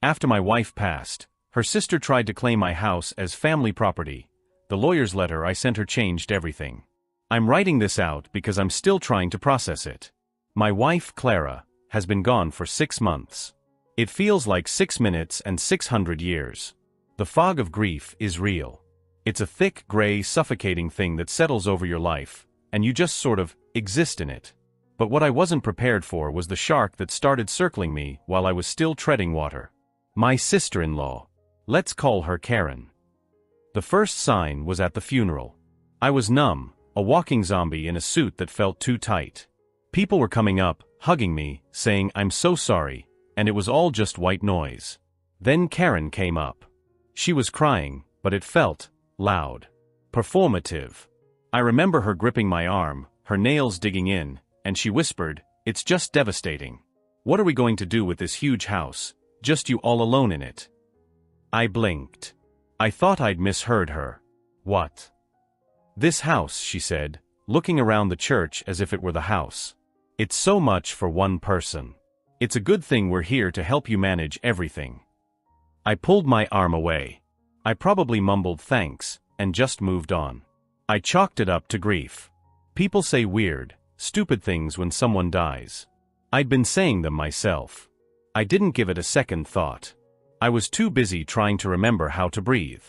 After my wife passed, her sister tried to claim my house as family property. The lawyer's letter I sent her changed everything. I'm writing this out because I'm still trying to process it. My wife, Clara, has been gone for 6 months. It feels like 6 minutes and 600 years. The fog of grief is real. It's a thick, gray, suffocating thing that settles over your life, and you just sort of exist in it. But what I wasn't prepared for was the shark that started circling me while I was still treading water. My sister-in-law. Let's call her Karen. The first sign was at the funeral. I was numb, a walking zombie in a suit that felt too tight. People were coming up, hugging me, saying I'm so sorry, and it was all just white noise. Then Karen came up. She was crying, but it felt loud. Performative. I remember her gripping my arm, her nails digging in, and she whispered, "It's just devastating. What are we going to do with this huge house, just you all alone in it?" I blinked. I thought I'd misheard her. "What?" "This house," she said, looking around the church as if it were the house. "It's so much for one person. It's a good thing we're here to help you manage everything." I pulled my arm away. I probably mumbled thanks, and just moved on. I chalked it up to grief. People say weird, stupid things when someone dies. I'd been saying them myself. I didn't give it a second thought. I was too busy trying to remember how to breathe.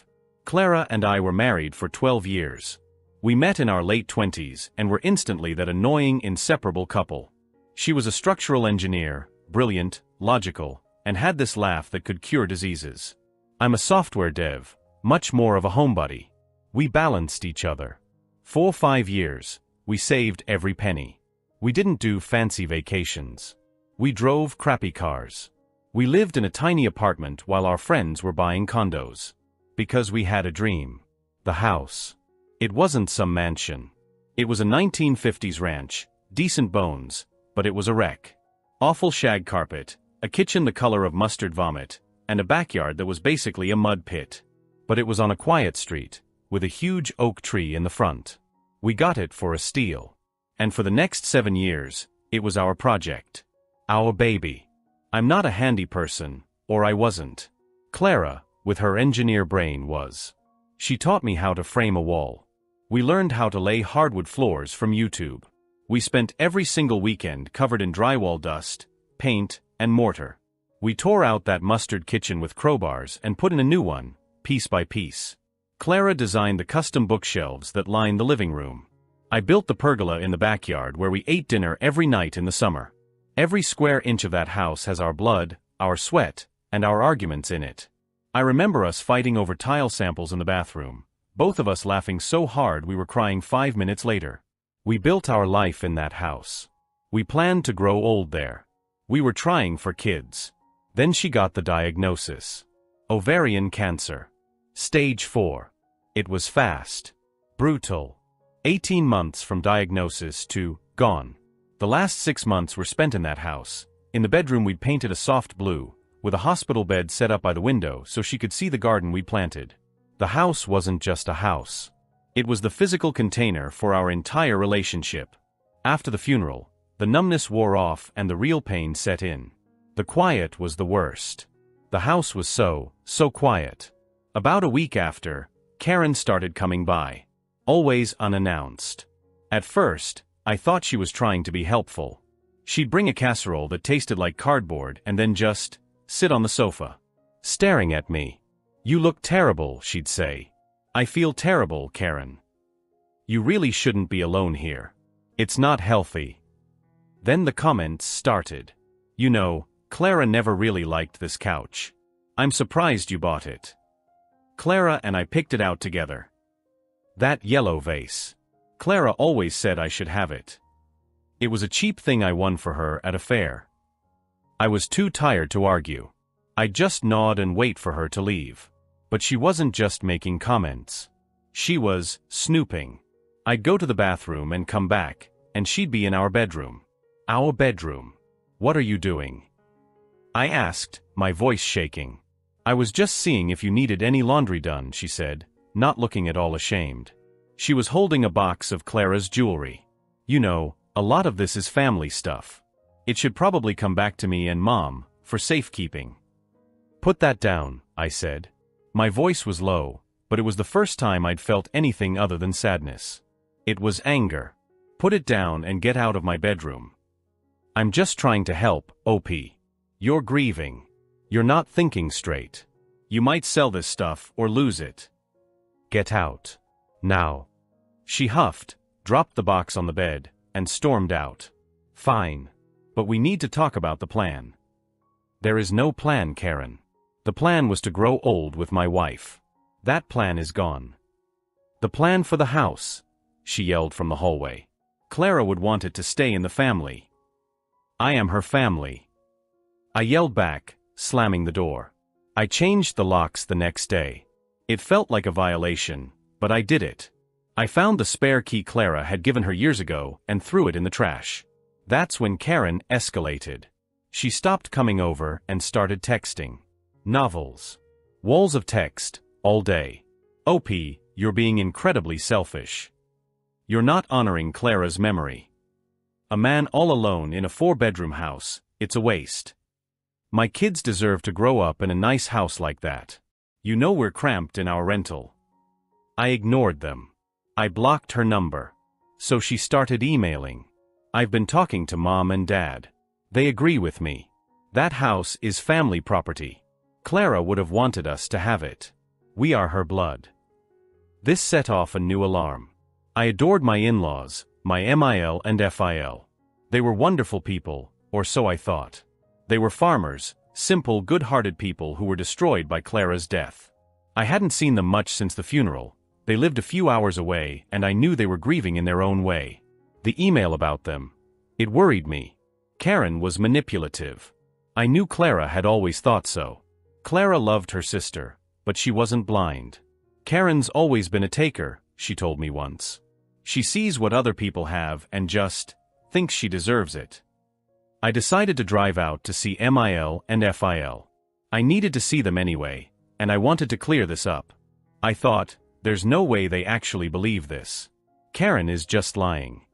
Clara and I were married for 12 years. We met in our late 20s and were instantly that annoying, inseparable couple. She was a structural engineer, brilliant, logical, and had this laugh that could cure diseases. I'm a software dev, much more of a homebody. We balanced each other. For 5 years, we saved every penny. We didn't do fancy vacations. We drove crappy cars. We lived in a tiny apartment while our friends were buying condos. Because we had a dream. The house. It wasn't some mansion. It was a 1950s ranch, decent bones, but it was a wreck. Awful shag carpet, a kitchen the color of mustard vomit, and a backyard that was basically a mud pit. But it was on a quiet street, with a huge oak tree in the front. We got it for a steal. And for the next 7 years, it was our project. Our baby. I'm not a handy person, or I wasn't. Clara, with her engineer brain, was. She taught me how to frame a wall. We learned how to lay hardwood floors from YouTube. We spent every single weekend covered in drywall dust, paint, and mortar. We tore out that mustard kitchen with crowbars and put in a new one, piece by piece. Clara designed the custom bookshelves that lined the living room. I built the pergola in the backyard where we ate dinner every night in the summer. Every square inch of that house has our blood, our sweat, and our arguments in it. I remember us fighting over tile samples in the bathroom, both of us laughing so hard we were crying 5 minutes later. We built our life in that house. We planned to grow old there. We were trying for kids. Then she got the diagnosis. Ovarian cancer. Stage 4. It was fast. Brutal. 18 months from diagnosis to gone. The last 6 months were spent in that house. In the bedroom we'd painted a soft blue, with a hospital bed set up by the window so she could see the garden we'd planted. The house wasn't just a house. It was the physical container for our entire relationship. After the funeral, the numbness wore off and the real pain set in. The quiet was the worst. The house was so quiet. About a week after, Karen started coming by. Always unannounced. At first, I thought she was trying to be helpful. She'd bring a casserole that tasted like cardboard and then just sit on the sofa, staring at me. "You look terrible," she'd say. "I feel terrible, Karen. You really shouldn't be alone here. It's not healthy." Then the comments started. "You know, Clara never really liked this couch. I'm surprised you bought it. Clara and I picked it out together. That yellow vase. Clara always said I should have it. It was a cheap thing I won for her at a fair." I was too tired to argue. I'd just nod and wait for her to leave. But she wasn't just making comments. She was snooping. I'd go to the bathroom and come back, and she'd be in our bedroom. Our bedroom. "What are you doing?" I asked, my voice shaking. "I was just seeing if you needed any laundry done," she said, not looking at all ashamed. She was holding a box of Clara's jewelry. "You know, a lot of this is family stuff. It should probably come back to me and Mom, for safekeeping." Put that down, I said. My voice was low, but it was the first time I'd felt anything other than sadness. It was anger. Put it down and get out of my bedroom. I'm just trying to help, OP. You're grieving. You're not thinking straight. You might sell this stuff or lose it. Get out. Now. She huffed, dropped the box on the bed, and stormed out. Fine. But we need to talk about the plan. There is no plan, Karen. The plan was to grow old with my wife. That plan is gone. The plan for the house, she yelled from the hallway. Clara would want it to stay in the family. I am her family. I yelled back, slamming the door. I changed the locks the next day. It felt like a violation, but I did it. I found the spare key Clara had given her years ago and threw it in the trash. That's when Karen escalated. She stopped coming over and started texting. Novels. Walls of text, all day. OP, you're being incredibly selfish. You're not honoring Clara's memory. A man all alone in a 4-bedroom house, it's a waste. My kids deserve to grow up in a nice house like that. You know we're cramped in our rental. I ignored them. I blocked her number. So she started emailing. I've been talking to Mom and Dad. They agree with me. That house is family property. Clara would have wanted us to have it. We are her blood. This set off a new alarm. I adored my in-laws, my MIL and FIL. They were wonderful people, or so I thought. They were farmers, simple, good-hearted people who were destroyed by Clara's death. I hadn't seen them much since the funeral. They lived a few hours away, and I knew they were grieving in their own way. The email about them. It worried me. Karen was manipulative. I knew Clara had always thought so. Clara loved her sister, but she wasn't blind. Karen's always been a taker, she told me once. She sees what other people have and just thinks she deserves it. I decided to drive out to see MIL and FIL. I needed to see them anyway, and I wanted to clear this up. I thought, there's no way they actually believe this. Karen is just lying.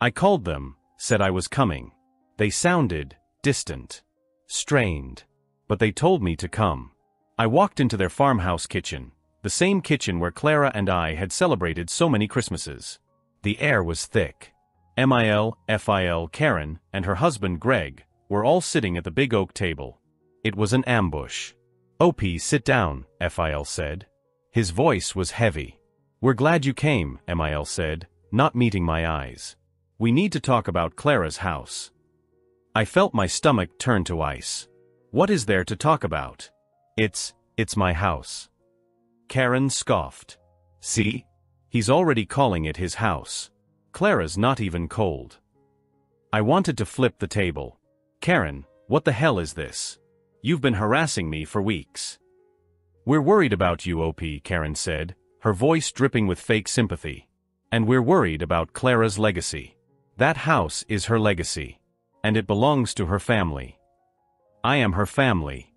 I called them, said I was coming. They sounded distant, strained, but they told me to come. I walked into their farmhouse kitchen, the same kitchen where Clara and I had celebrated so many Christmases. The air was thick. MIL, FIL, Karen, and her husband Greg were all sitting at the big oak table. It was an ambush. OP, sit down, FIL said. His voice was heavy. We're glad you came, MIL said, not meeting my eyes. We need to talk about Clara's house. I felt my stomach turn to ice. What is there to talk about? It's my house. Karen scoffed. See? He's already calling it his house. Clara's not even cold. I wanted to flip the table. Karen, what the hell is this? You've been harassing me for weeks. We're worried about you, OP, Karen said, her voice dripping with fake sympathy. And we're worried about Clara's legacy. That house is her legacy. And it belongs to her family. I am her family.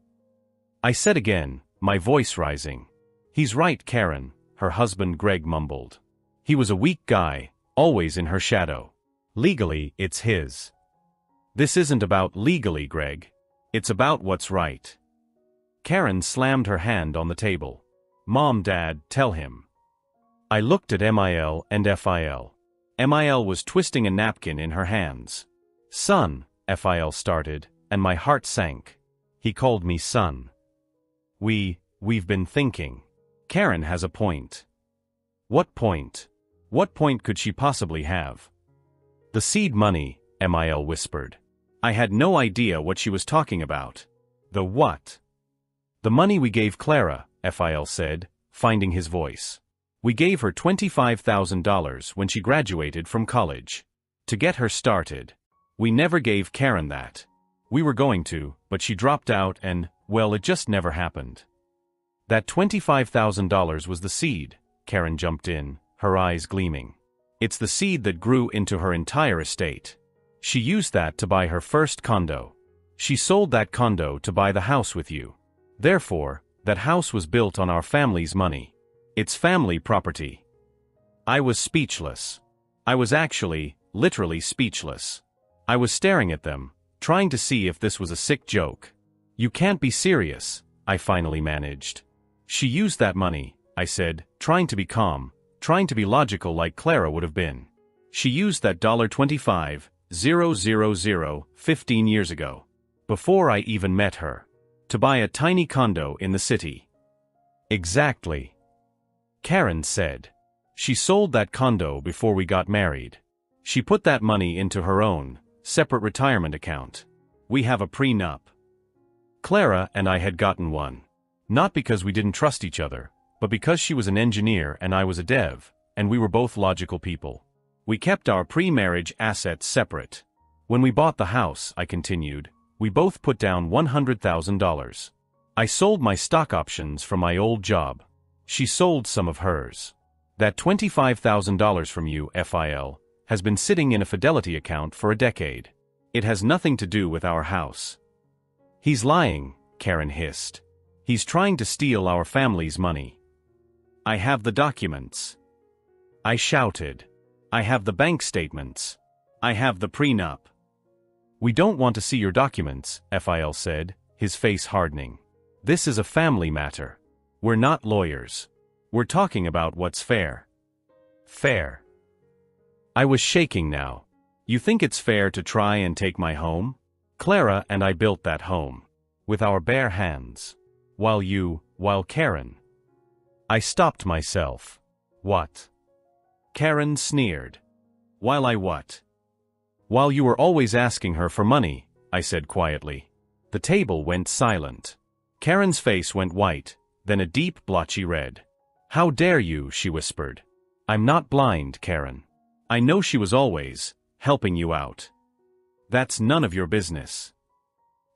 I said again, my voice rising. He's right, Karen, her husband Greg mumbled. He was a weak guy, always in her shadow. Legally, it's his. This isn't about legally, Greg. It's about what's right. Karen slammed her hand on the table. Mom, Dad, tell him. I looked at MIL and FIL. MIL was twisting a napkin in her hands. Son, FIL started, and my heart sank. He called me son. We've been thinking. Karen has a point. What point? What point could she possibly have? The seed money, MIL whispered. I had no idea what she was talking about. The what? The money we gave Clara, FIL said, finding his voice. We gave her $25,000 when she graduated from college. To get her started. We never gave Karen that. We were going to, but she dropped out and, well, it just never happened. That $25,000 was the seed, Karen jumped in, her eyes gleaming. It's the seed that grew into her entire estate. She used that to buy her first condo. She sold that condo to buy the house with you. Therefore, that house was built on our family's money. It's family property. I was speechless. I was actually, literally speechless. I was staring at them, trying to see if this was a sick joke. You can't be serious, I finally managed. She used that money, I said, trying to be calm, trying to be logical like Clara would have been. She used that $25,000 15 years ago, before I even met her, to buy a tiny condo in the city. Exactly. Karen said. She sold that condo before we got married. She put that money into her own, separate retirement account. We have a prenup. Clara and I had gotten one. Not because we didn't trust each other, but because she was an engineer and I was a dev, and we were both logical people. We kept our pre-marriage assets separate. When we bought the house, I continued, we both put down $100,000. I sold my stock options from my old job. She sold some of hers. That $25,000 from you, Phil, has been sitting in a Fidelity account for a decade. It has nothing to do with our house. He's lying, Karen hissed. He's trying to steal our family's money. I have the documents. I shouted. I have the bank statements. I have the prenup. We don't want to see your documents, Phil said, his face hardening. This is a family matter. We're not lawyers. We're talking about what's fair. Fair. I was shaking now. You think it's fair to try and take my home? Clara and I built that home. With our bare hands. While Karen. I stopped myself. What? Karen sneered. While I what? While you were always asking her for money, I said quietly. The table went silent. Karen's face went white, then a deep blotchy red. How dare you, she whispered. I'm not blind, Karen. I know she was always helping you out. That's none of your business.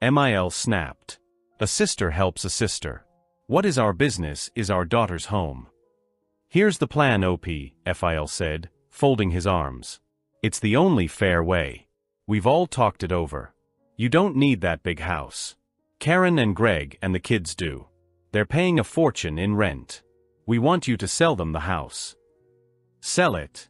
Mil snapped. A sister helps a sister. What is our business is our daughter's home. Here's the plan, OP, Phil said, folding his arms. It's the only fair way. We've all talked it over. You don't need that big house. Karen and Greg and the kids do. They're paying a fortune in rent. We want you to sell them the house. Sell it.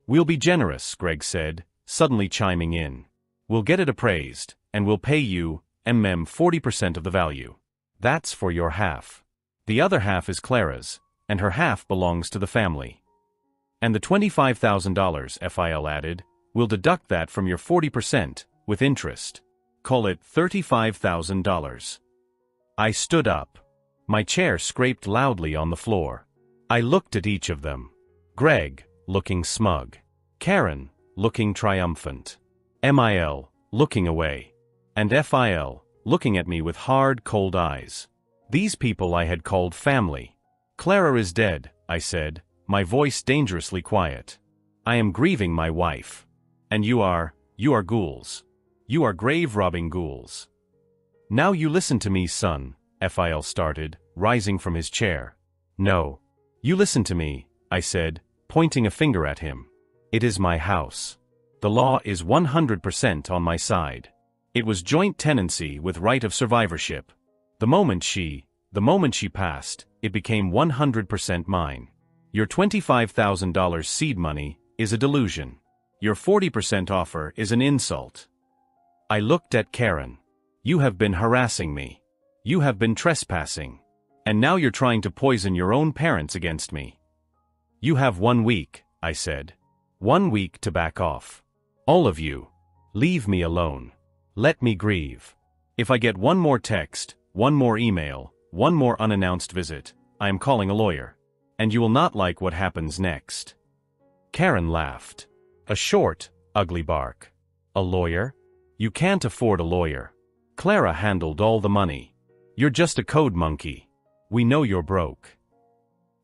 We'll be generous, Greg said, suddenly chiming in. We'll get it appraised, and we'll pay you, 40% of the value. That's for your half. The other half is Clara's, and her half belongs to the family. And the $25,000, Phil added, we'll deduct that from your 40%, with interest. Call it $35,000. I stood up. My chair scraped loudly on the floor. I looked at each of them. Greg, looking smug. Karen, looking triumphant. Mil, looking away. And Phil, looking at me with hard, cold eyes. These people I had called family. Clara is dead, I said, my voice dangerously quiet. I am grieving my wife. And you are ghouls. You are grave-robbing ghouls. Now you listen to me, son, Phil started, rising from his chair. No. You listen to me, I said, pointing a finger at him. It is my house. The law is 100% on my side. It was joint tenancy with right of survivorship. The moment she passed, it became 100% mine. Your $25,000 seed money is a delusion. Your 40% offer is an insult. I looked at Karen. You have been harassing me. You have been trespassing. And now you're trying to poison your own parents against me. You have 1 week, I said. 1 week to back off. All of you. Leave me alone. Let me grieve. If I get one more text, one more email, one more unannounced visit, I am calling a lawyer. And you will not like what happens next. Karen laughed. A short, ugly bark. A lawyer? You can't afford a lawyer. Clara handled all the money. You're just a code monkey. We know you're broke.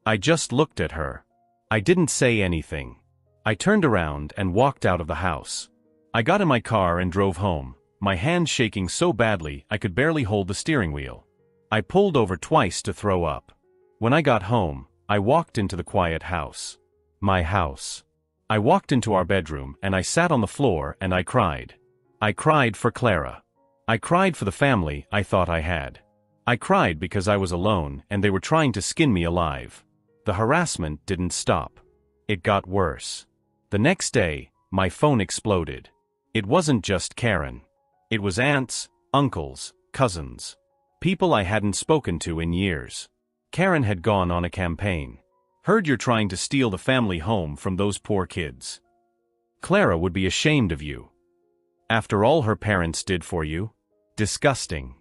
I just looked at her. I didn't say anything. I turned around and walked out of the house. I got in my car and drove home, my hands shaking so badly I could barely hold the steering wheel. I pulled over twice to throw up. When I got home, I walked into the quiet house. My house. I walked into our bedroom and I sat on the floor and I cried. I cried for Clara. I cried for the family I thought I had. I cried because I was alone and they were trying to skin me alive. The harassment didn't stop. It got worse. The next day, my phone exploded. It wasn't just Karen. It was aunts, uncles, cousins. People I hadn't spoken to in years. Karen had gone on a campaign. Heard you're trying to steal the family home from those poor kids. Clara would be ashamed of you. After all her parents did for you. Disgusting.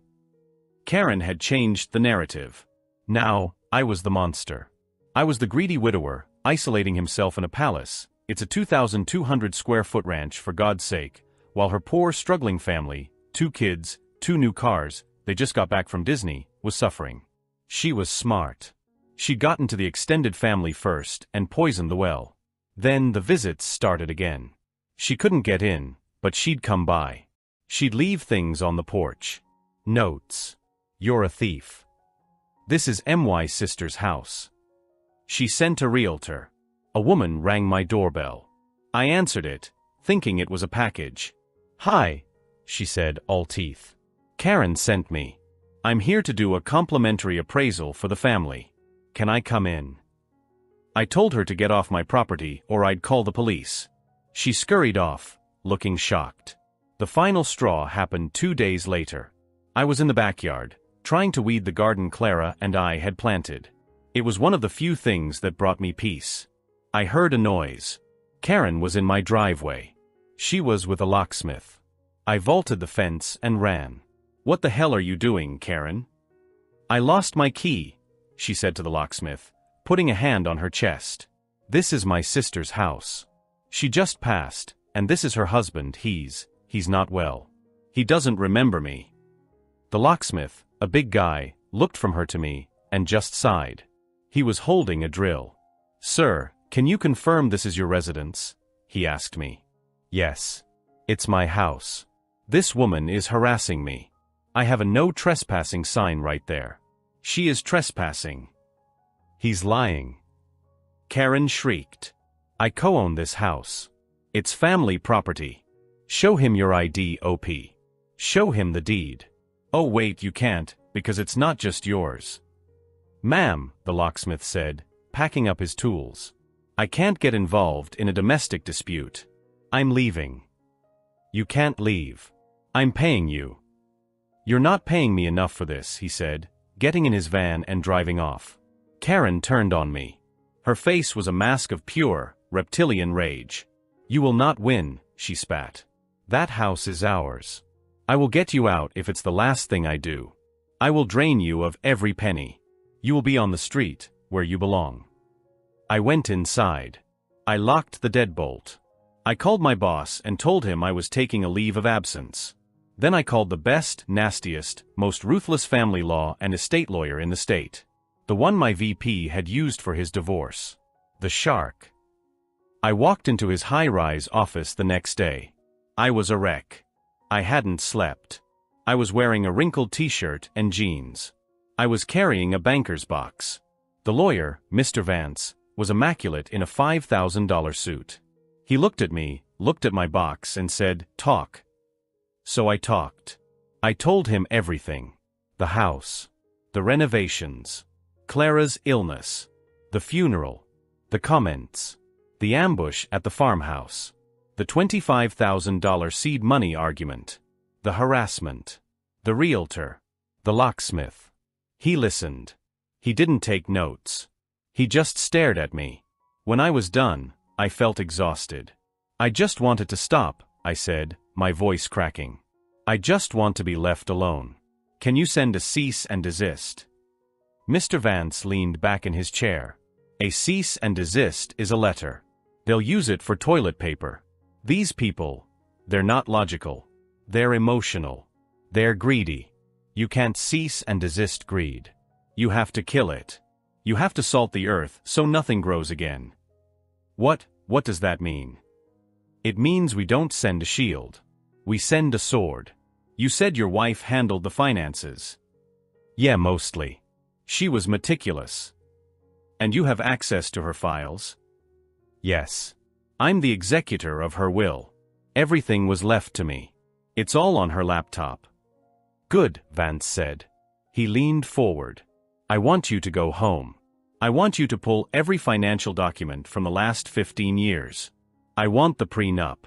Karen had changed the narrative. Now, I was the monster. I was the greedy widower, isolating himself in a palace. It's a 2,200 square foot ranch, for God's sake, while her poor, struggling family, 2 kids, 2 new cars, they just got back from Disney, was suffering. She was smart. She'd gotten to the extended family first and poisoned the well. Then the visits started again. She couldn't get in, but she'd come by. She'd leave things on the porch. Notes. You're a thief. This is MY's sister's house. She sent a realtor. A woman rang my doorbell. I answered it, thinking it was a package. Hi, she said, all teeth. Karen sent me. I'm here to do a complimentary appraisal for the family. Can I come in? I told her to get off my property or I'd call the police. She scurried off, looking shocked. The final straw happened 2 days later. I was in the backyard, trying to weed the garden Clara and I had planted. It was one of the few things that brought me peace. I heard a noise. Karen was in my driveway. She was with a locksmith. I vaulted the fence and ran. What the hell are you doing, Karen? I lost my key, she said to the locksmith, putting a hand on her chest. This is my sister's house. She just passed, and this is her husband. He's not well. He doesn't remember me. The locksmith, a big guy, looked from her to me, and just sighed. He was holding a drill. Sir, can you confirm this is your residence? He asked me. Yes. It's my house. This woman is harassing me. I have a no trespassing sign right there. She is trespassing. He's lying. Karen shrieked. I co-own this house. It's family property. Show him your ID, OP. Show him the deed. Oh wait, you can't, because it's not just yours. Ma'am, the locksmith said, packing up his tools. I can't get involved in a domestic dispute. I'm leaving. You can't leave. I'm paying you. You're not paying me enough for this, he said, getting in his van and driving off. Karen turned on me. Her face was a mask of pure, reptilian rage. You will not win, she spat. That house is ours. I will get you out if it's the last thing I do. I will drain you of every penny. You will be on the street, where you belong. I went inside. I locked the deadbolt. I called my boss and told him I was taking a leave of absence. Then I called the best, nastiest, most ruthless family law and estate lawyer in the state. The one my VP had used for his divorce. The Shark. I walked into his high-rise office the next day. I was a wreck. I hadn't slept. I was wearing a wrinkled t-shirt and jeans. I was carrying a banker's box. The lawyer, Mr. Vance, was immaculate in a $5,000 suit. He looked at me, looked at my box and said, "Talk." So I talked. I told him everything. The house. The renovations. Clara's illness. The funeral. The comments. The ambush at the farmhouse. The $25,000 seed money argument. The harassment. The realtor. The locksmith. He listened. He didn't take notes. He just stared at me. When I was done, I felt exhausted. I just wanted to stop, I said, my voice cracking. I just want to be left alone. Can you send a cease and desist? Mr. Vance leaned back in his chair. A cease and desist is a letter. They'll use it for toilet paper. These people, they're not logical. They're emotional. They're greedy. You can't cease and desist greed. You have to kill it. You have to salt the earth so nothing grows again. What does that mean? It means we don't send a shield. We send a sword. You said your wife handled the finances. Yeah, mostly. She was meticulous. And you have access to her files? Yes. I'm the executor of her will. Everything was left to me. It's all on her laptop. Good, Vance said. He leaned forward. I want you to go home. I want you to pull every financial document from the last 15 years. I want the prenup.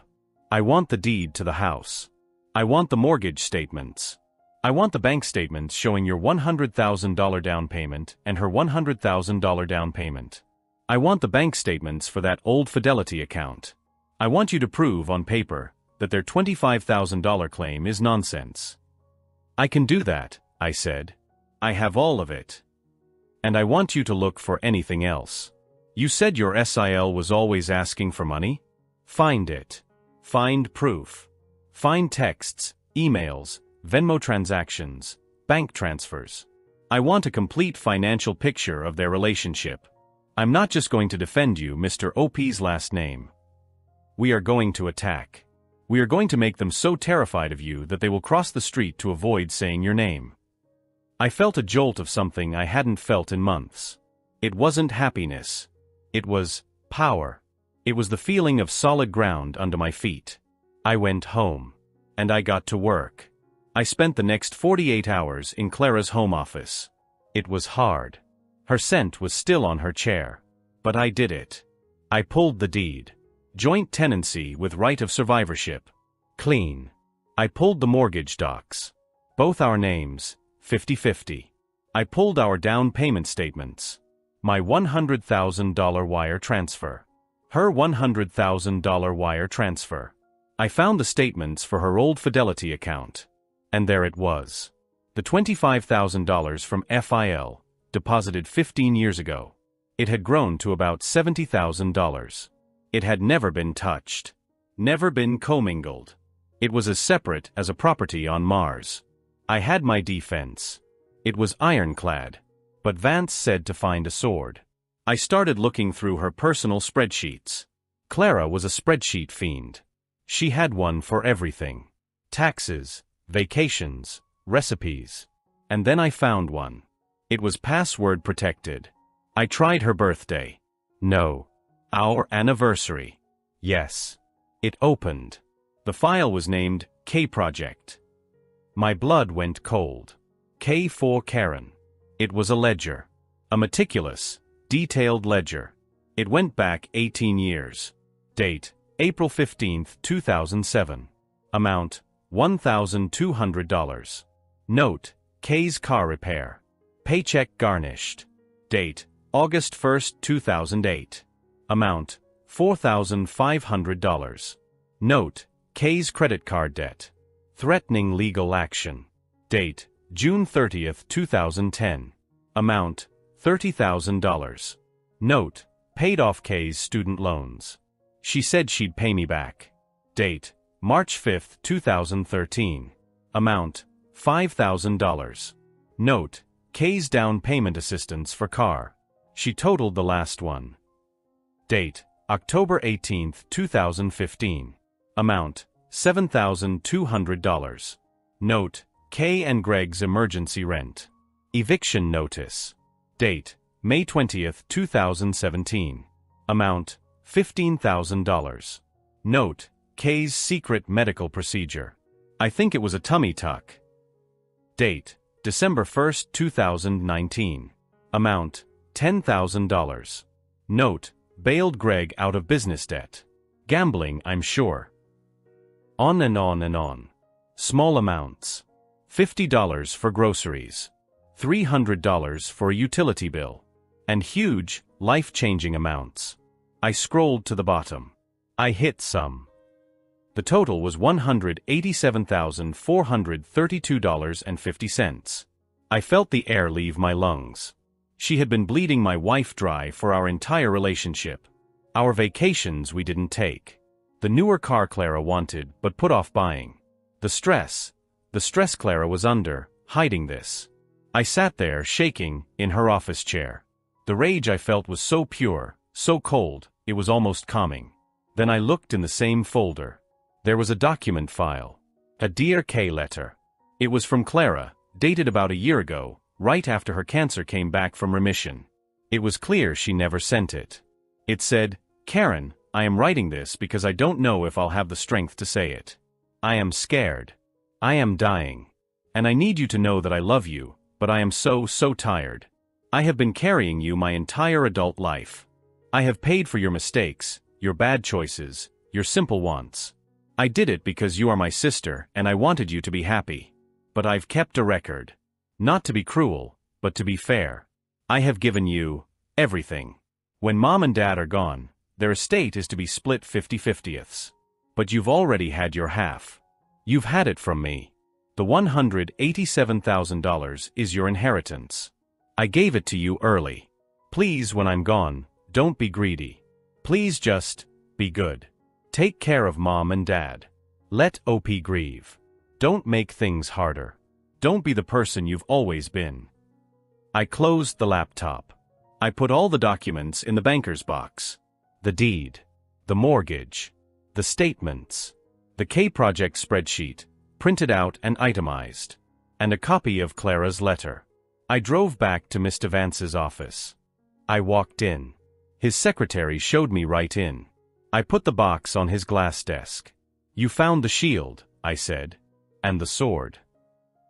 I want the deed to the house. I want the mortgage statements. I want the bank statements showing your $100,000 down payment and her $100,000 down payment. I want the bank statements for that old Fidelity account. I want you to prove on paper that their $25,000 claim is nonsense. I can do that, I said. I have all of it. And I want you to look for anything else. You said your SIL was always asking for money? Find it. Find proof. Find texts, emails, Venmo transactions, bank transfers. I want a complete financial picture of their relationship. I'm not just going to defend you, Mr. OP's last name. We are going to attack. We are going to make them so terrified of you that they will cross the street to avoid saying your name. I felt a jolt of something I hadn't felt in months. It wasn't happiness. It was power. It was the feeling of solid ground under my feet. I went home. And I got to work. I spent the next 48 hours in Clara's home office. It was hard. Her scent was still on her chair. But I did it. I pulled the deed. Joint tenancy with right of survivorship. Clean. I pulled the mortgage docs. Both our names, 50-50. I pulled our down payment statements. My $100,000 wire transfer. Her $100,000 wire transfer. I found the statements for her old Fidelity account. And there it was. The $25,000 from FIL, deposited 15 years ago. It had grown to about $70,000. It had never been touched. Never been commingled. It was as separate as a property on Mars. I had my defense. It was ironclad. But Vance said to find a sword. I started looking through her personal spreadsheets. Clara was a spreadsheet fiend. She had one for everything. Taxes, vacations, recipes. And then I found one. It was password protected. I tried her birthday. No. Our anniversary. Yes. It opened. The file was named K Project. My blood went cold. K for Karen. It was a ledger. A meticulous, detailed ledger. It went back 18 years. Date, April 15, 2007. Amount, $1,200. Note, K's car repair. Paycheck garnished. Date, August 1, 2008. Amount, $4,500. Note, K's credit card debt. Threatening legal action. Date, June 30, 2010. Amount, $30,000. Note, paid off K's student loans. She said she'd pay me back. Date, March 5, 2013. Amount, $5,000. Note, K's down payment assistance for car. She totaled the last one. Date, October 18, 2015. Amount, $7,200. Note, K and Greg's emergency rent. Eviction notice. Date, May 20, 2017. Amount, $15,000. Note, K's secret medical procedure. I think it was a tummy tuck. Date, December 1, 2019. Amount, $10,000. Note, bailed Greg out of business debt. Gambling, I'm sure. On and on and on. Small amounts. $50 for groceries. $300 for a utility bill. And huge, life-changing amounts. I scrolled to the bottom. I hit some. The total was $187,432.50. I felt the air leave my lungs. She had been bleeding my wife dry for our entire relationship. Our vacations we didn't take. The newer car Clara wanted but put off buying. The stress Clara was under, hiding this. I sat there shaking in her office chair. The rage I felt was so pure, so cold, it was almost calming. Then I looked in the same folder. There was a document file. A Dear K letter. It was from Clara, dated about a year ago, right after her cancer came back from remission. It was clear she never sent it. It said, Karen, I am writing this because I don't know if I'll have the strength to say it. I am scared. I am dying. And I need you to know that I love you, but I am so tired. I have been carrying you my entire adult life. I have paid for your mistakes, your bad choices, your simple wants. I did it because you are my sister and I wanted you to be happy. But I've kept a record. Not to be cruel, but to be fair. I have given you everything. When Mom and Dad are gone, their estate is to be split 50/50ths. But you've already had your half. You've had it from me. The $187,000 is your inheritance. I gave it to you early. Please, when I'm gone, don't be greedy. Please just be good. Take care of Mom and Dad. Let OP grieve. Don't make things harder. Don't be the person you've always been. I closed the laptop. I put all the documents in the banker's box. The deed, the mortgage, the statements, the K-Project spreadsheet, printed out and itemized, and a copy of Clara's letter. I drove back to Mr. Vance's office. I walked in. His secretary showed me right in. I put the box on his glass desk. You found the shield, I said. And the sword.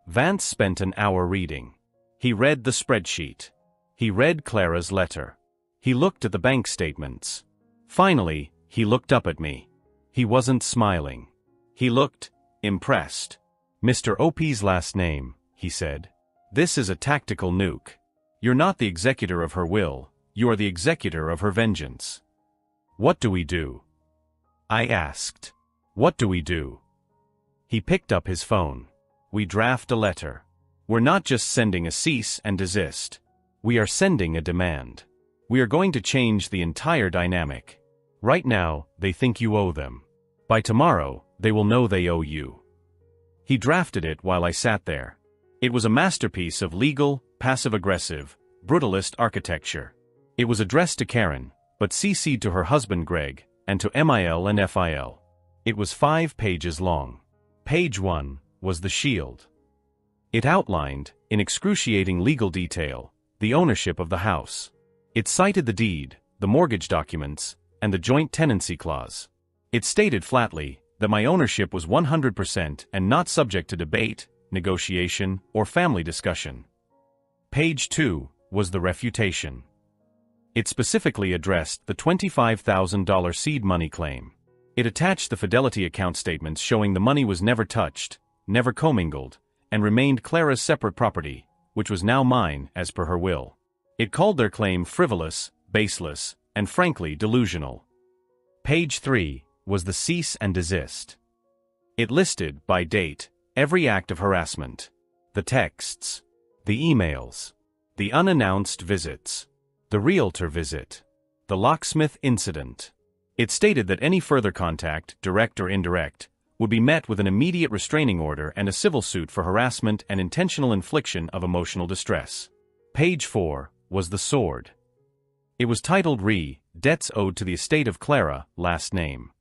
Vance spent an hour reading. He read the spreadsheet. He read Clara's letter. He looked at the bank statements. Finally, he looked up at me. He wasn't smiling. He looked impressed. Mr. OP's last name, he said. This is a tactical nuke. You're not the executor of her will, you are the executor of her vengeance. What do we do? I asked. What do we do? He picked up his phone. We draft a letter. We're not just sending a cease and desist. We are sending a demand. We are going to change the entire dynamic. Right now, they think you owe them. By tomorrow, they will know they owe you. He drafted it while I sat there. It was a masterpiece of legal, passive-aggressive, brutalist architecture. It was addressed to Karen, but CC'd to her husband Greg, and to MIL and FIL. It was 5 pages long. Page 1 was the shield. It outlined, in excruciating legal detail, the ownership of the house. It cited the deed, the mortgage documents, and the joint tenancy clause. It stated flatly that my ownership was 100% and not subject to debate, negotiation, or family discussion. Page 2 was the refutation. It specifically addressed the $25,000 seed money claim. It attached the Fidelity account statements showing the money was never touched, never commingled, and remained Clara's separate property, which was now mine as per her will. It called their claim frivolous, baseless, and frankly delusional. Page 3 was the cease and desist. It listed, by date, every act of harassment. The texts, the emails, the unannounced visits, the realtor visit, the locksmith incident. It stated that any further contact, direct or indirect, would be met with an immediate restraining order and a civil suit for harassment and intentional infliction of emotional distress. Page 4 was the sword. It was titled Debts owed to the estate of Clara, last name.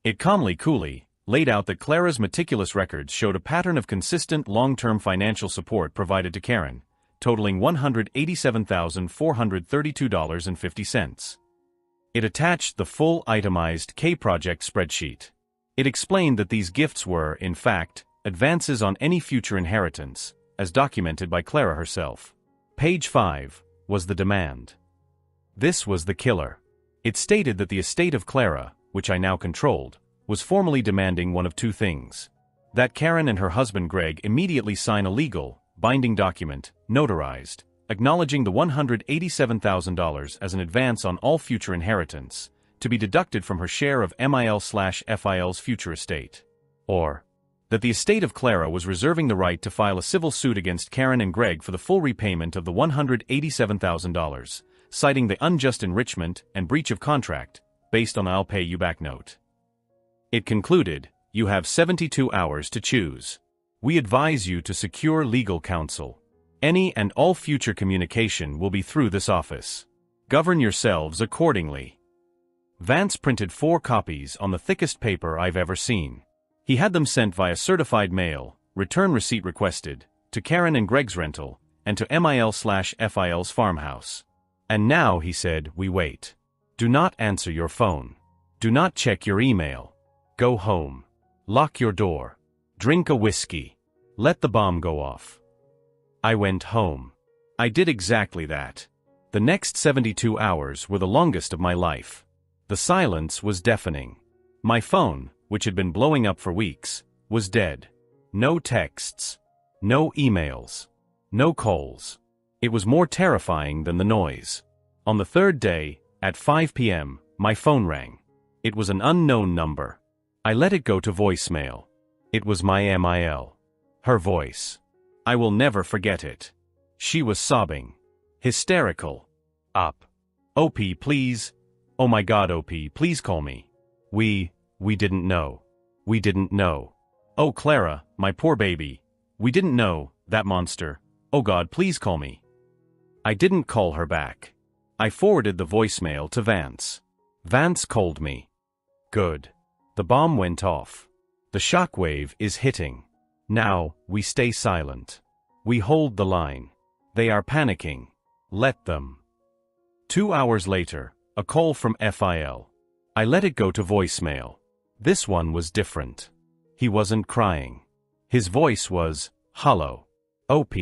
It coolly laid out that Clara's meticulous records showed a pattern of consistent long-term financial support provided to Karen, totaling $187,432.50. It attached the full itemized K-Project spreadsheet. It explained that these gifts were, in fact, advances on any future inheritance, as documented by Clara herself. Page 5 was the demand. This was the killer. It stated that the estate of Clara, which I now controlled, was formally demanding one of two things. That Karen and her husband Greg immediately sign a legal, binding document, notarized, acknowledging the $187,000 as an advance on all future inheritance, to be deducted from her share of MIL/FIL's future estate. Or, that the estate of Clara was reserving the right to file a civil suit against Karen and Greg for the full repayment of the $187,000, citing the unjust enrichment and breach of contract, based on the I'll pay you back note. It concluded, you have 72 hours to choose. We advise you to secure legal counsel. Any and all future communication will be through this office. Govern yourselves accordingly. Vance printed 4 copies on the thickest paper I've ever seen. He had them sent via certified mail, return receipt requested, to Karen and Greg's rental, and to MIL/FIL's farmhouse. And now, he said, we wait. Do not answer your phone. Do not check your email. Go home. Lock your door. Drink a whiskey. Let the bomb go off. I went home. I did exactly that. The next 72 hours were the longest of my life. The silence was deafening. My phone, which had been blowing up for weeks, was dead. No texts. No emails. No calls. It was more terrifying than the noise. On the third day, at 5 p.m., my phone rang. It was an unknown number. I let it go to voicemail. It was my MIL. Her voice. I will never forget it. She was sobbing. Hysterical. Up. OP, please. Oh my God, OP, please call me. We didn't know. We didn't know. Oh Clara, my poor baby. We didn't know, that monster. Oh God, please call me. I didn't call her back. I forwarded the voicemail to Vance. Vance called me. Good. The bomb went off. The shockwave is hitting. Now, we stay silent. We hold the line. They are panicking. Let them. 2 hours later, a call from FIL. I let it go to voicemail. This one was different. He wasn't crying. His voice was hollow. OP,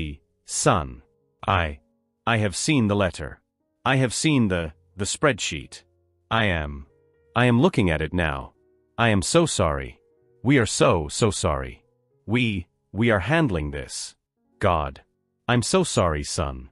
son. I have seen the letter. I have seen the spreadsheet. I am looking at it now. I am so sorry. We are so sorry. We are handling this. God. I'm so sorry, son.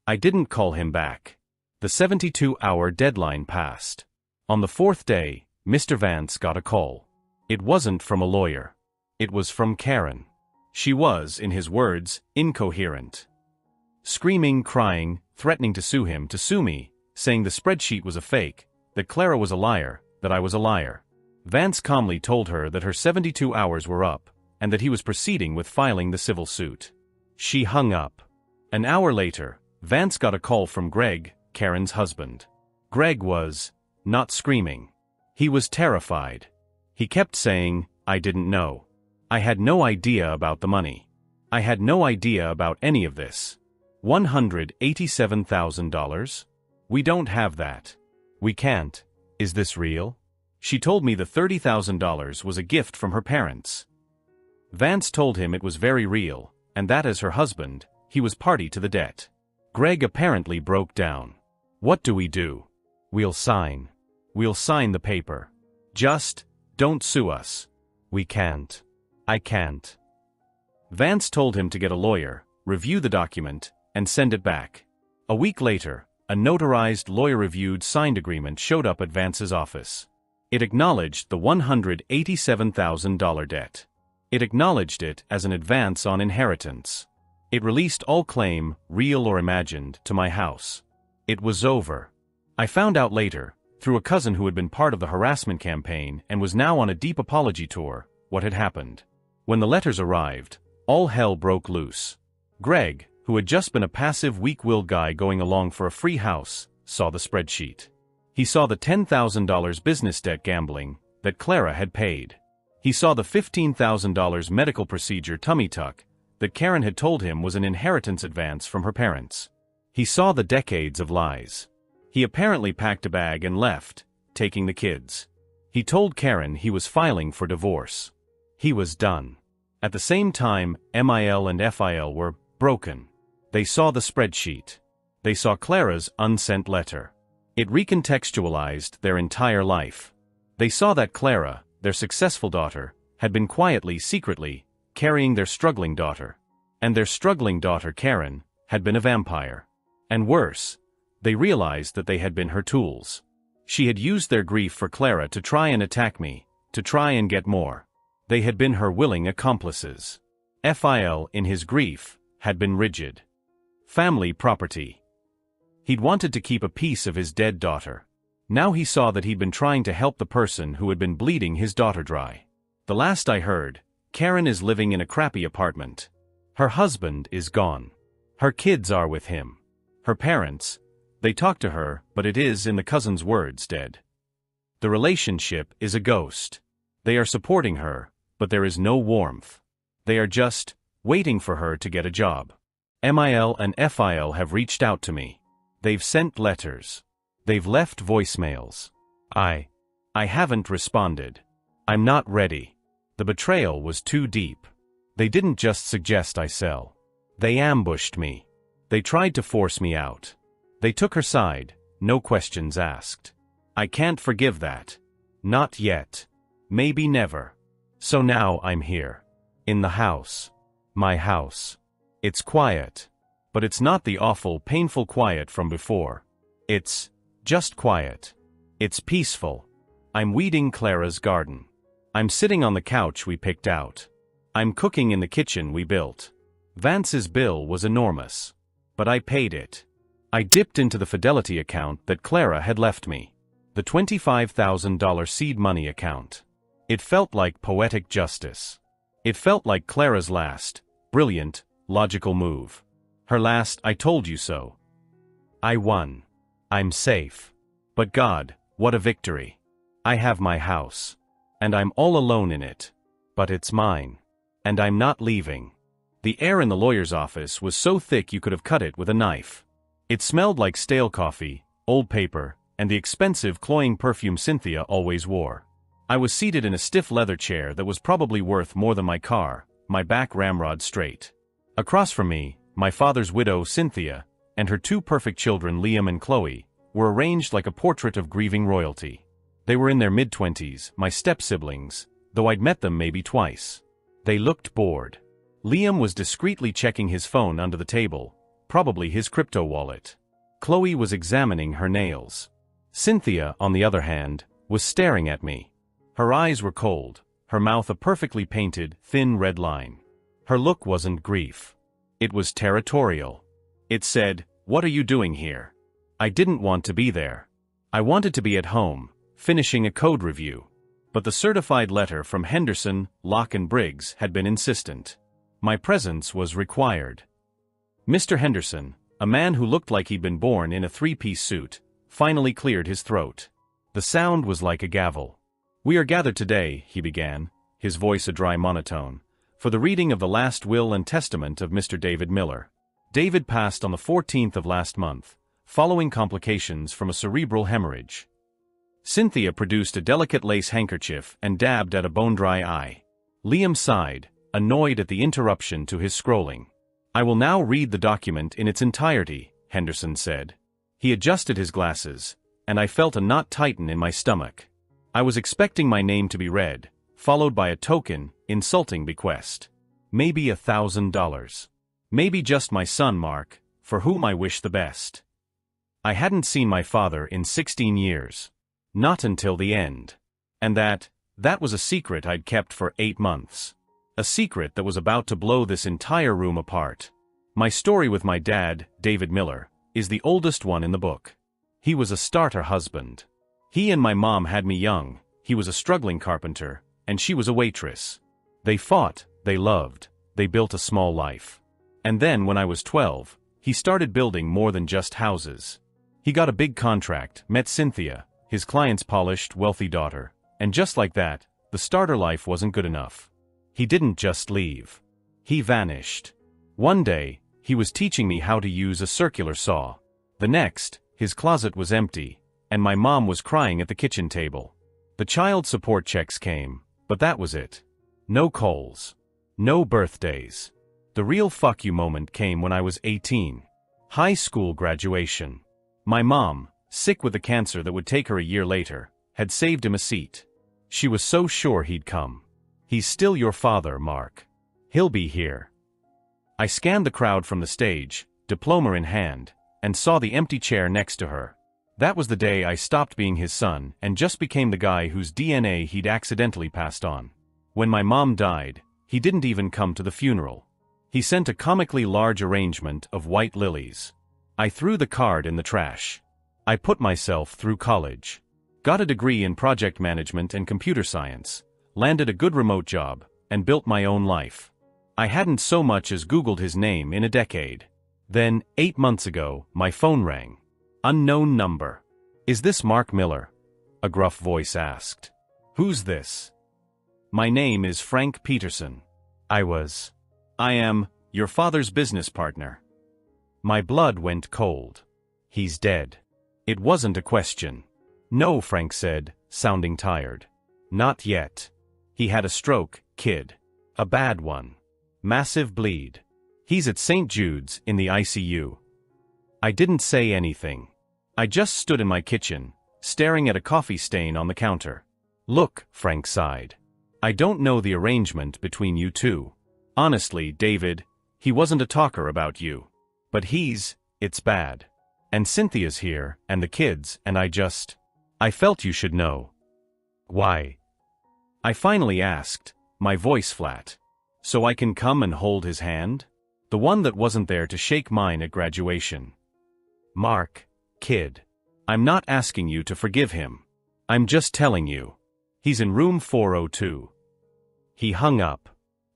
I didn't call him back. The 72-hour deadline passed. On the fourth day, Mr. Vance got a call. It wasn't from a lawyer. It was from Karen. She was, in his words, incoherent. Screaming, crying, threatening to sue him, to sue me, saying the spreadsheet was a fake, that Clara was a liar, that I was a liar. Vance calmly told her that her 72 hours were up, and that he was proceeding with filing the civil suit. She hung up. An hour later, Vance got a call from Greg, Karen's husband. Greg was not screaming. He was terrified. He kept saying, I didn't know. I had no idea about the money. I had no idea about any of this. $187,000? We don't have that. We can't. Is this real? She told me the $30,000 was a gift from her parents. Vance told him it was very real, and that as her husband, he was party to the debt. Greg apparently broke down. What do we do? We'll sign. We'll sign the paper. Just, don't sue us. We can't. I can't. Vance told him to get a lawyer, review the document, and send it back. A week later, a notarized lawyer-reviewed signed agreement showed up at Vance's office. It acknowledged the $187,000 debt. It acknowledged it as an advance on inheritance. It released all claim, real or imagined, to my house. It was over. I found out later, through a cousin who had been part of the harassment campaign and was now on a deep apology tour, what had happened. When the letters arrived, all hell broke loose. Greg, who had just been a passive, weak-willed guy going along for a free house, saw the spreadsheet. He saw the $10,000 business debt gambling that Clara had paid. He saw the $15,000 medical procedure tummy tuck that Karen had told him was an inheritance advance from her parents. He saw the decades of lies. He apparently packed a bag and left, taking the kids. He told Karen he was filing for divorce. He was done. At the same time, MIL and FIL were broken. They saw the spreadsheet. They saw Clara's unsent letter. It recontextualized their entire life. They saw that Clara, their successful daughter, had been quietly, secretly, carrying their struggling daughter. And their struggling daughter, Karen, had been a vampire. And worse, they realized that they had been her tools. She had used their grief for Clara to try and attack me, to try and get more. They had been her willing accomplices. FIL, in his grief, had been rigid. Family property. He'd wanted to keep a piece of his dead daughter. Now he saw that he'd been trying to help the person who had been bleeding his daughter dry. The last I heard, Karen is living in a crappy apartment. Her husband is gone. Her kids are with him. Her parents, they talk to her, but it is, in the cousin's words, dead. The relationship is a ghost. They are supporting her, but there is no warmth. They are just waiting for her to get a job. MIL and FIL have reached out to me. They've sent letters. They've left voicemails. I haven't responded. I'm not ready. The betrayal was too deep. They didn't just suggest I sell. They ambushed me. They tried to force me out. They took her side, no questions asked. I can't forgive that. Not yet. Maybe never. So now I'm here. In the house. My house. It's quiet. But it's not the awful, painful quiet from before. It's just quiet. It's peaceful. I'm weeding Clara's garden. I'm sitting on the couch we picked out. I'm cooking in the kitchen we built. Vance's bill was enormous. But I paid it. I dipped into the Fidelity account that Clara had left me. The $25,000 seed money account. It felt like poetic justice. It felt like Clara's last, brilliant, logical move. Her last "I told you so." I won. I'm safe. But God, what a victory. I have my house. And I'm all alone in it. But it's mine. And I'm not leaving. The air in the lawyer's office was so thick you could have cut it with a knife. It smelled like stale coffee, old paper, and the expensive cloying perfume Cynthia always wore. I was seated in a stiff leather chair that was probably worth more than my car, my back ramrod straight. Across from me, my father's widow Cynthia, and her two perfect children Liam and Chloe, were arranged like a portrait of grieving royalty. They were in their mid-20s, my step-siblings, though I'd met them maybe twice. They looked bored. Liam was discreetly checking his phone under the table, probably his crypto wallet. Chloe was examining her nails. Cynthia, on the other hand, was staring at me. Her eyes were cold, her mouth a perfectly painted, thin red line. Her look wasn't grief. It was territorial. It said, "What are you doing here?" I didn't want to be there. I wanted to be at home, finishing a code review. But the certified letter from Henderson, Locke & Briggs had been insistent. My presence was required. Mr. Henderson, a man who looked like he'd been born in a three-piece suit, finally cleared his throat. The sound was like a gavel. "We are gathered today," he began, his voice a dry monotone, "for the reading of the last will and testament of Mr. David Miller. David passed on the 14th of last month, following complications from a cerebral hemorrhage." Cynthia produced a delicate lace handkerchief and dabbed at a bone-dry eye. Liam sighed, annoyed at the interruption to his scrolling. "I will now read the document in its entirety," Henderson said. He adjusted his glasses, and I felt a knot tighten in my stomach. I was expecting my name to be read, followed by a token, insulting bequest. Maybe $1,000. Maybe just my son Mark, for whom I wish the best. I hadn't seen my father in 16 years. Not until the end. And that was a secret I'd kept for 8 months. A secret that was about to blow this entire room apart. My story with my dad, David Miller, is the oldest one in the book. He was a starter husband. He and my mom had me young. He was a struggling carpenter, and she was a waitress. They fought, they loved, they built a small life. And then when I was 12, he started building more than just houses. He got a big contract, met Cynthia, his client's polished, wealthy daughter, and just like that, the starter life wasn't good enough. He didn't just leave. He vanished. One day, he was teaching me how to use a circular saw. The next, his closet was empty, and my mom was crying at the kitchen table. The child support checks came, but that was it. No calls. No birthdays. The real fuck you moment came when I was 18. High school graduation. My mom, sick with a cancer that would take her a year later, had saved him a seat. She was so sure he'd come. "He's still your father, Mark. He'll be here." I scanned the crowd from the stage, diploma in hand, and saw the empty chair next to her. That was the day I stopped being his son and just became the guy whose DNA he'd accidentally passed on. When my mom died, he didn't even come to the funeral. He sent a comically large arrangement of white lilies. I threw the card in the trash. I put myself through college. Got a degree in project management and computer science, landed a good remote job, and built my own life. I hadn't so much as Googled his name in a decade. Then, 8 months ago, my phone rang. Unknown number. "Is this Mark Miller?" a gruff voice asked. "Who's this?" "My name is Frank Peterson." I am your father's business partner." My blood went cold. "He's dead." It wasn't a question. "No," Frank said, sounding tired. "Not yet. He had a stroke, kid. A bad one. Massive bleed. He's at St. Jude's in the ICU." I didn't say anything. I just stood in my kitchen, staring at a coffee stain on the counter. "Look," Frank sighed. "I don't know the arrangement between you two. Honestly, David, he wasn't a talker about you. But it's bad. And Cynthia's here, and the kids, and I felt you should know. Why? I finally asked, my voice flat. So I can come and hold his hand? The one that wasn't there to shake mine at graduation. Mark, kid. I'm not asking you to forgive him. I'm just telling you. He's in room 402. He hung up.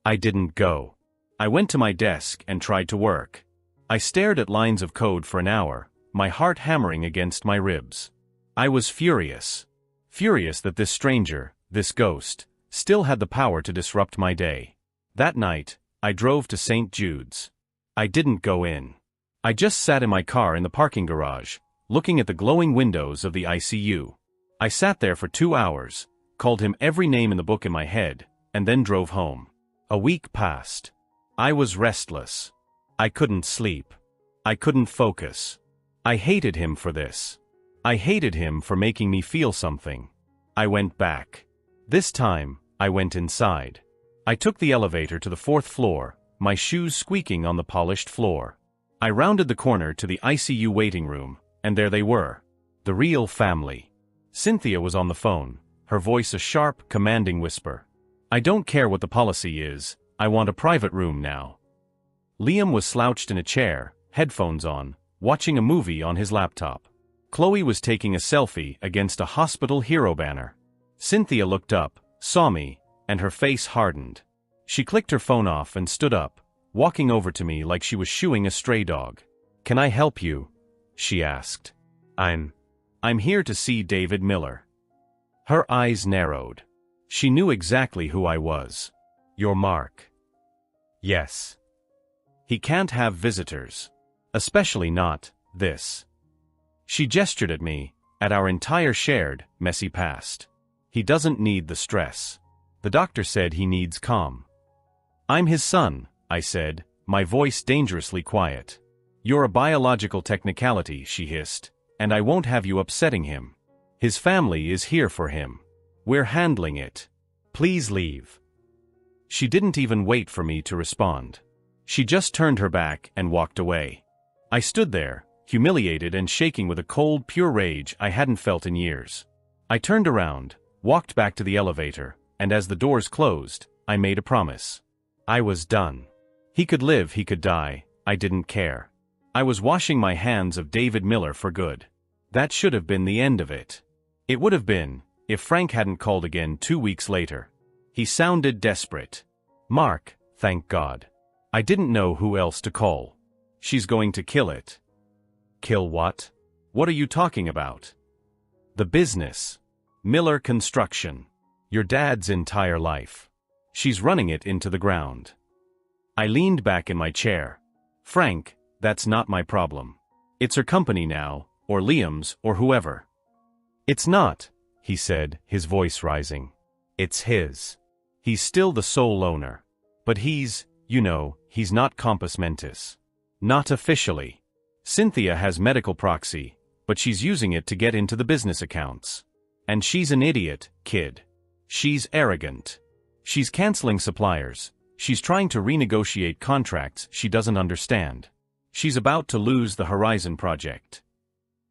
I didn't go. I went to my desk and tried to work. I stared at lines of code for an hour, my heart hammering against my ribs. I was furious. Furious that this stranger, this ghost, still had the power to disrupt my day. That night, I drove to St. Jude's. I didn't go in. I just sat in my car in the parking garage, looking at the glowing windows of the ICU. I sat there for 2 hours, called him every name in the book in my head, and then drove home. A week passed. I was restless. I couldn't sleep. I couldn't focus. I hated him for this. I hated him for making me feel something. I went back. This time, I went inside. I took the elevator to the 4th floor, my shoes squeaking on the polished floor. I rounded the corner to the ICU waiting room, and there they were. The real family. Cynthia was on the phone, her voice a sharp, commanding whisper. I don't care what the policy is, I want a private room now. Liam was slouched in a chair, headphones on, watching a movie on his laptop. Chloe was taking a selfie against a hospital hero banner. Cynthia looked up, saw me, and her face hardened. She clicked her phone off and stood up, walking over to me like she was shooing a stray dog. Can I help you? She asked. I'm here to see David Miller. Her eyes narrowed. She knew exactly who I was. You're Mark. Yes. He can't have visitors. Especially not this. She gestured at me, at our entire shared, messy past. He doesn't need the stress. The doctor said he needs calm. I'm his son, I said, my voice dangerously quiet. You're a biological technicality, she hissed, and I won't have you upsetting him. His family is here for him. We're handling it. Please leave. She didn't even wait for me to respond. She just turned her back and walked away. I stood there, humiliated and shaking with a cold, pure rage I hadn't felt in years. I turned around, walked back to the elevator, and as the doors closed, I made a promise. I was done. He could live, he could die, I didn't care. I was washing my hands of David Miller for good. That should have been the end of it. It would have been, if Frank hadn't called again 2 weeks later. He sounded desperate. Mark, thank God. I didn't know who else to call. She's going to kill it. Kill what? What are you talking about? The business. Miller Construction. Your dad's entire life. She's running it into the ground. I leaned back in my chair. Frank, that's not my problem. It's her company now, or Liam's, or whoever. It's not, he said, his voice rising. It's his. He's still the sole owner. But he's not compos mentis. Not officially. Cynthia has medical proxy, but she's using it to get into the business accounts. And she's an idiot, kid. She's arrogant. She's canceling suppliers. She's trying to renegotiate contracts she doesn't understand. She's about to lose the Horizon Project.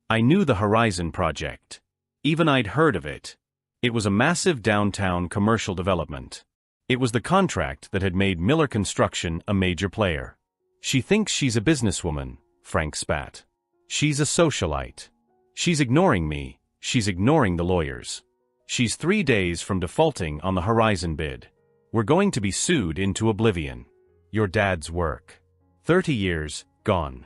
I knew the Horizon Project. Even I'd heard of it. It was a massive downtown commercial development. It was the contract that had made Miller Construction a major player. She thinks she's a businesswoman, Frank spat. She's a socialite. She's ignoring me, she's ignoring the lawyers. She's 3 days from defaulting on the Horizon bid. We're going to be sued into oblivion. Your dad's work. 30 years, gone.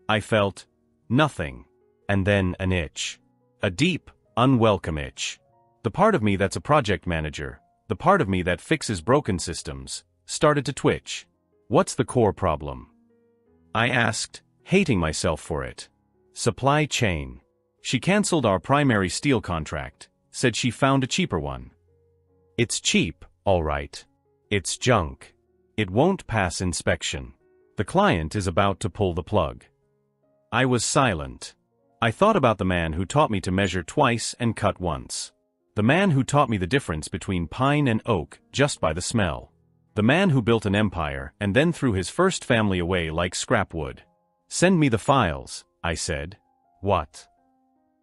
I felt nothing. And then an itch. A deep, unwelcome itch. The part of me that's a project manager, the part of me that fixes broken systems, started to twitch. What's the core problem? I asked, hating myself for it. Supply chain. She canceled our primary steel contract, said she found a cheaper one. It's cheap, all right. It's junk. It won't pass inspection. The client is about to pull the plug. I was silent. I thought about the man who taught me to measure twice and cut once. The man who taught me the difference between pine and oak just by the smell. The man who built an empire and then threw his first family away like scrap wood. Send me the files, I said. What?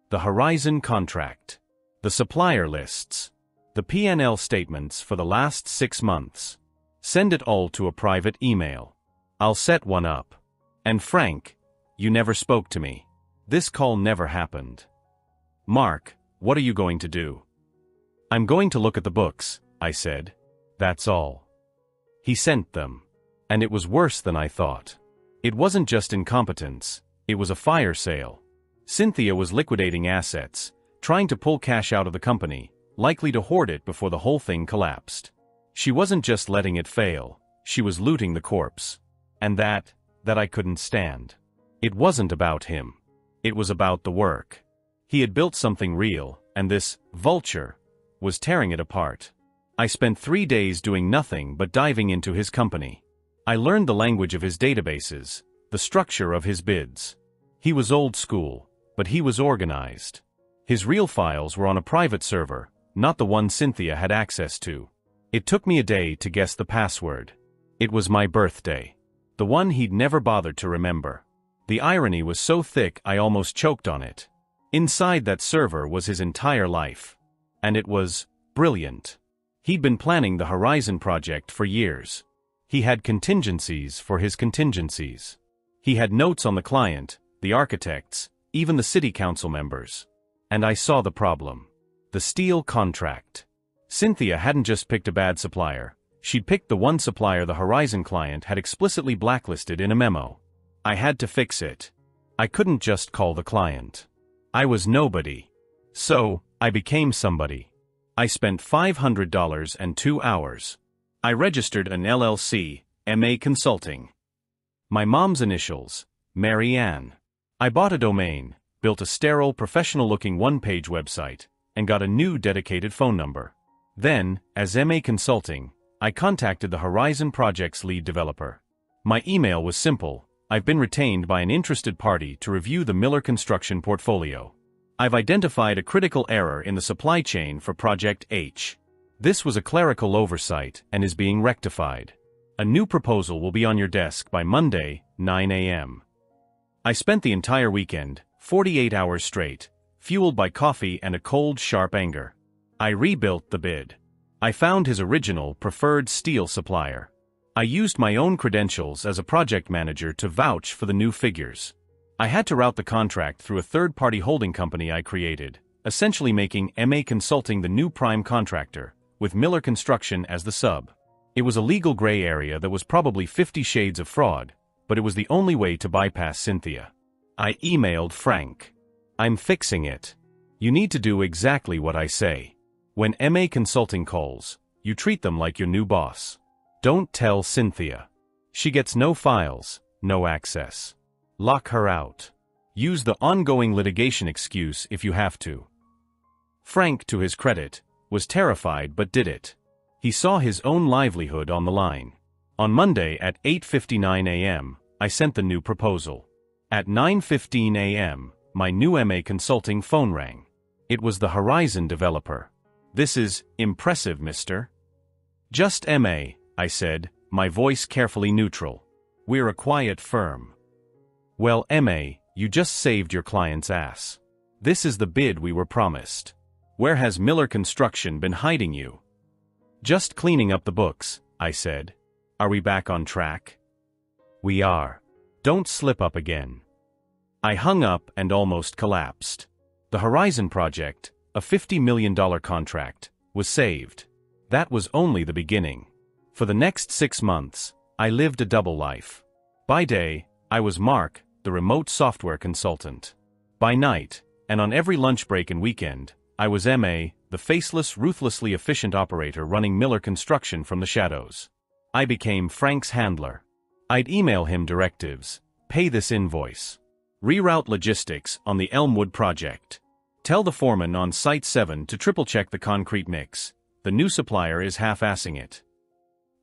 The Horizon contract. The supplier lists. The P&L statements for the last 6 months. Send it all to a private email. I'll set one up. And Frank, you never spoke to me. This call never happened. Mark, what are you going to do? I'm going to look at the books, I said. That's all. He sent them. And it was worse than I thought. It wasn't just incompetence, it was a fire sale. Cynthia was liquidating assets, trying to pull cash out of the company, likely to hoard it before the whole thing collapsed. She wasn't just letting it fail, she was looting the corpse. And that I couldn't stand. It wasn't about him. It was about the work. He had built something real, and this vulture was tearing it apart. I spent 3 days doing nothing but diving into his company. I learned the language of his databases, the structure of his bids. He was old school, but he was organized. His real files were on a private server, not the one Cynthia had access to. It took me a day to guess the password. It was my birthday. The one he'd never bothered to remember. The irony was so thick I almost choked on it. Inside that server was his entire life. And it was brilliant. He'd been planning the Horizon project for years. He had contingencies for his contingencies. He had notes on the client, the architects, even the city council members. And I saw the problem. The steel contract. Cynthia hadn't just picked a bad supplier. She'd picked the one supplier the Horizon client had explicitly blacklisted in a memo. I had to fix it. I couldn't just call the client. I was nobody. So, I became somebody. I spent $500 and 2 hours. I registered an LLC, MA Consulting. My mom's initials, Mary Ann. I bought a domain, built a sterile, professional-looking one-page website, and got a new dedicated phone number. Then, as MA Consulting, I contacted the Horizon project's lead developer. My email was simple: I've been retained by an interested party to review the Miller Construction portfolio. I've identified a critical error in the supply chain for Project H. This was a clerical oversight and is being rectified. A new proposal will be on your desk by Monday, 9 a.m. I spent the entire weekend, 48 hours straight, fueled by coffee and a cold, sharp anger. I rebuilt the bid. I found his original preferred steel supplier. I used my own credentials as a project manager to vouch for the new figures. I had to route the contract through a third-party holding company I created, essentially making MA Consulting the new prime contractor, with Miller Construction as the sub. It was a legal gray area that was probably 50 shades of fraud, but it was the only way to bypass Cynthia. I emailed Frank. I'm fixing it. You need to do exactly what I say. When MA Consulting calls, you treat them like your new boss. Don't tell Cynthia. She gets no files, no access. Lock her out. Use the ongoing litigation excuse if you have to. Frank, to his credit, was terrified but did it. He saw his own livelihood on the line. On Monday at 8:59 a.m., I sent the new proposal. At 9:15 a.m., my new MA Consulting phone rang. It was the Horizon developer. This is impressive, mister. Just MA, I said, my voice carefully neutral. We're a quiet firm. Well, MA, you just saved your client's ass. This is the bid we were promised. Where has Miller Construction been hiding you? Just cleaning up the books, I said. Are we back on track? We are. Don't slip up again. I hung up and almost collapsed. The Horizon project, a $50 million contract, was saved. That was only the beginning. For the next 6 months, I lived a double life. By day, I was Mark, the remote software consultant. By night, and on every lunch break and weekend, I was MA, the faceless, ruthlessly efficient operator running Miller Construction from the shadows. I became Frank's handler. I'd email him directives: pay this invoice. Reroute logistics on the Elmwood project. Tell the foreman on Site 7 to triple-check the concrete mix. The new supplier is half-assing it.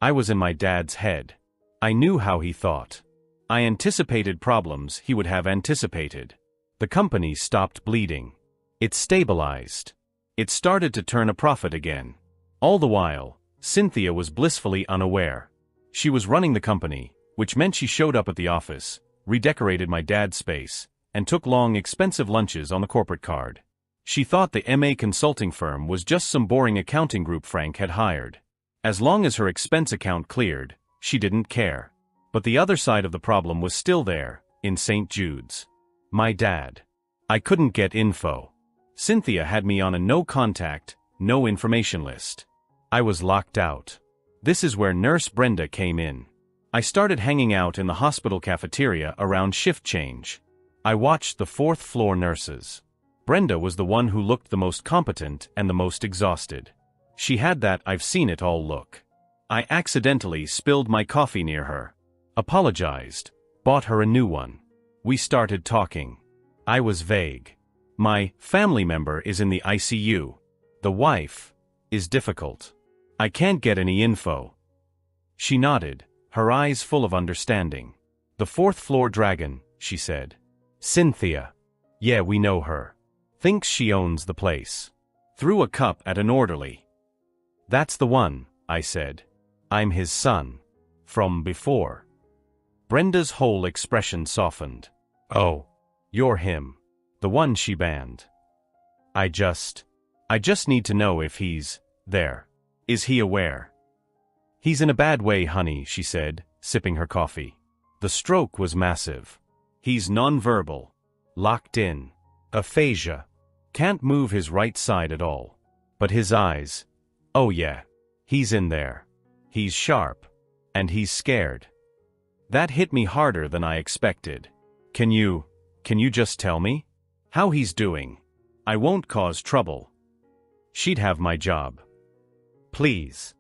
I was in my dad's head. I knew how he thought. I anticipated problems he would have anticipated. The company stopped bleeding. It stabilized. It started to turn a profit again. All the while, Cynthia was blissfully unaware. She was running the company, which meant she showed up at the office, redecorated my dad's space, and took long, expensive lunches on the corporate card. She thought the MA consulting firm was just some boring accounting group Frank had hired. As long as her expense account cleared, she didn't care. But the other side of the problem was still there, in St. Jude's. My dad. I couldn't get info. Cynthia had me on a no-contact, no-information list. I was locked out. This is where Nurse Brenda came in. I started hanging out in the hospital cafeteria around shift change. I watched the fourth-floor nurses. Brenda was the one who looked the most competent and the most exhausted. She had that I've seen it all look. I accidentally spilled my coffee near her. Apologized. Bought her a new one. We started talking. I was vague. My family member is in the ICU. The wife is difficult. I can't get any info. She nodded, her eyes full of understanding. The fourth-floor dragon, she said. Cynthia. Yeah, we know her. Thinks she owns the place. Threw a cup at an orderly. That's the one, I said. I'm his son. From before. Brenda's whole expression softened. Oh. You're him. The one she banned. I just need to know if he's there. Is he aware? He's in a bad way, honey, she said, sipping her coffee. The stroke was massive. He's nonverbal. Locked in. Aphasia. Can't move his right side at all. But his eyes. Oh yeah. He's in there. He's sharp. And he's scared. That hit me harder than I expected. Can you just tell me? How he's doing? I won't cause trouble. She'd have my job. Please.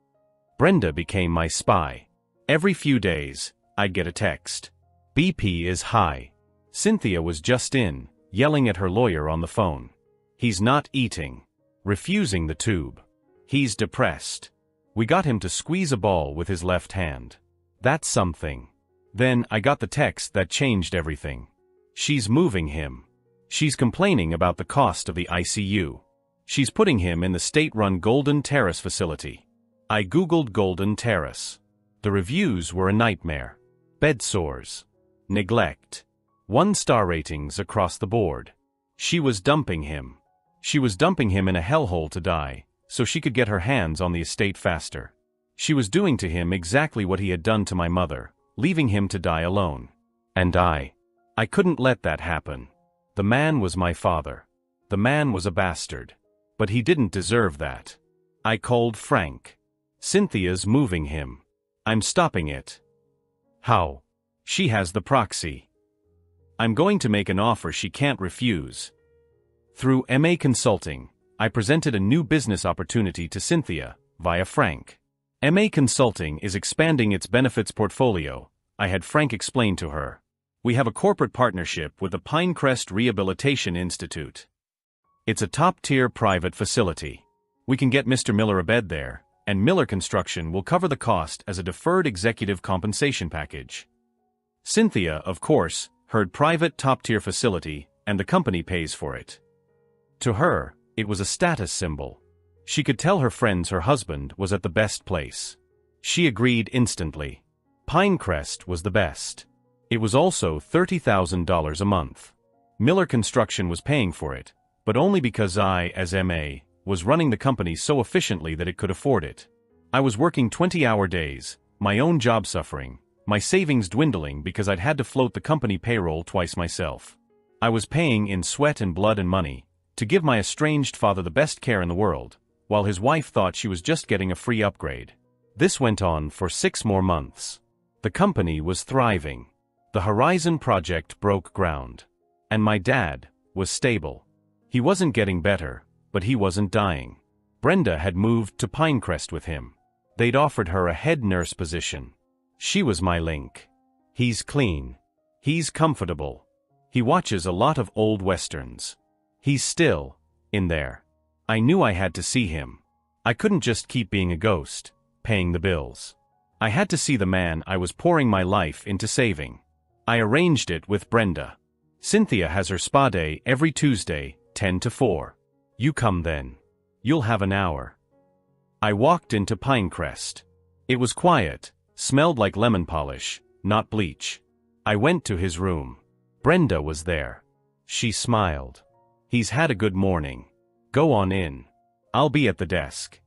Brenda became my spy. Every few days, I'd get a text. BP is high. Cynthia was just in, yelling at her lawyer on the phone. He's not eating. Refusing the tube. He's depressed. We got him to squeeze a ball with his left hand. That's something. Then I got the text that changed everything. She's moving him. She's complaining about the cost of the ICU. She's putting him in the state-run Golden Terrace facility. I googled Golden Terrace. The reviews were a nightmare. Bed sores. Neglect. 1-star ratings across the board. She was dumping him. She was dumping him in a hellhole to die, so she could get her hands on the estate faster. She was doing to him exactly what he had done to my mother, leaving him to die alone. And I couldn't let that happen. The man was my father. The man was a bastard. But he didn't deserve that. I called Frank. Cynthia's moving him. I'm stopping it. How? She has the proxy. I'm going to make an offer she can't refuse. Through MA Consulting, I presented a new business opportunity to Cynthia, via Frank. MA Consulting is expanding its benefits portfolio, I had Frank explain to her. We have a corporate partnership with the Pinecrest Rehabilitation Institute. It's a top-tier private facility. We can get Mr. Miller a bed there, and Miller Construction will cover the cost as a deferred executive compensation package. Cynthia, of course, heard private top-tier facility, and the company pays for it. To her, it was a status symbol. She could tell her friends her husband was at the best place. She agreed instantly. Pinecrest was the best. It was also $30,000 a month. Miller Construction was paying for it, but only because I, as MA, was running the company so efficiently that it could afford it. I was working 20-hour days, my own job suffering, my savings dwindling because I'd had to float the company payroll twice myself. I was paying in sweat and blood and money to give my estranged father the best care in the world, while his wife thought she was just getting a free upgrade. This went on for 6 more months. The company was thriving. The Horizon project broke ground. And my dad was stable. He wasn't getting better, but he wasn't dying. Brenda had moved to Pinecrest with him. They'd offered her a head nurse position. She was my link. He's clean. He's comfortable. He watches a lot of old westerns. He's still in there. I knew I had to see him. I couldn't just keep being a ghost, paying the bills. I had to see the man I was pouring my life into saving. I arranged it with Brenda. Cynthia has her spa day every Tuesday, 10 to 4. You come then. You'll have an hour. I walked into Pinecrest. It was quiet, smelled like lemon polish, not bleach. I went to his room. Brenda was there. She smiled. He's had a good morning. Go on in. I'll be at the desk.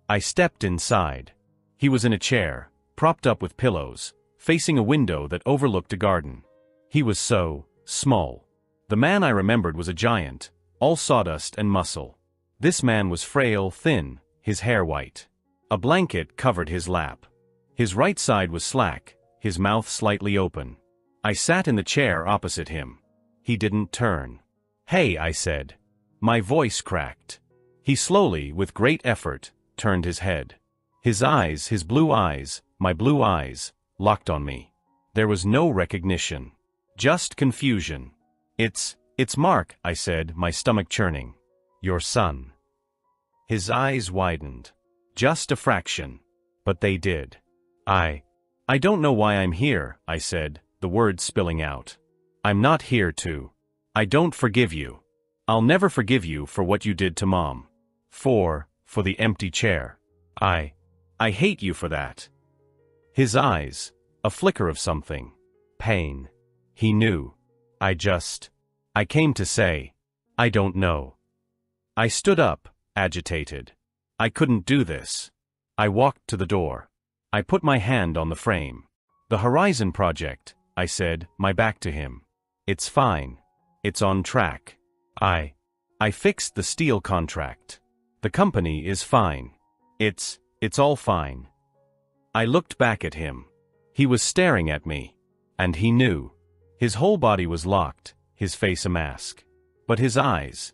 I stepped inside. He was in a chair, propped up with pillows, facing a window that overlooked a garden. He was so small. The man I remembered was a giant, all sawdust and muscle. This man was frail, thin, his hair white. A blanket covered his lap. His right side was slack, his mouth slightly open. I sat in the chair opposite him. He didn't turn. "Hey," I said. My voice cracked. He slowly, with great effort, turned his head. His eyes, his blue eyes, my blue eyes, locked on me. There was no recognition. Just confusion. It's Mark," I said, my stomach churning. "Your son." His eyes widened. Just a fraction. But they did. I don't know why I'm here," I said, the words spilling out. "I'm not here to. I don't forgive you. I'll never forgive you for what you did to Mom. For the empty chair. I hate you for that." His eyes, a flicker of something. Pain. He knew. I came to say, I don't know. I stood up, agitated. I couldn't do this. I walked to the door. I put my hand on the frame. "The Horizon Project," I said, my back to him. "It's fine. It's on track. I fixed the steel contract. The company is fine. It's all fine." I looked back at him. He was staring at me. And he knew. His whole body was locked, his face a mask. But his eyes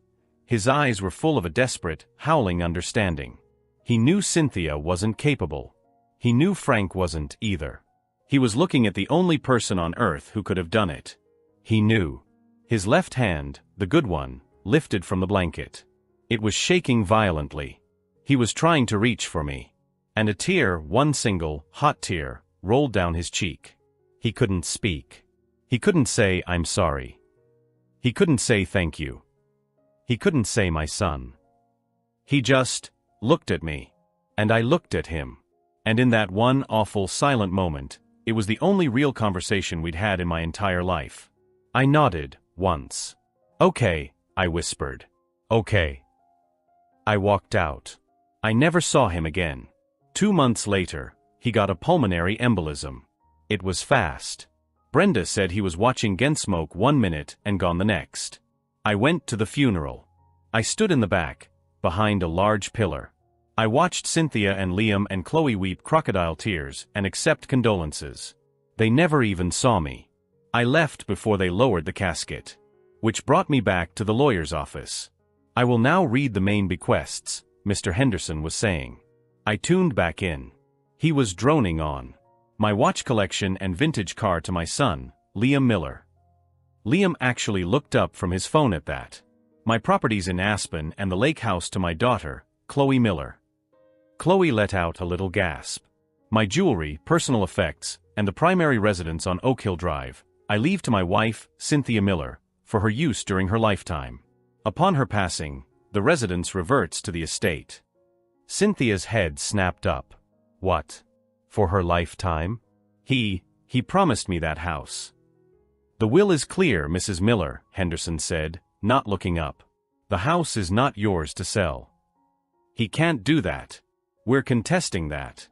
were full of a desperate, howling understanding. He knew Cynthia wasn't capable. He knew Frank wasn't either. He was looking at the only person on earth who could have done it. He knew. His left hand, the good one, lifted from the blanket. It was shaking violently. He was trying to reach for me. And a tear, one single, hot tear, rolled down his cheek. He couldn't speak. He couldn't say, "I'm sorry." He couldn't say thank you. He couldn't say my son. He just looked at me. And I looked at him. And in that one awful silent moment, it was the only real conversation we'd had in my entire life. I nodded, once. "Okay," I whispered. "Okay." I walked out. I never saw him again. 2 months later, he got a pulmonary embolism. It was fast. Brenda said he was watching Gunsmoke 1 minute and gone the next. I went to the funeral. I stood in the back, behind a large pillar. I watched Cynthia and Liam and Chloe weep crocodile tears and accept condolences. They never even saw me. I left before they lowered the casket. Which brought me back to the lawyer's office. "I will now read the main bequests," Mr. Henderson was saying. I tuned back in. He was droning on. "My watch collection and vintage car to my son, Liam Miller." Liam actually looked up from his phone at that. "My properties in Aspen and the lake house to my daughter, Chloe Miller." Chloe let out a little gasp. "My jewelry, personal effects, and the primary residence on Oak Hill Drive, I leave to my wife, Cynthia Miller, for her use during her lifetime. Upon her passing, the residence reverts to the estate." Cynthia's head snapped up. "What? For her lifetime? He promised me that house." "The will is clear, Mrs. Miller," Henderson said, not looking up. "The house is not yours to sell." "He can't do that. We're contesting that."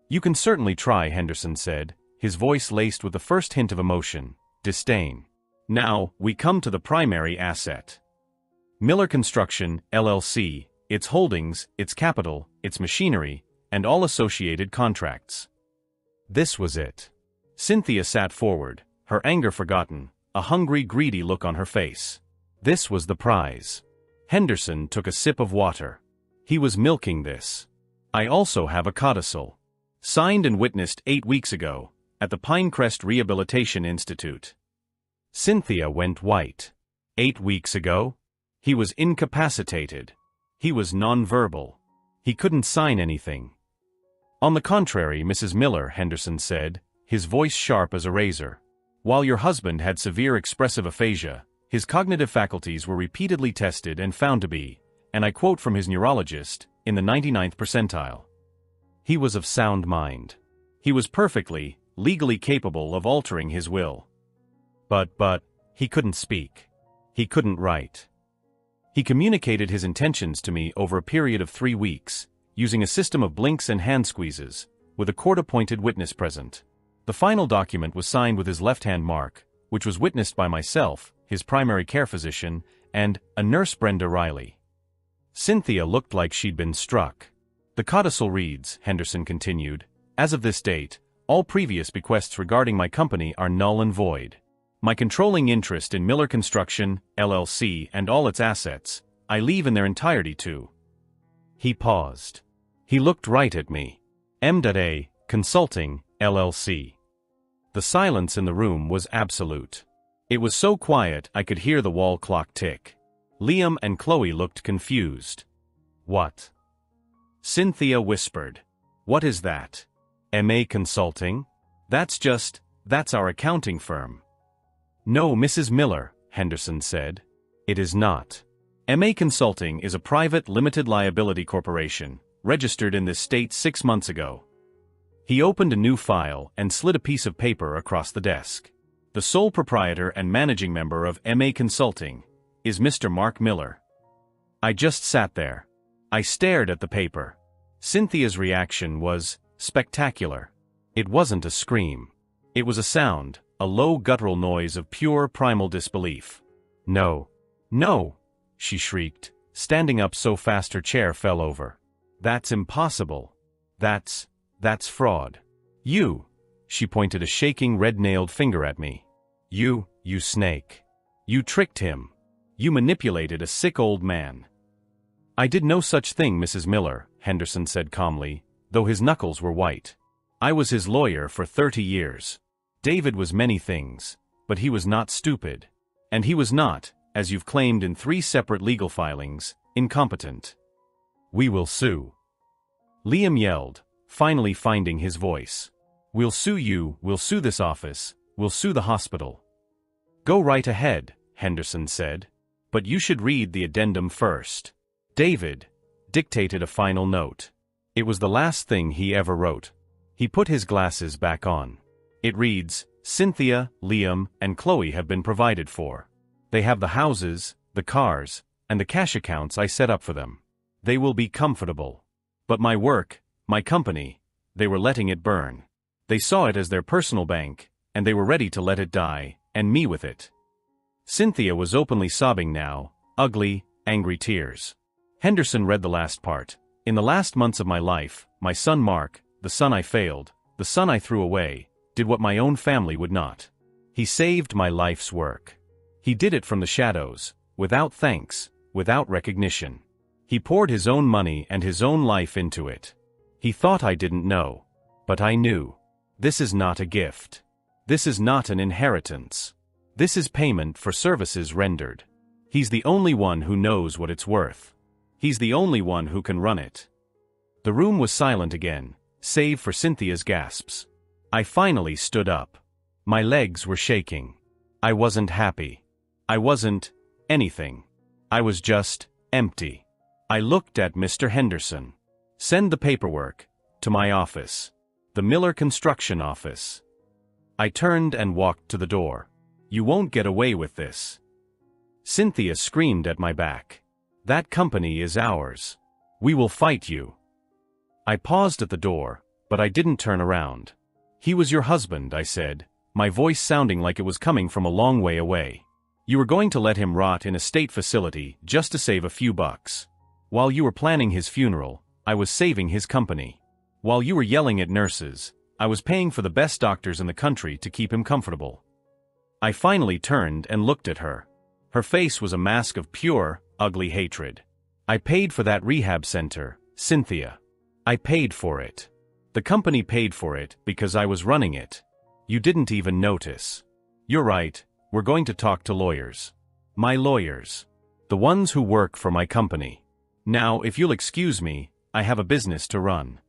"You can certainly try," Henderson said, his voice laced with the first hint of emotion, disdain. "Now, we come to the primary asset. Miller Construction, LLC, its holdings, its capital, its machinery, and all associated contracts." This was it. Cynthia sat forward, her anger forgotten, a hungry, greedy look on her face. This was the prize. Henderson took a sip of water. He was milking this. "I also have a codicil. Signed and witnessed 8 weeks ago, at the Pinecrest Rehabilitation Institute." Cynthia went white. 8 weeks ago? He was incapacitated. He was nonverbal. He couldn't sign anything. "On the contrary, Mrs. Miller," Henderson said, his voice sharp as a razor. "While your husband had severe expressive aphasia, his cognitive faculties were repeatedly tested and found to be, and I quote from his neurologist, in the 99th percentile. He was of sound mind. He was perfectly, legally capable of altering his will. But, he couldn't speak. He couldn't write. He communicated his intentions to me over a period of 3 weeks, using a system of blinks and hand squeezes, with a court-appointed witness present. The final document was signed with his left-hand mark, which was witnessed by myself, his primary care physician, and a nurse, Brenda Riley. Cynthia looked like she'd been struck. The codicil reads, Henderson continued, as of this date, all previous bequests regarding my company are null and void. My controlling interest in Miller Construction, LLC and all its assets, I leave in their entirety to. He paused. He looked right at me. M.A. Consulting, LLC. The silence in the room was absolute. It was so quiet I could hear the wall clock tick. Liam and Chloe looked confused. What? Cynthia whispered. What is that? M.A. Consulting? That's our accounting firm. No, Mrs. Miller, Henderson said. It is not. M.A. Consulting is a private limited liability corporation, registered in this state 6 months ago. He opened a new file and slid a piece of paper across the desk. The sole proprietor and managing member of M.A. Consulting is Mr. Mark Miller. I just sat there. I stared at the paper. Cynthia's reaction was spectacular. It wasn't a scream. It was a sound, a low guttural noise of pure primal disbelief. No. No, she shrieked, standing up so fast her chair fell over. That's impossible. That's fraud. You, she pointed a shaking red-nailed finger at me. You snake. You tricked him. You manipulated a sick old man. I did no such thing, Mrs. Miller, Henderson said calmly, though his knuckles were white. I was his lawyer for 30 years. David was many things, but he was not stupid. And he was not, as you've claimed in 3 separate legal filings, incompetent. We will sue. Liam yelled, finally finding his voice. We'll sue you, we'll sue this office, we'll sue the hospital. Go right ahead, Henderson said. But you should read the addendum first. David dictated a final note. It was the last thing he ever wrote. He put his glasses back on. It reads, Cynthia, Liam, and Chloe have been provided for. They have the houses, the cars, and the cash accounts I set up for them. They will be comfortable. But my work, my company, they were letting it burn. They saw it as their personal bank, and they were ready to let it die, and me with it. Cynthia was openly sobbing now, ugly, angry tears. Henderson read the last part. In the last months of my life, my son Mark, the son I failed, the son I threw away, did what my own family would not. He saved my life's work. He did it from the shadows, without thanks, without recognition. He poured his own money and his own life into it. He thought I didn't know. But I knew. This is not a gift. This is not an inheritance. This is payment for services rendered. He's the only one who knows what it's worth. He's the only one who can run it. The room was silent again, save for Cynthia's gasps. I finally stood up. My legs were shaking. I wasn't happy. I wasn't anything. I was just empty. I looked at Mr. Henderson. Send the paperwork to my office. The Miller Construction office. I turned and walked to the door. You won't get away with this. Cynthia screamed at my back. That company is ours. We will fight you. I paused at the door, but I didn't turn around. He was your husband, I said, my voice sounding like it was coming from a long way away. You were going to let him rot in a state facility just to save a few bucks. While you were planning his funeral, I was saving his company. While you were yelling at nurses, I was paying for the best doctors in the country to keep him comfortable. I finally turned and looked at her. Her face was a mask of pure, ugly hatred. I paid for that rehab center, Cynthia. I paid for it. The company paid for it because I was running it. You didn't even notice. You're right, we're going to talk to lawyers. My lawyers. The ones who work for my company. Now, if you'll excuse me, I have a business to run.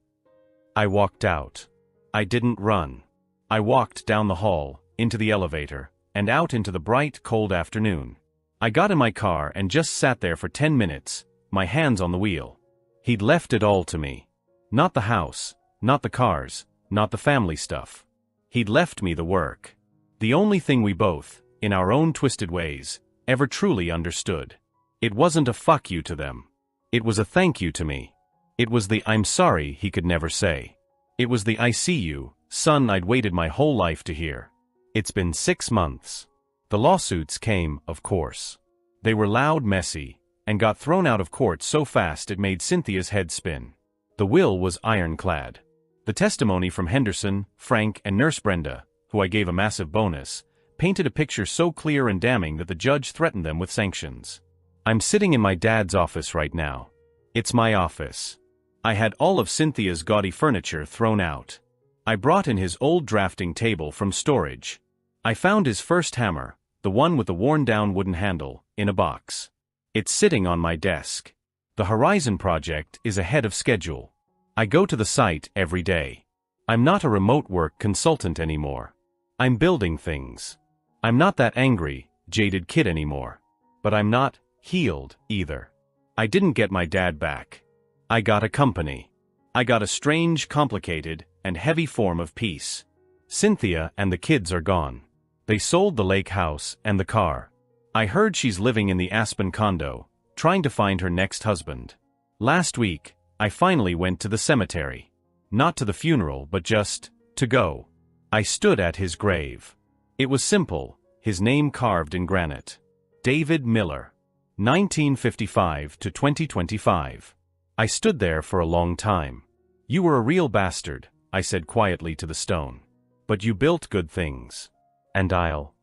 I walked out. I didn't run. I walked down the hall, into the elevator, and out into the bright, cold afternoon. I got in my car and just sat there for 10 minutes, my hands on the wheel. He'd left it all to me. Not the house, not the cars, not the family stuff. He'd left me the work. The only thing we both, in our own twisted ways, ever truly understood. It wasn't a fuck you to them. It was a thank you to me. It was the I'm sorry he could never say. It was the I see you, son I'd waited my whole life to hear. It's been 6 months. The lawsuits came, of course. They were loud, messy, and got thrown out of court so fast it made Cynthia's head spin. The will was ironclad. The testimony from Henderson, Frank, and Nurse Brenda, who I gave a massive bonus, painted a picture so clear and damning that the judge threatened them with sanctions. I'm sitting in my dad's office right now. It's my office. I had all of Cynthia's gaudy furniture thrown out. I brought in his old drafting table from storage. I found his first hammer, the one with the worn-down wooden handle, in a box. It's sitting on my desk. The Horizon project is ahead of schedule. I go to the site every day. I'm not a remote work consultant anymore. I'm building things. I'm not that angry, jaded kid anymore. But I'm not healed either. I didn't get my dad back. I got a company. I got a strange, complicated, and heavy form of peace. Cynthia and the kids are gone. They sold the lake house and the car. I heard she's living in the Aspen condo, trying to find her next husband. Last week, I finally went to the cemetery. Not to the funeral, but just to go. I stood at his grave. It was simple, his name carved in granite. David Miller. 1955 to 2025. I stood there for a long time. You were a real bastard, I said quietly to the stone. But you built good things. And I'll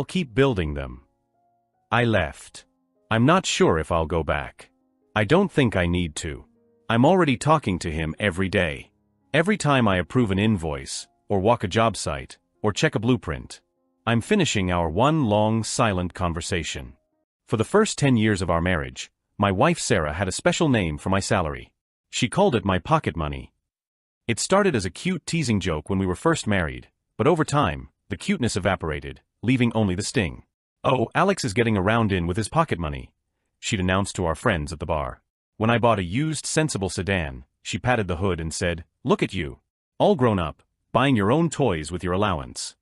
keep building them. I left. I'm not sure if I'll go back. I don't think I need to. I'm already talking to him every day. Every time I approve an invoice, or walk a job site, or check a blueprint, I'm finishing our one long, silent conversation. For the first 10 years of our marriage, my wife Sarah had a special name for my salary. She called it my pocket money. It started as a cute teasing joke when we were first married, but over time, the cuteness evaporated, leaving only the sting. "Oh, Alex is getting a round in with his pocket money," she'd announced to our friends at the bar. When I bought a used Sensible sedan, she patted the hood and said, "Look at you. All grown up, buying your own toys with your allowance."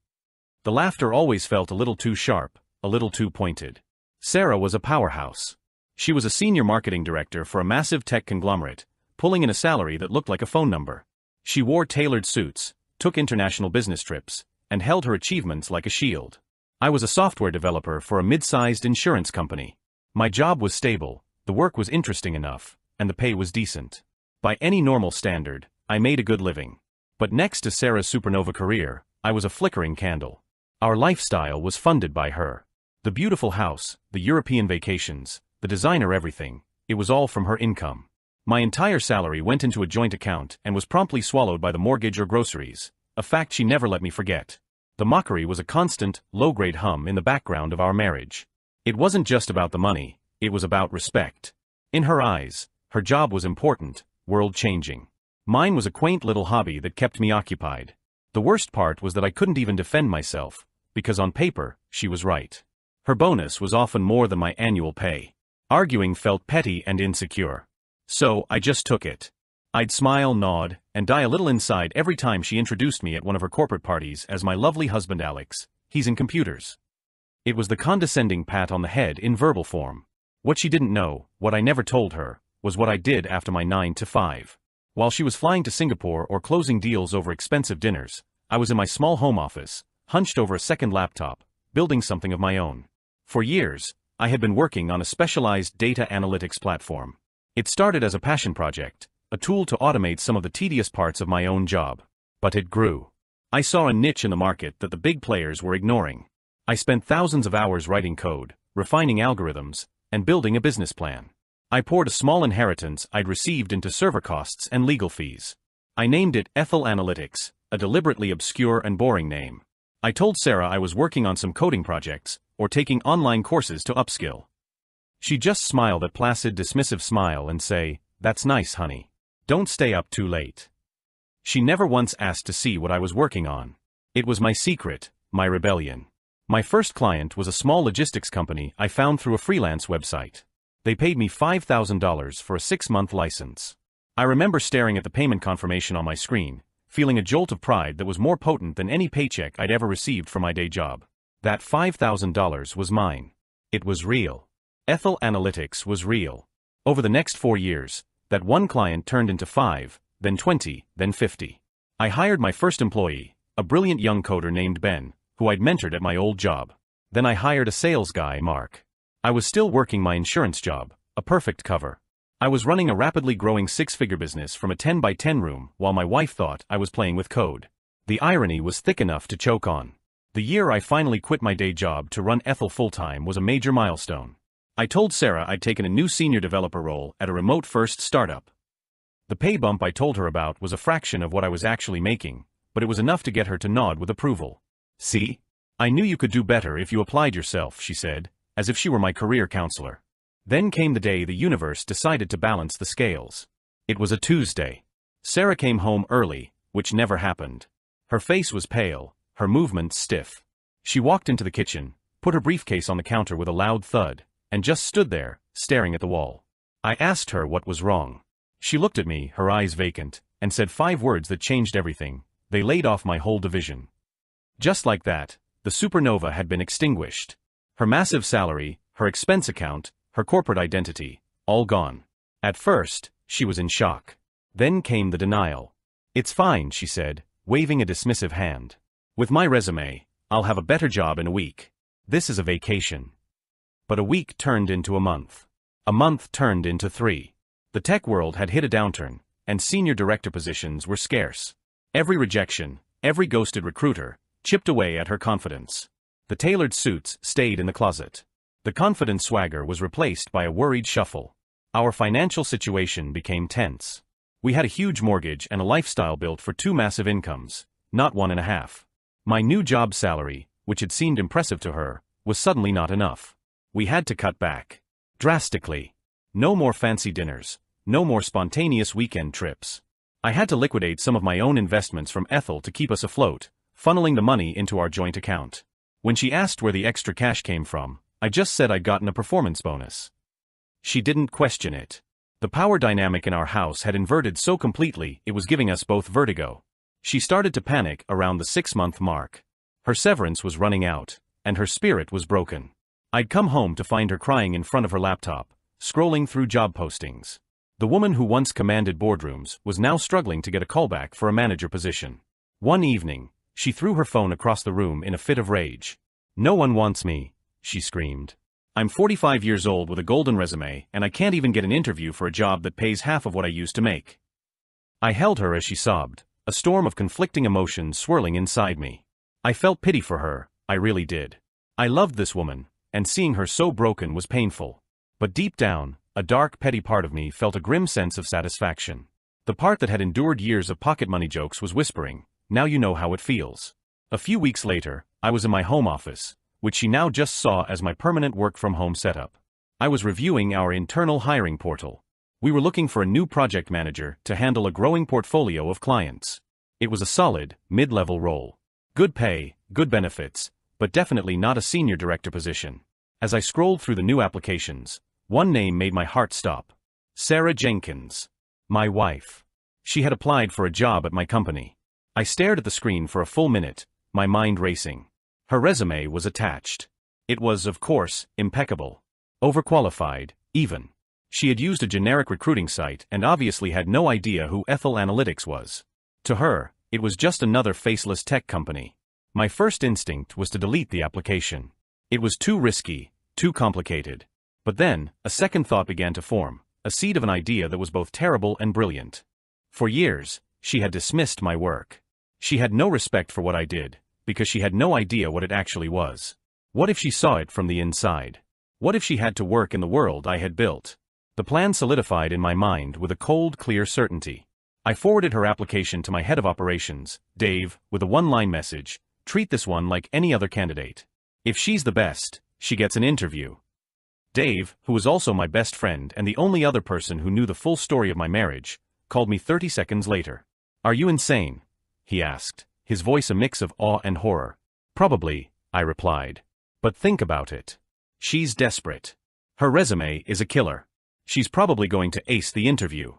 The laughter always felt a little too sharp, a little too pointed. Sarah was a powerhouse. She was a senior marketing director for a massive tech conglomerate, pulling in a salary that looked like a phone number. She wore tailored suits, took international business trips, and held her achievements like a shield. I was a software developer for a mid-sized insurance company. My job was stable, the work was interesting enough, and the pay was decent. By any normal standard, I made a good living. But next to Sarah's supernova career, I was a flickering candle. Our lifestyle was funded by her. The beautiful house, the European vacations, the designer everything, it was all from her income. My entire salary went into a joint account and was promptly swallowed by the mortgage or groceries, a fact she never let me forget. The mockery was a constant, low-grade hum in the background of our marriage. It wasn't just about the money, it was about respect. In her eyes, her job was important, world-changing. Mine was a quaint little hobby that kept me occupied. The worst part was that I couldn't even defend myself, because on paper, she was right. Her bonus was often more than my annual pay. Arguing felt petty and insecure. So, I just took it. I'd smile, nod, and die a little inside every time she introduced me at one of her corporate parties as my lovely husband Alex. He's in computers. It was the condescending pat on the head in verbal form. What she didn't know, what I never told her, was what I did after my 9 to 5. While she was flying to Singapore or closing deals over expensive dinners, I was in my small home office, hunched over a second laptop, building something of my own. For years, I had been working on a specialized data analytics platform. It started as a passion project, a tool to automate some of the tedious parts of my own job. But it grew. I saw a niche in the market that the big players were ignoring. I spent thousands of hours writing code, refining algorithms, and building a business plan. I poured a small inheritance I'd received into server costs and legal fees. I named it Ethel Analytics, a deliberately obscure and boring name. I told Sarah I was working on some coding projects, or taking online courses to upskill. She'd just smile that placid, dismissive smile and say, "That's nice, honey. Don't stay up too late." She never once asked to see what I was working on. It was my secret, my rebellion. My first client was a small logistics company I found through a freelance website. They paid me $5,000 for a 6-month license. I remember staring at the payment confirmation on my screen, feeling a jolt of pride that was more potent than any paycheck I'd ever received for my day job. That $5,000 was mine. It was real. Ethel Analytics was real. Over the next 4 years, that one client turned into 5, then 20, then 50. I hired my first employee, a brilliant young coder named Ben, who I'd mentored at my old job. Then I hired a sales guy, Mark. I was still working my insurance job, a perfect cover. I was running a rapidly growing 6-figure business from a 10 by 10 room while my wife thought I was playing with code. The irony was thick enough to choke on. The year I finally quit my day job to run Ethel full-time was a major milestone. I told Sarah I'd taken a new senior developer role at a remote-first startup. The pay bump I told her about was a fraction of what I was actually making, but it was enough to get her to nod with approval. "See? I knew you could do better if you applied yourself," she said, as if she were my career counselor. Then came the day the universe decided to balance the scales. It was a Tuesday. Sarah came home early, which never happened. Her face was pale, her movements stiff. She walked into the kitchen, put her briefcase on the counter with a loud thud, and just stood there, staring at the wall. I asked her what was wrong. She looked at me, her eyes vacant, and said 5 words that changed everything: "They laid off my whole division." Just like that, the supernova had been extinguished. Her massive salary, her expense account, her corporate identity, all gone. At first, she was in shock. Then came the denial. "It's fine," she said, waving a dismissive hand. "With my resume, I'll have a better job in a week. This is a vacation." But a week turned into a month. A month turned into 3. The tech world had hit a downturn, and senior director positions were scarce. Every rejection, every ghosted recruiter, chipped away at her confidence. The tailored suits stayed in the closet. The confident swagger was replaced by a worried shuffle. Our financial situation became tense. We had a huge mortgage and a lifestyle built for 2 massive incomes, not 1.5. My new job salary, which had seemed impressive to her, was suddenly not enough. We had to cut back. Drastically. No more fancy dinners, no more spontaneous weekend trips. I had to liquidate some of my own investments from Ethel to keep us afloat, funneling the money into our joint account. When she asked where the extra cash came from, I just said I'd gotten a performance bonus. She didn't question it. The power dynamic in our house had inverted so completely it was giving us both vertigo. She started to panic around the 6-month mark. Her severance was running out, and her spirit was broken. I'd come home to find her crying in front of her laptop, scrolling through job postings. The woman who once commanded boardrooms was now struggling to get a callback for a manager position. One evening, she threw her phone across the room in a fit of rage. "No one wants me," she screamed. "I'm 45 years old with a golden resume, and I can't even get an interview for a job that pays half of what I used to make." I held her as she sobbed, a storm of conflicting emotions swirling inside me. I felt pity for her, I really did. I loved this woman, and seeing her so broken was painful. But deep down, a dark, petty part of me felt a grim sense of satisfaction. The part that had endured years of pocket money jokes was whispering, "Now you know how it feels." A few weeks later, I was in my home office, which she now just saw as my permanent work-from-home setup. I was reviewing our internal hiring portal. We were looking for a new project manager to handle a growing portfolio of clients. It was a solid, mid-level role. Good pay, good benefits, but definitely not a senior director position. As I scrolled through the new applications, one name made my heart stop. Sarah Jenkins. My wife. She had applied for a job at my company. I stared at the screen for a full minute, my mind racing. Her resume was attached. It was, of course, impeccable. Overqualified, even. She had used a generic recruiting site and obviously had no idea who Ethel Analytics was. To her, it was just another faceless tech company. My first instinct was to delete the application. It was too risky, too complicated. But then, a second thought began to form, a seed of an idea that was both terrible and brilliant. For years, she had dismissed my work. She had no respect for what I did, because she had no idea what it actually was. What if she saw it from the inside? What if she had to work in the world I had built? The plan solidified in my mind with a cold, clear certainty. I forwarded her application to my head of operations, Dave, with a one-line message: "Treat this one like any other candidate. If she's the best, she gets an interview." Dave, who was also my best friend and the only other person who knew the full story of my marriage, called me 30 seconds later. "Are you insane?" he asked, his voice a mix of awe and horror. "Probably," I replied. "But think about it. She's desperate. Her resume is a killer. She's probably going to ace the interview.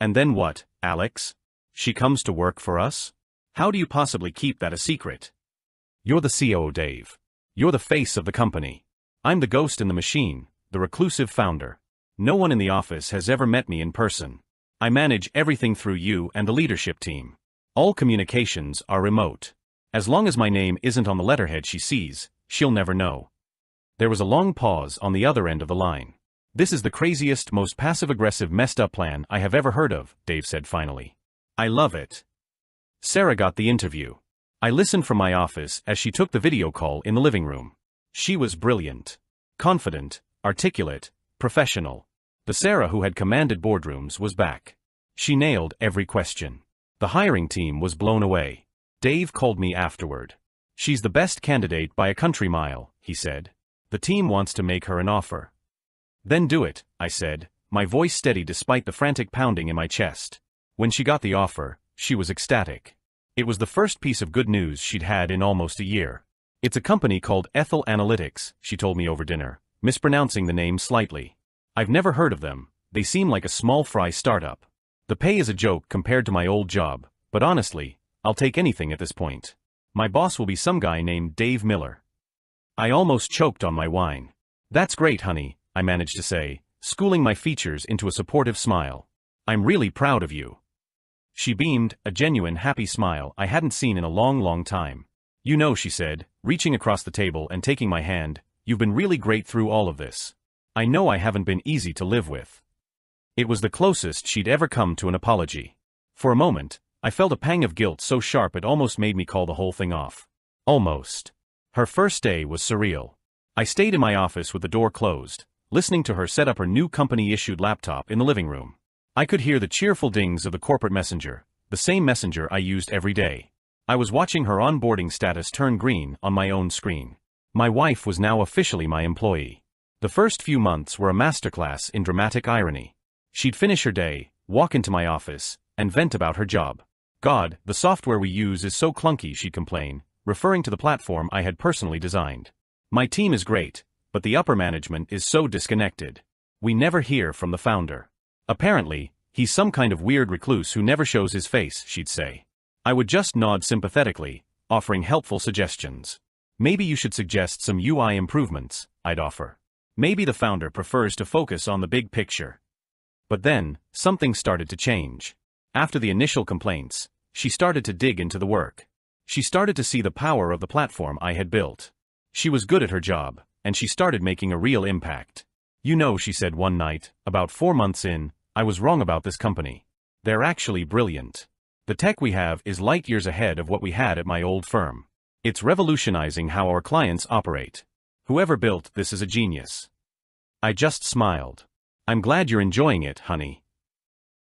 And then what, Alex? She comes to work for us? How do you possibly keep that a secret? You're the COO, Dave. You're the face of the company. I'm the ghost in the machine, the reclusive founder. No one in the office has ever met me in person. I manage everything through you and the leadership team. All communications are remote. As long as my name isn't on the letterhead she sees, she'll never know. There was a long pause on the other end of the line. This is the craziest, most passive-aggressive, messed-up plan I have ever heard of, Dave said finally. I love it. Sarah got the interview. I listened from my office as she took the video call in the living room. She was brilliant. Confident, articulate, professional. The Sarah who had commanded boardrooms was back. She nailed every question. The hiring team was blown away. Dave called me afterward. She's the best candidate by a country mile, he said. The team wants to make her an offer. Then do it, I said, my voice steady despite the frantic pounding in my chest. When she got the offer, she was ecstatic. It was the first piece of good news she'd had in almost a year. It's a company called Ethel Analytics, she told me over dinner, mispronouncing the name slightly. I've never heard of them, they seem like a small fry startup. The pay is a joke compared to my old job, but honestly, I'll take anything at this point. My boss will be some guy named Dave Miller. I almost choked on my wine. That's great, honey, I managed to say, schooling my features into a supportive smile. I'm really proud of you. She beamed, a genuine happy smile I hadn't seen in a long time. You know, she said, reaching across the table and taking my hand, you've been really great through all of this. I know I haven't been easy to live with. It was the closest she'd ever come to an apology. For a moment, I felt a pang of guilt so sharp it almost made me call the whole thing off. Almost. Her first day was surreal. I stayed in my office with the door closed, listening to her set up her new company-issued laptop in the living room. I could hear the cheerful dings of the corporate messenger, the same messenger I used every day. I was watching her onboarding status turn green on my own screen. My wife was now officially my employee. The first few months were a masterclass in dramatic irony. She'd finish her day, walk into my office, and vent about her job. God, the software we use is so clunky, she'd complain, referring to the platform I had personally designed. My team is great, but the upper management is so disconnected. We never hear from the founder. Apparently, he's some kind of weird recluse who never shows his face, she'd say. I would just nod sympathetically, offering helpful suggestions. Maybe you should suggest some UI improvements, I'd offer. Maybe the founder prefers to focus on the big picture. But then, something started to change. After the initial complaints, she started to dig into the work. She started to see the power of the platform I had built. She was good at her job, and she started making a real impact. You know, she said one night, about 4 months in, I was wrong about this company. They're actually brilliant. The tech we have is light years ahead of what we had at my old firm. It's revolutionizing how our clients operate. Whoever built this is a genius. I just smiled. I'm glad you're enjoying it, honey.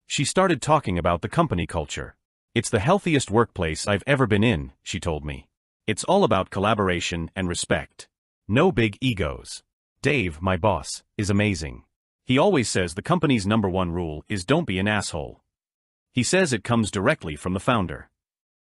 She started talking about the company culture. It's the healthiest workplace I've ever been in, she told me. It's all about collaboration and respect. No big egos. Dave, my boss, is amazing. He always says the company's #1 rule is don't be an asshole. He says it comes directly from the founder.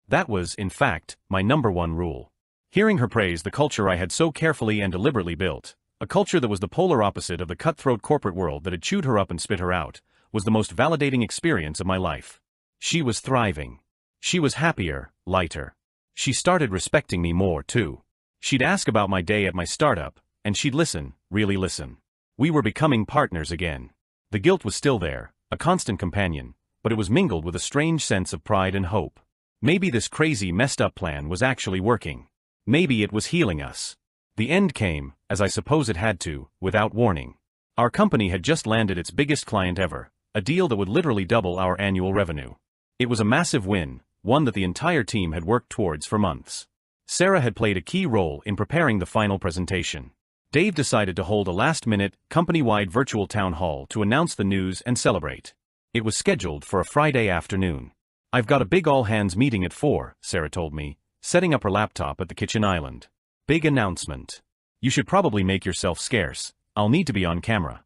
That was, in fact, my #1 rule. Hearing her praise the culture I had so carefully and deliberately built, a culture that was the polar opposite of the cutthroat corporate world that had chewed her up and spit her out, was the most validating experience of my life. She was thriving. She was happier, lighter. She started respecting me more, too. She'd ask about my day at my startup, and she'd listen, really listen. We were becoming partners again. The guilt was still there, a constant companion, but it was mingled with a strange sense of pride and hope. Maybe this crazy, messed-up plan was actually working. Maybe it was healing us. The end came, as I suppose it had to, without warning. Our company had just landed its biggest client ever, a deal that would literally double our annual revenue. It was a massive win, one that the entire team had worked towards for months. Sarah had played a key role in preparing the final presentation. Dave decided to hold a last-minute, company-wide virtual town hall to announce the news and celebrate. It was scheduled for a Friday afternoon. I've got a big all-hands meeting at 4, Sarah told me, setting up her laptop at the kitchen island. Big announcement. You should probably make yourself scarce. I'll need to be on camera.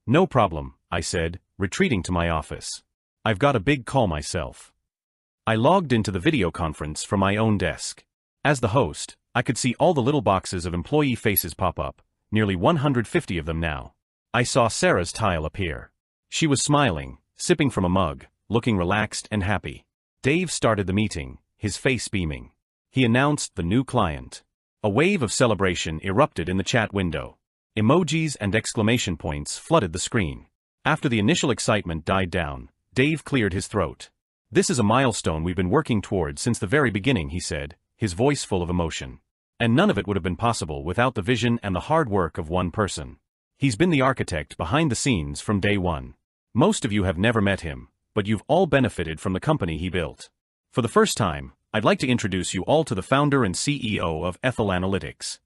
No problem, I said, retreating to my office. I've got a big call myself. I logged into the video conference from my own desk. As the host, I could see all the little boxes of employee faces pop up, nearly 150 of them now. I saw Sarah's tile appear. She was smiling, sipping from a mug, looking relaxed and happy. Dave started the meeting, his face beaming. He announced the new client. A wave of celebration erupted in the chat window. Emojis and exclamation points flooded the screen. After the initial excitement died down, Dave cleared his throat. "This is a milestone we've been working toward since the very beginning," he said, his voice full of emotion. "And none of it would have been possible without the vision and the hard work of one person. He's been the architect behind the scenes from day one. Most of you have never met him, but you've all benefited from the company he built. For the first time, I'd like to introduce you all to the founder and CEO of Ethel Analytics."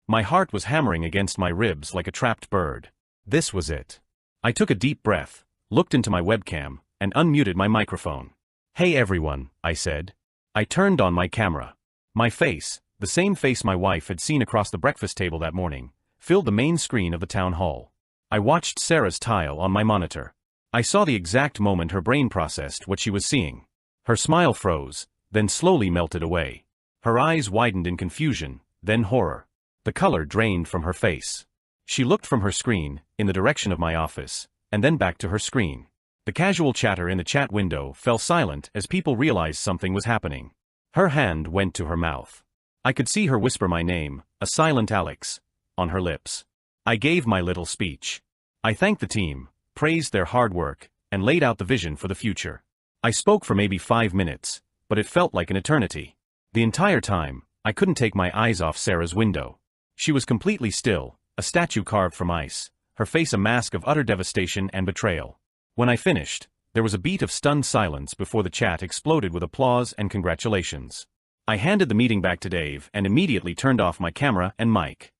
My heart was hammering against my ribs like a trapped bird. This was it. I took a deep breath, looked into my webcam, and unmuted my microphone. "Hey everyone," I said. I turned on my camera. My face, the same face my wife had seen across the breakfast table that morning, filled the main screen of the town hall. I watched Sarah's tile on my monitor. I saw the exact moment her brain processed what she was seeing. Her smile froze, then slowly melted away. Her eyes widened in confusion, then horror. The color drained from her face. She looked from her screen, in the direction of my office, and then back to her screen. The casual chatter in the chat window fell silent as people realized something was happening. Her hand went to her mouth. I could see her whisper my name, a silent Alex, on her lips. I gave my little speech. I thanked the team, praised their hard work, and laid out the vision for the future. I spoke for maybe 5 minutes, but it felt like an eternity. The entire time, I couldn't take my eyes off Sarah's window. She was completely still, a statue carved from ice, her face a mask of utter devastation and betrayal. When I finished, there was a beat of stunned silence before the chat exploded with applause and congratulations. I handed the meeting back to Dave and immediately turned off my camera and mic.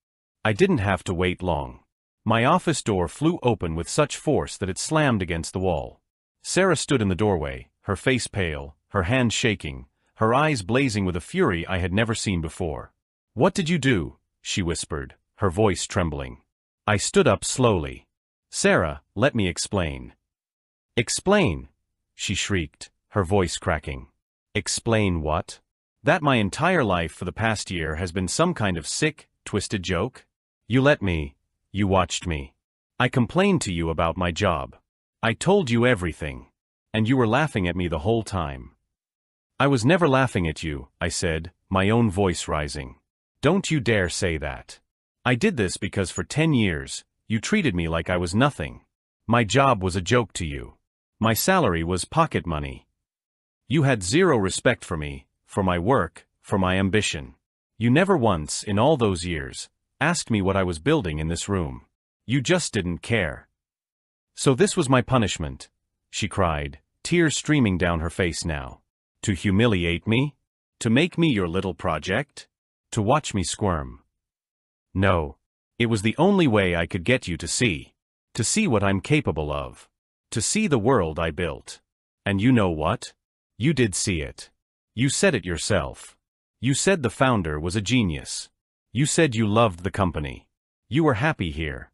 I didn't have to wait long. My office door flew open with such force that it slammed against the wall. Sarah stood in the doorway, her face pale, her hands shaking, her eyes blazing with a fury I had never seen before. "What did you do?" she whispered, her voice trembling. I stood up slowly. "Sarah, let me explain." "Explain?" she shrieked, her voice cracking. "Explain what? That my entire life for the past year has been some kind of sick, twisted joke? You let me. You watched me. I complained to you about my job. I told you everything. And you were laughing at me the whole time." "I was never laughing at you," I said, my own voice rising. "Don't you dare say that. I did this because for 10 years, you treated me like I was nothing. My job was a joke to you. My salary was pocket money. You had zero respect for me, for my work, for my ambition. You never once, in all those years, asked me what I was building in this room. You just didn't care. So this was my punishment," she cried, tears streaming down her face now. "To humiliate me? To make me your little project? To watch me squirm? No. It was the only way I could get you to see what I'm capable of. To see the world I built. And you know what? You did see it. You said it yourself. You said the founder was a genius. You said you loved the company. You were happy here.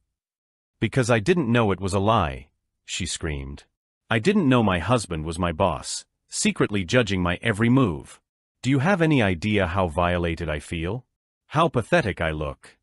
Because I didn't know it was a lie," she screamed. "I didn't know my husband was my boss, secretly judging my every move. Do you have any idea how violated I feel? How pathetic I look?"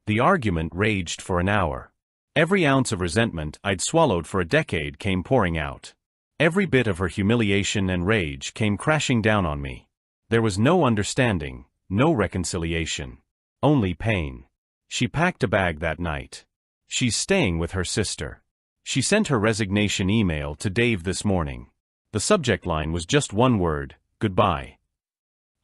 The argument raged for an hour. Every ounce of resentment I'd swallowed for a decade came pouring out. Every bit of her humiliation and rage came crashing down on me. There was no understanding, no reconciliation. Only pain. She packed a bag that night. She's staying with her sister. She sent her resignation email to Dave this morning. The subject line was just one word: goodbye.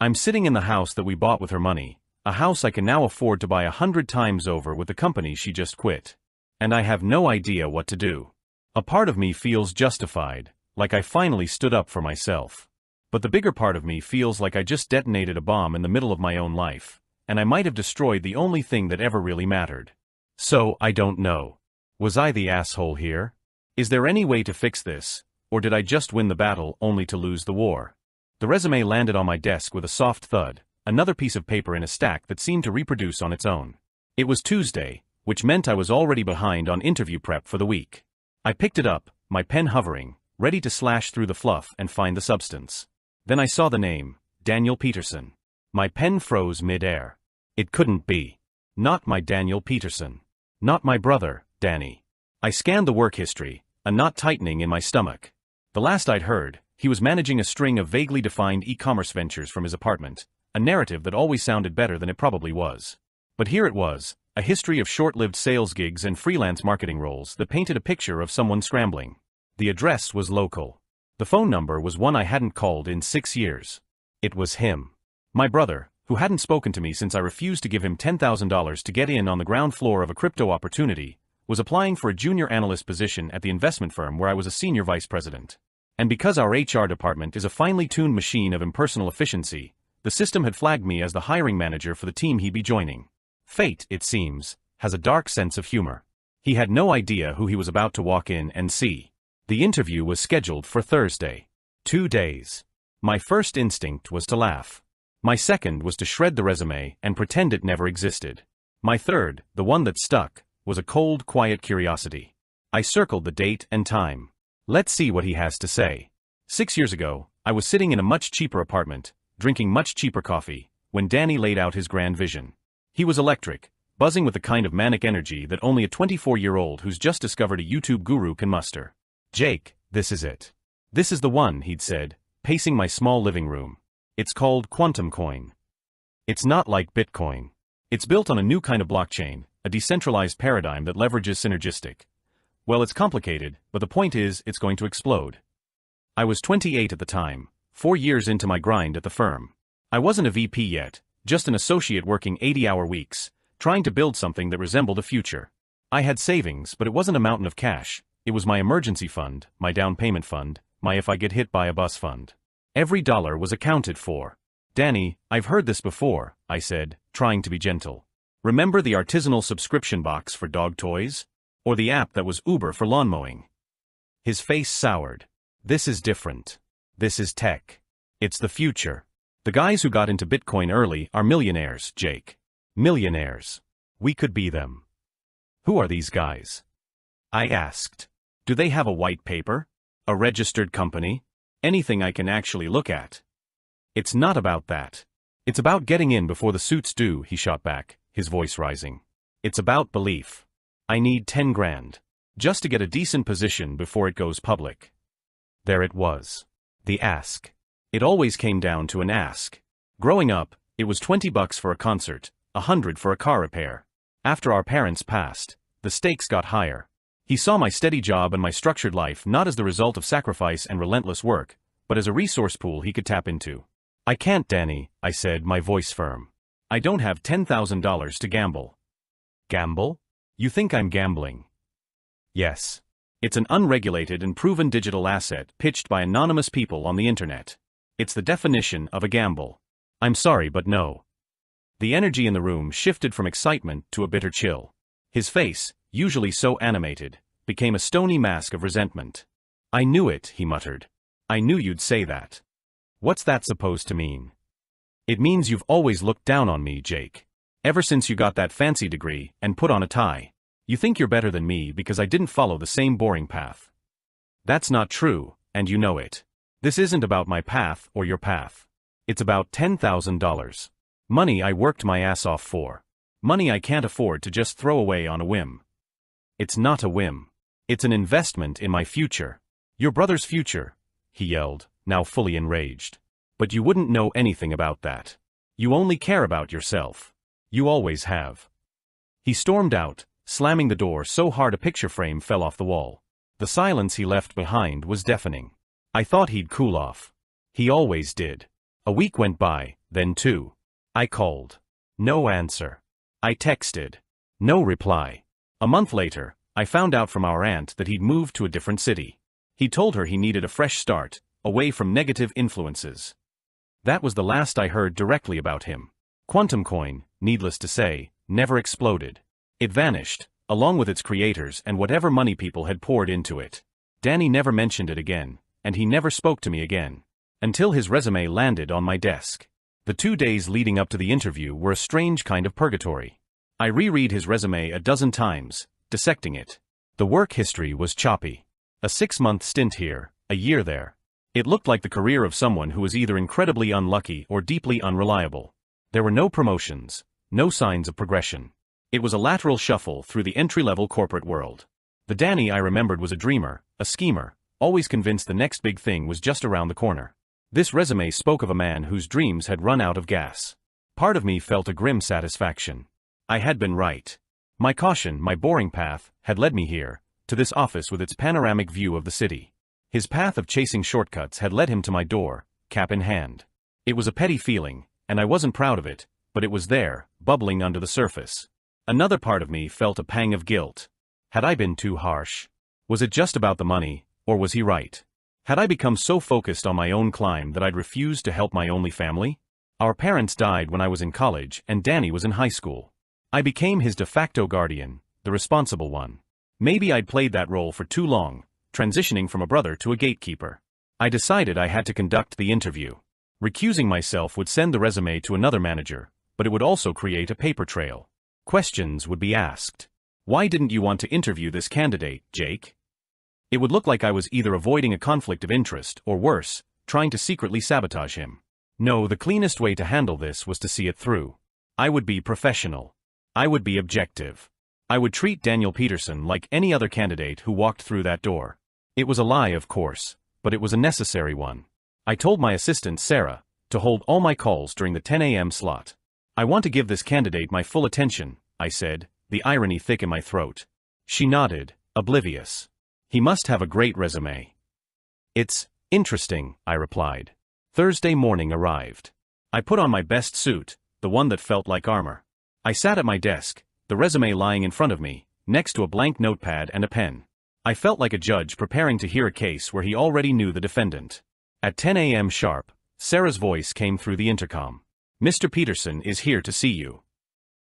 I'm sitting in the house that we bought with her money, a house I can now afford to buy 100 times over with the company she just quit. And I have no idea what to do. A part of me feels justified, like I finally stood up for myself. But the bigger part of me feels like I just detonated a bomb in the middle of my own life, and I might have destroyed the only thing that ever really mattered. So, I don't know. Was I the asshole here? Is there any way to fix this, or did I just win the battle only to lose the war? The resume landed on my desk with a soft thud, another piece of paper in a stack that seemed to reproduce on its own. It was Tuesday, which meant I was already behind on interview prep for the week. I picked it up, my pen hovering, ready to slash through the fluff and find the substance. Then I saw the name, Daniel Peterson. My pen froze mid-air. It couldn't be. Not my Daniel Peterson. Not my brother, Danny. I scanned the work history, a knot tightening in my stomach. The last I'd heard, he was managing a string of vaguely defined e-commerce ventures from his apartment, a narrative that always sounded better than it probably was. But here it was, a history of short-lived sales gigs and freelance marketing roles that painted a picture of someone scrambling. The address was local. The phone number was one I hadn't called in 6 years. It was him. My brother, who hadn't spoken to me since I refused to give him $10,000 to get in on the ground floor of a crypto opportunity, was applying for a junior analyst position at the investment firm where I was a senior vice president. And because our HR department is a finely tuned machine of impersonal efficiency, the system had flagged me as the hiring manager for the team he'd be joining. Fate, it seems, has a dark sense of humor. He had no idea who he was about to walk in and see. The interview was scheduled for Thursday. 2 days. My first instinct was to laugh. My second was to shred the resume and pretend it never existed. My third, the one that stuck, was a cold, quiet curiosity. I circled the date and time. Let's see what he has to say. 6 years ago, I was sitting in a much cheaper apartment, drinking much cheaper coffee, when Danny laid out his grand vision. He was electric, buzzing with the kind of manic energy that only a 24-year-old who's just discovered a YouTube guru can muster. "Jake, this is it. This is the one," he'd said, pacing my small living room. "It's called Quantum Coin. It's not like Bitcoin. It's built on a new kind of blockchain, a decentralized paradigm that leverages synergistic. Well, it's complicated, but the point is, it's going to explode." I was 28 at the time, 4 years into my grind at the firm. I wasn't a VP yet, just an associate working 80-hour weeks, trying to build something that resembled a future. I had savings, but it wasn't a mountain of cash. It was my emergency fund, my down payment fund, my if I get hit by a bus fund. Every dollar was accounted for. "Danny, I've heard this before," I said, trying to be gentle. "Remember the artisanal subscription box for dog toys? Or the app that was Uber for lawn mowing?" His face soured. "This is different. This is tech. It's the future. The guys who got into Bitcoin early are millionaires, Jake. Millionaires. We could be them." "Who are these guys?" I asked. "Do they have a white paper? A registered company? Anything I can actually look at?" "It's not about that. It's about getting in before the suits do," he shot back, his voice rising. "It's about belief. I need 10 grand. Just to get a decent position before it goes public." There it was. The ask. It always came down to an ask. Growing up, it was $20 for a concert, $100 for a car repair. After our parents passed, the stakes got higher. He saw my steady job and my structured life not as the result of sacrifice and relentless work, but as a resource pool he could tap into. "I can't, Danny," I said, my voice firm. "I don't have $10,000 to gamble." "Gamble? You think I'm gambling?" "Yes. It's an unregulated and proven digital asset pitched by anonymous people on the internet. It's the definition of a gamble. I'm sorry, but no." The energy in the room shifted from excitement to a bitter chill. His face, usually so animated, became a stony mask of resentment. "I knew it," he muttered. "I knew you'd say that." "What's that supposed to mean?" "It means you've always looked down on me, Jake. Ever since you got that fancy degree and put on a tie. You think you're better than me because I didn't follow the same boring path. That's not true, and you know it. This isn't about my path or your path. It's about $10,000. Money I worked my ass off for. Money I can't afford to just throw away on a whim." "It's not a whim. It's an investment in my future. Your brother's future," he yelled, now fully enraged. "But you wouldn't know anything about that. You only care about yourself. You always have." He stormed out, slamming the door so hard a picture frame fell off the wall. The silence he left behind was deafening. I thought he'd cool off. He always did. A week went by, then 2. I called. No answer. I texted. No reply. A month later, I found out from our aunt that he'd moved to a different city. He told her he needed a fresh start, away from negative influences. That was the last I heard directly about him. Quantum Coin, needless to say, never exploded. It vanished, along with its creators and whatever money people had poured into it. Danny never mentioned it again, and he never spoke to me again. Until his resume landed on my desk. The 2 days leading up to the interview were a strange kind of purgatory. I reread his resume a dozen times, dissecting it. The work history was choppy. A 6-month stint here, a year there. It looked like the career of someone who was either incredibly unlucky or deeply unreliable. There were no promotions, no signs of progression. It was a lateral shuffle through the entry-level corporate world. The Danny I remembered was a dreamer, a schemer, always convinced the next big thing was just around the corner. This resume spoke of a man whose dreams had run out of gas. Part of me felt a grim satisfaction. I had been right. My caution, my boring path, had led me here, to this office with its panoramic view of the city. His path of chasing shortcuts had led him to my door, cap in hand. It was a petty feeling, and I wasn't proud of it, but it was there, bubbling under the surface. Another part of me felt a pang of guilt. Had I been too harsh? Was it just about the money, or was he right? Had I become so focused on my own climb that I'd refused to help my only family? Our parents died when I was in college and Danny was in high school. I became his de facto guardian, the responsible one. Maybe I'd played that role for too long, transitioning from a brother to a gatekeeper. I decided I had to conduct the interview. Recusing myself would send the resume to another manager, but it would also create a paper trail. Questions would be asked. Why didn't you want to interview this candidate, Jake? It would look like I was either avoiding a conflict of interest or worse, trying to secretly sabotage him. No, the cleanest way to handle this was to see it through. I would be professional. I would be objective. I would treat Daniel Peterson like any other candidate who walked through that door. It was a lie, of course, but it was a necessary one. I told my assistant, Sarah, to hold all my calls during the 10 a.m. slot. I want to give this candidate my full attention, I said, the irony thick in my throat. She nodded, oblivious. He must have a great resume. It's interesting, I replied. Thursday morning arrived. I put on my best suit, the one that felt like armor. I sat at my desk, the resume lying in front of me, next to a blank notepad and a pen. I felt like a judge preparing to hear a case where he already knew the defendant. At 10 a.m. sharp, Sarah's voice came through the intercom. Mr. Peterson is here to see you.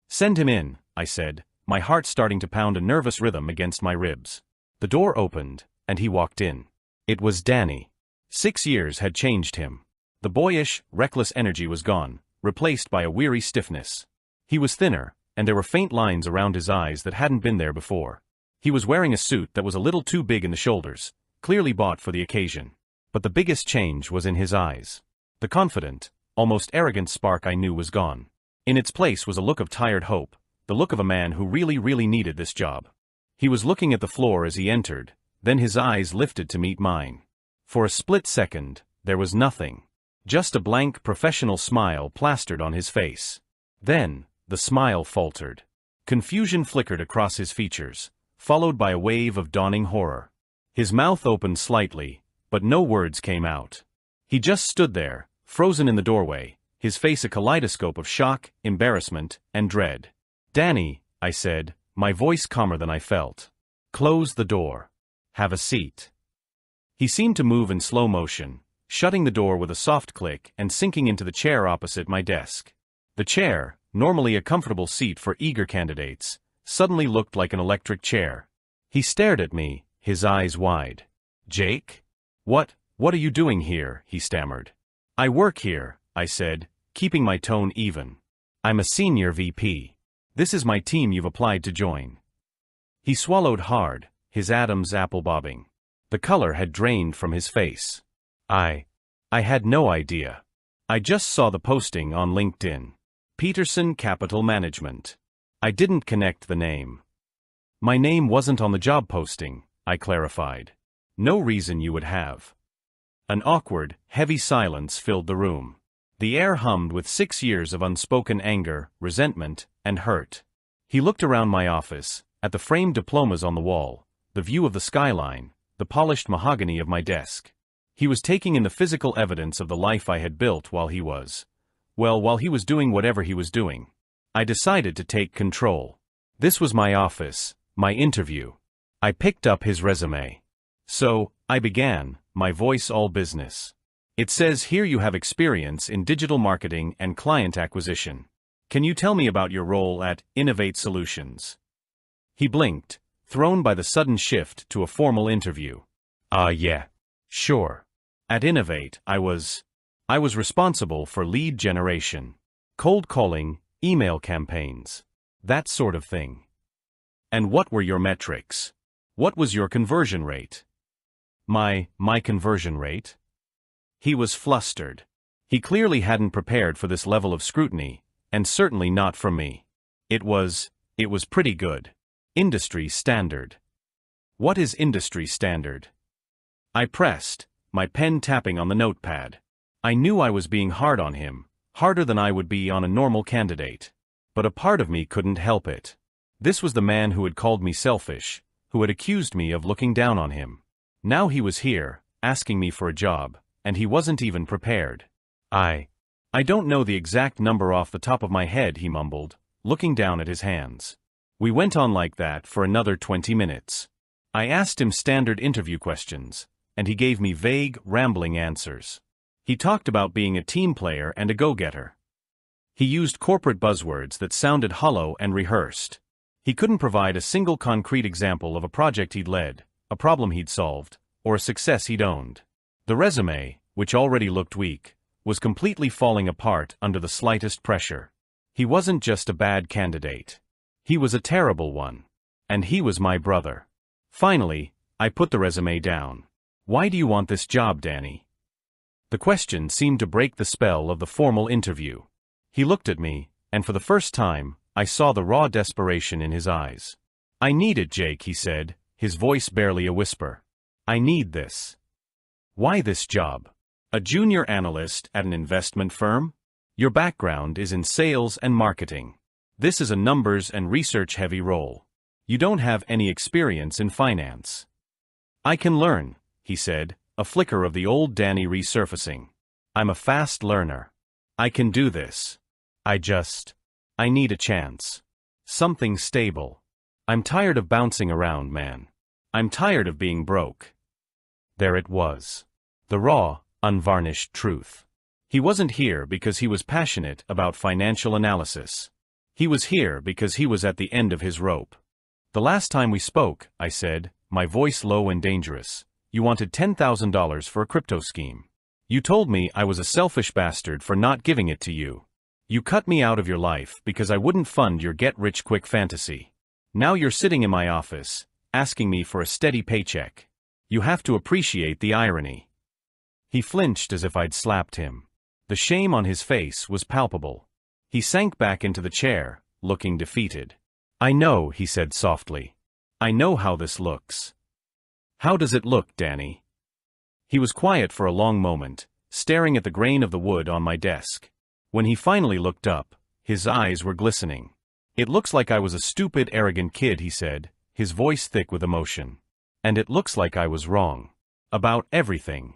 Send him in, I said, my heart starting to pound a nervous rhythm against my ribs. The door opened, and he walked in. It was Danny. 6 years had changed him. The boyish, reckless energy was gone, replaced by a weary stiffness. He was thinner, and there were faint lines around his eyes that hadn't been there before. He was wearing a suit that was a little too big in the shoulders, clearly bought for the occasion. But the biggest change was in his eyes. The confident, almost arrogant spark I knew was gone. In its place was a look of tired hope, the look of a man who really needed this job. He was looking at the floor as he entered, then his eyes lifted to meet mine. For a split second, there was nothing. Just a blank professional smile plastered on his face. Then, the smile faltered. Confusion flickered across his features, followed by a wave of dawning horror. His mouth opened slightly, but no words came out. He just stood there, frozen in the doorway, his face a kaleidoscope of shock, embarrassment, and dread. Danny, I said, my voice calmer than I felt. Close the door. Have a seat. He seemed to move in slow motion, shutting the door with a soft click and sinking into the chair opposite my desk. The chair, normally a comfortable seat for eager candidates, suddenly looked like an electric chair. He stared at me, his eyes wide. Jake? What are you doing here? He stammered. I work here, I said, keeping my tone even. I'm a senior VP. This is my team you've applied to join. He swallowed hard, his Adam's apple bobbing. The color had drained from his face. I had no idea. I just saw the posting on LinkedIn. Peterson Capital Management. I didn't connect the name. My name wasn't on the job posting, I clarified. No reason you would have. An awkward, heavy silence filled the room. The air hummed with 6 years of unspoken anger, resentment, and hurt. He looked around my office, at the framed diplomas on the wall, the view of the skyline, the polished mahogany of my desk. He was taking in the physical evidence of the life I had built while he was doing whatever he was doing. I decided to take control. This was my office, my interview. I picked up his resume. So, I began, my voice all business. It says here you have experience in digital marketing and client acquisition. Can you tell me about your role at Innovate Solutions? He blinked, thrown by the sudden shift to a formal interview. Yeah. Sure. At Innovate, I was responsible for lead generation, cold calling, email campaigns, that sort of thing. And what were your metrics? What was your conversion rate? My conversion rate? He was flustered. He clearly hadn't prepared for this level of scrutiny, and certainly not from me. It was pretty good. Industry standard. What is industry standard? I pressed, my pen tapping on the notepad. I knew I was being hard on him, harder than I would be on a normal candidate. But a part of me couldn't help it. This was the man who had called me selfish, who had accused me of looking down on him. Now he was here, asking me for a job, and he wasn't even prepared. I don't know the exact number off the top of my head, he mumbled, looking down at his hands. We went on like that for another 20 minutes. I asked him standard interview questions, and he gave me vague, rambling answers. He talked about being a team player and a go-getter. He used corporate buzzwords that sounded hollow and rehearsed. He couldn't provide a single concrete example of a project he'd led, a problem he'd solved, or a success he'd owned. The resume, which already looked weak, was completely falling apart under the slightest pressure. He wasn't just a bad candidate. He was a terrible one. And he was my brother. Finally, I put the resume down. Why do you want this job, Danny? The question seemed to break the spell of the formal interview. He looked at me, and for the first time, I saw the raw desperation in his eyes. I need it, Jake, he said, his voice barely a whisper. I need this. Why this job? A junior analyst at an investment firm? Your background is in sales and marketing. This is a numbers and research-heavy role. You don't have any experience in finance. I can learn, he said, a flicker of the old Danny resurfacing. I'm a fast learner. I can do this. I need a chance. Something stable. I'm tired of bouncing around, man. I'm tired of being broke. There it was. The raw, unvarnished truth. He wasn't here because he was passionate about financial analysis. He was here because he was at the end of his rope. The last time we spoke, I said, my voice low and dangerous, you wanted $10,000 for a crypto scheme. You told me I was a selfish bastard for not giving it to you. You cut me out of your life because I wouldn't fund your get-rich-quick fantasy. Now you're sitting in my office, asking me for a steady paycheck. You have to appreciate the irony. He flinched as if I'd slapped him. The shame on his face was palpable. He sank back into the chair, looking defeated. I know, he said softly. I know how this looks. How does it look, Danny? He was quiet for a long moment, staring at the grain of the wood on my desk. When he finally looked up, his eyes were glistening. It looks like I was a stupid, arrogant kid, he said, his voice thick with emotion. And it looks like I was wrong. About everything.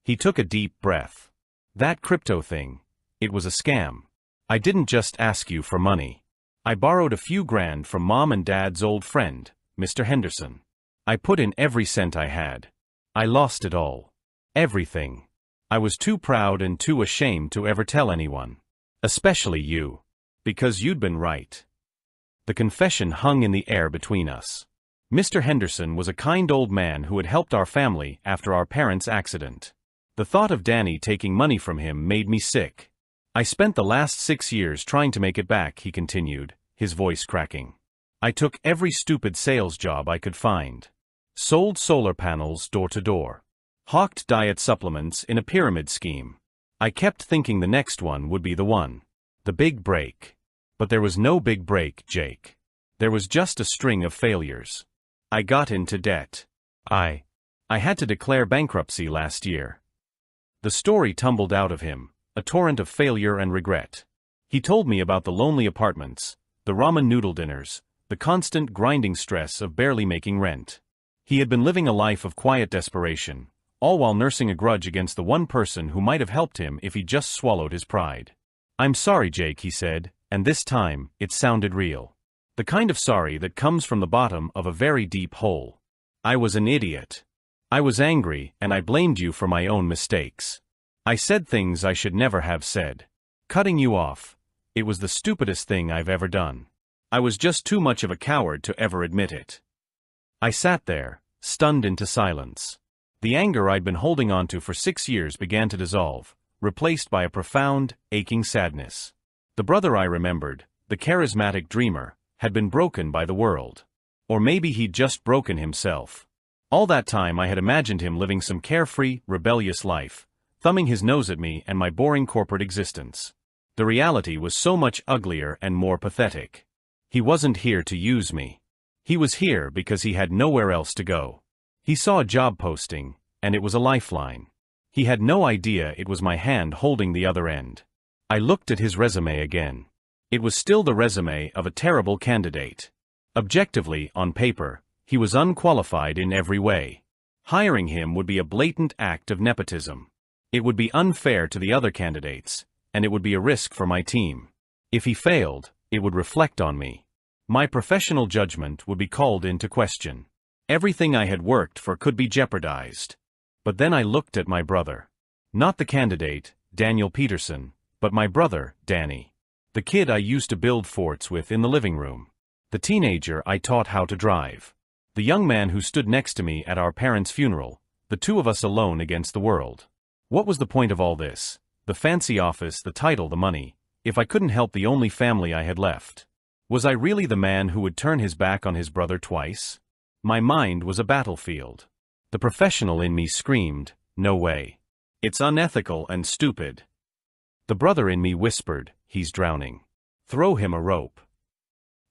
He took a deep breath. That crypto thing, it was a scam. I didn't just ask you for money. I borrowed a few grand from Mom and Dad's old friend, Mr. Henderson. I put in every cent I had. I lost it all. Everything. I was too proud and too ashamed to ever tell anyone. Especially you. Because you'd been right. The confession hung in the air between us. Mr. Henderson was a kind old man who had helped our family after our parents' accident. The thought of Danny taking money from him made me sick. I spent the last 6 years trying to make it back, he continued, his voice cracking. I took every stupid sales job I could find. Sold solar panels door to door. Hawked diet supplements in a pyramid scheme. I kept thinking the next one would be the one. The big break. But there was no big break, Jake. There was just a string of failures. I got into debt. I had to declare bankruptcy last year. The story tumbled out of him, a torrent of failure and regret. He told me about the lonely apartments, the ramen noodle dinners, the constant grinding stress of barely making rent. He had been living a life of quiet desperation, all while nursing a grudge against the one person who might have helped him if he just swallowed his pride. I'm sorry, Jake, he said, and this time, it sounded real. The kind of sorry that comes from the bottom of a very deep hole. I was an idiot. I was angry, and I blamed you for my own mistakes. I said things I should never have said. Cutting you off. It was the stupidest thing I've ever done. I was just too much of a coward to ever admit it. I sat there, stunned into silence. The anger I'd been holding onto for 6 years began to dissolve, replaced by a profound, aching sadness. The brother I remembered, the charismatic dreamer, had been broken by the world. Or maybe he'd just broken himself. All that time I had imagined him living some carefree, rebellious life, thumbing his nose at me and my boring corporate existence. The reality was so much uglier and more pathetic. He wasn't here to use me. He was here because he had nowhere else to go. He saw a job posting, and it was a lifeline. He had no idea it was my hand holding the other end. I looked at his resume again. It was still the resume of a terrible candidate. Objectively, on paper, he was unqualified in every way. Hiring him would be a blatant act of nepotism. It would be unfair to the other candidates, and it would be a risk for my team. If he failed, it would reflect on me. My professional judgment would be called into question. Everything I had worked for could be jeopardized. But then I looked at my brother. Not the candidate, Daniel Peterson, but my brother, Danny. The kid I used to build forts with in the living room. The teenager I taught how to drive. The young man who stood next to me at our parents' funeral, the two of us alone against the world. What was the point of all this? The fancy office, the title, the money, if I couldn't help the only family I had left? Was I really the man who would turn his back on his brother twice? My mind was a battlefield. The professional in me screamed, "No way. It's unethical and stupid." The brother in me whispered, "He's drowning. Throw him a rope."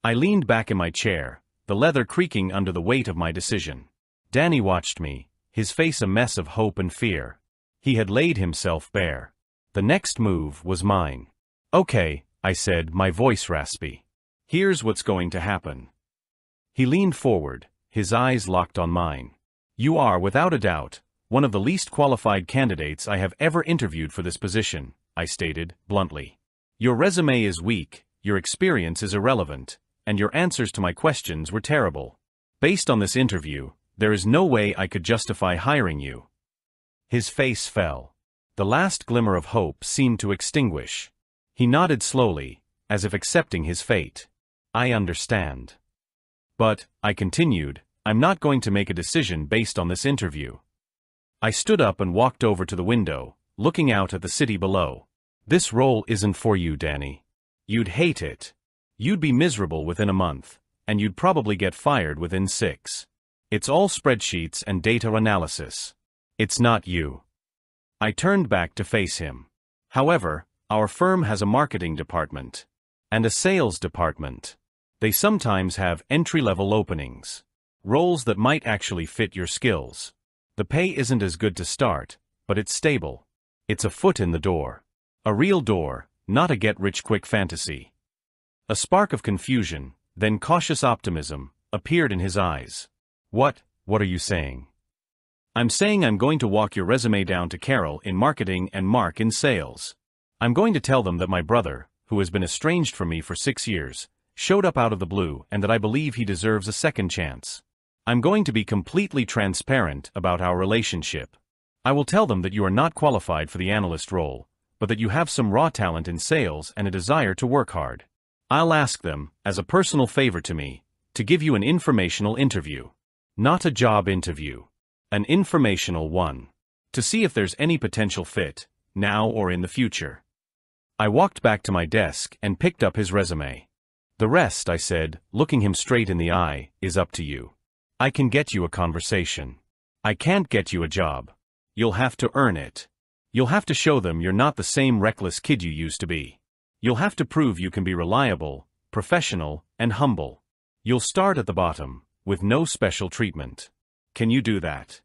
I leaned back in my chair, the leather creaking under the weight of my decision. Danny watched me, his face a mess of hope and fear. He had laid himself bare. The next move was mine. "Okay," I said, my voice raspy. "Here's what's going to happen." He leaned forward, his eyes locked on mine. "You are, without a doubt, one of the least qualified candidates I have ever interviewed for this position," I stated, bluntly. "Your resume is weak, your experience is irrelevant, and your answers to my questions were terrible. Based on this interview, there is no way I could justify hiring you." His face fell. The last glimmer of hope seemed to extinguish. He nodded slowly, as if accepting his fate. "I understand. But," I continued, "I'm not going to make a decision based on this interview." I stood up and walked over to the window, looking out at the city below. "This role isn't for you, Danny. You'd hate it. You'd be miserable within a month, and you'd probably get fired within 6. It's all spreadsheets and data analysis. It's not you." I turned back to face him. "However, our firm has a marketing department. And a sales department. They sometimes have entry-level openings. Roles that might actually fit your skills. The pay isn't as good to start, but it's stable. It's a foot in the door. A real door, not a get-rich-quick fantasy." A spark of confusion, then cautious optimism, appeared in his eyes. What are you saying?" "I'm saying I'm going to walk your resume down to Carol in marketing and Mark in sales. I'm going to tell them that my brother, who has been estranged from me for 6 years, showed up out of the blue and that I believe he deserves a second chance. I'm going to be completely transparent about our relationship. I will tell them that you are not qualified for the analyst role, but that you have some raw talent in sales and a desire to work hard. I'll ask them, as a personal favor to me, to give you an informational interview. Not a job interview. An informational one. To see if there's any potential fit, now or in the future." I walked back to my desk and picked up his resume. "The rest," I said, looking him straight in the eye, "is up to you. I can get you a conversation. I can't get you a job. You'll have to earn it. You'll have to show them you're not the same reckless kid you used to be. You'll have to prove you can be reliable, professional, and humble. You'll start at the bottom, with no special treatment. Can you do that?"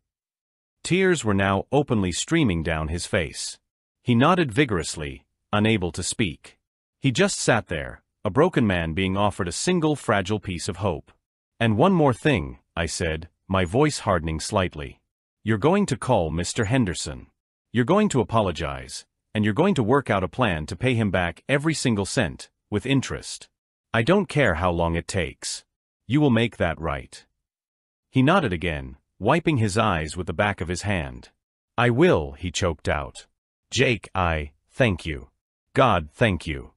Tears were now openly streaming down his face. He nodded vigorously, unable to speak. He just sat there, a broken man being offered a single fragile piece of hope. "And one more thing," I said, my voice hardening slightly. "You're going to call Mr. Henderson. You're going to apologize, and you're going to work out a plan to pay him back every single cent, with interest. I don't care how long it takes. You will make that right." He nodded again, wiping his eyes with the back of his hand. "I will," he choked out. "Jake, thank you. God, thank you."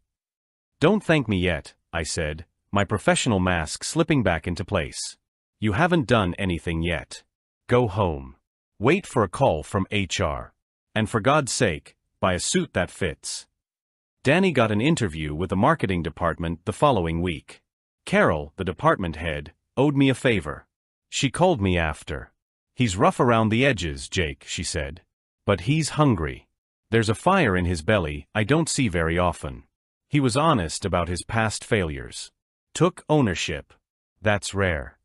"Don't thank me yet," I said, my professional mask slipping back into place. "You haven't done anything yet. Go home. Wait for a call from HR. And for God's sake, buy a suit that fits." Danny got an interview with the marketing department the following week. Carol, the department head, owed me a favor. She called me after. "He's rough around the edges, Jake," she said. "But he's hungry. There's a fire in his belly I don't see very often. He was honest about his past failures. Took ownership. That's rare."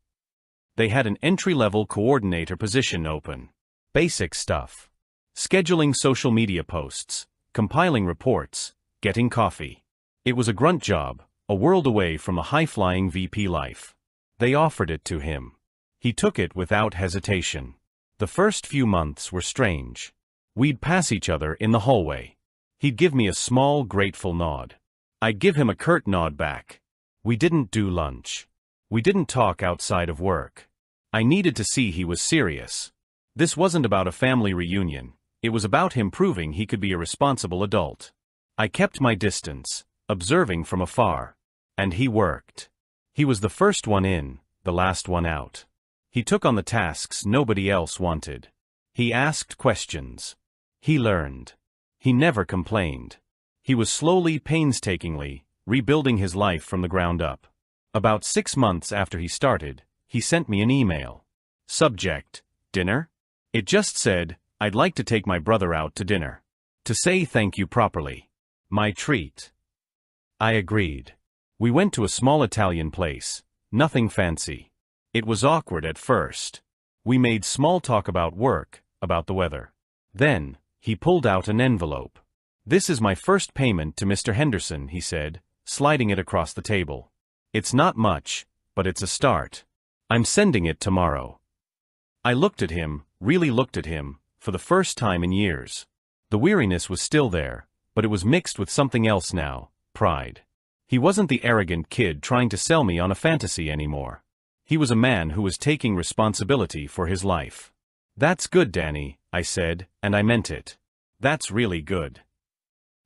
They had an entry-level coordinator position open. Basic stuff. Scheduling social media posts, compiling reports, getting coffee. It was a grunt job, a world away from a high-flying VP life. They offered it to him. He took it without hesitation. The first few months were strange. We'd pass each other in the hallway. He'd give me a small, grateful nod. I'd give him a curt nod back. We didn't do lunch. We didn't talk outside of work. I needed to see he was serious. This wasn't about a family reunion. It was about him proving he could be a responsible adult. I kept my distance, observing from afar. And he worked. He was the first one in, the last one out. He took on the tasks nobody else wanted. He asked questions. He learned. He never complained. He was slowly, painstakingly, rebuilding his life from the ground up. About 6 months after he started, he sent me an email. Subject: dinner? It just said, I'd like to take my brother out to dinner. To say thank you properly. My treat. I agreed. We went to a small Italian place, nothing fancy. It was awkward at first. We made small talk about work, about the weather. Then, he pulled out an envelope. This is my first payment to Mr. Henderson, he said, sliding it across the table. It's not much, but it's a start. I'm sending it tomorrow. I looked at him, really looked at him, for the first time in years. The weariness was still there, but it was mixed with something else now, pride. He wasn't the arrogant kid trying to sell me on a fantasy anymore. He was a man who was taking responsibility for his life. That's good, Danny, I said, and I meant it. That's really good.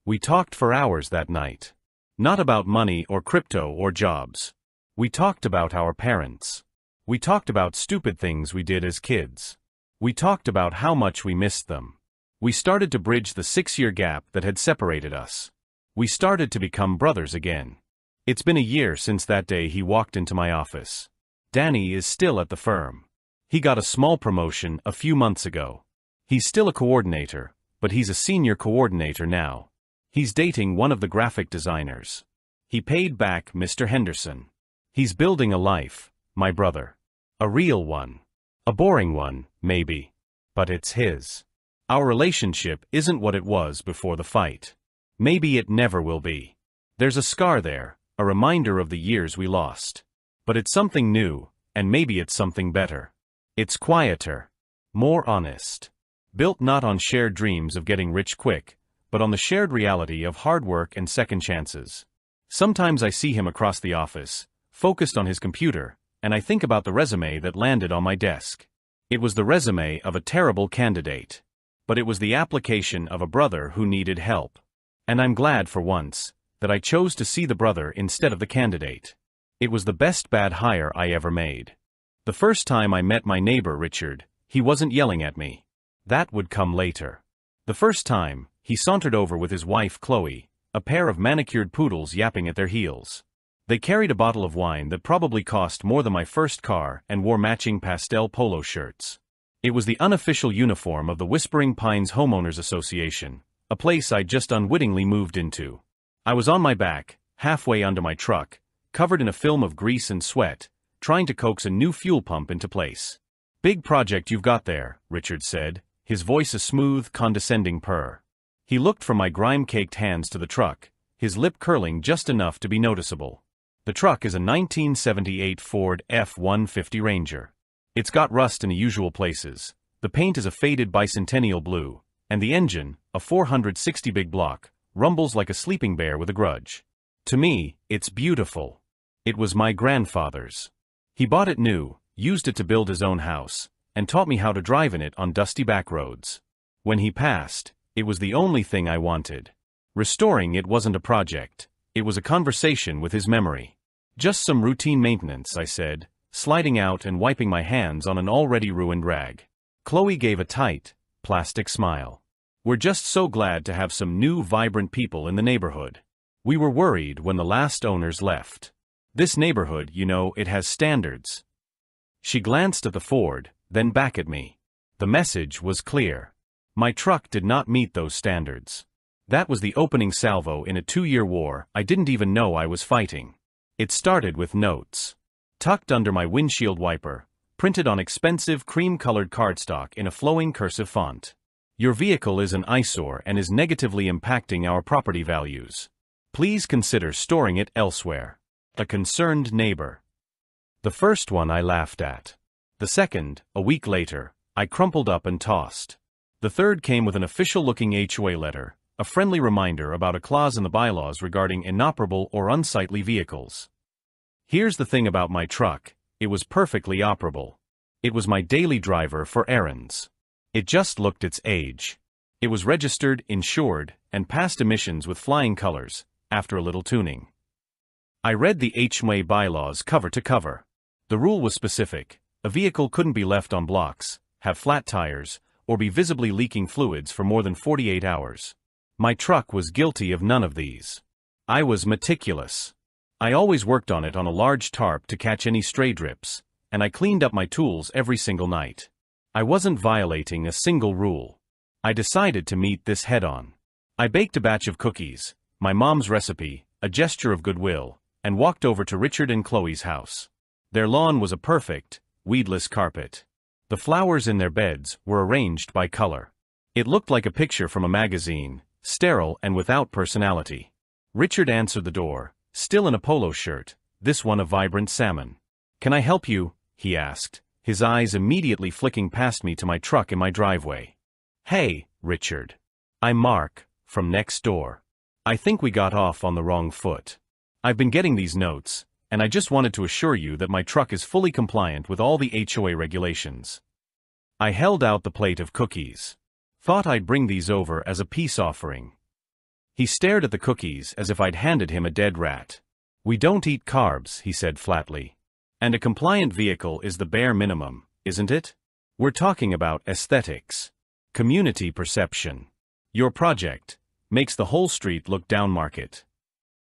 We talked for hours that night. Not about money or crypto or jobs. We talked about our parents. We talked about stupid things we did as kids. We talked about how much we missed them. We started to bridge the 6-year gap that had separated us. We started to become brothers again. It's been a year since that day he walked into my office. Danny is still at the firm. He got a small promotion a few months ago. He's still a coordinator, but he's a senior coordinator now. He's dating one of the graphic designers. He paid back Mr. Henderson. He's building a life, my brother. A real one. A boring one, maybe. But it's his. Our relationship isn't what it was before the fight. Maybe it never will be. There's a scar there, a reminder of the years we lost. But it's something new, and maybe it's something better. It's quieter. More honest. Built not on shared dreams of getting rich quick, but on the shared reality of hard work and second chances. Sometimes I see him across the office, focused on his computer, and I think about the resume that landed on my desk. It was the resume of a terrible candidate. But it was the application of a brother who needed help. And I'm glad for once that I chose to see the brother instead of the candidate. It was the best bad hire I ever made. The first time I met my neighbor Richard, he wasn't yelling at me. That would come later. The first time, he sauntered over with his wife Chloe, a pair of manicured poodles yapping at their heels. They carried a bottle of wine that probably cost more than my first car and wore matching pastel polo shirts. It was the unofficial uniform of the Whispering Pines Homeowners Association, a place I just unwittingly moved into. I was on my back, halfway under my truck, covered in a film of grease and sweat, trying to coax a new fuel pump into place. "Big project you've got there," Richard said, his voice a smooth, condescending purr. He looked from my grime-caked hands to the truck, his lip curling just enough to be noticeable. The truck is a 1978 Ford F-150 Ranger. It's got rust in the usual places, the paint is a faded bicentennial blue, and the engine, a 460 big block, rumbles like a sleeping bear with a grudge. To me, it's beautiful. It was my grandfather's. He bought it new, used it to build his own house, and taught me how to drive in it on dusty back roads. When he passed, it was the only thing I wanted. Restoring it wasn't a project, it was a conversation with his memory. Just some routine maintenance, I said, sliding out and wiping my hands on an already ruined rag. Chloe gave a tight, plastic smile. "We're just so glad to have some new vibrant people in the neighborhood. We were worried when the last owners left. This neighborhood, you know, it has standards." She glanced at the Ford, then back at me. The message was clear. My truck did not meet those standards. That was the opening salvo in a 2-year war I didn't even know I was fighting. It started with notes. Tucked under my windshield wiper, printed on expensive cream-colored cardstock in a flowing cursive font. Your vehicle is an eyesore and is negatively impacting our property values. Please consider storing it elsewhere. A concerned neighbor. The first one I laughed at. The second, a week later, I crumpled up and tossed. The third came with an official-looking HOA letter, a friendly reminder about a clause in the bylaws regarding inoperable or unsightly vehicles. Here's the thing about my truck, it was perfectly operable. It was my daily driver for errands. It just looked its age. It was registered, insured, and passed emissions with flying colors, after a little tuning. I read the HOA bylaws cover to cover. The rule was specific. A vehicle couldn't be left on blocks, have flat tires, or be visibly leaking fluids for more than 48 hours. My truck was guilty of none of these. I was meticulous. I always worked on it on a large tarp to catch any stray drips, and I cleaned up my tools every single night. I wasn't violating a single rule. I decided to meet this head-on. I baked a batch of cookies, my mom's recipe, a gesture of goodwill, and walked over to Richard and Chloe's house. Their lawn was a perfect, weedless carpet. The flowers in their beds were arranged by color. It looked like a picture from a magazine, sterile and without personality. Richard answered the door, still in a polo shirt, this one a vibrant salmon. "Can I help you?" he asked, his eyes immediately flicking past me to my truck in my driveway. "Hey, Richard. I'm Mark, from next door. I think we got off on the wrong foot. I've been getting these notes, and I just wanted to assure you that my truck is fully compliant with all the HOA regulations." I held out the plate of cookies. Thought I'd bring these over as a peace offering. He stared at the cookies as if I'd handed him a dead rat. "We don't eat carbs," he said flatly. "And a compliant vehicle is the bare minimum, isn't it? We're talking about aesthetics. Community perception. Your project makes the whole street look down market."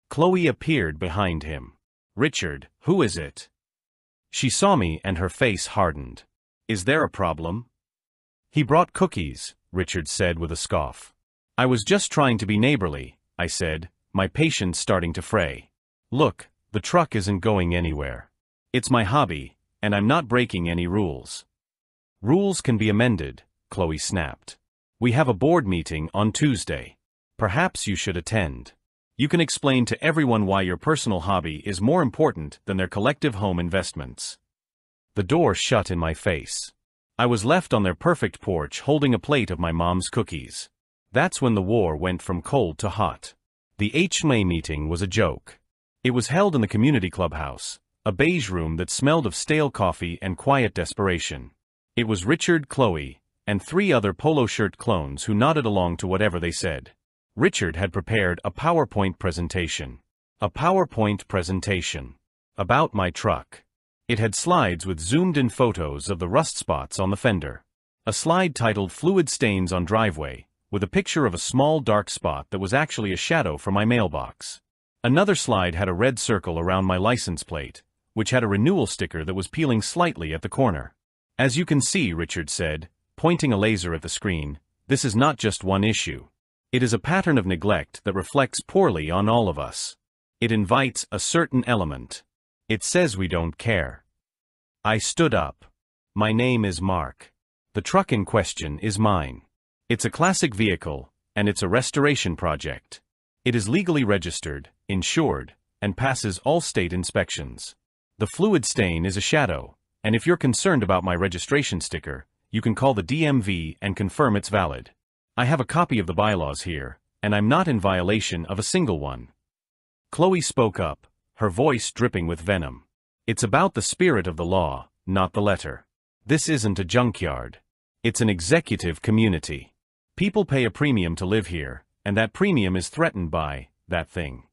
Chloe appeared behind him. "Richard, who is it?" She saw me and her face hardened. "Is there a problem?" "He brought cookies," Richard said with a scoff. "I was just trying to be neighborly," I said, my patience starting to fray. "Look, the truck isn't going anywhere. It's my hobby, and I'm not breaking any rules." "Rules can be amended," Chloe snapped. "We have a board meeting on Tuesday. Perhaps you should attend. You can explain to everyone why your personal hobby is more important than their collective home investments." The door shut in my face. I was left on their perfect porch holding a plate of my mom's cookies. That's when the war went from cold to hot. The HOA meeting was a joke. It was held in the community clubhouse, a beige room that smelled of stale coffee and quiet desperation. It was Richard, Chloe, and 3 other polo shirt clones who nodded along to whatever they said. Richard had prepared a PowerPoint presentation. A PowerPoint presentation. About my truck. It had slides with zoomed-in photos of the rust spots on the fender. A slide titled "Fluid Stains on Driveway," with a picture of a small dark spot that was actually a shadow from my mailbox. Another slide had a red circle around my license plate, which had a renewal sticker that was peeling slightly at the corner. "As you can see," Richard said, pointing a laser at the screen, "this is not just one issue. It is a pattern of neglect that reflects poorly on all of us. It invites a certain element. It says we don't care." I stood up. "My name is Mark. The truck in question is mine. It's a classic vehicle, and it's a restoration project. It is legally registered, insured, and passes all state inspections. The fluid stain is a shadow, and if you're concerned about my registration sticker, you can call the DMV and confirm it's valid. I have a copy of the bylaws here, and I'm not in violation of a single one." Chloe spoke up, her voice dripping with venom. "It's about the spirit of the law, not the letter. This isn't a junkyard. It's an executive community. People pay a premium to live here, and that premium is threatened by that thing."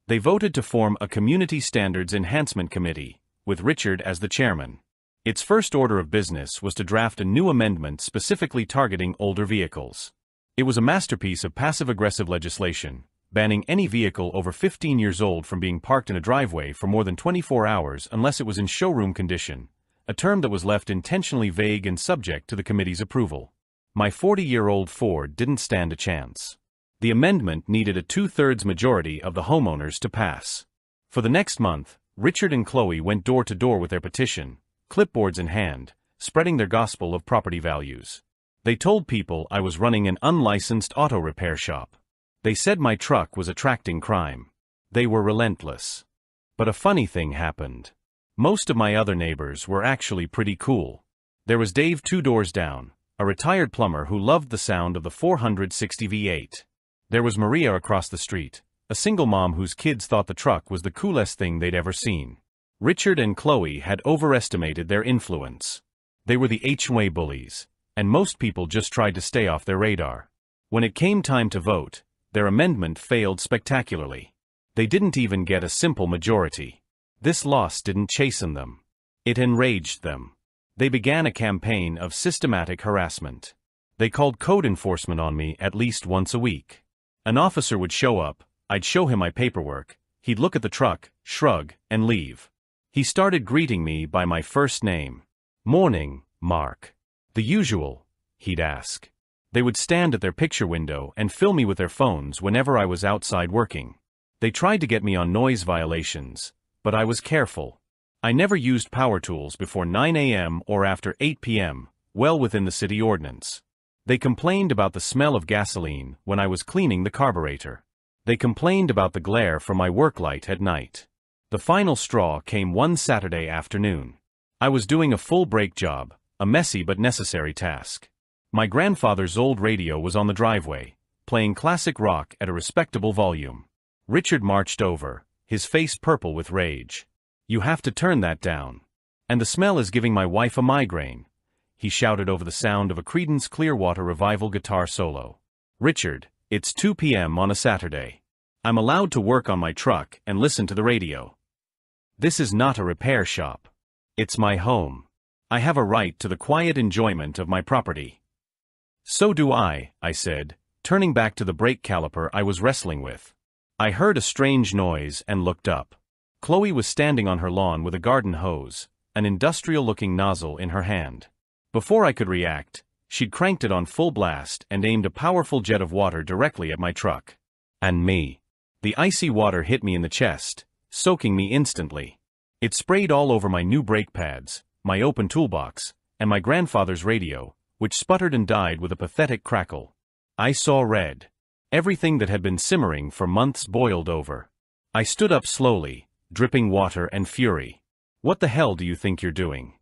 They voted to form a Community Standards Enhancement Committee, with Richard as the chairman. Its first order of business was to draft a new amendment specifically targeting older vehicles. It was a masterpiece of passive-aggressive legislation, banning any vehicle over 15 years old from being parked in a driveway for more than 24 hours unless it was in showroom condition, a term that was left intentionally vague and subject to the committee's approval. My 40-year-old Ford didn't stand a chance. The amendment needed a 2/3 majority of the homeowners to pass. For the next month, Richard and Chloe went door to door with their petition, clipboards in hand, spreading their gospel of property values. They told people I was running an unlicensed auto repair shop. They said my truck was attracting crime. They were relentless. But a funny thing happened. Most of my other neighbors were actually pretty cool. There was Dave 2 doors down, a retired plumber who loved the sound of the 460 V8. There was Maria across the street, a single mom whose kids thought the truck was the coolest thing they'd ever seen. Richard and Chloe had overestimated their influence. They were the HOA bullies, and most people just tried to stay off their radar. When it came time to vote, their amendment failed spectacularly. They didn't even get a simple majority. This loss didn't chasten them. It enraged them. They began a campaign of systematic harassment. They called code enforcement on me at least once a week. An officer would show up, I'd show him my paperwork, he'd look at the truck, shrug, and leave. He started greeting me by my first name. "Morning, Mark." "The usual?" he'd ask. They would stand at their picture window and film me with their phones whenever I was outside working. They tried to get me on noise violations, but I was careful. I never used power tools before 9 a.m. or after 8 p.m., well within the city ordinance. They complained about the smell of gasoline when I was cleaning the carburetor. They complained about the glare from my work light at night. The final straw came one Saturday afternoon. I was doing a full brake job, a messy but necessary task. My grandfather's old radio was on the driveway, playing classic rock at a respectable volume. Richard marched over, his face purple with rage. "You have to turn that down. And the smell is giving my wife a migraine," he shouted over the sound of a Creedence Clearwater Revival guitar solo. "Richard, it's 2 p.m. on a Saturday. I'm allowed to work on my truck and listen to the radio. This is not a repair shop. It's my home. I have a right to the quiet enjoyment of my property." "So do I," I said, turning back to the brake caliper I was wrestling with. I heard a strange noise and looked up. Chloe was standing on her lawn with a garden hose, an industrial-looking nozzle in her hand. Before I could react, she'd cranked it on full blast and aimed a powerful jet of water directly at my truck. And me. The icy water hit me in the chest, soaking me instantly. It sprayed all over my new brake pads, my open toolbox, and my grandfather's radio, which sputtered and died with a pathetic crackle. I saw red. Everything that had been simmering for months boiled over. I stood up slowly, dripping water and fury. "What the hell do you think you're doing?"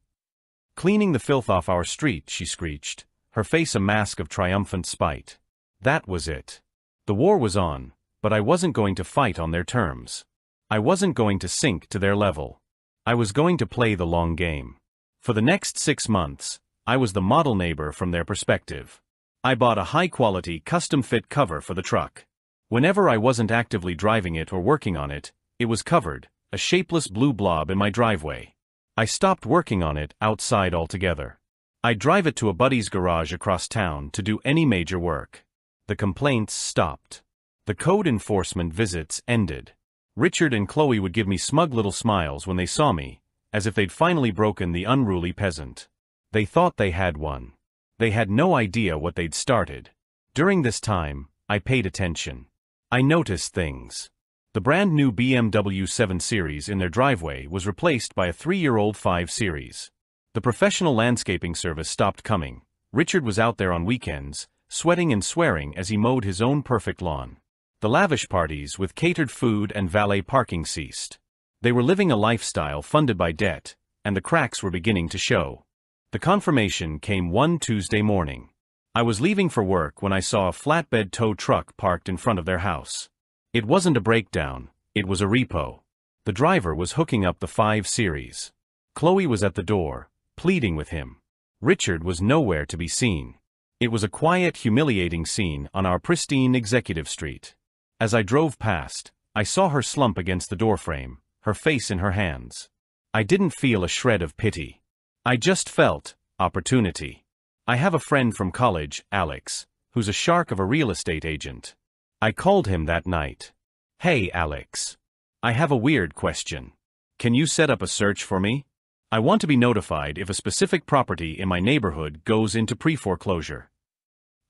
"Cleaning the filth off our street," she screeched, her face a mask of triumphant spite. That was it. The war was on, but I wasn't going to fight on their terms. I wasn't going to sink to their level. I was going to play the long game. For the next 6 months, I was the model neighbor from their perspective. I bought a high-quality, custom-fit cover for the truck. Whenever I wasn't actively driving it or working on it, it was covered, a shapeless blue blob in my driveway. I stopped working on it outside altogether. I'd drive it to a buddy's garage across town to do any major work. The complaints stopped. The code enforcement visits ended. Richard and Chloe would give me smug little smiles when they saw me, as if they'd finally broken the unruly peasant. They thought they had won. They had no idea what they'd started. During this time, I paid attention. I noticed things. The brand new BMW 7 Series in their driveway was replaced by a 3-year-old 5 Series. The professional landscaping service stopped coming. Richard was out there on weekends, sweating and swearing as he mowed his own perfect lawn. The lavish parties with catered food and valet parking ceased. They were living a lifestyle funded by debt, and the cracks were beginning to show. The confirmation came one Tuesday morning. I was leaving for work when I saw a flatbed tow truck parked in front of their house. It wasn't a breakdown, it was a repo. The driver was hooking up the 5 Series. Chloe was at the door, pleading with him. Richard was nowhere to be seen. It was a quiet, humiliating scene on our pristine Executive Street. As I drove past, I saw her slump against the doorframe, her face in her hands. I didn't feel a shred of pity. I just felt opportunity. I have a friend from college, Alex, who's a shark of a real estate agent. I called him that night. "Hey, Alex. I have a weird question. Can you set up a search for me? I want to be notified if a specific property in my neighborhood goes into pre-foreclosure."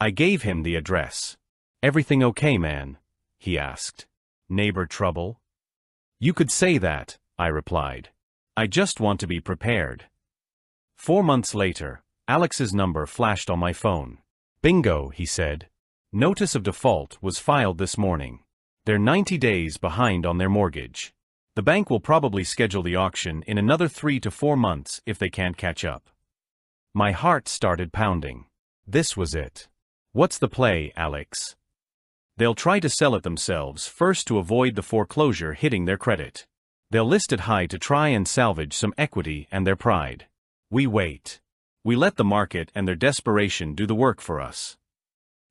I gave him the address. "Everything okay, man?" he asked. "Neighbor trouble?" "You could say that," I replied. "I just want to be prepared." 4 months later, Alex's number flashed on my phone. Bingo, he said. Notice of default was filed this morning. They're 90 days behind on their mortgage. The bank will probably schedule the auction in another 3 to 4 months if they can't catch up. My heart started pounding. This was it. What's the play, Alex? They'll try to sell it themselves first to avoid the foreclosure hitting their credit. They'll list it high to try and salvage some equity and their pride. We wait. We let the market and their desperation do the work for us.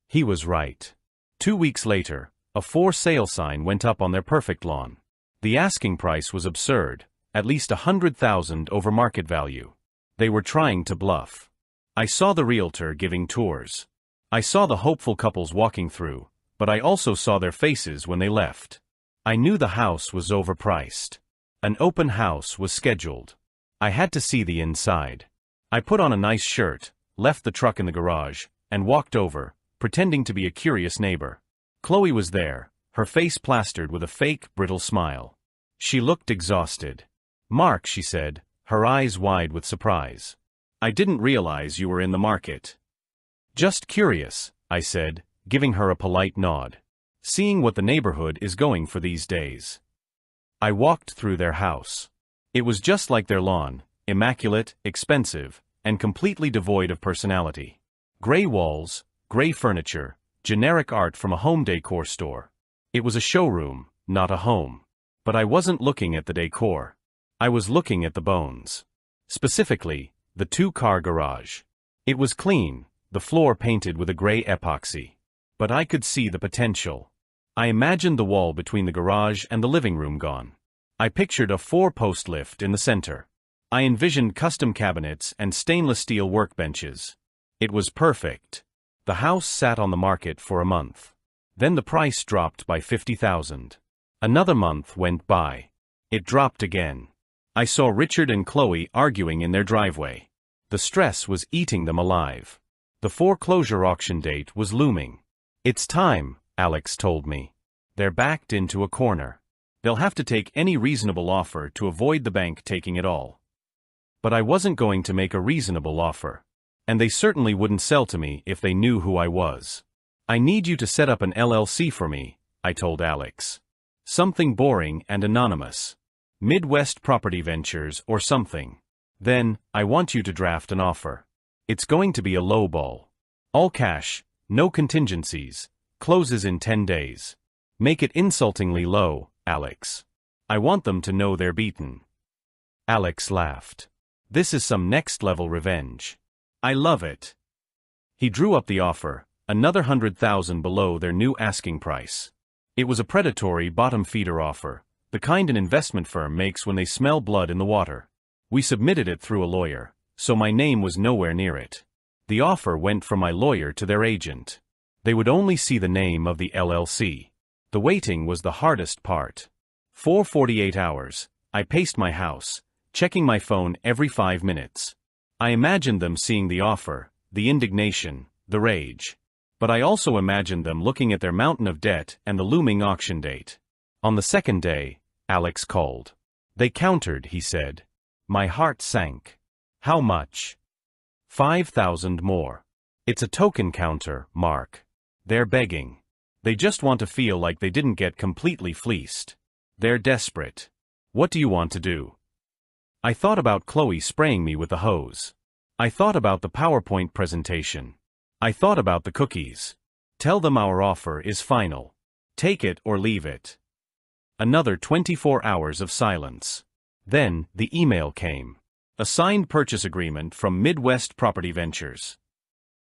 He was right. 2 weeks later, a for sale sign went up on their perfect lawn. The asking price was absurd, at least $100,000 over market value. They were trying to bluff. I saw the realtor giving tours. I saw the hopeful couples walking through, but I also saw their faces when they left. I knew the house was overpriced. An open house was scheduled. I had to see the inside. I put on a nice shirt, left the truck in the garage, and walked over, pretending to be a curious neighbor. Chloe was there, her face plastered with a fake, brittle smile. She looked exhausted. Mark, she said, her eyes wide with surprise. I didn't realize you were in the market. Just curious, I said, giving her a polite nod. Seeing what the neighborhood is going for these days. I walked through their house. It was just like their lawn, immaculate, expensive, and completely devoid of personality. Gray walls, gray furniture, generic art from a home decor store. It was a showroom, not a home. But I wasn't looking at the decor. I was looking at the bones. Specifically, the two-car garage. It was clean, the floor painted with a gray epoxy. But I could see the potential. I imagined the wall between the garage and the living room gone. I pictured a 4-post lift in the center. I envisioned custom cabinets and stainless steel workbenches. It was perfect. The house sat on the market for a month. Then the price dropped by $50,000. Another month went by. It dropped again. I saw Richard and Chloe arguing in their driveway. The stress was eating them alive. The foreclosure auction date was looming. It's time, Alex told me. They're backed into a corner. They'll have to take any reasonable offer to avoid the bank taking it all. But I wasn't going to make a reasonable offer. And they certainly wouldn't sell to me if they knew who I was. I need you to set up an LLC for me, I told Alex. Something boring and anonymous. Midwest Property Ventures or something. Then, I want you to draft an offer. It's going to be a lowball. All cash, no contingencies, closes in 10 days. Make it insultingly low, Alex. I want them to know they're beaten. Alex laughed. This is some next-level revenge. I love it. He drew up the offer, another $100,000 below their new asking price. It was a predatory bottom-feeder offer, the kind an investment firm makes when they smell blood in the water. We submitted it through a lawyer, so my name was nowhere near it. The offer went from my lawyer to their agent. They would only see the name of the LLC. The waiting was the hardest part. For 48 hours, I paced my house, checking my phone every 5 minutes. I imagined them seeing the offer, the indignation, the rage. But I also imagined them looking at their mountain of debt and the looming auction date. On the second day, Alex called. They countered, he said. My heart sank. How much? 5,000 more. It's a token counter, Mark. They're begging. They just want to feel like they didn't get completely fleeced. They're desperate. What do you want to do? I thought about Chloe spraying me with the hose. I thought about the PowerPoint presentation. I thought about the cookies. Tell them our offer is final. Take it or leave it. Another 24 hours of silence. Then, the email came. A signed purchase agreement from Midwest Property Ventures.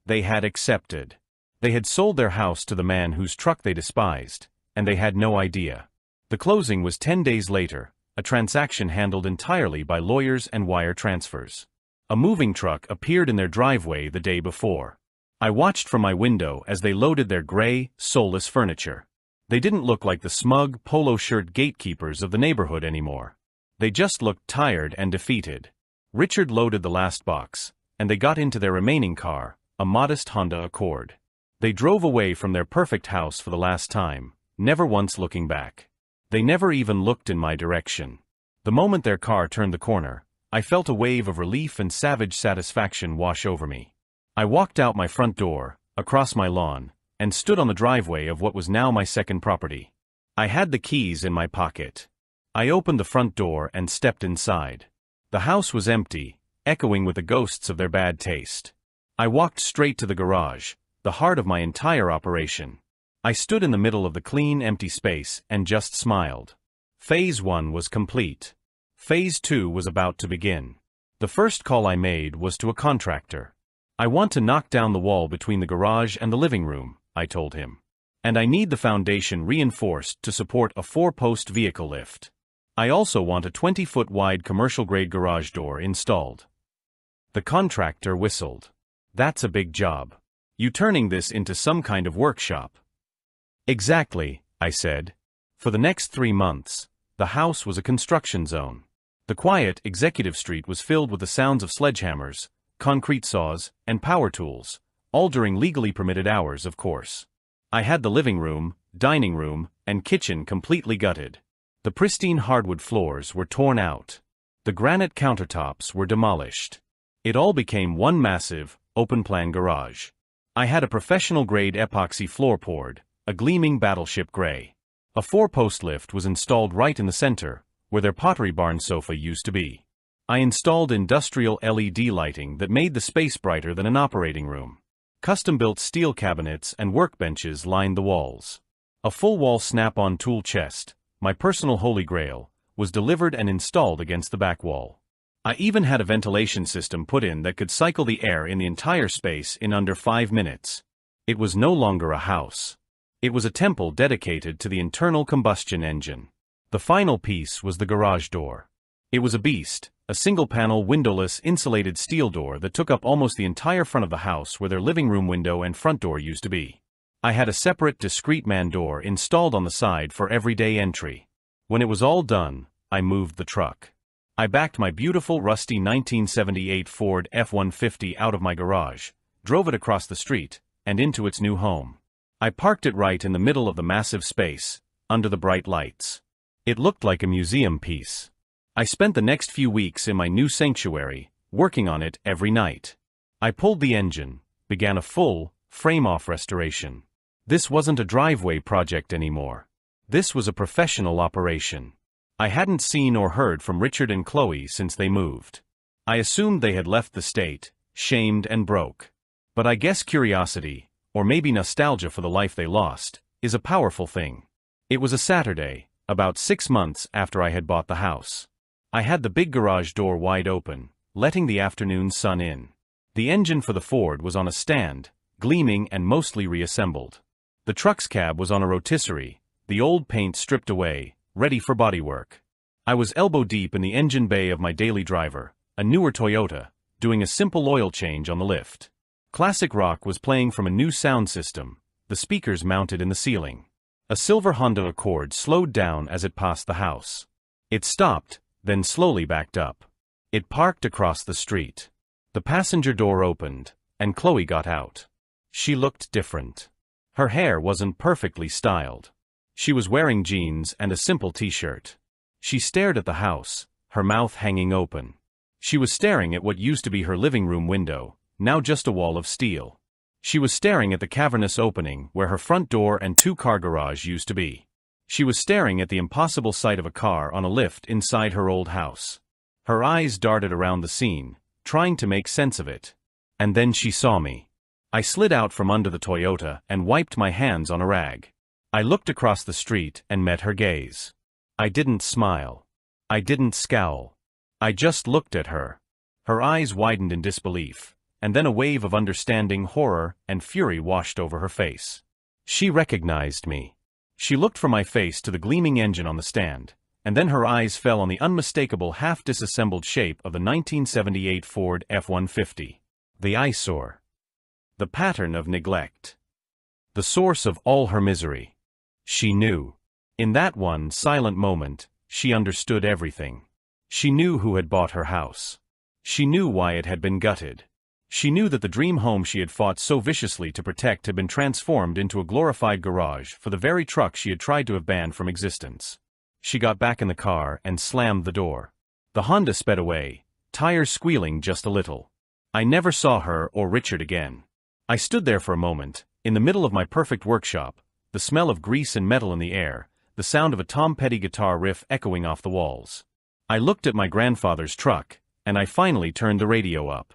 They had accepted. They had sold their house to the man whose truck they despised, and they had no idea. The closing was 10 days later, a transaction handled entirely by lawyers and wire transfers. A moving truck appeared in their driveway the day before. I watched from my window as they loaded their gray, soulless furniture. They didn't look like the smug, polo shirt gatekeepers of the neighborhood anymore. They just looked tired and defeated. Richard loaded the last box, and they got into their remaining car, a modest Honda Accord. They drove away from their perfect house for the last time, never once looking back. They never even looked in my direction. The moment their car turned the corner, I felt a wave of relief and savage satisfaction wash over me. I walked out my front door, across my lawn, and stood on the driveway of what was now my second property. I had the keys in my pocket. I opened the front door and stepped inside. The house was empty, echoing with the ghosts of their bad taste. I walked straight to the garage, the heart of my entire operation. I stood in the middle of the clean, empty space and just smiled. Phase 1 was complete. Phase 2 was about to begin. The first call I made was to a contractor. I want to knock down the wall between the garage and the living room, I told him. And I need the foundation reinforced to support a 4-post vehicle lift. I also want a 20-foot wide commercial-grade garage door installed. The contractor whistled. That's a big job. You turning this into some kind of workshop? Exactly, I said. For the next 3 months, the house was a construction zone. The quiet, executive street was filled with the sounds of sledgehammers, concrete saws, and power tools, all during legally permitted hours, of course. I had the living room, dining room, and kitchen completely gutted. The pristine hardwood floors were torn out. The granite countertops were demolished. It all became one massive, open-plan garage. I had a professional-grade epoxy floor poured, a gleaming battleship gray. A 4-post lift was installed right in the center, where their Pottery Barn sofa used to be. I installed industrial LED lighting that made the space brighter than an operating room. Custom-built steel cabinets and workbenches lined the walls. A full-wall snap-on tool chest, my personal holy grail, was delivered and installed against the back wall. I even had a ventilation system put in that could cycle the air in the entire space in under 5 minutes. It was no longer a house. It was a temple dedicated to the internal combustion engine. The final piece was the garage door. It was a beast, a single-panel, windowless, insulated steel door that took up almost the entire front of the house where their living room window and front door used to be. I had a separate, discreet man door installed on the side for everyday entry. When it was all done, I moved the truck. I backed my beautiful, rusty 1978 Ford F-150 out of my garage, drove it across the street, and into its new home. I parked it right in the middle of the massive space, under the bright lights. It looked like a museum piece. I spent the next few weeks in my new sanctuary, working on it every night. I pulled the engine, began a full, frame-off restoration. This wasn't a driveway project anymore. This was a professional operation. I hadn't seen or heard from Richard and Chloe since they moved. I assumed they had left the state, shamed and broke. But I guess curiosity, or maybe nostalgia for the life they lost, is a powerful thing. It was a Saturday, about 6 months after I had bought the house. I had the big garage door wide open, letting the afternoon sun in. The engine for the Ford was on a stand, gleaming and mostly reassembled. The truck's cab was on a rotisserie, the old paint stripped away, ready for bodywork. I was elbow deep in the engine bay of my daily driver, a newer Toyota, doing a simple oil change on the lift. Classic rock was playing from a new sound system, the speakers mounted in the ceiling. A silver Honda Accord slowed down as it passed the house. It stopped, then slowly backed up. It parked across the street. The passenger door opened, and Chloe got out. She looked different. Her hair wasn't perfectly styled. She was wearing jeans and a simple t-shirt. She stared at the house, her mouth hanging open. She was staring at what used to be her living room window, now just a wall of steel. She was staring at the cavernous opening where her front door and 2-car garage used to be. She was staring at the impossible sight of a car on a lift inside her old house. Her eyes darted around the scene, trying to make sense of it. And then she saw me. I slid out from under the Toyota and wiped my hands on a rag. I looked across the street and met her gaze. I didn't smile. I didn't scowl. I just looked at her. Her eyes widened in disbelief, and then a wave of understanding, horror, and fury washed over her face. She recognized me. She looked from my face to the gleaming engine on the stand, and then her eyes fell on the unmistakable half-disassembled shape of the 1978 Ford F-150. The eyesore. The pattern of neglect. The source of all her misery. She knew. In that one silent moment, she understood everything. She knew who had bought her house. She knew why it had been gutted. She knew that the dream home she had fought so viciously to protect had been transformed into a glorified garage for the very truck she had tried to have banned from existence. She got back in the car and slammed the door. The Honda sped away, tires squealing just a little. I never saw her or Richard again. I stood there for a moment, in the middle of my perfect workshop, the smell of grease and metal in the air, the sound of a Tom Petty guitar riff echoing off the walls. I looked at my grandfather's truck, and I finally turned the radio up.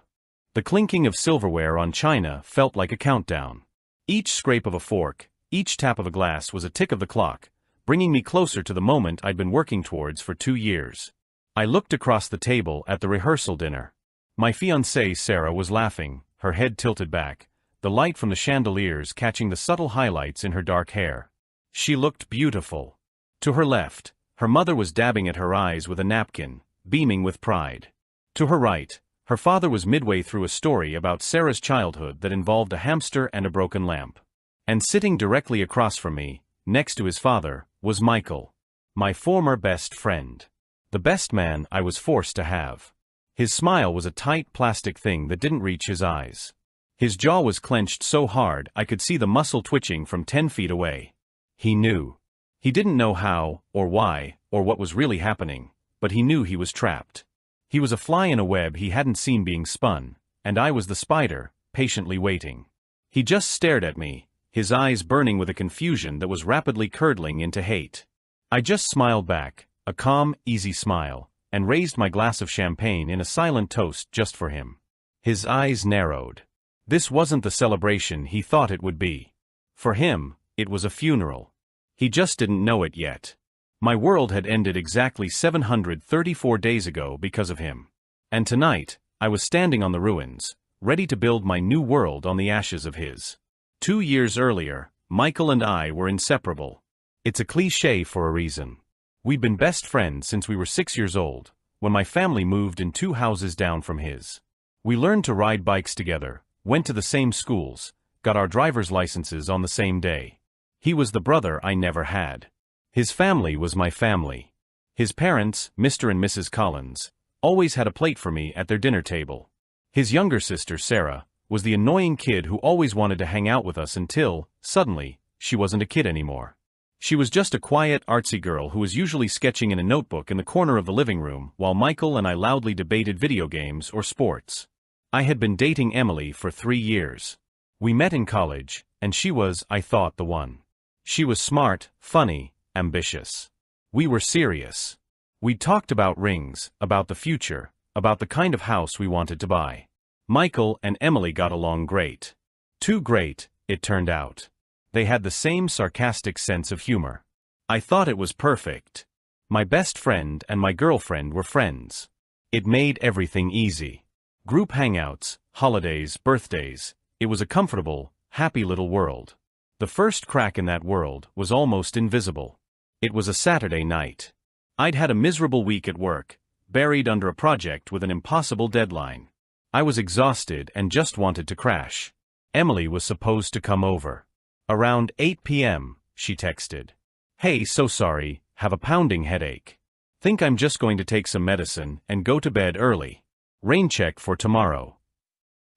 The clinking of silverware on china felt like a countdown. Each scrape of a fork, each tap of a glass was a tick of the clock, bringing me closer to the moment I'd been working towards for 2 years. I looked across the table at the rehearsal dinner. My fiancée Sarah was laughing, her head tilted back, the light from the chandeliers catching the subtle highlights in her dark hair. She looked beautiful. To her left, her mother was dabbing at her eyes with a napkin, beaming with pride. To her right, her father was midway through a story about Sarah's childhood that involved a hamster and a broken lamp. And sitting directly across from me, next to his father, was Michael, my former best friend. The best man I was forced to have. His smile was a tight plastic thing that didn't reach his eyes. His jaw was clenched so hard I could see the muscle twitching from 10 feet away. He knew. He didn't know how, or why, or what was really happening, but he knew he was trapped. He was a fly in a web he hadn't seen being spun, and I was the spider, patiently waiting. He just stared at me, his eyes burning with a confusion that was rapidly curdling into hate. I just smiled back, a calm, easy smile, and raised my glass of champagne in a silent toast just for him. His eyes narrowed. This wasn't the celebration he thought it would be. For him, it was a funeral. He just didn't know it yet. My world had ended exactly 734 days ago because of him. And tonight, I was standing on the ruins, ready to build my new world on the ashes of his. 2 years earlier, Michael and I were inseparable. It's a cliché for a reason. We'd been best friends since we were 6 years old, when my family moved in 2 houses down from his. We learned to ride bikes together, went to the same schools, got our driver's licenses on the same day. He was the brother I never had. His family was my family. His parents, Mr. and Mrs. Collins, always had a plate for me at their dinner table. His younger sister, Sarah, was the annoying kid who always wanted to hang out with us until, suddenly, she wasn't a kid anymore. She was just a quiet, artsy girl who was usually sketching in a notebook in the corner of the living room while Michael and I loudly debated video games or sports. I had been dating Emily for 3 years. We met in college, and she was, I thought, the one. She was smart, funny, ambitious. We were serious. We talked about rings, about the future, about the kind of house we wanted to buy. Michael and Emily got along great. Too great, it turned out. They had the same sarcastic sense of humor. I thought it was perfect. My best friend and my girlfriend were friends. It made everything easy. Group hangouts, holidays, birthdays. It was a comfortable, happy little world. The first crack in that world was almost invisible. It was a Saturday night. I'd had a miserable week at work, buried under a project with an impossible deadline. I was exhausted and just wanted to crash. Emily was supposed to come over. Around 8 p.m., she texted. "Hey, so sorry, have a pounding headache. Think I'm just going to take some medicine and go to bed early. Rain check for tomorrow."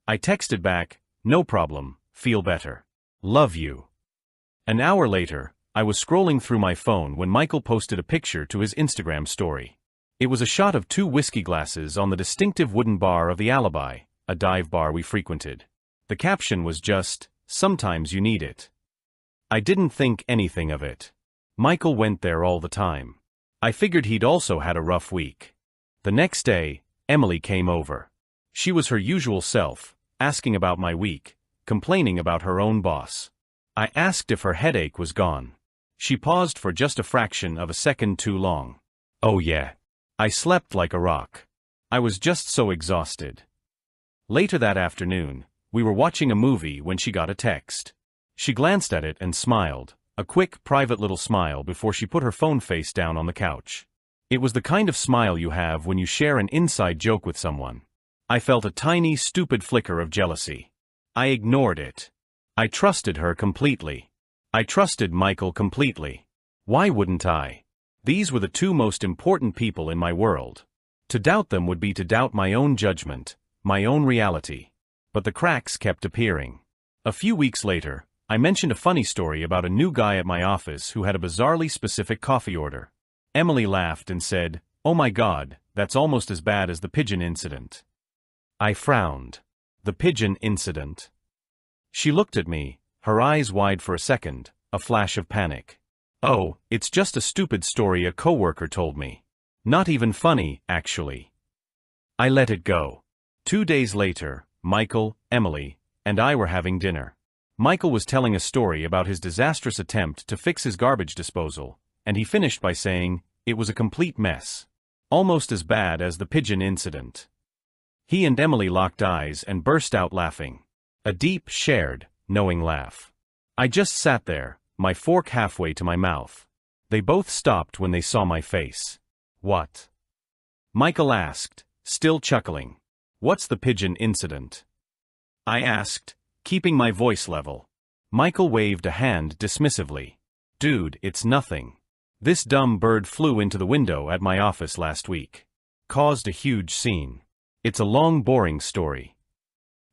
I texted back, "No problem, feel better. Love you." An hour later, I was scrolling through my phone when Michael posted a picture to his Instagram story. It was a shot of 2 whiskey glasses on the distinctive wooden bar of the Alibi, a dive bar we frequented. The caption was just, "Sometimes you need it." I didn't think anything of it. Michael went there all the time. I figured he'd also had a rough week. The next day, Emily came over. She was her usual self, asking about my week, complaining about her own boss. I asked if her headache was gone. She paused for just a fraction of a second too long. "Oh yeah. I slept like a rock. I was just so exhausted." Later that afternoon, we were watching a movie when she got a text. She glanced at it and smiled, a quick, private little smile before she put her phone face down on the couch. It was the kind of smile you have when you share an inside joke with someone. I felt a tiny, stupid flicker of jealousy. I ignored it. I trusted her completely. I trusted Michael completely. Why wouldn't I? These were the 2 most important people in my world. To doubt them would be to doubt my own judgment, my own reality. But the cracks kept appearing. A few weeks later, I mentioned a funny story about a new guy at my office who had a bizarrely specific coffee order. Emily laughed and said, "Oh my God, that's almost as bad as the pigeon incident. I frowned. The pigeon incident. She looked at me, her eyes wide for a second, a flash of panic. Oh, it's just a stupid story a coworker told me. Not even funny, actually. I let it go. 2 days later, Michael, Emily, and I were having dinner. Michael was telling a story about his disastrous attempt to fix his garbage disposal, and he finished by saying, it was a complete mess. Almost as bad as the pigeon incident. He and Emily locked eyes and burst out laughing. A deep, shared, knowing laugh. I just sat there, my fork halfway to my mouth. They both stopped when they saw my face. What? Michael asked, still chuckling. What's the pigeon incident? I asked, keeping my voice level. Michael waved a hand dismissively. Dude, it's nothing. This dumb bird flew into the window at my office last week. Caused a huge scene. It's a long, boring story.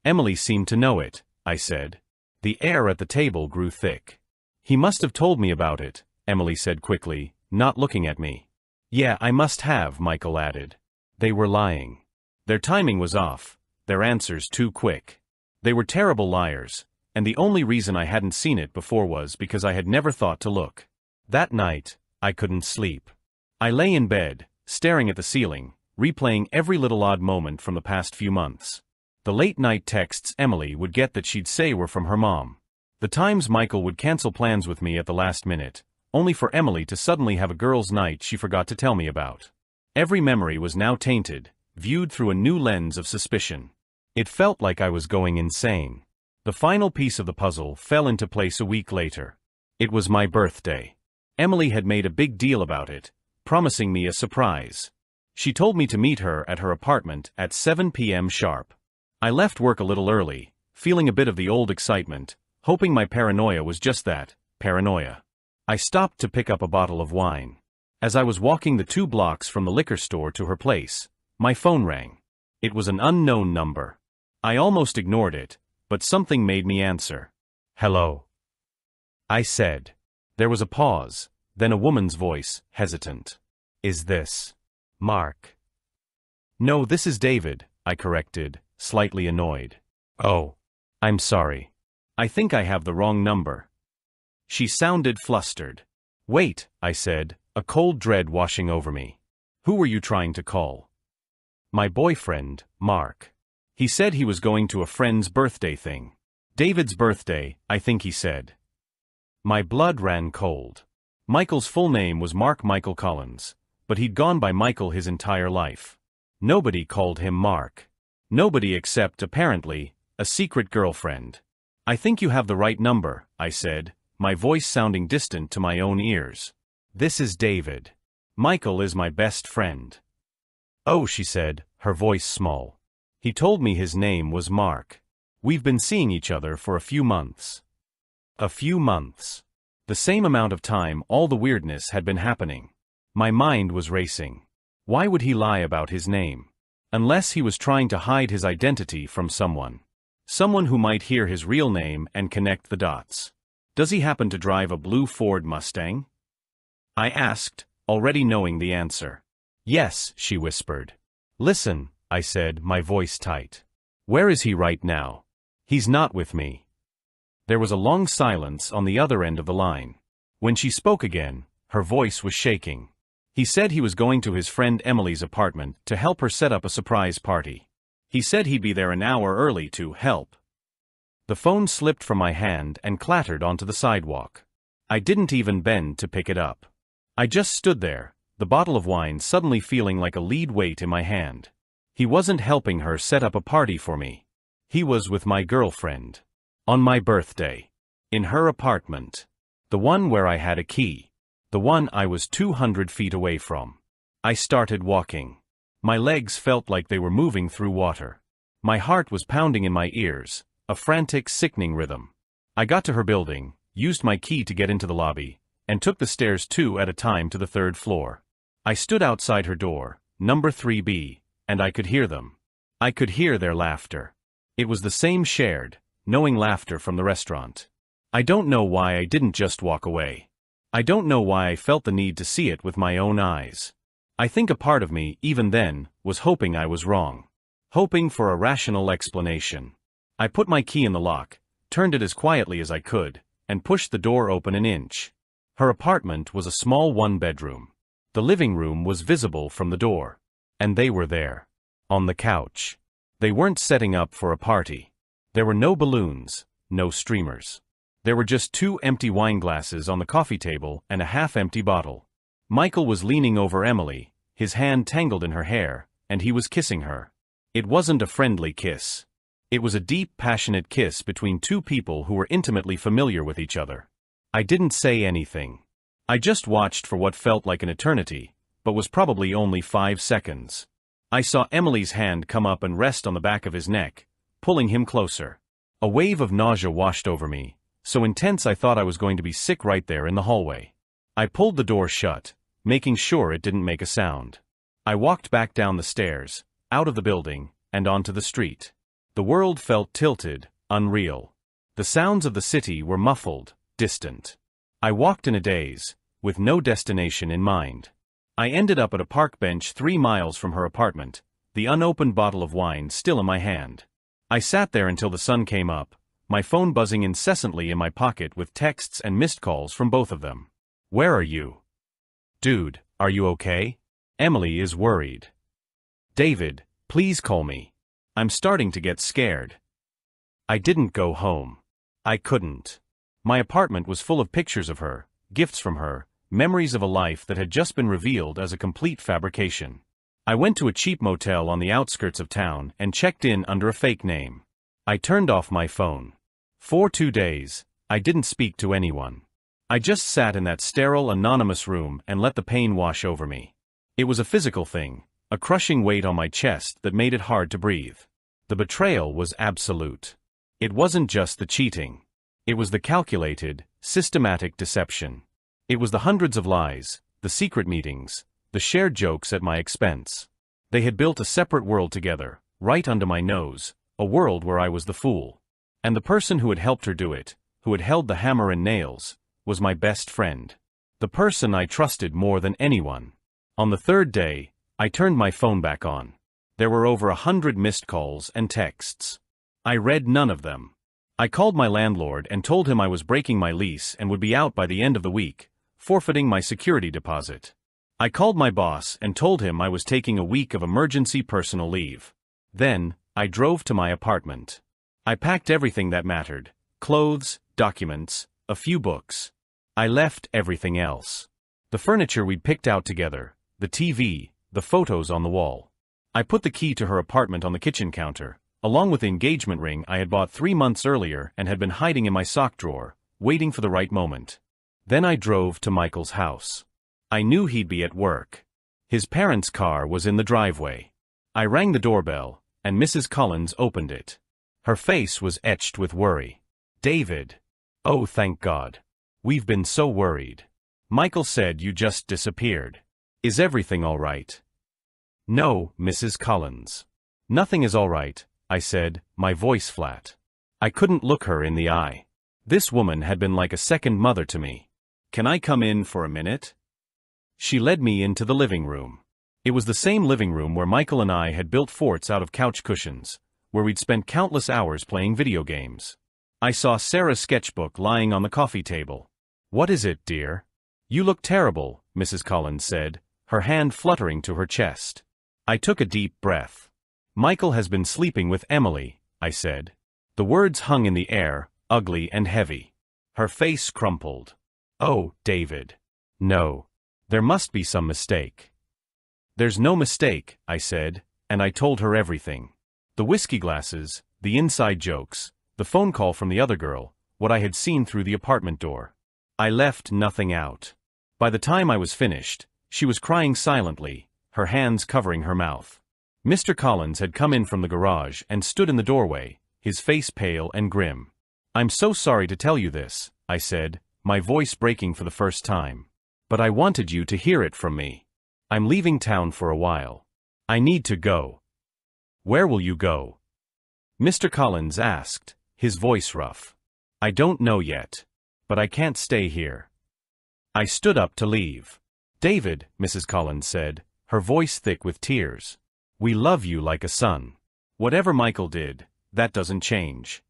Emily seemed to know it, I said. The air at the table grew thick. He must have told me about it, Emily said quickly, not looking at me. Yeah, I must have, Michael added. They were lying. Their timing was off, their answers too quick. They were terrible liars, and the only reason I hadn't seen it before was because I had never thought to look. That night, I couldn't sleep. I lay in bed, staring at the ceiling, replaying every little odd moment from the past few months. The late-night texts Emily would get that she'd say were from her mom. The times Michael would cancel plans with me at the last minute, only for Emily to suddenly have a girls' night she forgot to tell me about. Every memory was now tainted, viewed through a new lens of suspicion. It felt like I was going insane. The final piece of the puzzle fell into place a week later. It was my birthday. Emily had made a big deal about it, promising me a surprise. She told me to meet her at her apartment at 7 p.m. sharp. I left work a little early, feeling a bit of the old excitement, hoping my paranoia was just that, paranoia. I stopped to pick up a bottle of wine. As I was walking the 2 blocks from the liquor store to her place, my phone rang. It was an unknown number. I almost ignored it, but something made me answer. Hello, I said. There was a pause, then a woman's voice, hesitant. Is this Mark? No, this is David, I corrected, slightly annoyed. Oh, I'm sorry. I think I have the wrong number. She sounded flustered. Wait, I said, a cold dread washing over me. Who were you trying to call? My boyfriend, Mark. He said he was going to a friend's birthday thing. David's birthday, I think he said. My blood ran cold. Michael's full name was Mark Michael Collins, but he'd gone by Michael his entire life. Nobody called him Mark. Nobody except, apparently, a secret girlfriend. I think you have the right number, I said, my voice sounding distant to my own ears. This is David. Michael is my best friend. Oh, she said, her voice small. He told me his name was Mark. We've been seeing each other for a few months. A few months. The same amount of time all the weirdness had been happening. My mind was racing. Why would he lie about his name? Unless he was trying to hide his identity from someone. Someone who might hear his real name and connect the dots. Does he happen to drive a blue Ford Mustang? I asked, already knowing the answer. Yes, she whispered. Listen, I said, my voice tight. Where is he right now? He's not with me. There was a long silence on the other end of the line. When she spoke again, her voice was shaking. He said he was going to his friend Emily's apartment to help her set up a surprise party. He said he'd be there an hour early to help. The phone slipped from my hand and clattered onto the sidewalk. I didn't even bend to pick it up. I just stood there, the bottle of wine suddenly feeling like a lead weight in my hand. He wasn't helping her set up a party for me. He was with my girlfriend. On my birthday. In her apartment. The one where I had a key. The one I was 200 feet away from. I started walking. My legs felt like they were moving through water. My heart was pounding in my ears, a frantic, sickening rhythm. I got to her building, used my key to get into the lobby, and took the stairs 2 at a time to the 3rd floor. I stood outside her door, number 3B, and I could hear them. I could hear their laughter. It was the same shared, knowing laughter from the restaurant. I don't know why I didn't just walk away. I don't know why I felt the need to see it with my own eyes. I think a part of me, even then, was hoping I was wrong. Hoping for a rational explanation. I put my key in the lock, turned it as quietly as I could, and pushed the door open an inch. Her apartment was a small one-bedroom. The living room was visible from the door. And they were there. On the couch. They weren't setting up for a party. There were no balloons, no streamers. There were just 2 empty wine glasses on the coffee table and a half-empty bottle. Michael was leaning over Emily, his hand tangled in her hair, and he was kissing her. It wasn't a friendly kiss. It was a deep, passionate kiss between 2 people who were intimately familiar with each other. I didn't say anything. I just watched for what felt like an eternity, but was probably only 5 seconds. I saw Emily's hand come up and rest on the back of his neck, pulling him closer. A wave of nausea washed over me, so intense I thought I was going to be sick right there in the hallway. I pulled the door shut, making sure it didn't make a sound. I walked back down the stairs, out of the building, and onto the street. The world felt tilted, unreal. The sounds of the city were muffled, distant. I walked in a daze, with no destination in mind. I ended up at a park bench 3 miles from her apartment, the unopened bottle of wine still in my hand. I sat there until the sun came up, my phone buzzing incessantly in my pocket with texts and missed calls from both of them. "Where are you? Dude, are you okay? Emily is worried. David, please call me. I'm starting to get scared." I didn't go home. I couldn't. My apartment was full of pictures of her, gifts from her, memories of a life that had just been revealed as a complete fabrication. I went to a cheap motel on the outskirts of town and checked in under a fake name. I turned off my phone. For 2 days, I didn't speak to anyone. I just sat in that sterile, anonymous room and let the pain wash over me. It was a physical thing, a crushing weight on my chest that made it hard to breathe. The betrayal was absolute. It wasn't just the cheating. It was the calculated, systematic deception. It was the hundreds of lies, the secret meetings, the shared jokes at my expense. They had built a separate world together, right under my nose, a world where I was the fool. And the person who had helped her do it, who had held the hammer and nails, was my best friend. The person I trusted more than anyone. On the 3rd day, I turned my phone back on. There were over 100 missed calls and texts. I read none of them. I called my landlord and told him I was breaking my lease and would be out by the end of the week, forfeiting my security deposit. I called my boss and told him I was taking a week of emergency personal leave. Then, I drove to my apartment. I packed everything that mattered: clothes, documents, a few books. I left everything else. The furniture we'd picked out together, the TV, the photos on the wall. I put the key to her apartment on the kitchen counter, along with the engagement ring I had bought 3 months earlier and had been hiding in my sock drawer, waiting for the right moment. Then I drove to Michael's house. I knew he'd be at work. His parents' car was in the driveway. I rang the doorbell, and Mrs. Collins opened it. Her face was etched with worry. "David. Oh, thank God. We've been so worried. Michael said you just disappeared. Is everything all right?" "No, Mrs. Collins. Nothing is all right," I said, my voice flat. I couldn't look her in the eye. This woman had been like a second mother to me. "Can I come in for a minute?" She led me into the living room. It was the same living room where Michael and I had built forts out of couch cushions, where we'd spent countless hours playing video games. I saw Sarah's sketchbook lying on the coffee table. "What is it, dear?" "You look terrible," Mrs. Collins said, her hand fluttering to her chest. I took a deep breath. "Michael has been sleeping with Emily," I said. The words hung in the air, ugly and heavy. Her face crumpled. "Oh, David. No. There must be some mistake." "There's no mistake," I said, and I told her everything. The whiskey glasses, the inside jokes, the phone call from the other girl, what I had seen through the apartment door. I left nothing out. By the time I was finished, she was crying silently, her hands covering her mouth. Mr. Collins had come in from the garage and stood in the doorway, his face pale and grim. "I'm so sorry to tell you this," I said, my voice breaking for the first time. "But I wanted you to hear it from me. I'm leaving town for a while. I need to go." "Where will you go?" Mr. Collins asked, his voice rough. "I don't know yet. But I can't stay here." I stood up to leave. "David," Mrs. Collins said, her voice thick with tears. "We love you like a son. Whatever Michael did, that doesn't change."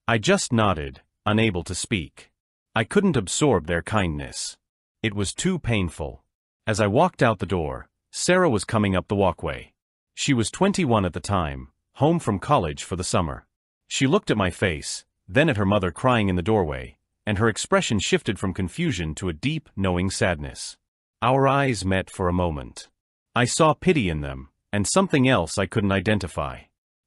I just nodded, unable to speak. I couldn't absorb their kindness. It was too painful. As I walked out the door, Sarah was coming up the walkway. She was 21 at the time, home from college for the summer. She looked at my face, then at her mother crying in the doorway, and her expression shifted from confusion to a deep, knowing sadness. Our eyes met for a moment. I saw pity in them, and something else I couldn't identify.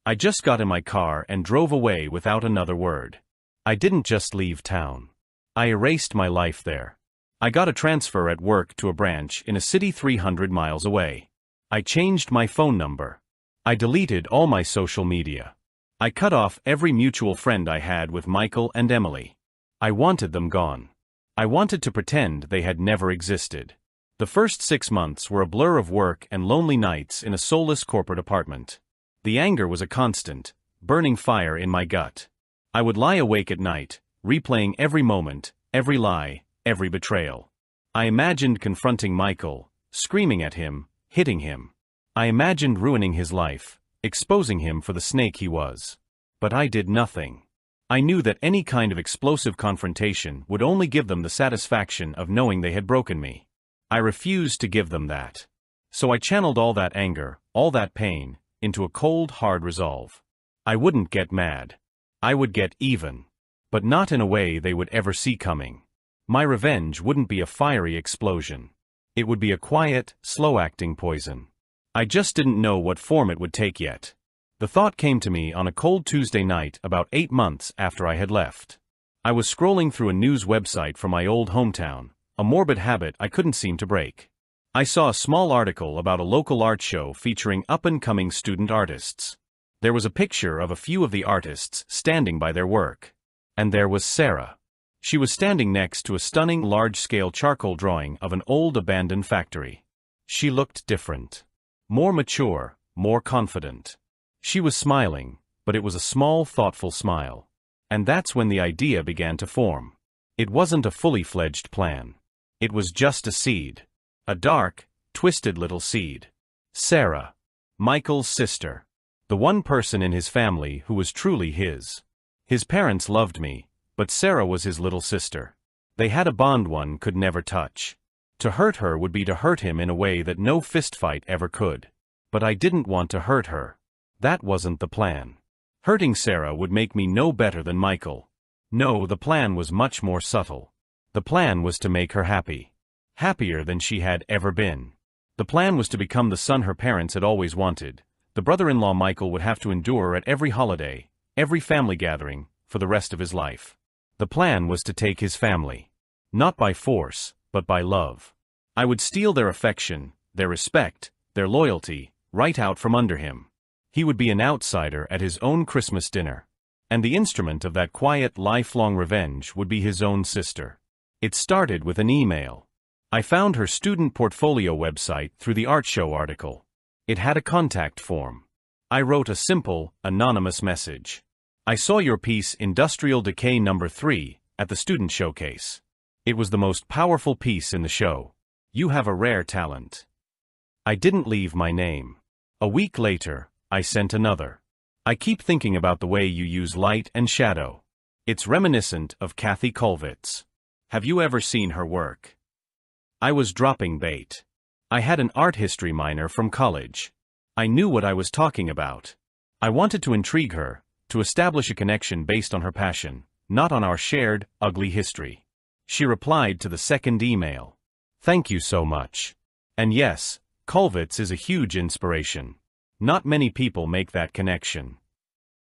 I just got in my car and drove away without another word. I didn't just leave town. I erased my life there. I got a transfer at work to a branch in a city 300 miles away. I changed my phone number. I deleted all my social media. I cut off every mutual friend I had with Michael and Emily. I wanted them gone. I wanted to pretend they had never existed. The first 6 months were a blur of work and lonely nights in a soulless corporate apartment. The anger was a constant, burning fire in my gut. I would lie awake at night, replaying every moment, every lie, every betrayal. I imagined confronting Michael, screaming at him, hitting him. I imagined ruining his life, exposing him for the snake he was. But I did nothing. I knew that any kind of explosive confrontation would only give them the satisfaction of knowing they had broken me. I refused to give them that. So I channeled all that anger, all that pain, into a cold, hard resolve. I wouldn't get mad. I would get even. But not in a way they would ever see coming. My revenge wouldn't be a fiery explosion. It would be a quiet, slow-acting poison. I just didn't know what form it would take yet. The thought came to me on a cold Tuesday night about 8 months after I had left. I was scrolling through a news website from my old hometown, a morbid habit I couldn't seem to break. I saw a small article about a local art show featuring up-and-coming student artists. There was a picture of a few of the artists standing by their work. And there was Sarah. She was standing next to a stunning large-scale charcoal drawing of an old abandoned factory. She looked different. More mature, more confident. She was smiling, but it was a small, thoughtful smile. And that's when the idea began to form. It wasn't a fully fledged plan. It was just a seed. A dark, twisted little seed. Sarah. Michael's sister. The one person in his family who was truly his. His parents loved me, but Sarah was his little sister. They had a bond one could never touch. To hurt her would be to hurt him in a way that no fistfight ever could. But I didn't want to hurt her. That wasn't the plan. Hurting Sarah would make me no better than Michael. No, the plan was much more subtle. The plan was to make her happy. Happier than she had ever been. The plan was to become the son her parents had always wanted. The brother-in-law Michael would have to endure at every holiday, every family gathering, for the rest of his life. The plan was to take his family. Not by force, but by love. I would steal their affection, their respect, their loyalty, right out from under him. He would be an outsider at his own Christmas dinner. And the instrument of that quiet, lifelong revenge would be his own sister. It started with an email. I found her student portfolio website through the art show article. It had a contact form. I wrote a simple, anonymous message. I saw your piece Industrial Decay No. 3 at the student showcase. It was the most powerful piece in the show. You have a rare talent. I didn't leave my name. A week later, I sent another. I keep thinking about the way you use light and shadow. It's reminiscent of Kathy Kollwitz. Have you ever seen her work? I was dropping bait. I had an art history minor from college. I knew what I was talking about. I wanted to intrigue her, to establish a connection based on her passion, not on our shared, ugly history. She replied to the second email. Thank you so much. And yes, Kollwitz is a huge inspiration. Not many people make that connection.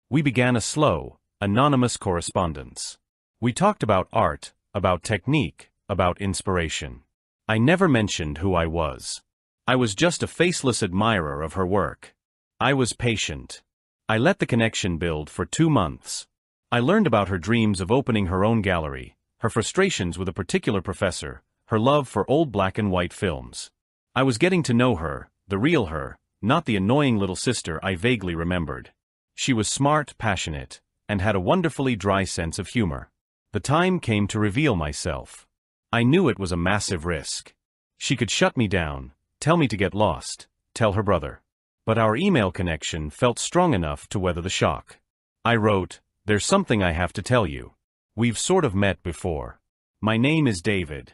We began a slow, anonymous correspondence. We talked about art, about technique, about inspiration. I never mentioned who I was. I was just a faceless admirer of her work. I was patient. I let the connection build for 2 months. I learned about her dreams of opening her own gallery, her frustrations with a particular professor, her love for old black and white films. I was getting to know her, the real her, not the annoying little sister I vaguely remembered. She was smart, passionate, and had a wonderfully dry sense of humor. The time came to reveal myself. I knew it was a massive risk. She could shut me down, tell me to get lost, tell her brother. But our email connection felt strong enough to weather the shock. I wrote, "There's something I have to tell you. We've sort of met before. My name is David."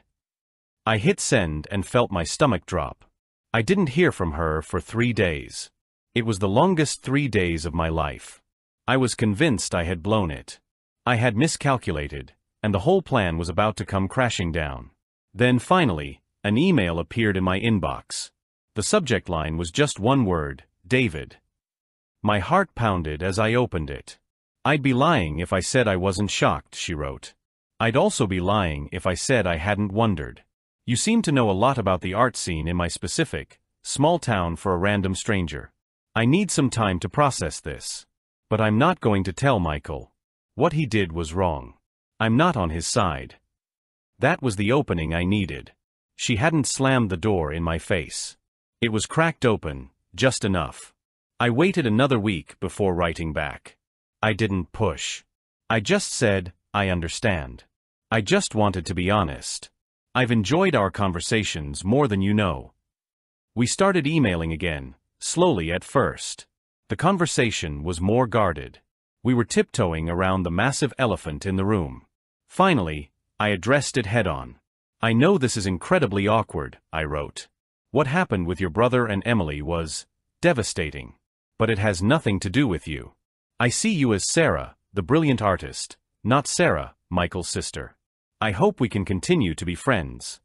I hit send and felt my stomach drop. I didn't hear from her for 3 days. It was the longest 3 days of my life. I was convinced I had blown it. I had miscalculated, and the whole plan was about to come crashing down. Then finally, an email appeared in my inbox. The subject line was just one word, David. My heart pounded as I opened it. "I'd be lying if I said I wasn't shocked," she wrote. "I'd also be lying if I said I hadn't wondered. You seem to know a lot about the art scene in my specific, small town for a random stranger. I need some time to process this. But I'm not going to tell Michael. What he did was wrong. I'm not on his side." That was the opening I needed. She hadn't slammed the door in my face. It was cracked open, just enough. I waited another week before writing back. I didn't push. I just said, "I understand." I just wanted to be honest. "I've enjoyed our conversations more than you know." We started emailing again, slowly at first. The conversation was more guarded. We were tiptoeing around the massive elephant in the room. Finally, I addressed it head-on. "I know this is incredibly awkward," I wrote. "What happened with your brother and Emily was devastating. But it has nothing to do with you. I see you as Sarah, the brilliant artist, not Sarah, Michael's sister. I hope we can continue to be friends."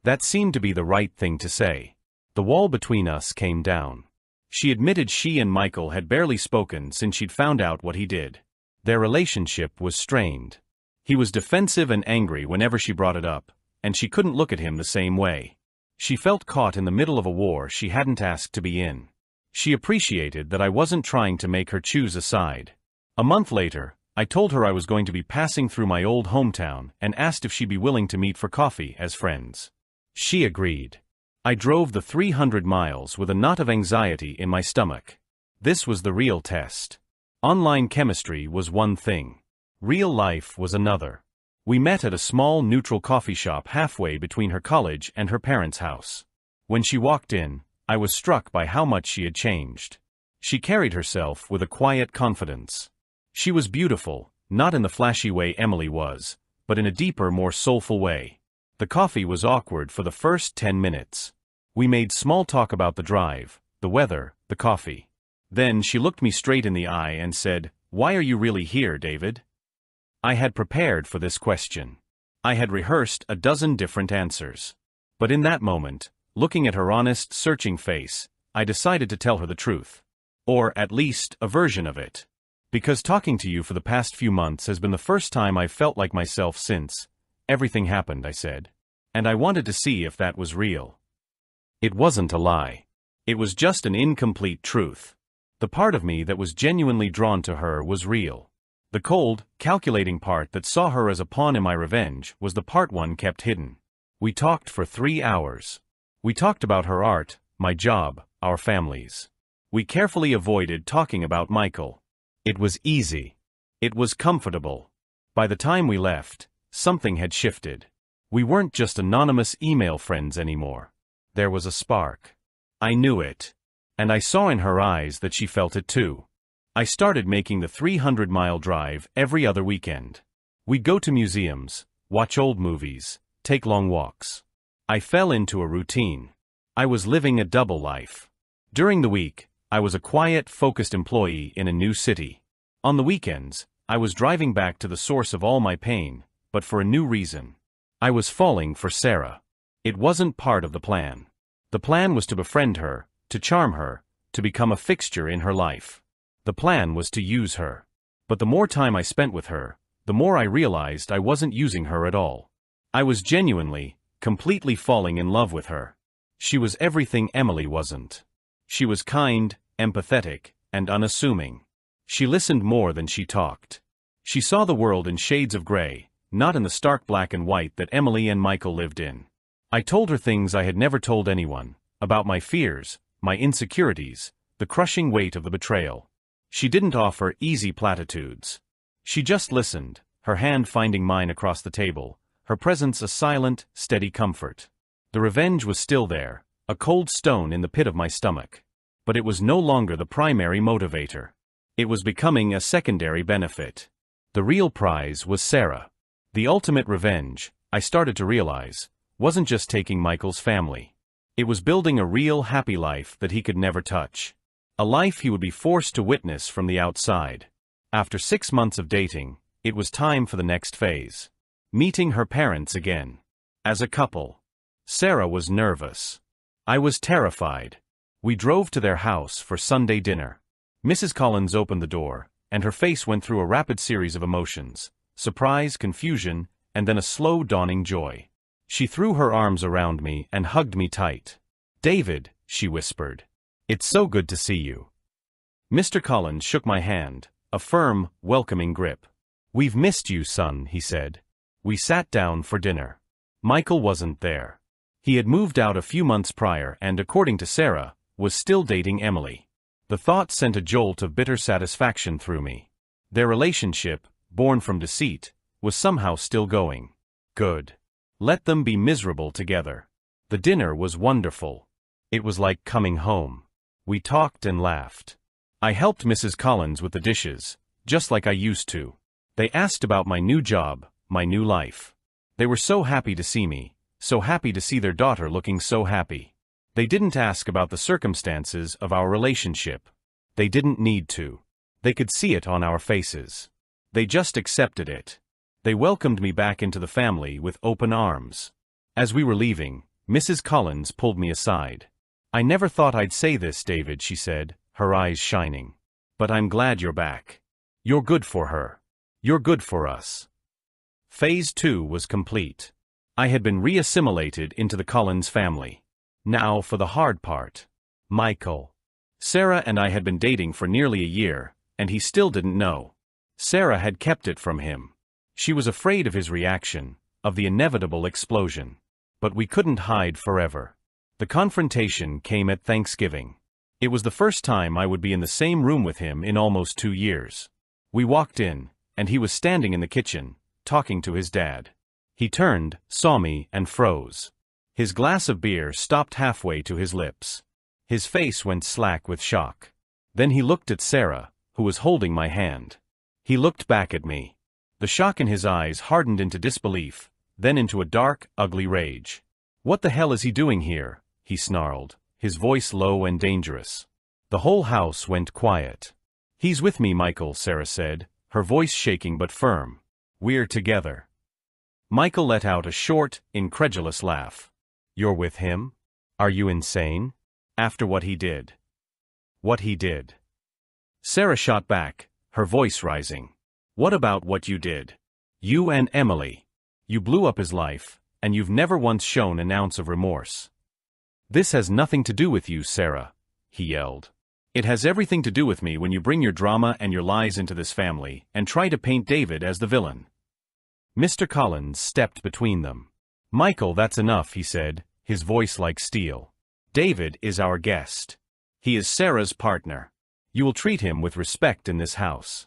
That seemed to be the right thing to say. The wall between us came down. She admitted she and Michael had barely spoken since she'd found out what he did. Their relationship was strained. He was defensive and angry whenever she brought it up, and she couldn't look at him the same way. She felt caught in the middle of a war she hadn't asked to be in. She appreciated that I wasn't trying to make her choose a side. A month later, I told her I was going to be passing through my old hometown and asked if she'd be willing to meet for coffee as friends. She agreed. I drove the 300 miles with a knot of anxiety in my stomach. This was the real test. Online chemistry was one thing. Real life was another. We met at a small neutral coffee shop halfway between her college and her parents' house. When she walked in, I was struck by how much she had changed. She carried herself with a quiet confidence. She was beautiful, not in the flashy way Emily was, but in a deeper, more soulful way. The coffee was awkward for the first 10 minutes. We made small talk about the drive, the weather, the coffee. Then she looked me straight in the eye and said, "Why are you really here, David?" I had prepared for this question. I had rehearsed a dozen different answers. But in that moment, looking at her honest, searching face, I decided to tell her the truth. Or at least, a version of it. "Because talking to you for the past few months has been the first time I've felt like myself since everything happened," I said. "And I wanted to see if that was real." It wasn't a lie. It was just an incomplete truth. The part of me that was genuinely drawn to her was real. The cold, calculating part that saw her as a pawn in my revenge was the part one kept hidden. We talked for 3 hours. We talked about her art, my job, our families. We carefully avoided talking about Michael. It was easy. It was comfortable. By the time we left, something had shifted. We weren't just anonymous email friends anymore. There was a spark. I knew it. And I saw in her eyes that she felt it too. I started making the 300-mile drive every other weekend. We'd go to museums, watch old movies, take long walks. I fell into a routine. I was living a double life. During the week, I was a quiet, focused employee in a new city. On the weekends, I was driving back to the source of all my pain, but for a new reason. I was falling for Sarah. It wasn't part of the plan. The plan was to befriend her, to charm her, to become a fixture in her life. The plan was to use her. But the more time I spent with her, the more I realized I wasn't using her at all. I was genuinely, completely falling in love with her. She was everything Emily wasn't. She was kind, empathetic, and unassuming. She listened more than she talked. She saw the world in shades of gray, not in the stark black and white that Emily and Michael lived in. I told her things I had never told anyone, about my fears, my insecurities, the crushing weight of the betrayal. She didn't offer easy platitudes. She just listened, her hand finding mine across the table, her presence a silent, steady comfort. The revenge was still there, a cold stone in the pit of my stomach. But it was no longer the primary motivator. It was becoming a secondary benefit. The real prize was Sarah. The ultimate revenge, I started to realize, wasn't just taking Michael's family. It was building a real happy life that he could never touch. A life he would be forced to witness from the outside. After 6 months of dating, it was time for the next phase. Meeting her parents again. As a couple. Sarah was nervous. I was terrified. We drove to their house for Sunday dinner. Mrs. Collins opened the door, and her face went through a rapid series of emotions: surprise, confusion, and then a slow dawning joy. She threw her arms around me and hugged me tight. "David," she whispered. "It's so good to see you." Mr. Collins shook my hand, a firm, welcoming grip. "We've missed you, son," he said. We sat down for dinner. Michael wasn't there. He had moved out a few months prior and, according to Sarah, was still dating Emily. The thought sent a jolt of bitter satisfaction through me. Their relationship, born from deceit, was somehow still going. Good. Let them be miserable together. The dinner was wonderful. It was like coming home. We talked and laughed. I helped Mrs. Collins with the dishes, just like I used to. They asked about my new job, my new life. They were so happy to see me, so happy to see their daughter looking so happy. They didn't ask about the circumstances of our relationship. They didn't need to. They could see it on our faces. They just accepted it. They welcomed me back into the family with open arms. As we were leaving, Mrs. Collins pulled me aside. "I never thought I'd say this, David," she said, her eyes shining. "But I'm glad you're back. You're good for her. You're good for us." Phase 2 was complete. I had been reassimilated into the Collins family. Now for the hard part. Michael. Sarah and I had been dating for nearly a year, and he still didn't know. Sarah had kept it from him. She was afraid of his reaction, of the inevitable explosion. But we couldn't hide forever. The confrontation came at Thanksgiving. It was the first time I would be in the same room with him in almost 2 years. We walked in, and he was standing in the kitchen, talking to his dad. He turned, saw me, and froze. His glass of beer stopped halfway to his lips. His face went slack with shock. Then he looked at Sarah, who was holding my hand. He looked back at me. The shock in his eyes hardened into disbelief, then into a dark, ugly rage. "What the hell is he doing here?" he snarled, his voice low and dangerous. The whole house went quiet. "He's with me, Michael," Sarah said, her voice shaking but firm. "We're together." Michael let out a short, incredulous laugh. "You're with him? Are you insane? After what he did?" "What he did?" Sarah shot back, her voice rising. "What about what you did? You and Emily. You blew up his life, and you've never once shown an ounce of remorse." "This has nothing to do with you, Sarah," he yelled. "It has everything to do with me when you bring your drama and your lies into this family and try to paint David as the villain." Mr. Collins stepped between them. "Michael, that's enough," he said, his voice like steel. "David is our guest. He is Sarah's partner. You will treat him with respect in this house."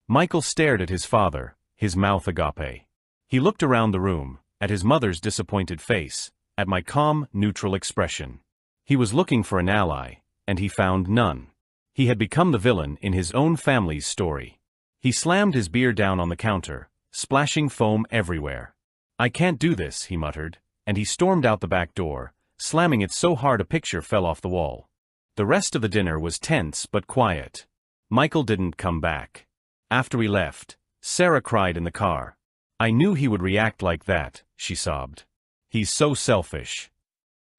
Michael stared at his father, his mouth agape. He looked around the room, at his mother's disappointed face, at my calm, neutral expression. He was looking for an ally, and he found none. He had become the villain in his own family's story. He slammed his beer down on the counter, splashing foam everywhere. "I can't do this," he muttered, and he stormed out the back door, slamming it so hard a picture fell off the wall. The rest of the dinner was tense but quiet. Michael didn't come back. After we left, Sarah cried in the car. "I knew he would react like that," she sobbed. "He's so selfish."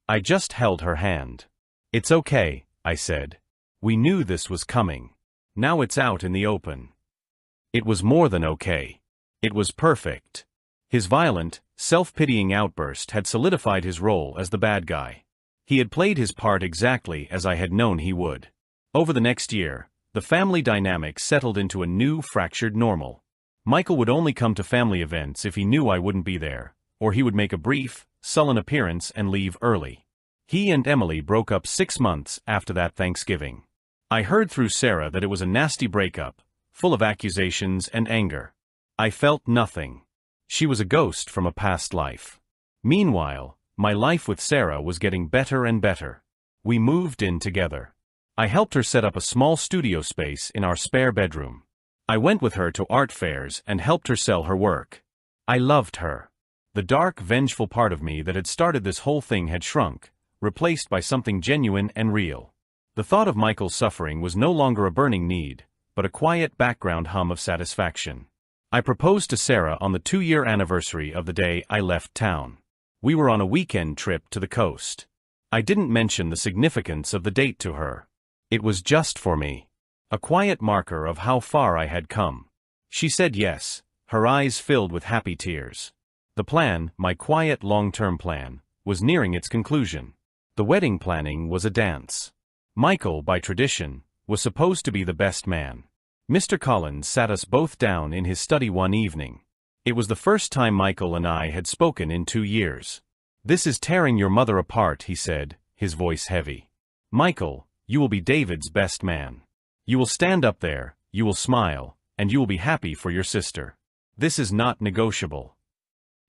I just held her hand. "It's okay," I said. "We knew this was coming. Now it's out in the open." It was more than okay. It was perfect. His violent, self-pitying outburst had solidified his role as the bad guy. He had played his part exactly as I had known he would. Over the next year, the family dynamic settled into a new, fractured normal. Michael would only come to family events if he knew I wouldn't be there, or he would make a brief, sullen appearance and leave early. He and Emily broke up 6 months after that Thanksgiving. I heard through Sarah that it was a nasty breakup, full of accusations and anger. I felt nothing. She was a ghost from a past life. Meanwhile, My life with Sarah was getting better and better. We moved in together. I helped her set up a small studio space in our spare bedroom. I went with her to art fairs and helped her sell her work. I loved her. The dark, vengeful part of me that had started this whole thing had shrunk, replaced by something genuine and real. The thought of Michael's suffering was no longer a burning need, but a quiet background hum of satisfaction. I proposed to Sarah on the 2-year anniversary of the day I left town. We were on a weekend trip to the coast. I didn't mention the significance of the date to her. It was just for me. A quiet marker of how far I had come. She said yes, her eyes filled with happy tears. The plan, my quiet long-term plan, was nearing its conclusion. The wedding planning was a dance. Michael, by tradition, was supposed to be the best man. Mr. Collins sat us both down in his study one evening. It was the first time Michael and I had spoken in 2 years. "This is tearing your mother apart," he said, his voice heavy. "Michael, you will be David's best man. You will stand up there, you will smile, and you will be happy for your sister. This is not negotiable."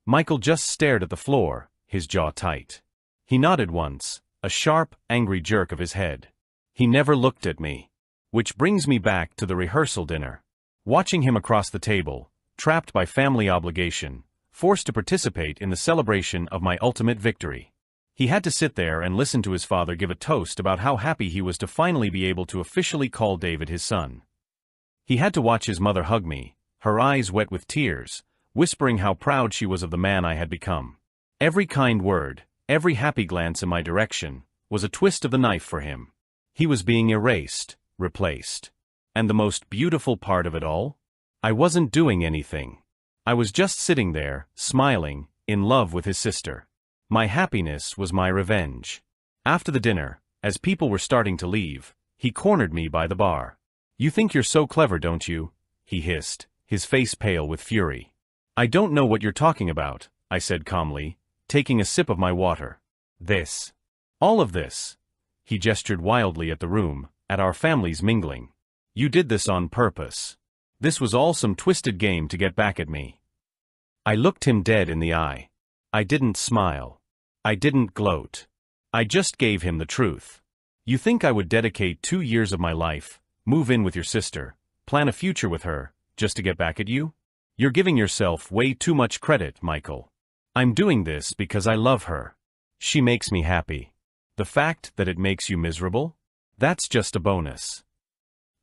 Michael just stared at the floor, his jaw tight. He nodded once, a sharp, angry jerk of his head. He never looked at me. Which brings me back to the rehearsal dinner. Watching him across the table, trapped by family obligation, forced to participate in the celebration of my ultimate victory. He had to sit there and listen to his father give a toast about how happy he was to finally be able to officially call David his son. He had to watch his mother hug me, her eyes wet with tears, whispering how proud she was of the man I had become. Every kind word, every happy glance in my direction, was a twist of the knife for him. He was being erased, replaced. And the most beautiful part of it all? I wasn't doing anything. I was just sitting there, smiling, in love with his sister. My happiness was my revenge. After the dinner, as people were starting to leave, he cornered me by the bar. "You think you're so clever, don't you?" he hissed, his face pale with fury. "I don't know what you're talking about," I said calmly, taking a sip of my water. "This. All of this." He gestured wildly at the room, at our families mingling. "You did this on purpose. This was all some twisted game to get back at me." I looked him dead in the eye. I didn't smile. I didn't gloat. I just gave him the truth. "You think I would dedicate 2 years of my life, move in with your sister, plan a future with her, just to get back at you? You're giving yourself way too much credit, Michael. I'm doing this because I love her. She makes me happy. The fact that it makes you miserable? That's just a bonus."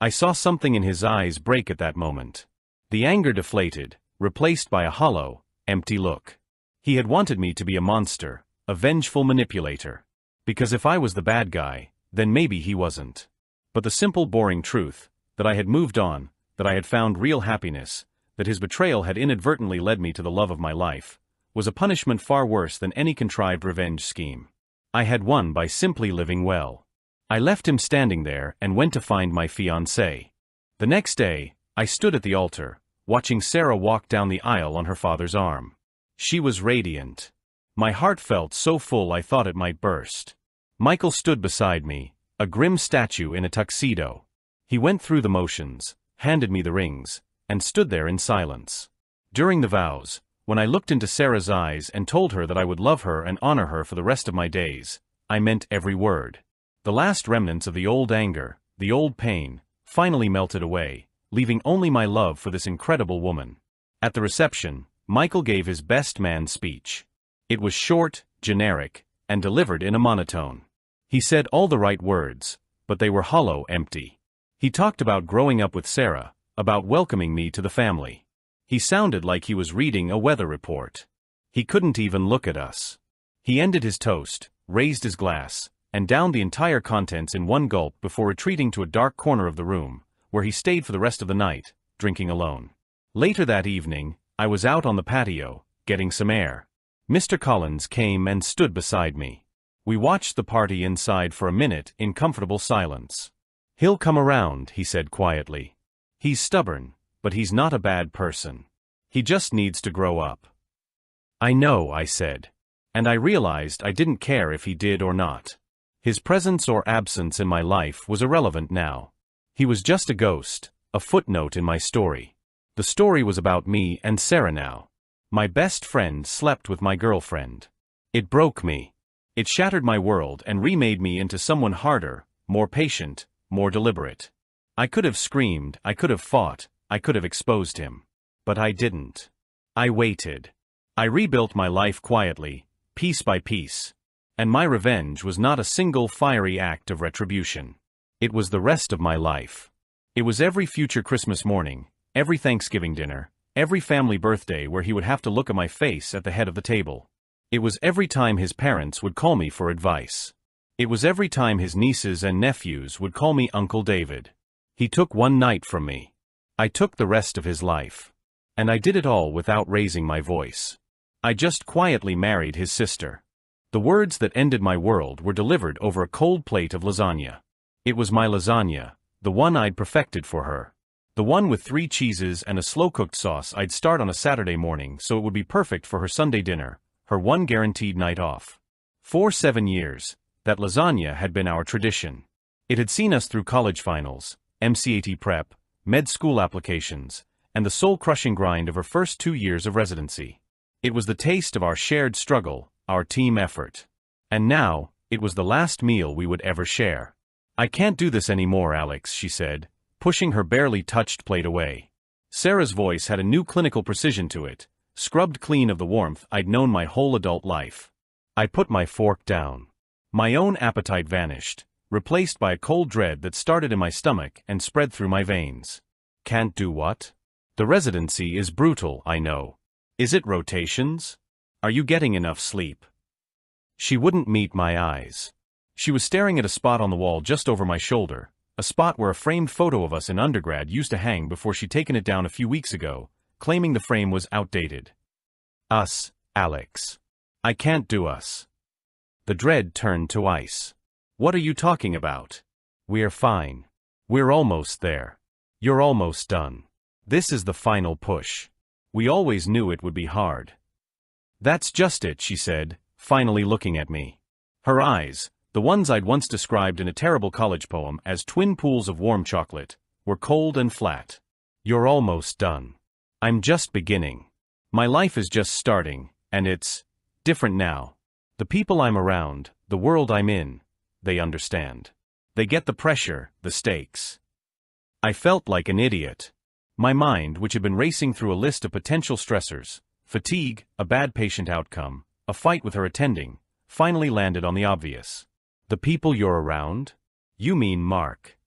I saw something in his eyes break at that moment. The anger deflated, replaced by a hollow, empty look. He had wanted me to be a monster, a vengeful manipulator. Because if I was the bad guy, then maybe he wasn't. But the simple, boring truth, that I had moved on, that I had found real happiness, that his betrayal had inadvertently led me to the love of my life, was a punishment far worse than any contrived revenge scheme. I had won by simply living well. I left him standing there and went to find my fiancée. The next day, I stood at the altar, watching Sarah walk down the aisle on her father's arm. She was radiant. My heart felt so full I thought it might burst. Michael stood beside me, a grim statue in a tuxedo. He went through the motions, handed me the rings, and stood there in silence. During the vows, when I looked into Sarah's eyes and told her that I would love her and honor her for the rest of my days, I meant every word. The last remnants of the old anger, the old pain, finally melted away, leaving only my love for this incredible woman. At the reception, Michael gave his best man speech. It was short, generic, and delivered in a monotone. He said all the right words, but they were hollow, empty. He talked about growing up with Sarah, about welcoming me to the family. He sounded like he was reading a weather report. He couldn't even look at us. He ended his toast, raised his glass, and downed the entire contents in one gulp before retreating to a dark corner of the room, where he stayed for the rest of the night, drinking alone. Later that evening, I was out on the patio, getting some air. Mr. Collins came and stood beside me. We watched the party inside for a minute in comfortable silence. "He'll come around," he said quietly. "He's stubborn, but he's not a bad person. He just needs to grow up." "I know," I said. And I realized I didn't care if he did or not. His presence or absence in my life was irrelevant now. He was just a ghost, a footnote in my story. The story was about me and Sarah now. My best friend slept with my girlfriend. It broke me. It shattered my world and remade me into someone harder, more patient, more deliberate. I could have screamed, I could have fought, I could have exposed him. But I didn't. I waited. I rebuilt my life quietly, piece by piece. And my revenge was not a single fiery act of retribution. It was the rest of my life. It was every future Christmas morning, every Thanksgiving dinner, every family birthday where he would have to look at my face at the head of the table. It was every time his parents would call me for advice. It was every time his nieces and nephews would call me Uncle David. He took one night from me. I took the rest of his life. And I did it all without raising my voice. I just quietly married his sister. The words that ended my world were delivered over a cold plate of lasagna. It was my lasagna, the one I'd perfected for her. The one with 3 cheeses and a slow-cooked sauce I'd start on a Saturday morning so it would be perfect for her Sunday dinner, her one guaranteed night off. For 7 years, that lasagna had been our tradition. It had seen us through college finals, MCAT prep, med school applications, and the soul-crushing grind of her first 2 years of residency. It was the taste of our shared struggle, our team effort. And now, it was the last meal we would ever share. "I can't do this anymore, Alex," she said, pushing her barely touched plate away. Sarah's voice had a new clinical precision to it, scrubbed clean of the warmth I'd known my whole adult life. I put my fork down. My own appetite vanished, replaced by a cold dread that started in my stomach and spread through my veins. "Can't do what? The residency is brutal, I know. Is it rotations? Are you getting enough sleep?" She wouldn't meet my eyes. She was staring at a spot on the wall just over my shoulder, a spot where a framed photo of us in undergrad used to hang before she'd taken it down a few weeks ago, claiming the frame was outdated. "Us, Alex. I can't do us." The dread turned to ice. "What are you talking about? We're fine. We're almost there. You're almost done. This is the final push. We always knew it would be hard." "That's just it," she said, finally looking at me. Her eyes, the ones I'd once described in a terrible college poem as twin pools of warm chocolate, were cold and flat. "You're almost done. I'm just beginning. My life is just starting, and it's different now. The people I'm around, the world I'm in, they understand. They get the pressure, the stakes." I felt like an idiot. My mind, which had been racing through a list of potential stressors, fatigue, a bad patient outcome, a fight with her attending, finally landed on the obvious. "The people you're around? You mean Mark."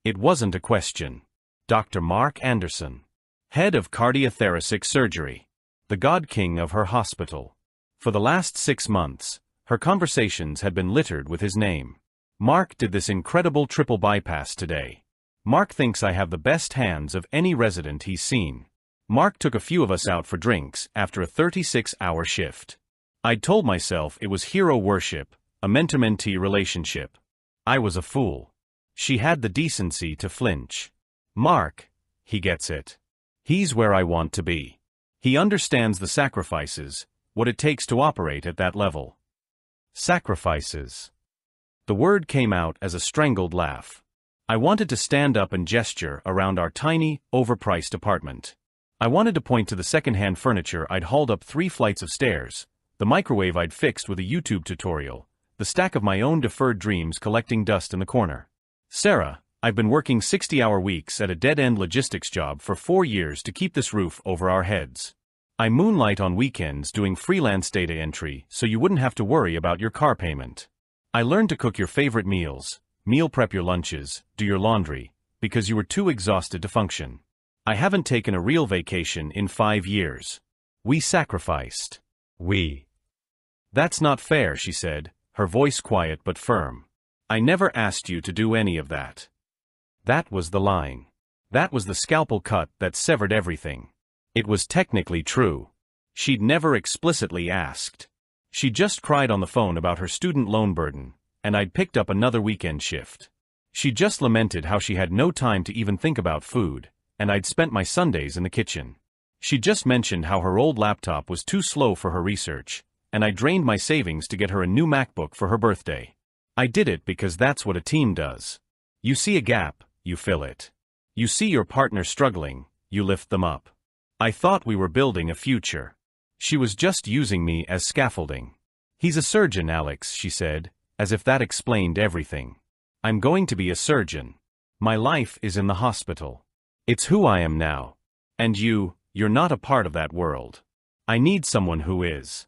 It wasn't a question. Dr. Mark Anderson. Head of cardiothoracic surgery. The God King of her hospital. For the last 6 months, her conversations had been littered with his name. "Mark did this incredible triple bypass today. Mark thinks I have the best hands of any resident he's seen. Mark took a few of us out for drinks after a 36-hour shift." I'd told myself it was hero worship, a mentor-mentee relationship. I was a fool. She had the decency to flinch. "Mark, he gets it. He's where I want to be. He understands the sacrifices, what it takes to operate at that level." Sacrifices. The word came out as a strangled laugh. I wanted to stand up and gesture around our tiny, overpriced apartment. I wanted to point to the second-hand furniture I'd hauled up 3 flights of stairs, the microwave I'd fixed with a YouTube tutorial, the stack of my own deferred dreams collecting dust in the corner. "Sarah, I've been working 60-hour weeks at a dead-end logistics job for 4 years to keep this roof over our heads. I moonlight on weekends doing freelance data entry so you wouldn't have to worry about your car payment. I learned to cook your favorite meals, meal prep your lunches, do your laundry, because you were too exhausted to function. I haven't taken a real vacation in 5 years. We sacrificed. We." "That's not fair," she said, her voice quiet but firm. "I never asked you to do any of that." That was the line. That was the scalpel cut that severed everything. It was technically true. She'd never explicitly asked. She just cried on the phone about her student loan burden, and I'd picked up another weekend shift. She just lamented how she had no time to even think about food, and I'd spent my Sundays in the kitchen. She just mentioned how her old laptop was too slow for her research, and I drained my savings to get her a new MacBook for her birthday. I did it because that's what a team does. You see a gap, you fill it. You see your partner struggling, you lift them up. I thought we were building a future. She was just using me as scaffolding. He's a surgeon, Alex, she said, as if that explained everything. I'm going to be a surgeon. My life is in the hospital. It's who I am now. And you're not a part of that world. I need someone who is.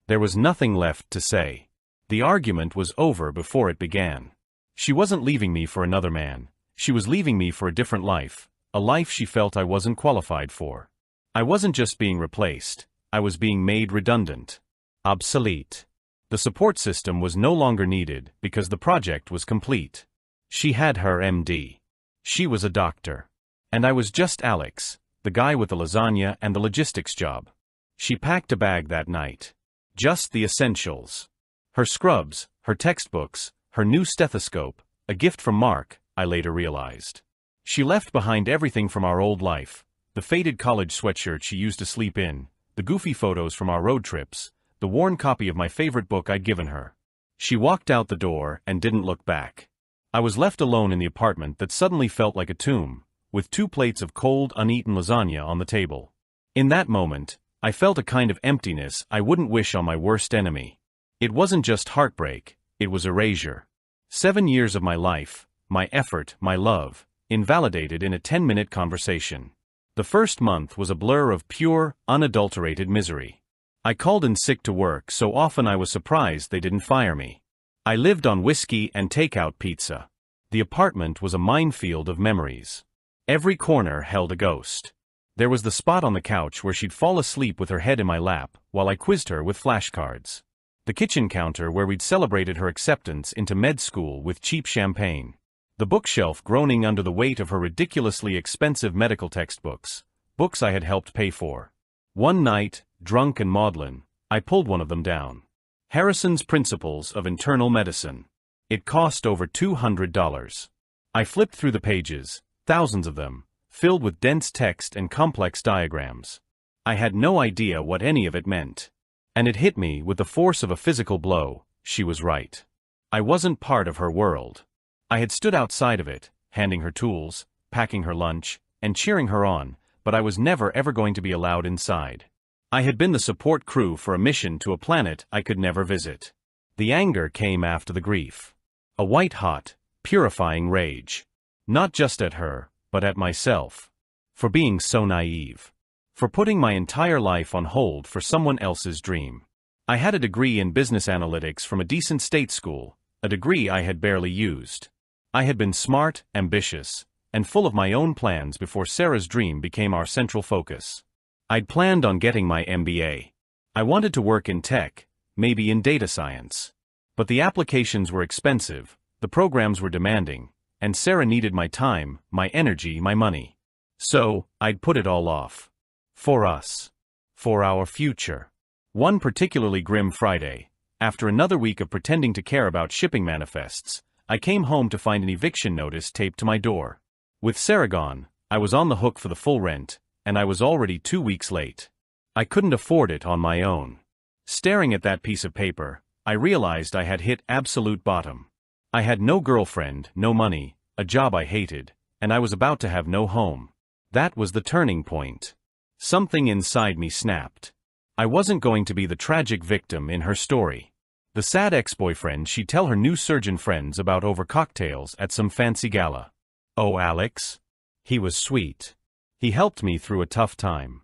There was nothing left to say. The argument was over before it began. She wasn't leaving me for another man. She was leaving me for a different life, a life she felt I wasn't qualified for. I wasn't just being replaced, I was being made redundant. Obsolete. The support system was no longer needed because the project was complete. She had her MD. She was a doctor. And I was just Alex, the guy with the lasagna and the logistics job. She packed a bag that night. Just the essentials. Her scrubs, her textbooks, her new stethoscope, a gift from Mark, I later realized. She left behind everything from our old life, the faded college sweatshirt she used to sleep in, the goofy photos from our road trips, the worn copy of my favorite book I'd given her. She walked out the door and didn't look back. I was left alone in the apartment that suddenly felt like a tomb, with 2 plates of cold, uneaten lasagna on the table. In that moment, I felt a kind of emptiness I wouldn't wish on my worst enemy. It wasn't just heartbreak, it was erasure. 7 years of my life, my effort, my love, invalidated in a 10-minute conversation. The first month was a blur of pure, unadulterated misery. I called in sick to work so often I was surprised they didn't fire me. I lived on whiskey and takeout pizza. The apartment was a minefield of memories. Every corner held a ghost. There was the spot on the couch where she'd fall asleep with her head in my lap while I quizzed her with flashcards. The kitchen counter where we'd celebrated her acceptance into med school with cheap champagne. The bookshelf groaning under the weight of her ridiculously expensive medical textbooks, books I had helped pay for. One night, drunk and maudlin, I pulled one of them down. Harrison's Principles of Internal Medicine. It cost over $200. I flipped through the pages, thousands of them, filled with dense text and complex diagrams. I had no idea what any of it meant. And it hit me with the force of a physical blow. She was right. I wasn't part of her world. I had stood outside of it, handing her tools, packing her lunch, and cheering her on, but I was never ever going to be allowed inside. I had been the support crew for a mission to a planet I could never visit. The anger came after the grief. A white-hot, purifying rage. Not just at her, but at myself. For being so naive. For putting my entire life on hold for someone else's dream. I had a degree in business analytics from a decent state school, a degree I had barely used. I had been smart, ambitious, and full of my own plans before Sarah's dream became our central focus. I'd planned on getting my MBA. I wanted to work in tech, maybe in data science. But the applications were expensive, the programs were demanding, and Sarah needed my time, my energy, my money. So, I'd put it all off. For us. For our future. One particularly grim Friday, after another week of pretending to care about shipping manifests, I came home to find an eviction notice taped to my door. With Sarah gone, I was on the hook for the full rent, and I was already 2 weeks late. I couldn't afford it on my own. Staring at that piece of paper, I realized I had hit absolute bottom. I had no girlfriend, no money, a job I hated, and I was about to have no home. That was the turning point. Something inside me snapped. I wasn't going to be the tragic victim in her story. The sad ex-boyfriend she'd tell her new surgeon friends about over cocktails at some fancy gala. Oh, Alex? He was sweet. He helped me through a tough time.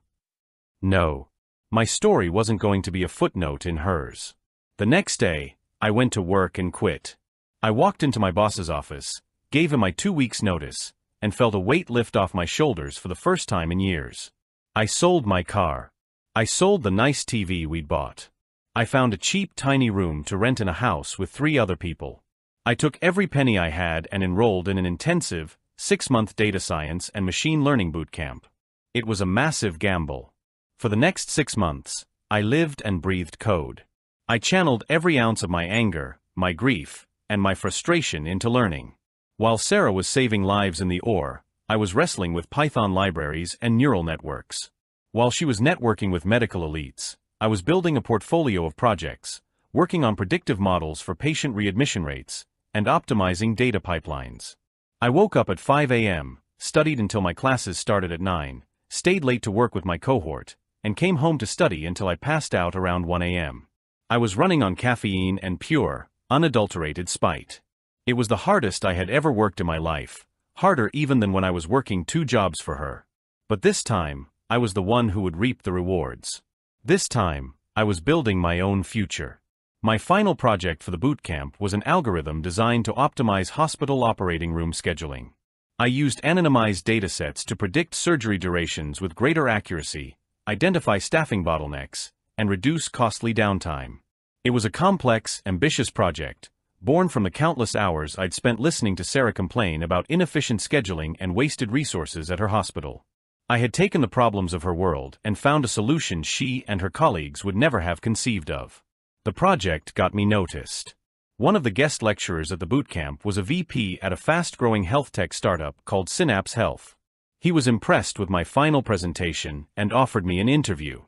No. My story wasn't going to be a footnote in hers. The next day, I went to work and quit. I walked into my boss's office, gave him my 2 weeks' notice, and felt a weight lift off my shoulders for the first time in years. I sold my car. I sold the nice TV we'd bought. I found a cheap, tiny room to rent in a house with 3 other people. I took every penny I had and enrolled in an intensive, 6-month data science and machine learning boot camp. It was a massive gamble. For the next 6 months, I lived and breathed code. I channeled every ounce of my anger, my grief, and my frustration into learning. While Sarah was saving lives in the ore, I was wrestling with Python libraries and neural networks. While she was networking with medical elites, I was building a portfolio of projects, working on predictive models for patient readmission rates, and optimizing data pipelines. I woke up at 5 a.m., studied until my classes started at 9, stayed late to work with my cohort, and came home to study until I passed out around 1 a.m. I was running on caffeine and pure, unadulterated spite. It was the hardest I had ever worked in my life, harder even than when I was working 2 jobs for her. But this time, I was the one who would reap the rewards. This time, I was building my own future. My final project for the bootcamp was an algorithm designed to optimize hospital operating room scheduling. I used anonymized datasets to predict surgery durations with greater accuracy, identify staffing bottlenecks, and reduce costly downtime. It was a complex, ambitious project, born from the countless hours I'd spent listening to Sarah complain about inefficient scheduling and wasted resources at her hospital. I had taken the problems of her world and found a solution she and her colleagues would never have conceived of. The project got me noticed. One of the guest lecturers at the bootcamp was a VP at a fast-growing health tech startup called Synapse Health. He was impressed with my final presentation and offered me an interview.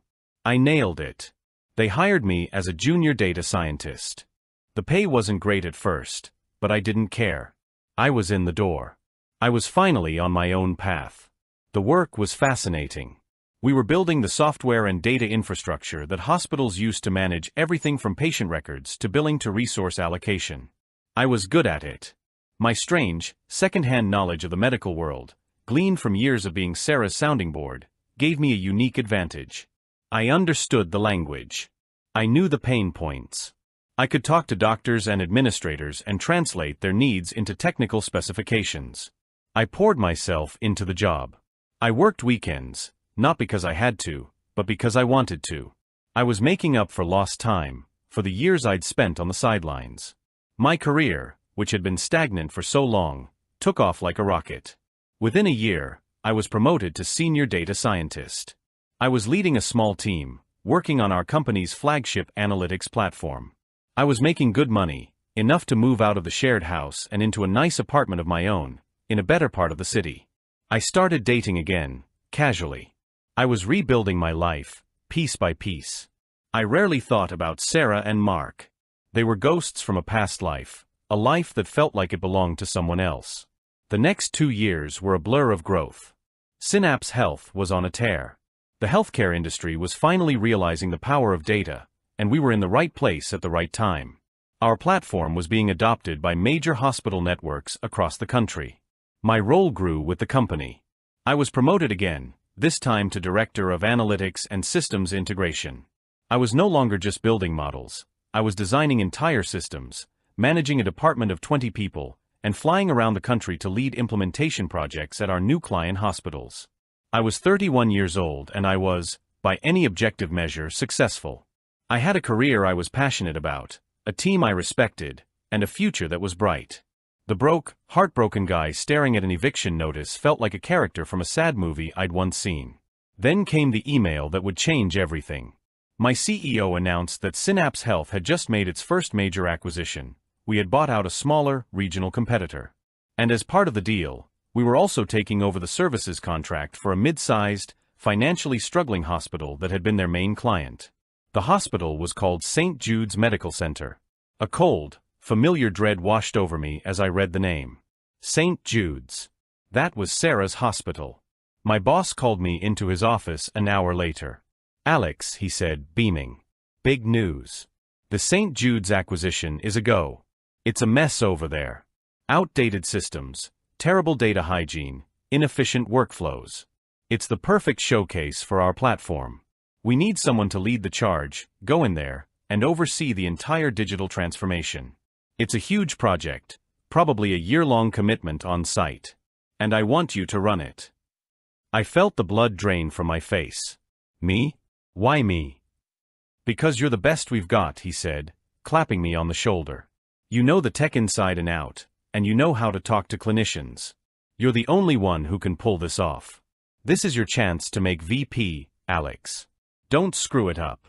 I nailed it. They hired me as a junior data scientist. The pay wasn't great at first, but I didn't care. I was in the door. I was finally on my own path. The work was fascinating. We were building the software and data infrastructure that hospitals use to manage everything from patient records to billing to resource allocation. I was good at it. My strange, second-hand knowledge of the medical world, gleaned from years of being Sarah's sounding board, gave me a unique advantage. I understood the language. I knew the pain points. I could talk to doctors and administrators and translate their needs into technical specifications. I poured myself into the job. I worked weekends, not because I had to, but because I wanted to. I was making up for lost time, for the years I'd spent on the sidelines. My career, which had been stagnant for so long, took off like a rocket. Within a year, I was promoted to senior data scientist. I was leading a small team, working on our company's flagship analytics platform. I was making good money, enough to move out of the shared house and into a nice apartment of my own, in a better part of the city. I started dating again, casually. I was rebuilding my life, piece by piece. I rarely thought about Sarah and Mark. They were ghosts from a past life, a life that felt like it belonged to someone else. The next 2 years were a blur of growth. Synapse Health was on a tear. The healthcare industry was finally realizing the power of data, and we were in the right place at the right time. Our platform was being adopted by major hospital networks across the country. My role grew with the company. I was promoted again, this time to Director of Analytics and Systems Integration. I was no longer just building models. I was designing entire systems, managing a department of 20 people, and flying around the country to lead implementation projects at our new client hospitals. I was 31 years old and I was, by any objective measure, successful. I had a career I was passionate about, a team I respected, and a future that was bright. The broke, heartbroken guy staring at an eviction notice felt like a character from a sad movie I'd once seen. Then came the email that would change everything. My CEO announced that Synapse Health had just made its first major acquisition. We had bought out a smaller, regional competitor. And as part of the deal, we were also taking over the services contract for a mid-sized, financially struggling hospital that had been their main client. The hospital was called St. Jude's Medical Center. A cold, familiar dread washed over me as I read the name. St. Jude's. That was Sarah's hospital. My boss called me into his office an hour later. "Alex," he said, beaming. "Big news. The St. Jude's acquisition is a go. It's a mess over there. Outdated systems, terrible data hygiene, inefficient workflows. It's the perfect showcase for our platform. We need someone to lead the charge, go in there, and oversee the entire digital transformation. It's a huge project, probably a year-long commitment on site. And I want you to run it." I felt the blood drain from my face. "Me? Why me?" "Because you're the best we've got," he said, clapping me on the shoulder. "You know the tech inside and out, and you know how to talk to clinicians. You're the only one who can pull this off. This is your chance to make VP, Alex. Don't screw it up."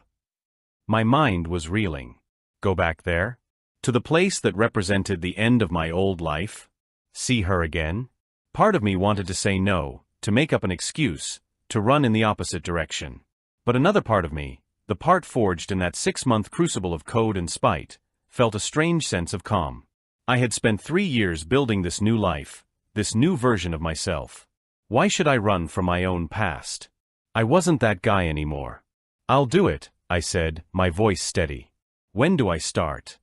My mind was reeling. Go back there? To the place that represented the end of my old life? See her again? Part of me wanted to say no, to make up an excuse, to run in the opposite direction. But another part of me, the part forged in that 6-month crucible of code and spite, felt a strange sense of calm. I had spent 3 years building this new life, this new version of myself. Why should I run from my own past? I wasn't that guy anymore. "I'll do it," I said, my voice steady. When do I start?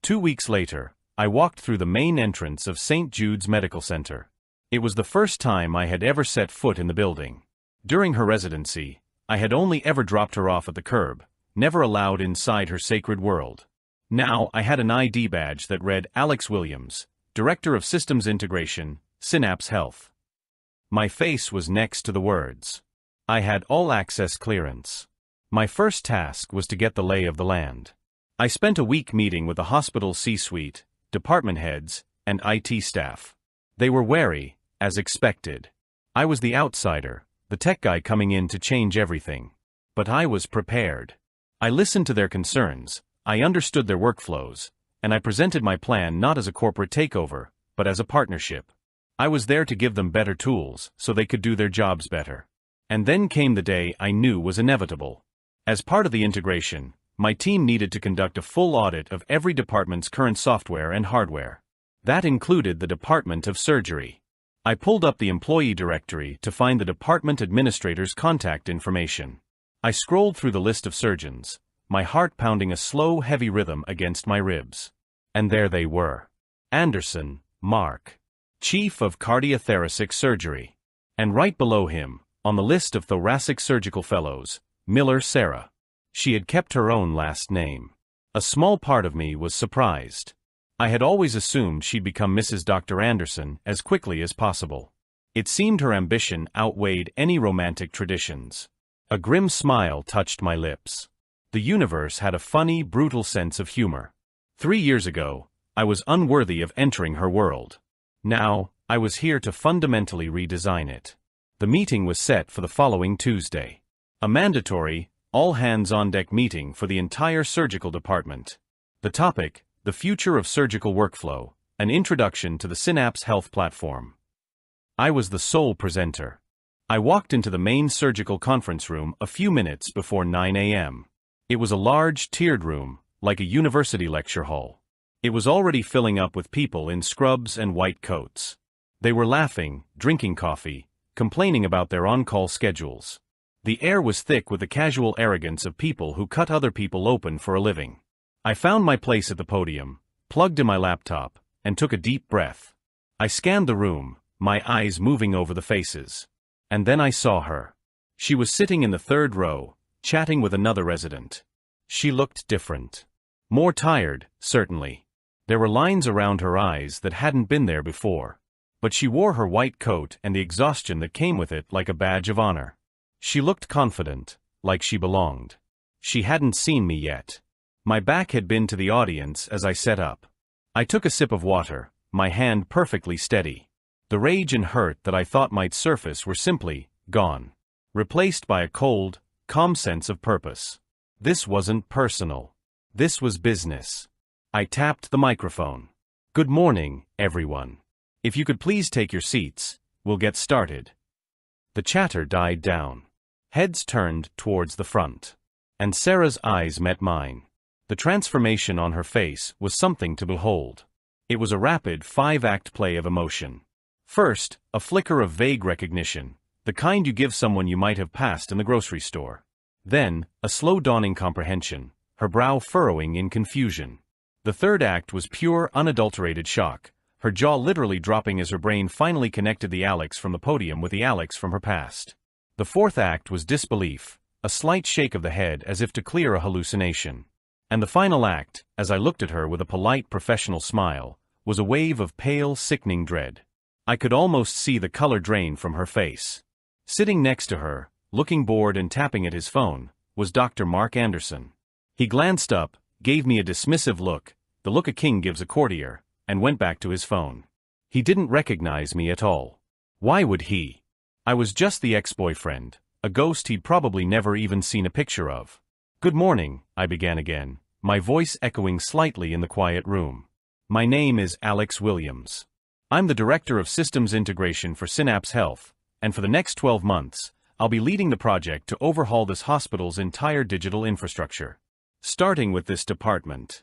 2 weeks later, I walked through the main entrance of St. Jude's Medical Center. It was the first time I had ever set foot in the building. During her residency, I had only ever dropped her off at the curb, never allowed inside her sacred world. Now I had an ID badge that read Alex Williams, Director of Systems Integration, Synapse Health. My face was next to the words. I had all-access clearance. My first task was to get the lay of the land. I spent a week meeting with the hospital's C-suite, department heads, and IT staff. They were wary, as expected. I was the outsider, the tech guy coming in to change everything. But I was prepared. I listened to their concerns, I understood their workflows, and I presented my plan not as a corporate takeover, but as a partnership. I was there to give them better tools so they could do their jobs better. And then came the day I knew was inevitable. As part of the integration, my team needed to conduct a full audit of every department's current software and hardware. That included the Department of Surgery. I pulled up the employee directory to find the department administrator's contact information. I scrolled through the list of surgeons, my heart pounding a slow, heavy rhythm against my ribs. And there they were. Anderson, Mark, Chief of Cardiothoracic Surgery. And right below him, on the list of thoracic surgical fellows, Miller Sarah. She had kept her own last name. A small part of me was surprised. I had always assumed she'd become Mrs. Dr. Anderson as quickly as possible. It seemed her ambition outweighed any romantic traditions. A grim smile touched my lips. The universe had a funny, brutal sense of humor. 3 years ago, I was unworthy of entering her world. Now, I was here to fundamentally redesign it. The meeting was set for the following Tuesday. A mandatory, all-hands-on-deck meeting for the entire surgical department. The topic: the future of surgical workflow, an introduction to the Synapse Health platform. I was the sole presenter. I walked into the main surgical conference room a few minutes before 9 a.m. It was a large, tiered room, like a university lecture hall. It was already filling up with people in scrubs and white coats. They were laughing, drinking coffee, complaining about their on-call schedules. The air was thick with the casual arrogance of people who cut other people open for a living. I found my place at the podium, plugged in my laptop, and took a deep breath. I scanned the room, my eyes moving over the faces. And then I saw her. She was sitting in the third row, chatting with another resident. She looked different. More tired, certainly. There were lines around her eyes that hadn't been there before. But she wore her white coat and the exhaustion that came with it like a badge of honor. She looked confident, like she belonged. She hadn't seen me yet. My back had been to the audience as I sat up. I took a sip of water, my hand perfectly steady. The rage and hurt that I thought might surface were simply gone, replaced by a cold, calm sense of purpose. This wasn't personal. This was business. I tapped the microphone. Good morning, everyone. If you could please take your seats, we'll get started. The chatter died down. Heads turned towards the front. And Sarah's eyes met mine. The transformation on her face was something to behold. It was a rapid 5-act play of emotion. First, a flicker of vague recognition, the kind you give someone you might have passed in the grocery store. Then, a slow dawning comprehension, her brow furrowing in confusion. The third act was pure, unadulterated shock, her jaw literally dropping as her brain finally connected the Alex from the podium with the Alex from her past. The fourth act was disbelief, a slight shake of the head as if to clear a hallucination. And the final act, as I looked at her with a polite professional smile, was a wave of pale, sickening dread. I could almost see the color drain from her face. Sitting next to her, looking bored and tapping at his phone, was Dr. Mark Anderson. He glanced up, gave me a dismissive look, the look a king gives a courtier, and went back to his phone. He didn't recognize me at all. Why would he? I was just the ex-boyfriend, a ghost he'd probably never even seen a picture of. Good morning, I began again, my voice echoing slightly in the quiet room. My name is Alex Williams. I'm the Director of Systems Integration for Synapse Health, and for the next 12 months, I'll be leading the project to overhaul this hospital's entire digital infrastructure. Starting with this department.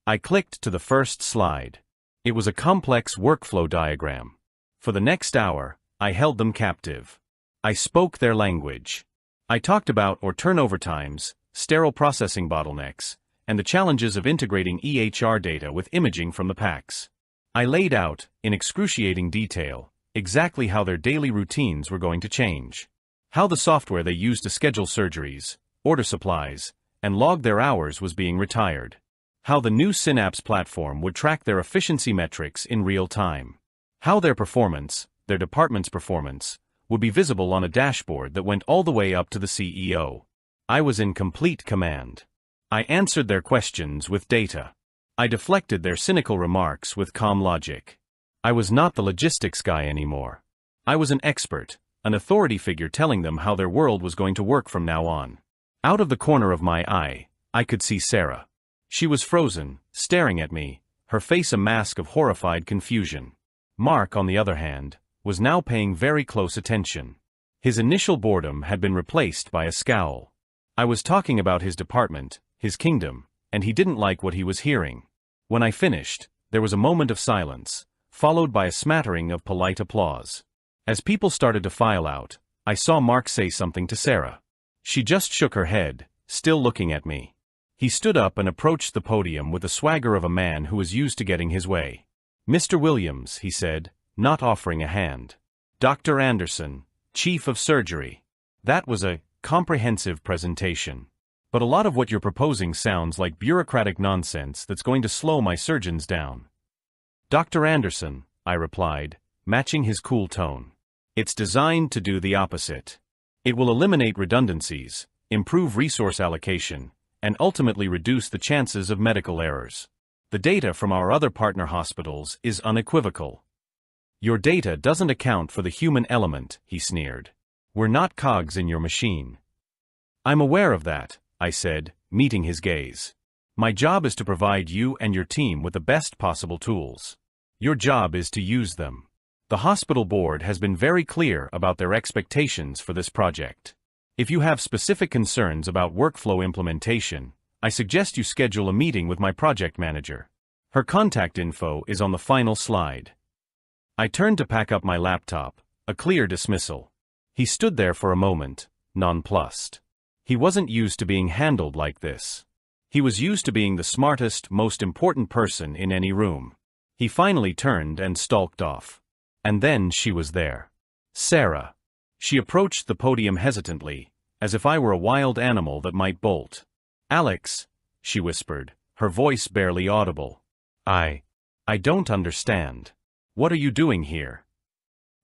I clicked to the first slide. It was a complex workflow diagram. For the next hour, I held them captive. I spoke their language. I talked about turnover times, sterile processing bottlenecks, and the challenges of integrating EHR data with imaging from the PACS. I laid out, in excruciating detail, exactly how their daily routines were going to change. How the software they used to schedule surgeries, order supplies, and log their hours was being retired. How the new Synapse platform would track their efficiency metrics in real time. How their performance, their department's performance, would be visible on a dashboard that went all the way up to the CEO. I was in complete command. I answered their questions with data. I deflected their cynical remarks with calm logic. I was not the logistics guy anymore. I was an expert, an authority figure telling them how their world was going to work from now on. Out of the corner of my eye, I could see Sarah. She was frozen, staring at me, her face a mask of horrified confusion. Mark, on the other hand, was now paying very close attention. His initial boredom had been replaced by a scowl. I was talking about his department, his kingdom, and he didn't like what he was hearing. When I finished, there was a moment of silence, followed by a smattering of polite applause. As people started to file out, I saw Mark say something to Sarah. She just shook her head, still looking at me. He stood up and approached the podium with the swagger of a man who was used to getting his way. "Mr. Williams," he said, not offering a hand. "Dr. Anderson, Chief of Surgery." That was a comprehensive presentation. But a lot of what you're proposing sounds like bureaucratic nonsense that's going to slow my surgeons down. "Dr. Anderson," I replied, matching his cool tone. "It's designed to do the opposite. It will eliminate redundancies, improve resource allocation, and ultimately reduce the chances of medical errors. The data from our other partner hospitals is unequivocal." "Your data doesn't account for the human element," he sneered. "We're not cogs in your machine." "I'm aware of that," I said, meeting his gaze. "My job is to provide you and your team with the best possible tools. Your job is to use them. The hospital board has been very clear about their expectations for this project. If you have specific concerns about workflow implementation, I suggest you schedule a meeting with my project manager. Her contact info is on the final slide." I turned to pack up my laptop, a clear dismissal. He stood there for a moment, nonplussed. He wasn't used to being handled like this. He was used to being the smartest, most important person in any room. He finally turned and stalked off. And then she was there. Sarah. She approached the podium hesitantly, as if I were a wild animal that might bolt. "Alex," she whispered, her voice barely audible. I don't understand. What are you doing here?"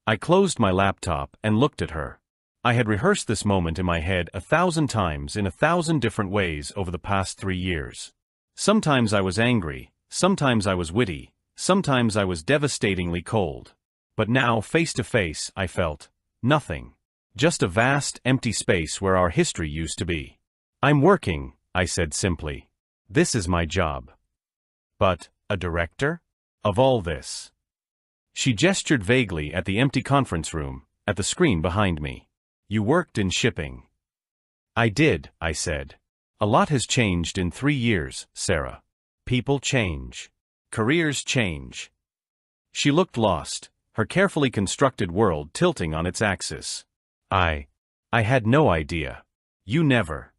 I closed my laptop and looked at her. I had rehearsed this moment in my head 1,000 times in 1,000 different ways over the past 3 years. Sometimes I was angry, sometimes I was witty, sometimes I was devastatingly cold. But now, face to face, I felt nothing. Just a vast, empty space where our history used to be. "I'm working," I said simply. "This is my job." "But, a director? Of all this?" She gestured vaguely at the empty conference room, at the screen behind me. "You worked in shipping." "I did," I said. "A lot has changed in 3 years, Sarah. People change. Careers change." She looked lost, her carefully constructed world tilting on its axis. I had no idea. You never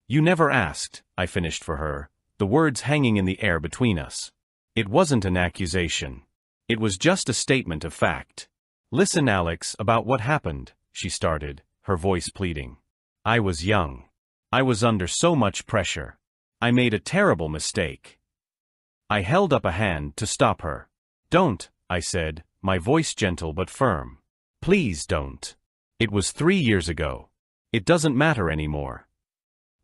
asked," I finished for her, the words hanging in the air between us. It wasn't an accusation. It was just a statement of fact. "Listen, Alex, about what happened," she started, her voice pleading. "I was young. I was under so much pressure. I made a terrible mistake." I held up a hand to stop her. "Don't," I said, my voice gentle but firm. "Please don't. It was 3 years ago. It doesn't matter anymore."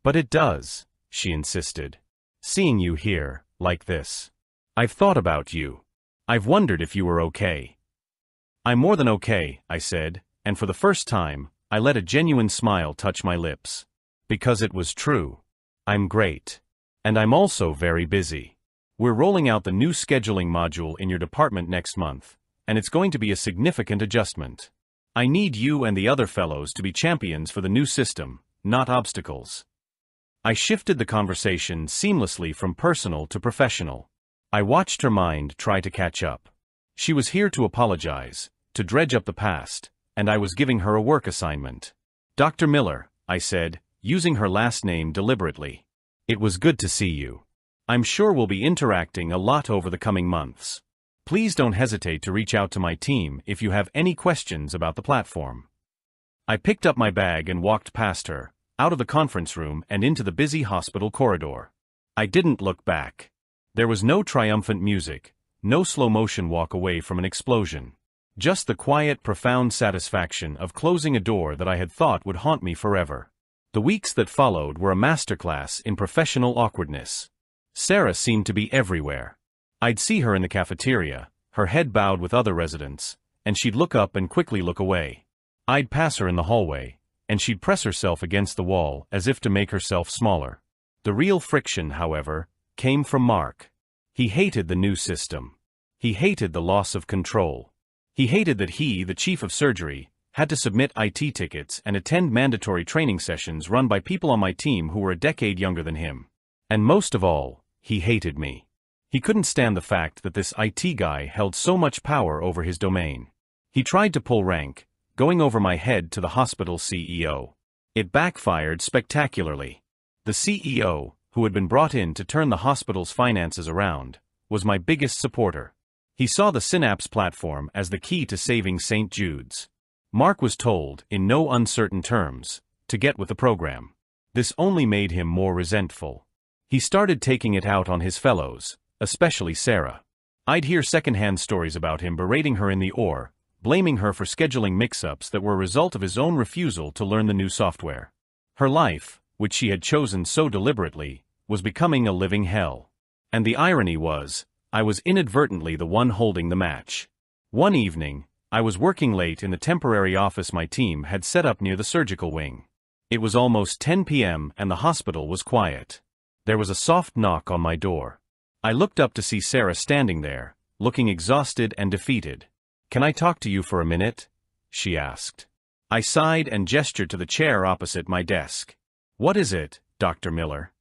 "But it does," she insisted. "Seeing you here, like this. I've thought about you. I've wondered if you were okay." "I'm more than okay," I said, and for the first time, I let a genuine smile touch my lips. Because it was true. "I'm great. And I'm also very busy. We're rolling out the new scheduling module in your department next month, and it's going to be a significant adjustment. I need you and the other fellows to be champions for the new system, not obstacles." I shifted the conversation seamlessly from personal to professional. I watched her mind try to catch up. She was here to apologize, to dredge up the past, and I was giving her a work assignment. "Dr. Miller," I said, using her last name deliberately. It was good to see you. I'm sure we'll be interacting a lot over the coming months. Please don't hesitate to reach out to my team if you have any questions about the platform. I picked up my bag and walked past her, out of the conference room and into the busy hospital corridor. I didn't look back. There was no triumphant music, no slow-motion walk away from an explosion. Just the quiet, profound satisfaction of closing a door that I had thought would haunt me forever. The weeks that followed were a masterclass in professional awkwardness. Sarah seemed to be everywhere. I'd see her in the cafeteria, her head bowed with other residents, and she'd look up and quickly look away. I'd pass her in the hallway, and she'd press herself against the wall as if to make herself smaller. The real friction, however, came from Mark. He hated the new system. He hated the loss of control. He hated that he, the chief of surgery, had to submit IT tickets and attend mandatory training sessions run by people on my team who were a decade younger than him. And most of all, he hated me. He couldn't stand the fact that this IT guy held so much power over his domain. He tried to pull rank, going over my head to the hospital CEO. It backfired spectacularly. The CEO, who had been brought in to turn the hospital's finances around, was my biggest supporter. He saw the Synapse platform as the key to saving St. Jude's. Mark was told, in no uncertain terms, to get with the program. This only made him more resentful. He started taking it out on his fellows, especially Sarah. I'd hear secondhand stories about him berating her in the OR, blaming her for scheduling mix-ups that were a result of his own refusal to learn the new software. Her life, which she had chosen so deliberately, was becoming a living hell. And the irony was, I was inadvertently the one holding the match. One evening, I was working late in the temporary office my team had set up near the surgical wing. It was almost 10 p.m. and the hospital was quiet. There was a soft knock on my door. I looked up to see Sarah standing there, looking exhausted and defeated. "Can I talk to you for a minute?" she asked. I sighed and gestured to the chair opposite my desk. "What is it, Dr. Miller?"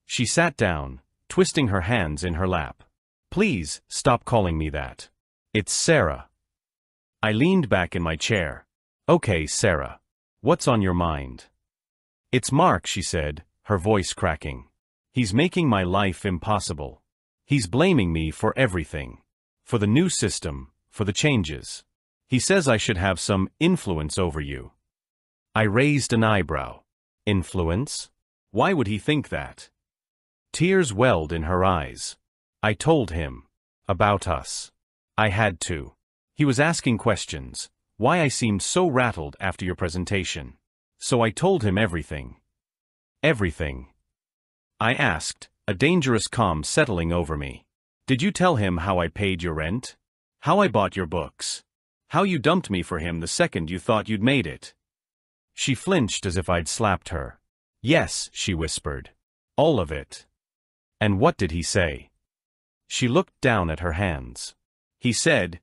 She sat down, twisting her hands in her lap. "Please, stop calling me that. It's Sarah." I leaned back in my chair. "Okay, Sarah. What's on your mind?" "It's Mark," she said, her voice cracking. "He's making my life impossible. He's blaming me for everything. For the new system, for the changes. He says I should have some influence over you." I raised an eyebrow. Influence? Why would he think that? Tears welled in her eyes. I told him. About us. I had to. He was asking questions, why I seemed so rattled after your presentation. So I told him everything. Everything. I asked, a dangerous calm settling over me. "Did you tell him how I paid your rent? How I bought your books? How you dumped me for him the second you thought you'd made it?" She flinched as if I'd slapped her. "Yes," she whispered. "All of it." "And what did he say?" She looked down at her hands. He said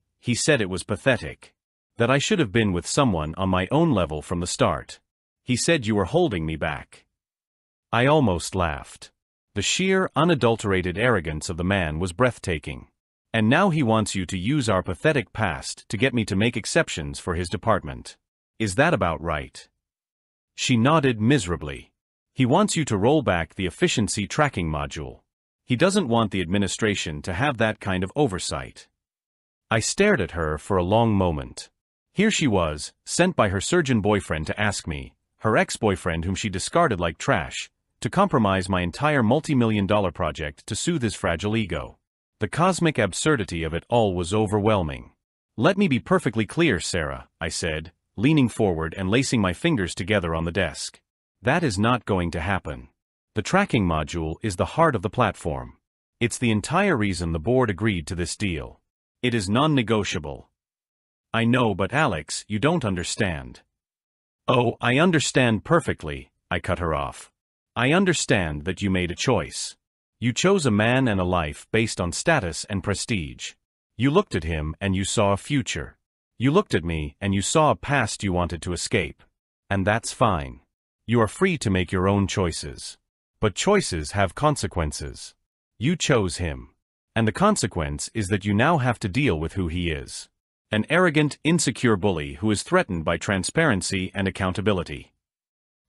it was pathetic. That I should have been with someone on my own level from the start. He said you were holding me back." I almost laughed. The sheer, unadulterated arrogance of the man was breathtaking. "And now he wants you to use our pathetic past to get me to make exceptions for his department. Is that about right?" She nodded miserably. "He wants you to roll back the efficiency tracking module. He doesn't want the administration to have that kind of oversight." I stared at her for a long moment. Here she was, sent by her surgeon boyfriend to ask me, her ex-boyfriend whom she discarded like trash, to compromise my entire multi-million-dollar project to soothe his fragile ego. The cosmic absurdity of it all was overwhelming. "Let me be perfectly clear, Sarah," I said, leaning forward and lacing my fingers together on the desk. "That is not going to happen. The tracking module is the heart of the platform. It's the entire reason the board agreed to this deal. It is non-negotiable." "I know, but Alex, you don't understand." "Oh, I understand perfectly," I cut her off. "I understand that you made a choice. You chose a man and a life based on status and prestige. You looked at him and you saw a future. You looked at me and you saw a past you wanted to escape. And that's fine. You are free to make your own choices. But choices have consequences. You chose him. And the consequence is that you now have to deal with who he is. An arrogant, insecure bully who is threatened by transparency and accountability."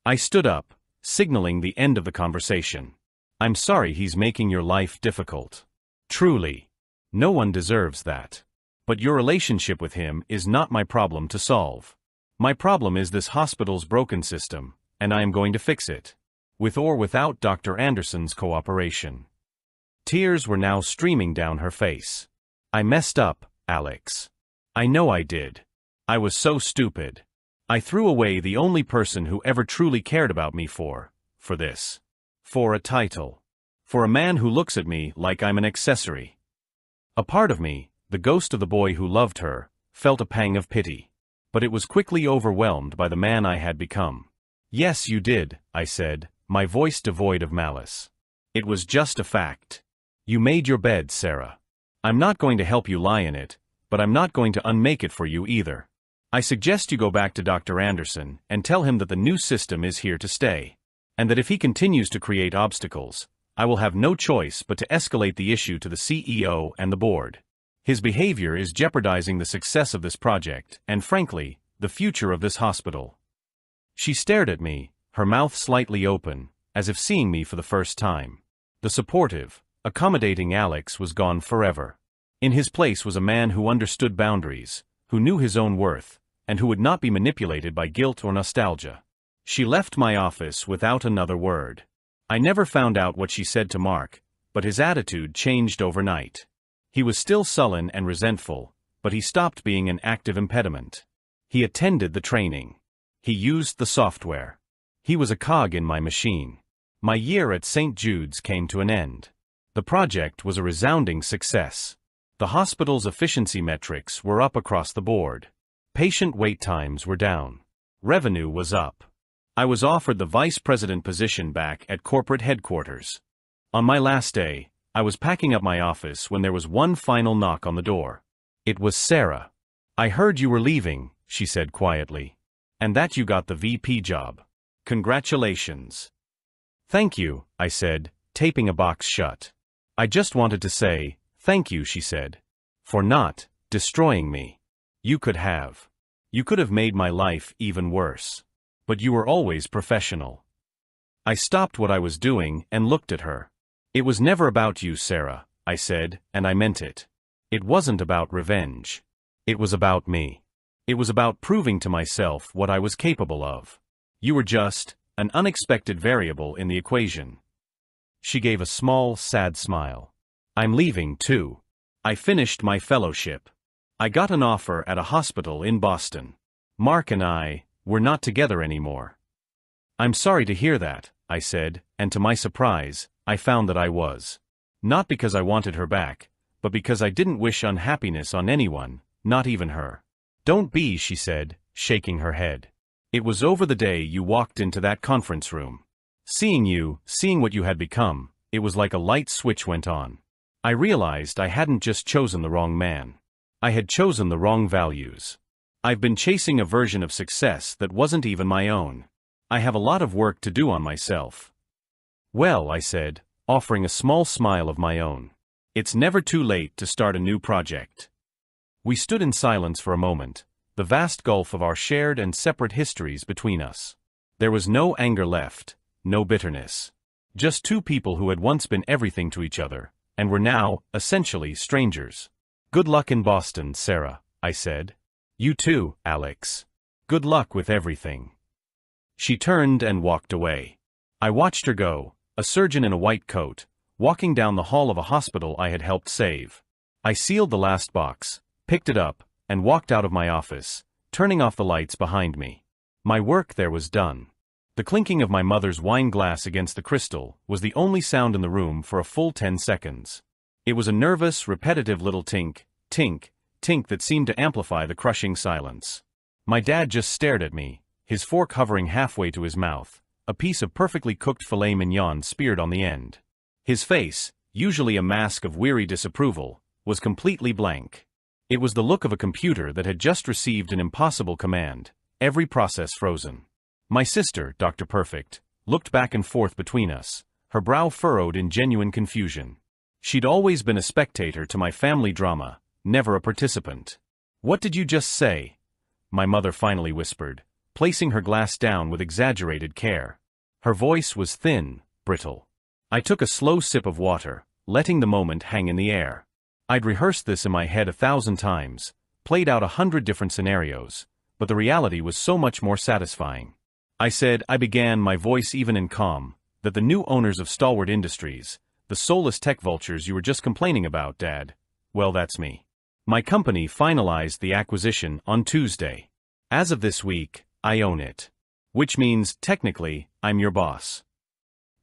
I stood up, signaling the end of the conversation. I'm sorry he's making your life difficult. Truly. No one deserves that. But your relationship with him is not my problem to solve. My problem is this hospital's broken system, and I am going to fix it. With or without Dr. Anderson's cooperation. Tears were now streaming down her face. I messed up, Alex. I know I did. I was so stupid. I threw away the only person who ever truly cared about me for this. For a title. For a man who looks at me like I'm an accessory. A part of me, the ghost of the boy who loved her, felt a pang of pity. But it was quickly overwhelmed by the man I had become. Yes, you did, I said, my voice devoid of malice. It was just a fact. You made your bed, Sarah. I'm not going to help you lie in it, but I'm not going to unmake it for you either. I suggest you go back to Dr. Anderson and tell him that the new system is here to stay, and that if he continues to create obstacles, I will have no choice but to escalate the issue to the CEO and the board. His behavior is jeopardizing the success of this project and, frankly, the future of this hospital. She stared at me, her mouth slightly open, as if seeing me for the first time. The supportive, accommodating Alex was gone forever. In his place was a man who understood boundaries, who knew his own worth, and who would not be manipulated by guilt or nostalgia. She left my office without another word. I never found out what she said to Mark, but his attitude changed overnight. He was still sullen and resentful, but he stopped being an active impediment. He attended the training. He used the software. He was a cog in my machine. My year at St. Jude's came to an end. The project was a resounding success. The hospital's efficiency metrics were up across the board. Patient wait times were down. Revenue was up. I was offered the vice president position back at corporate headquarters. On my last day, I was packing up my office when there was one final knock on the door. It was Sarah. I heard you were leaving, she said quietly. And that you got the VP job. Congratulations. Thank you, I said, taping a box shut. I just wanted to say, thank you, she said. For not destroying me. You could have. You could have made my life even worse. But you were always professional. I stopped what I was doing and looked at her. It was never about you, Sarah, I said, and I meant it. It wasn't about revenge. It was about me. It was about proving to myself what I was capable of. You were just an unexpected variable in the equation. She gave a small, sad smile. I'm leaving, too. I finished my fellowship. I got an offer at a hospital in Boston. Mark and I, we're not together anymore. I'm sorry to hear that, I said, and to my surprise, I found that I was. Not because I wanted her back, but because I didn't wish unhappiness on anyone, not even her. Don't be, she said, shaking her head. It was over the day you walked into that conference room. Seeing what you had become, it was like a light switch went on. I realized I hadn't just chosen the wrong man. I had chosen the wrong values. I've been chasing a version of success that wasn't even my own. I have a lot of work to do on myself. Well, I said, offering a small smile of my own. It's never too late to start a new project. We stood in silence for a moment, the vast gulf of our shared and separate histories between us. There was no anger left, no bitterness. Just two people who had once been everything to each other, and were now, essentially, strangers. Good luck in Boston, Sarah, I said. You too, Alex. Good luck with everything. She turned and walked away. I watched her go, a surgeon in a white coat, walking down the hall of a hospital I had helped save. I sealed the last box, picked it up, and walked out of my office, turning off the lights behind me. My work there was done. The clinking of my mother's wine glass against the crystal was the only sound in the room for a full 10 seconds. It was a nervous, repetitive little tink, tink, tink that seemed to amplify the crushing silence. My dad just stared at me, his fork hovering halfway to his mouth, a piece of perfectly cooked filet mignon speared on the end. His face, usually a mask of weary disapproval, was completely blank. It was the look of a computer that had just received an impossible command, every process frozen. My sister, Dr. Perfect, looked back and forth between us, her brow furrowed in genuine confusion. She'd always been a spectator to my family drama, never a participant. What did you just say? My mother finally whispered, placing her glass down with exaggerated care. Her voice was thin, brittle. I took a slow sip of water, letting the moment hang in the air. I'd rehearsed this in my head 1,000 times, played out 100 different scenarios, but the reality was so much more satisfying. I began, my voice even in calm, that the new owners of Stalwart Industries, the soulless tech vultures you were just complaining about, Dad, well, that's me. My company finalized the acquisition on Tuesday. As of this week, I own it. Which means, technically, I'm your boss.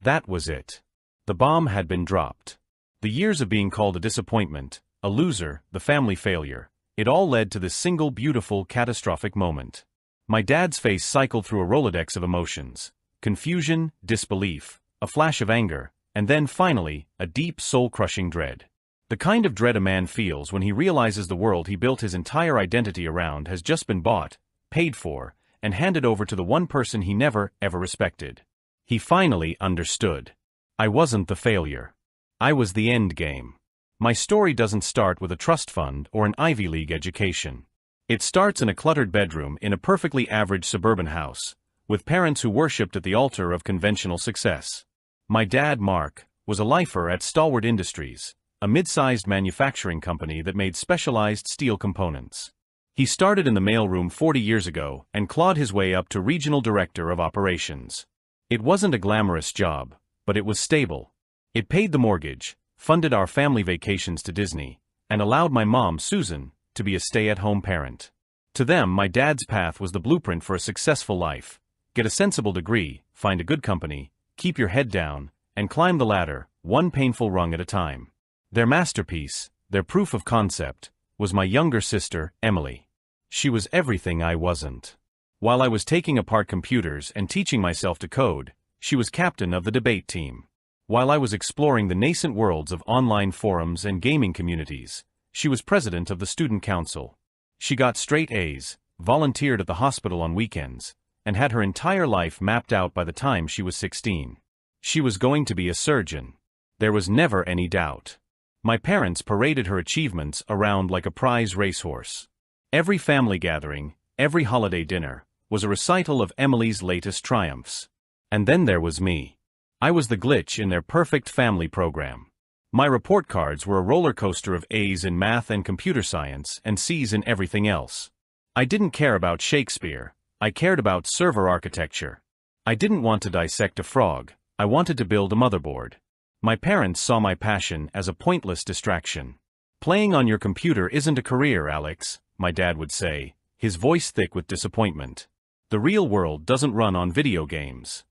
That was it. The bomb had been dropped. The years of being called a disappointment, a loser, the family failure, it all led to this single beautiful, catastrophic moment. My dad's face cycled through a Rolodex of emotions: confusion, disbelief, a flash of anger, and then finally, a deep, soul-crushing dread. The kind of dread a man feels when he realizes the world he built his entire identity around has just been bought, paid for, and handed over to the one person he never, ever respected. He finally understood. I wasn't the failure. I was the end game. My story doesn't start with a trust fund or an Ivy League education. It starts in a cluttered bedroom in a perfectly average suburban house, with parents who worshipped at the altar of conventional success. My dad, Mark, was a lifer at Stalwart Industries, a mid-sized manufacturing company that made specialized steel components. He started in the mailroom 40 years ago and clawed his way up to regional director of operations. It wasn't a glamorous job, but it was stable. It paid the mortgage, funded our family vacations to Disney, and allowed my mom, Susan, to be a stay-at-home parent. To them, my dad's path was the blueprint for a successful life: get a sensible degree, find a good company, keep your head down, and climb the ladder, one painful rung at a time. Their masterpiece, their proof of concept, was my younger sister, Emily. She was everything I wasn't. While I was taking apart computers and teaching myself to code, she was captain of the debate team. While I was exploring the nascent worlds of online forums and gaming communities, she was president of the student council. She got straight A's, volunteered at the hospital on weekends, and had her entire life mapped out by the time she was 16. She was going to be a surgeon. There was never any doubt. My parents paraded her achievements around like a prize racehorse. Every family gathering, every holiday dinner, was a recital of Emily's latest triumphs. And then there was me. I was the glitch in their perfect family program. My report cards were a roller coaster of A's in math and computer science and C's in everything else. I didn't care about Shakespeare, I cared about server architecture. I didn't want to dissect a frog, I wanted to build a motherboard. My parents saw my passion as a pointless distraction. Playing on your computer isn't a career, Alex, my dad would say, his voice thick with disappointment. The real world doesn't run on video games.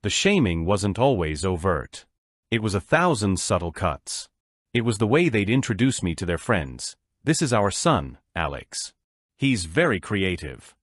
The shaming wasn't always overt. It was 1,000 subtle cuts. It was the way they'd introduce me to their friends. This is our son, Alex. He's very creative.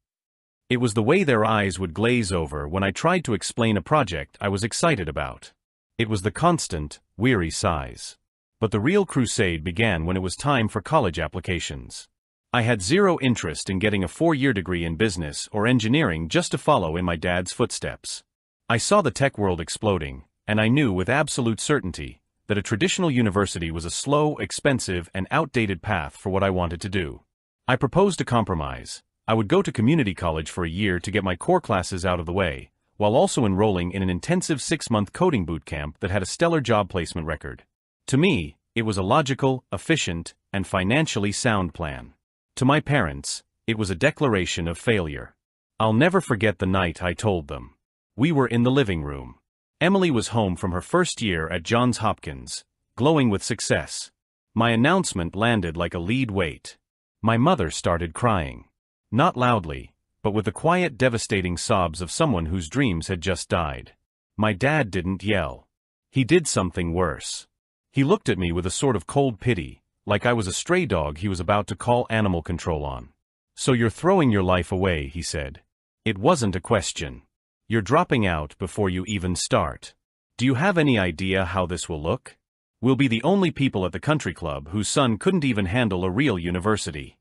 It was the way their eyes would glaze over when I tried to explain a project I was excited about. It was the constant, weary sighs. But the real crusade began when it was time for college applications. I had zero interest in getting a 4-year degree in business or engineering just to follow in my dad's footsteps. I saw the tech world exploding, and I knew with absolute certainty that a traditional university was a slow, expensive, and outdated path for what I wanted to do. I proposed a compromise. I would go to community college for a year to get my core classes out of the way, while also enrolling in an intensive 6-month coding bootcamp that had a stellar job placement record. To me, it was a logical, efficient, and financially sound plan. To my parents, it was a declaration of failure. I'll never forget the night I told them. We were in the living room. Emily was home from her first year at Johns Hopkins, glowing with success. My announcement landed like a lead weight. My mother started crying. Not loudly, but with the quiet, devastating sobs of someone whose dreams had just died. My dad didn't yell. He did something worse. He looked at me with a sort of cold pity, like I was a stray dog he was about to call animal control on. "So you're throwing your life away," he said. "It wasn't a question. You're dropping out before you even start. Do you have any idea how this will look? We'll be the only people at the country club whose son couldn't even handle a real university."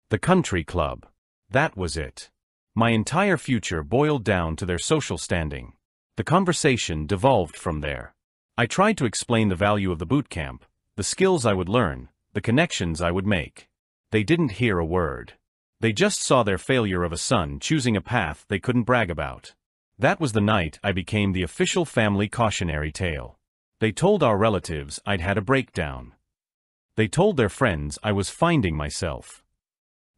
The country club. That was it. My entire future boiled down to their social standing. The conversation devolved from there. I tried to explain the value of the boot camp, the skills I would learn, the connections I would make. They didn't hear a word. They just saw their failure of a son choosing a path they couldn't brag about. That was the night I became the official family cautionary tale. They told our relatives I'd had a breakdown. They told their friends I was finding myself.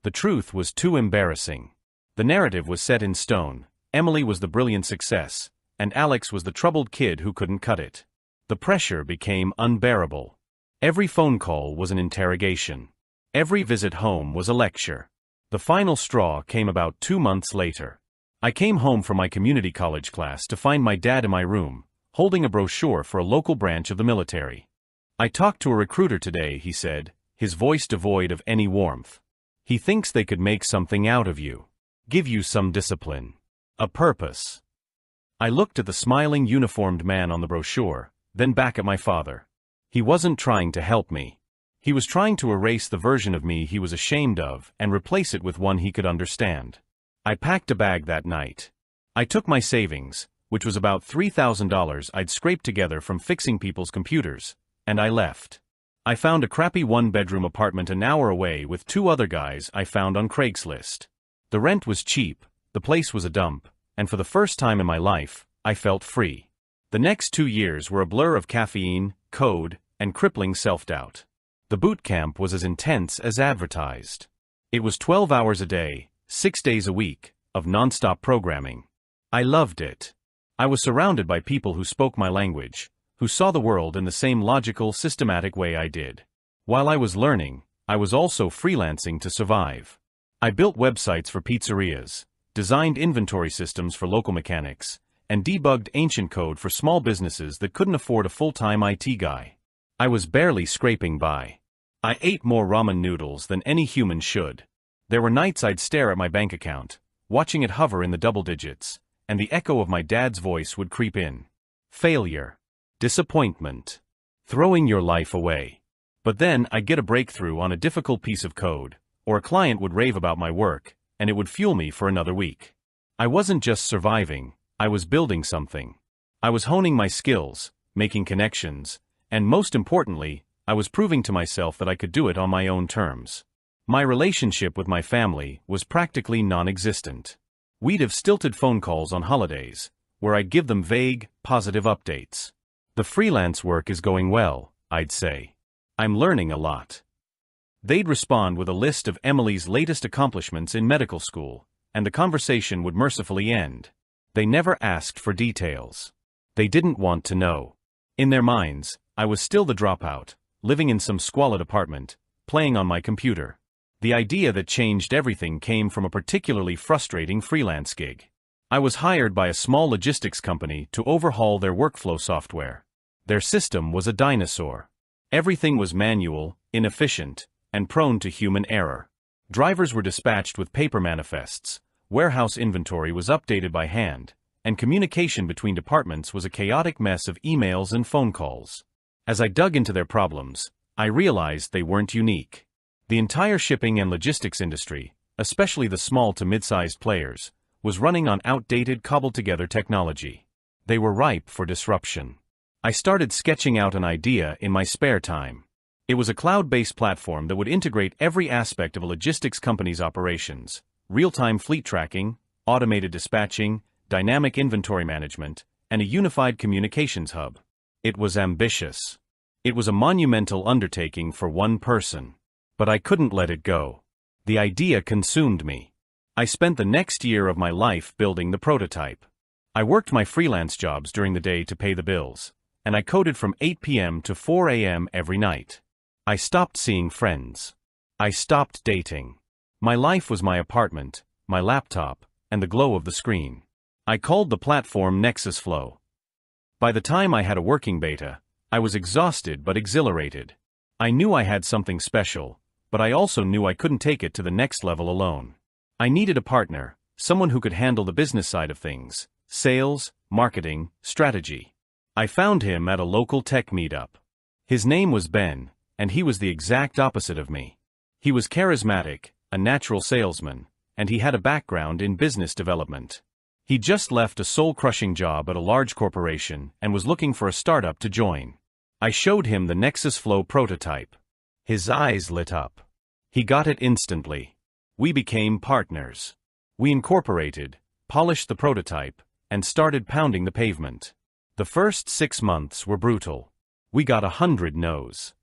The truth was too embarrassing. The narrative was set in stone. Emily was the brilliant success, and Alex was the troubled kid who couldn't cut it. The pressure became unbearable. Every phone call was an interrogation. Every visit home was a lecture. The final straw came about 2 months later. I came home from my community college class to find my dad in my room, holding a brochure for a local branch of the military. "I talked to a recruiter today," he said, his voice devoid of any warmth. "He thinks they could make something out of you. Give you some discipline. A purpose." I looked at the smiling uniformed man on the brochure, then back at my father. He wasn't trying to help me. He was trying to erase the version of me he was ashamed of and replace it with one he could understand. I packed a bag that night. I took my savings, which was about $3,000 I'd scraped together from fixing people's computers, and I left. I found a crappy one-bedroom apartment an hour away with 2 other guys I found on Craigslist. The rent was cheap, the place was a dump, and for the first time in my life, I felt free. The next 2 years were a blur of caffeine, code, and crippling self-doubt. The boot camp was as intense as advertised. It was 12 hours a day, 6 days a week, of non-stop programming. I loved it. I was surrounded by people who spoke my language, who saw the world in the same logical, systematic way I did. While I was learning, I was also freelancing to survive. I built websites for pizzerias, designed inventory systems for local mechanics, and debugged ancient code for small businesses that couldn't afford a full-time IT guy. I was barely scraping by. I ate more ramen noodles than any human should. There were nights I'd stare at my bank account, watching it hover in the double digits, and the echo of my dad's voice would creep in. Failure. Disappointment. Throwing your life away. But then I'd get a breakthrough on a difficult piece of code, or a client would rave about my work, and it would fuel me for another week. I wasn't just surviving, I was building something. I was honing my skills, making connections, and most importantly, I was proving to myself that I could do it on my own terms. My relationship with my family was practically non-existent. We'd have stilted phone calls on holidays, where I'd give them vague, positive updates. "The freelance work is going well," I'd say. "I'm learning a lot." They'd respond with a list of Emily's latest accomplishments in medical school, and the conversation would mercifully end. They never asked for details. They didn't want to know. In their minds, I was still the dropout, living in some squalid apartment, playing on my computer. The idea that changed everything came from a particularly frustrating freelance gig. I was hired by a small logistics company to overhaul their workflow software. Their system was a dinosaur. Everything was manual, inefficient, and prone to human error. Drivers were dispatched with paper manifests, warehouse inventory was updated by hand, and communication between departments was a chaotic mess of emails and phone calls. As I dug into their problems, I realized they weren't unique. The entire shipping and logistics industry, especially the small to mid-sized players, was running on outdated, cobbled-together technology. They were ripe for disruption. I started sketching out an idea in my spare time. It was a cloud-based platform that would integrate every aspect of a logistics company's operations: real-time fleet tracking, automated dispatching, dynamic inventory management, and a unified communications hub. It was ambitious. It was a monumental undertaking for one person. But I couldn't let it go. The idea consumed me. I spent the next year of my life building the prototype. I worked my freelance jobs during the day to pay the bills, and I coded from 8 p.m. to 4 a.m. every night. I stopped seeing friends. I stopped dating. My life was my apartment, my laptop, and the glow of the screen. I called the platform NexusFlow. By the time I had a working beta, I was exhausted but exhilarated. I knew I had something special, but I also knew I couldn't take it to the next level alone. I needed a partner, someone who could handle the business side of things: sales, marketing, strategy. I found him at a local tech meetup. His name was Ben, and he was the exact opposite of me. He was charismatic, a natural salesman, and he had a background in business development. He just left a soul-crushing job at a large corporation and was looking for a startup to join. I showed him the NexusFlow prototype. His eyes lit up. He got it instantly. We became partners. We incorporated, polished the prototype, and started pounding the pavement. The first 6 months were brutal. We got 100 no's.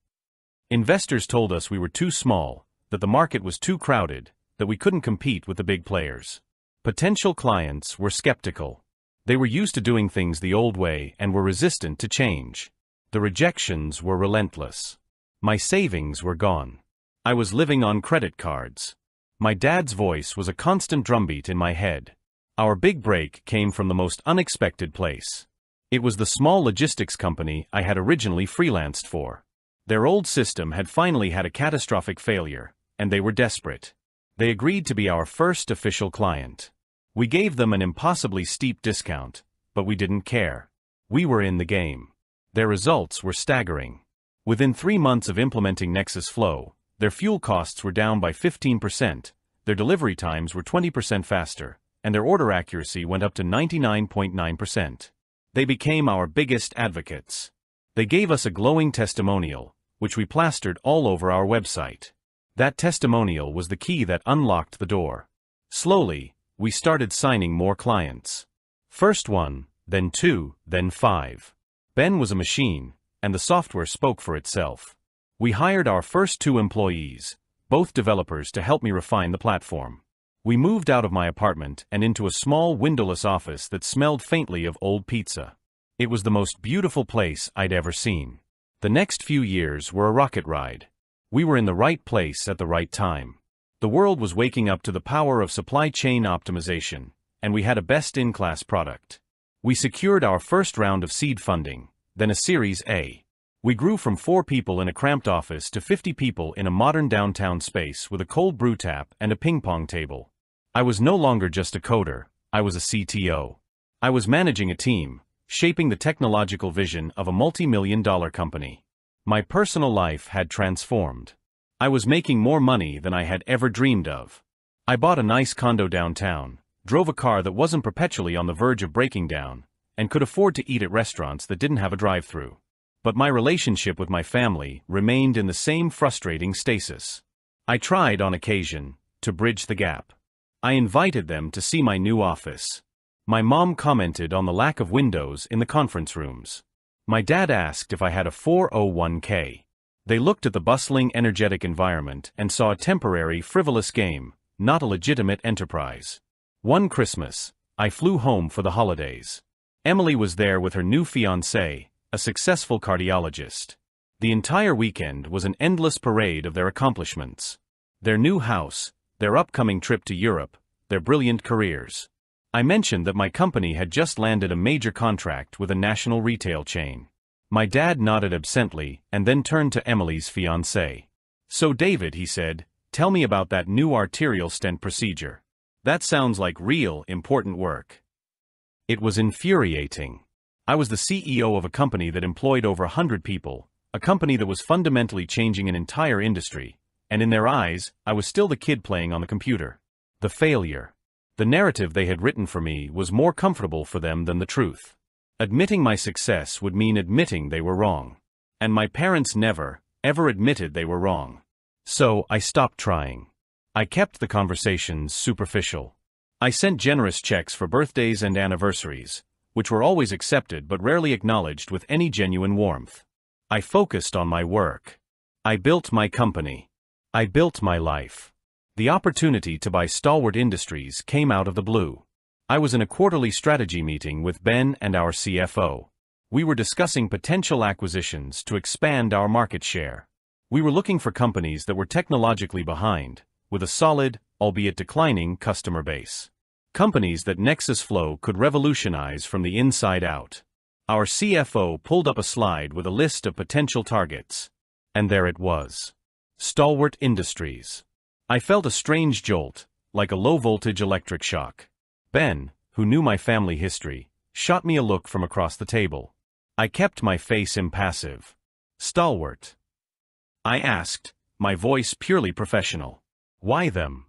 Investors told us we were too small, that the market was too crowded, that we couldn't compete with the big players. Potential clients were skeptical. They were used to doing things the old way and were resistant to change. The rejections were relentless. My savings were gone. I was living on credit cards. My dad's voice was a constant drumbeat in my head. Our big break came from the most unexpected place. It was the small logistics company I had originally freelanced for. Their old system had finally had a catastrophic failure, and they were desperate. They agreed to be our first official client. We gave them an impossibly steep discount, but we didn't care. We were in the game. Their results were staggering. Within 3 months of implementing Nexus Flow, their fuel costs were down by 15%, their delivery times were 20% faster, and their order accuracy went up to 99.9%. They became our biggest advocates. They gave us a glowing testimonial, which we plastered all over our website. That testimonial was the key that unlocked the door. Slowly, we started signing more clients. First 1, then 2, then 5. Ben was a machine, and the software spoke for itself. We hired our first 2 employees, both developers, to help me refine the platform. We moved out of my apartment and into a small windowless office that smelled faintly of old pizza. It was the most beautiful place I'd ever seen. The next few years were a rocket ride. We were in the right place at the right time. The world was waking up to the power of supply chain optimization, and we had a best-in-class product. We secured our first round of seed funding, then a Series A. We grew from 4 people in a cramped office to 50 people in a modern downtown space with a cold brew tap and a ping-pong table. I was no longer just a coder, I was a CTO. I was managing a team, shaping the technological vision of a multi-million-dollar company. My personal life had transformed. I was making more money than I had ever dreamed of. I bought a nice condo downtown, drove a car that wasn't perpetually on the verge of breaking down, and could afford to eat at restaurants that didn't have a drive-thru. But my relationship with my family remained in the same frustrating stasis. I tried, on occasion, to bridge the gap. I invited them to see my new office. My mom commented on the lack of windows in the conference rooms. My dad asked if I had a 401k. They looked at the bustling, energetic environment and saw a temporary, frivolous game, not a legitimate enterprise. One Christmas, I flew home for the holidays. Emily was there with her new fiancé, a successful cardiologist. The entire weekend was an endless parade of their accomplishments. Their new house, their upcoming trip to Europe, their brilliant careers. I mentioned that my company had just landed a major contract with a national retail chain. My dad nodded absently and then turned to Emily's fiancé. "So David," he said, "tell me about that new arterial stent procedure. That sounds like real, important work." It was infuriating. I was the CEO of a company that employed over 100 people, a company that was fundamentally changing an entire industry, and in their eyes, I was still the kid playing on the computer. The failure. The narrative they had written for me was more comfortable for them than the truth. Admitting my success would mean admitting they were wrong. And my parents never, ever admitted they were wrong. So I stopped trying. I kept the conversations superficial. I sent generous checks for birthdays and anniversaries, which were always accepted but rarely acknowledged with any genuine warmth. I focused on my work. I built my company. I built my life. The opportunity to buy Stalwart Industries came out of the blue. I was in a quarterly strategy meeting with Ben and our CFO. We were discussing potential acquisitions to expand our market share. We were looking for companies that were technologically behind, with a solid, albeit declining, customer base. Companies that Nexus Flow could revolutionize from the inside out. Our CFO pulled up a slide with a list of potential targets. And there it was. Stalwart Industries. I felt a strange jolt, like a low-voltage electric shock. Ben, who knew my family history, shot me a look from across the table. I kept my face impassive. "Stalwart?" I asked, my voice purely professional. "Why them?"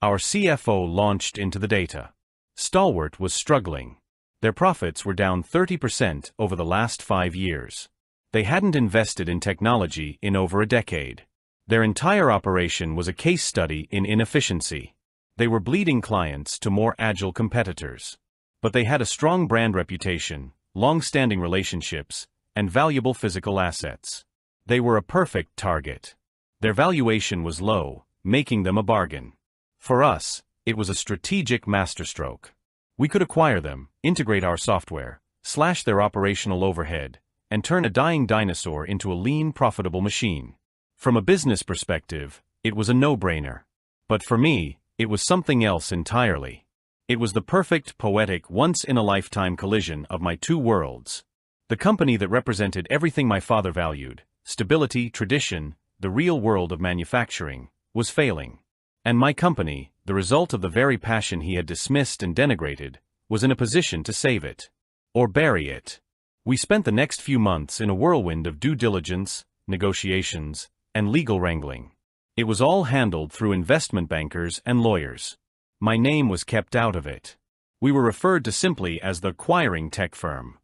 Our CFO launched into the data. Stalwart was struggling. Their profits were down 30% over the last 5 years. They hadn't invested in technology in over a decade. Their entire operation was a case study in inefficiency. They were bleeding clients to more agile competitors. But they had a strong brand reputation, long-standing relationships, and valuable physical assets. They were a perfect target. Their valuation was low, making them a bargain. For us, it was a strategic masterstroke. We could acquire them, integrate our software, slash their operational overhead, and turn a dying dinosaur into a lean, profitable machine. From a business perspective, it was a no-brainer. But for me, it was something else entirely. It was the perfect, poetic, once-in-a-lifetime collision of my two worlds. The company that represented everything my father valued, stability, tradition, the real world of manufacturing, was failing. And my company, the result of the very passion he had dismissed and denigrated, was in a position to save it. Or bury it. We spent the next few months in a whirlwind of due diligence, negotiations, and legal wrangling. It was all handled through investment bankers and lawyers. My name was kept out of it. We were referred to simply as the acquiring tech firm.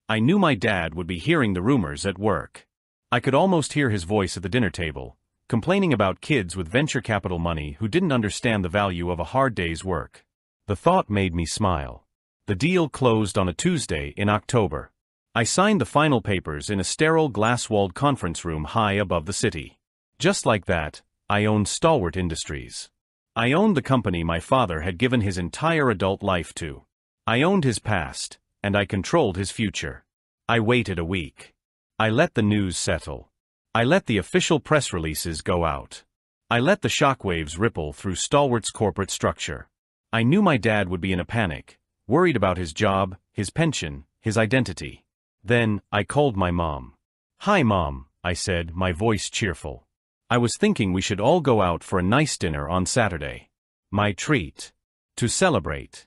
I knew my dad would be hearing the rumors at work. I could almost hear his voice at the dinner table, complaining about kids with venture capital money who didn't understand the value of a hard day's work. The thought made me smile. The deal closed on a Tuesday in October. I signed the final papers in a sterile glass-walled conference room high above the city. Just like that, I owned Stalwart Industries. I owned the company my father had given his entire adult life to. I owned his past, and I controlled his future. I waited a week. I let the news settle. I let the official press releases go out. I let the shockwaves ripple through Stalwart's corporate structure. I knew my dad would be in a panic, worried about his job, his pension, his identity. Then, I called my mom. "Hi, Mom," I said, my voice cheerful. I was thinking we should all go out for a nice dinner on Saturday. My treat. To celebrate.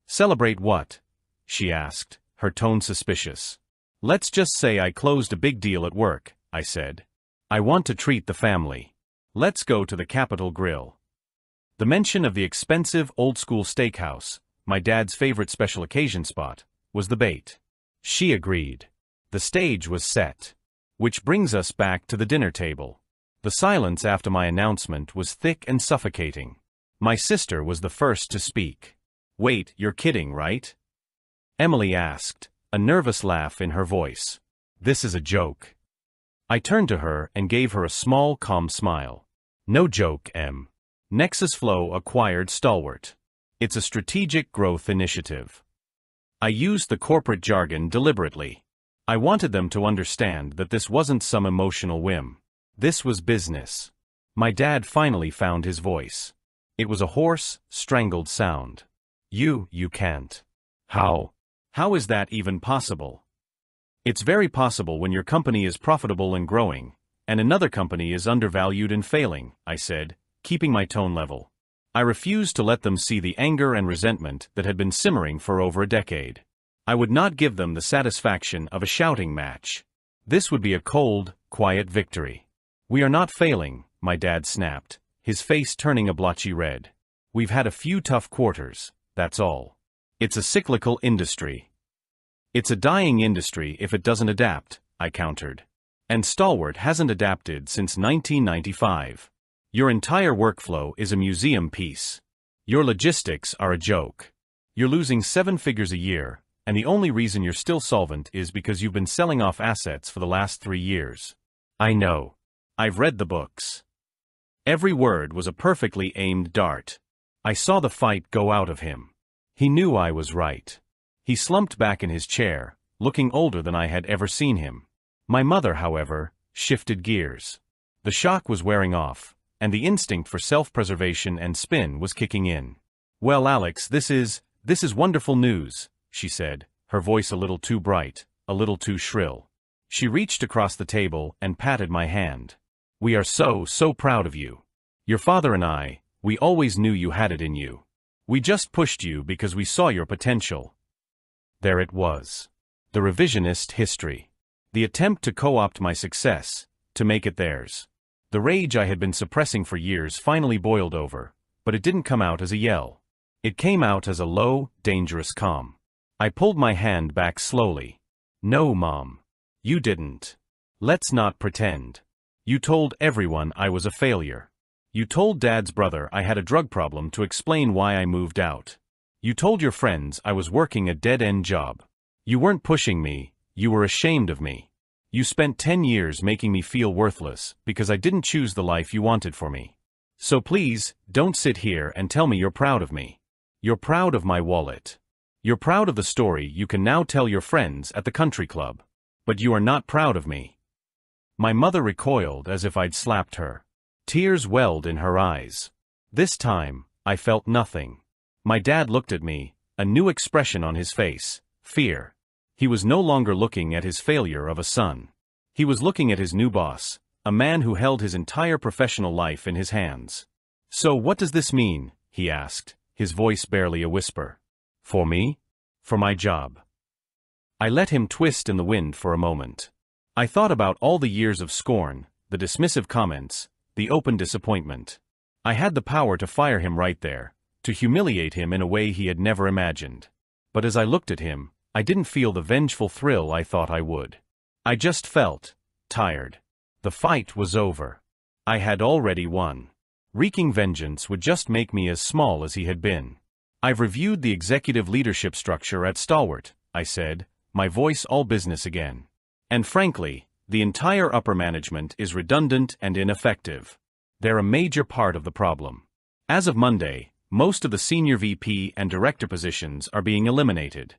Celebrate what? She asked, her tone suspicious. Let's just say I closed a big deal at work, I said. I want to treat the family. Let's go to the Capitol Grill. The mention of the expensive old-school steakhouse, my dad's favorite special occasion spot, was the bait. She agreed. The stage was set. Which brings us back to the dinner table. The silence after my announcement was thick and suffocating. My sister was the first to speak. "Wait, you're kidding, right?" Emily asked, a nervous laugh in her voice. "This is a joke." I turned to her and gave her a small, calm smile. "No joke, Em. Nexus Flow acquired Stalwart. It's a strategic growth initiative." I used the corporate jargon deliberately. I wanted them to understand that this wasn't some emotional whim. This was business. My dad finally found his voice. It was a hoarse, strangled sound. You can't." "How? How is that even possible?" "It's very possible when your company is profitable and growing, and another company is undervalued and failing," I said, keeping my tone level. I refused to let them see the anger and resentment that had been simmering for over a decade. I would not give them the satisfaction of a shouting match. This would be a cold, quiet victory. "We are not failing," my dad snapped, his face turning a blotchy red. "We've had a few tough quarters, that's all. It's a cyclical industry." "It's a dying industry if it doesn't adapt," I countered. "And Stalwart hasn't adapted since 1995. Your entire workflow is a museum piece. Your logistics are a joke. You're losing 7 figures a year, and the only reason you're still solvent is because you've been selling off assets for the last 3 years. I know. I've read the books." Every word was a perfectly aimed dart. I saw the fight go out of him. He knew I was right. He slumped back in his chair, looking older than I had ever seen him. My mother, however, shifted gears. The shock was wearing off, and the instinct for self-preservation and spin was kicking in. "Well, Alex, this is wonderful news," she said, her voice a little too bright, a little too shrill. She reached across the table and patted my hand. "We are so proud of you. Your father and I, we always knew you had it in you. We just pushed you because we saw your potential." There it was. The revisionist history. The attempt to co-opt my success, to make it theirs. The rage I had been suppressing for years finally boiled over, but it didn't come out as a yell. It came out as a low, dangerous calm. I pulled my hand back slowly. "No, Mom. You didn't. Let's not pretend. You told everyone I was a failure. You told Dad's brother I had a drug problem to explain why I moved out. You told your friends I was working a dead-end job. You weren't pushing me, You were ashamed of me. You spent 10 years making me feel worthless because I didn't choose the life you wanted for me. So please, don't sit here and tell me you're proud of me. You're proud of my wallet. You're proud of the story you can now tell your friends at the country club. But you are not proud of me. My mother recoiled as if I'd slapped her. Tears welled in her eyes. This time, I felt nothing. My dad looked at me, a new expression on his face, fear. He was no longer looking at his failure of a son. He was looking at his new boss, a man who held his entire professional life in his hands. So what does this mean? He asked, his voice barely a whisper. For me? For my job. I let him twist in the wind for a moment. I thought about all the years of scorn, the dismissive comments, the open disappointment. I had the power to fire him right there, to humiliate him in a way he had never imagined. But as I looked at him, I didn't feel the vengeful thrill I thought I would. I just felt tired. The fight was over. I had already won. Wreaking vengeance would just make me as small as he had been. I've reviewed the executive leadership structure at Stalwart, I said, my voice all business again. And frankly, the entire upper management is redundant and ineffective. They're a major part of the problem. As of Monday, most of the senior VP and director positions are being eliminated.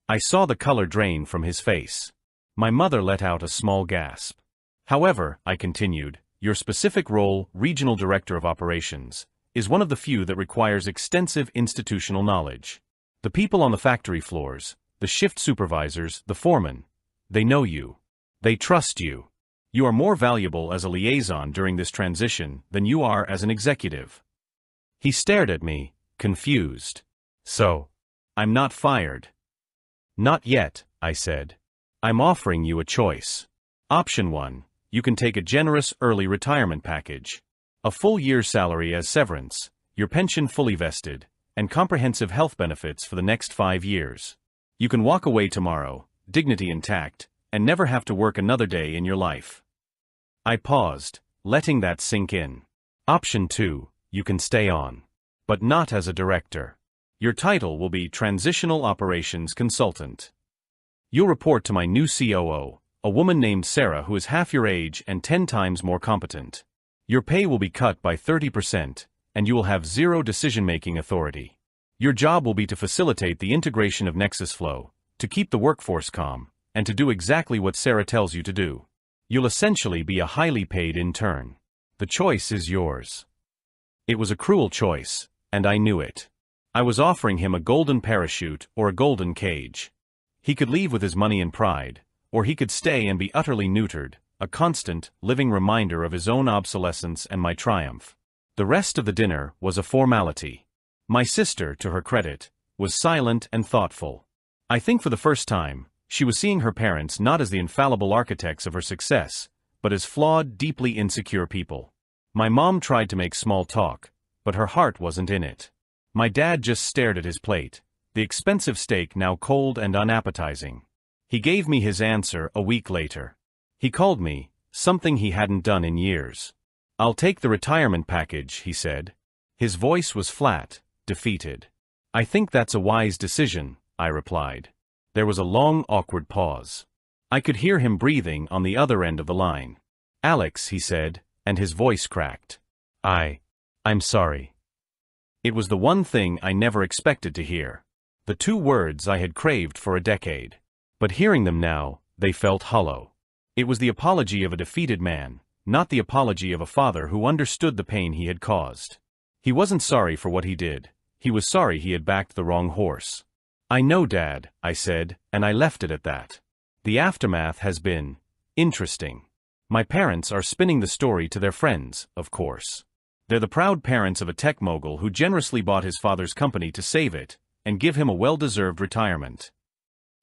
I saw the color drain from his face. My mother let out a small gasp. However, I continued, your specific role, regional director of operations, is one of the few that requires extensive institutional knowledge. The people on the factory floors, the shift supervisors, the foremen, they know you. They trust you. You are more valuable as a liaison during this transition than you are as an executive. He stared at me, confused. So, I'm not fired. Not yet, I said. I'm offering you a choice. Option 1, you can take a generous early retirement package. A full year's salary as severance, your pension fully vested, and comprehensive health benefits for the next 5 years. You can walk away tomorrow, dignity intact, and never have to work another day in your life. I paused, letting that sink in. Option 2, you can stay on. But not as a director. Your title will be Transitional Operations Consultant. You'll report to my new COO, a woman named Sarah who is half your age and 10 times more competent. Your pay will be cut by 30%, and you will have zero decision-making authority. Your job will be to facilitate the integration of NexusFlow, to keep the workforce calm, and to do exactly what Sarah tells you to do. You'll essentially be a highly paid intern. The choice is yours. It was a cruel choice, and I knew it. I was offering him a golden parachute or a golden cage. He could leave with his money and pride, or he could stay and be utterly neutered, a constant, living reminder of his own obsolescence and my triumph. The rest of the dinner was a formality. My sister, to her credit, was silent and thoughtful. I think for the first time, she was seeing her parents not as the infallible architects of her success, but as flawed, deeply insecure people. My mom tried to make small talk, but her heart wasn't in it. My dad just stared at his plate, the expensive steak now cold and unappetizing. He gave me his answer a week later. He called me, something he hadn't done in years. I'll take the retirement package, he said. His voice was flat, defeated. I think that's a wise decision, I replied. There was a long, awkward pause. I could hear him breathing on the other end of the line. Alex, he said, and his voice cracked. I'm sorry. It was the one thing I never expected to hear. The 2 words I had craved for a decade. But hearing them now, they felt hollow. It was the apology of a defeated man, not the apology of a father who understood the pain he had caused. He wasn't sorry for what he did. He was sorry he had backed the wrong horse. I know, Dad, I said, and I left it at that. The aftermath has been interesting. My parents are spinning the story to their friends, of course. They're the proud parents of a tech mogul who generously bought his father's company to save it and give him a well-deserved retirement.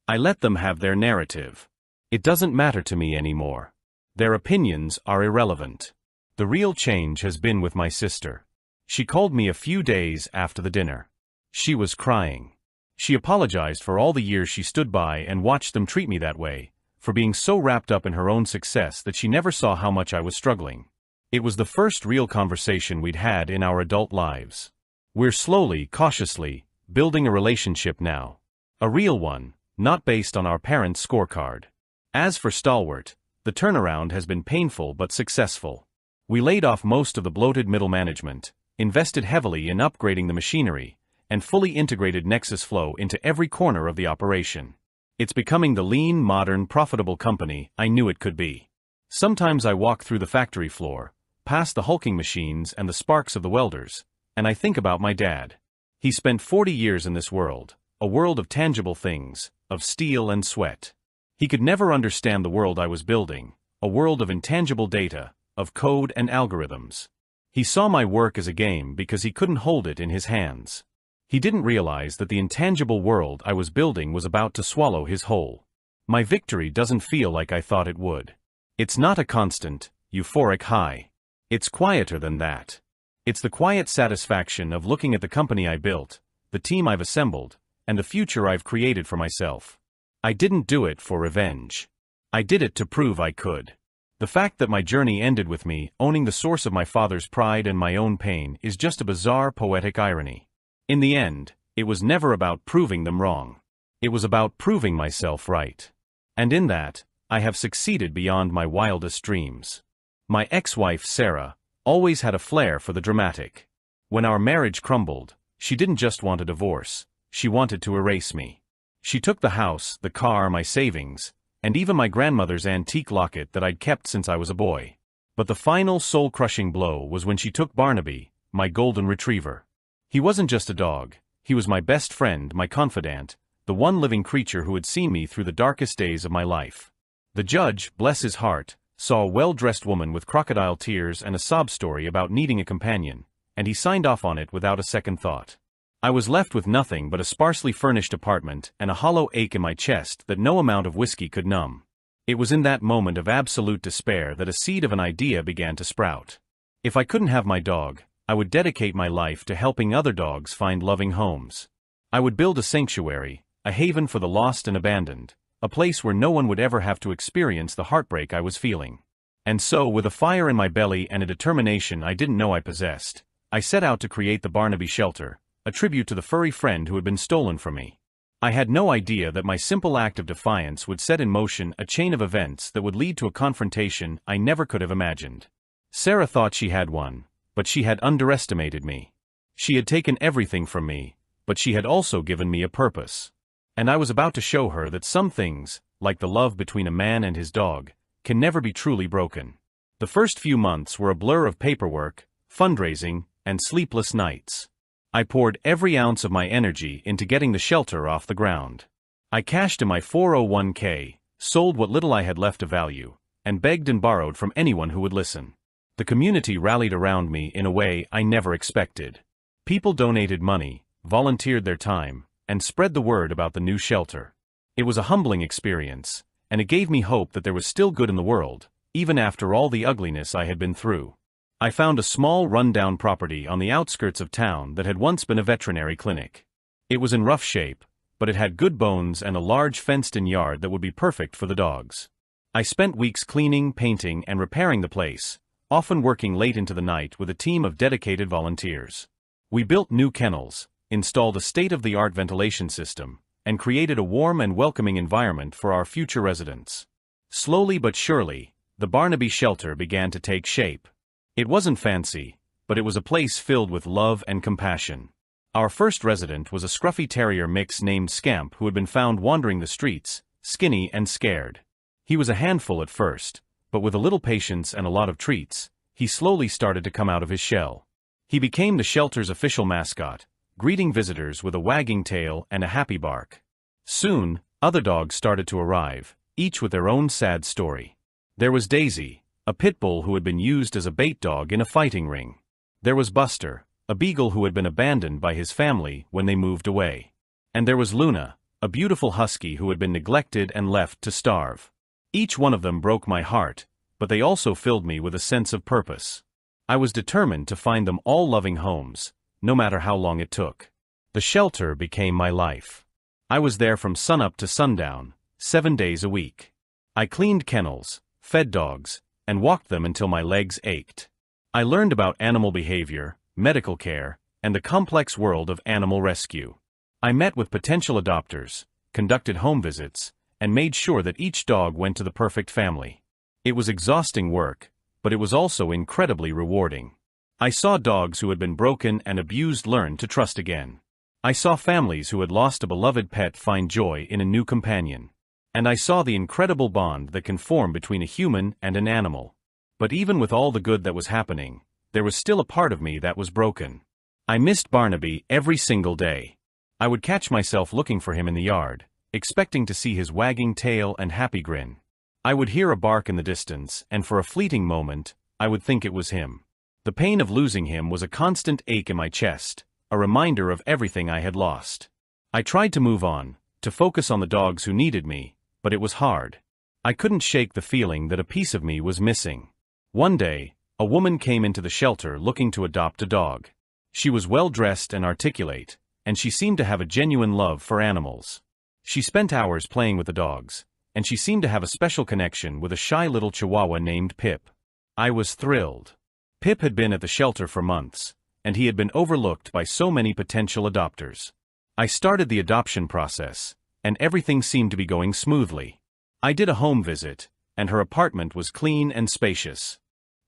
I let them have their narrative. It doesn't matter to me anymore. Their opinions are irrelevant. The real change has been with my sister. She called me a few days after the dinner. She was crying. She apologized for all the years she stood by and watched them treat me that way, for being so wrapped up in her own success that she never saw how much I was struggling. It was the first real conversation we'd had in our adult lives. We're slowly, cautiously, building a relationship now. A real one, not based on our parents' scorecard. As for Stalwart, the turnaround has been painful but successful. We laid off most of the bloated middle management, invested heavily in upgrading the machinery, and fully integrated Nexus Flow into every corner of the operation. It's becoming the lean, modern, profitable company I knew it could be. Sometimes I walk through the factory floor, past the hulking machines and the sparks of the welders, and I think about my dad. He spent 40 years in this world, a world of tangible things, of steel and sweat. He could never understand the world I was building, a world of intangible data, of code and algorithms. He saw my work as a game because he couldn't hold it in his hands. He didn't realize that the intangible world I was building was about to swallow his whole. My victory doesn't feel like I thought it would. It's not a constant, euphoric high. It's quieter than that. It's the quiet satisfaction of looking at the company I built, the team I've assembled, and the future I've created for myself. I didn't do it for revenge. I did it to prove I could. The fact that my journey ended with me owning the source of my father's pride and my own pain is just a bizarre poetic irony. In the end, it was never about proving them wrong. It was about proving myself right. And in that, I have succeeded beyond my wildest dreams. My ex-wife, Sarah, always had a flair for the dramatic. When our marriage crumbled, she didn't just want a divorce, she wanted to erase me. She took the house, the car, my savings, and even my grandmother's antique locket that I'd kept since I was a boy. But the final soul-crushing blow was when she took Barnaby, my golden retriever. He wasn't just a dog, he was my best friend, my confidant, the one living creature who had seen me through the darkest days of my life. The judge, bless his heart, saw a well-dressed woman with crocodile tears and a sob story about needing a companion, and he signed off on it without a second thought. I was left with nothing but a sparsely furnished apartment and a hollow ache in my chest that no amount of whiskey could numb. It was in that moment of absolute despair that a seed of an idea began to sprout. If I couldn't have my dog, I would dedicate my life to helping other dogs find loving homes. I would build a sanctuary, a haven for the lost and abandoned, a place where no one would ever have to experience the heartbreak I was feeling. And so, with a fire in my belly and a determination I didn't know I possessed, I set out to create the Barnaby Shelter, a tribute to the furry friend who had been stolen from me. I had no idea that my simple act of defiance would set in motion a chain of events that would lead to a confrontation I never could have imagined. Sarah thought she had won, but she had underestimated me. She had taken everything from me, but she had also given me a purpose. And I was about to show her that some things, like the love between a man and his dog, can never be truly broken. The first few months were a blur of paperwork, fundraising, and sleepless nights. I poured every ounce of my energy into getting the shelter off the ground. I cashed in my 401k, sold what little I had left of value, and begged and borrowed from anyone who would listen. The community rallied around me in a way I never expected. People donated money, volunteered their time, and spread the word about the new shelter. It was a humbling experience, and it gave me hope that there was still good in the world, even after all the ugliness I had been through. I found a small run-down property on the outskirts of town that had once been a veterinary clinic. It was in rough shape, but it had good bones and a large fenced-in yard that would be perfect for the dogs. I spent weeks cleaning, painting, and repairing the place, often working late into the night with a team of dedicated volunteers. We built new kennels, installed a state-of-the-art ventilation system, and created a warm and welcoming environment for our future residents. Slowly but surely, the Barnaby Shelter began to take shape. It wasn't fancy, but it was a place filled with love and compassion. Our first resident was a scruffy terrier mix named Scamp who had been found wandering the streets, skinny and scared. He was a handful at first, but with a little patience and a lot of treats, he slowly started to come out of his shell. He became the shelter's official mascot, greeting visitors with a wagging tail and a happy bark. Soon, other dogs started to arrive, each with their own sad story. There was Daisy, a pit bull who had been used as a bait dog in a fighting ring. There was Buster, a beagle who had been abandoned by his family when they moved away. And there was Luna, a beautiful husky who had been neglected and left to starve. Each one of them broke my heart, but they also filled me with a sense of purpose. I was determined to find them all loving homes, no matter how long it took. The shelter became my life. I was there from sunup to sundown, 7 days a week. I cleaned kennels, fed dogs, and walked them until my legs ached. I learned about animal behavior, medical care, and the complex world of animal rescue. I met with potential adopters, conducted home visits, and made sure that each dog went to the perfect family. It was exhausting work, but it was also incredibly rewarding. I saw dogs who had been broken and abused learn to trust again. I saw families who had lost a beloved pet find joy in a new companion. And I saw the incredible bond that can form between a human and an animal. But even with all the good that was happening, there was still a part of me that was broken. I missed Barnaby every single day. I would catch myself looking for him in the yard, expecting to see his wagging tail and happy grin. I would hear a bark in the distance, and for a fleeting moment, I would think it was him. The pain of losing him was a constant ache in my chest, a reminder of everything I had lost. I tried to move on, to focus on the dogs who needed me, but it was hard. I couldn't shake the feeling that a piece of me was missing. One day, a woman came into the shelter looking to adopt a dog. She was well-dressed and articulate, and she seemed to have a genuine love for animals. She spent hours playing with the dogs, and she seemed to have a special connection with a shy little Chihuahua named Pip. I was thrilled. Pip had been at the shelter for months, and he had been overlooked by so many potential adopters. I started the adoption process, and everything seemed to be going smoothly. I did a home visit, and her apartment was clean and spacious.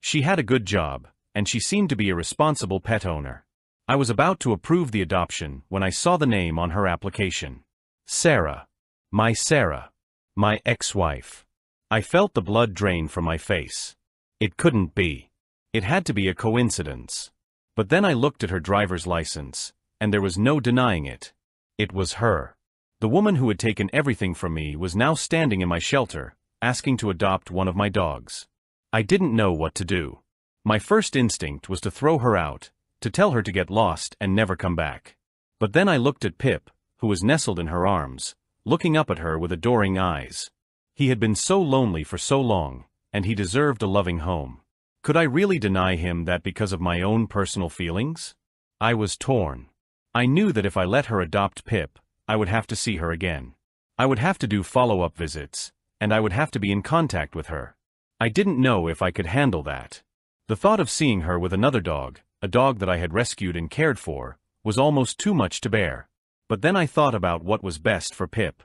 She had a good job, and she seemed to be a responsible pet owner. I was about to approve the adoption when I saw the name on her application. Sarah. My ex-wife. I felt the blood drain from my face. It couldn't be. It had to be a coincidence. But then I looked at her driver's license, and there was no denying it. It was her. The woman who had taken everything from me was now standing in my shelter, asking to adopt one of my dogs. I didn't know what to do. My first instinct was to throw her out, to tell her to get lost and never come back. But then I looked at Pip, who was nestled in her arms, looking up at her with adoring eyes. He had been so lonely for so long, and he deserved a loving home. Could I really deny him that because of my own personal feelings? I was torn. I knew that if I let her adopt Pip, I would have to see her again. I would have to do follow-up visits, and I would have to be in contact with her. I didn't know if I could handle that. The thought of seeing her with another dog, a dog that I had rescued and cared for, was almost too much to bear. But then I thought about what was best for Pip.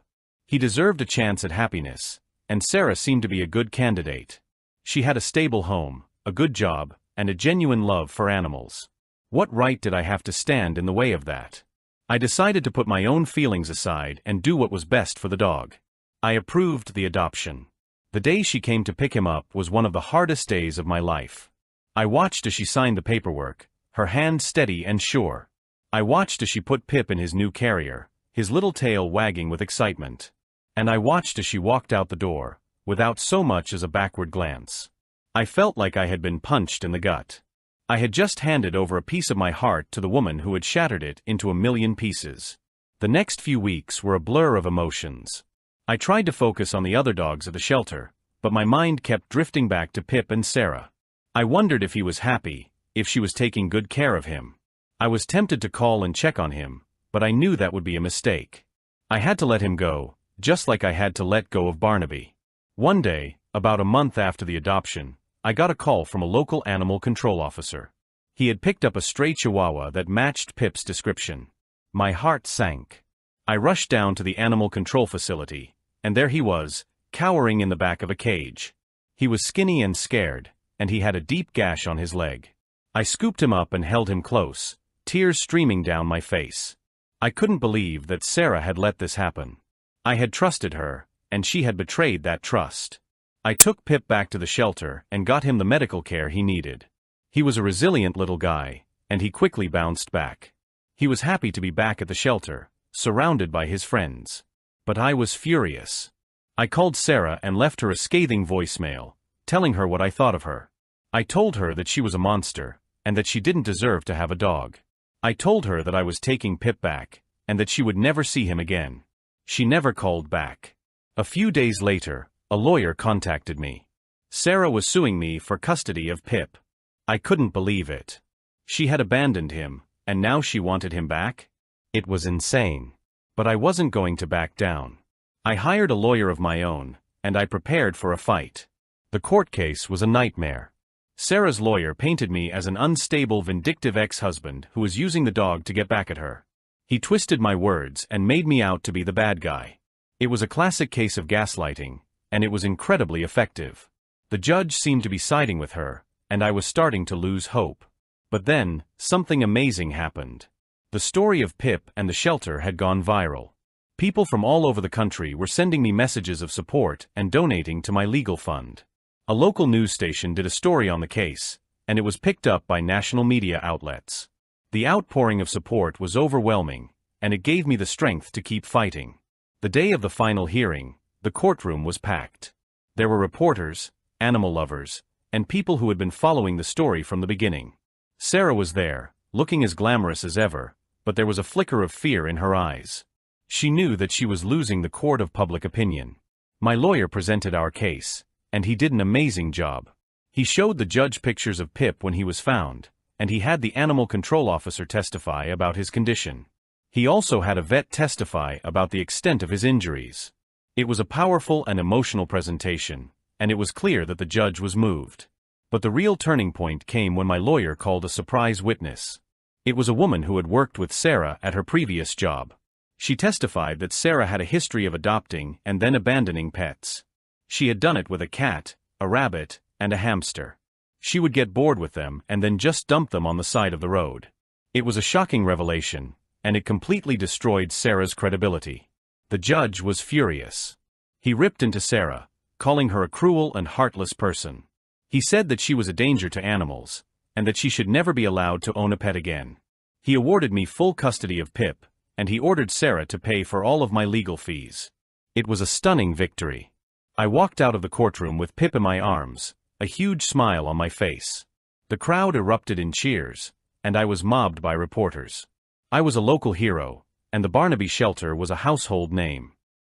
He deserved a chance at happiness, and Sarah seemed to be a good candidate. She had a stable home, a good job, and a genuine love for animals. What right did I have to stand in the way of that? I decided to put my own feelings aside and do what was best for the dog. I approved the adoption. The day she came to pick him up was one of the hardest days of my life. I watched as she signed the paperwork, her hand steady and sure. I watched as she put Pip in his new carrier, his little tail wagging with excitement. And I watched as she walked out the door, without so much as a backward glance. I felt like I had been punched in the gut. I had just handed over a piece of my heart to the woman who had shattered it into a million pieces. The next few weeks were a blur of emotions. I tried to focus on the other dogs at the shelter, but my mind kept drifting back to Pip and Sarah. I wondered if he was happy, if she was taking good care of him. I was tempted to call and check on him, but I knew that would be a mistake. I had to let him go, just like I had to let go of Barnaby. One day, about a month after the adoption, I got a call from a local animal control officer. He had picked up a stray Chihuahua that matched Pip's description. My heart sank. I rushed down to the animal control facility, and there he was, cowering in the back of a cage. He was skinny and scared, and he had a deep gash on his leg. I scooped him up and held him close, tears streaming down my face. I couldn't believe that Sarah had let this happen. I had trusted her, and she had betrayed that trust. I took Pip back to the shelter and got him the medical care he needed. He was a resilient little guy, and he quickly bounced back. He was happy to be back at the shelter, surrounded by his friends. But I was furious. I called Sarah and left her a scathing voicemail, telling her what I thought of her. I told her that she was a monster, and that she didn't deserve to have a dog. I told her that I was taking Pip back, and that she would never see him again. She never called back. A few days later, a lawyer contacted me. Sarah was suing me for custody of Pip. I couldn't believe it. She had abandoned him, and now she wanted him back? It was insane. But I wasn't going to back down. I hired a lawyer of my own, and I prepared for a fight. The court case was a nightmare. Sarah's lawyer painted me as an unstable, vindictive ex-husband who was using the dog to get back at her. He twisted my words and made me out to be the bad guy. It was a classic case of gaslighting, and it was incredibly effective. The judge seemed to be siding with her, and I was starting to lose hope. But then, something amazing happened. The story of Pip and the shelter had gone viral. People from all over the country were sending me messages of support and donating to my legal fund. A local news station did a story on the case, and it was picked up by national media outlets. The outpouring of support was overwhelming, and it gave me the strength to keep fighting. The day of the final hearing, the courtroom was packed. There were reporters, animal lovers, and people who had been following the story from the beginning. Sarah was there, looking as glamorous as ever, but there was a flicker of fear in her eyes. She knew that she was losing the court of public opinion. My lawyer presented our case, and he did an amazing job. He showed the judge pictures of Pip when he was found, and he had the animal control officer testify about his condition. He also had a vet testify about the extent of his injuries. It was a powerful and emotional presentation, and it was clear that the judge was moved. But the real turning point came when my lawyer called a surprise witness. It was a woman who had worked with Sarah at her previous job. She testified that Sarah had a history of adopting and then abandoning pets. She had done it with a cat, a rabbit, and a hamster. She would get bored with them and then just dump them on the side of the road. It was a shocking revelation, and it completely destroyed Sarah's credibility. The judge was furious. He ripped into Sarah, calling her a cruel and heartless person. He said that she was a danger to animals, and that she should never be allowed to own a pet again. He awarded me full custody of Pip, and he ordered Sarah to pay for all of my legal fees. It was a stunning victory. I walked out of the courtroom with Pip in my arms, a huge smile on my face. The crowd erupted in cheers, and I was mobbed by reporters. I was a local hero, and the Barnaby Shelter was a household name.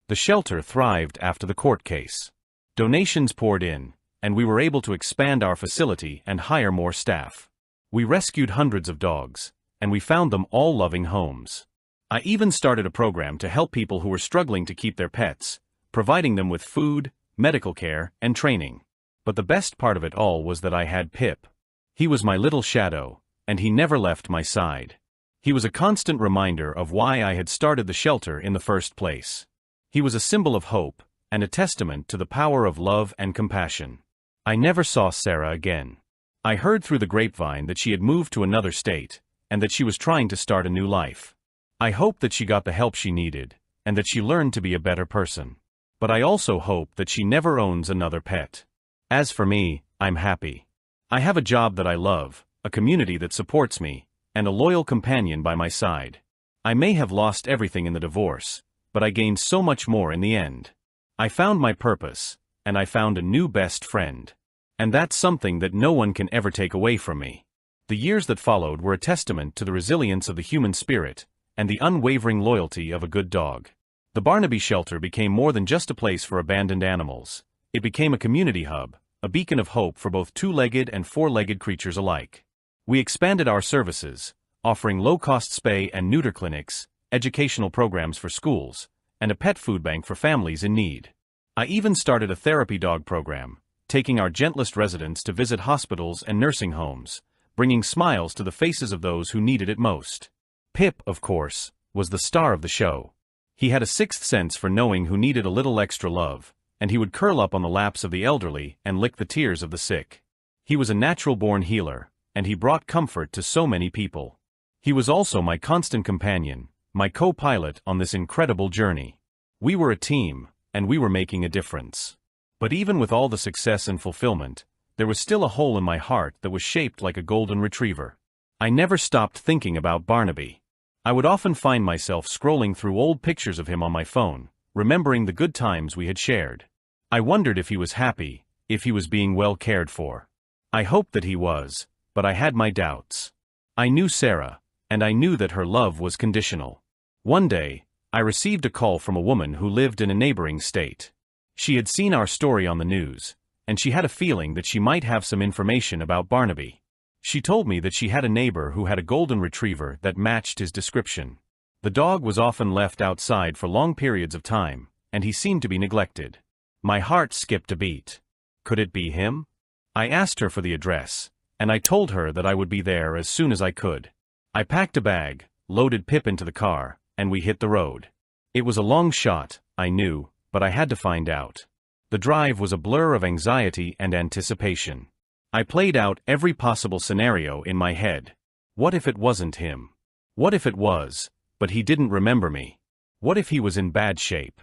The shelter thrived after the court case. Donations poured in, and we were able to expand our facility and hire more staff. We rescued hundreds of dogs, and we found them all loving homes. I even started a program to help people who were struggling to keep their pets, providing them with food, medical care, and training. But the best part of it all was that I had Pip. He was my little shadow, and he never left my side. He was a constant reminder of why I had started the shelter in the first place. He was a symbol of hope, and a testament to the power of love and compassion. I never saw Sarah again. I heard through the grapevine that she had moved to another state, and that she was trying to start a new life. I hope that she got the help she needed, and that she learned to be a better person. But I also hope that she never owns another pet. As for me, I'm happy. I have a job that I love, a community that supports me, and a loyal companion by my side. I may have lost everything in the divorce, but I gained so much more in the end. I found my purpose, and I found a new best friend. And that's something that no one can ever take away from me. The years that followed were a testament to the resilience of the human spirit, and the unwavering loyalty of a good dog. The Barnaby Shelter became more than just a place for abandoned animals. It became a community hub, a beacon of hope for both two-legged and four-legged creatures alike. We expanded our services, offering low-cost spay and neuter clinics, educational programs for schools, and a pet food bank for families in need. I even started a therapy dog program, taking our gentlest residents to visit hospitals and nursing homes, bringing smiles to the faces of those who needed it most. Pip, of course, was the star of the show. He had a sixth sense for knowing who needed a little extra love, and he would curl up on the laps of the elderly and lick the tears of the sick. He was a natural-born healer, and he brought comfort to so many people. He was also my constant companion, my co-pilot on this incredible journey. We were a team, and we were making a difference. But even with all the success and fulfillment, there was still a hole in my heart that was shaped like a golden retriever. I never stopped thinking about Barnaby. I would often find myself scrolling through old pictures of him on my phone, remembering the good times we had shared. I wondered if he was happy, if he was being well cared for. I hoped that he was, but I had my doubts. I knew Sarah, and I knew that her love was conditional. One day, I received a call from a woman who lived in a neighboring state. She had seen our story on the news, and she had a feeling that she might have some information about Barnaby. She told me that she had a neighbor who had a golden retriever that matched his description. The dog was often left outside for long periods of time, and he seemed to be neglected. My heart skipped a beat. Could it be him? I asked her for the address, and I told her that I would be there as soon as I could. I packed a bag, loaded Pip into the car, and we hit the road. It was a long shot, I knew, but I had to find out. The drive was a blur of anxiety and anticipation. I played out every possible scenario in my head. What if it wasn't him? What if it was, but he didn't remember me? What if he was in bad shape?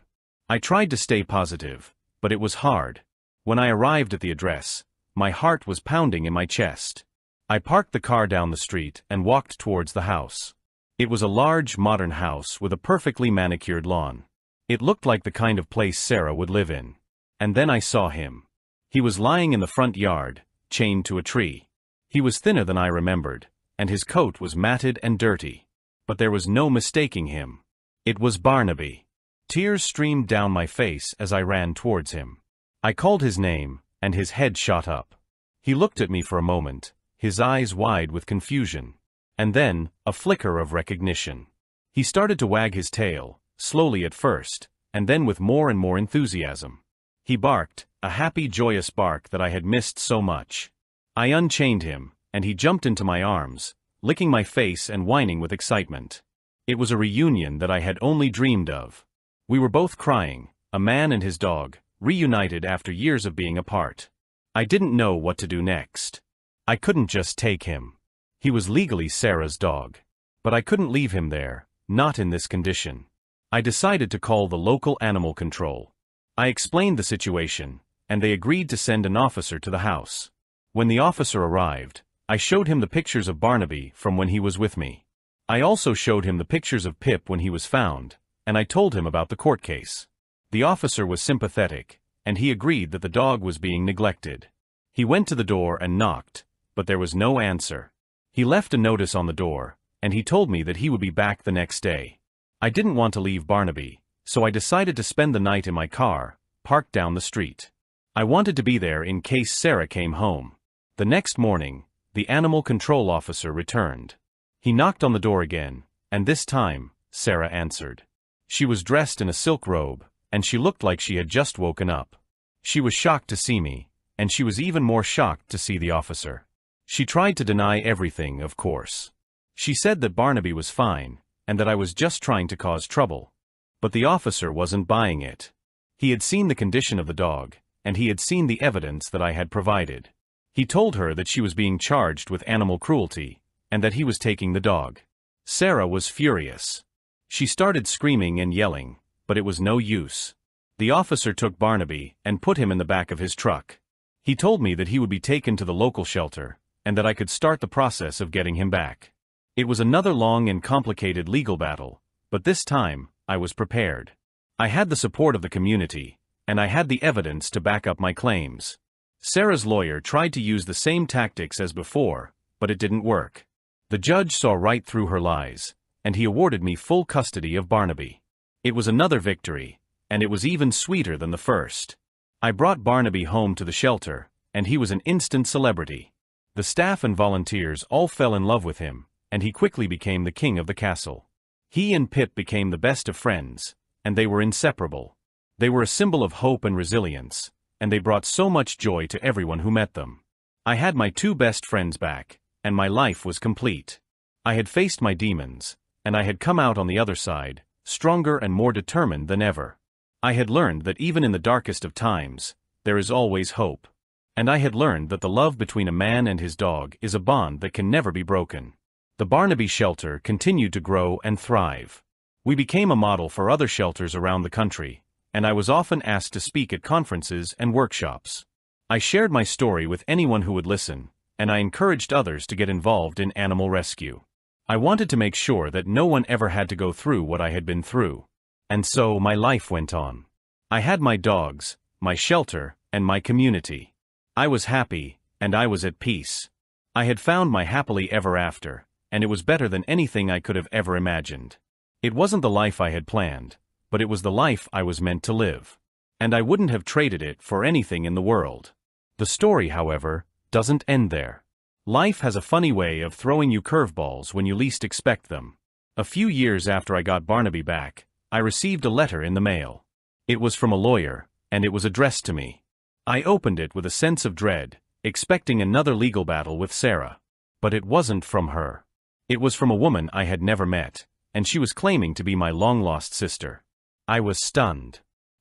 I tried to stay positive, but it was hard. When I arrived at the address, my heart was pounding in my chest. I parked the car down the street and walked towards the house. It was a large, modern house with a perfectly manicured lawn. It looked like the kind of place Sarah would live in. And then I saw him. He was lying in the front yard, chained to a tree. He was thinner than I remembered, and his coat was matted and dirty. But there was no mistaking him. It was Barnaby. Tears streamed down my face as I ran towards him. I called his name, and his head shot up. He looked at me for a moment, his eyes wide with confusion. And then, a flicker of recognition. He started to wag his tail, slowly at first, and then with more and more enthusiasm. He barked, a happy, joyous bark that I had missed so much. I unchained him, and he jumped into my arms, licking my face and whining with excitement. It was a reunion that I had only dreamed of. We were both crying, a man and his dog, reunited after years of being apart. I didn't know what to do next. I couldn't just take him. He was legally Sarah's dog. But I couldn't leave him there, not in this condition. I decided to call the local animal control. I explained the situation, and they agreed to send an officer to the house. When the officer arrived, I showed him the pictures of Barnaby from when he was with me. I also showed him the pictures of Pip when he was found, and I told him about the court case. The officer was sympathetic, and he agreed that the dog was being neglected. He went to the door and knocked, but there was no answer. He left a notice on the door, and he told me that he would be back the next day. I didn't want to leave Barnaby, so I decided to spend the night in my car, parked down the street. I wanted to be there in case Sarah came home. The next morning, the animal control officer returned. He knocked on the door again, and this time, Sarah answered. She was dressed in a silk robe, and she looked like she had just woken up. She was shocked to see me, and she was even more shocked to see the officer. She tried to deny everything, of course. She said that Barnaby was fine, and that I was just trying to cause trouble. But the officer wasn't buying it. He had seen the condition of the dog, and he had seen the evidence that I had provided. He told her that she was being charged with animal cruelty, and that he was taking the dog. Sarah was furious. She started screaming and yelling, but it was no use. The officer took Barnaby and put him in the back of his truck. He told me that he would be taken to the local shelter, and that I could start the process of getting him back. It was another long and complicated legal battle, but this time, I was prepared. I had the support of the community, and I had the evidence to back up my claims. Sarah's lawyer tried to use the same tactics as before, but it didn't work. The judge saw right through her lies, and he awarded me full custody of Barnaby. It was another victory, and it was even sweeter than the first. I brought Barnaby home to the shelter, and he was an instant celebrity. The staff and volunteers all fell in love with him, and he quickly became the king of the castle. He and Pip became the best of friends, and they were inseparable. They were a symbol of hope and resilience, and they brought so much joy to everyone who met them. I had my two best friends back, and my life was complete. I had faced my demons, and I had come out on the other side, stronger and more determined than ever. I had learned that even in the darkest of times, there is always hope. And I had learned that the love between a man and his dog is a bond that can never be broken. The Barnaby shelter continued to grow and thrive. We became a model for other shelters around the country, and I was often asked to speak at conferences and workshops. I shared my story with anyone who would listen, and I encouraged others to get involved in animal rescue. I wanted to make sure that no one ever had to go through what I had been through. And so my life went on. I had my dogs, my shelter, and my community. I was happy, and I was at peace. I had found my happily ever after, and it was better than anything I could have ever imagined. It wasn't the life I had planned, but it was the life I was meant to live. And I wouldn't have traded it for anything in the world. The story, however, doesn't end there. Life has a funny way of throwing you curveballs when you least expect them. A few years after I got Barnaby back, I received a letter in the mail. It was from a lawyer, and it was addressed to me. I opened it with a sense of dread, expecting another legal battle with Sarah. But it wasn't from her. It was from a woman I had never met, and she was claiming to be my long-lost sister. I was stunned.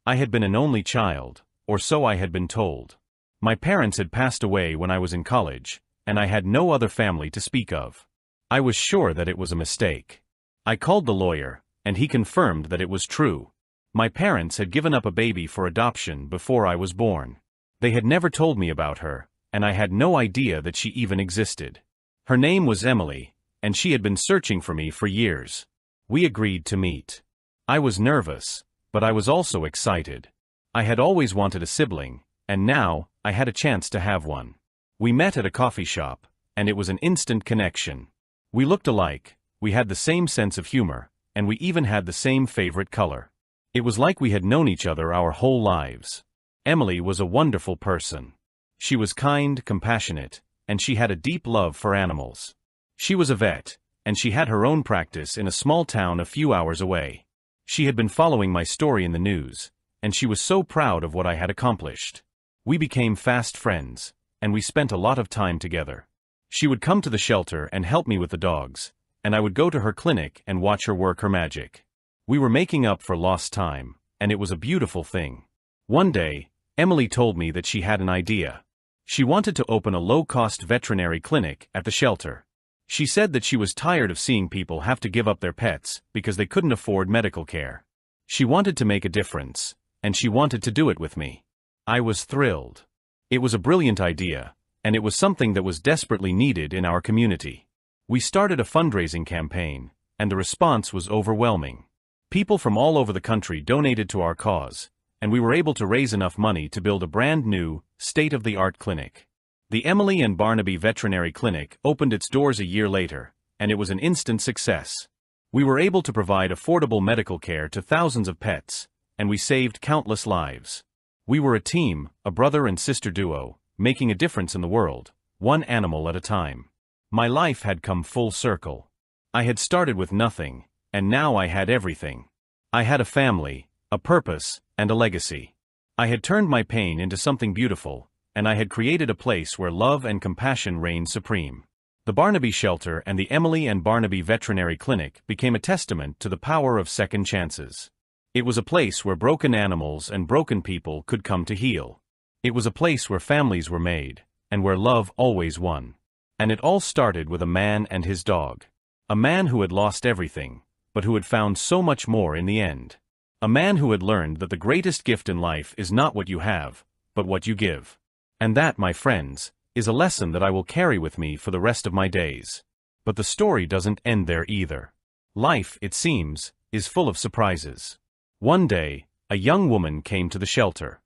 I had been an only child, or so I had been told. My parents had passed away when I was in college, and I had no other family to speak of. I was sure that it was a mistake. I called the lawyer, and he confirmed that it was true. My parents had given up a baby for adoption before I was born. They had never told me about her, and I had no idea that she even existed. Her name was Emily, and she had been searching for me for years. We agreed to meet. I was nervous, but I was also excited. I had always wanted a sibling, and now I had a chance to have one. We met at a coffee shop, and it was an instant connection. We looked alike, we had the same sense of humor, and we even had the same favorite color. It was like we had known each other our whole lives. Emily was a wonderful person. She was kind, compassionate, and she had a deep love for animals. She was a vet, and she had her own practice in a small town a few hours away. She had been following my story in the news, and she was so proud of what I had accomplished. We became fast friends, and we spent a lot of time together. She would come to the shelter and help me with the dogs, and I would go to her clinic and watch her work her magic. We were making up for lost time, and it was a beautiful thing. One day, Emily told me that she had an idea. She wanted to open a low-cost veterinary clinic at the shelter. She said that she was tired of seeing people have to give up their pets because they couldn't afford medical care. She wanted to make a difference, and she wanted to do it with me. I was thrilled. It was a brilliant idea, and it was something that was desperately needed in our community. We started a fundraising campaign, and the response was overwhelming. People from all over the country donated to our cause, and we were able to raise enough money to build a brand new, state-of-the-art clinic. The Emily and Barnaby Veterinary Clinic opened its doors a year later, and it was an instant success. We were able to provide affordable medical care to thousands of pets, and we saved countless lives. We were a team, a brother and sister duo, making a difference in the world, one animal at a time. My life had come full circle. I had started with nothing, and now I had everything. I had a family, a purpose, and a legacy. I had turned my pain into something beautiful, and I had created a place where love and compassion reigned supreme. The Barnaby Shelter and the Emily and Barnaby Veterinary Clinic became a testament to the power of second chances. It was a place where broken animals and broken people could come to heal. It was a place where families were made, and where love always won. And it all started with a man and his dog. A man who had lost everything, but who had found so much more in the end. A man who had learned that the greatest gift in life is not what you have, but what you give. And that, my friends, is a lesson that I will carry with me for the rest of my days. But the story doesn't end there either. Life, it seems, is full of surprises. One day, a young woman came to the shelter.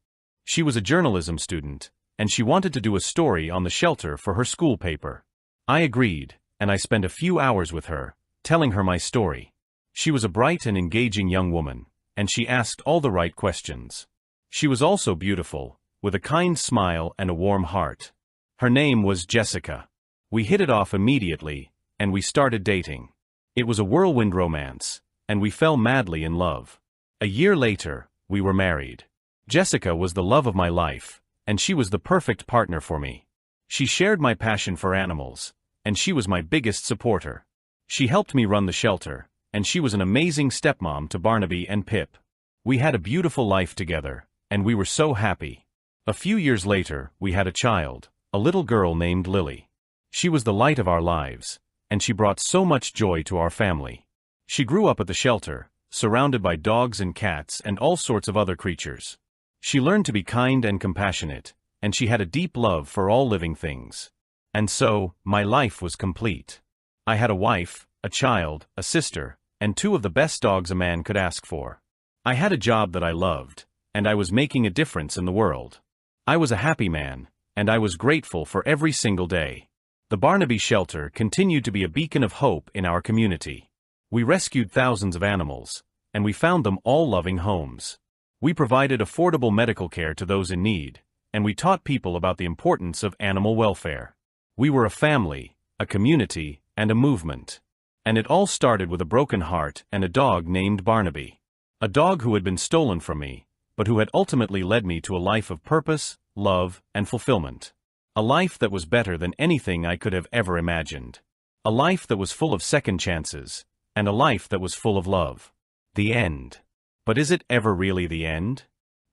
She was a journalism student, and she wanted to do a story on the shelter for her school paper. I agreed, and I spent a few hours with her, telling her my story. She was a bright and engaging young woman, and she asked all the right questions. She was also beautiful, with a kind smile and a warm heart. Her name was Jessica. We hit it off immediately, and we started dating. It was a whirlwind romance, and we fell madly in love. A year later, we were married. Jessica was the love of my life, and she was the perfect partner for me. She shared my passion for animals, and she was my biggest supporter. She helped me run the shelter, and she was an amazing stepmom to Barnaby and Pip. We had a beautiful life together, and we were so happy. A few years later, we had a child, a little girl named Lily. She was the light of our lives, and she brought so much joy to our family. She grew up at the shelter, surrounded by dogs and cats and all sorts of other creatures. She learned to be kind and compassionate, and she had a deep love for all living things. And so, my life was complete. I had a wife, a child, a sister, and two of the best dogs a man could ask for. I had a job that I loved, and I was making a difference in the world. I was a happy man, and I was grateful for every single day. The Barnaby Shelter continued to be a beacon of hope in our community. We rescued thousands of animals, and we found them all loving homes. We provided affordable medical care to those in need, and we taught people about the importance of animal welfare. We were a family, a community, and a movement. And it all started with a broken heart and a dog named Barnaby. A dog who had been stolen from me, but who had ultimately led me to a life of purpose, love, and fulfillment. A life that was better than anything I could have ever imagined. A life that was full of second chances, and a life that was full of love. The end. But is it ever really the end?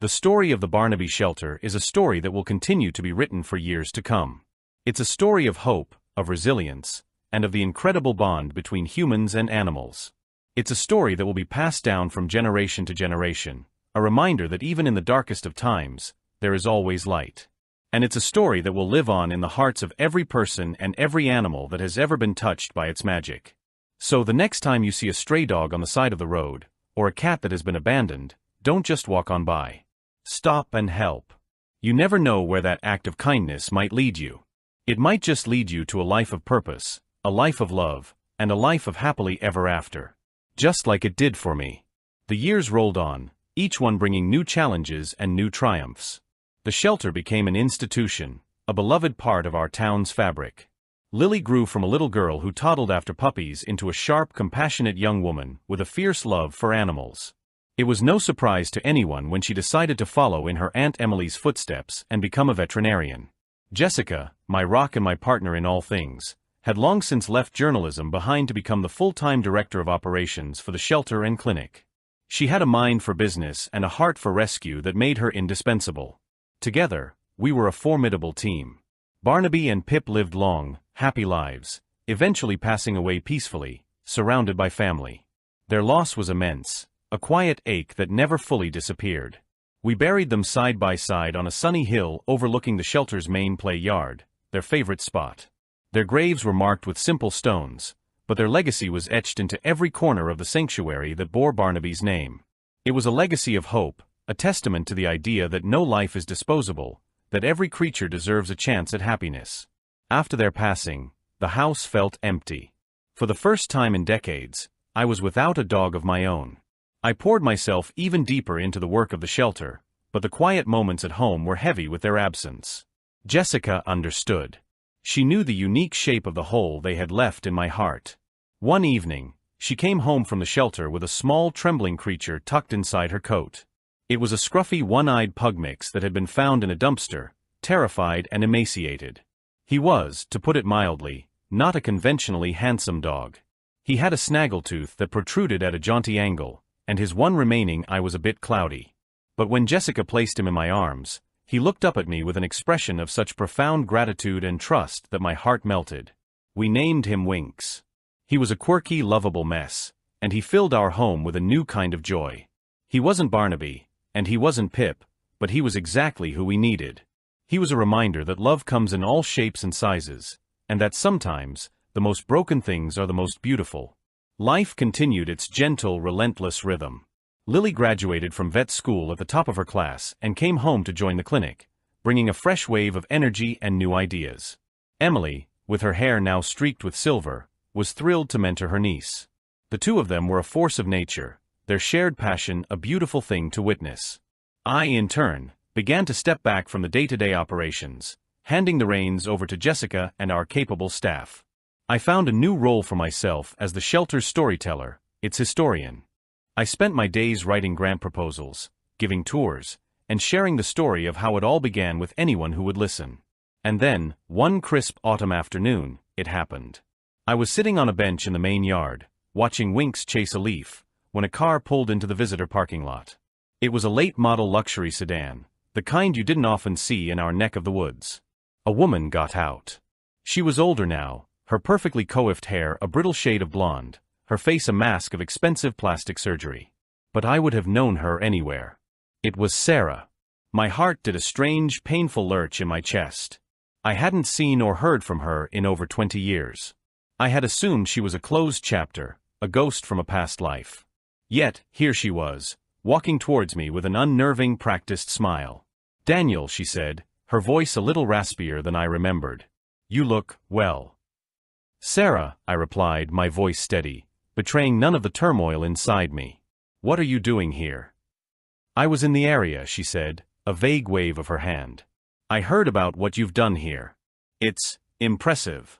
The story of the Barnaby Shelter is a story that will continue to be written for years to come. It's a story of hope, of resilience, and of the incredible bond between humans and animals. It's a story that will be passed down from generation to generation, a reminder that even in the darkest of times, there is always light. And it's a story that will live on in the hearts of every person and every animal that has ever been touched by its magic. So the next time you see a stray dog on the side of the road, or a cat that has been abandoned, don't just walk on by. Stop and help. You never know where that act of kindness might lead you. It might just lead you to a life of purpose, a life of love, and a life of happily ever after. Just like it did for me. The years rolled on, each one bringing new challenges and new triumphs. The shelter became an institution, a beloved part of our town's fabric. Lily grew from a little girl who toddled after puppies into a sharp, compassionate young woman with a fierce love for animals. It was no surprise to anyone when she decided to follow in her Aunt Emily's footsteps and become a veterinarian. Jessica, my rock and my partner in all things, had long since left journalism behind to become the full-time director of operations for the shelter and clinic. She had a mind for business and a heart for rescue that made her indispensable. Together, we were a formidable team. Barnaby and Pip lived long, happy lives, eventually passing away peacefully, surrounded by family. Their loss was immense, a quiet ache that never fully disappeared. We buried them side by side on a sunny hill overlooking the shelter's main play yard, their favorite spot. Their graves were marked with simple stones, but their legacy was etched into every corner of the sanctuary that bore Barnaby's name. It was a legacy of hope, a testament to the idea that no life is disposable, that every creature deserves a chance at happiness. After their passing, the house felt empty. For the first time in decades, I was without a dog of my own. I poured myself even deeper into the work of the shelter, but the quiet moments at home were heavy with their absence. Jessica understood. She knew the unique shape of the hole they had left in my heart. One evening, she came home from the shelter with a small trembling creature tucked inside her coat. It was a scruffy one-eyed pug mix that had been found in a dumpster, terrified and emaciated. He was, to put it mildly, not a conventionally handsome dog. He had a snaggletooth that protruded at a jaunty angle, and his one remaining eye was a bit cloudy. But when Jessica placed him in my arms, he looked up at me with an expression of such profound gratitude and trust that my heart melted. We named him Winks. He was a quirky, lovable mess, and he filled our home with a new kind of joy. He wasn't Barnaby, and he wasn't Pip, but he was exactly who we needed. He was a reminder that love comes in all shapes and sizes, and that sometimes, the most broken things are the most beautiful. Life continued its gentle, relentless rhythm. Lily graduated from vet school at the top of her class and came home to join the clinic, bringing a fresh wave of energy and new ideas. Emily, with her hair now streaked with silver, was thrilled to mentor her niece. The two of them were a force of nature, their shared passion a beautiful thing to witness. I, in turn, began to step back from the day-to-day operations, handing the reins over to Jessica and our capable staff. I found a new role for myself as the shelter's storyteller, its historian. I spent my days writing grant proposals, giving tours, and sharing the story of how it all began with anyone who would listen. And then, one crisp autumn afternoon, it happened. I was sitting on a bench in the main yard, watching Winks chase a leaf, when a car pulled into the visitor parking lot. It was a late-model luxury sedan, the kind you didn't often see in our neck of the woods. A woman got out. She was older now, her perfectly coiffed hair a brittle shade of blonde, her face a mask of expensive plastic surgery. But I would have known her anywhere. It was Sarah. My heart did a strange, painful lurch in my chest. I hadn't seen or heard from her in over 20 years. I had assumed she was a closed chapter, a ghost from a past life. Yet, here she was, walking towards me with an unnerving, practiced smile. "Daniel," she said, her voice a little raspier than I remembered. "You look, well." "Sarah," I replied, my voice steady, betraying none of the turmoil inside me. "What are you doing here?" "I was in the area," she said, a vague wave of her hand. "I heard about what you've done here. It's impressive."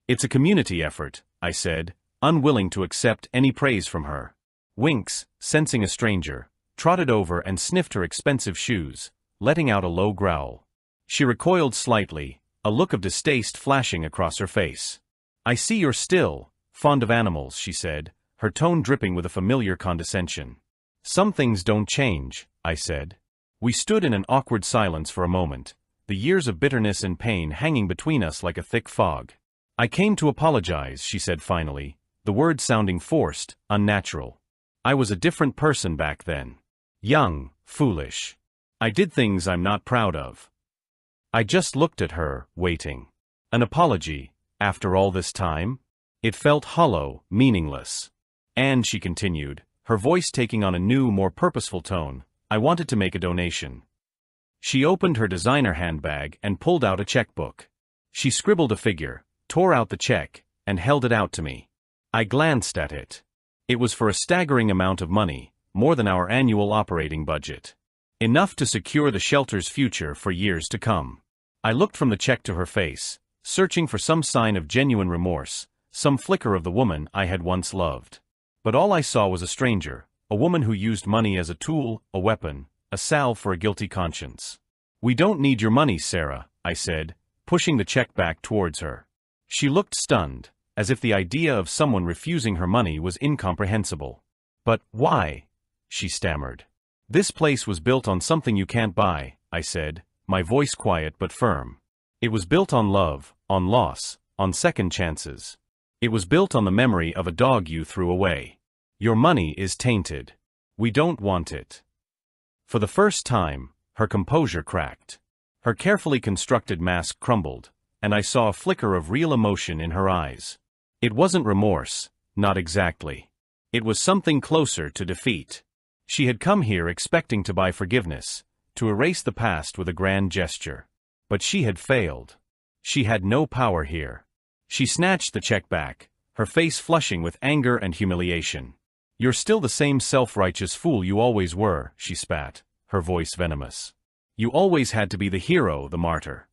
"It's a community effort," I said, unwilling to accept any praise from her. Winks, sensing a stranger, trotted over and sniffed her expensive shoes, letting out a low growl. She recoiled slightly, a look of distaste flashing across her face. "I see you're still fond of animals," she said, her tone dripping with a familiar condescension. "Some things don't change," I said. We stood in an awkward silence for a moment, the years of bitterness and pain hanging between us like a thick fog. "I came to apologize," she said finally, the words sounding forced, unnatural. "I was a different person back then. Young, foolish. I did things I'm not proud of." I just looked at her, waiting. An apology, after all this time? It felt hollow, meaningless. "And," she continued, her voice taking on a new, more purposeful tone, "I wanted to make a donation." She opened her designer handbag and pulled out a checkbook. She scribbled a figure, tore out the check, and held it out to me. I glanced at it. It was for a staggering amount of money, more than our annual operating budget. Enough to secure the shelter's future for years to come. I looked from the check to her face, searching for some sign of genuine remorse, some flicker of the woman I had once loved. But all I saw was a stranger, a woman who used money as a tool, a weapon, a salve for a guilty conscience. "We don't need your money, Sarah," I said, pushing the check back towards her. She looked stunned, as if the idea of someone refusing her money was incomprehensible. "But why?" she stammered. "This place was built on something you can't buy," I said, my voice quiet but firm. "It was built on love, on loss, on second chances. It was built on the memory of a dog you threw away. Your money is tainted. We don't want it." For the first time, her composure cracked. Her carefully constructed mask crumbled, and I saw a flicker of real emotion in her eyes. It wasn't remorse, not exactly. It was something closer to defeat. She had come here expecting to buy forgiveness, to erase the past with a grand gesture. But she had failed. She had no power here. She snatched the check back, her face flushing with anger and humiliation. "You're still the same self-righteous fool you always were," she spat, her voice venomous. "You always had to be the hero, the martyr."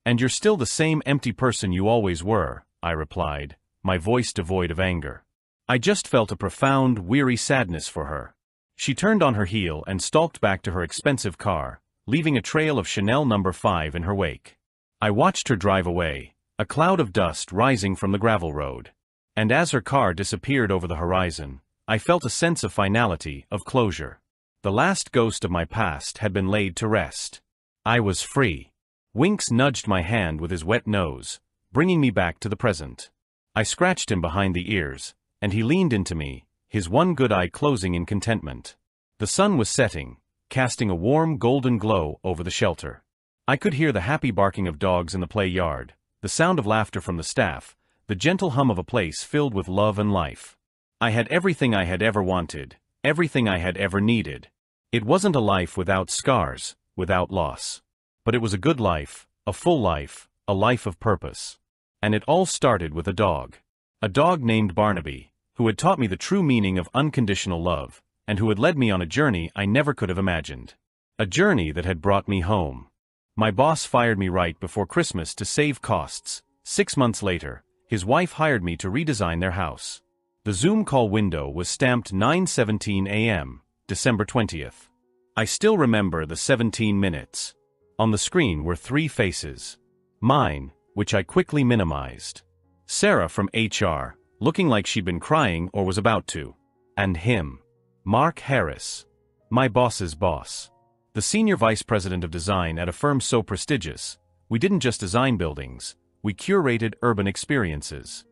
"And you're still the same empty person you always were," I replied, my voice devoid of anger. I just felt a profound, weary sadness for her. She turned on her heel and stalked back to her expensive car, leaving a trail of Chanel No. 5 in her wake. I watched her drive away, a cloud of dust rising from the gravel road. And as her car disappeared over the horizon, I felt a sense of finality, of closure. The last ghost of my past had been laid to rest. I was free. Winks nudged my hand with his wet nose, bringing me back to the present. I scratched him behind the ears, and he leaned into me, his one good eye closing in contentment. The sun was setting, casting a warm golden glow over the shelter. I could hear the happy barking of dogs in the play yard, the sound of laughter from the staff, the gentle hum of a place filled with love and life. I had everything I had ever wanted, everything I had ever needed. It wasn't a life without scars, without loss. But it was a good life, a full life, a life of purpose. And it all started with a dog. A dog named Barnaby, who had taught me the true meaning of unconditional love, and who had led me on a journey I never could have imagined. A journey that had brought me home. My boss fired me right before Christmas to save costs. 6 months later, his wife hired me to redesign their house. The Zoom call window was stamped 9:17 a.m., December 20th. I still remember the 17 minutes. On the screen were 3 faces. Mine, which I quickly minimized. Sarah from HR, looking like she'd been crying or was about to. And him. Mark Harris. My boss's boss. The senior vice president of design at a firm so prestigious, we didn't just design buildings, we curated urban experiences.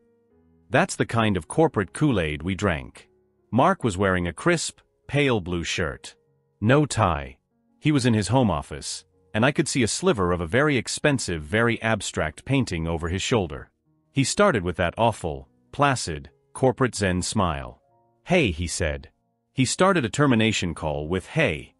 That's the kind of corporate Kool-Aid we drank. Mark was wearing a crisp, pale blue shirt. No tie. He was in his home office, and I could see a sliver of a very expensive, very abstract painting over his shoulder. He started with that awful, placid, corporate Zen smile. "Hey," he said. He started a termination call with "Hey."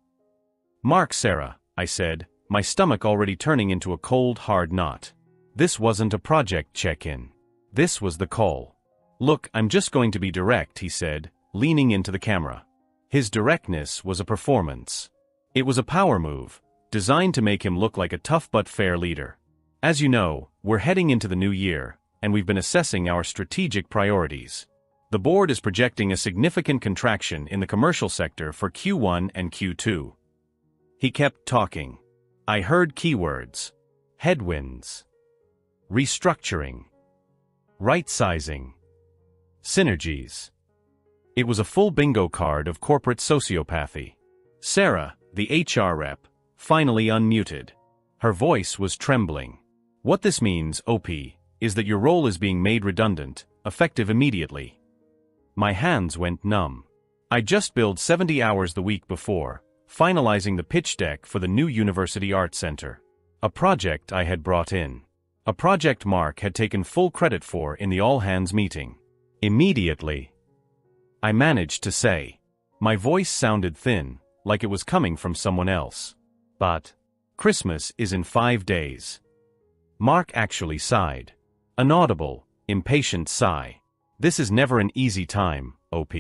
"Mark, Sarah," I said, my stomach already turning into a cold, hard knot. This wasn't a project check-in. This was the call. "Look, I'm just going to be direct," he said, leaning into the camera. His directness was a performance. It was a power move, designed to make him look like a tough but fair leader. "As you know, we're heading into the new year, and we've been assessing our strategic priorities. The board is projecting a significant contraction in the commercial sector for Q1 and Q2. He kept talking. I heard keywords. Headwinds. Restructuring. Right-sizing. Synergies. It was a full bingo card of corporate sociopathy. "Sarah," The HR rep finally unmuted. Her voice was trembling. What this means, OP, is that your role is being made redundant, effective immediately. My hands went numb. I just billed 70 hours the week before, finalizing the pitch deck for the new University Arts Center. A project I had brought in. A project Mark had taken full credit for in the all-hands meeting. Immediately, I managed to say. My voice sounded thin, like it was coming from someone else. But Christmas is in 5 days. Mark actually sighed. An audible, impatient sigh. This is never an easy time, OP.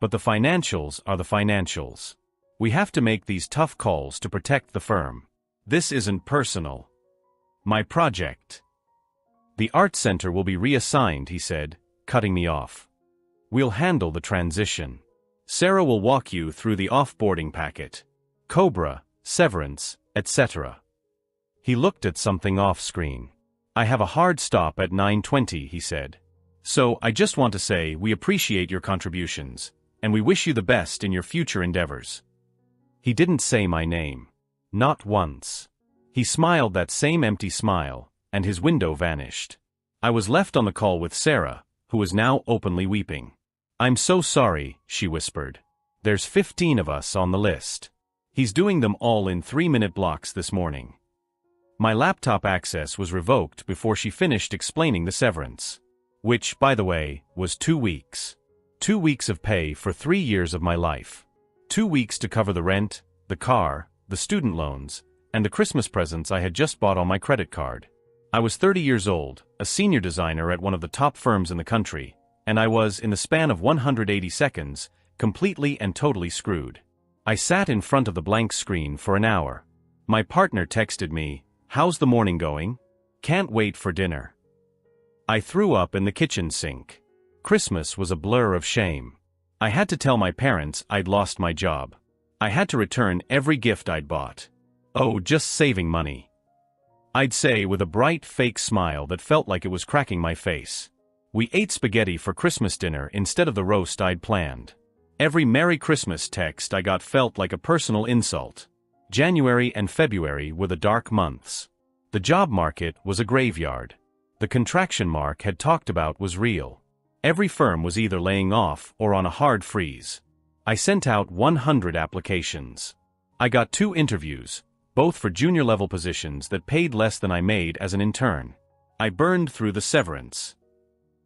But the financials are the financials. We have to make these tough calls to protect the firm. This isn't personal. My project. The Art Center will be reassigned, he said, cutting me off. We'll handle the transition. Sarah will walk you through the off-boarding packet. Cobra, severance, etc. He looked at something off-screen. I have a hard stop at 9:20, he said. So I just want to say we appreciate your contributions, and we wish you the best in your future endeavors. He didn't say my name. Not once. He smiled that same empty smile, and his window vanished. I was left on the call with Sarah, who was now openly weeping. I'm so sorry, she whispered. There's 15 of us on the list. He's doing them all in 3-minute blocks this morning. My laptop access was revoked before she finished explaining the severance. Which, by the way, was 2 weeks. 2 weeks of pay for 3 years of my life. 2 weeks to cover the rent, the car, the student loans, and the Christmas presents I had just bought on my credit card. I was 30 years old, a senior designer at one of the top firms in the country, and I was, in the span of 180 seconds, completely and totally screwed. I sat in front of the blank screen for an hour. My partner texted me, "How's the morning going? Can't wait for dinner." I threw up in the kitchen sink. Christmas was a blur of shame. I had to tell my parents I'd lost my job. I had to return every gift I'd bought. Oh, just saving money. I'd say with a bright fake smile that felt like it was cracking my face. We ate spaghetti for Christmas dinner instead of the roast I'd planned. Every Merry Christmas text I got felt like a personal insult. January and February were the dark months. The job market was a graveyard. The contraction Mark had talked about was real. Every firm was either laying off or on a hard freeze. I sent out 100 applications. I got 2 interviews, both for junior-level positions that paid less than I made as an intern. I burned through the severance.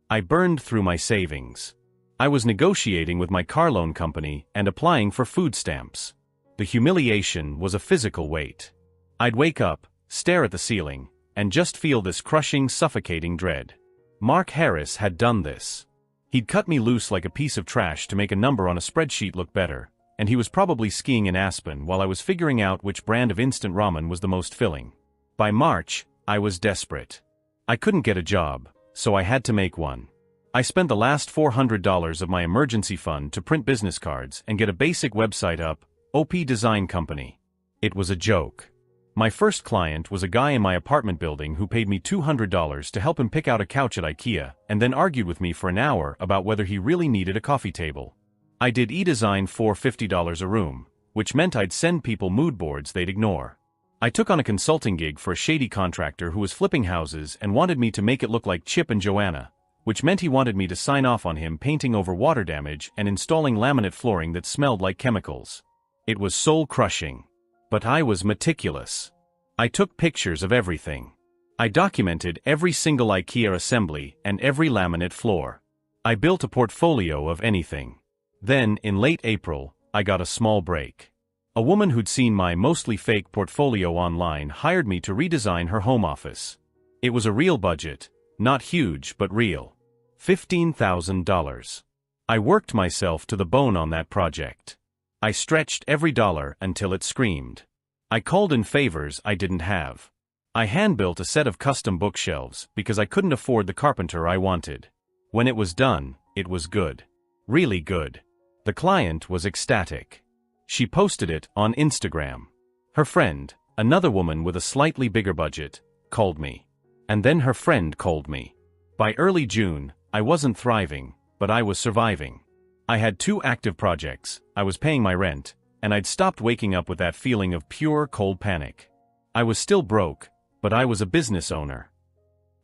I burned through my savings. I was negotiating with my car loan company and applying for food stamps. The humiliation was a physical weight. I'd wake up, stare at the ceiling, and just feel this crushing, suffocating dread. Mark Harris had done this. He'd cut me loose like a piece of trash to make a number on a spreadsheet look better, and he was probably skiing in Aspen while I was figuring out which brand of instant ramen was the most filling. By March, I was desperate. I couldn't get a job, so I had to make one. I spent the last $400 of my emergency fund to print business cards and get a basic website up, OP Design Company. It was a joke. My first client was a guy in my apartment building who paid me $200 to help him pick out a couch at IKEA and then argued with me for an hour about whether he really needed a coffee table. I did e-design for $50 a room, which meant I'd send people mood boards they'd ignore. I took on a consulting gig for a shady contractor who was flipping houses and wanted me to make it look like Chip and Joanna, which meant he wanted me to sign off on him painting over water damage and installing laminate flooring that smelled like chemicals. It was soul-crushing. But I was meticulous. I took pictures of everything. I documented every single IKEA assembly and every laminate floor. I built a portfolio of anything. Then, in late April, I got a small break. A woman who'd seen my mostly fake portfolio online hired me to redesign her home office. It was a real budget, not huge but real. $15,000. I worked myself to the bone on that project. I stretched every dollar until it screamed. I called in favors I didn't have. I hand-built a set of custom bookshelves because I couldn't afford the carpenter I wanted. When it was done, it was good. Really good. The client was ecstatic. She posted it on Instagram. Her friend, another woman with a slightly bigger budget, called me. And then her friend called me. By early June, I wasn't thriving, but I was surviving. I had 2 active projects, I was paying my rent, and I'd stopped waking up with that feeling of pure, cold panic. I was still broke, but I was a business owner.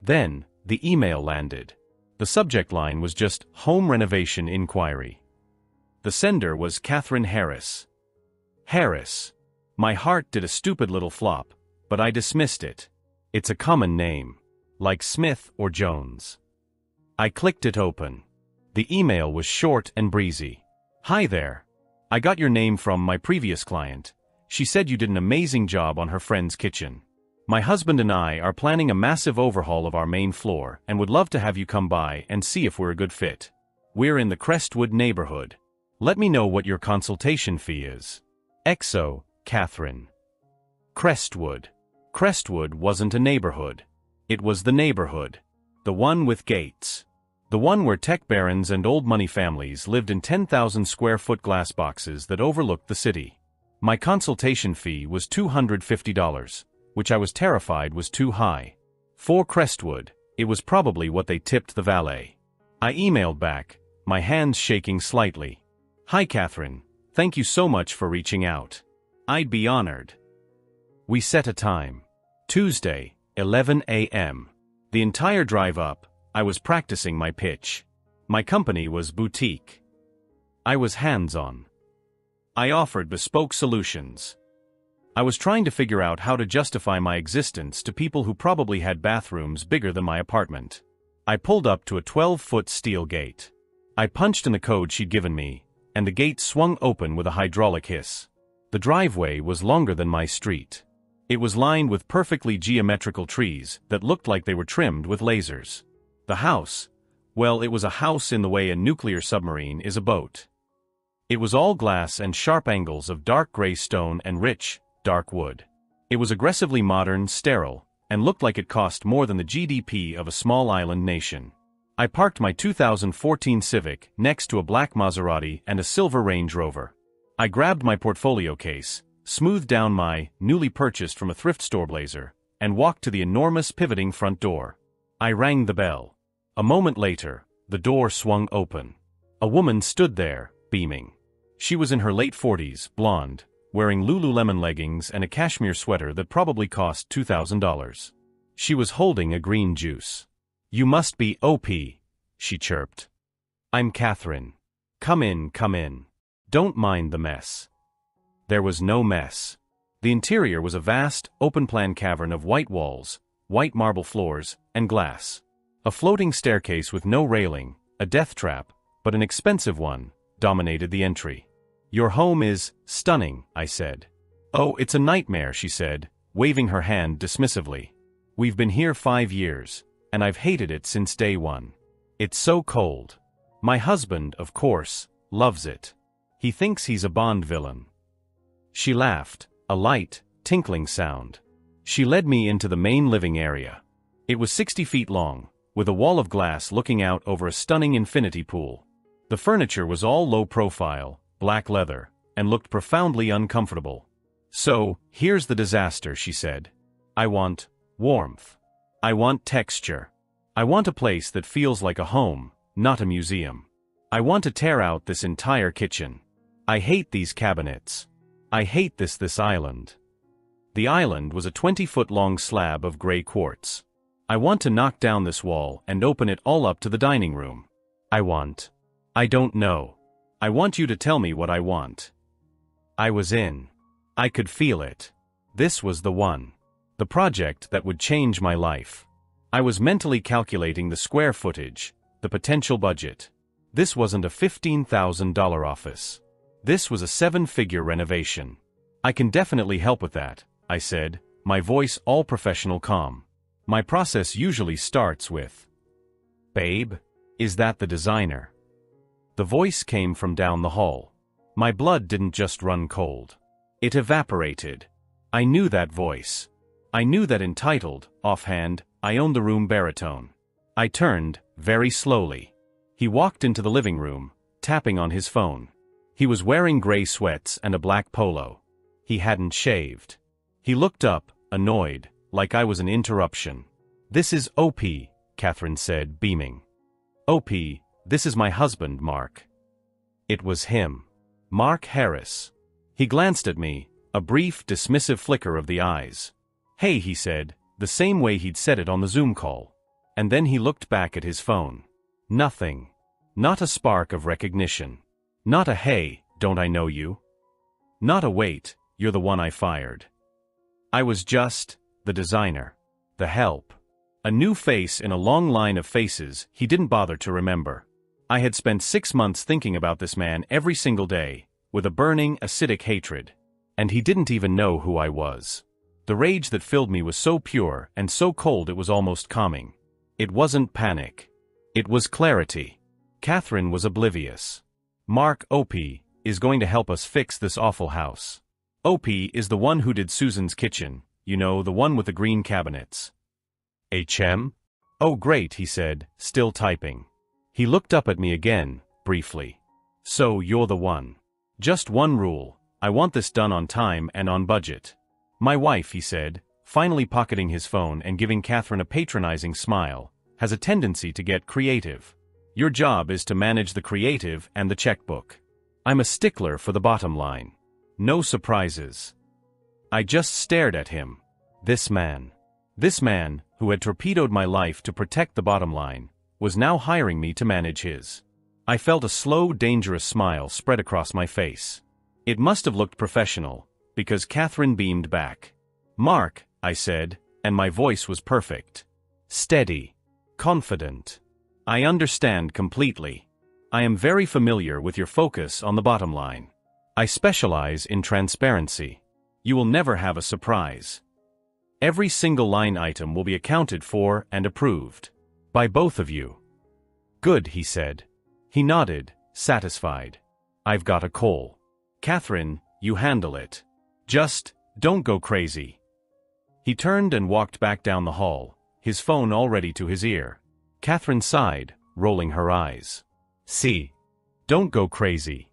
Then, the email landed. The subject line was just, Home Renovation Inquiry. The sender was Catherine Harris. Harris. My heart did a stupid little flop, but I dismissed it. It's a common name, like Smith or Jones. I clicked it open. The email was short and breezy. Hi there. I got your name from my previous client. She said you did an amazing job on her friend's kitchen. My husband and I are planning a massive overhaul of our main floor and would love to have you come by and see if we're a good fit. We're in the Crestwood neighborhood. Let me know what your consultation fee is. XO, Catherine. Crestwood. Crestwood wasn't a neighborhood. It was the neighborhood. The one with gates. The one where tech barons and old money families lived in 10,000 square foot glass boxes that overlooked the city. My consultation fee was $250, which I was terrified was too high. For Crestwood, it was probably what they tipped the valet. I emailed back, my hands shaking slightly. Hi Catherine, thank you so much for reaching out. I'd be honored. We set a time. Tuesday, 11 a.m. The entire drive up, I was practicing my pitch. My company was boutique. I was hands-on. I offered bespoke solutions. I was trying to figure out how to justify my existence to people who probably had bathrooms bigger than my apartment. I pulled up to a 12-foot steel gate. I punched in the code she'd given me, and the gate swung open with a hydraulic hiss. The driveway was longer than my street. It was lined with perfectly geometrical trees that looked like they were trimmed with lasers. The house, well, it was a house in the way a nuclear submarine is a boat. It was all glass and sharp angles of dark gray stone and rich, dark wood. It was aggressively modern, sterile, and looked like it cost more than the GDP of a small island nation. I parked my 2014 Civic next to a black Maserati and a silver Range Rover. I grabbed my portfolio case, smoothed down my, newly purchased from a thrift store blazer, and walked to the enormous pivoting front door. I rang the bell. A moment later, the door swung open. A woman stood there, beaming. She was in her late 40s, blonde, wearing Lululemon leggings and a cashmere sweater that probably cost $2,000. She was holding a green juice. You must be OP, she chirped. I'm Catherine. Come in, come in. Don't mind the mess. There was no mess. The interior was a vast, open-plan cavern of white walls, white marble floors, and glass. A floating staircase with no railing, a death trap, but an expensive one, dominated the entry. Your home is stunning, I said. Oh, it's a nightmare, she said, waving her hand dismissively. We've been here 5 years, and I've hated it since day one. It's so cold. My husband, of course, loves it. He thinks he's a Bond villain. She laughed, a light, tinkling sound. She led me into the main living area. It was 60 feet long, with a wall of glass looking out over a stunning infinity pool. The furniture was all low profile, black leather, and looked profoundly uncomfortable. So, here's the disaster, she said. I want warmth. I want texture. I want a place that feels like a home, not a museum. I want to tear out this entire kitchen. I hate these cabinets. I hate this island. The island was a 20-foot-long slab of gray quartz. I want to knock down this wall and open it all up to the dining room. I don't know. I want you to tell me what I want. I was in. I could feel it. This was the one. The project that would change my life. I was mentally calculating the square footage, the potential budget. This wasn't a $15,000 office. This was a 7-figure renovation. I can definitely help with that, I said, my voice all professional calm. My process usually starts with, Babe, is that the designer? The voice came from down the hall. My blood didn't just run cold. It evaporated. I knew that voice. I knew that entitled, offhand, I owned the room baritone. I turned, very slowly. He walked into the living room, tapping on his phone. He was wearing gray sweats and a black polo. He hadn't shaved. He looked up, annoyed, like I was an interruption. This is OP, Catherine said, beaming. OP, this is my husband, Mark. It was him. Mark Harris. He glanced at me, a brief, dismissive flicker of the eyes. "Hey," he said, the same way he'd said it on the Zoom call. And then he looked back at his phone. Nothing. Not a spark of recognition. Not a "Hey, don't I know you?" Not a "Wait, you're the one I fired." I was just the designer. The help. A new face in a long line of faces he didn't bother to remember. I had spent 6 months thinking about this man every single day, with a burning, acidic hatred. And he didn't even know who I was. The rage that filled me was so pure and so cold it was almost calming. It wasn't panic. It was clarity. Catherine was oblivious. Mark, OP, is going to help us fix this awful house. OP is the one who did Susan's kitchen, you know, the one with the green cabinets. HM? Oh great, he said, still typing. He looked up at me again, briefly. So you're the one. Just one rule, I want this done on time and on budget. My wife, he said, finally pocketing his phone and giving Catherine a patronizing smile, has a tendency to get creative. Your job is to manage the creative and the checkbook. I'm a stickler for the bottom line. No surprises. I just stared at him. This man, who had torpedoed my life to protect the bottom line, was now hiring me to manage his. I felt a slow, dangerous smile spread across my face. It must have looked professional, because Catherine beamed back. "Mark," I said, and my voice was perfect. Steady. Confident. "I understand completely. I am very familiar with your focus on the bottom line. I specialize in transparency. You will never have a surprise. Every single line item will be accounted for and approved. By both of you." "Good," he said. He nodded, satisfied. "I've got a call. Catherine, you handle it. Just, don't go crazy." He turned and walked back down the hall, his phone already to his ear. Catherine sighed, rolling her eyes. "See? Don't go crazy.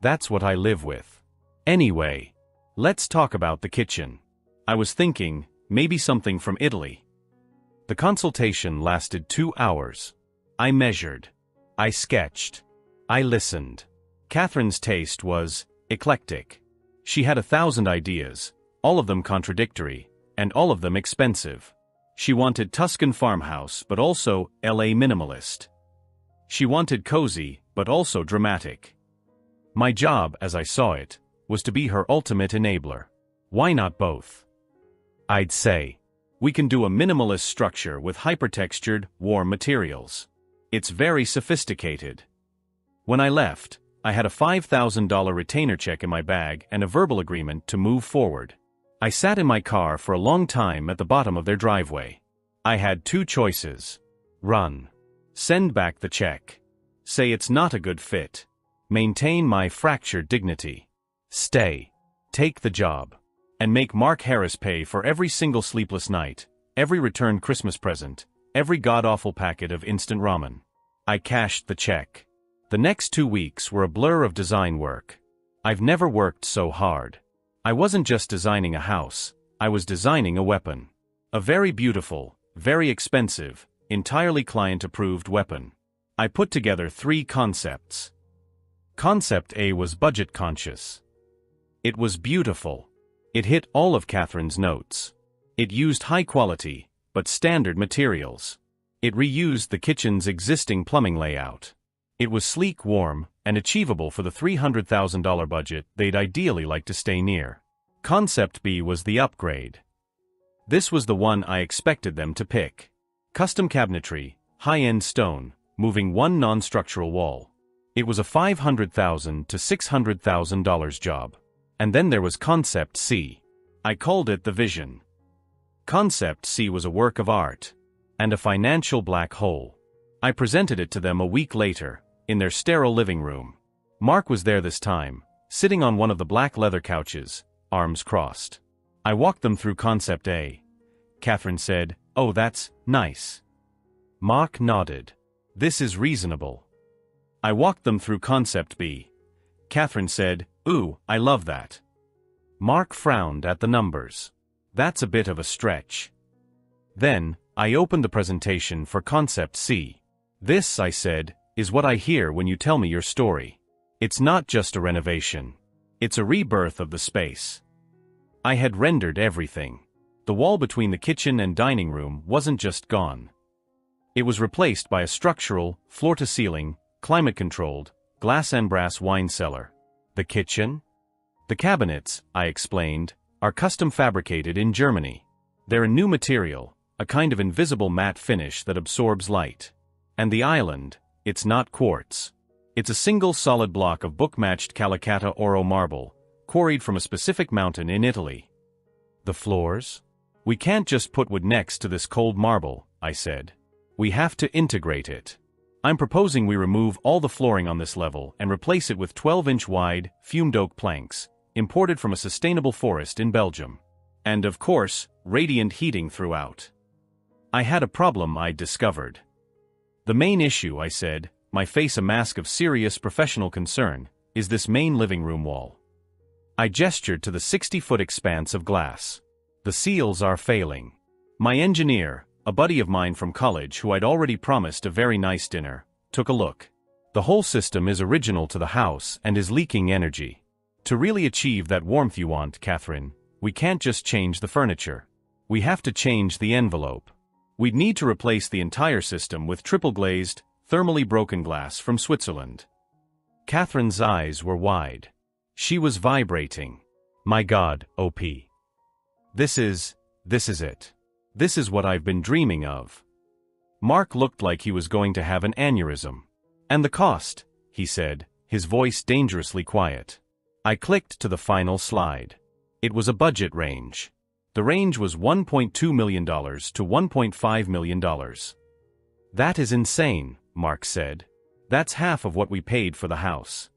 That's what I live with. Anyway, let's talk about the kitchen. I was thinking, maybe something from Italy." The consultation lasted 2 hours. I measured. I sketched. I listened. Catherine's taste was eclectic. She had 1,000 ideas, all of them contradictory, and all of them expensive. She wanted Tuscan farmhouse but also LA minimalist. She wanted cozy but also dramatic. My job, as I saw it, was to be her ultimate enabler. Why not both? I'd say, we can do a minimalist structure with hypertextured, warm materials. It's very sophisticated. When I left, I had a $5,000 retainer check in my bag and a verbal agreement to move forward. I sat in my car for a long time at the bottom of their driveway. I had 2 choices. Run. Send back the check. Say it's not a good fit. Maintain my fractured dignity. Stay. Take the job. And make Mark Harris pay for every single sleepless night, every returned Christmas present, every god-awful packet of instant ramen. I cashed the check. The next 2 weeks were a blur of design work. I've never worked so hard. I wasn't just designing a house, I was designing a weapon. A very beautiful, very expensive, entirely client-approved weapon. I put together 3 concepts. Concept A was budget-conscious. It was beautiful. It hit all of Catherine's notes. It used high-quality, but standard materials. It reused the kitchen's existing plumbing layout. It was sleek, warm, and achievable for the $300,000 budget they'd ideally like to stay near. Concept B was the upgrade. This was the one I expected them to pick. Custom cabinetry, high-end stone, moving one non-structural wall. It was a $500,000 to $600,000 job. And then there was Concept C. I called it the vision. Concept C was a work of art. And a financial black hole. I presented it to them a week later, in their sterile living room. Mark was there this time, sitting on one of the black leather couches, arms crossed. I walked them through Concept A. Catherine said, "Oh, that's nice." Mark nodded. "This is reasonable." I walked them through Concept B. Catherine said, "Ooh, I love that." Mark frowned at the numbers. "That's a bit of a stretch." Then, I opened the presentation for Concept C. "This," I said, "is what I hear when you tell me your story. It's not just a renovation. It's a rebirth of the space. I had rendered everything. The wall between the kitchen and dining room wasn't just gone. It was replaced by a structural, floor-to-ceiling, climate-controlled, glass and brass wine cellar. The kitchen? The cabinets, I explained, are custom fabricated in Germany. They're a new material, a kind of invisible matte finish that absorbs light. And the island, it's not quartz. It's a single solid block of book-matched Calicata Oro marble, quarried from a specific mountain in Italy. The floors? We can't just put wood next to this cold marble, I said. We have to integrate it. I'm proposing we remove all the flooring on this level and replace it with 12-inch wide, fumed oak planks, imported from a sustainable forest in Belgium. And of course, radiant heating throughout. I had a problem I'd discovered. The main issue, I said, my face a mask of serious professional concern, is this main living room wall. I gestured to the 60-foot expanse of glass. The seals are failing. My engineer, a buddy of mine from college who I'd already promised a very nice dinner, took a look. The whole system is original to the house and is leaking energy. To really achieve that warmth you want, Catherine, we can't just change the furniture. We have to change the envelope. We'd need to replace the entire system with triple-glazed, thermally broken glass from Switzerland. Catherine's eyes were wide. She was vibrating. My God, OP. This is it. This is what I've been dreaming of. Mark looked like he was going to have an aneurysm. And the cost, he said, his voice dangerously quiet. I clicked to the final slide. It was a budget range. The range was $1.2 million to $1.5 million. That is insane, Mark said. That's half of what we paid for the house.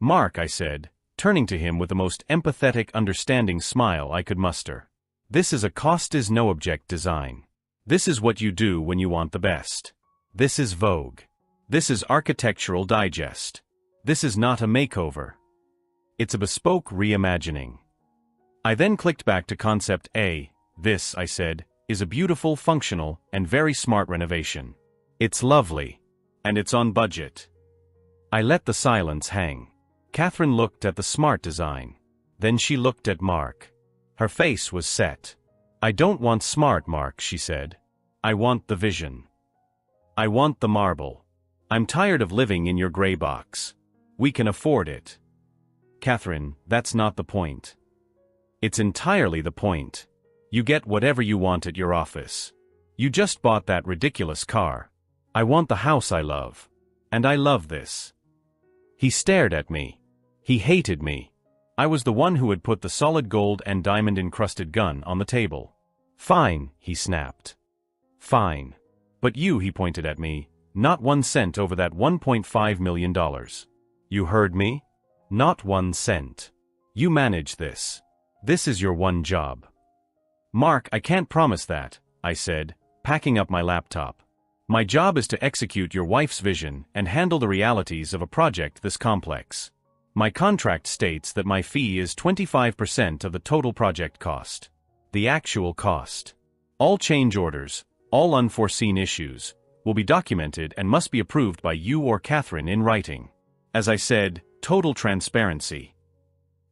Mark, I said, turning to him with the most empathetic, understanding smile I could muster. This is a cost-is-no-object design. This is what you do when you want the best. This is Vogue. This is Architectural Digest. This is not a makeover. It's a bespoke reimagining. I then clicked back to Concept A. This, I said, is a beautiful, functional, and very smart renovation. It's lovely. And it's on budget. I let the silence hang. Catherine looked at the smart design. Then she looked at Mark. Her face was set. I don't want smart, Mark, she said. I want the vision. I want the marble. I'm tired of living in your gray box. We can afford it. Catherine, that's not the point. It's entirely the point. You get whatever you want at your office. You just bought that ridiculous car. I want the house I love. And I love this. He stared at me. He hated me. I was the one who had put the solid gold and diamond-encrusted gun on the table. Fine, he snapped. Fine. But you, he pointed at me, not 1 cent over that $1.5 million. You heard me? Not 1 cent. You manage this. This is your one job. Mark, I can't promise that, I said, packing up my laptop. My job is to execute your wife's vision and handle the realities of a project this complex. My contract states that my fee is 25% of the total project cost. The actual cost. All change orders, all unforeseen issues, will be documented and must be approved by you or Catherine in writing. As I said, total transparency.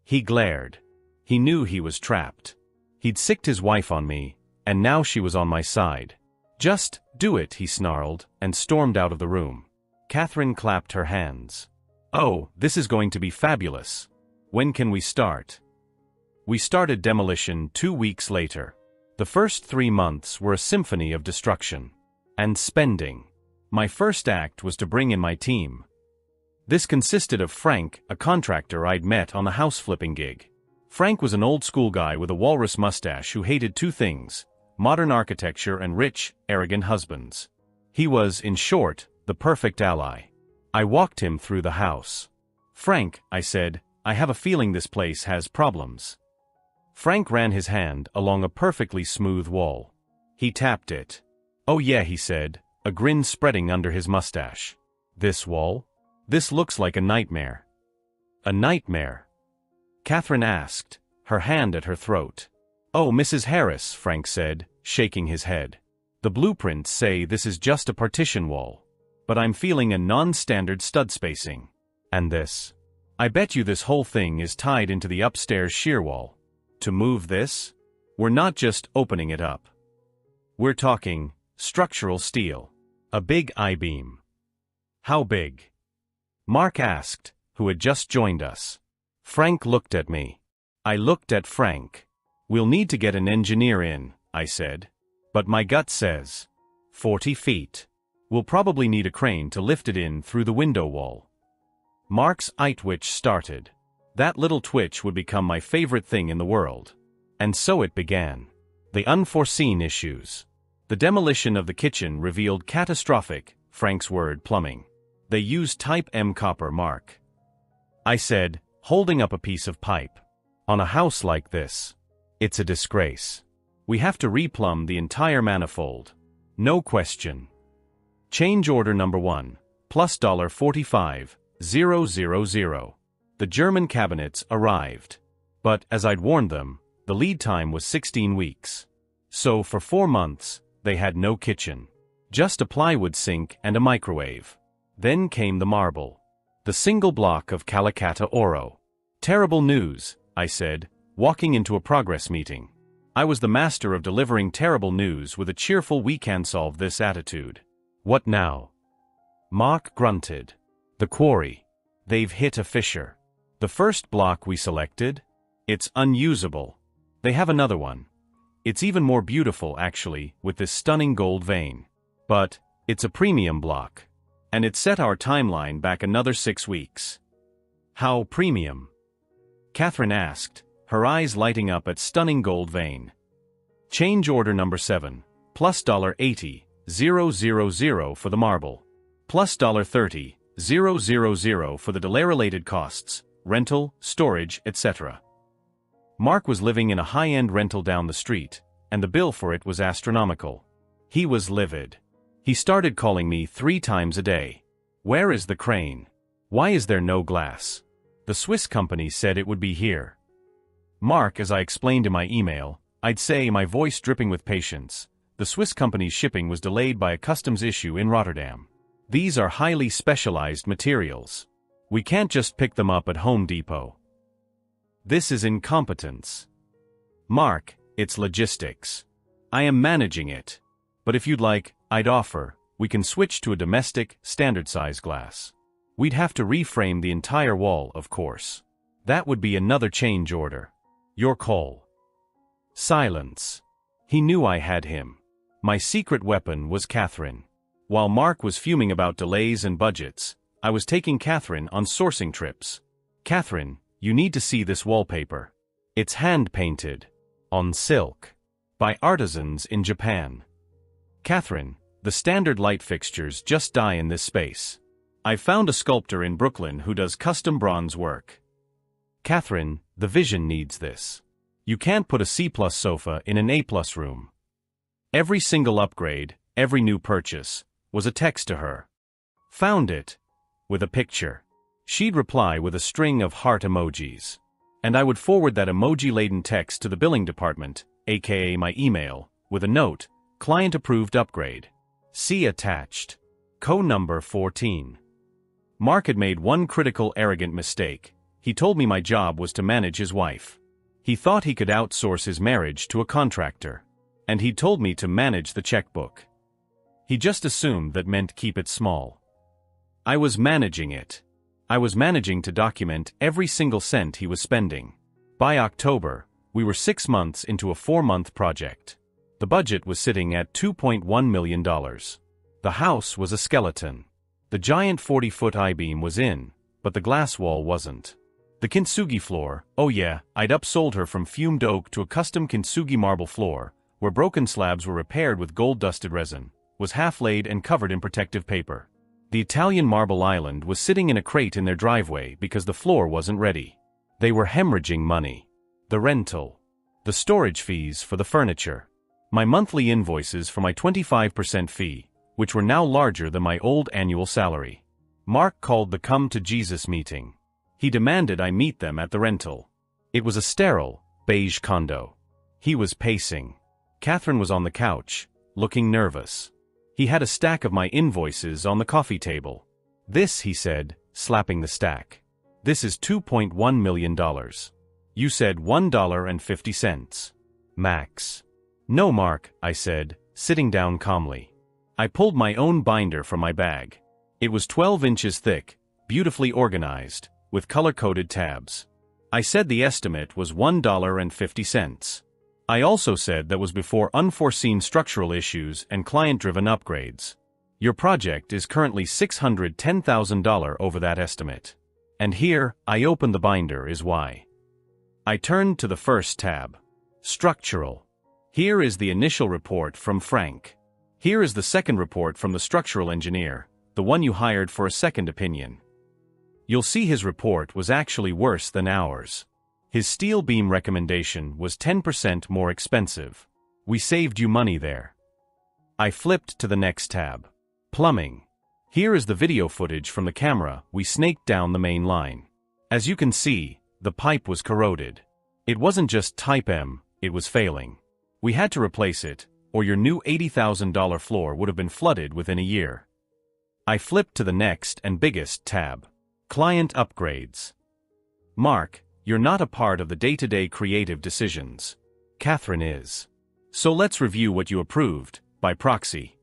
He glared. He knew he was trapped. He'd sicked his wife on me, and now she was on my side. Just do it, he snarled, and stormed out of the room. Catherine clapped her hands. Oh, this is going to be fabulous. When can we start? We started demolition 2 weeks later. The first 3 months were a symphony of destruction. And spending. My first act was to bring in my team. This consisted of Frank, a contractor I'd met on the house flipping gig. Frank was an old-school guy with a walrus mustache who hated 2 things: modern architecture and rich, arrogant husbands. He was, in short, the perfect ally. I walked him through the house. Frank, I said, I have a feeling this place has problems. Frank ran his hand along a perfectly smooth wall. He tapped it. Oh yeah, he said, a grin spreading under his mustache. This wall? This looks like a nightmare. A nightmare? Catherine asked, her hand at her throat. Oh, Mrs. Harris, Frank said, shaking his head. The blueprints say this is just a partition wall. But I'm feeling a non-standard stud spacing. And this? I bet you this whole thing is tied into the upstairs shear wall. To move this? We're not just opening it up. We're talking structural steel. A big I-beam. How big? Mark asked, who had just joined us. Frank looked at me. I looked at Frank. We'll need to get an engineer in, I said. But my gut says 40 feet. We'll probably need a crane to lift it in through the window wall. Mark's eye twitch started. That little twitch would become my favorite thing in the world. And so it began. The unforeseen issues. The demolition of the kitchen revealed catastrophic, Frank's word, plumbing. They used Type M copper, Mark. I said, holding up a piece of pipe. On a house like this, it's a disgrace. We have to replumb the entire manifold. No question. Change order number 1, plus $45,000. The German cabinets arrived. But, as I'd warned them, the lead time was 16 weeks. So for 4 months, they had no kitchen. Just a plywood sink and a microwave. Then came the marble. The single block of Calacatta Oro. Terrible news, I said, walking into a progress meeting. I was the master of delivering terrible news with a cheerful "we can solve this" attitude. What now? Mark grunted. The quarry. They've hit a fissure. The first block we selected? It's unusable. They have another one. It's even more beautiful, actually, with this stunning gold vein. But it's a premium block. And it set our timeline back another 6 weeks. How premium? Catherine asked, her eyes lighting up at stunning gold vein. Change order number 7, plus $80,000 for the marble, plus $30,000 for the delay-related costs, rental, storage, etc. Mark was living in a high-end rental down the street, and the bill for it was astronomical. He was livid. He started calling me 3 times a day. Where is the crane? Why is there no glass? The Swiss company said it would be here. Mark, as I explained in my email, I'd say, my voice dripping with patience, the Swiss company's shipping was delayed by a customs issue in Rotterdam. These are highly specialized materials. We can't just pick them up at Home Depot. This is incompetence. Mark, it's logistics. I am managing it. But if you'd like, I'd offer, we can switch to a domestic, standard-size glass. We'd have to reframe the entire wall, of course. That would be another change order. Your call. Silence. He knew I had him. My secret weapon was Catherine. While Mark was fuming about delays and budgets, I was taking Catherine on sourcing trips. Catherine, you need to see this wallpaper. It's hand-painted. On silk. By artisans in Japan. Catherine, the standard light fixtures just die in this space. I found a sculptor in Brooklyn who does custom bronze work. Catherine, the vision needs this. You can't put a C+ sofa in an A+ room. Every single upgrade, every new purchase, was a text to her. Found it. With a picture. She'd reply with a string of heart emojis. And I would forward that emoji-laden text to the billing department, aka my email, with a note, client-approved upgrade. See attached. Co-number 14. Mark had made one critical, arrogant mistake. He told me my job was to manage his wife. He thought he could outsource his marriage to a contractor. And he told me to manage the checkbook. He just assumed that meant keep it small. I was managing it. I was managing to document every single cent he was spending. By October, we were 6 months into a 4-month project. The budget was sitting at $2.1 million. The house was a skeleton. The giant 40-foot I-beam was in, but the glass wall wasn't. The kintsugi floor, oh yeah, I'd upsold her from fumed oak to a custom kintsugi marble floor, where broken slabs were repaired with gold-dusted resin, was half-laid and covered in protective paper. The Italian marble island was sitting in a crate in their driveway because the floor wasn't ready. They were hemorrhaging money. The rental. The storage fees for the furniture. My monthly invoices for my 25% fee, which were now larger than my old annual salary. Mark called the Come to Jesus meeting. He demanded I meet them at the rental. It was a sterile, beige condo. He was pacing. Catherine was on the couch, looking nervous. He had a stack of my invoices on the coffee table. This, he said, slapping the stack. This is $2.1 million. You said $1.50. Max. No, Mark, I said, sitting down calmly. I pulled my own binder from my bag. It was 12 inches thick, beautifully organized, with color-coded tabs. I said the estimate was $1.50. I also said that was before unforeseen structural issues and client-driven upgrades. Your project is currently $610,000 over that estimate. And here, I opened the binder is why. I turned to the first tab. Structural. Here is the initial report from Frank. Here is the second report from the structural engineer, the one you hired for a second opinion. You'll see his report was actually worse than ours. His steel beam recommendation was 10% more expensive. We saved you money there. I flipped to the next tab. Plumbing. Here is the video footage from the camera we snaked down the main line. As you can see, the pipe was corroded. It wasn't just Type M, it was failing. We had to replace it, or your new $80,000 floor would have been flooded within a year. I flipped to the next and biggest tab. Client upgrades. Mark, you're not a part of the day-to-day creative decisions. Catherine is. So let's review what you approved, by proxy.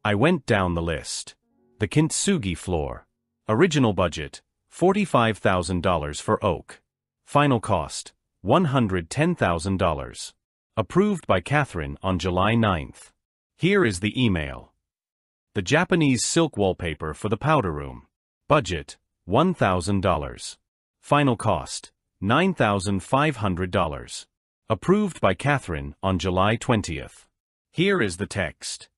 I went down the list. The Kintsugi floor. Original budget, $45,000 for oak. Final cost, $110,000. Approved by Catherine on July 9th. Here is the email. The Japanese silk wallpaper for the powder room. Budget, $1,000. Final cost, $9,500. Approved by Catherine on July 20th. Here is the text.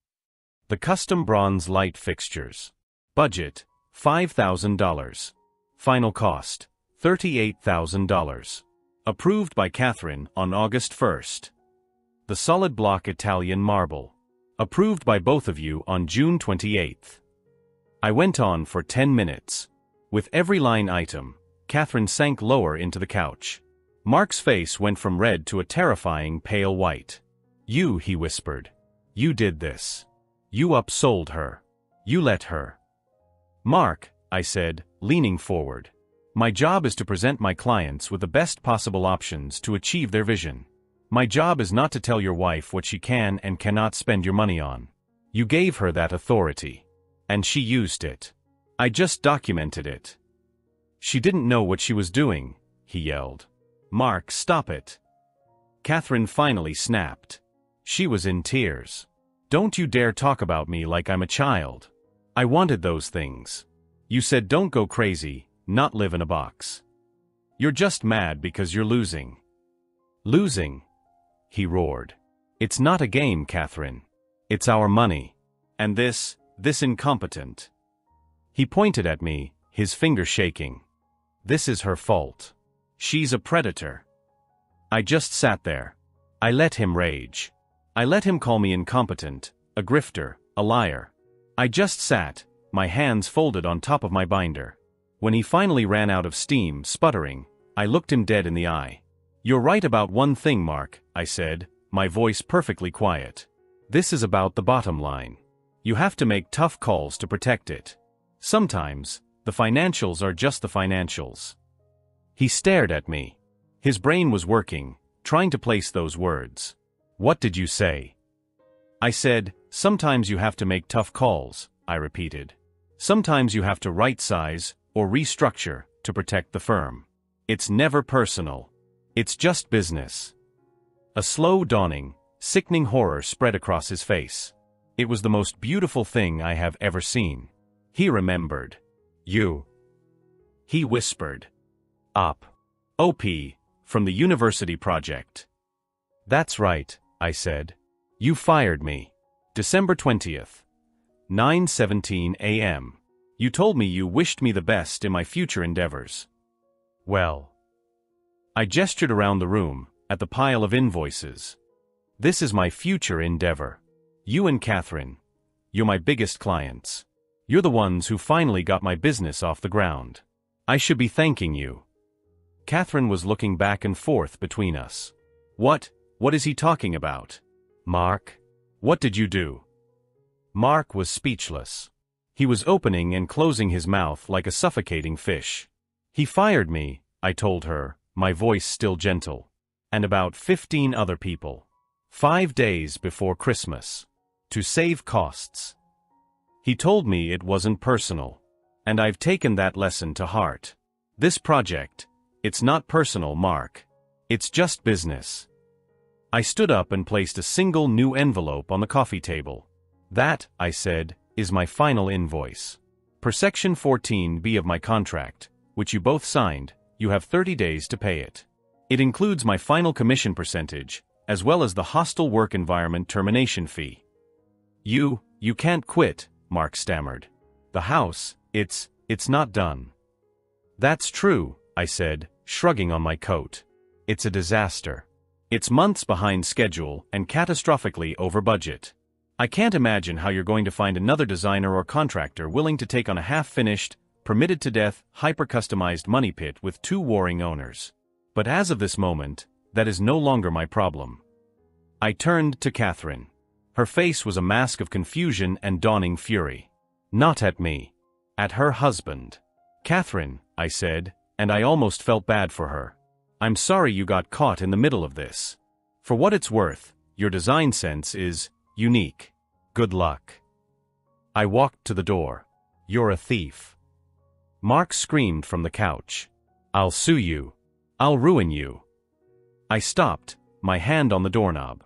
The custom bronze light fixtures. Budget, $5,000. Final cost, $38,000. Approved by Catherine on August 1st. The solid block Italian marble. Approved by both of you on June 28th. I went on for 10 minutes. With every line item, Catherine sank lower into the couch. Mark's face went from red to a terrifying pale white. You, he whispered. You did this. You upsold her. You let her. Mark, I said, leaning forward. My job is to present my clients with the best possible options to achieve their vision. My job is not to tell your wife what she can and cannot spend your money on. You gave her that authority. And she used it. I just documented it. She didn't know what she was doing, he yelled. Mark, stop it. Catherine finally snapped. She was in tears. Don't you dare talk about me like I'm a child. I wanted those things. You said don't go crazy, not live in a box. You're just mad because you're losing. Losing? He roared. It's not a game, Catherine. It's our money. And this incompetent. He pointed at me, his finger shaking. This is her fault. She's a predator. I just sat there. I let him rage. I let him call me incompetent, a grifter, a liar. I just sat, my hands folded on top of my binder. When he finally ran out of steam, sputtering, I looked him dead in the eye. You're right about one thing, Mark, I said, my voice perfectly quiet. This is about the bottom line. You have to make tough calls to protect it. Sometimes, the financials are just the financials. He stared at me. His brain was working, trying to place those words. What did you say? I said, sometimes you have to make tough calls, I repeated. Sometimes you have to right-size or restructure to protect the firm. It's never personal. It's just business. A slow dawning, sickening horror spread across his face. It was the most beautiful thing I have ever seen. He remembered. You. He whispered. Op. OP, from the university project. That's right, I said. You fired me. December 20th. 9:17 a.m. You told me you wished me the best in my future endeavors. Well. I gestured around the room, at the pile of invoices. This is my future endeavor. You and Catherine. You're my biggest clients. You're the ones who finally got my business off the ground. I should be thanking you. Catherine was looking back and forth between us. What is he talking about? Mark? What did you do? Mark was speechless. He was opening and closing his mouth like a suffocating fish. He fired me, I told her, my voice still gentle. And about 15 other people. 5 days before Christmas. To save costs. He told me it wasn't personal. And I've taken that lesson to heart. This project, it's not personal, Mark. It's just business. I stood up and placed a single new envelope on the coffee table. That, I said, is my final invoice. Per Section 14B of my contract, which you both signed, you have 30 days to pay it. It includes my final commission percentage, as well as the hostile work environment termination fee. You can't quit, Mark stammered. The house, it's not done. That's true, I said, shrugging on my coat. It's a disaster. It's months behind schedule and catastrophically over budget. I can't imagine how you're going to find another designer or contractor willing to take on a half-finished, permitted-to-death, hyper-customized money pit with 2 warring owners. But as of this moment, that is no longer my problem. I turned to Catherine. Her face was a mask of confusion and dawning fury. Not at me. At her husband. Catherine, I said, and I almost felt bad for her. I'm sorry you got caught in the middle of this. For what it's worth, your design sense is unique. Good luck. I walked to the door. You're a thief. Mark screamed from the couch. I'll sue you. I'll ruin you. I stopped, my hand on the doorknob.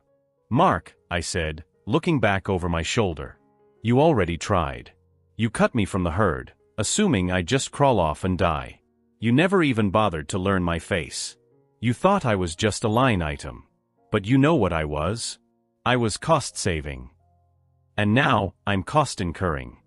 Mark, I said, looking back over my shoulder. You already tried. You cut me from the herd, assuming I'd just crawl off and die. You never even bothered to learn my face. You thought I was just a line item. But you know what I was? I was cost-saving. And now, I'm cost-incurring.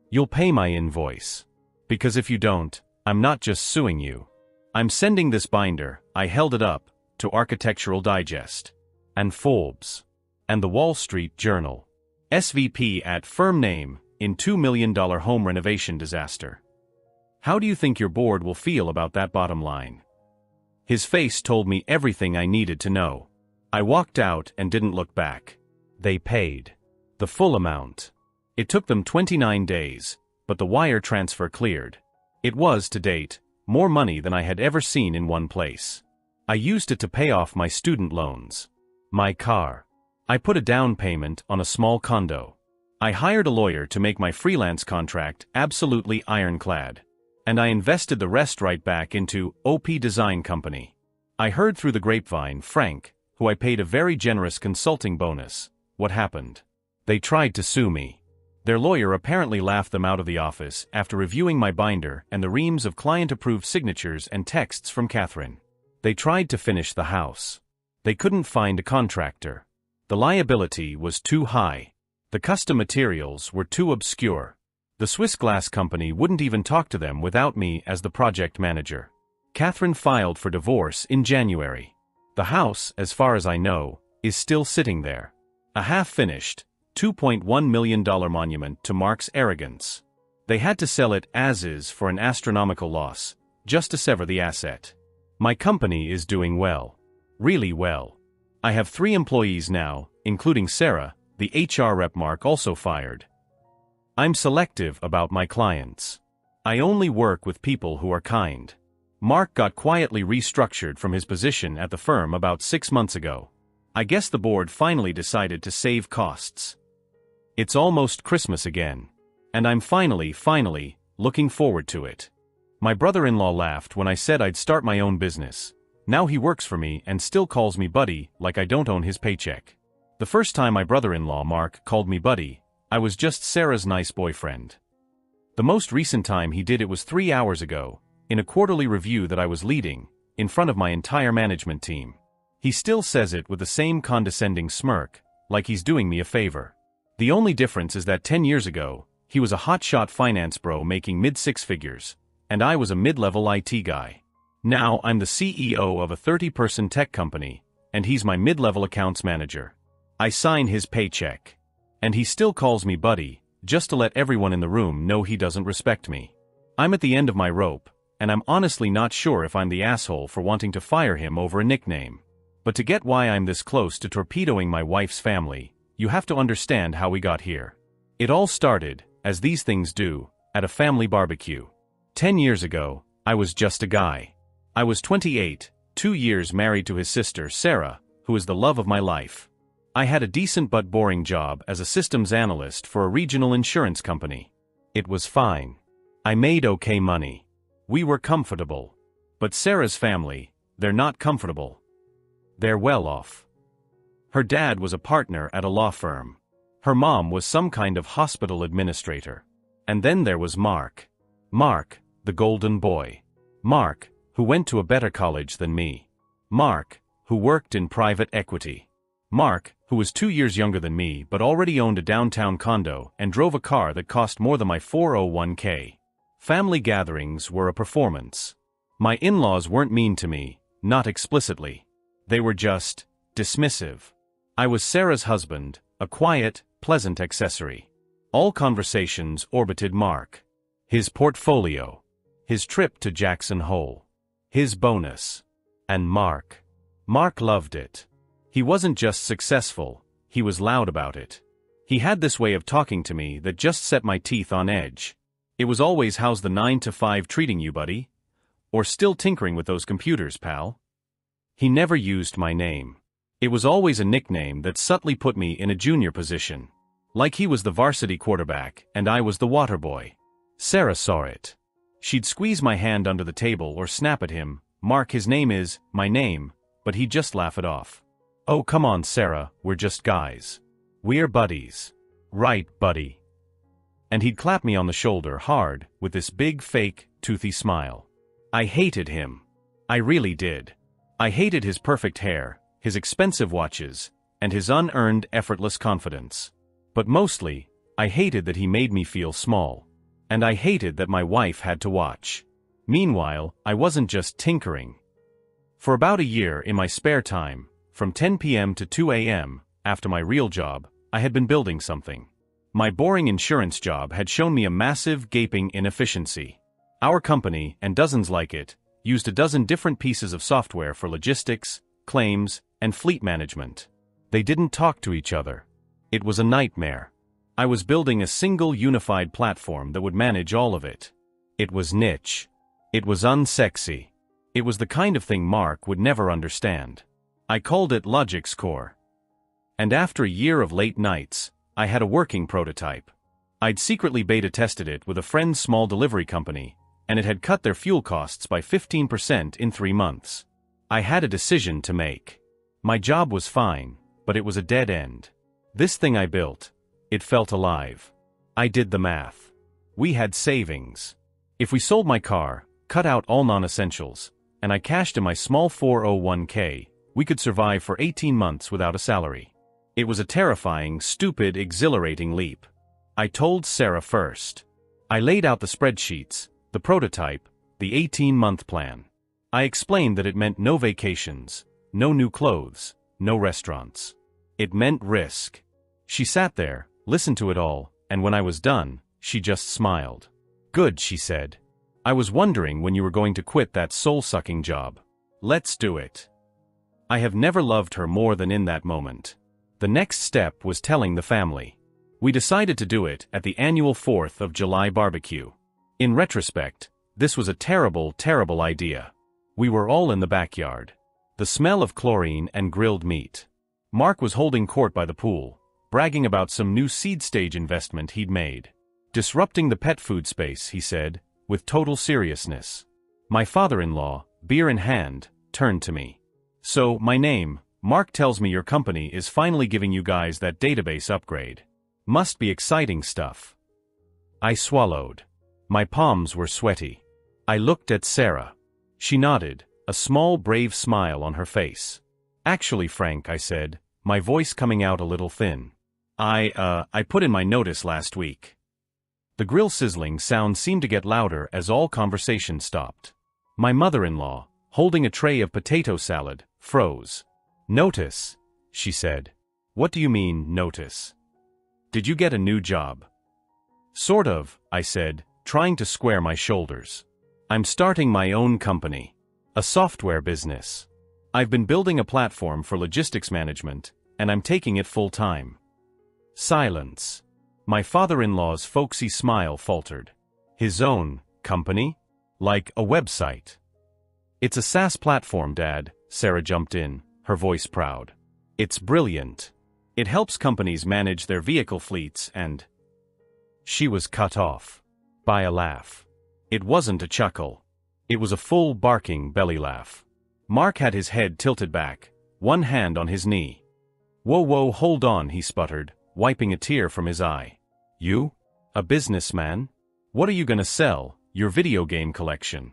You'll pay my invoice. Because if you don't, I'm not just suing you. I'm sending this binder, I held it up, to Architectural Digest. And Forbes. And the Wall Street Journal. SVP at firm name, in $2 million home renovation disaster. How do you think your board will feel about that bottom line? His face told me everything I needed to know. I walked out and didn't look back. They paid. The full amount. It took them 29 days, but the wire transfer cleared. It was, to date, more money than I had ever seen in one place. I used it to pay off my student loans. My car. I put a down payment on a small condo. I hired a lawyer to make my freelance contract absolutely ironclad. And I invested the rest right back into OP Design Company. I heard through the grapevine Frank, who I paid a very generous consulting bonus, what happened. They tried to sue me. Their lawyer apparently laughed them out of the office after reviewing my binder and the reams of client-approved signatures and texts from Catherine. They tried to finish the house. They couldn't find a contractor. The liability was too high. The custom materials were too obscure. The Swiss glass company wouldn't even talk to them without me as the project manager. Catherine filed for divorce in January. The house, as far as I know, is still sitting there. A half-finished, $2.1 million monument to Mark's arrogance. They had to sell it as is for an astronomical loss, just to sever the asset. My company is doing well. Really well. I have 3 employees now, including Sarah, the HR rep Mark also fired. I'm selective about my clients. I only work with people who are kind. Mark got quietly restructured from his position at the firm about 6 months ago. I guess the board finally decided to save costs. It's almost Christmas again. And I'm finally, looking forward to it. My brother-in-law laughed when I said I'd start my own business. Now he works for me and still calls me buddy like I don't own his paycheck. The first time my brother-in-law Mark called me buddy, I was just Sarah's nice boyfriend. The most recent time he did it was 3 hours ago, in a quarterly review that I was leading, in front of my entire management team. He still says it with the same condescending smirk, like he's doing me a favor. The only difference is that 10 years ago, he was a hotshot finance bro making mid-6 figures, and I was a mid-level IT guy. Now I'm the CEO of a 30-person tech company, and he's my mid-level accounts manager. I sign his paycheck. And he still calls me buddy, just to let everyone in the room know he doesn't respect me. I'm at the end of my rope, and I'm honestly not sure if I'm the asshole for wanting to fire him over a nickname. But to get why I'm this close to torpedoing my wife's family, you have to understand how we got here. It all started, as these things do, at a family barbecue. 10 years ago, I was just a guy. I was 28, 2 years married to his sister, Sarah, who is the love of my life. I had a decent but boring job as a systems analyst for a regional insurance company. It was fine. I made okay money. We were comfortable. But Sarah's family, they're not comfortable. They're well off. Her dad was a partner at a law firm. Her mom was some kind of hospital administrator. And then there was Mark. Mark, the golden boy. Mark, who went to a better college than me. Mark, who worked in private equity. Mark, who was 2 years younger than me but already owned a downtown condo and drove a car that cost more than my 401k. Family gatherings were a performance. My in-laws weren't mean to me, not explicitly. They were just dismissive. I was Sarah's husband, a quiet, pleasant accessory. All conversations orbited Mark. His portfolio. His trip to Jackson Hole. His bonus. And Mark. Mark loved it. He wasn't just successful, he was loud about it. He had this way of talking to me that just set my teeth on edge. It was always, "How's the 9 to 5 treating you, buddy?" Or, "Still tinkering with those computers, pal?" He never used my name. It was always a nickname that subtly put me in a junior position. Like he was the varsity quarterback and I was the water boy. Sarah saw it. She'd squeeze my hand under the table or snap at him, "Mark, his name is my name," but he'd just laugh it off. "Oh, come on, Sarah, we're just guys. We're buddies." "Right, buddy." And he'd clap me on the shoulder hard, with this big fake, toothy smile. I hated him. I really did. I hated his perfect hair, his expensive watches, and his unearned, effortless confidence. But mostly, I hated that he made me feel small. And I hated that my wife had to watch. Meanwhile, I wasn't just tinkering. For about a year in my spare time, from 10 p.m. to 2 a.m., after my real job, I had been building something. My boring insurance job had shown me a massive, gaping inefficiency. Our company, and dozens like it, used a dozen different pieces of software for logistics, claims, and fleet management. They didn't talk to each other. It was a nightmare. I was building a single unified platform that would manage all of it. It was niche. It was unsexy. It was the kind of thing Mark would never understand. I called it Logix Core. And after a year of late nights, I had a working prototype. I'd secretly beta tested it with a friend's small delivery company, and it had cut their fuel costs by 15% in 3 months. I had a decision to make. My job was fine, but it was a dead end. This thing I built, it felt alive. I did the math. We had savings. If we sold my car, cut out all non-essentials, and I cashed in my small 401k, we could survive for 18 months without a salary. It was a terrifying, stupid, exhilarating leap. I told Sarah first. I laid out the spreadsheets, the prototype, the 18-month plan. I explained that it meant no vacations, no new clothes, no restaurants. It meant risk. She sat there, listened to it all, and when I was done, she just smiled. "Good," she said. "I was wondering when you were going to quit that soul-sucking job. Let's do it." I have never loved her more than in that moment. The next step was telling the family. We decided to do it at the annual 4th of July barbecue. In retrospect, this was a terrible, terrible idea. We were all in the backyard. The smell of chlorine and grilled meat. Mark was holding court by the pool, bragging about some new seed stage investment he'd made. Disrupting the pet food space, he said, with total seriousness. My father-in-law, beer in hand, turned to me. "So, my name, Mark tells me your company is finally giving you guys that database upgrade. Must be exciting stuff." I swallowed. My palms were sweaty. I looked at Sarah. She nodded, a small brave smile on her face. "Actually, Frank," I said, my voice coming out a little thin. I put in my notice last week." The grill sizzling sound seemed to get louder as all conversation stopped. My mother-in-law, holding a tray of potato salad, froze. "Notice," she said. "What do you mean, notice? Did you get a new job?" "Sort of," I said, trying to square my shoulders. "I'm starting my own company. A software business. I've been building a platform for logistics management, and I'm taking it full-time." Silence. My father-in-law's folksy smile faltered. "His own company?" Like a website. It's a SaaS platform, Dad, Sarah jumped in, her voice proud. It's brilliant. It helps companies manage their vehicle fleets and... She was cut off by a laugh. It wasn't a chuckle. It was a full barking belly laugh. Mark had his head tilted back, one hand on his knee. Whoa, hold on, he sputtered, wiping a tear from his eye. You? A businessman? What are you gonna sell, your video game collection?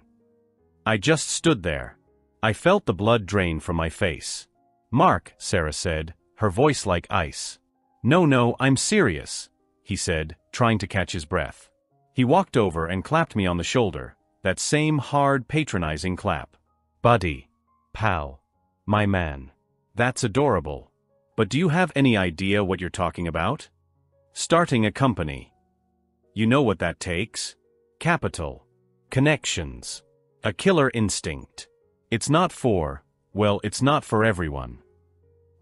I just stood there. I felt the blood drain from my face. Mark, Sarah said, her voice like ice. No, I'm serious, he said, trying to catch his breath. He walked over and clapped me on the shoulder, that same hard, patronizing clap. Buddy. Pal. My man. That's adorable. But do you have any idea what you're talking about? Starting a company. You know what that takes? Capital. Connections. A killer instinct. It's not for everyone.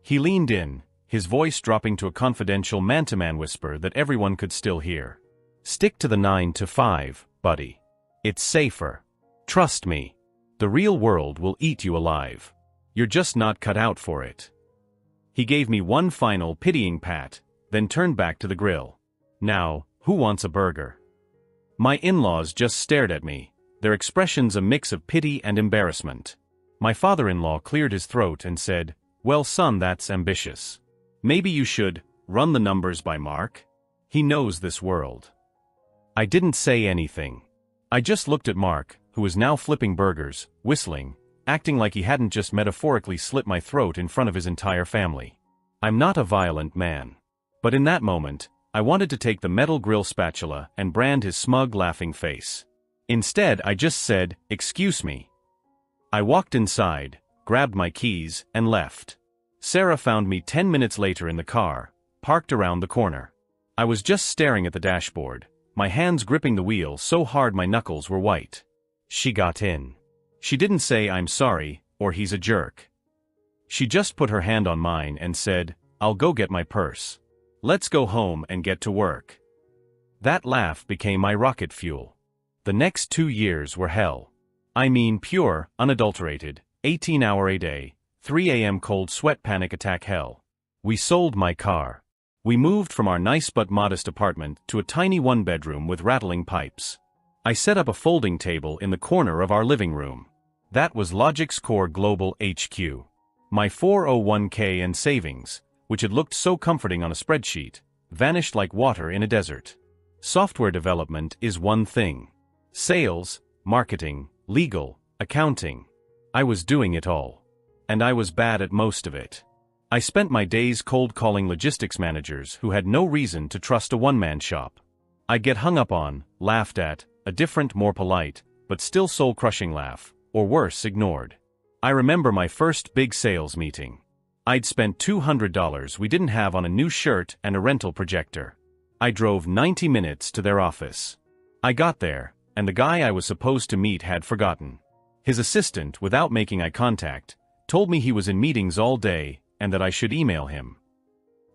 He leaned in, his voice dropping to a confidential man-to-man whisper that everyone could still hear. Stick to the 9 to 5, buddy. It's safer. Trust me. The real world will eat you alive. You're just not cut out for it. He gave me one final pitying pat, then turned back to the grill. Now, who wants a burger? My in-laws just stared at me, their expressions a mix of pity and embarrassment. My father-in-law cleared his throat and said, Well, son, that's ambitious. Maybe you should run the numbers by Mark. He knows this world. I didn't say anything. I just looked at Mark, who was now flipping burgers, whistling, acting like he hadn't just metaphorically slit my throat in front of his entire family. I'm not a violent man. But in that moment, I wanted to take the metal grill spatula and brand his smug, laughing face. Instead, I just said, Excuse me. I walked inside, grabbed my keys, and left. Sarah found me 10 minutes later in the car, parked around the corner. I was just staring at the dashboard, my hands gripping the wheel so hard my knuckles were white. She got in. She didn't say I'm sorry, or he's a jerk. She just put her hand on mine and said, I'll go get my purse. Let's go home and get to work. That laugh became my rocket fuel. The next 2 years were hell. I mean pure, unadulterated, 18-hour-a-day, 3 a.m. cold sweat panic attack hell. We sold my car. We moved from our nice but modest apartment to a tiny one-bedroom with rattling pipes. I set up a folding table in the corner of our living room. That was Logix Core Global HQ. My 401k and savings, which had looked so comforting on a spreadsheet, vanished like water in a desert. Software development is one thing. Sales, marketing, legal, accounting. I was doing it all. And I was bad at most of it. I spent my days cold calling logistics managers who had no reason to trust a one-man shop. I'd get hung up on, laughed at, a different, more polite, but still soul-crushing laugh, or worse, ignored. I remember my first big sales meeting. I'd spent $200 we didn't have on a new shirt and a rental projector. I drove 90 minutes to their office. I got there, and the guy I was supposed to meet had forgotten. His assistant, without making eye contact, told me he was in meetings all day and that I should email him.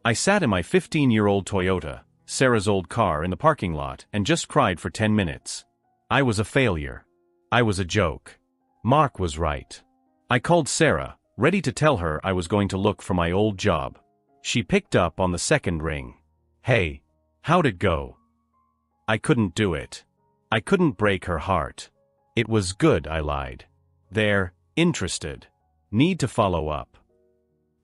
I sat in my 15-year-old Toyota, Sarah's old car, in the parking lot and just cried for 10 minutes. I was a failure. I was a joke. Mark was right. I called Sarah, ready to tell her I was going to look for my old job. She picked up on the second ring. Hey, how'd it go? I couldn't do it. I couldn't break her heart. It was good, I lied. They're interested. Need to follow up.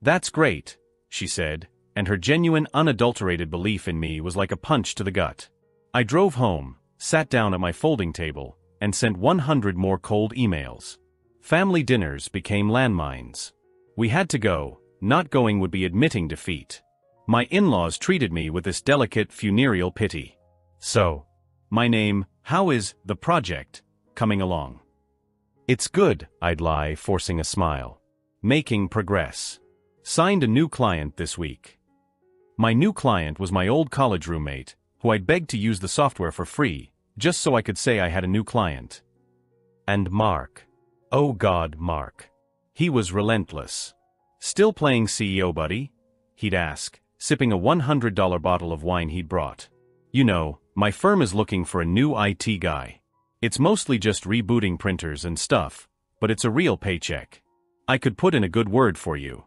That's great, she said, and her genuine, unadulterated belief in me was like a punch to the gut. I drove home, sat down at my folding table, and sent 100 more cold emails. Family dinners became landmines. We had to go. Not going would be admitting defeat. My in-laws treated me with this delicate funereal pity. So, my name, how is the project coming along? It's good, I'd lie, forcing a smile. Making progress. Signed a new client this week. My new client was my old college roommate, who I'd begged to use the software for free, just so I could say I had a new client. And Mark. Oh God, Mark. He was relentless. Still playing CEO, buddy? He'd ask, sipping a $100 bottle of wine he'd brought. You know, my firm is looking for a new IT guy. It's mostly just rebooting printers and stuff, but it's a real paycheck. I could put in a good word for you.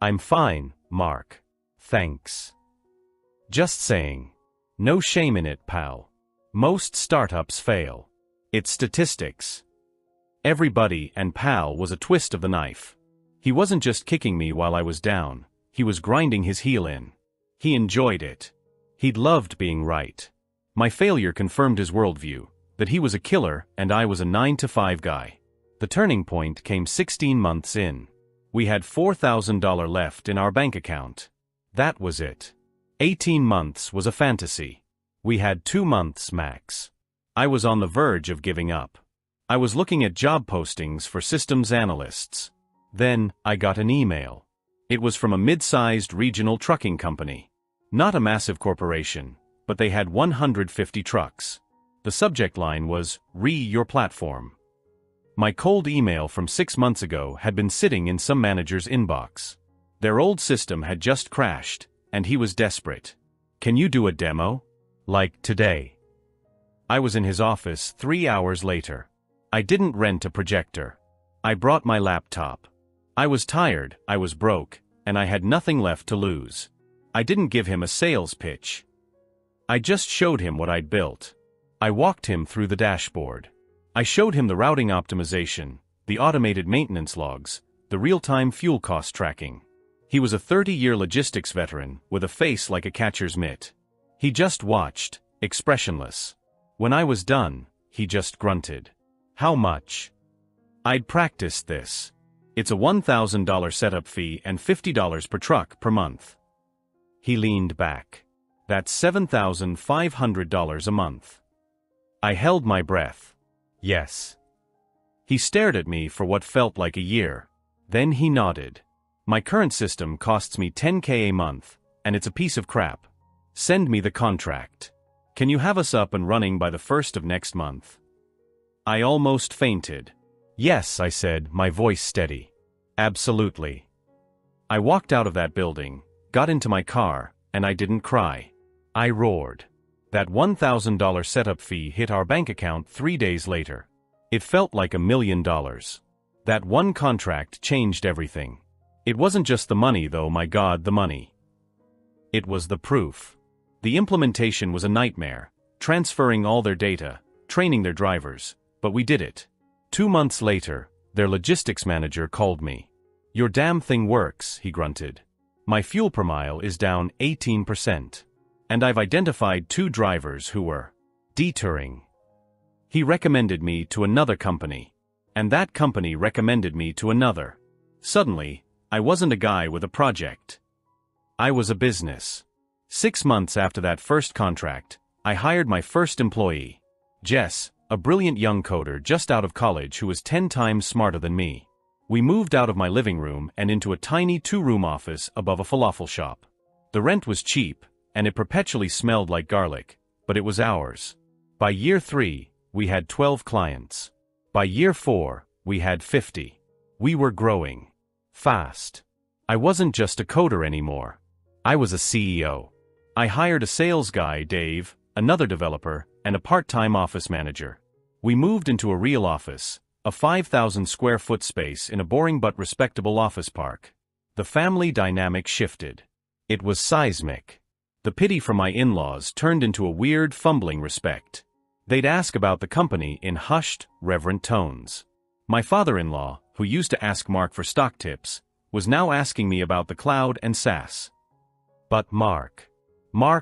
I'm fine, Mark. Thanks. Just saying. No shame in it, pal. Most startups fail. It's statistics. Everybody and pal was a twist of the knife. He wasn't just kicking me while I was down, he was grinding his heel in. He enjoyed it. He'd loved being right. My failure confirmed his worldview, that he was a killer and I was a 9-to-5 guy. The turning point came 16 months in. We had $4,000 left in our bank account. That was it. 18 months was a fantasy. We had 2 months max. I was on the verge of giving up. I was looking at job postings for systems analysts. Then, I got an email. It was from a mid-sized regional trucking company. Not a massive corporation, but they had 150 trucks. The subject line was, your platform. My cold email from 6 months ago had been sitting in some manager's inbox. Their old system had just crashed, and he was desperate. Can you do a demo? Like today. I was in his office 3 hours later. I didn't rent a projector. I brought my laptop. I was tired, I was broke, and I had nothing left to lose. I didn't give him a sales pitch. I just showed him what I'd built. I walked him through the dashboard. I showed him the routing optimization, the automated maintenance logs, the real-time fuel cost tracking. He was a 30-year logistics veteran with a face like a catcher's mitt. He just watched, expressionless. When I was done, he just grunted. How much? I'd practiced this. It's a $1,000 setup fee and $50 per truck per month. He leaned back. That's $7,500 a month. I held my breath. Yes. He stared at me for what felt like a year. Then he nodded. My current system costs me $10K a month, and it's a piece of crap. Send me the contract. Can you have us up and running by the 1st of next month? I almost fainted. Yes, I said, my voice steady. Absolutely. I walked out of that building, got into my car, and I didn't cry. I roared. That $1,000 setup fee hit our bank account 3 days later. It felt like $1 million. That one contract changed everything. It wasn't just the money though, my God, the money. It was the proof. The implementation was a nightmare, transferring all their data, training their drivers, but we did it. 2 months later, their logistics manager called me. Your damn thing works, he grunted. My fuel per mile is down 18%. And I've identified 2 drivers who were detouring. He recommended me to another company. And that company recommended me to another. Suddenly, I wasn't a guy with a project. I was a business. 6 months after that first contract, I hired my first employee. Jess, a brilliant young coder just out of college who was 10 times smarter than me. We moved out of my living room and into a tiny 2-room office above a falafel shop. The rent was cheap, and it perpetually smelled like garlic, but it was ours. By year 3, we had 12 clients. By year 4, we had 50. We were growing. Fast. I wasn't just a coder anymore. I was a CEO. I hired a sales guy, Dave, another developer, and a part-time office manager. We moved into a real office, a 5,000 square foot space in a boring but respectable office park. The family dynamic shifted. It was seismic. The pity from my in-laws turned into a weird, fumbling respect. They'd ask about the company in hushed, reverent tones. My father-in-law, who used to ask Mark for stock tips, was now asking me about the cloud and SaaS. But Mark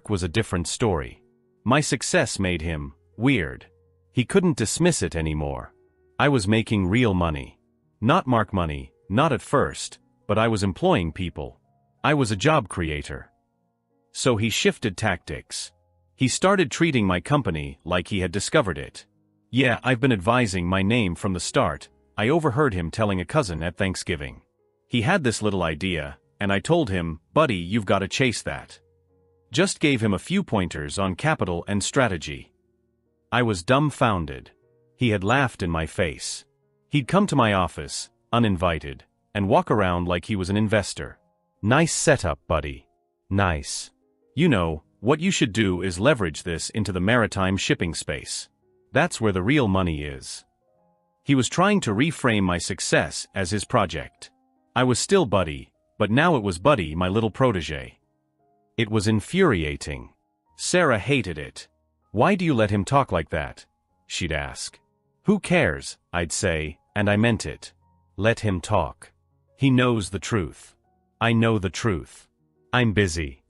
was a different story. My success made him weird. He couldn't dismiss it anymore. I was making real money. Not Mark money, not at first, but I was employing people. I was a job creator. So he shifted tactics. He started treating my company like he had discovered it. Yeah, I've been advising my name from the start. I overheard him telling a cousin at Thanksgiving. He had this little idea, and I told him, buddy, you've got to chase that. Just gave him a few pointers on capital and strategy. I was dumbfounded. He had laughed in my face. He'd come to my office, uninvited, and walk around like he was an investor. Nice setup, buddy. Nice. You know, what you should do is leverage this into the maritime shipping space. That's where the real money is. He was trying to reframe my success as his project. I was still Buddy, but now it was Buddy, my little protege. It was infuriating. Sarah hated it. Why do you let him talk like that? She'd ask. Who cares, I'd say, and I meant it. Let him talk. He knows the truth. I know the truth. I'm busy.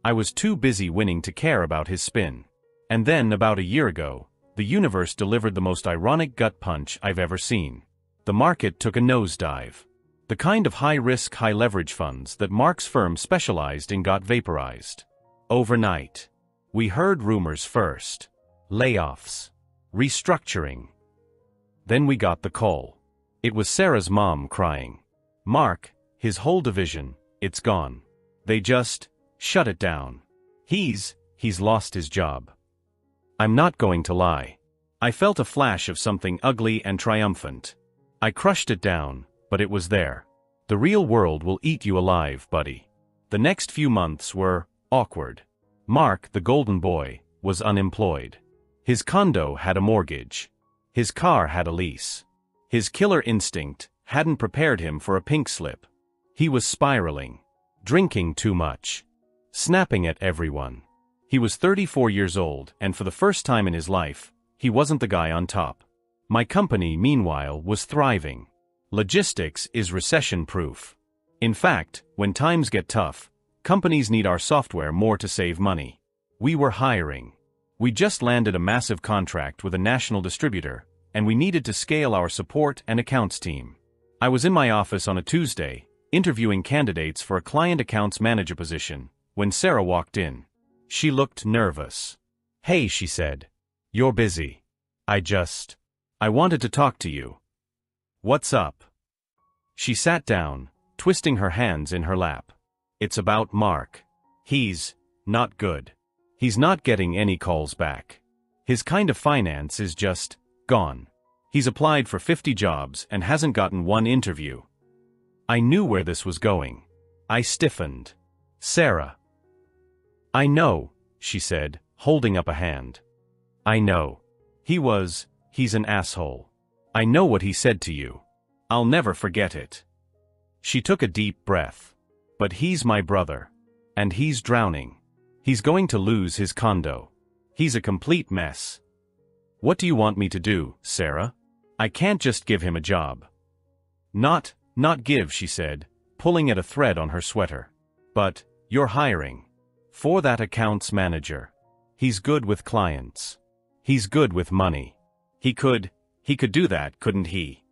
I was too busy winning to care about his spin. And then, about a year ago, the universe delivered the most ironic gut punch I've ever seen. The market took a nosedive. The kind of high-risk, high-leverage funds that Mark's firm specialized in got vaporized. Overnight. We heard rumors first. Layoffs. Restructuring. Then we got the call. It was Sarah's mom crying. Mark, his whole division, it's gone. They just shut it down. He's lost his job. I'm not going to lie. I felt a flash of something ugly and triumphant. I crushed it down, but it was there. The real world will eat you alive, buddy. The next few months were awkward. Mark, the golden boy, was unemployed. His condo had a mortgage. His car had a lease. His killer instinct hadn't prepared him for a pink slip. He was spiraling. Drinking too much. Snapping at everyone. He was 34 years old, and for the first time in his life, he wasn't the guy on top. My company, meanwhile, was thriving. Logistics is recession-proof. In fact, when times get tough, companies need our software more to save money. We were hiring. We just landed a massive contract with a national distributor, and we needed to scale our support and accounts team. I was in my office on a Tuesday, interviewing candidates for a client accounts manager position, when Sarah walked in. She looked nervous. Hey, she said. You're busy. I wanted to talk to you. What's up? She sat down, twisting her hands in her lap. It's about Mark. He's not good. He's not getting any calls back. His kind of finance is just gone. He's applied for 50 jobs and hasn't gotten one interview. I knew where this was going. I stiffened. Sarah. I know, she said, holding up a hand. I know. He's an asshole. I know what he said to you. I'll never forget it. She took a deep breath. But he's my brother. And he's drowning. He's going to lose his condo. He's a complete mess. What do you want me to do, Sarah? I can't just give him a job. Not give, she said, pulling at a thread on her sweater. But, you're hiring. For that accounts manager. He's good with clients. He's good with money. He could do that, couldn't he?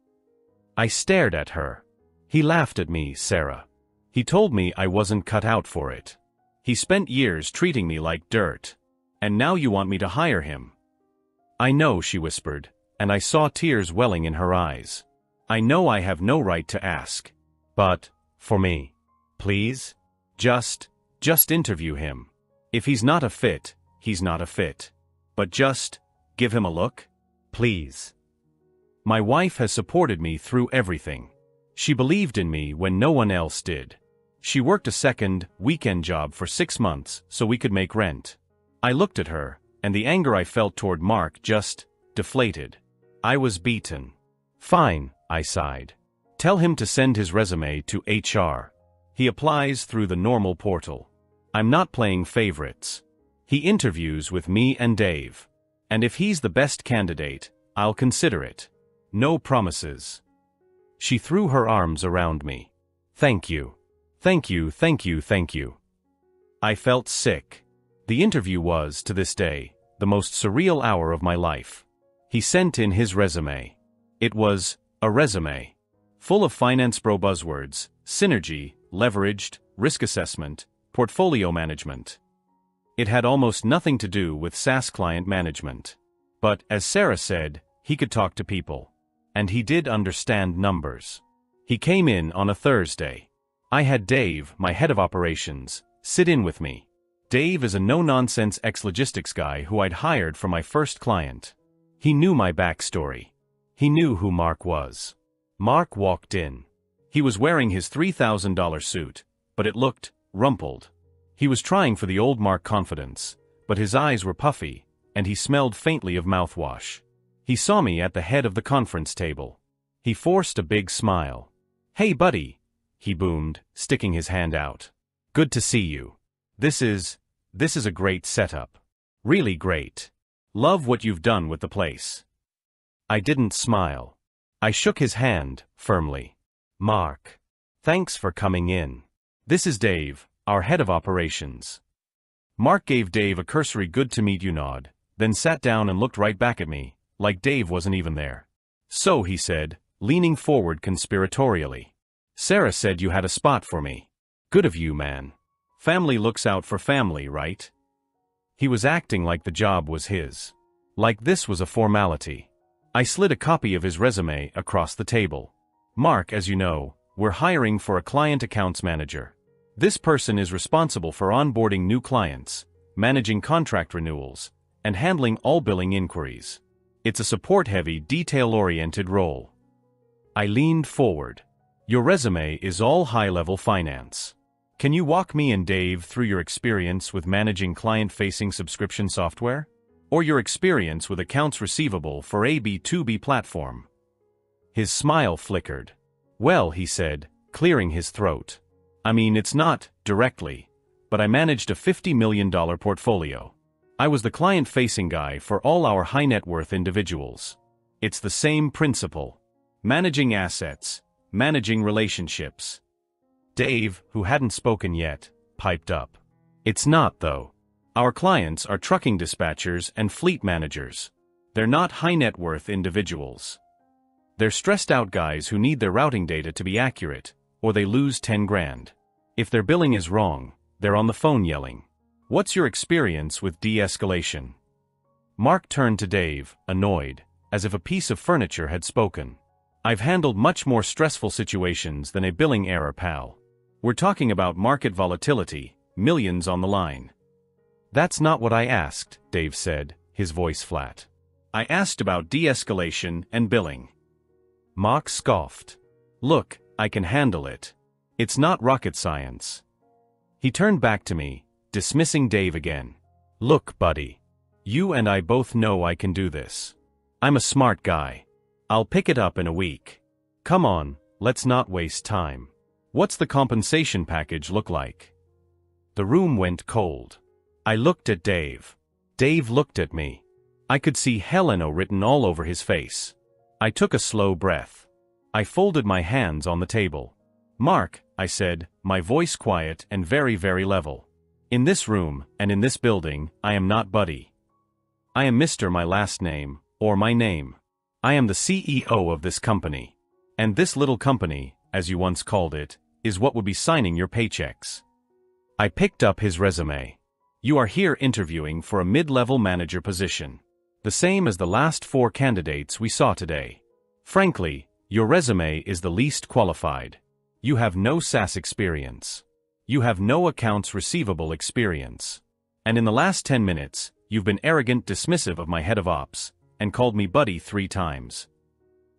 I stared at her. He laughed at me, Sarah. He told me I wasn't cut out for it. He spent years treating me like dirt. And now you want me to hire him? I know, she whispered, and I saw tears welling in her eyes. I know I have no right to ask. But, for me, please? Just interview him. If he's not a fit, he's not a fit. But just give him a look? Please. My wife has supported me through everything. She believed in me when no one else did. She worked a second, weekend job for 6 months so we could make rent. I looked at her, and the anger I felt toward Mark just deflated. I was beaten. Fine, I sighed. Tell him to send his resume to HR. He applies through the normal portal. I'm not playing favorites. He interviews with me and Dave. And if he's the best candidate, I'll consider it. No promises. She threw her arms around me. Thank you. Thank you, thank you, thank you. I felt sick. The interview was, to this day, the most surreal hour of my life. He sent in his resume. It was a resume. Full of finance bro buzzwords, synergy, leveraged, risk assessment, portfolio management. It had almost nothing to do with SaaS client management. But, as Sarah said, he could talk to people. And he did understand numbers. He came in on a Thursday. I had Dave, my head of operations, sit in with me. Dave is a no-nonsense ex-logistics guy who I'd hired for my first client. He knew my backstory. He knew who Mark was. Mark walked in. He was wearing his $3,000 suit, but it looked rumpled. He was trying for the old Mark confidence, but his eyes were puffy, and he smelled faintly of mouthwash. He saw me at the head of the conference table. He forced a big smile. "Hey buddy," he boomed, sticking his hand out. "Good to see you. This is a great setup. Really great. Love what you've done with the place." I didn't smile. I shook his hand, firmly. "Mark. Thanks for coming in. This is Dave, our head of operations." Mark gave Dave a cursory good to meet you nod, then sat down and looked right back at me, like Dave wasn't even there. "So," he said, leaning forward conspiratorially. "Sarah said you had a spot for me. Good of you, man. Family looks out for family, right?" He was acting like the job was his. Like this was a formality. I slid a copy of his resume across the table. "Mark, as you know, we're hiring for a client accounts manager. This person is responsible for onboarding new clients, managing contract renewals, and handling all billing inquiries. It's a support-heavy, detail-oriented role." I leaned forward. "Your resume is all high-level finance. Can you walk me and Dave through your experience with managing client-facing subscription software? Or your experience with accounts receivable for a B2B platform?" His smile flickered. "Well," he said, clearing his throat. "I mean, it's not, directly, but I managed a $50 million portfolio. I was the client-facing guy for all our high-net-worth individuals. It's the same principle. Managing assets, managing relationships." Dave, who hadn't spoken yet, piped up. "It's not, though. Our clients are trucking dispatchers and fleet managers. They're not high-net-worth individuals. They're stressed-out guys who need their routing data to be accurate, or they lose 10 grand. If their billing is wrong, they're on the phone yelling. What's your experience with de-escalation?" Mark turned to Dave, annoyed, as if a piece of furniture had spoken. "I've handled much more stressful situations than a billing error, pal. We're talking about market volatility, millions on the line." "That's not what I asked," Dave said, his voice flat. "I asked about de-escalation and billing." Mark scoffed. "Look, I can handle it. It's not rocket science." He turned back to me, dismissing Dave again. "Look, buddy. You and I both know I can do this. I'm a smart guy. I'll pick it up in a week. Come on, let's not waste time. What's the compensation package look like?" The room went cold. I looked at Dave. Dave looked at me. I could see Heleno written all over his face. I took a slow breath. I folded my hands on the table. "Mark," I said, my voice quiet and very, very level. "In this room, and in this building, I am not Buddy. I am Mr. my last name, or my name. I am the CEO of this company. And this little company, as you once called it, is what would be signing your paychecks." I picked up his resume. "You are here interviewing for a mid-level manager position. The same as the last 4 candidates we saw today. Frankly, your resume is the least qualified. You have no SaaS experience. You have no accounts receivable experience. And in the last 10 minutes, you've been arrogant, dismissive of my head of ops, and called me buddy 3 times.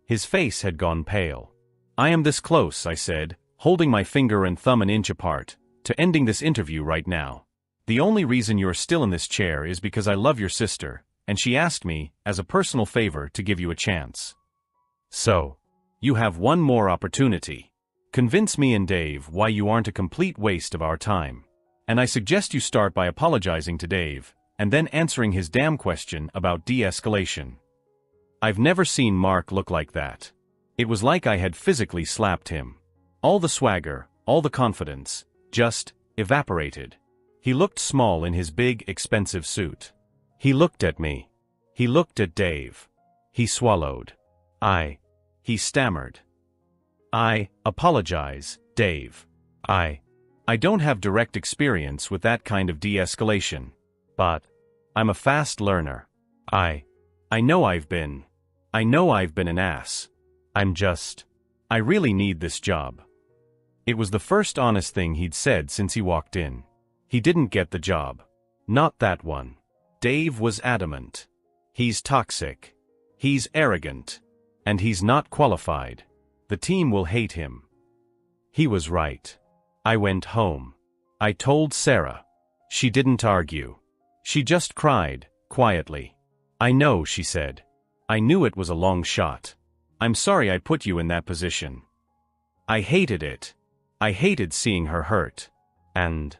His face had gone pale. "I am this close," I said, holding my finger and thumb an inch apart, "to ending this interview right now. The only reason you're still in this chair is because I love your sister, and she asked me, as a personal favor, to give you a chance. So, you have one more opportunity. Convince me and Dave why you aren't a complete waste of our time. And I suggest you start by apologizing to Dave, and then answering his damn question about de-escalation." I've never seen Mark look like that. It was like I had physically slapped him. All the swagger, all the confidence, just evaporated. He looked small in his big, expensive suit. He looked at me. He looked at Dave. He swallowed. He stammered. "I apologize, Dave. I don't have direct experience with that kind of de-escalation. But I'm a fast learner. I know I've been an ass. I really need this job." It was the first honest thing he'd said since he walked in. He didn't get the job. Not that one. Dave was adamant. He's toxic. He's arrogant. And he's not qualified. The team will hate him. He was right. I went home. I told Sarah. She didn't argue. She just cried, quietly. I know, she said. I knew it was a long shot. I'm sorry I put you in that position. I hated it. I hated seeing her hurt. And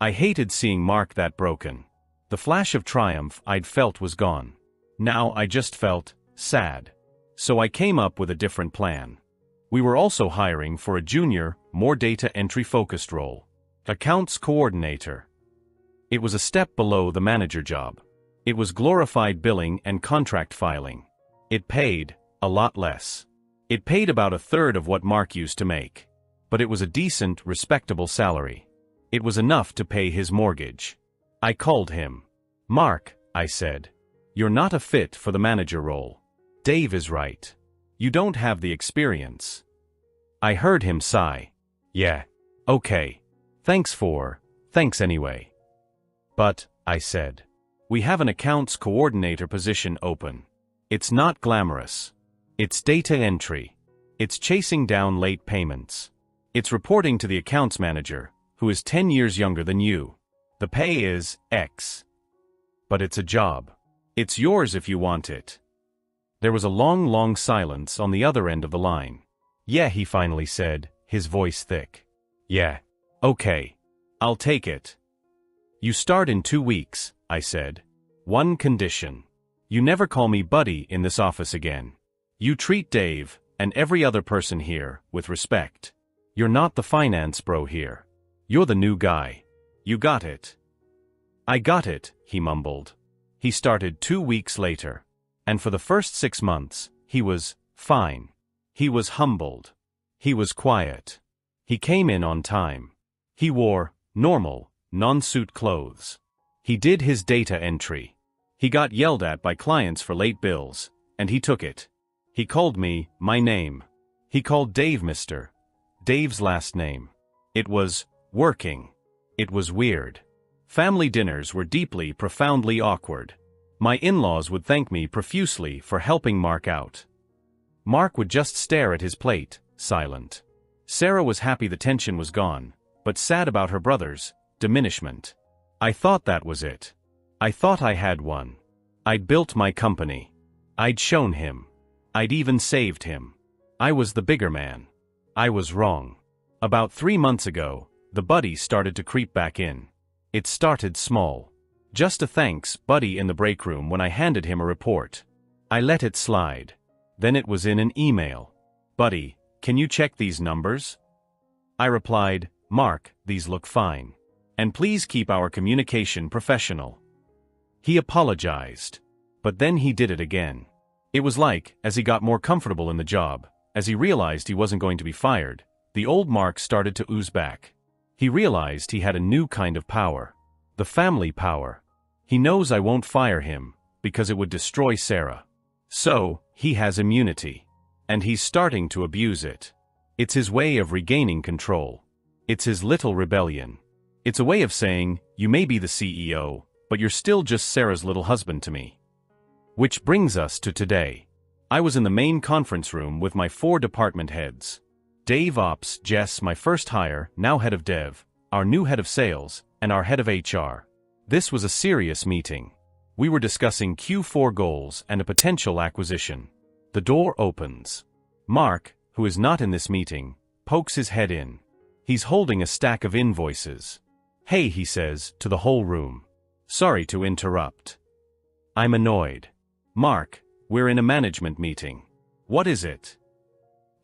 I hated seeing Mark that broken. The flash of triumph I'd felt was gone. Now I just felt sad. So I came up with a different plan. We were also hiring for a junior, more data entry-focused role. Accounts coordinator. It was a step below the manager job. It was glorified billing and contract filing. It paid a lot less. It paid about a third of what Mark used to make. But it was a decent, respectable salary. It was enough to pay his mortgage. I called him. Mark, I said. You're not a fit for the manager role. Dave is right. You don't have the experience. I heard him sigh. Yeah. Okay. Thanks anyway. But, I said. We have an accounts coordinator position open. It's not glamorous. It's data entry. It's chasing down late payments. It's reporting to the accounts manager, who is 10 years younger than you. The pay is X. But it's a job. It's yours if you want it. There was a long silence on the other end of the line. Yeah, he finally said, his voice thick. Yeah. Okay. I'll take it. You start in 2 weeks, I said. One condition. You never call me buddy in this office again. You treat Dave, and every other person here, with respect. You're not the finance bro here. You're the new guy. You got it? I got it, he mumbled. He started 2 weeks later. And for the first 6 months, he was fine. He was humbled. He was quiet. He came in on time. He wore normal, non-suit clothes. He did his data entry. He got yelled at by clients for late bills, and he took it. He called me my name. He called Dave Mr. Dave's last name. It was working. It was weird. Family dinners were deeply, profoundly awkward. My in-laws would thank me profusely for helping Mark out. Mark would just stare at his plate, silent. Sarah was happy the tension was gone, but sad about her brother's diminishment. I thought that was it. I thought I had one. I'd built my company. I'd shown him. I'd even saved him. I was the bigger man. I was wrong. About 3 months ago, the buddy started to creep back in. It started small. Just a thanks, buddy, in the break room when I handed him a report. I let it slide. Then it was in an email. Buddy, can you check these numbers? I replied, Mark, these look fine. And please keep our communication professional. He apologized. But then he did it again. It was like, as he got more comfortable in the job, as he realized he wasn't going to be fired, the old Mark started to ooze back. He realized he had a new kind of power. The family power. He knows I won't fire him, because it would destroy Sarah. So, he has immunity. And he's starting to abuse it. It's his way of regaining control. It's his little rebellion. It's a way of saying, you may be the CEO, but you're still just Sarah's little husband to me. Which brings us to today. I was in the main conference room with my 4 department heads. Dave Ops, Jess, my first hire, now head of dev, our new head of sales, and our head of HR. This was a serious meeting. We were discussing Q4 goals and a potential acquisition. The door opens. Mark, who is not in this meeting, pokes his head in. He's holding a stack of invoices. Hey, he says, to the whole room. Sorry to interrupt. I'm annoyed. Mark, we're in a management meeting. What is it?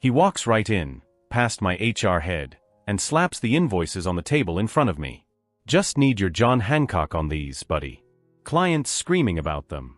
He walks right in, past my HR head, and slaps the invoices on the table in front of me. Just need your John Hancock on these, buddy. Clients screaming about them.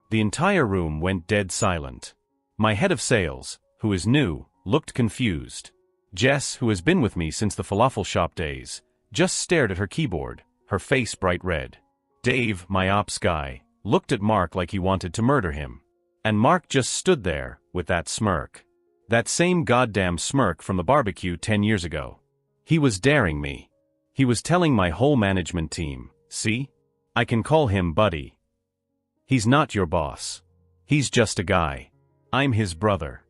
The entire room went dead silent. My head of sales, who is new, looked confused. Jess, who has been with me since the falafel shop days, just stared at her keyboard, her face bright red. Dave, my ops guy, looked at Mark like he wanted to murder him. And Mark just stood there, with that smirk. That same goddamn smirk from the barbecue 10 years ago. He was daring me. He was telling my whole management team, see? I can call him buddy. He's not your boss. He's just a guy. I'm his brother.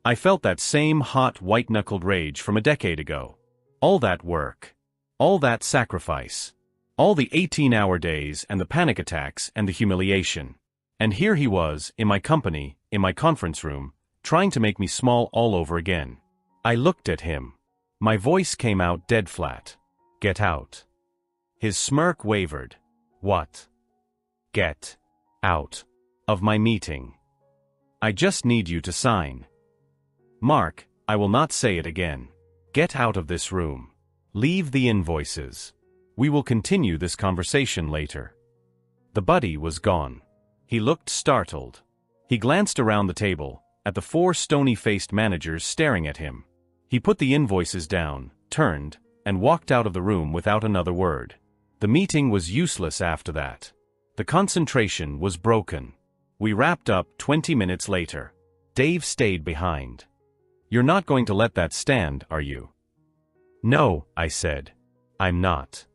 I felt that same hot white-knuckled rage from a decade ago. All that work. All that sacrifice. All the 18-hour days and the panic attacks and the humiliation. And here he was, in my company, in my conference room, trying to make me small all over again. I looked at him. My voice came out dead flat. Get out. His smirk wavered. What? Get out of my meeting. I just need you to sign. Mark, I will not say it again. Get out of this room. Leave the invoices. We will continue this conversation later. The buddy was gone. He looked startled. He glanced around the table, at the four stony-faced managers staring at him. He put the invoices down, turned, and walked out of the room without another word. The meeting was useless after that. The concentration was broken. We wrapped up 20 minutes later. Dave stayed behind. You're not going to let that stand, are you? No, I said. I'm not.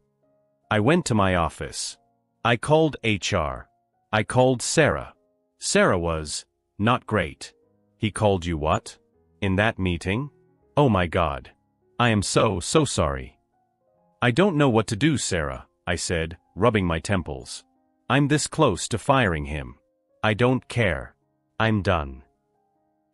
I went to my office. I called HR. I called Sarah. Sarah was not great. He called you what? In that meeting? Oh my God. I am so sorry. I don't know what to do, Sarah, I said, rubbing my temples. I'm this close to firing him. I don't care. I'm done.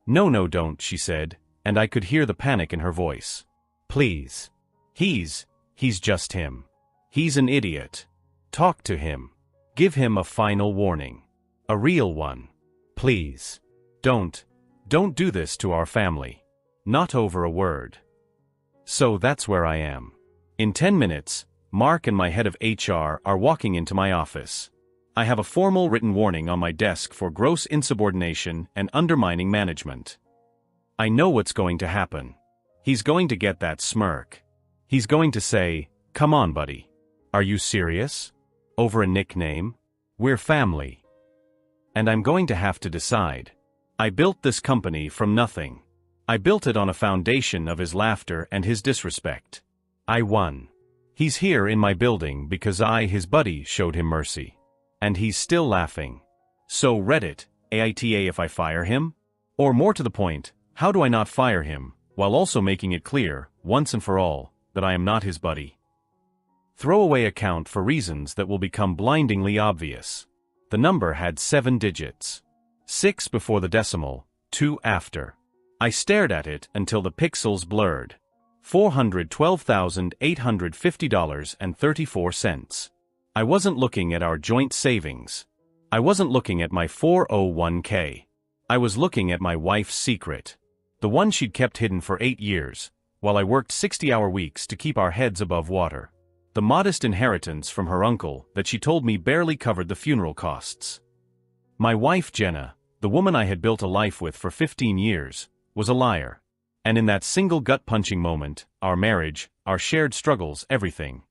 No, don't, she said, and I could hear the panic in her voice. Please. He's just him. He's an idiot. Talk to him. Give him a final warning. A real one. Please. Don't do this to our family. Not over a word. So that's where I am. In 10 minutes, Mark and my head of HR are walking into my office. I have a formal written warning on my desk for gross insubordination and undermining management. I know what's going to happen. He's going to get that smirk. He's going to say, "Come on, buddy. Are you serious? Over a nickname? We're family." And I'm going to have to decide. I built this company from nothing. I built it on a foundation of his laughter and his disrespect. I won. He's here in my building because I, his buddy, showed him mercy. And he's still laughing. So Reddit, AITA if I fire him? Or more to the point, how do I not fire him, while also making it clear, once and for all, that I am not his buddy? Throwaway account for reasons that will become blindingly obvious. The number had 7 digits. 6 before the decimal, 2 after. I stared at it until the pixels blurred. $412,850.34. I wasn't looking at our joint savings. I wasn't looking at my 401k. I was looking at my wife's secret. The one she'd kept hidden for 8 years, while I worked 60-hour weeks to keep our heads above water. The modest inheritance from her uncle that she told me barely covered the funeral costs. My wife Jenna, the woman I had built a life with for 15 years, was a liar. And in that single gut-punching moment, our marriage, our shared struggles, everything.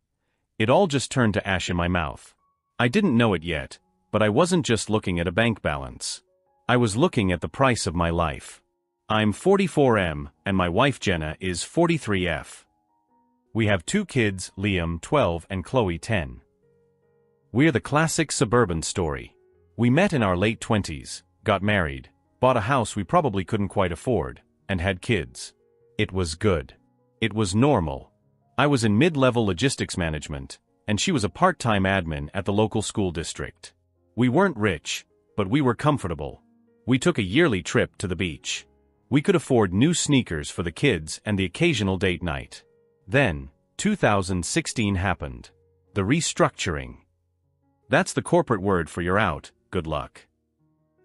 It all just turned to ash in my mouth. I didn't know it yet, but I wasn't just looking at a bank balance. I was looking at the price of my life. I'm 44M, and my wife Jenna is 43F. We have 2 kids, Liam 12 and Chloe 10. We're the classic suburban story. We met in our late 20s, got married, bought a house we probably couldn't quite afford, and had kids. It was good. It was normal. I was in mid-level logistics management, and she was a part-time admin at the local school district. We weren't rich, but we were comfortable. We took a yearly trip to the beach. We could afford new sneakers for the kids and the occasional date night. Then, 2016 happened. The restructuring. That's the corporate word for you're out, good luck.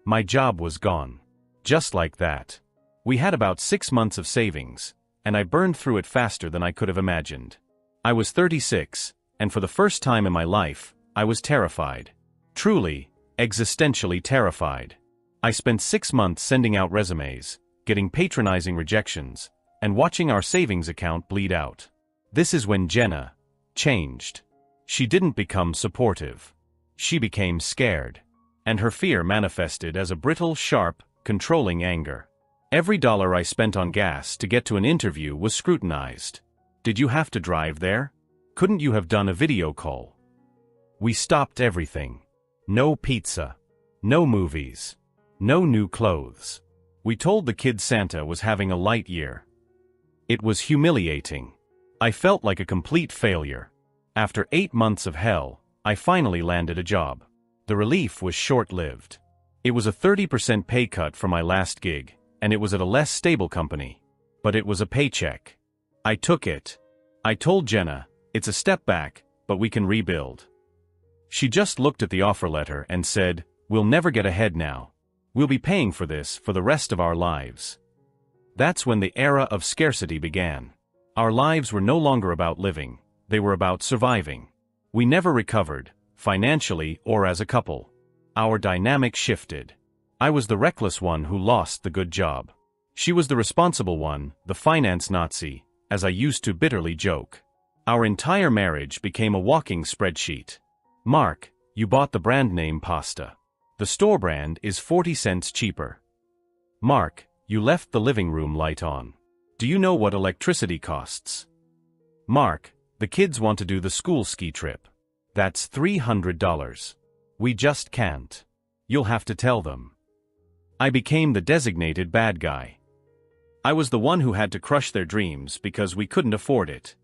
My job was gone. Just like that. We had about 6 months of savings, and I burned through it faster than I could have imagined. I was 36, and for the first time in my life, I was terrified. Truly, existentially terrified. I spent 6 months sending out resumes, getting patronizing rejections, and watching our savings account bleed out. This is when Jenna changed. She didn't become supportive. She became scared. And her fear manifested as a brittle, sharp, controlling anger. Every dollar I spent on gas to get to an interview was scrutinized. Did you have to drive there? Couldn't you have done a video call? We stopped everything. No pizza. No movies. No new clothes. We told the kids Santa was having a light year. It was humiliating. I felt like a complete failure. After 8 months of hell, I finally landed a job. The relief was short-lived. It was a 30% pay cut for my last gig, and it was at a less stable company. But it was a paycheck. I took it. I told Jenna, "It's a step back, but we can rebuild." She just looked at the offer letter and said, "We'll never get ahead now. We'll be paying for this for the rest of our lives." That's when the era of scarcity began. Our lives were no longer about living, they were about surviving. We never recovered, financially or as a couple. Our dynamic shifted. I was the reckless one who lost the good job. She was the responsible one, the finance Nazi, as I used to bitterly joke. Our entire marriage became a walking spreadsheet. "Mark, you bought the brand name pasta. The store brand is 40 cents cheaper. Mark, you left the living room light on. Do you know what electricity costs? Mark, the kids want to do the school ski trip. That's $300. We just can't. You'll have to tell them." I became the designated bad guy. I was the one who had to crush their dreams because we couldn't afford it.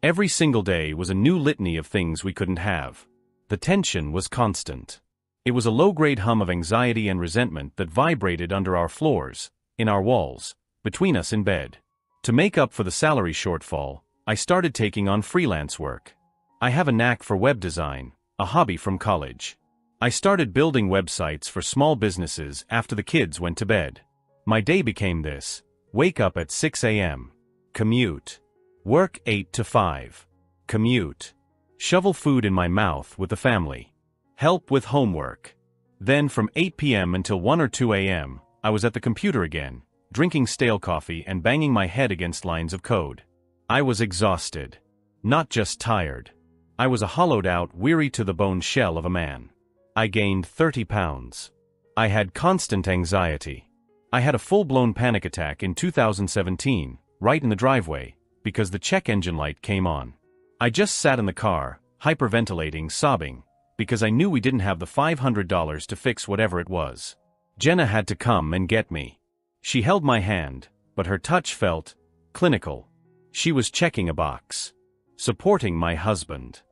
Every single day was a new litany of things we couldn't have. The tension was constant. It was a low-grade hum of anxiety and resentment that vibrated under our floors, in our walls, between us in bed. To make up for the salary shortfall, I started taking on freelance work. I have a knack for web design, a hobby from college. I started building websites for small businesses after the kids went to bed. My day became this: wake up at 6 a.m. Commute. Work 8 to 5. Commute. Shovel food in my mouth with the family. Help with homework. Then from 8 p.m. until 1 or 2 a.m., I was at the computer again, drinking stale coffee and banging my head against lines of code. I was exhausted. Not just tired. I was a hollowed-out, weary-to-the-bone shell of a man. I gained 30 pounds. I had constant anxiety. I had a full-blown panic attack in 2017, right in the driveway, because the check engine light came on. I just sat in the car, hyperventilating, sobbing, because I knew we didn't have the $500 to fix whatever it was. Jenna had to come and get me. She held my hand, but her touch felt clinical. She was checking a box. Supporting my husband.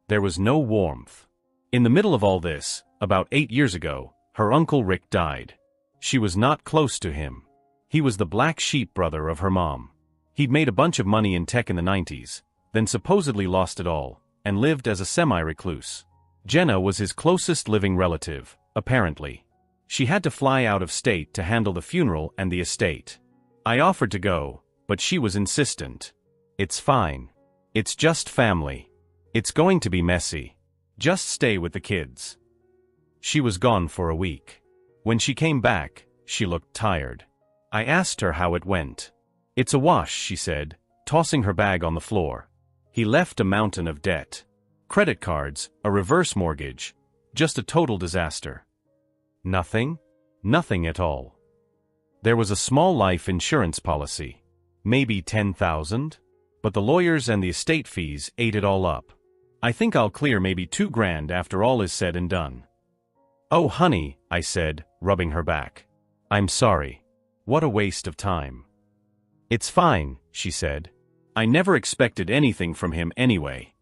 There was no warmth. In the middle of all this, about 8 years ago, her uncle Rick died. She was not close to him. He was the black sheep brother of her mom. He'd made a bunch of money in tech in the 90s, then supposedly lost it all, and lived as a semi-recluse. Jenna was his closest living relative, apparently. She had to fly out of state to handle the funeral and the estate. I offered to go, but she was insistent. "It's fine. It's just family. It's going to be messy. Just stay with the kids." She was gone for a week. When she came back, she looked tired. I asked her how it went. "It's a wash," she said, tossing her bag on the floor. "He left a mountain of debt. Credit cards, a reverse mortgage. Just a total disaster." Nothing? Nothing at all. There was a small life insurance policy. Maybe 10,000? But the lawyers and the estate fees ate it all up. I think I'll clear maybe $2,000 after all is said and done. "Oh honey," I said, rubbing her back. "I'm sorry. What a waste of time." "It's fine," she said. "I never expected anything from him anyway."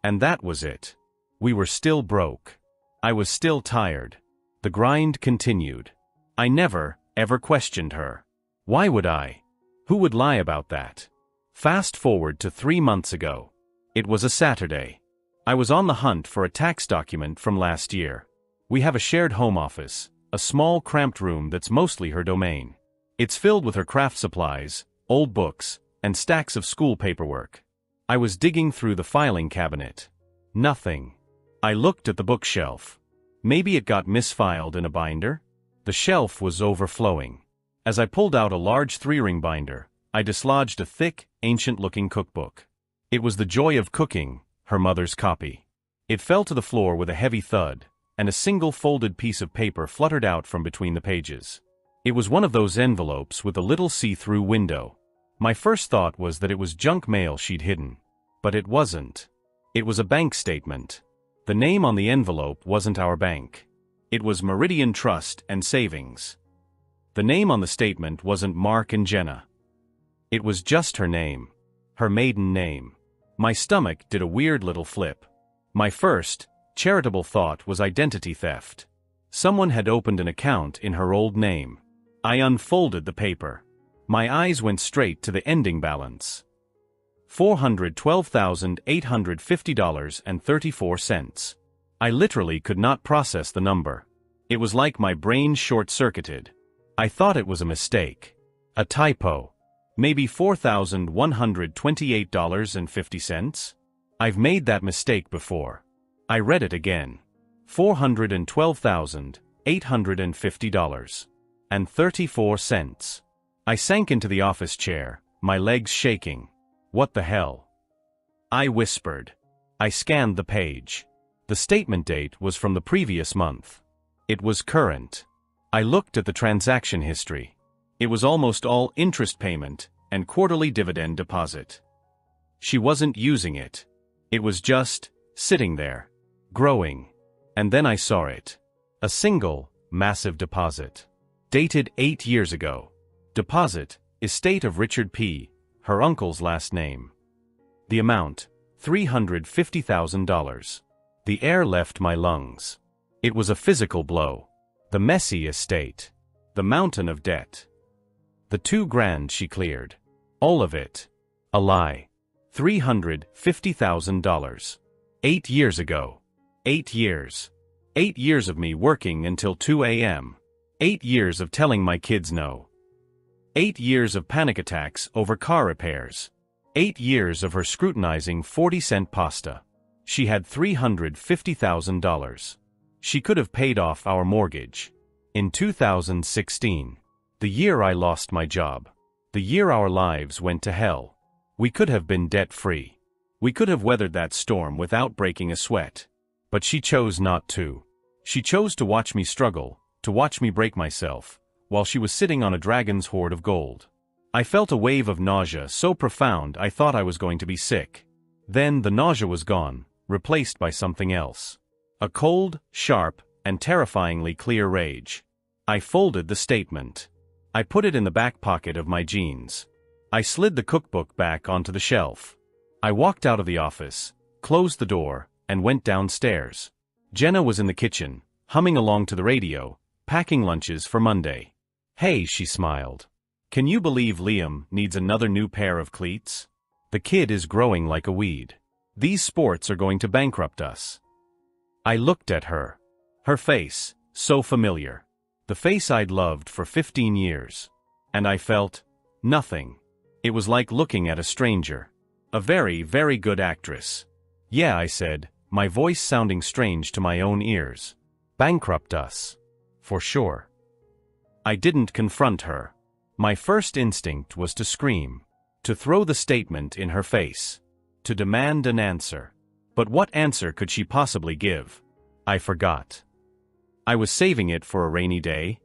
And that was it. We were still broke. I was still tired. The grind continued. I never, ever questioned her. Why would I? Who would lie about that? Fast forward to 3 months ago. It was a Saturday. I was on the hunt for a tax document from last year. We have a shared home office, a small cramped room that's mostly her domain. It's filled with her craft supplies, old books, and stacks of school paperwork. I was digging through the filing cabinet. Nothing. I looked at the bookshelf. Maybe it got misfiled in a binder? The shelf was overflowing. As I pulled out a large 3-ring binder, I dislodged a thick, ancient-looking cookbook. It was The Joy of Cooking, her mother's copy. It fell to the floor with a heavy thud, and a single folded piece of paper fluttered out from between the pages. It was one of those envelopes with a little see-through window. My first thought was that it was junk mail she'd hidden. But it wasn't. It was a bank statement. The name on the envelope wasn't our bank. It was Meridian Trust and Savings. The name on the statement wasn't Mark and Jenna. It was just her name. Her maiden name. My stomach did a weird little flip. My first, charitable thought was identity theft. Someone had opened an account in her old name. I unfolded the paper. My eyes went straight to the ending balance. $412,850.34. I literally could not process the number. It was like my brain short-circuited. I thought it was a mistake. A typo. Maybe $4,128.50? I've made that mistake before. I read it again. $412,850.34. I sank into the office chair, my legs shaking. What the hell? I whispered. I scanned the page. The statement date was from the previous month. It was current. I looked at the transaction history. It was almost all interest payment and quarterly dividend deposit. She wasn't using it. It was just sitting there, growing. And then I saw it. A single, massive deposit. Dated 8 years ago. Deposit, estate of Richard P., her uncle's last name. The amount, $350,000. The air left my lungs. It was a physical blow. The messy estate. The mountain of debt. The $2,000 she cleared. All of it. A lie. $350,000. 8 years ago. 8 years. 8 years of me working until 2 a.m. 8 years of telling my kids no. 8 years of panic attacks over car repairs. 8 years of her scrutinizing 40-cent pasta. She had $350,000. She could have paid off our mortgage. In 2016. The year I lost my job. The year our lives went to hell. We could have been debt-free. We could have weathered that storm without breaking a sweat. But she chose not to. She chose to watch me struggle, to watch me break myself, while she was sitting on a dragon's hoard of gold. I felt a wave of nausea so profound I thought I was going to be sick. Then the nausea was gone, replaced by something else. A cold, sharp, and terrifyingly clear rage. I folded the statement. I put it in the back pocket of my jeans. I slid the cookbook back onto the shelf. I walked out of the office, closed the door, and went downstairs. Jenna was in the kitchen, humming along to the radio, packing lunches for Monday. "Hey," she smiled. "Can you believe Liam needs another new pair of cleats? The kid is growing like a weed. These sports are going to bankrupt us." I looked at her. Her face, so familiar. The face I'd loved for 15 years. And I felt nothing. It was like looking at a stranger. A very, very good actress. "Yeah," I said, my voice sounding strange to my own ears. "Bankrupt us. For sure." I didn't confront her. My first instinct was to scream. To throw the statement in her face. To demand an answer. But what answer could she possibly give? I forgot. I was saving it for a rainy day.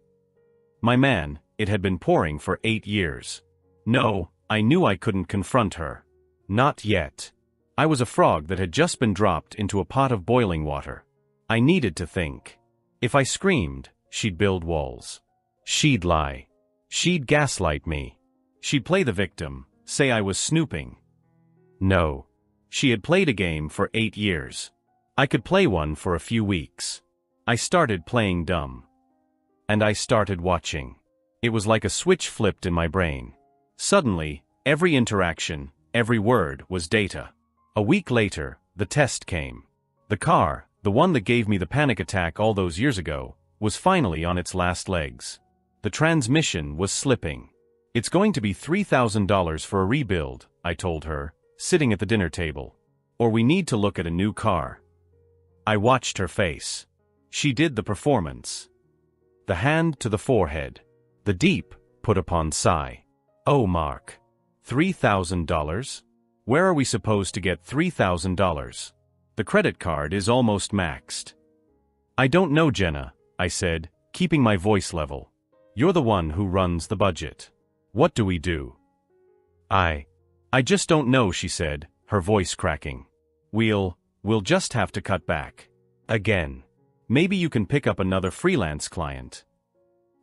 My man, it had been pouring for 8 years. No, I knew I couldn't confront her. Not yet. I was a frog that had just been dropped into a pot of boiling water. I needed to think. If I screamed, she'd build walls. She'd lie. She'd gaslight me. She'd play the victim, say I was snooping. No. She had played a game for 8 years. I could play one for a few weeks. I started playing dumb. And I started watching. It was like a switch flipped in my brain. Suddenly, every interaction, every word was data. A week later, the test came. The car, the one that gave me the panic attack all those years ago, was finally on its last legs. The transmission was slipping. "It's going to be $3,000 for a rebuild," I told her, sitting at the dinner table. "Or we need to look at a new car." I watched her face. She did the performance. The hand to the forehead. The deep, put upon sigh. "Oh, Mark. $3,000? Where are we supposed to get $3,000? The credit card is almost maxed." "I don't know, Jenna," I said, keeping my voice level. "You're the one who runs the budget. What do we do?" I just don't know," she said, her voice cracking. We'll just have to cut back. Again. Maybe you can pick up another freelance client."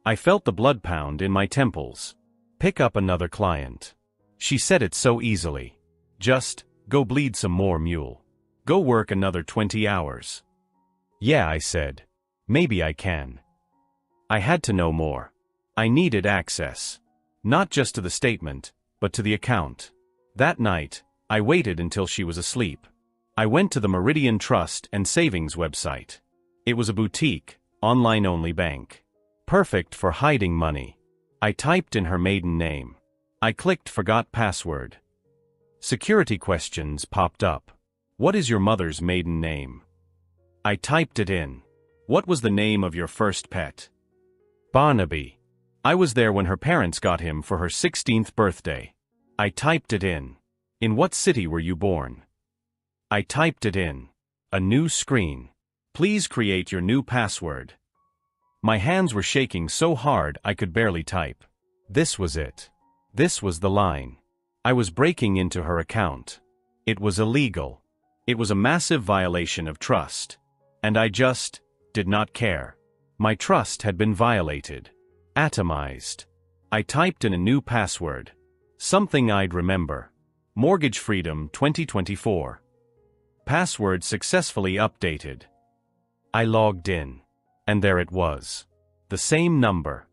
I felt the blood pound in my temples. Pick up another client. She said it so easily. Just Go bleed some more, mule. Go work another 20 hours. Yeah, I said. Maybe I can. I had to know more. I needed access. Not just to the statement, but to the account. That night, I waited until she was asleep. I went to the Meridian Trust and Savings website. It was a boutique, online-only bank. Perfect for hiding money. I typed in her maiden name. I clicked Forgot Password. Security questions popped up. What is your mother's maiden name? I typed it in. What was the name of your first pet? Barnaby. I was there when her parents got him for her 16th birthday. I typed it in. In what city were you born? I typed it in. A new screen. Please create your new password. My hands were shaking so hard I could barely type. This was it. This was the line. I was breaking into her account. It was illegal. It was a massive violation of trust. And I just did not care. My trust had been violated. Atomized. I typed in a new password. Something I'd remember. Mortgage Freedom 2024. Password successfully updated. I logged in. And there it was. The same number.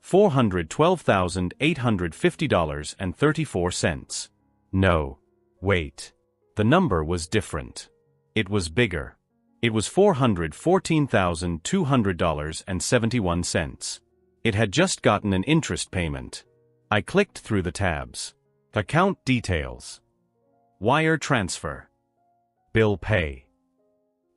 $412,850.34. No. Wait. The number was different. It was bigger. It was $414,200.71. It had just gotten an interest payment. I clicked through the tabs. Account details. Wire transfer. Bill pay.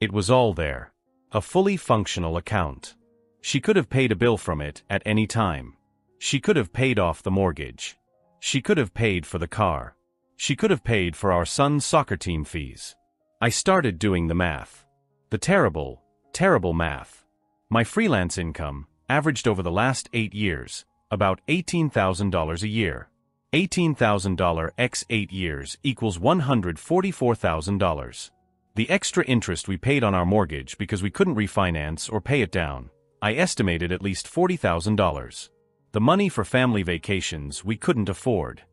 It was all there. A fully functional account. She could have paid a bill from it at any time. She could have paid off the mortgage. She could have paid for the car. She could have paid for our son's soccer team fees. I started doing the math. The terrible, terrible math. My freelance income averaged over the last 8 years about $18,000 a year. $18,000 x 8 years equals $144,000. The extra interest we paid on our mortgage because we couldn't refinance or pay it down, I estimated at least $40,000. The money for family vacations we couldn't afford.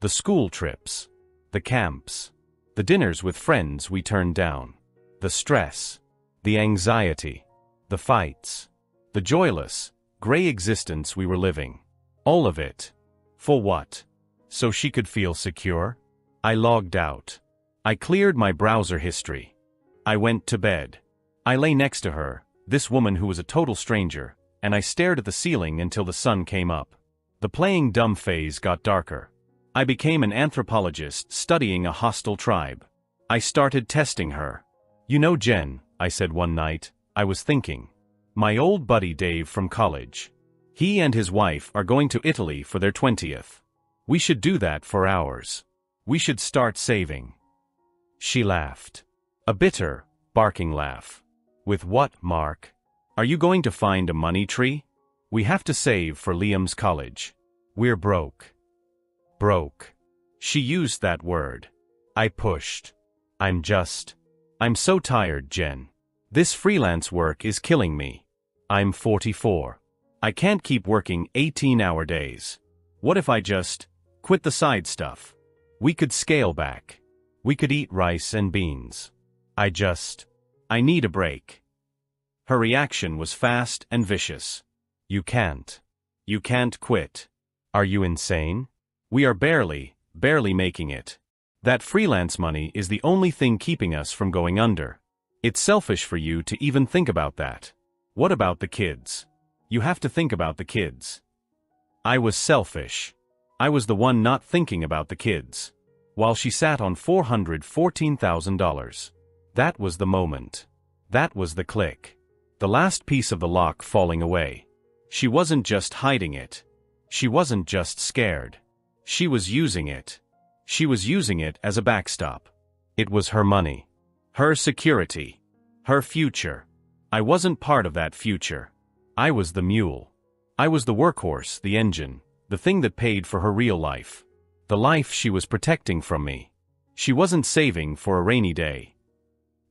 The school trips. The camps. The dinners with friends we turned down. The stress. The anxiety. The fights. The joyless, gray existence we were living. All of it. For what? So she could feel secure? I logged out. I cleared my browser history. I went to bed. I lay next to her, this woman who was a total stranger, and I stared at the ceiling until the sun came up. The playing dumb phase got darker. I became an anthropologist studying a hostile tribe. I started testing her. You know, Jen, I said one night, I was thinking. My old buddy Dave from college. He and his wife are going to Italy for their 20th. We should do that for ours. We should start saving. She laughed. A bitter, barking laugh. With what, Mark? Are you going to find a money tree? We have to save for Liam's college. We're broke. Broke. She used that word. I pushed. I'm so tired, Jen. This freelance work is killing me. I'm 44. I can't keep working 18-hour days. What if I just quit the side stuff? We could scale back. We could eat rice and beans. I need a break. Her reaction was fast and vicious. You can't. You can't quit. Are you insane? We are barely making it. That freelance money is the only thing keeping us from going under. It's selfish for you to even think about that. What about the kids? You have to think about the kids. I was selfish. I was the one not thinking about the kids. While she sat on $414,000. That was the moment. That was the click. The last piece of the lock falling away. She wasn't just hiding it. She wasn't just scared. She was using it. She was using it as a backstop. It was her money. Her security. Her future. I wasn't part of that future. I was the mule. I was the workhorse, the engine, the thing that paid for her real life. The life she was protecting from me. She wasn't saving for a rainy day.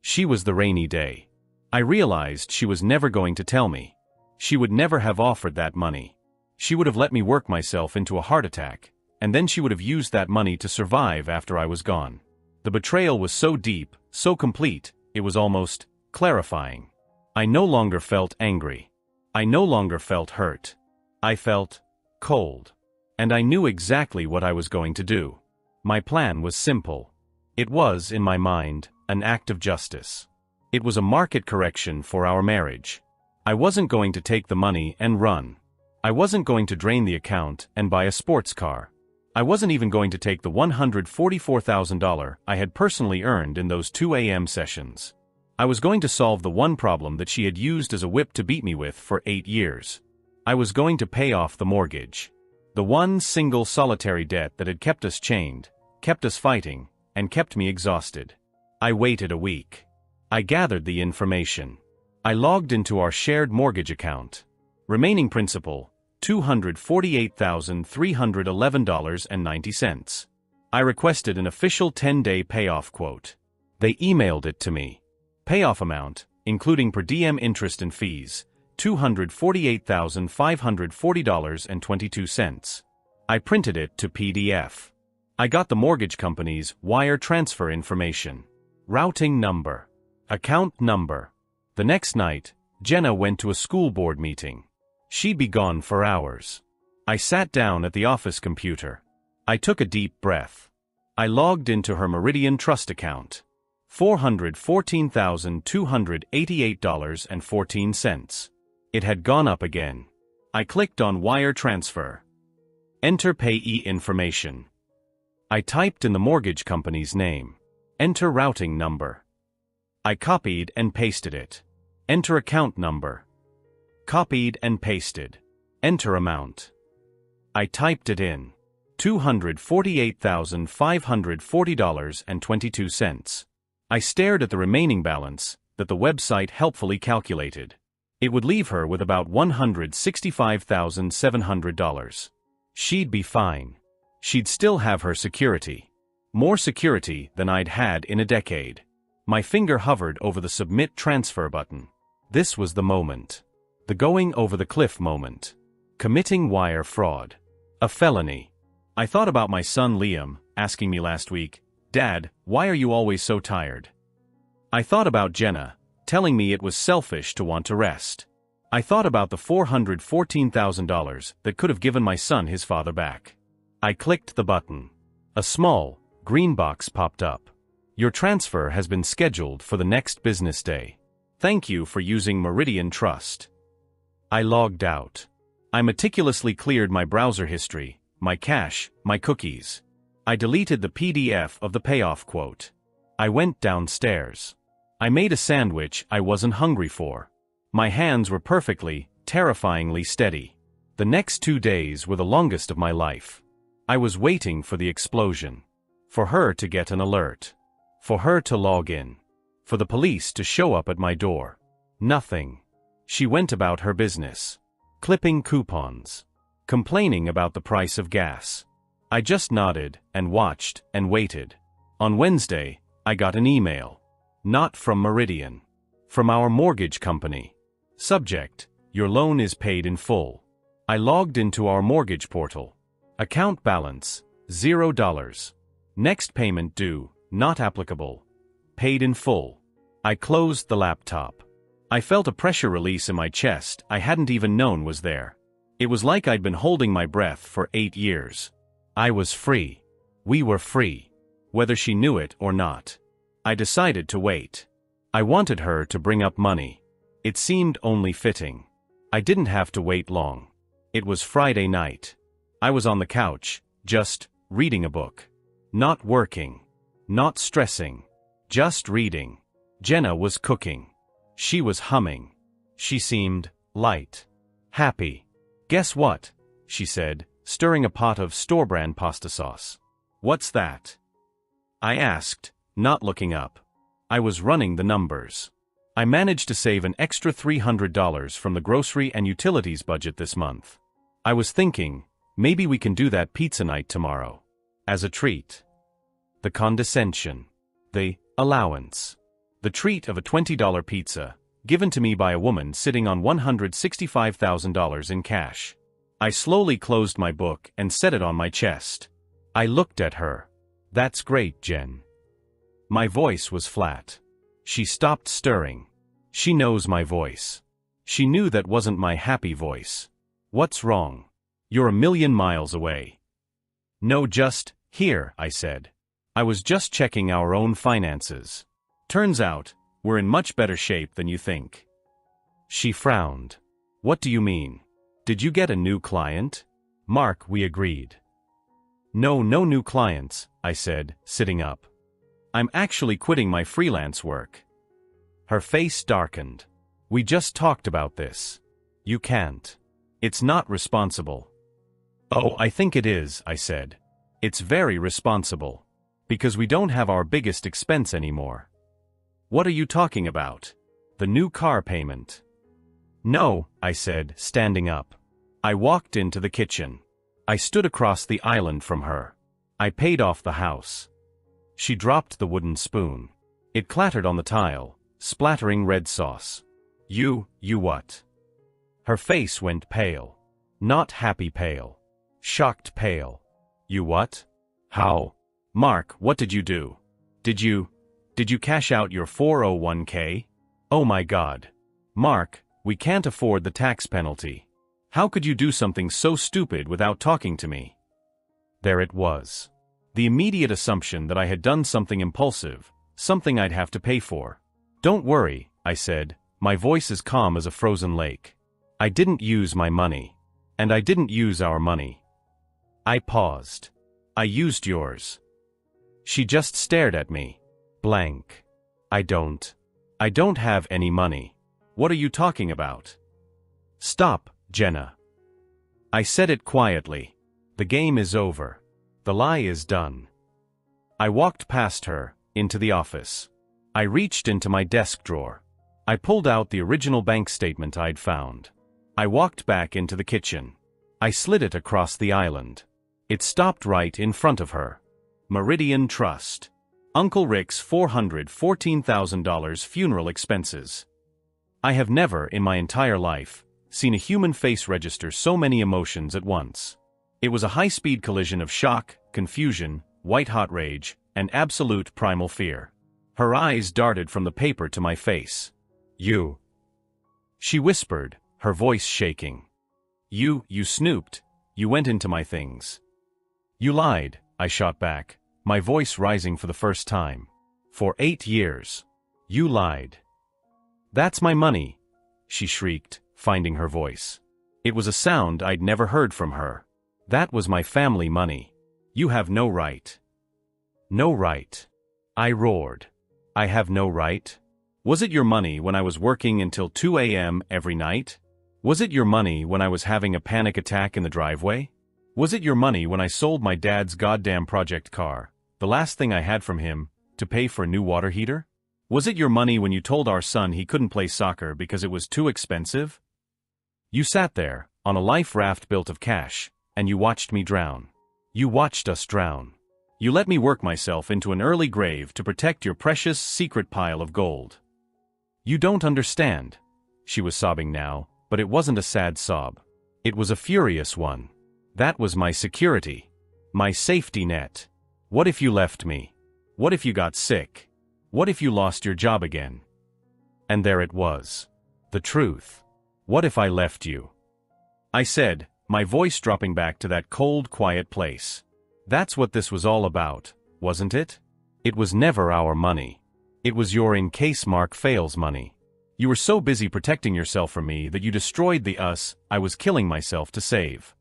She was the rainy day. I realized she was never going to tell me. She would never have offered that money. She would have let me work myself into a heart attack, and then she would have used that money to survive after I was gone. The betrayal was so deep, so complete, it was almost clarifying. I no longer felt angry. I no longer felt hurt. I felt cold. And I knew exactly what I was going to do. My plan was simple. It was, in my mind, an act of justice. It was a market correction for our marriage. I wasn't going to take the money and run. I wasn't going to drain the account and buy a sports car. I wasn't even going to take the $144,000 I had personally earned in those 2 a.m. sessions. I was going to solve the one problem that she had used as a whip to beat me with for 8 years. I was going to pay off the mortgage. The one single solitary debt that had kept us chained, kept us fighting, and kept me exhausted. I waited a week. I gathered the information. I logged into our shared mortgage account. Remaining principal, $248,311.90. I requested an official 10-day payoff quote. They emailed it to me. Payoff amount, including per diem interest and fees, $248,540.22. I printed it to PDF. I got the mortgage company's wire transfer information. Routing number. Account number. The next night, Jenna went to a school board meeting. She'd be gone for hours. I sat down at the office computer. I took a deep breath. I logged into her Meridian Trust account. $414,288.14. It had gone up again. I clicked on Wire Transfer. Enter payee information. I typed in the mortgage company's name. Enter routing number. I copied and pasted it. Enter account number. Copied and pasted. Enter amount. I typed it in. $248,540.22. I stared at the remaining balance that the website helpfully calculated. It would leave her with about $165,700. She'd be fine. She'd still have her security. More security than I'd had in a decade. My finger hovered over the Submit Transfer button. This was the moment. The going over the cliff moment. Committing wire fraud. A felony. I thought about my son Liam, asking me last week, "Dad, why are you always so tired?" I thought about Jenna, telling me it was selfish to want to rest. I thought about the $414,000 that could have given my son his father back. I clicked the button. A small, green box popped up. Your transfer has been scheduled for the next business day. Thank you for using Meridian Trust. I logged out. I meticulously cleared my browser history, my cache, my cookies. I deleted the PDF of the payoff quote. I went downstairs. I made a sandwich I wasn't hungry for. My hands were perfectly, terrifyingly steady. The next 2 days were the longest of my life. I was waiting for the explosion. For her to get an alert. For her to log in. For the police to show up at my door. Nothing. She went about her business. Clipping coupons. Complaining about the price of gas. I just nodded and watched and waited. On Wednesday, I got an email. Not from Meridian. From our mortgage company. Subject: Your loan is paid in full. I logged into our mortgage portal. Account balance: $0. Next payment due, not applicable. Paid in full. I closed the laptop. I felt a pressure release in my chest I hadn't even known was there. It was like I'd been holding my breath for 8 years. I was free. We were free. Whether she knew it or not. I decided to wait. I wanted her to bring up money. It seemed only fitting. I didn't have to wait long. It was Friday night. I was on the couch, just reading a book. Not working. Not stressing. Just reading. Jenna was cooking. She was humming. She seemed light. Happy. "Guess what?" she said, stirring a pot of store-brand pasta sauce. "What's that?" I asked, not looking up. I was running the numbers. I managed to save an extra $300 from the grocery and utilities budget this month. I was thinking, maybe we can do that pizza night tomorrow. As a treat. The condescension. The allowance. The treat of a $20 pizza, given to me by a woman sitting on $165,000 in cash. I slowly closed my book and set it on my chest. I looked at her. "That's great, Jen. My voice was flat. She stopped stirring. She knows my voice. She knew that wasn't my happy voice. What's wrong? You're a million miles away. No, just here, I said. I was just checking our own finances. Turns out, we're in much better shape than you think. She frowned. What do you mean? Did you get a new client? Mark, we agreed. No new clients, I said, sitting up. I'm actually quitting my freelance work. Her face darkened. We just talked about this. You can't. It's not responsible. Oh, I think it is, I said. It's very responsible. Because we don't have our biggest expense anymore. What are you talking about? The new car payment. No, I said, standing up. I walked into the kitchen. I stood across the island from her. I paid off the house. She dropped the wooden spoon. It clattered on the tile, splattering red sauce. You what? Her face went pale. Not happy pale. Shocked pale. You what? How? Mark, what did you do? Did you cash out your 401k? Oh my God. Mark, we can't afford the tax penalty. How could you do something so stupid without talking to me? There it was. The immediate assumption that I had done something impulsive, something I'd have to pay for. Don't worry, I said, my voice as calm as a frozen lake. I didn't use my money. And I didn't use our money. I paused. I used yours. She just stared at me. Blank. I don't have any money. What are you talking about? Stop, Jenna. I said it quietly. The game is over. The lie is done. I walked past her, into the office. I reached into my desk drawer. I pulled out the original bank statement I'd found. I walked back into the kitchen. I slid it across the island. It stopped right in front of her. Meridian Trust. Uncle Rick's $414,000 funeral expenses. I have never, in my entire life, seen a human face register so many emotions at once. It was a high-speed collision of shock, confusion, white-hot rage, and absolute primal fear. Her eyes darted from the paper to my face. You. She whispered, her voice shaking. You snooped. You went into my things. You lied, I shot back, my voice rising for the first time. For 8 years. You lied. That's my money, she shrieked, finding her voice. It was a sound I'd never heard from her. That was my family money. You have no right. No right. I roared. I have no right? Was it your money when I was working until 2 a.m. every night? Was it your money when I was having a panic attack in the driveway? Was it your money when I sold my dad's goddamn project car, the last thing I had from him, to pay for a new water heater? Was it your money when you told our son he couldn't play soccer because it was too expensive? You sat there, on a life raft built of cash, and you watched me drown. You watched us drown. You let me work myself into an early grave to protect your precious secret pile of gold. You don't understand. She was sobbing now, but it wasn't a sad sob. It was a furious one. That was my security. My safety net. What if you left me? What if you got sick? What if you lost your job again? And there it was. The truth. What if I left you? I said, my voice dropping back to that cold, quiet place. That's what this was all about, wasn't it? It was never our money. It was your in case Mark fails money. You were so busy protecting yourself from me that you destroyed the us I was killing myself to save.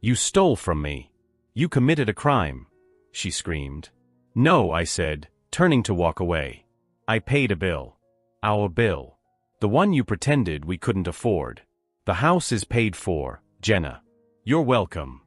You stole from me. You committed a crime, she screamed. No, I said, turning to walk away. I paid a bill. Our bill. The one you pretended we couldn't afford. The house is paid for, Jenna. You're welcome.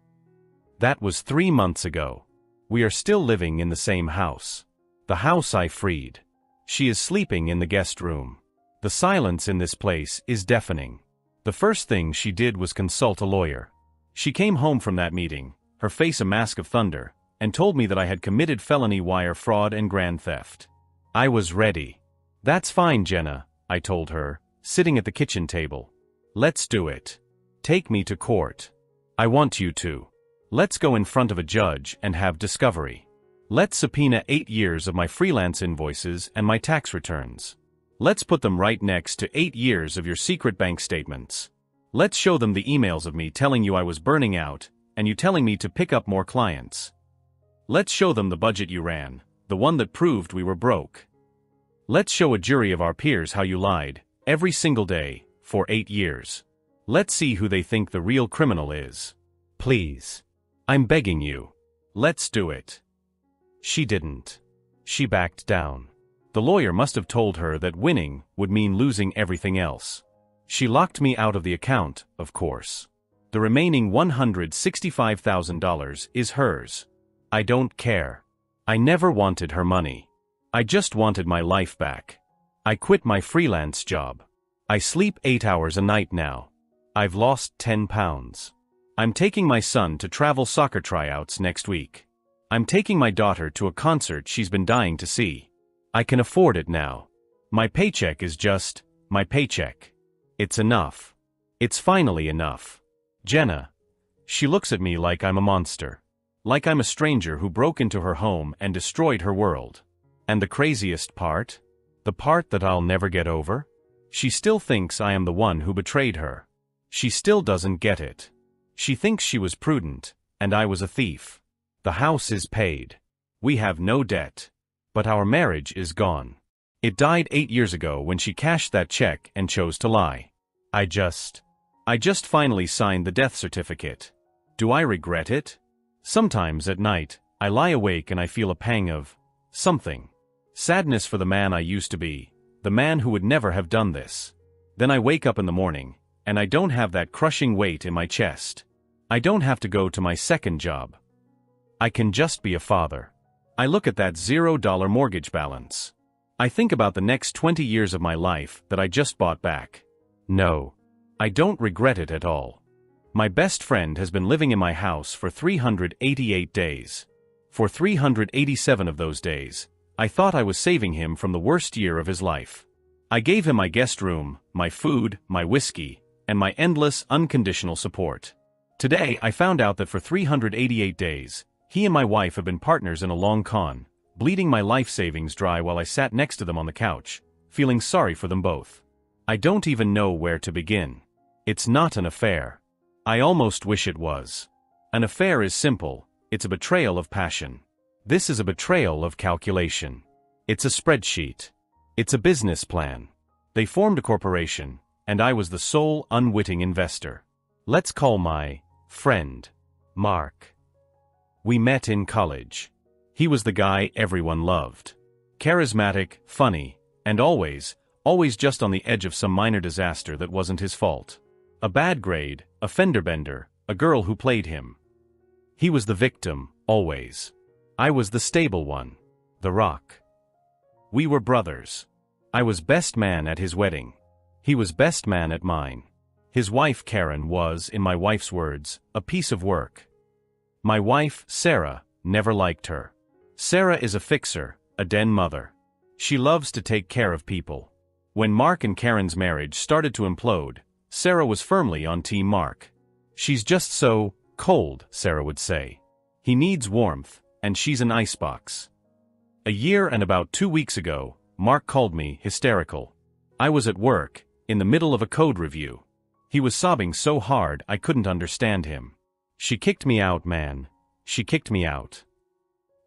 That was 3 months ago. We are still living in the same house. The house I freed. She is sleeping in the guest room. The silence in this place is deafening. The first thing she did was consult a lawyer. She came home from that meeting, her face a mask of thunder, and told me that I had committed felony wire fraud and grand theft. I was ready. That's fine, Jenna, I told her, sitting at the kitchen table. Let's do it. Take me to court. I want you to. Let's go in front of a judge and have discovery. Let's subpoena 8 years of my freelance invoices and my tax returns. Let's put them right next to 8 years of your secret bank statements. Let's show them the emails of me telling you I was burning out, and you telling me to pick up more clients. Let's show them the budget you ran, the one that proved we were broke. Let's show a jury of our peers how you lied, every single day, for 8 years. Let's see who they think the real criminal is. Please. I'm begging you. Let's do it. She didn't. She backed down. The lawyer must have told her that winning would mean losing everything else. She locked me out of the account, of course. The remaining $165,000 is hers. I don't care. I never wanted her money. I just wanted my life back. I quit my freelance job. I sleep 8 hours a night now. I've lost 10 pounds. I'm taking my son to travel soccer tryouts next week. I'm taking my daughter to a concert she's been dying to see. I can afford it now. My paycheck is just my paycheck. It's enough. It's finally enough. Jenna. She looks at me like I'm a monster. Like I'm a stranger who broke into her home and destroyed her world. And the craziest part? The part that I'll never get over? She still thinks I am the one who betrayed her. She still doesn't get it. She thinks she was prudent, and I was a thief. The house is paid. We have no debt. But our marriage is gone. It died 8 years ago when she cashed that check and chose to lie. I just finally signed the death certificate. Do I regret it? Sometimes at night, I lie awake and I feel a pang of something. Sadness for the man I used to be, the man who would never have done this. Then I wake up in the morning, and I don't have that crushing weight in my chest. I don't have to go to my second job. I can just be a father. I look at that $0 mortgage balance. I think about the next 20 years of my life that I just bought back. No. I don't regret it at all. My best friend has been living in my house for 388 days. For 387 of those days, I thought I was saving him from the worst year of his life. I gave him my guest room, my food, my whiskey, and my endless, unconditional support. Today I found out that for 388 days, he and my wife have been partners in a long con, bleeding my life savings dry while I sat next to them on the couch, feeling sorry for them both. I don't even know where to begin. It's not an affair. I almost wish it was. An affair is simple, it's a betrayal of passion. This is a betrayal of calculation. It's a spreadsheet. It's a business plan. They formed a corporation, and I was the sole unwitting investor. Let's call my friend Mark. We met in college. He was the guy everyone loved. Charismatic, funny, and always just on the edge of some minor disaster that wasn't his fault. A bad grade, a fender bender, a girl who played him. He was the victim, always. I was the stable one. The rock. We were brothers. I was best man at his wedding. He was best man at mine. His wife Karen was, in my wife's words, a piece of work. My wife, Sarah, never liked her. Sarah is a fixer, a den mother. She loves to take care of people. When Mark and Karen's marriage started to implode, Sarah was firmly on Team Mark. She's just so cold, Sarah would say. He needs warmth, and she's an icebox. A year and about 2 weeks ago, Mark called me hysterical. I was at work, in the middle of a code review. He was sobbing so hard I couldn't understand him. She kicked me out, man. She kicked me out.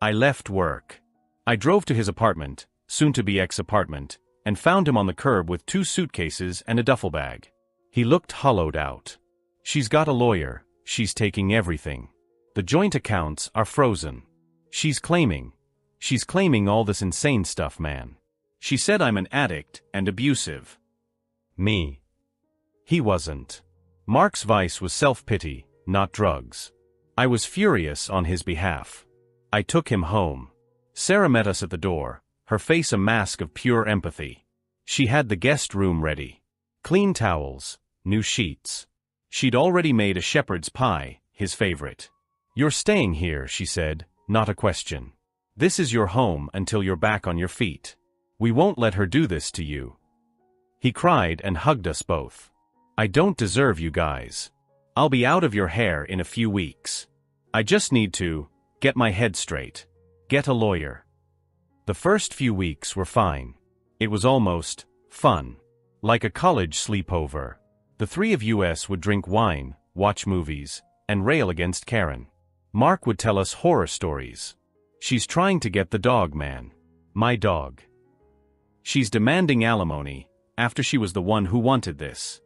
I left work. I drove to his apartment, soon-to-be ex-apartment, and found him on the curb with 2 suitcases and a duffel bag. He looked hollowed out. She's got a lawyer, she's taking everything. The joint accounts are frozen. She's claiming all this insane stuff, man. She said I'm an addict and abusive. Me. He wasn't. Mark's vice was self-pity, not drugs. I was furious on his behalf. I took him home. Sarah met us at the door, her face a mask of pure empathy. She had the guest room ready. Clean towels, new sheets. She'd already made a shepherd's pie, his favorite. You're staying here, she said, not a question. This is your home until you're back on your feet. We won't let her do this to you. He cried and hugged us both. I don't deserve you guys. I'll be out of your hair in a few weeks. I just need to get my head straight. Get a lawyer. The first few weeks were fine. It was almost fun. Like a college sleepover. The three of us would drink wine, watch movies, and rail against Karen. Mark would tell us horror stories. She's trying to get the dog, man. My dog. She's demanding alimony, after she was the one who wanted this.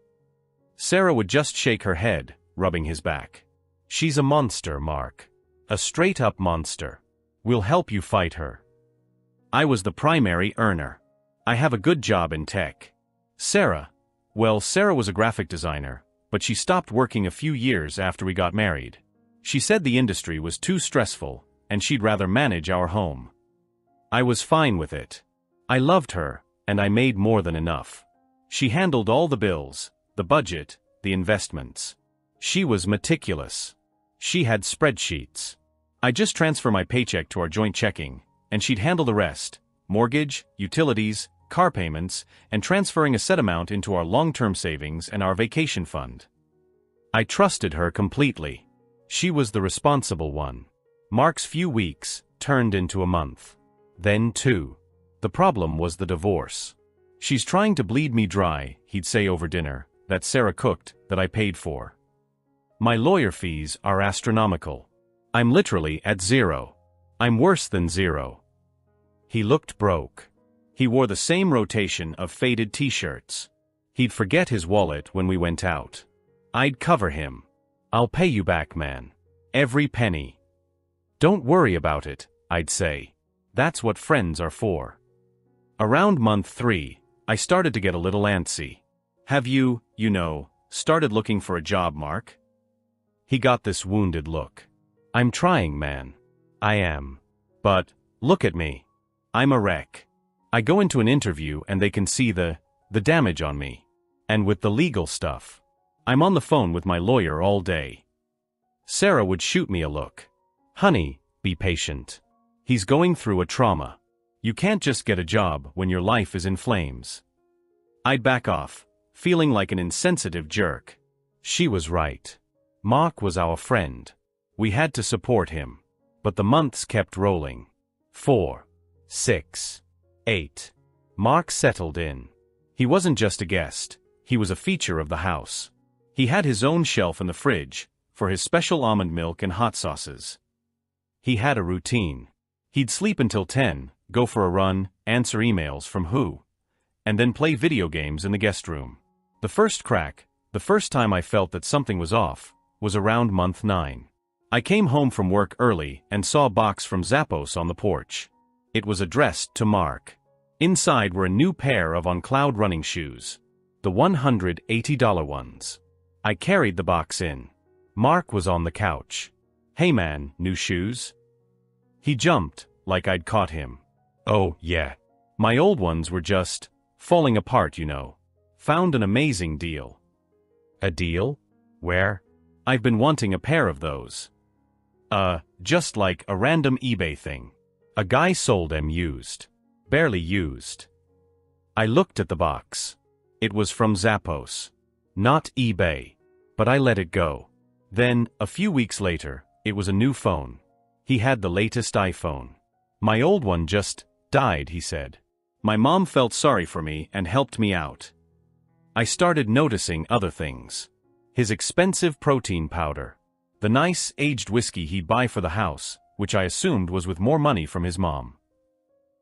Sarah would just shake her head, rubbing his back. She's a monster, Mark. A straight-up monster. We'll help you fight her. I was the primary earner. I have a good job in tech. Sarah was a graphic designer, but she stopped working a few years after we got married. She said the industry was too stressful, and she'd rather manage our home. I was fine with it. I loved her, and I made more than enough. She handled all the bills, the budget, the investments. She was meticulous. She had spreadsheets. I just transfer my paycheck to our joint checking, and she'd handle the rest: mortgage, utilities, car payments, and transferring a set amount into our long-term savings and our vacation fund. I trusted her completely. She was the responsible one. Mark's few weeks turned into a month. Then 2. The problem was the divorce. She's trying to bleed me dry, he'd say over dinner, that Sarah cooked, that I paid for. My lawyer fees are astronomical. I'm literally at zero. I'm worse than zero. He looked broke. He wore the same rotation of faded t-shirts. He'd forget his wallet when we went out. I'd cover him. I'll pay you back, man. Every penny. Don't worry about it, I'd say. That's what friends are for. Around month 3, I started to get a little antsy. Have you started looking for a job, Mark? He got this wounded look. I'm trying, man. I am. But, look at me. I'm a wreck. I go into an interview and they can see the damage on me. And with the legal stuff. I'm on the phone with my lawyer all day. Sarah would shoot me a look. Honey, be patient. He's going through a trauma. You can't just get a job when your life is in flames. I'd back off, feeling like an insensitive jerk. She was right. Mark was our friend. We had to support him. But the months kept rolling. 4, 6, 8. Mark settled in. He wasn't just a guest. He was a feature of the house. He had his own shelf in the fridge, for his special almond milk and hot sauces. He had a routine. He'd sleep until 10, go for a run, answer emails from who, and then play video games in the guest room. The first time I felt that something was off, was around month 9. I came home from work early and saw a box from Zappos on the porch. It was addressed to Mark. Inside were a new pair of On Cloud running shoes. The $180 ones. I carried the box in. Mark was on the couch. Hey man, new shoes? He jumped, like I'd caught him. Oh, yeah. My old ones were just falling apart, Found an amazing deal. A deal? Where? I've been wanting a pair of those. Just like a random eBay thing. A guy sold them used. Barely used. I looked at the box. It was from Zappos. Not eBay. But I let it go. Then, a few weeks later, it was a new phone. He had the latest iPhone. My old one just died, he said. My mom felt sorry for me and helped me out. I started noticing other things. His expensive protein powder. The nice, aged whiskey he'd buy for the house, which I assumed was with more money from his mom.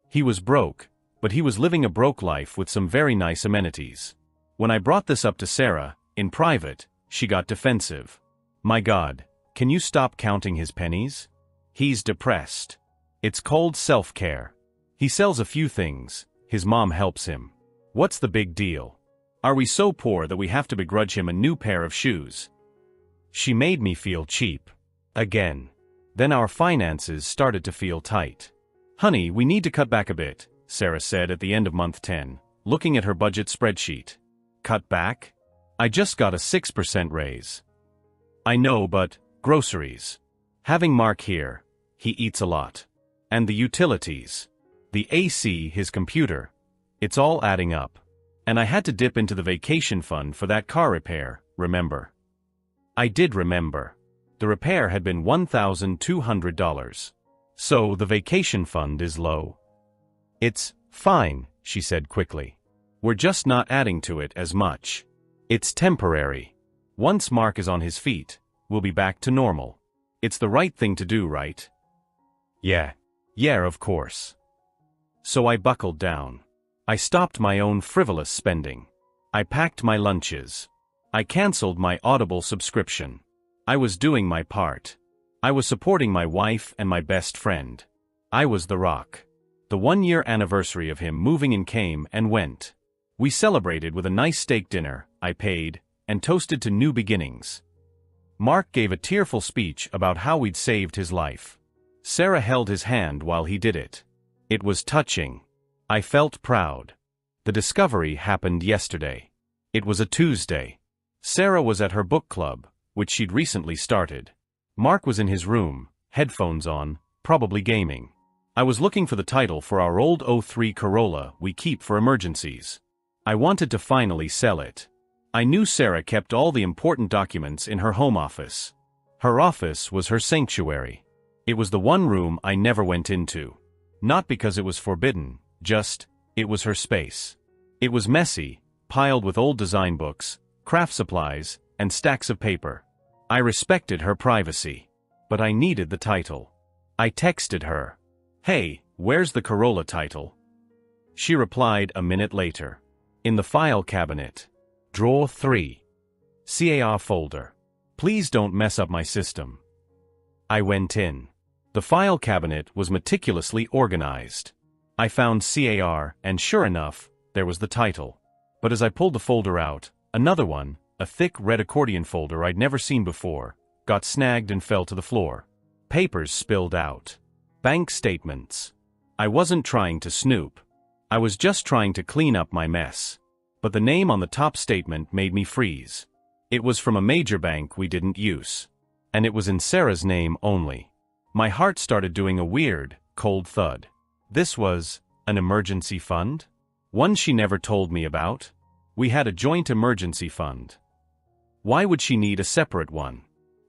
He was broke, but he was living a broke life with some very nice amenities. When I brought this up to Sarah, in private, she got defensive. My God, can you stop counting his pennies? He's depressed. It's called self-care. He sells a few things, his mom helps him. What's the big deal? Are we so poor that we have to begrudge him a new pair of shoes? She made me feel cheap. Again. Then our finances started to feel tight. Honey, we need to cut back a bit, Sarah said at the end of month 10, looking at her budget spreadsheet. Cut back? I just got a 6% raise. I know, but groceries. Having Mark here, he eats a lot. And the utilities. The AC, his computer. It's all adding up. And I had to dip into the vacation fund for that car repair, remember? I did remember. The repair had been $1,200. So the vacation fund is low. It's fine, she said quickly. We're just not adding to it as much. It's temporary. Once Mark is on his feet, we'll be back to normal. It's the right thing to do, right? Yeah, of course. So I buckled down. I stopped my own frivolous spending. I packed my lunches. I canceled my Audible subscription. I was doing my part. I was supporting my wife and my best friend. I was the rock. The 1-year anniversary of him moving in came and went. We celebrated with a nice steak dinner, I paid, and toasted to new beginnings. Mark gave a tearful speech about how we'd saved his life. Sarah held his hand while he did it. It was touching. I felt proud. The discovery happened yesterday. It was a Tuesday. Sarah was at her book club, which she'd recently started. Mark was in his room, headphones on, probably gaming. I was looking for the title for our old '03 Corolla we keep for emergencies. I wanted to finally sell it. I knew Sarah kept all the important documents in her home office. Her office was her sanctuary. It was the one room I never went into. Not because it was forbidden, just, it was her space. It was messy, piled with old design books, craft supplies, and stacks of paper. I respected her privacy. But I needed the title. I texted her. Hey, where's the Corolla title? She replied a minute later. In the file cabinet. Drawer 3. CAR folder. Please don't mess up my system. I went in. The file cabinet was meticulously organized. I found CAR, and sure enough, there was the title. But as I pulled the folder out, another one, a thick red accordion folder I'd never seen before, got snagged and fell to the floor. Papers spilled out. Bank statements. I wasn't trying to snoop. I was just trying to clean up my mess. But the name on the top statement made me freeze. It was from a major bank we didn't use. And it was in Sarah's name only. My heart started doing a weird, cold thud. This was an emergency fund? One she never told me about? We had a joint emergency fund. Why would she need a separate one?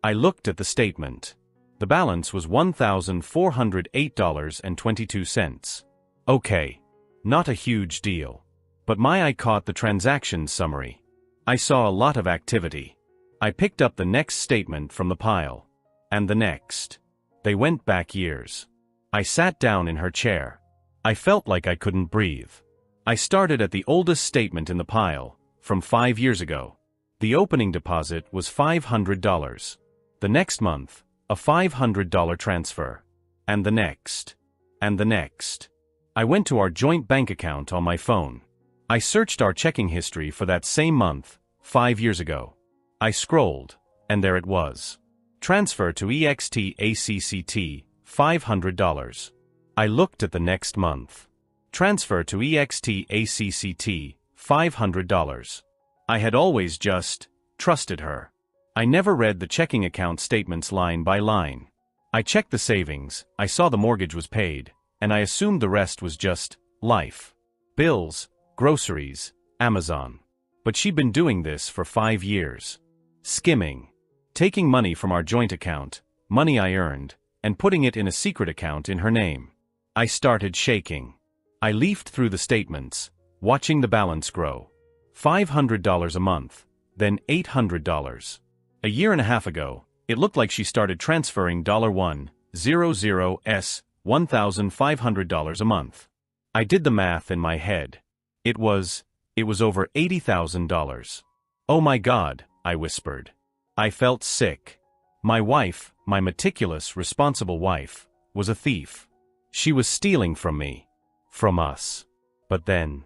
I looked at the statement. The balance was $1,408.22. Okay. Not a huge deal. But my eye caught the transaction summary. I saw a lot of activity. I picked up the next statement from the pile. And the next. They went back years. I sat down in her chair. I felt like I couldn't breathe. I started at the oldest statement in the pile, from 5 years ago. The opening deposit was $500. The next month, a $500 transfer. And the next. And the next. I went to our joint bank account on my phone. I searched our checking history for that same month, 5 years ago. I scrolled, and there it was. Transfer to EXTACCT, $500. I looked at the next month. Transfer to EXTACCT, $500. I had always just trusted her. I never read the checking account statements line by line. I checked the savings, I saw the mortgage was paid, and I assumed the rest was just life. Bills, groceries, Amazon. But she'd been doing this for 5 years. Skimming. Taking money from our joint account, money I earned, and putting it in a secret account in her name. I started shaking. I leafed through the statements, watching the balance grow. $500 a month, then $800. A year and a half ago, it looked like she started transferring $100s, $1,500 a month. I did the math in my head. It was over $80,000. Oh my God, I whispered. I felt sick. My wife, my meticulous, responsible wife, was a thief. She was stealing from me. From us. But then,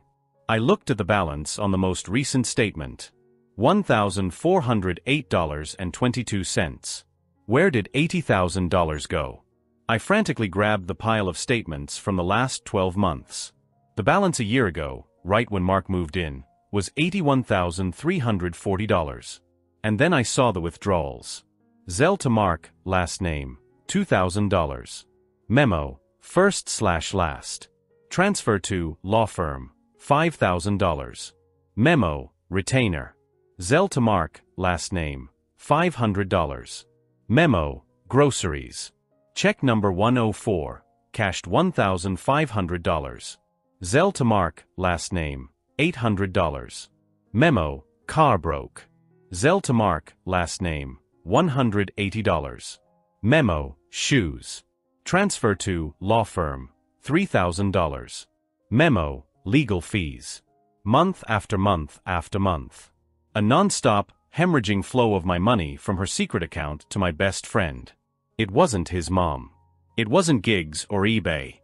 I looked at the balance on the most recent statement. $1,408.22. Where did $80,000 go? I frantically grabbed the pile of statements from the last 12 months. The balance a year ago, right when Mark moved in, was $81,340. And then I saw the withdrawals. Zelle to Mark, last name, $2,000. Memo, first/last. Transfer to law firm, $5,000. Memo, retainer. Zelle to Mark, last name, $500. Memo, groceries, Check number 104, cashed $1,500. Zelle to Mark, last name, $800. Memo, car broke. Zelle to Mark, last name, $180. Memo, shoes. Transfer to, law firm, $3,000. Memo, legal fees. Month after month after month. A non-stop, hemorrhaging flow of my money from her secret account to my best friend. It wasn't his mom. It wasn't gigs or eBay.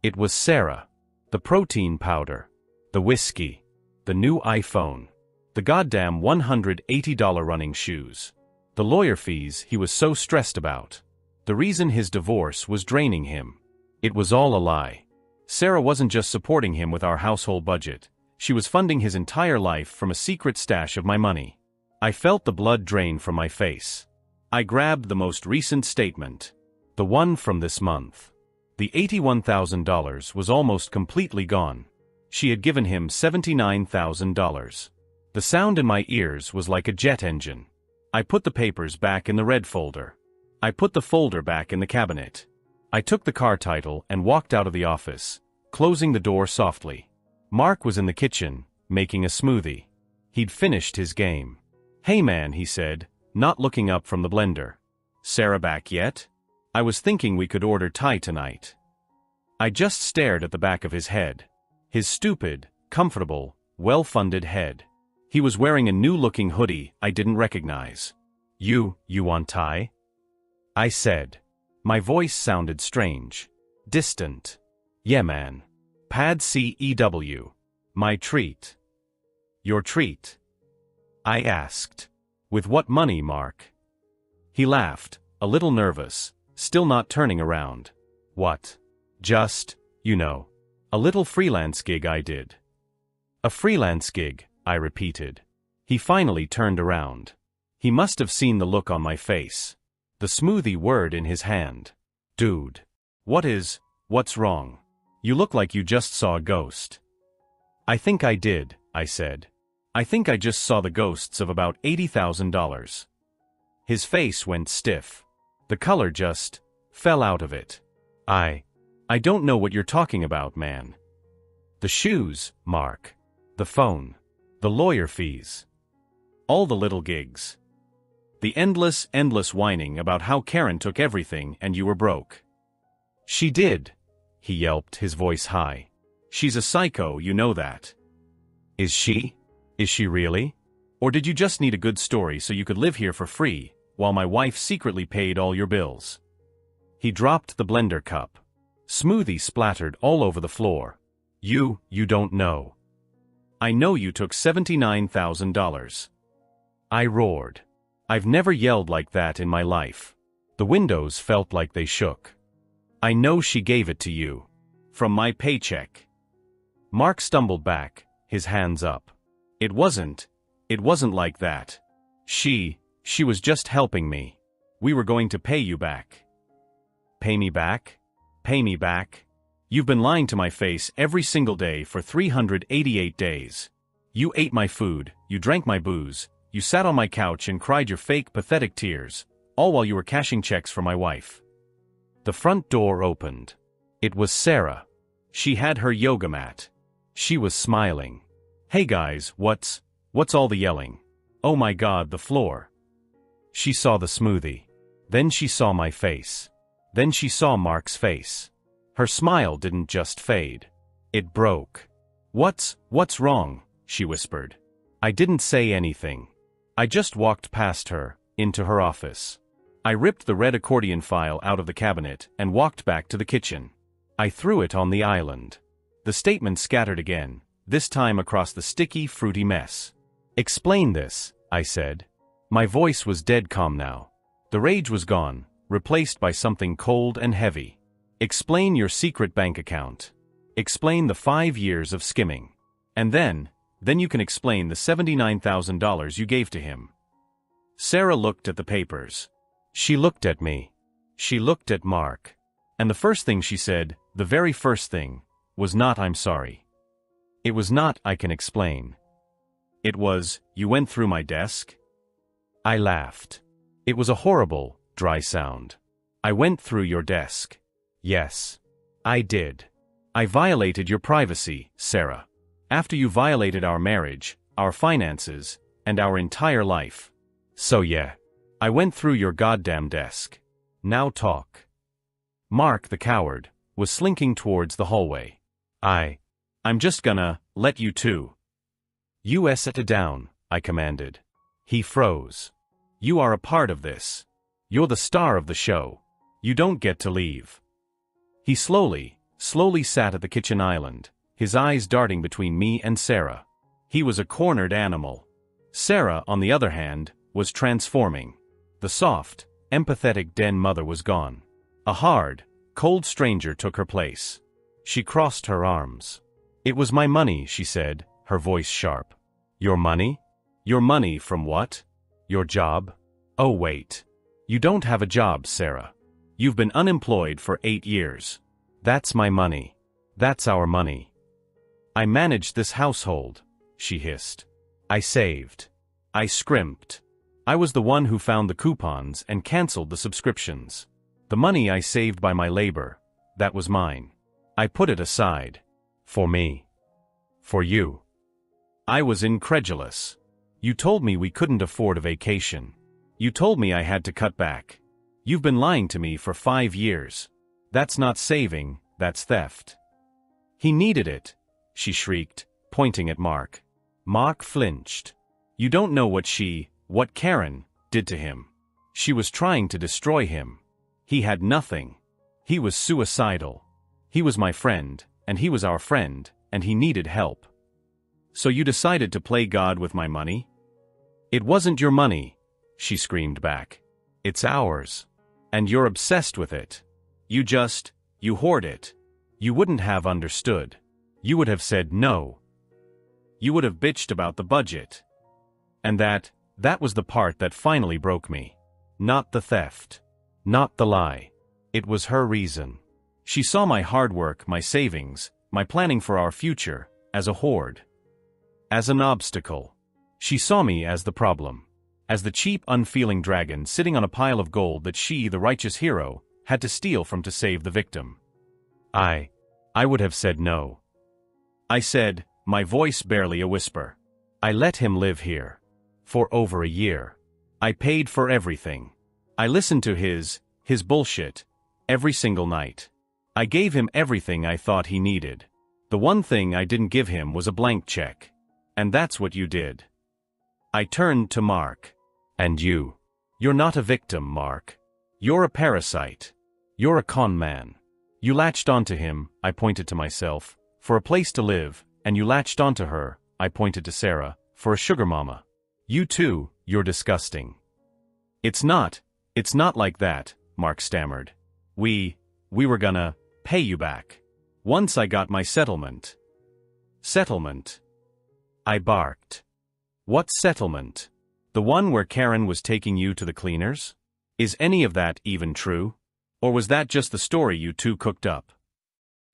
It was Sarah. The protein powder. The whiskey. The new iPhone. The goddamn $180 running shoes. The lawyer fees he was so stressed about. The reason his divorce was draining him. It was all a lie. Sarah wasn't just supporting him with our household budget. She was funding his entire life from a secret stash of my money. I felt the blood drain from my face. I grabbed the most recent statement. The one from this month. The $81,000 was almost completely gone. She had given him $79,000. The sound in my ears was like a jet engine. I put the papers back in the red folder. I put the folder back in the cabinet. I took the car title and walked out of the office, closing the door softly. Mark was in the kitchen, making a smoothie. He'd finished his game. "Hey man," he said, not looking up from the blender. "Sarah back yet? I was thinking we could order Thai tonight." I just stared at the back of his head. His stupid, comfortable, well-funded head. He was wearing a new-looking hoodie I didn't recognize. You want Thai?" I said. My voice sounded strange. Distant. "Yeah man. Pad CEW. My treat." "Your treat?" I asked. "With what money, Mark?" He laughed, a little nervous, still not turning around. "What? Just, a little freelance gig I did." "A freelance gig," I repeated. He finally turned around. He must have seen the look on my face. The smoothie word in his hand. "Dude. What's wrong? You look like you just saw a ghost." "I think I did," I said. "I think I just saw the ghosts of about $80,000. His face went stiff. The color just fell out of it. I don't know what you're talking about, man." "The shoes, Mark. The phone. The lawyer fees. All the little gigs. The endless whining about how Karen took everything and you were broke." "She did," he yelped, his voice high. "She's a psycho, you know that." "Is she? Is she really? Or did you just need a good story so you could live here for free, while my wife secretly paid all your bills?" He dropped the blender cup. Smoothie splattered all over the floor. You don't know." "I know you took $79,000. I roared. I've never yelled like that in my life. The windows felt like they shook. "I know she gave it to you. From my paycheck." Mark stumbled back, his hands up. It wasn't like that. She was just helping me. We were going to pay you back." "Pay me back? Pay me back? You've been lying to my face every single day for 388 days. You ate my food, you drank my booze, you sat on my couch and cried your fake, pathetic tears, all while you were cashing checks for my wife." The front door opened. It was Sarah. She had her yoga mat. She was smiling. "Hey guys, what's all the yelling? Oh my God, the floor." She saw the smoothie. Then she saw my face. Then she saw Mark's face. Her smile didn't just fade. It broke. What's wrong?" she whispered. I didn't say anything. I just walked past her, into her office. I ripped the red accordion file out of the cabinet and walked back to the kitchen. I threw it on the island. The statement scattered again, this time across the sticky, fruity mess. "Explain this," I said. My voice was dead calm now. The rage was gone, replaced by something cold and heavy. "Explain your secret bank account. Explain the 5 years of skimming. And then you can explain the $79,000 you gave to him." Sarah looked at the papers. She looked at me. She looked at Mark. And the first thing she said, the very first thing, was not "I'm sorry." It was not "I can explain." It was, "You went through my desk?" I laughed. It was a horrible, dry sound. I went through your desk. Yes. I did. I violated your privacy, Sarah. After you violated our marriage, our finances, and our entire life. So yeah. I went through your goddamn desk. Now talk. Mark the coward was slinking towards the hallway. I'm just gonna let you two. You sit down, I commanded. He froze. You are a part of this. You're the star of the show. You don't get to leave. He slowly sat at the kitchen island, his eyes darting between me and Sarah. He was a cornered animal. Sarah, on the other hand, was transforming. The soft, empathetic den mother was gone. A hard, cold stranger took her place. She crossed her arms. It was my money, she said, her voice sharp. Your money? Your money from what? Your job? Oh wait. You don't have a job, Sarah. You've been unemployed for 8 years. That's my money. That's our money. I managed this household, she hissed. I saved. I scrimped. I was the one who found the coupons and canceled the subscriptions. The money I saved by my labor, that was mine. I put it aside. For me. For you. I was incredulous. You told me we couldn't afford a vacation. You told me I had to cut back. You've been lying to me for 5 years. That's not saving, that's theft. He needed it, she shrieked, pointing at Mark. Mark flinched. You don't know what Karen did to him. She was trying to destroy him. He had nothing. He was suicidal. He was my friend, and he was our friend, and he needed help. So you decided to play God with my money? It wasn't your money, she screamed back. It's ours. And you're obsessed with it. You hoard it. You wouldn't have understood. You would have said no. You would have bitched about the budget. And that was the part that finally broke me. Not the theft. Not the lie. It was her reason. She saw my hard work, my savings, my planning for our future, as a hoard. As an obstacle. She saw me as the problem. As the cheap, unfeeling dragon sitting on a pile of gold that she, the righteous hero, had to steal from to save the victim. I would have said no. I said, my voice barely a whisper. I let him live here. For over a year. I paid for everything. I listened to his bullshit, every single night. I gave him everything I thought he needed. The one thing I didn't give him was a blank check. And that's what you did. I turned to Mark. And you're not a victim, Mark. You're a parasite. You're a con man. You latched onto him, I pointed to myself, for a place to live, and you latched onto her, I pointed to Sarah, for a sugar mama. You too, you're disgusting. It's not like that, Mark stammered. We were gonna pay you back. Once I got my settlement. Settlement? I barked. What settlement? The one where Karen was taking you to the cleaners? Is any of that even true? Or was that just the story you two cooked up?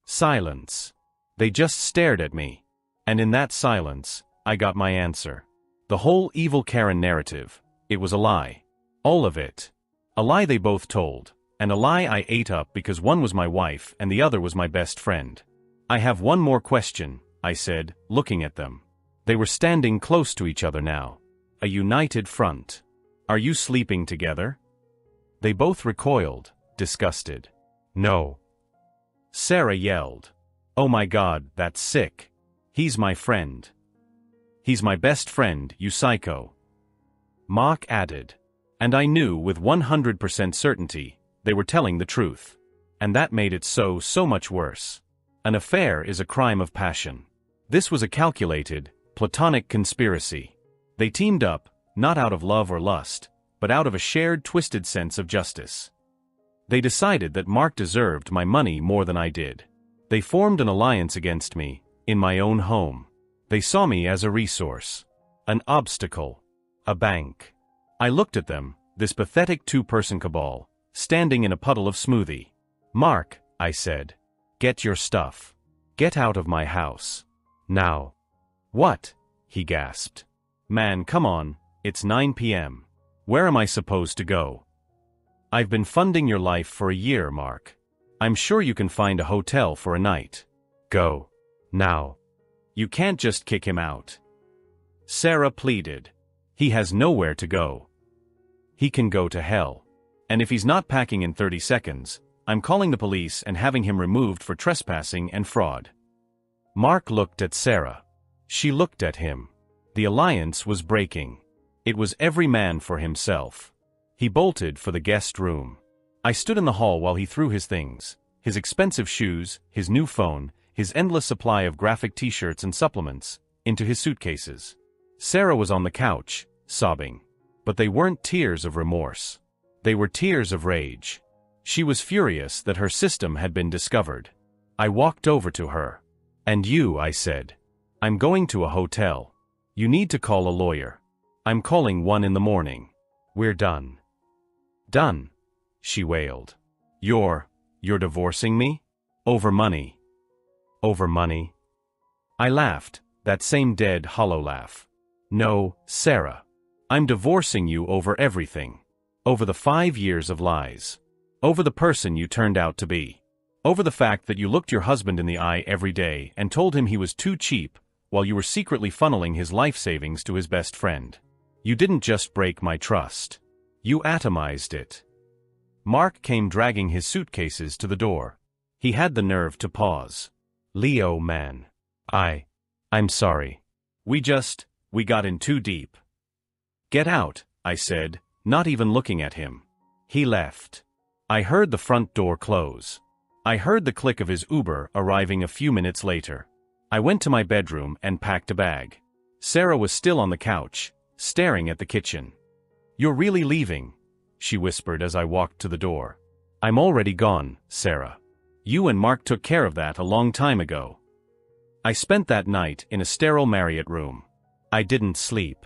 Silence. They just stared at me. And in that silence, I got my answer. The whole evil Karen narrative, it was a lie. All of it. A lie they both told, and a lie I ate up because one was my wife and the other was my best friend. I have one more question, I said, looking at them. They were standing close to each other now. A united front. Are you sleeping together? They both recoiled, disgusted. No. Sarah yelled. Oh my God, that's sick. He's my friend. He's my best friend, you psycho. Mark added. And I knew with 100% certainty, they were telling the truth. And that made it so much worse. An affair is a crime of passion. This was a calculated, platonic conspiracy. They teamed up, not out of love or lust, but out of a shared twisted sense of justice. They decided that Mark deserved my money more than I did. They formed an alliance against me, in my own home. They saw me as a resource. An obstacle. A bank. I looked at them, this pathetic two-person cabal, standing in a puddle of smoothie. Mark, I said. Get your stuff. Get out of my house. Now. What? He gasped. Man, come on, it's 9 p.m. Where am I supposed to go? I've been funding your life for a year, Mark. I'm sure you can find a hotel for a night. Go. Now. You can't just kick him out. Sarah pleaded. He has nowhere to go. He can go to hell. And if he's not packing in 30 seconds, I'm calling the police and having him removed for trespassing and fraud. Mark looked at Sarah. She looked at him. The alliance was breaking. It was every man for himself. He bolted for the guest room. I stood in the hall while he threw his things, his expensive shoes, his new phone, his endless supply of graphic t-shirts and supplements, into his suitcases. Sarah was on the couch, sobbing. But they weren't tears of remorse. They were tears of rage. She was furious that her system had been discovered. I walked over to her. And you, I said. I'm going to a hotel. You need to call a lawyer. I'm calling 1 in the morning. We're done. Done, she wailed. You're divorcing me? Over money. Over money? I laughed, that same dead, hollow laugh. No, Sarah. I'm divorcing you over everything. Over the 5 years of lies. Over the person you turned out to be. Over the fact that you looked your husband in the eye every day and told him he was too cheap, while you were secretly funneling his life savings to his best friend. You didn't just break my trust. You atomized it. Mark came dragging his suitcases to the door. He had the nerve to pause. Leo, man. I'm sorry. We got in too deep. Get out, I said, not even looking at him. He left. I heard the front door close. I heard the click of his Uber arriving a few minutes later. I went to my bedroom and packed a bag. Sarah was still on the couch, staring at the kitchen. You're really leaving, she whispered as I walked to the door. I'm already gone, Sarah. You and Mark took care of that a long time ago. I spent that night in a sterile Marriott room. I didn't sleep.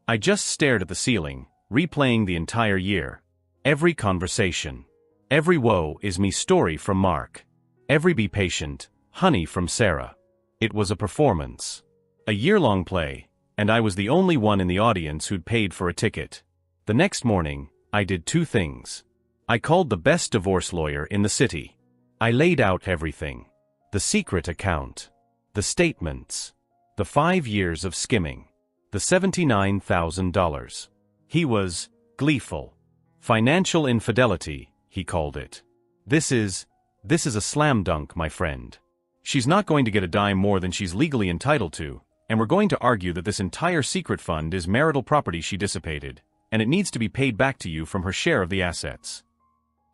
I just stared at the ceiling, replaying the entire year. Every conversation. Every woe is me story from Mark. Every be patient, honey from Sarah. It was a performance. A year-long play, and I was the only one in the audience who'd paid for a ticket. The next morning, I did 2 things. I called the best divorce lawyer in the city. I laid out everything. The secret account. The statements. The 5 years of skimming. The $79,000. He was gleeful. Financial infidelity, he called it. This is a slam dunk, my friend. She's not going to get a dime more than she's legally entitled to, and we're going to argue that this entire secret fund is marital property she dissipated, and it needs to be paid back to you from her share of the assets.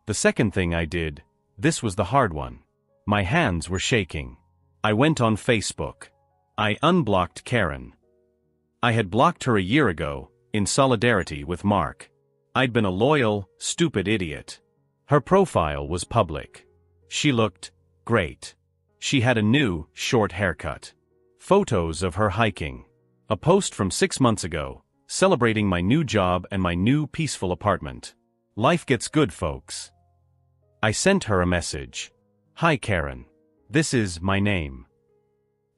The second thing I did, this was the hard one. My hands were shaking. I went on Facebook. I unblocked Karen. I had blocked her a year ago, in solidarity with Mark. I'd been a loyal, stupid idiot. Her profile was public. She looked great. She had a new, short haircut. Photos of her hiking. A post from 6 months ago, celebrating my new job and my new peaceful apartment. Life gets good, folks. I sent her a message. Hi, Karen. This is my name.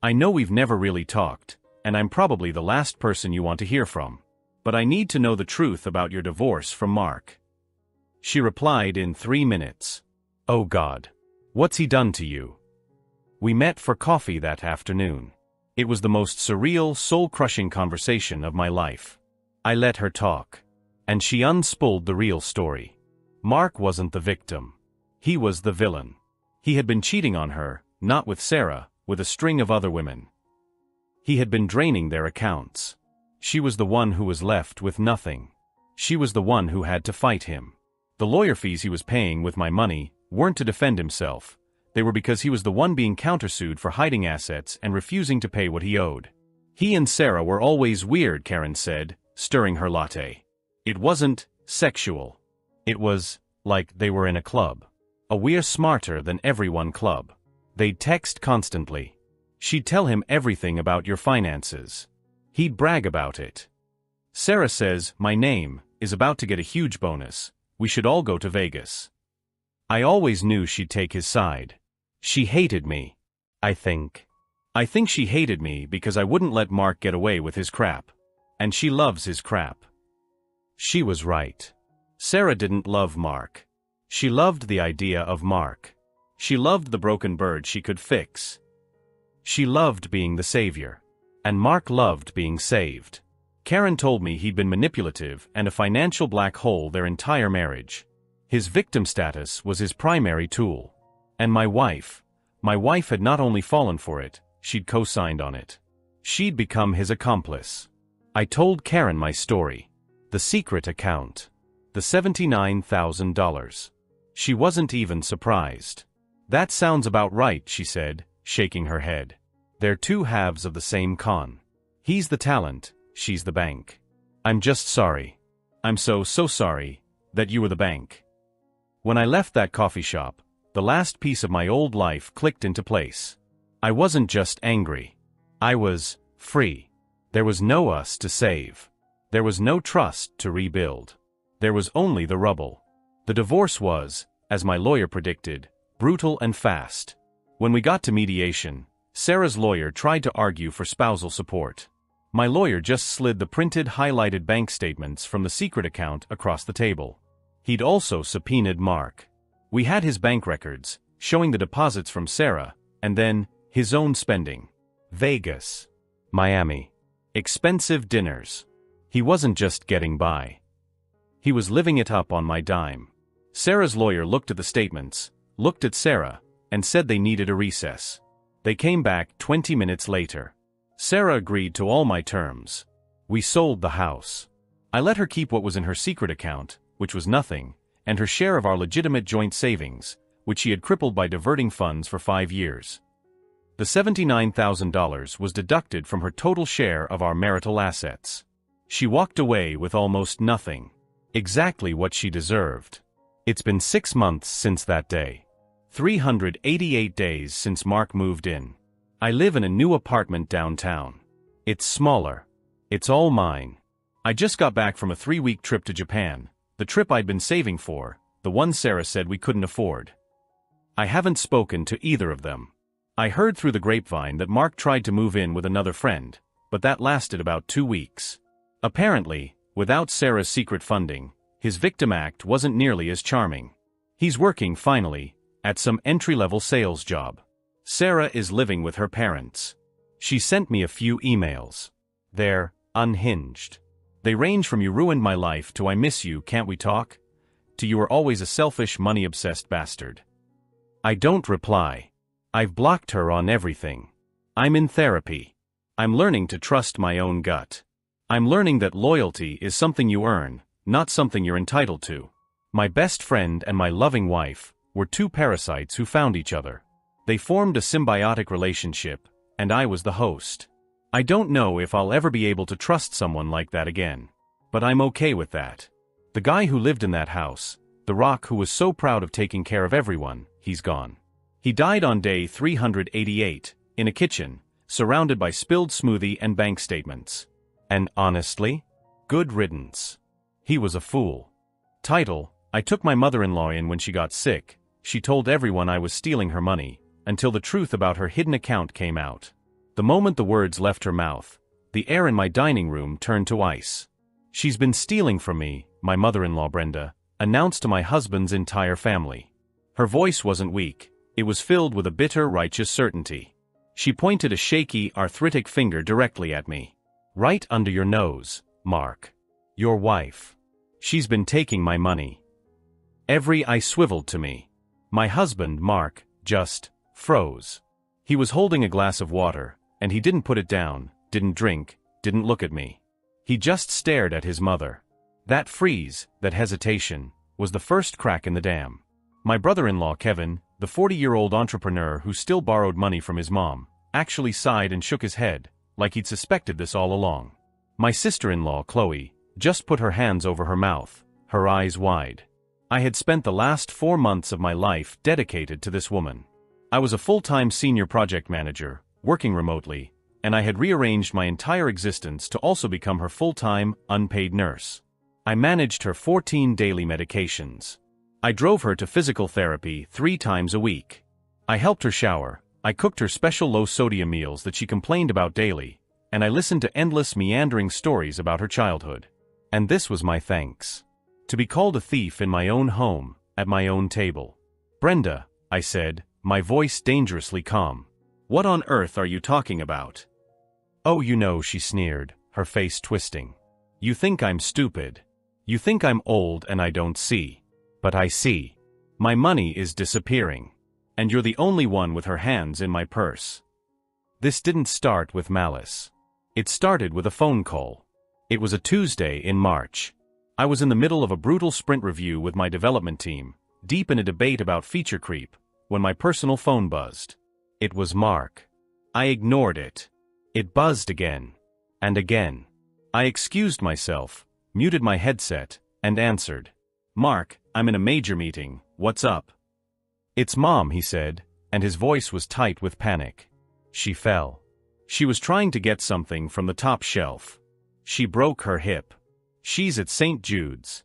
I know we've never really talked, and I'm probably the last person you want to hear from. But I need to know the truth about your divorce from Mark. She replied in 3 minutes. Oh God. What's he done to you? We met for coffee that afternoon. It was the most surreal, soul-crushing conversation of my life. I let her talk. And she unspooled the real story. Mark wasn't the victim. He was the villain. He had been cheating on her, not with Sarah, with a string of other women. He had been draining their accounts. She was the one who was left with nothing. She was the one who had to fight him. The lawyer fees he was paying with my money weren't to defend himself. They were because he was the one being countersued for hiding assets and refusing to pay what he owed. He and Sarah were always weird, Karen said, stirring her latte. It wasn't sexual. It was like they were in a club. A we're smarter than everyone club. They'd text constantly. She'd tell him everything about your finances. He'd brag about it. Sarah says, my name is about to get a huge bonus. We should all go to Vegas. I always knew she'd take his side. She hated me. I think she hated me because I wouldn't let Mark get away with his crap. And she loves his crap. She was right. Sarah didn't love Mark. She loved the idea of Mark. She loved the broken bird she could fix. She loved being the savior. And Mark loved being saved. Karen told me he'd been manipulative and a financial black hole their entire marriage. His victim status was his primary tool. And my wife had not only fallen for it, she'd co-signed on it. She'd become his accomplice. I told Karen my story. The secret account. The $79,000. She wasn't even surprised. That sounds about right, she said, shaking her head. They're two halves of the same con. He's the talent, she's the bank. I'm just sorry. I'm so sorry that you were the bank. When I left that coffee shop, the last piece of my old life clicked into place. I wasn't just angry. I was free. There was no us to save. There was no trust to rebuild. There was only the rubble. The divorce was, as my lawyer predicted, brutal and fast. When we got to mediation, Sarah's lawyer tried to argue for spousal support. My lawyer just slid the printed highlighted bank statements from the secret account across the table. He'd also subpoenaed Mark. We had his bank records, showing the deposits from Sarah, and then, his own spending. Vegas. Miami. Expensive dinners. He wasn't just getting by. He was living it up on my dime. Sarah's lawyer looked at the statements, looked at Sarah, and said they needed a recess. They came back 20 minutes later. Sarah agreed to all my terms. We sold the house. I let her keep what was in her secret account, which was nothing, and her share of our legitimate joint savings, which she had crippled by diverting funds for 5 years. The $79,000 was deducted from her total share of our marital assets. She walked away with almost nothing. Exactly what she deserved. It's been 6 months since that day. 388 days since Mark moved in. I live in a new apartment downtown. It's smaller. It's all mine. I just got back from a 3-week trip to Japan, the trip I'd been saving for, the one Sarah said we couldn't afford. I haven't spoken to either of them. I heard through the grapevine that Mark tried to move in with another friend, but that lasted about 2 weeks. Apparently, without Sarah's secret funding, his victim act wasn't nearly as charming. He's working, finally, at some entry-level sales job. Sarah is living with her parents. She sent me a few emails. They're unhinged. They range from "you ruined my life" to "I miss you, can't we talk?" to "you were always a selfish, money-obsessed bastard." I don't reply. I've blocked her on everything. I'm in therapy. I'm learning to trust my own gut. I'm learning that loyalty is something you earn, not something you're entitled to. My best friend and my loving wife were two parasites who found each other. They formed a symbiotic relationship, and I was the host. I don't know if I'll ever be able to trust someone like that again. But I'm okay with that. The guy who lived in that house, the rock who was so proud of taking care of everyone, he's gone. He died on day 388, in a kitchen, surrounded by spilled smoothie and bank statements. And honestly, good riddance. He was a fool. Title: I took my mother-in-law in when she got sick. She told everyone I was stealing her money, until the truth about her hidden account came out. The moment the words left her mouth, the air in my dining room turned to ice. She's been stealing from me, my mother-in-law Brenda announced to my husband's entire family. Her voice wasn't weak, it was filled with a bitter, righteous certainty. She pointed a shaky, arthritic finger directly at me. Right under your nose, Mark. Your wife. She's been taking my money. Every eye swiveled to me. My husband, Mark, just froze. He was holding a glass of water, and he didn't put it down, didn't drink, didn't look at me. He just stared at his mother. That freeze, that hesitation, was the first crack in the dam. My brother-in-law Kevin, the 40-year-old entrepreneur who still borrowed money from his mom, actually sighed and shook his head, like he'd suspected this all along. My sister-in-law Chloe just put her hands over her mouth, her eyes wide. I had spent the last 4 months of my life dedicated to this woman. I was a full-time senior project manager, working remotely, and I had rearranged my entire existence to also become her full-time, unpaid nurse. I managed her 14 daily medications. I drove her to physical therapy 3 times a week. I helped her shower, I cooked her special low-sodium meals that she complained about daily, and I listened to endless meandering stories about her childhood. And this was my thanks. To be called a thief in my own home, at my own table. Brenda, I said, my voice dangerously calm. What on earth are you talking about? Oh, you know, she sneered, her face twisting. You think I'm stupid. You think I'm old and I don't see. But I see. My money is disappearing. And you're the only one with her hands in my purse. This didn't start with malice. It started with a phone call. It was a Tuesday in March. I was in the middle of a brutal sprint review with my development team, deep in a debate about feature creep, when my personal phone buzzed. It was Mark. I ignored it. It buzzed again. And again. I excused myself, muted my headset, and answered. Mark, I'm in a major meeting, what's up? It's Mom, he said, and his voice was tight with panic. She fell. She was trying to get something from the top shelf. She broke her hip. She's at St. Jude's.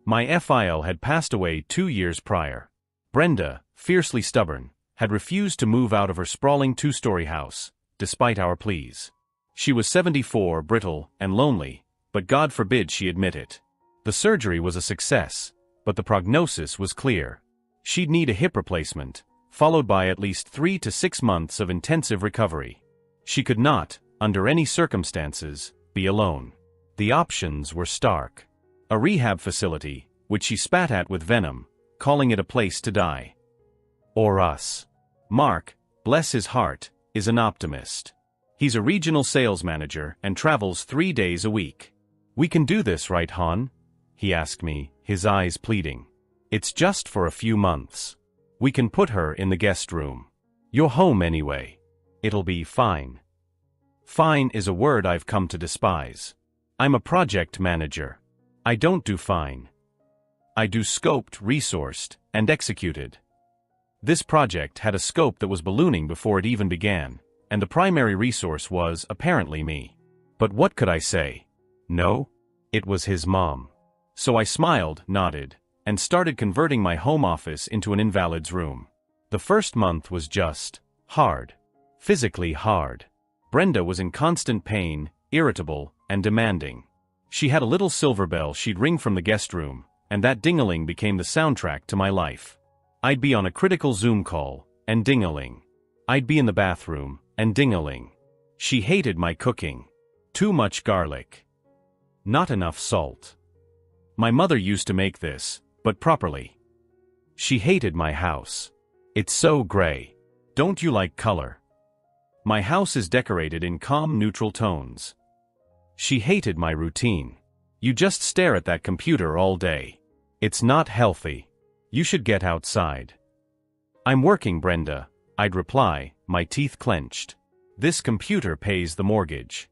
My FIL had passed away 2 years prior. Brenda, fiercely stubborn, had refused to move out of her sprawling 2-story house, despite our pleas. She was 74, brittle, and lonely, but God forbid she admit it. The surgery was a success, but the prognosis was clear. She'd need a hip replacement, followed by at least 3 to 6 months of intensive recovery. She could not, under any circumstances, be alone. The options were stark. A rehab facility, which she spat at with venom, calling it a place to die. Or us. Mark, bless his heart, is an optimist. He's a regional sales manager and travels 3 days a week. We can do this, right, hon? He asked me, his eyes pleading. It's just for a few months. We can put her in the guest room. You're home anyway. It'll be fine. Fine is a word I've come to despise. I'm a project manager. I don't do fine. I do scoped, resourced, and executed. This project had a scope that was ballooning before it even began, and the primary resource was, apparently, me. But what could I say? No? It was his mom. So I smiled, nodded, and started converting my home office into an invalid's room. The first month was just hard. Physically hard. Brenda was in constant pain, irritable, and demanding. She had a little silver bell she'd ring from the guest room, and that ding-a-ling became the soundtrack to my life. I'd be on a critical Zoom call, and ding-a-ling. I'd be in the bathroom, and ding-a-ling. She hated my cooking. Too much garlic. Not enough salt. My mother used to make this, but properly. She hated my house. It's so gray. Don't you like color? My house is decorated in calm, neutral tones. She hated my routine. You just stare at that computer all day. It's not healthy. You should get outside. I'm working, Brenda, I'd reply, my teeth clenched. This computer pays the mortgage.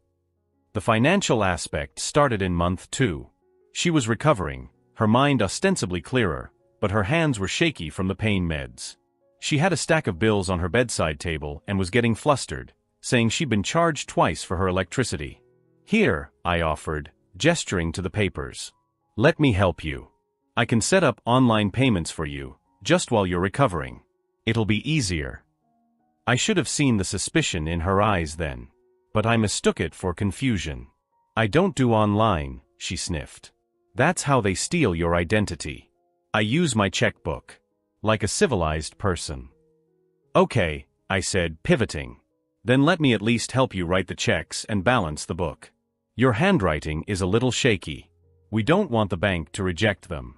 The financial aspect started in month 2. She was recovering, her mind ostensibly clearer, but her hands were shaky from the pain meds. She had a stack of bills on her bedside table and was getting flustered, saying she'd been charged twice for her electricity. Here, I offered, gesturing to the papers. Let me help you. I can set up online payments for you, just while you're recovering. It'll be easier. I should have seen the suspicion in her eyes then. But I mistook it for confusion. I don't do online, she sniffed. That's how they steal your identity. I use my checkbook. Like a civilized person. Okay, I said, pivoting. Then let me at least help you write the checks and balance the book. Your handwriting is a little shaky. We don't want the bank to reject them.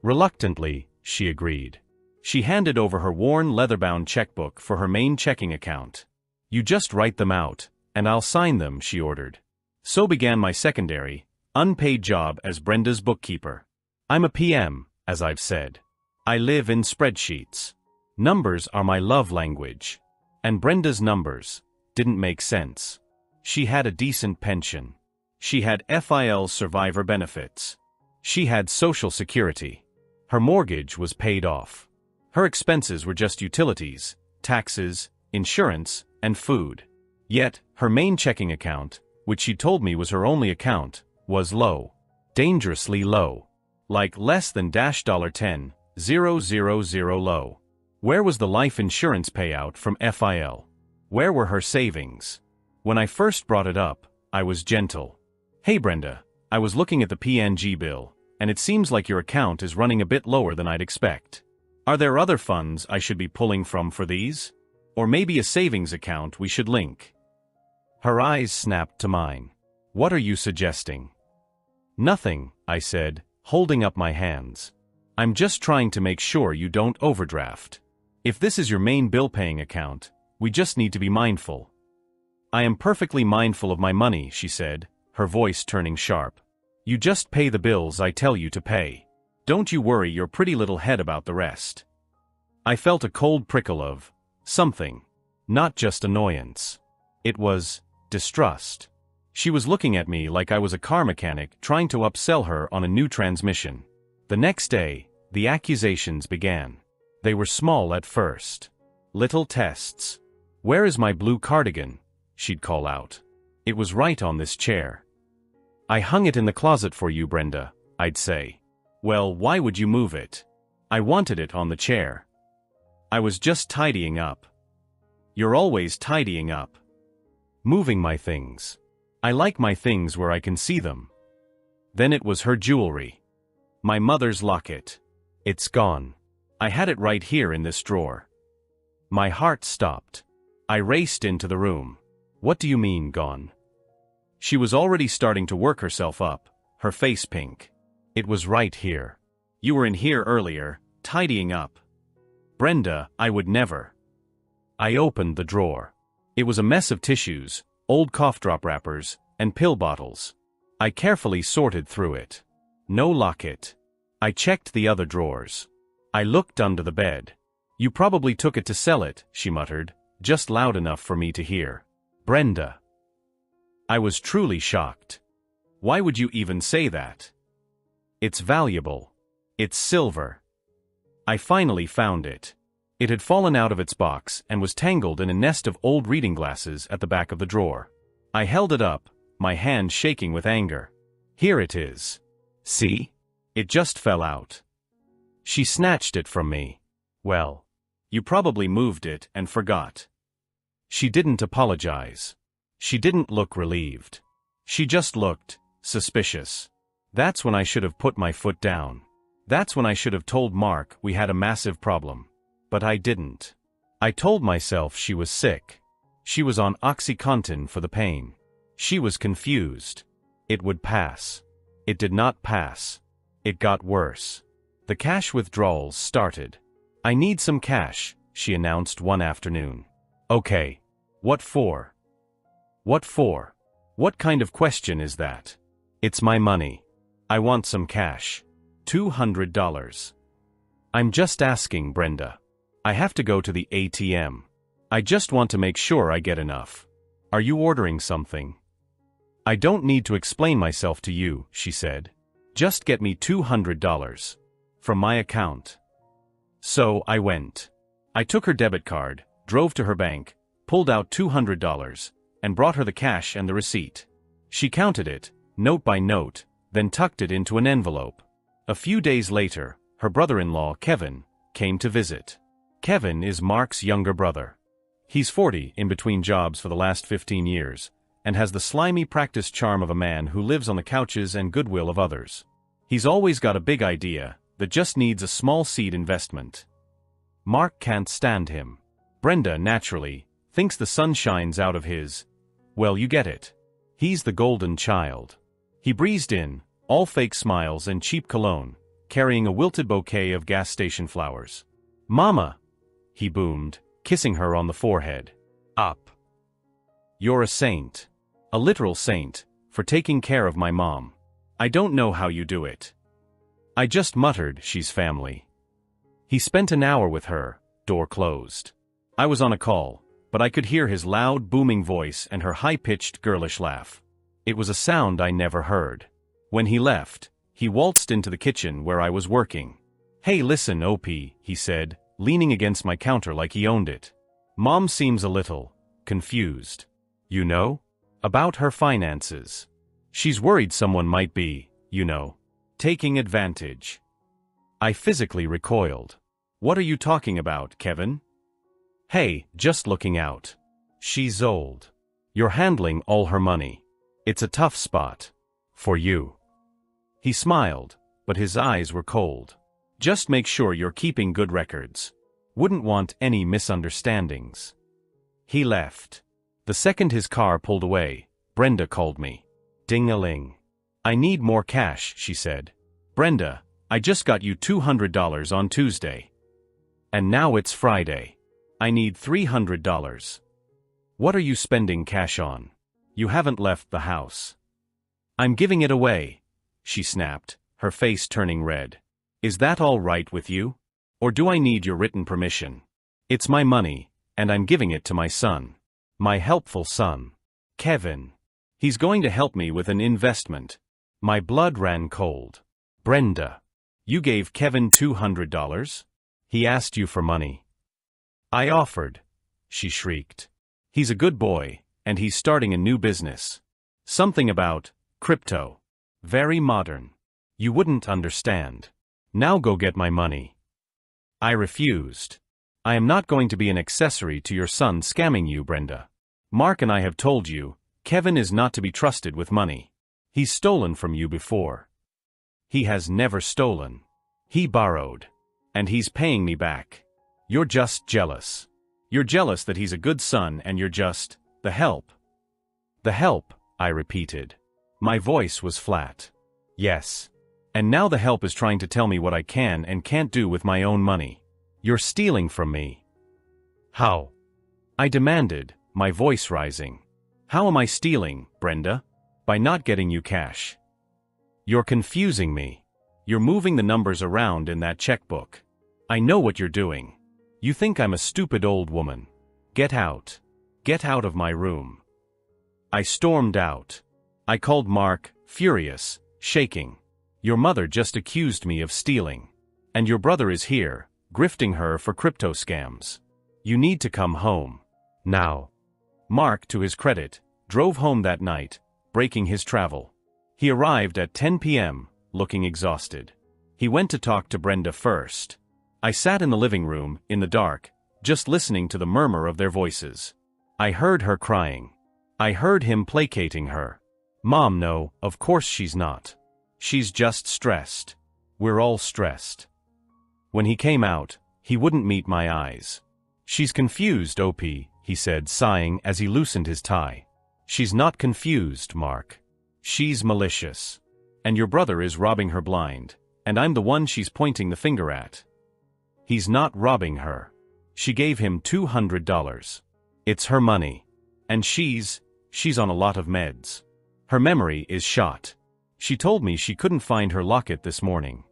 Reluctantly, she agreed. She handed over her worn leather-bound checkbook for her main checking account. You just write them out, and I'll sign them, she ordered. So began my secondary, unpaid job as Brenda's bookkeeper. I'm a PM, as I've said. I live in spreadsheets. Numbers are my love language. And Brenda's numbers didn't make sense. She had a decent pension. She had FIL survivor benefits. She had Social Security. Her mortgage was paid off. Her expenses were just utilities, taxes, insurance, and food. Yet, her main checking account, which she told me was her only account, was low. Dangerously low. Like less than $10,000 low. Where was the life insurance payout from FIL? Where were her savings? When I first brought it up, I was gentle. Hey Brenda, I was looking at the PNG bill, and it seems like your account is running a bit lower than I'd expect. Are there other funds I should be pulling from for these? Or maybe a savings account we should link?" Her eyes snapped to mine. "What are you suggesting?" "Nothing," I said, holding up my hands. "I'm just trying to make sure you don't overdraft. If this is your main bill-paying account, we just need to be mindful." "I am perfectly mindful of my money," she said, her voice turning sharp. "You just pay the bills I tell you to pay. Don't you worry your pretty little head about the rest." I felt a cold prickle of something. Not just annoyance. It was distrust. She was looking at me like I was a car mechanic trying to upsell her on a new transmission. The next day, the accusations began. They were small at first. Little tests. "Where is my blue cardigan?" she'd call out. "It was right on this chair." "I hung it in the closet for you, Brenda," I'd say. "Well, why would you move it?" "I wanted it on the chair." "I was just tidying up." "You're always tidying up." "Moving my things. I like my things where I can see them." Then it was her jewelry. My mother's locket. "It's gone. I had it right here in this drawer." My heart stopped. I raced into the room. "What do you mean, gone?" She was already starting to work herself up, her face pink. "It was right here. You were in here earlier, tidying up." "Brenda, I would never." I opened the drawer. It was a mess of tissues, old cough drop wrappers, and pill bottles. I carefully sorted through it. No locket. I checked the other drawers. I looked under the bed. "You probably took it to sell it," she muttered, just loud enough for me to hear. "Brenda." I was truly shocked. "Why would you even say that?" "It's valuable. It's silver." I finally found it. It had fallen out of its box and was tangled in a nest of old reading glasses at the back of the drawer. I held it up, my hand shaking with anger. "Here it is. See? It just fell out." She snatched it from me. "Well, you probably moved it and forgot." She didn't apologize. She didn't look relieved. She just looked suspicious. That's when I should have put my foot down. That's when I should have told Mark we had a massive problem. But I didn't. I told myself she was sick. She was on OxyContin for the pain. She was confused. It would pass. It did not pass. It got worse. The cash withdrawals started. "I need some cash," she announced one afternoon. "Okay. What for?" "What for? What kind of question is that?" "It's my money. I want some cash. $200. "I'm just asking, Brenda. I have to go to the ATM. I just want to make sure I get enough. Are you ordering something?" "I don't need to explain myself to you," she said. "Just get me $200. From my account." So I went. I took her debit card, drove to her bank, pulled out $200, and brought her the cash and the receipt. She counted it, note by note, then tucked it into an envelope. A few days later, her brother-in-law, Kevin, came to visit. Kevin is Mark's younger brother. He's 40, in between jobs for the last 15 years, and has the slimy practiced charm of a man who lives on the couches and goodwill of others. He's always got a big idea that just needs a small seed investment. Mark can't stand him. Brenda, naturally, thinks the sun shines out of his. Well, you get it. He's the golden child. He breezed in, all fake smiles and cheap cologne, carrying a wilted bouquet of gas station flowers. "Mama!" he boomed, kissing her on the forehead. "Up. You're a saint. A literal saint, for taking care of my mom. I don't know how you do it." I just muttered, "She's family." He spent an hour with her, door closed. I was on a call, but I could hear his loud, booming voice and her high-pitched, girlish laugh. It was a sound I never heard. When he left, he waltzed into the kitchen where I was working. "Hey, listen, OP," he said, leaning against my counter like he owned it. "Mom seems a little confused. You know? About her finances. She's worried someone might be, taking advantage." I physically recoiled. "What are you talking about, Kevin?" "Hey, just looking out. She's old. You're handling all her money. It's a tough spot. For you." He smiled, but his eyes were cold. Just make sure you're keeping good records. Wouldn't want any misunderstandings. He left. The second his car pulled away, Brenda called me. Ding-a-ling. I need more cash, she said. Brenda, I just got you $200 on Tuesday. And now it's Friday. I need $300. What are you spending cash on? You haven't left the house. I'm giving it away, she snapped, her face turning red. Is that all right with you? Or do I need your written permission? It's my money, and I'm giving it to my son. My helpful son. Kevin. He's going to help me with an investment. My blood ran cold. Brenda. You gave Kevin $200? He asked you for money. I offered, she shrieked. He's a good boy, and he's starting a new business. Something about crypto. Very modern. You wouldn't understand. Now go get my money. I refused. I am not going to be an accessory to your son scamming you, Brenda. Mark and I have told you, Kevin is not to be trusted with money. He's stolen from you before. He has never stolen. He borrowed. And he's paying me back. You're just jealous. You're jealous that he's a good son and you're just the help. The help, I repeated. My voice was flat. Yes. And now the help is trying to tell me what I can and can't do with my own money. You're stealing from me. How? I demanded, my voice rising. How am I stealing, Brenda? By not getting you cash. You're confusing me. You're moving the numbers around in that checkbook. I know what you're doing. You think I'm a stupid old woman. Get out. Get out of my room. I stormed out. I called Mark, furious, shaking. Your mother just accused me of stealing. And your brother is here, grifting her for crypto scams. You need to come home. Now. Mark, to his credit, drove home that night, breaking his travel. He arrived at 10 p.m., looking exhausted. He went to talk to Brenda first. I sat in the living room, in the dark, just listening to the murmur of their voices. I heard her crying. I heard him placating her. Mom, no, of course she's not. She's just stressed. We're all stressed. When he came out, he wouldn't meet my eyes. She's confused, OP, he said, sighing as he loosened his tie. She's not confused, Mark. She's malicious. And your brother is robbing her blind, and I'm the one she's pointing the finger at. He's not robbing her. She gave him $200. It's her money. And she's on a lot of meds. Her memory is shot. She told me she couldn't find her locket this morning.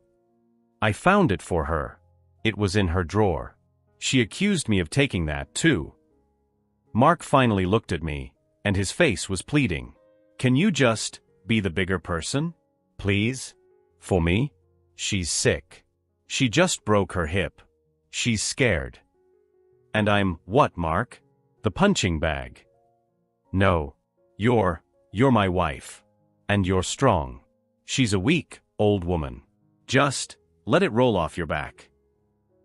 I found it for her. It was in her drawer. She accused me of taking that, too. Mark finally looked at me, and his face was pleading. Can you just be the bigger person? Please? For me? She's sick. She just broke her hip. She's scared. And I'm, what, Mark? The punching bag. No. You're my wife. And you're strong. She's a weak, old woman. Just, let it roll off your back.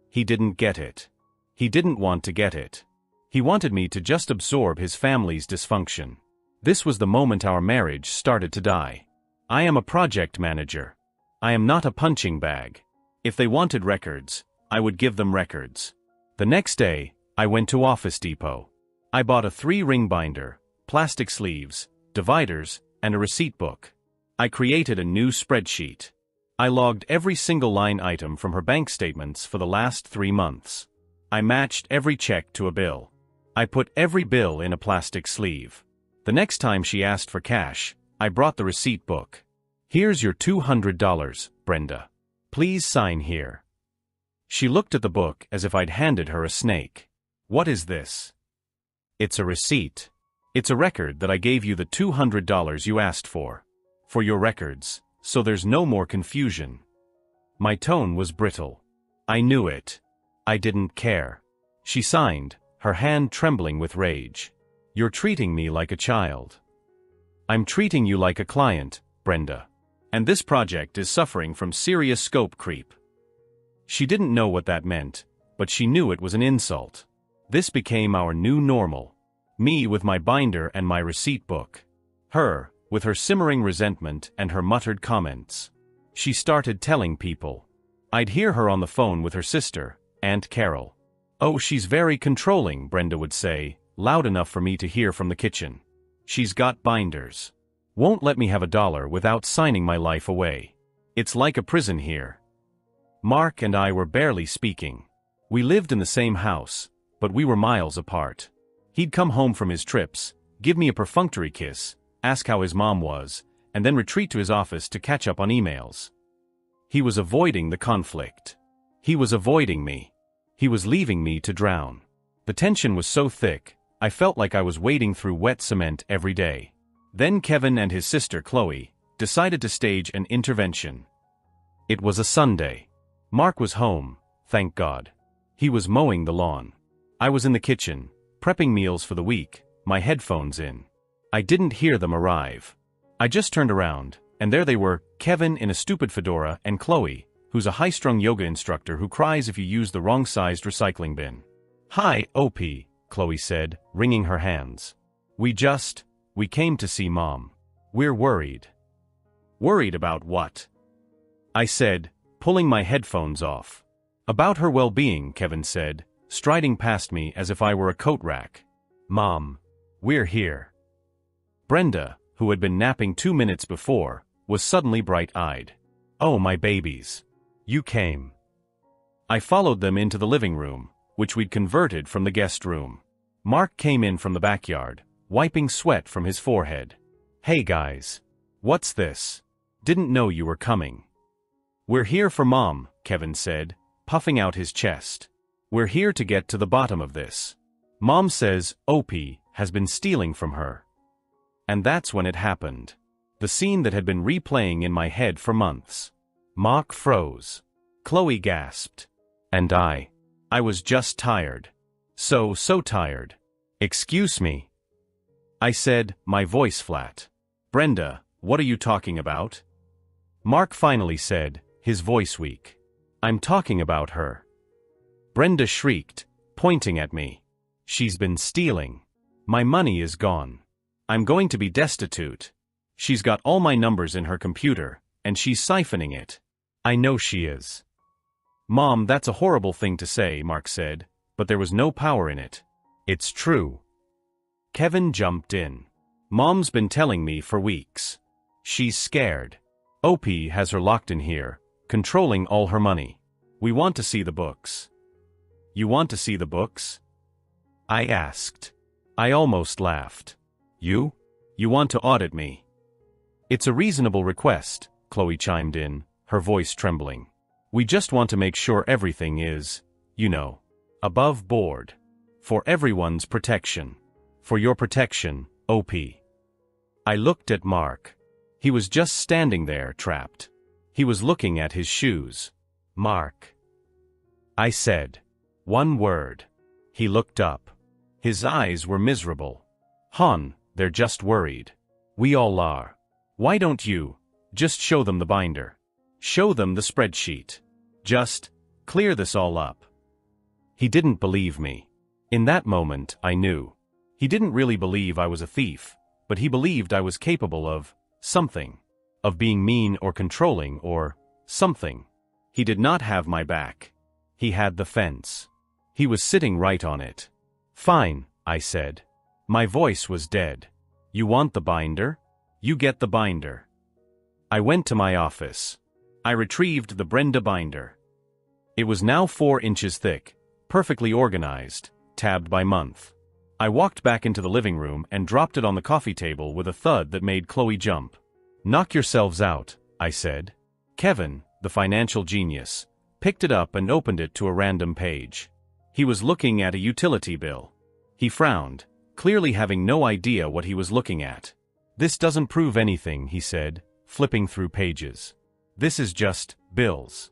He didn't get it. He didn't want to get it. He wanted me to just absorb his family's dysfunction. This was the moment our marriage started to die. I am a project manager. I am not a punching bag. If they wanted records, I would give them records. The next day, I went to Office Depot. I bought a 3-ring binder, plastic sleeves, dividers, and a receipt book. I created a new spreadsheet. I logged every single line item from her bank statements for the last 3 months. I matched every check to a bill. I put every bill in a plastic sleeve. The next time she asked for cash, I brought the receipt book. Here's your $200, Brenda. Please sign here. She looked at the book as if I'd handed her a snake. What is this? It's a receipt. It's a record that I gave you the $200 you asked for your records, so there's no more confusion. My tone was brittle. I knew it. I didn't care. She signed, her hand trembling with rage. You're treating me like a child. I'm treating you like a client, Brenda. And this project is suffering from serious scope creep. She didn't know what that meant, but she knew it was an insult. This became our new normal. Me with my binder and my receipt book. Her, with her simmering resentment and her muttered comments. She started telling people. I'd hear her on the phone with her sister, Aunt Carol. "Oh, she's very controlling," Brenda would say, loud enough for me to hear from the kitchen. "She's got binders. Won't let me have $1 without signing my life away. It's like a prison here." Mark and I were barely speaking. We lived in the same house, but we were miles apart. He'd come home from his trips, give me a perfunctory kiss, ask how his mom was, and then retreat to his office to catch up on emails. He was avoiding the conflict. He was avoiding me. He was leaving me to drown. The tension was so thick, I felt like I was wading through wet cement every day. Then Kevin and his sister Chloe decided to stage an intervention. It was a Sunday. Mark was home, thank God. He was mowing the lawn. I was in the kitchen, prepping meals for the week, my headphones in. I didn't hear them arrive. I just turned around, and there they were, Kevin in a stupid fedora and Chloe, who's a high-strung yoga instructor who cries if you use the wrong-sized recycling bin. "Hi, OP," Chloe said, wringing her hands. We came to see Mom. We're worried." "Worried about what?" I said, pulling my headphones off. "About her well-being," Kevin said, striding past me as if I were a coat rack. "Mom, we're here." Brenda, who had been napping 2 minutes before, was suddenly bright-eyed. "Oh, my babies. You came." I followed them into the living room, which we'd converted from the guest room. Mark came in from the backyard, wiping sweat from his forehead. "Hey guys. What's this? Didn't know you were coming." "We're here for Mom," Kevin said, puffing out his chest. "We're here to get to the bottom of this. Mom says OP has been stealing from her." And that's when it happened. The scene that had been replaying in my head for months. Mark froze. Chloe gasped. And I was just tired. So tired. "Excuse me," I said, my voice flat. "Brenda, what are you talking about?" Mark finally said, his voice weak. "I'm talking about her." Brenda shrieked, pointing at me. "She's been stealing. My money is gone. I'm going to be destitute. She's got all my numbers in her computer, and she's siphoning it." "I know she is." "Mom, that's a horrible thing to say," Mark said, but there was no power in it. "It's true." Kevin jumped in. "Mom's been telling me for weeks. She's scared. OP has her locked in here, controlling all her money. We want to see the books." "You want to see the books?" I asked. I almost laughed. You want to audit me?" "It's a reasonable request," Chloe chimed in, her voice trembling. "We just want to make sure everything is, above board. For everyone's protection. For your protection, OP." I looked at Mark. He was just standing there, trapped. He was looking at his shoes. "Mark," I said. One word. He looked up. His eyes were miserable. "Hon, they're just worried. We all are. Why don't you just show them the binder? Show them the spreadsheet. Just clear this all up." He didn't believe me. In that moment, I knew. He didn't really believe I was a thief, but he believed I was capable of something. Of being mean or controlling or something. He did not have my back. He had the fence. He was sitting right on it. "Fine," I said. My voice was dead. "You want the binder? You get the binder." I went to my office. I retrieved the Brenda binder. It was now 4 inches thick, perfectly organized, tabbed by month. I walked back into the living room and dropped it on the coffee table with a thud that made Chloe jump. "Knock yourselves out," I said. Kevin, the financial genius, picked it up and opened it to a random page. He was looking at a utility bill. He frowned, clearly having no idea what he was looking at. "This doesn't prove anything," he said, flipping through pages. "This is just bills."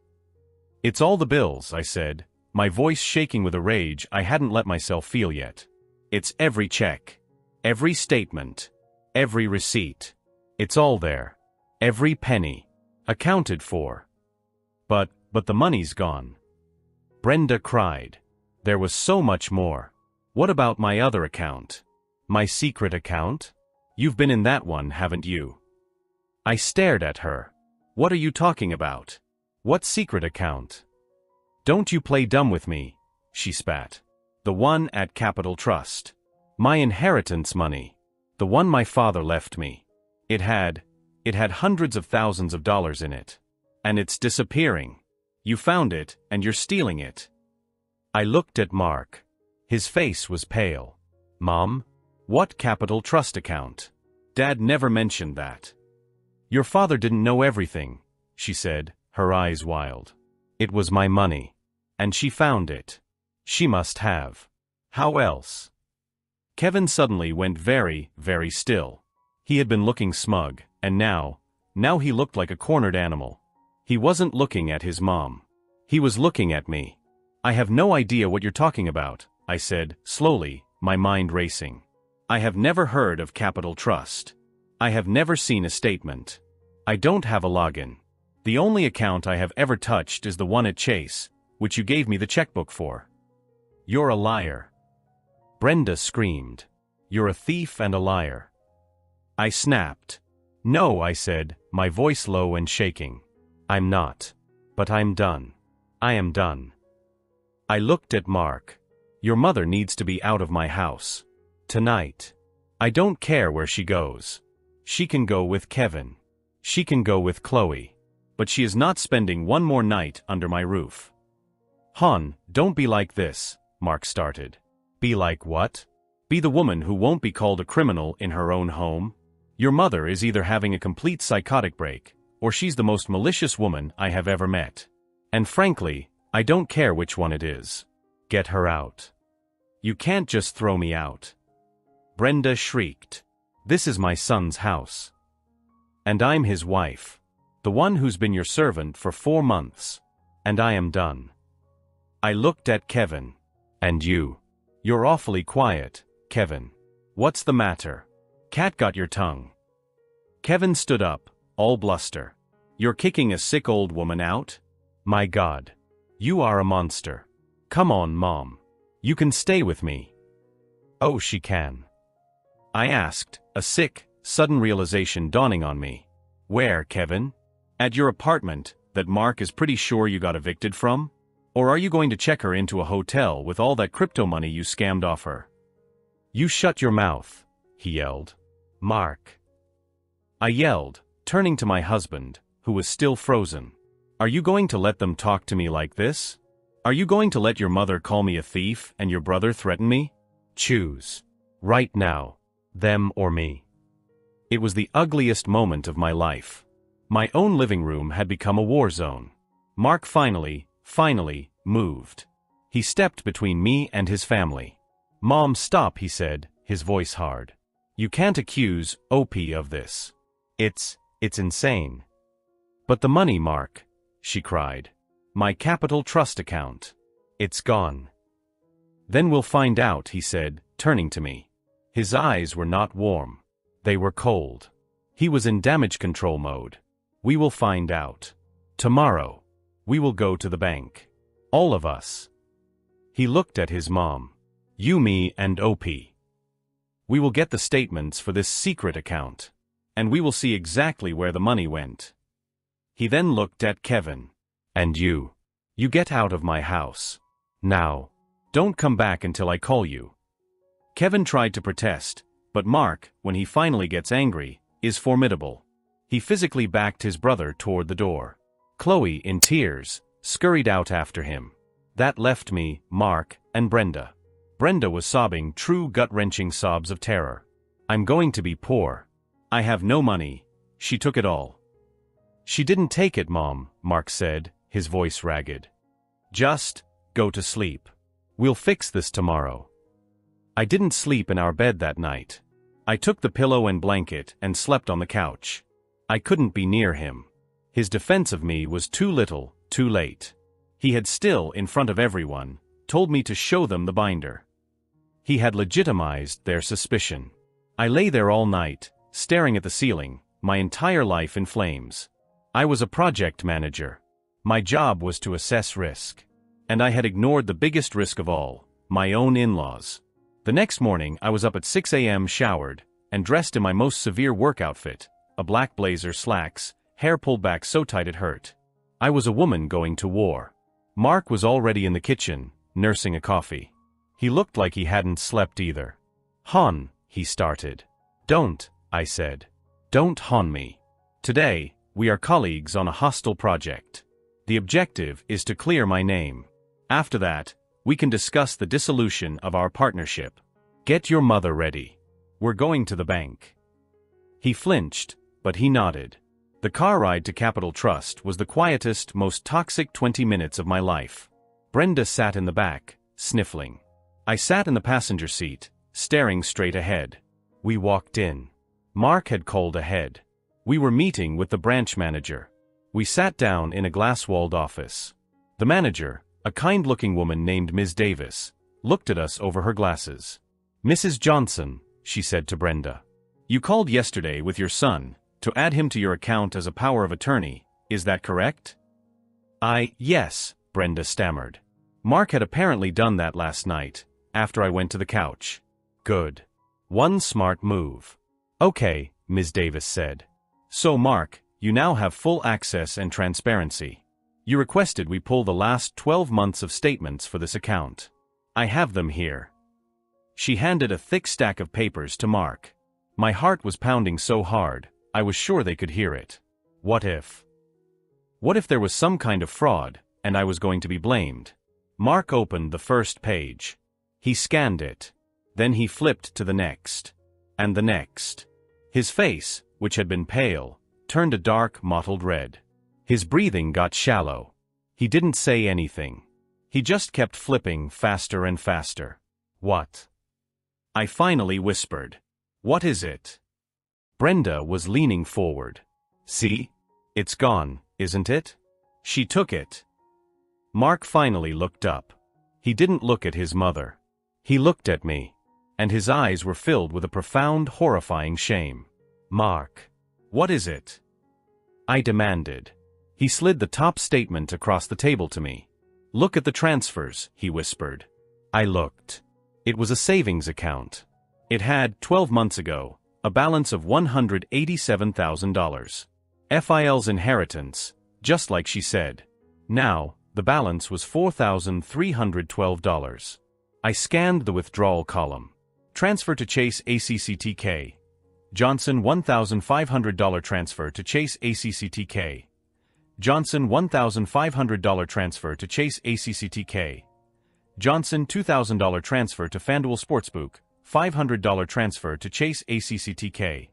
"It's all the bills," I said, my voice shaking with a rage I hadn't let myself feel yet. "It's every check. Every statement. Every receipt. It's all there. Every penny. Accounted for." But the money's gone." Brenda cried. "There was so much more. What about my other account? My secret account? You've been in that one, haven't you?" I stared at her. What are you talking about? What secret account? Don't you play dumb with me, she spat. The one at Capital Trust. My inheritance money. The one my father left me. It had hundreds of thousands of dollars in it. And it's disappearing. You found it, and you're stealing it. I looked at Mark. His face was pale. Mom? What Capital Trust account? Dad never mentioned that. Your father didn't know everything, she said, her eyes wild. It was my money. And she found it. She must have. How else? Kevin suddenly went very, very still. He had been looking smug, and now he looked like a cornered animal. He wasn't looking at his mom. He was looking at me. I have no idea what you're talking about, I said, slowly, my mind racing. I have never heard of Capital Trust. I have never seen a statement. I don't have a login. The only account I have ever touched is the one at Chase, which you gave me the checkbook for. You're a liar. Brenda screamed. You're a thief and a liar. I snapped. No, I said, my voice low and shaking. I'm not. But I'm done. I am done. I looked at Mark. Your mother needs to be out of my house. Tonight. I don't care where she goes. She can go with Kevin. She can go with Chloe. But she is not spending one more night under my roof. Hon, don't be like this, Mark started. Be like what? Be the woman who won't be called a criminal in her own home? Your mother is either having a complete psychotic break, or she's the most malicious woman I have ever met. And frankly, I don't care which one it is. Get her out. You can't just throw me out. Brenda shrieked. This is my son's house. And I'm his wife. The one who's been your servant for 4 months. And I am done. I looked at Kevin. And you. You're awfully quiet, Kevin. What's the matter? Cat got your tongue. Kevin stood up, all bluster. You're kicking a sick old woman out? My God. You are a monster. Come on, Mom. You can stay with me. Oh, she can. I asked, a sick, sudden realization dawning on me. Where, Kevin? At your apartment, that Mark is pretty sure you got evicted from? Or are you going to check her into a hotel with all that crypto money you scammed off her? You shut your mouth, he yelled. Mark. I yelled, turning to my husband, who was still frozen. Are you going to let them talk to me like this? Are you going to let your mother call me a thief and your brother threaten me? Choose. Right now. Them or me. It was the ugliest moment of my life. My own living room had become a war zone. Mark finally moved. He stepped between me and his family. Mom, stop, he said, his voice hard. You can't accuse OP of this. It's insane. But the money, Mark, she cried. My Capital Trust account. It's gone. Then we'll find out, he said, turning to me. His eyes were not warm. They were cold. He was in damage control mode. We will find out. Tomorrow. We will go to the bank. All of us. He looked at his mom. You, me, and OP. We will get the statements for this secret account. And we will see exactly where the money went. He then looked at Kevin. And you. You get out of my house. Now. Don't come back until I call you. Kevin tried to protest, but Mark, when he finally gets angry, is formidable. He physically backed his brother toward the door. Chloe, in tears, scurried out after him. That left me, Mark, and Brenda. Brenda was sobbing true gut-wrenching sobs of terror. I'm going to be poor. I have no money. She took it all. She didn't take it, Mom, Mark said, his voice ragged. Just go to sleep. We'll fix this tomorrow. I didn't sleep in our bed that night. I took the pillow and blanket and slept on the couch. I couldn't be near him. His defense of me was too little, too late. He had still, in front of everyone, told me to show them the binder. He had legitimized their suspicion. I lay there all night, staring at the ceiling, my entire life in flames. I was a project manager. My job was to assess risk. And I had ignored the biggest risk of all, my own in-laws. The next morning I was up at 6 a.m. showered, and dressed in my most severe work outfit, a black blazer, slacks, hair pulled back so tight it hurt. I was a woman going to war. Mark was already in the kitchen, nursing a coffee. He looked like he hadn't slept either. "Hon," he started. "Don't," I said. "Don't hon me. Today, we are colleagues on a hostile project. The objective is to clear my name. After that, we can discuss the dissolution of our partnership. Get your mother ready. We're going to the bank." He flinched, but he nodded. The car ride to Capital Trust was the quietest, most toxic 20 minutes of my life. Brenda sat in the back, sniffling. I sat in the passenger seat, staring straight ahead. We walked in. Mark had called ahead. We were meeting with the branch manager. We sat down in a glass-walled office. The manager, a kind-looking woman named Ms. Davis, looked at us over her glasses. "Mrs. Johnson," she said to Brenda. "You called yesterday with your son, to add him to your account as a power of attorney, is that correct?" Yes, Brenda stammered. Mark had apparently done that last night, after I went to the couch. Good. One smart move. "Okay," Ms. Davis said. "So Mark, you now have full access and transparency. You requested we pull the last 12 months of statements for this account. I have them here." She handed a thick stack of papers to Mark. My heart was pounding so hard, I was sure they could hear it. What if? What if there was some kind of fraud, and I was going to be blamed? Mark opened the first page. He scanned it. Then he flipped to the next. And the next. His face, which had been pale, turned a dark, mottled red. His breathing got shallow. He didn't say anything. He just kept flipping faster and faster. "What?" I finally whispered. "What is it?" Brenda was leaning forward. "See? It's gone, isn't it?" She took it. Mark finally looked up. He didn't look at his mother. He looked at me. And his eyes were filled with a profound, horrifying shame. "Mark, what is it?" I demanded. He slid the top statement across the table to me. "Look at the transfers," he whispered. I looked. It was a savings account. It had, 12 months ago, a balance of $187,000. FIL's inheritance, just like she said. Now, the balance was $4,312. I scanned the withdrawal column. Transfer to Chase ACCTK. Johnson $1,500 transfer to Chase ACCTK. Johnson $1,500 transfer to Chase ACCTK. Johnson $2,000 transfer to FanDuel Sportsbook, $500 transfer to Chase ACCTK.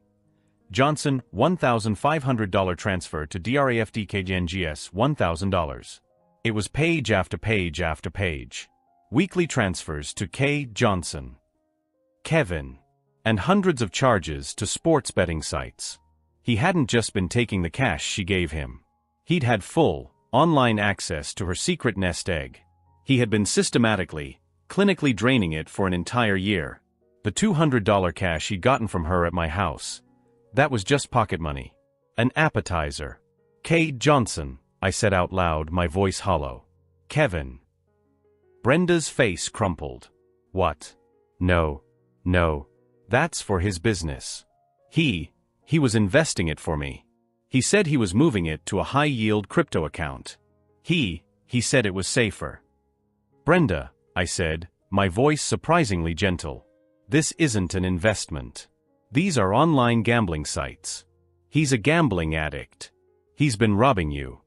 Johnson $1,500 transfer to DRAFTKNGS $1,000. It was page after page after page. Weekly transfers to K. Johnson. Kevin. And hundreds of charges to sports betting sites. He hadn't just been taking the cash she gave him. He'd had full, online access to her secret nest egg. He had been systematically, clinically draining it for an entire year. The $200 cash he'd gotten from her at my house. That was just pocket money. An appetizer. "K. Johnson," I said out loud, my voice hollow. "Kevin." Brenda's face crumpled. "What? No. No. That's for his business. He was investing it for me. He said he was moving it to a high-yield crypto account. He said it was safer." "Brenda," I said, my voice surprisingly gentle. "This isn't an investment. These are online gambling sites. He's a gambling addict. He's been robbing you."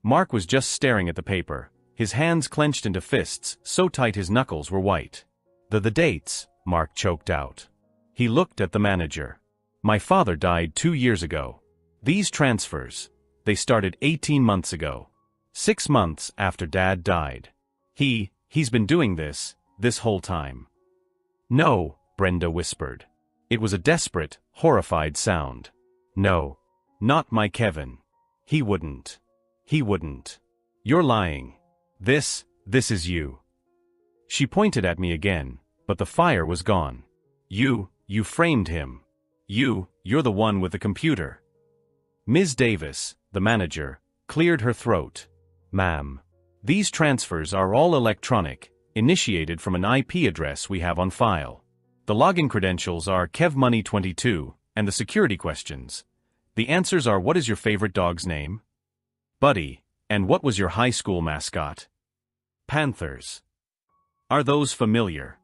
Mark was just staring at the paper, his hands clenched into fists so tight his knuckles were white. The dates," Mark choked out. He looked at the manager. "My father died 2 years ago. These transfers, they started 18 months ago. 6 months after Dad died. He's been doing this whole time." "No," Brenda whispered. It was a desperate, horrified sound. "No. Not my Kevin. He wouldn't. He wouldn't. You're lying. This is you." She pointed at me again, but the fire was gone. You framed him. You're the one with the computer." Ms. Davis, the manager, cleared her throat. "Ma'am, these transfers are all electronic, initiated from an IP address we have on file. The login credentials are KevMoney22, and the security questions. The answers are: what is your favorite dog's name? Buddy. And what was your high school mascot? Panthers. Are those familiar?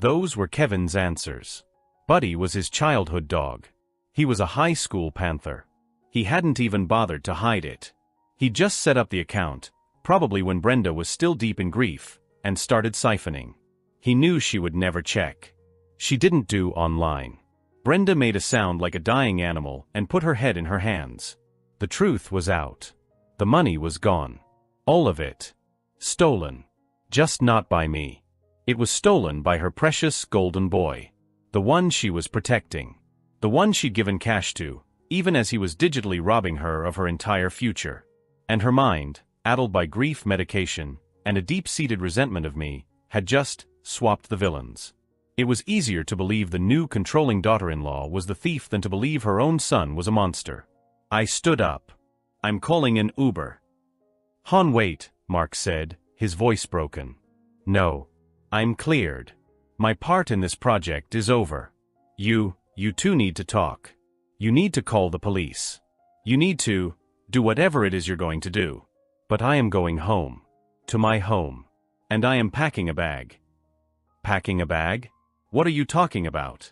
Those were Kevin's answers. Buddy was his childhood dog. He was a high school panther. He hadn't even bothered to hide it. He just set up the account, probably when Brenda was still deep in grief, and started siphoning. He knew she would never check. She didn't do online. Brenda made a sound like a dying animal and put her head in her hands. The truth was out. The money was gone. All of it. Stolen. Just not by me. It was stolen by her precious golden boy. The one she was protecting. The one she'd given cash to, even as he was digitally robbing her of her entire future. And her mind, addled by grief medication and a deep-seated resentment of me, had just swapped the villains. It was easier to believe the new controlling daughter-in-law was the thief than to believe her own son was a monster. I stood up. I'm calling an Uber. Han, wait, Mark said, his voice broken. No. I'm cleared. My part in this project is over. You two need to talk. You need to call the police. You need to do whatever it is you're going to do. But I am going home. To my home. And I am packing a bag. Packing a bag? What are you talking about?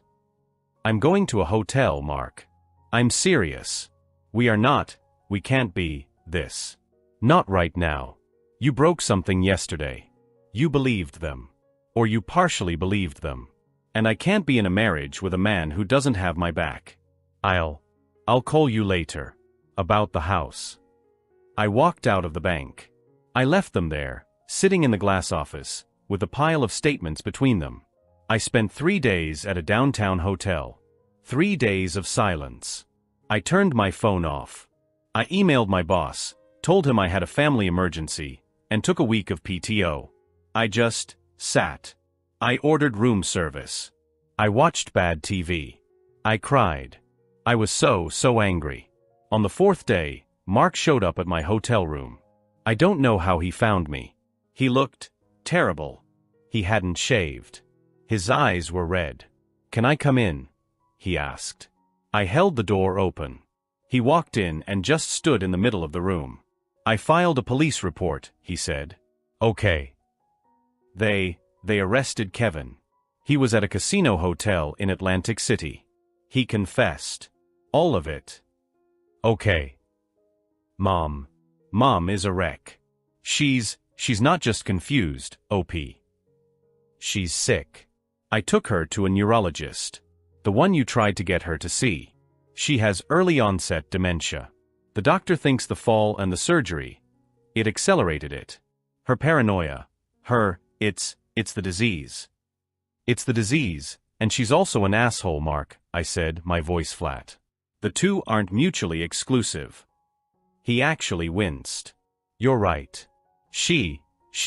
I'm going to a hotel, Mark. I'm serious. We can't be this. Not right now. You broke something yesterday. You believed them. Or you partially believed them. And I can't be in a marriage with a man who doesn't have my back. I'll call you later. About the house. I walked out of the bank. I left them there, sitting in the glass office, with a pile of statements between them. I spent 3 days at a downtown hotel. 3 days of silence. I turned my phone off. I emailed my boss, told him I had a family emergency, and took a week of PTO. I just sat. I ordered room service. I watched bad TV. I cried. I was so angry. On the 4th day, Mark showed up at my hotel room. I don't know how he found me. He looked terrible. He hadn't shaved. His eyes were red. Can I come in? He asked. I held the door open. He walked in and just stood in the middle of the room. I filed a police report, he said. Okay. They arrested Kevin. He was at a casino hotel in Atlantic City. He confessed. All of it. Okay. Mom is a wreck. She's not just confused, OP. She's sick. I took her to a neurologist. The one you tried to get her to see. She has early onset dementia. The doctor thinks the fall and the surgery, it accelerated it. Her paranoia. It's the disease. It's the disease, and she's also an asshole, Mark, I said, my voice flat. The two aren't mutually exclusive. He actually winced. You're right. She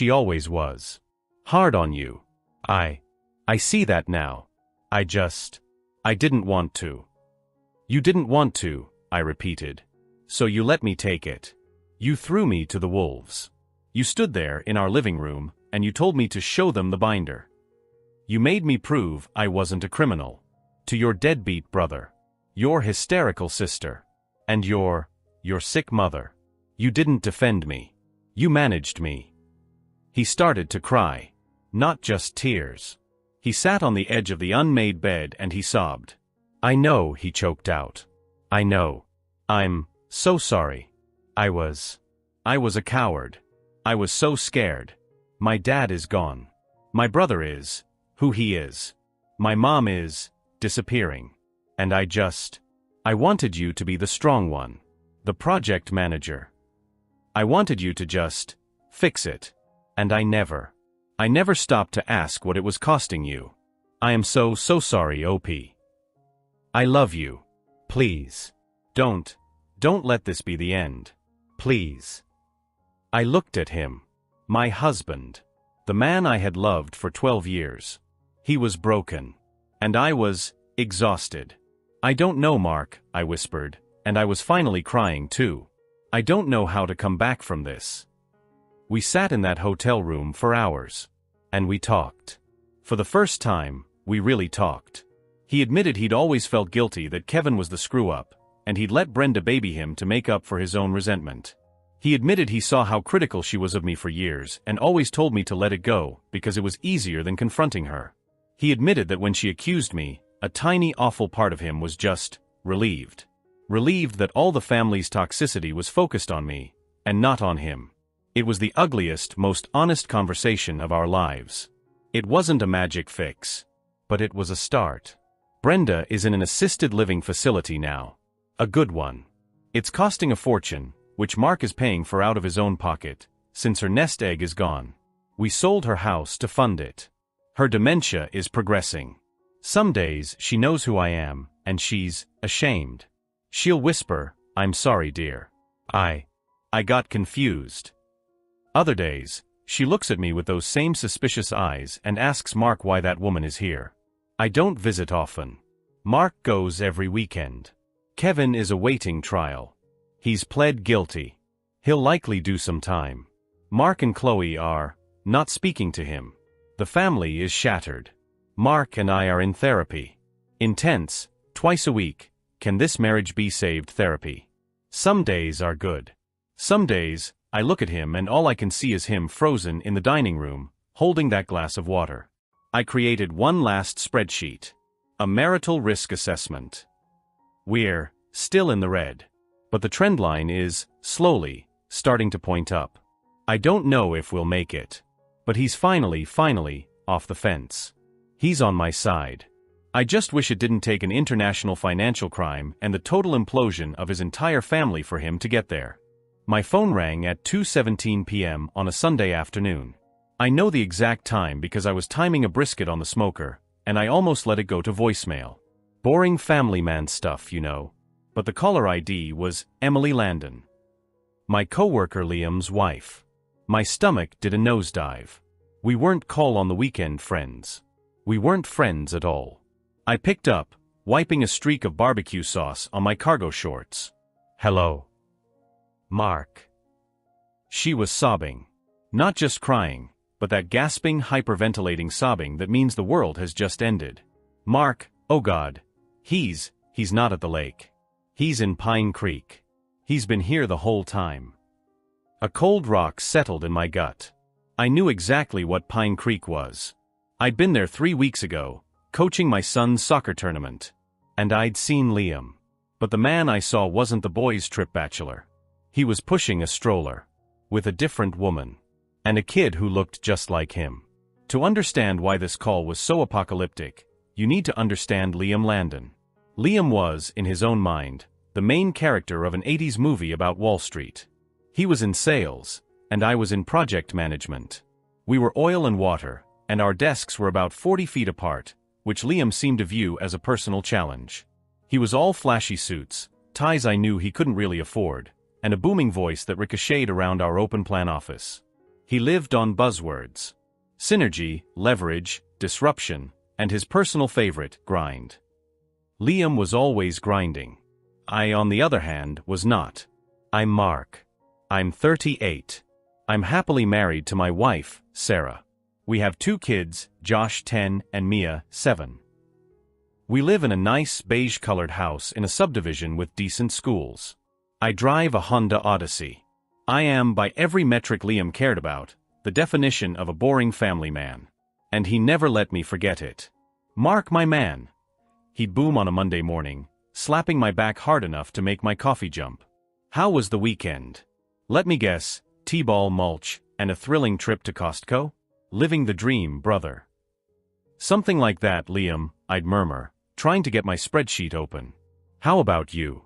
always was. Hard on you. I see that now. I didn't want to. You didn't want to, I repeated. So you let me take it. You threw me to the wolves. You stood there in our living room, and you told me to show them the binder. You made me prove I wasn't a criminal. To your deadbeat brother. Your hysterical sister. And your sick mother. You didn't defend me. You managed me. He started to cry. Not just tears. He sat on the edge of the unmade bed and he sobbed. I know, he choked out. I know. I'm so sorry. I was a coward. I was so scared. My dad is gone. My brother is who he is. My mom is disappearing. And I wanted you to be the strong one. The project manager. I wanted you to just fix it. And I never stopped to ask what it was costing you. I am so sorry, OP. I love you. Please. Don't let this be the end. Please. I looked at him. My husband. The man I had loved for 12 years. He was broken. And I was exhausted. I don't know, Mark, I whispered, and I was finally crying too. I don't know how to come back from this. We sat in that hotel room for hours. And we talked. For the first time, we really talked. He admitted he'd always felt guilty that Kevin was the screw-up, and he'd let Brenda baby him to make up for his own resentment. He admitted he saw how critical she was of me for years and always told me to let it go because it was easier than confronting her. He admitted that when she accused me, a tiny awful part of him was just relieved. Relieved that all the family's toxicity was focused on me, and not on him. It was the ugliest, most honest conversation of our lives. It wasn't a magic fix. But it was a start. Brenda is in an assisted living facility now. A good one. It's costing a fortune, which Mark is paying for out of his own pocket, since her nest egg is gone. We sold her house to fund it. Her dementia is progressing. Some days she knows who I am, and she's ashamed. She'll whisper, "I'm sorry, dear. I got confused." Other days, she looks at me with those same suspicious eyes and asks Mark why that woman is here. I don't visit often. Mark goes every weekend. Kevin is awaiting trial. He's pled guilty. He'll likely do some time. Mark and Chloe are not speaking to him. The family is shattered. Mark and I are in therapy. Intense, twice a week. Can this marriage be saved therapy? Some days are good. Some days, I look at him and all I can see is him frozen in the dining room, holding that glass of water. I created one last spreadsheet. A marital risk assessment. We're still in the red. But the trend line is, slowly, starting to point up. I don't know if we'll make it. But he's finally, off the fence. He's on my side. I just wish it didn't take an international financial crime and the total implosion of his entire family for him to get there. My phone rang at 2:17 p.m. on a Sunday afternoon. I know the exact time because I was timing a brisket on the smoker, and I almost let it go to voicemail. Boring family man stuff, you know. But the caller ID was Emily Landon. My coworker Liam's wife. My stomach did a nosedive. We weren't call on the weekend friends. We weren't friends at all. I picked up, wiping a streak of barbecue sauce on my cargo shorts. "Hello. Mark." She was sobbing. Not just crying, but that gasping, hyperventilating sobbing that means the world has just ended. "Mark, oh God. He's not at the lake. He's in Pine Creek. He's been here the whole time." A cold rock settled in my gut. I knew exactly what Pine Creek was. I'd been there 3 weeks ago, coaching my son's soccer tournament. And I'd seen Liam. But the man I saw wasn't the boys' trip bachelor. He was pushing a stroller. With a different woman. And a kid who looked just like him. To understand why this call was so apocalyptic, you need to understand Liam Landon. Liam was, in his own mind, the main character of an 80s movie about Wall Street. He was in sales, and I was in project management. We were oil and water, and our desks were about 40 feet apart, which Liam seemed to view as a personal challenge. He was all flashy suits, ties I knew he couldn't really afford, and a booming voice that ricocheted around our open-plan office. He lived on buzzwords. Synergy, leverage, disruption, and his personal favorite, grind. Liam was always grinding. I, on the other hand, was not. I'm Mark. I'm 38. I'm happily married to my wife, Sarah. We have 2 kids, Josh 10 and Mia 7. We live in a nice beige-colored house in a subdivision with decent schools. I drive a Honda Odyssey. I am, by every metric Liam cared about, the definition of a boring family man. And he never let me forget it. "Mark, my man." He'd boom on a Monday morning, slapping my back hard enough to make my coffee jump. "How was the weekend?" "Let me guess, T-ball mulch, and a thrilling trip to Costco? Living the dream, brother." "Something like that, Liam," I'd murmur, trying to get my spreadsheet open. "How about you?"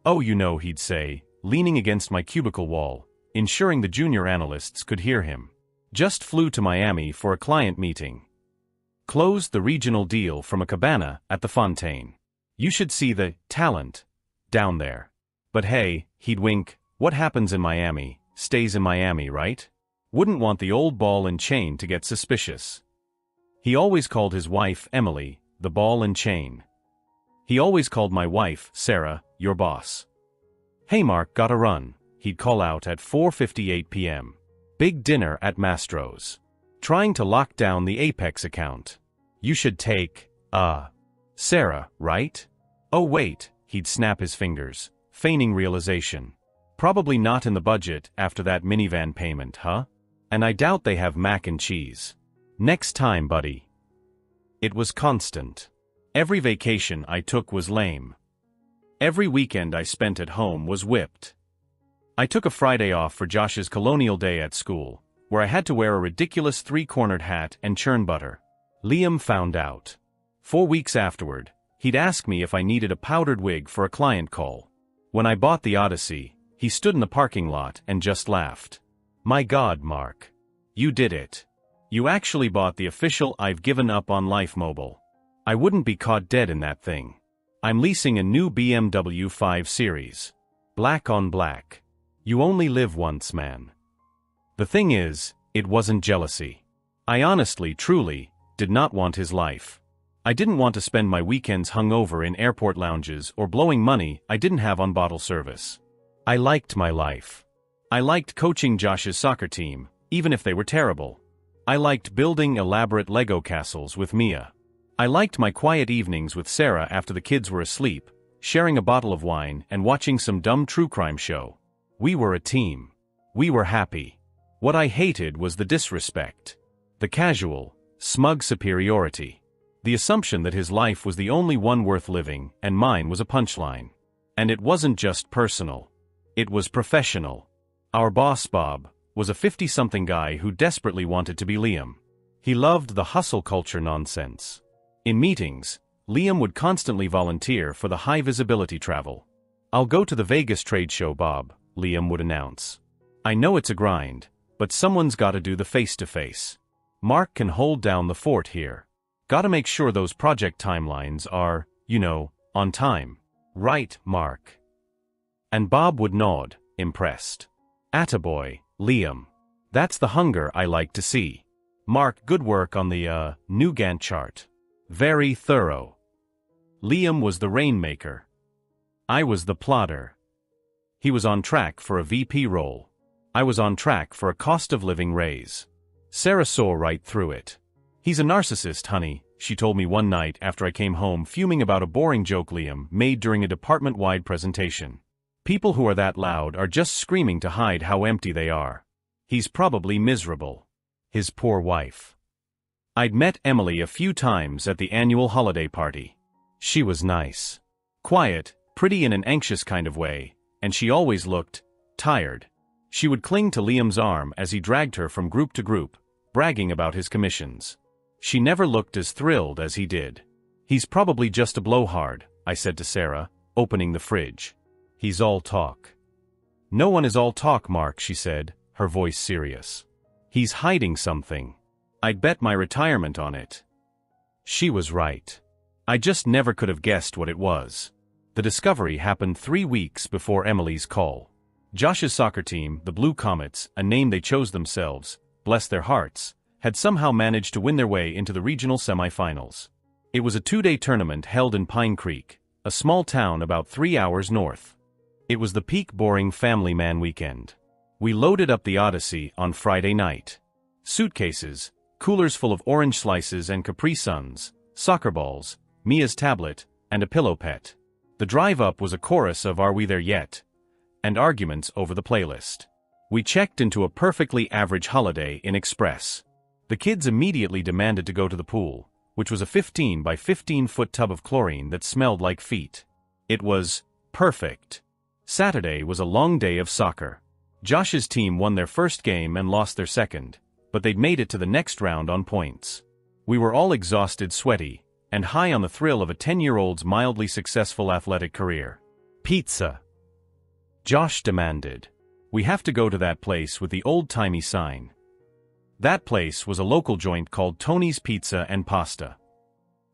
"Oh, you know," he'd say, leaning against my cubicle wall, ensuring the junior analysts could hear him. "Just flew to Miami for a client meeting. Closed the regional deal from a cabana at the Fontaine. You should see the talent down there. But hey," he'd wink, "what happens in Miami, stays in Miami, right? Wouldn't want the old ball and chain to get suspicious." He always called his wife, Emily, the ball and chain. He always called my wife, Sarah, your boss. "Hey Mark, gotta run," he'd call out at 4:58 p.m. "Big dinner at Mastro's. Trying to lock down the Apex account. You should take, Sarah, right? Oh wait, he'd snap his fingers, feigning realization. Probably not in the budget after that minivan payment, huh? And I doubt they have mac and cheese. Next time, buddy. It was constant. Every vacation I took was lame. Every weekend I spent at home was whipped. I took a Friday off for Josh's colonial day at school, where I had to wear a ridiculous three-cornered hat and churn butter. Liam found out. 4 weeks afterward, he'd ask me if I needed a powdered wig for a client call. When I bought the Odyssey, he stood in the parking lot and just laughed. My God, Mark. You did it. You actually bought the official I've given up on life mobile. I wouldn't be caught dead in that thing. I'm leasing a new BMW 5 Series. Black on black. You only live once, man. The thing is, it wasn't jealousy. I honestly, truly, did not want his life. I didn't want to spend my weekends hungover in airport lounges or blowing money I didn't have on bottle service. I liked my life. I liked coaching Josh's soccer team, even if they were terrible. I liked building elaborate Lego castles with Mia. I liked my quiet evenings with Sarah after the kids were asleep, sharing a bottle of wine and watching some dumb true crime show. We were a team. We were happy. What I hated was the disrespect. The casual, smug superiority. The assumption that his life was the only one worth living and mine was a punchline. And it wasn't just personal. It was professional. Our boss, Bob, was a 50-something guy who desperately wanted to be Liam. He loved the hustle culture nonsense. In meetings, Liam would constantly volunteer for the high-visibility travel. I'll go to the Vegas trade show, Bob, Liam would announce. I know it's a grind, but someone's gotta do the face-to-face. Mark can hold down the fort here. Gotta make sure those project timelines are, on time. Right, Mark. And Bob would nod, impressed. Attaboy, Liam. That's the hunger I like to see. Mark, good work on the, new Gantt chart. Very thorough. Liam was the rainmaker. I was the plodder. He was on track for a VP role. I was on track for a cost of living raise. Sarah saw right through it. He's a narcissist, honey, she told me one night after I came home fuming about a boring joke Liam made during a department-wide presentation. People who are that loud are just screaming to hide how empty they are. He's probably miserable. His poor wife. I'd met Emily a few times at the annual holiday party. She was nice. Quiet, pretty in an anxious kind of way, and she always looked tired. She would cling to Liam's arm as he dragged her from group to group, bragging about his commissions. She never looked as thrilled as he did. He's probably just a blowhard, I said to Sarah, opening the fridge. He's all talk. No one is all talk, Mark, she said, her voice serious. He's hiding something. I'd bet my retirement on it. She was right. I just never could have guessed what it was. The discovery happened 3 weeks before Emily's call. Josh's soccer team, the Blue Comets, a name they chose themselves, bless their hearts, had somehow managed to win their way into the regional semifinals. It was a 2-day tournament held in Pine Creek, a small town about 3 hours north. It was the peak boring family man weekend. We loaded up the Odyssey on Friday night. Suitcases, coolers full of orange slices and Capri Suns, soccer balls, Mia's tablet, and a pillow pet. The drive up was a chorus of "Are we there yet?" and arguments over the playlist. We checked into a perfectly average Holiday Inn Express. The kids immediately demanded to go to the pool, which was a 15 by 15-foot tub of chlorine that smelled like feet. It was perfect. Saturday was a long day of soccer. Josh's team won their first game and lost their second, but they'd made it to the next round on points. We were all exhausted, sweaty, and high on the thrill of a 10-year-old's mildly successful athletic career. Pizza. Josh demanded. We have to go to that place with the old-timey sign. That place was a local joint called Tony's Pizza and Pasta.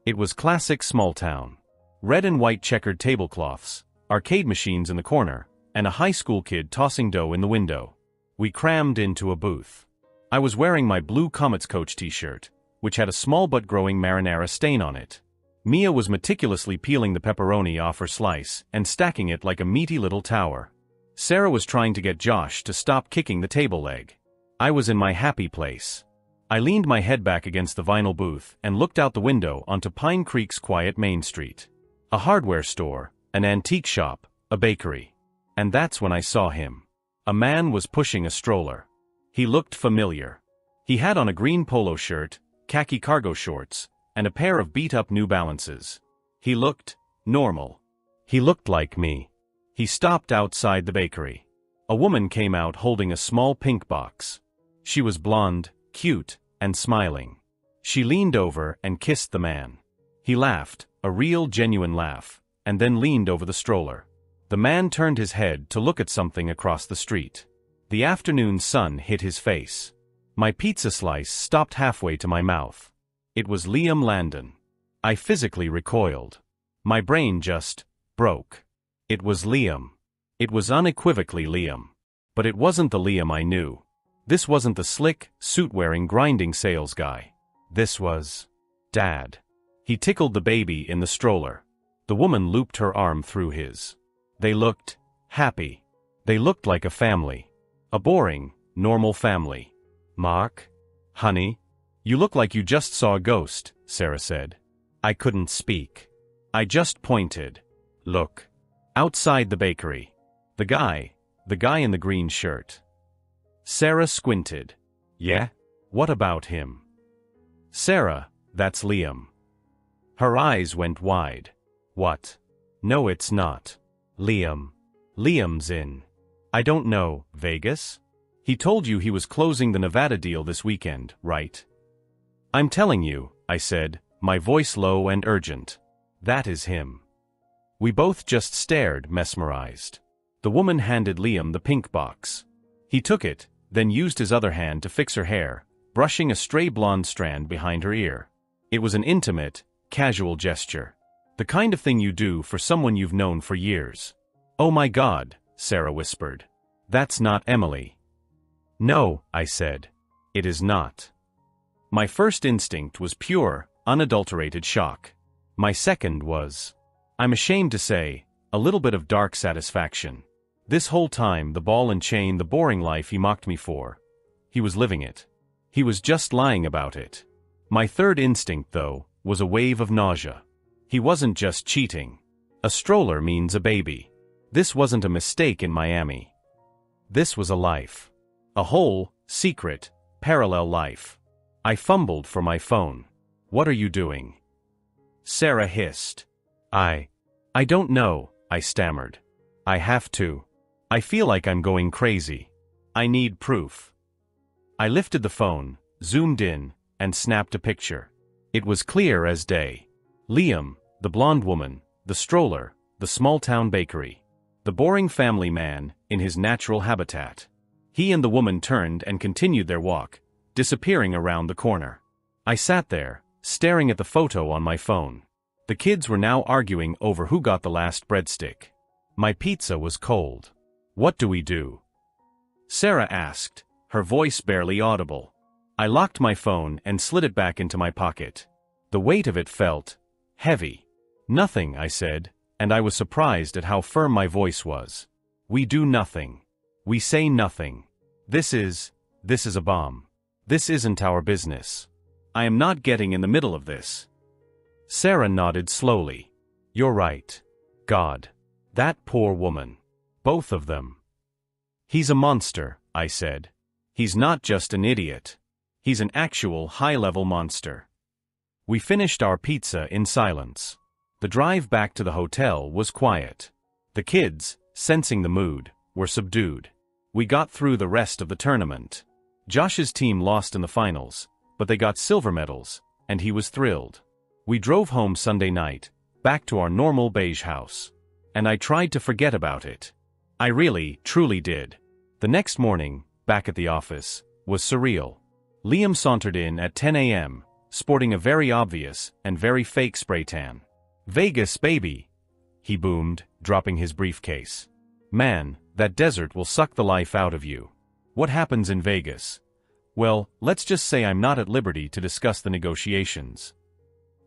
It was classic small town. Red and white checkered tablecloths, arcade machines in the corner, and a high school kid tossing dough in the window. We crammed into a booth. I was wearing my Blue Comets coach t-shirt, which had a small but growing marinara stain on it. Mia was meticulously peeling the pepperoni off her slice and stacking it like a meaty little tower. Sarah was trying to get Josh to stop kicking the table leg. I was in my happy place. I leaned my head back against the vinyl booth and looked out the window onto Pine Creek's quiet Main Street. A hardware store, an antique shop, a bakery. And that's when I saw him. A man was pushing a stroller. He looked familiar. He had on a green polo shirt, khaki cargo shorts, and a pair of beat-up New Balances. He looked normal. He looked like me. He stopped outside the bakery. A woman came out holding a small pink box. She was blonde, cute, and smiling. She leaned over and kissed the man. He laughed, a real genuine laugh, and then leaned over the stroller. The man turned his head to look at something across the street. The afternoon sun hit his face. My pizza slice stopped halfway to my mouth. It was Liam Landon. I physically recoiled. My brain just broke. It was Liam. It was unequivocally Liam. But it wasn't the Liam I knew. This wasn't the slick, suit-wearing grinding sales guy. This was Dad. He tickled the baby in the stroller. The woman looped her arm through his. They looked happy. They looked like a family. A boring, normal family. Mark? Honey? You look like you just saw a ghost, Sarah said. I couldn't speak. I just pointed. Look. Outside the bakery. The guy in the green shirt. Sarah squinted. Yeah? What about him? Sarah, that's Liam. Her eyes went wide. What? No, it's not. Liam. Liam's in. I don't know, Vegas? He told you he was closing the Nevada deal this weekend, right? I'm telling you, I said, my voice low and urgent. That is him. We both just stared, mesmerized. The woman handed Liam the pink box. He took it, then used his other hand to fix her hair, brushing a stray blonde strand behind her ear. It was an intimate, casual gesture. The kind of thing you do for someone you've known for years. Oh my God, Sarah whispered. That's not Emily. No, I said. It is not. My first instinct was pure, unadulterated shock. My second was, I'm ashamed to say, a little bit of dark satisfaction. This whole time, the ball and chain, the boring life he mocked me for. He was living it. He was just lying about it. My third instinct, though, was a wave of nausea. He wasn't just cheating. A stroller means a baby. This wasn't a mistake in Miami. This was a life. A whole, secret, parallel life. I fumbled for my phone. What are you doing? Sarah hissed. I don't know, I stammered. I have to. I feel like I'm going crazy. I need proof. I lifted the phone, zoomed in, and snapped a picture. It was clear as day. Liam, the blonde woman, the stroller, the small-town bakery. The boring family man, in his natural habitat. He and the woman turned and continued their walk, disappearing around the corner. I sat there, staring at the photo on my phone. The kids were now arguing over who got the last breadstick. My pizza was cold. What do we do? Sarah asked, her voice barely audible. I locked my phone and slid it back into my pocket. The weight of it felt heavy. Nothing, I said, and I was surprised at how firm my voice was. We do nothing. We say nothing. This is a bomb. This isn't our business. I am not getting in the middle of this. Sarah nodded slowly. You're right. God. That poor woman. Both of them. He's a monster, I said. He's not just an idiot. He's an actual high-level monster. We finished our pizza in silence. The drive back to the hotel was quiet. The kids, sensing the mood, were subdued. We got through the rest of the tournament. Josh's team lost in the finals, but they got silver medals, and he was thrilled. We drove home Sunday night, back to our normal beige house. And I tried to forget about it. I really, truly did. The next morning, back at the office, was surreal. Liam sauntered in at 10 a.m., sporting a very obvious and very fake spray tan. Vegas, baby, he boomed, dropping his briefcase. Man, that desert will suck the life out of you. What happens in Vegas? Well, let's just say I'm not at liberty to discuss the negotiations.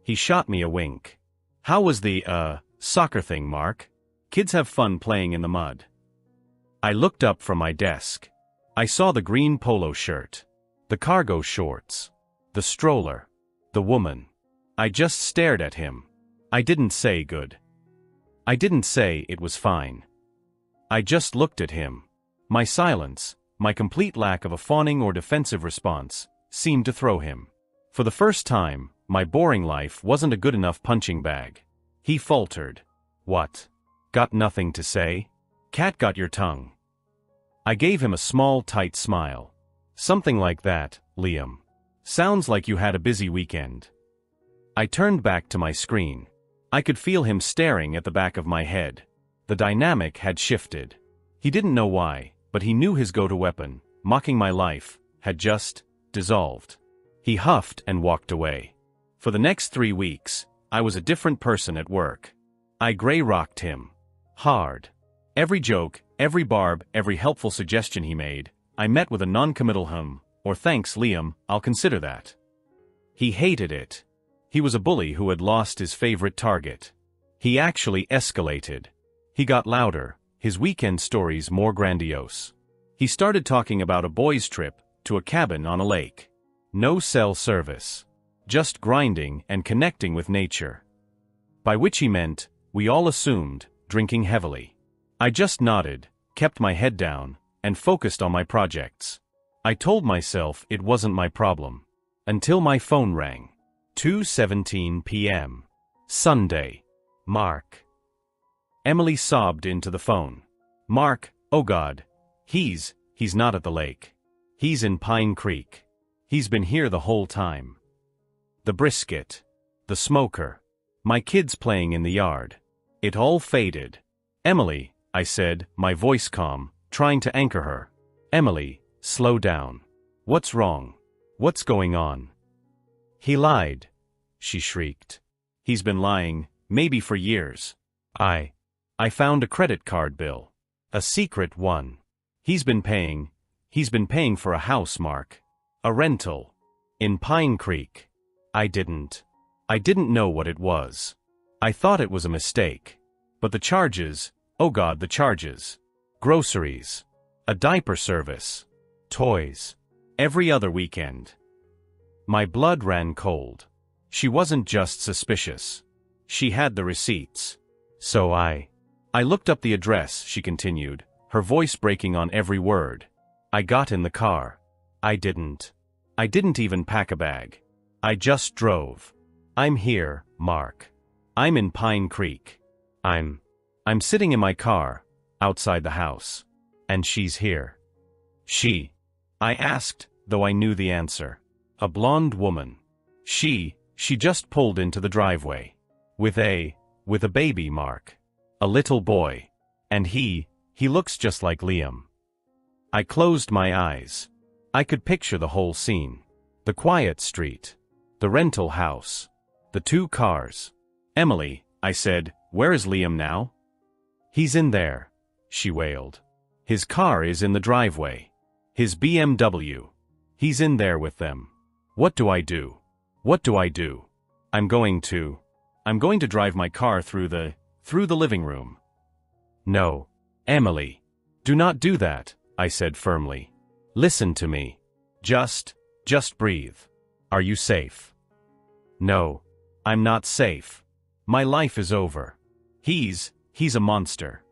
He shot me a wink. How was the, soccer thing, Mark? Kids have fun playing in the mud. I looked up from my desk. I saw the green polo shirt, the cargo shorts, the stroller, the woman. I just stared at him. I didn't say good. I didn't say it was fine. I just looked at him. My silence, my complete lack of a fawning or defensive response, seemed to throw him. For the first time, my boring life wasn't a good enough punching bag. He faltered. What? Got nothing to say? Cat got your tongue. I gave him a small, tight smile. Something like that, Liam. Sounds like you had a busy weekend. I turned back to my screen. I could feel him staring at the back of my head. The dynamic had shifted. He didn't know why, but he knew his go-to weapon, mocking my life, had just dissolved. He huffed and walked away. For the next 3 weeks, I was a different person at work. I gray-rocked him. Hard. Every joke, every barb, every helpful suggestion he made, I met with a non-committal or thanks Liam, I'll consider that. He hated it. He was a bully who had lost his favorite target. He actually escalated. He got louder, his weekend stories more grandiose. He started talking about a boys' trip to a cabin on a lake. No cell service. Just grinding and connecting with nature. By which he meant, we all assumed, drinking heavily. I just nodded, kept my head down, and focused on my projects. I told myself it wasn't my problem. Until my phone rang. 2:17 p.m. Sunday. Mark. Emily sobbed into the phone. Mark, oh God. He's not at the lake. He's in Pine Creek. He's been here the whole time. The brisket. The smoker. My kids playing in the yard. It all faded. Emily, I said, my voice calm, trying to anchor her. Emily, slow down. What's wrong? What's going on? He lied, she shrieked. He's been lying, maybe for years. I found a credit card bill. A secret one. He's been paying for a house, Mark. A rental. In Pine Creek. I didn't know what it was. I thought it was a mistake. But the charges, oh God, the charges. Groceries. A diaper service. Toys. Every other weekend. My blood ran cold. She wasn't just suspicious. She had the receipts. So I looked up the address, she continued, her voice breaking on every word. I got in the car. I didn't even pack a bag. I just drove. I'm here, Mark. I'm in Pine Creek. I'm sitting in my car, outside the house. And she's here. She? I asked, though I knew the answer. A blonde woman. She just pulled into the driveway. With a baby, Mark. A little boy. And he looks just like Liam. I closed my eyes. I could picture the whole scene. The quiet street. The rental house. The 2 cars. Emily, I said, where is Liam now? He's in there, she wailed. His car is in the driveway. His BMW. He's in there with them. What do I do? What do I do? I'm going to drive my car through the living room. No. Emily. Do not do that, I said firmly. Listen to me. Just breathe. Are you safe? No. I'm not safe. My life is over. He's a monster.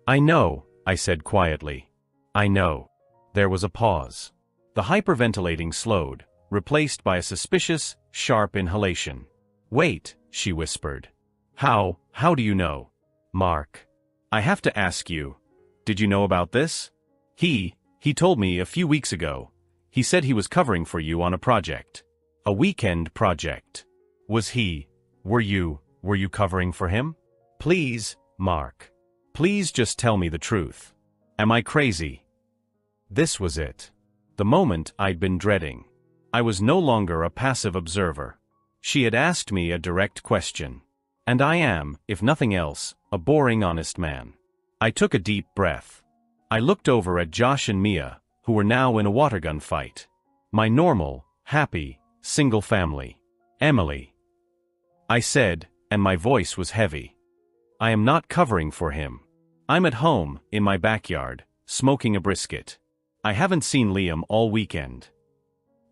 I know, I said quietly. I know. There was a pause. The hyperventilating slowed, replaced by a suspicious, sharp inhalation. Wait, she whispered. How do you know? Mark. I have to ask you. Did you know about this? He told me a few weeks ago. He said he was covering for you on a project. A weekend project. Were you covering for him? Please, Mark. Please just tell me the truth. Am I crazy? This was it. The moment I'd been dreading. I was no longer a passive observer. She had asked me a direct question. And I am, if nothing else, a boring honest man. I took a deep breath. I looked over at Josh and Mia, who were now in a water gun fight. My normal, happy, single family. Emily. I said, and my voice was heavy. I am not covering for him. I'm at home, in my backyard, smoking a brisket. I haven't seen Liam all weekend.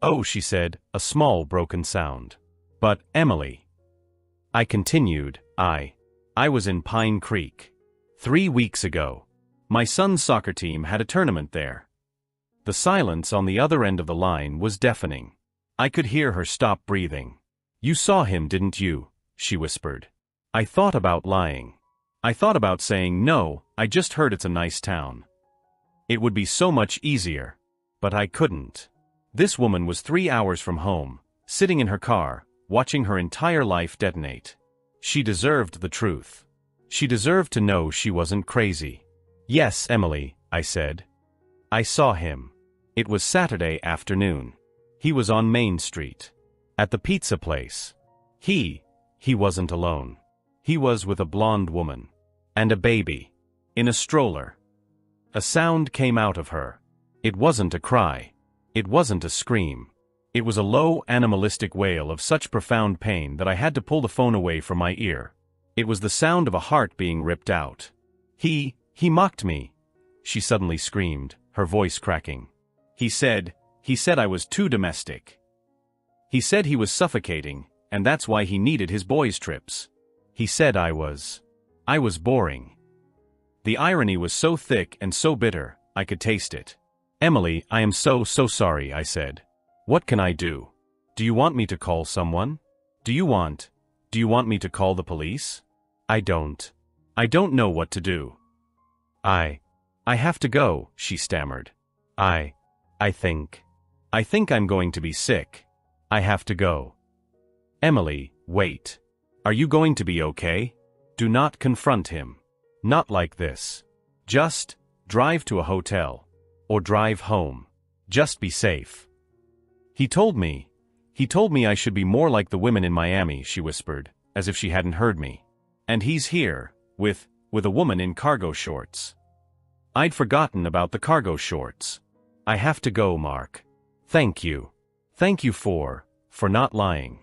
Oh, she said, a small broken sound. But, Emily. I continued, I was in Pine Creek. 3 weeks ago. My son's soccer team had a tournament there. The silence on the other end of the line was deafening. I could hear her stop breathing. You saw him, didn't you? She whispered. I thought about lying. I thought about saying no, I just heard it's a nice town. It would be so much easier. But I couldn't. This woman was 3 hours from home, sitting in her car, watching her entire life detonate. She deserved the truth. She deserved to know she wasn't crazy. Yes, Emily, I said. I saw him. It was Saturday afternoon. He was on Main Street. At the pizza place. He wasn't alone. He was with a blonde woman. And a baby. In a stroller. A sound came out of her. It wasn't a cry. It wasn't a scream. It was a low, animalistic wail of such profound pain that I had to pull the phone away from my ear. It was the sound of a heart being ripped out. He mocked me, she suddenly screamed, her voice cracking. He said I was too domestic. He said he was suffocating, and that's why he needed his boys' trips. He said I was boring. The irony was so thick and so bitter, I could taste it. Emily, I am so sorry, I said. What can I do? Do you want me to call someone? Do you want me to call the police? I don't know what to do. I have to go, she stammered. I think I'm going to be sick. I have to go. Emily, wait. Are you going to be okay? Do not confront him. Not like this. Just drive to a hotel. Or drive home. Just be safe. He told me I should be more like the women in Miami, she whispered, as if she hadn't heard me. And he's here, with a woman in cargo shorts. I'd forgotten about the cargo shorts. I have to go, Mark. Thank you. Thank you for not lying.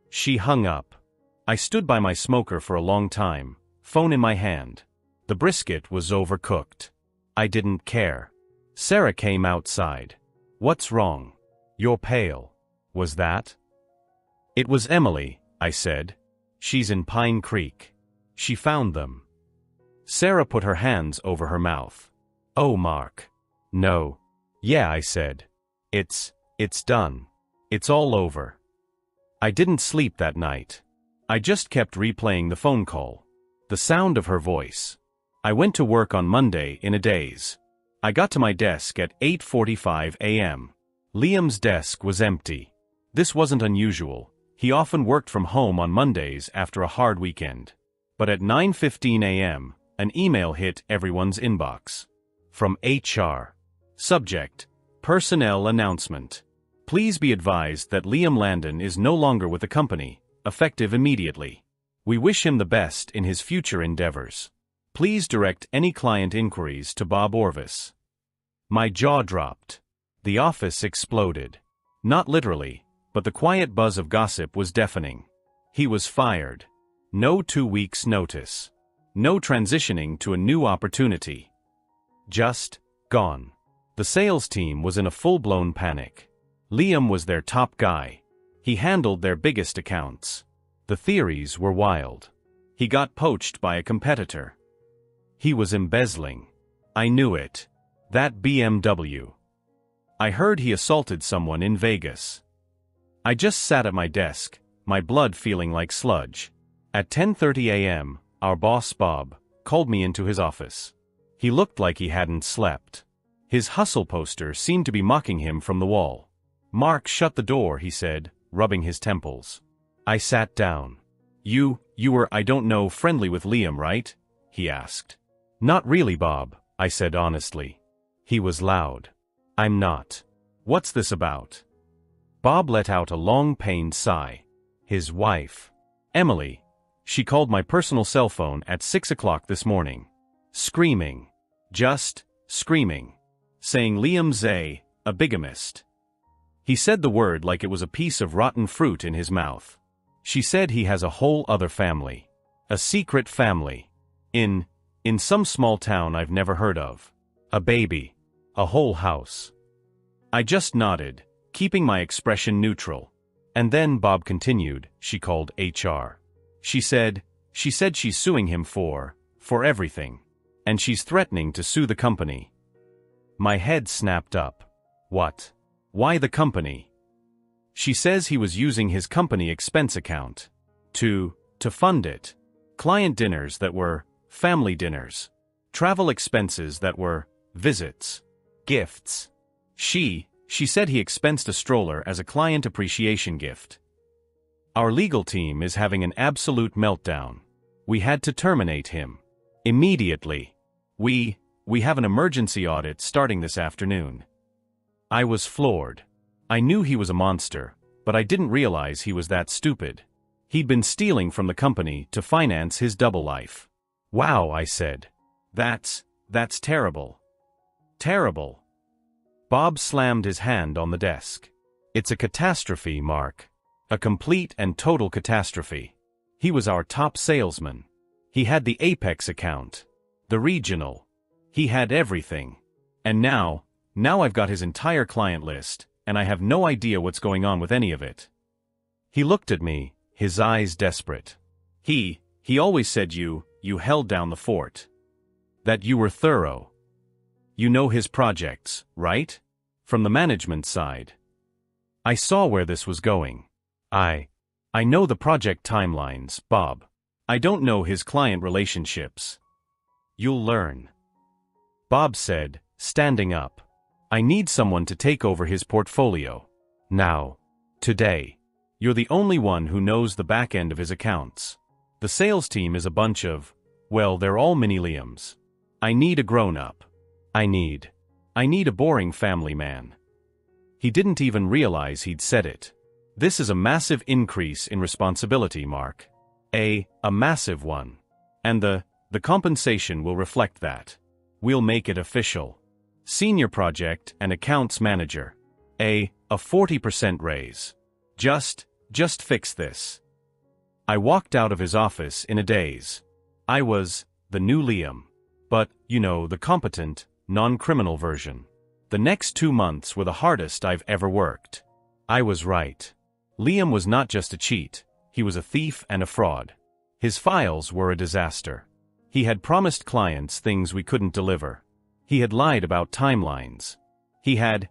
She hung up. I stood by my smoker for a long time, phone in my hand. The brisket was overcooked. I didn't care. Sarah came outside. What's wrong? You're pale. Was that? It was Emily, I said. She's in Pine Creek. She found them. Sarah put her hands over her mouth. Oh, Mark. No. Yeah, I said. It's done. It's all over. I didn't sleep that night. I just kept replaying the phone call. The sound of her voice. I went to work on Monday in a daze. I got to my desk at 8:45 a.m. Liam's desk was empty. This wasn't unusual. He often worked from home on Mondays after a hard weekend. But at 9:15 a.m., an email hit everyone's inbox. From HR. Subject: Personnel announcement. Please be advised that Liam Landon is no longer with the company, effective immediately. We wish him the best in his future endeavors. Please direct any client inquiries to Bob Orvis. My jaw dropped. The office exploded. Not literally, but the quiet buzz of gossip was deafening. He was fired. No 2 weeks' notice. No transitioning to a new opportunity. Just gone. The sales team was in a full-blown panic. Liam was their top guy. He handled their biggest accounts. The theories were wild. He got poached by a competitor. He was embezzling. I knew it. That BMW. I heard he assaulted someone in Vegas. I just sat at my desk, my blood feeling like sludge. At 10:30 a.m., our boss Bob called me into his office. He looked like he hadn't slept. His hustle poster seemed to be mocking him from the wall. Mark, shut the door, he said, rubbing his temples. I sat down. You were, I don't know, friendly with Liam, right? He asked. Not really, Bob, I said honestly. He was loud. I'm not. What's this about? Bob let out a long pained sigh. His wife. Emily. She called my personal cell phone at 6 o'clock this morning. Screaming. Just screaming. Saying Liam's a bigamist. He said the word like it was a piece of rotten fruit in his mouth. She said he has a whole other family. A secret family. In some small town I've never heard of. A baby. A whole house. I just nodded, keeping my expression neutral. And then Bob continued, she called HR. She said, She said she's suing him for everything. And she's threatening to sue the company. My head snapped up. What? Why the company? She says he was using his company expense account to fund it. Client dinners that were family dinners. Travel expenses that were visits. Gifts. She said he expensed a stroller as a client appreciation gift. Our legal team is having an absolute meltdown. We had to terminate him. Immediately. We have an emergency audit starting this afternoon. I was floored. I knew he was a monster, but I didn't realize he was that stupid. He'd been stealing from the company to finance his double life. Wow, I said. That's terrible. Terrible. Bob slammed his hand on the desk. It's a catastrophe, Mark. A complete and total catastrophe. He was our top salesman. He had the Apex account. The regional. He had everything. And now I've got his entire client list, and I have no idea what's going on with any of it. He looked at me, his eyes desperate. He always said you held down the fort. That you were thorough. You know his projects, right? From the management side. I saw where this was going. I know the project timelines, Bob. I don't know his client relationships. You'll learn. Bob said, standing up. I need someone to take over his portfolio. Now. Today. You're the only one who knows the back end of his accounts. The sales team is a bunch of, well, they're all mini Liams. I need a grown-up. I need a boring family man. He didn't even realize he'd said it. This is a massive increase in responsibility, Mark. A massive one. And the compensation will reflect that. We'll make it official. Senior project and accounts manager. A 40% raise. Just fix this. I walked out of his office in a daze. I was the new Liam. But, the competent, non-criminal version. The next 2 months were the hardest I've ever worked. I was right. Liam was not just a cheat, he was a thief and a fraud. His files were a disaster. He had promised clients things we couldn't deliver. He had lied about timelines. He had,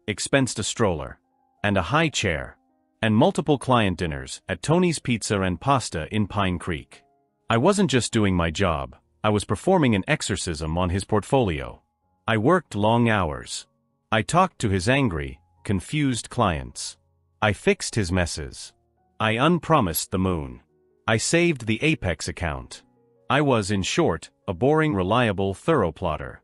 expensed a stroller. And a high chair. And multiple client dinners at Tony's Pizza and Pasta in Pine Creek. I wasn't just doing my job, I was performing an exorcism on his portfolio. I worked long hours. I talked to his angry, confused clients. I fixed his messes. I unpromised the moon. I saved the Apex account. I was, in short, a boring, reliable, thorough plotter.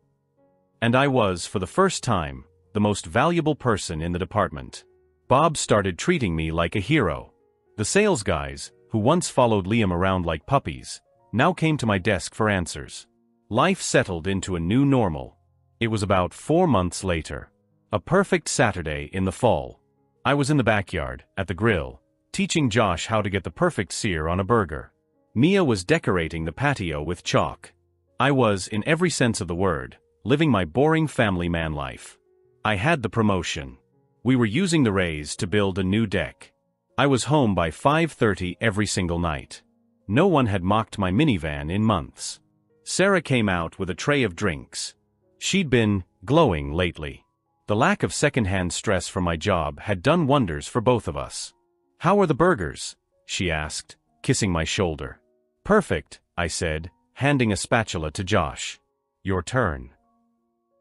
And I was, for the first time, the most valuable person in the department. Bob started treating me like a hero. The sales guys, who once followed Liam around like puppies, now came to my desk for answers. Life settled into a new normal. It was about 4 months later. A perfect Saturday in the fall. I was in the backyard, at the grill, teaching Josh how to get the perfect sear on a burger. Mia was decorating the patio with chalk. I was, in every sense of the word, living my boring family man life. I had the promotion. We were using the raise to build a new deck. I was home by 5:30 every single night. No one had mocked my minivan in months. Sarah came out with a tray of drinks. She'd been glowing lately. The lack of secondhand stress from my job had done wonders for both of us. "How are the burgers?" she asked, kissing my shoulder. "Perfect," I said, handing a spatula to Josh. "Your turn."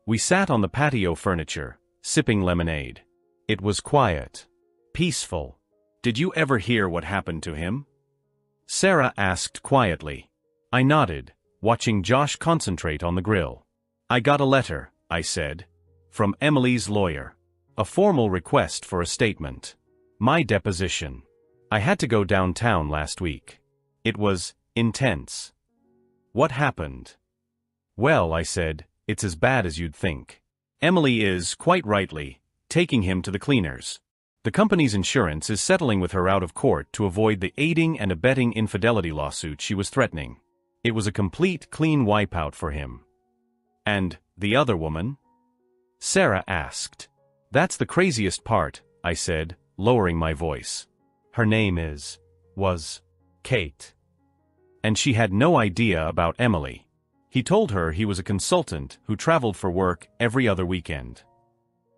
We sat on the patio furniture, sipping lemonade. It was quiet. Peaceful. "Did you ever hear what happened to him?" Sarah asked quietly. I nodded, watching Josh concentrate on the grill. "I got a letter," I said. "From Emily's lawyer. A formal request for a statement. My deposition. I had to go downtown last week. It was intense." "What happened?" "Well," I said, "it's as bad as you'd think. Emily is, quite rightly, taking him to the cleaners. The company's insurance is settling with her out of court to avoid the aiding and abetting infidelity lawsuit she was threatening. It was a complete clean wipeout for him." "And the other woman?" Sarah asked. "That's the craziest part," I said, lowering my voice. "Her name was Kate." and she had no idea about Emily. He told her he was a consultant who traveled for work every other weekend.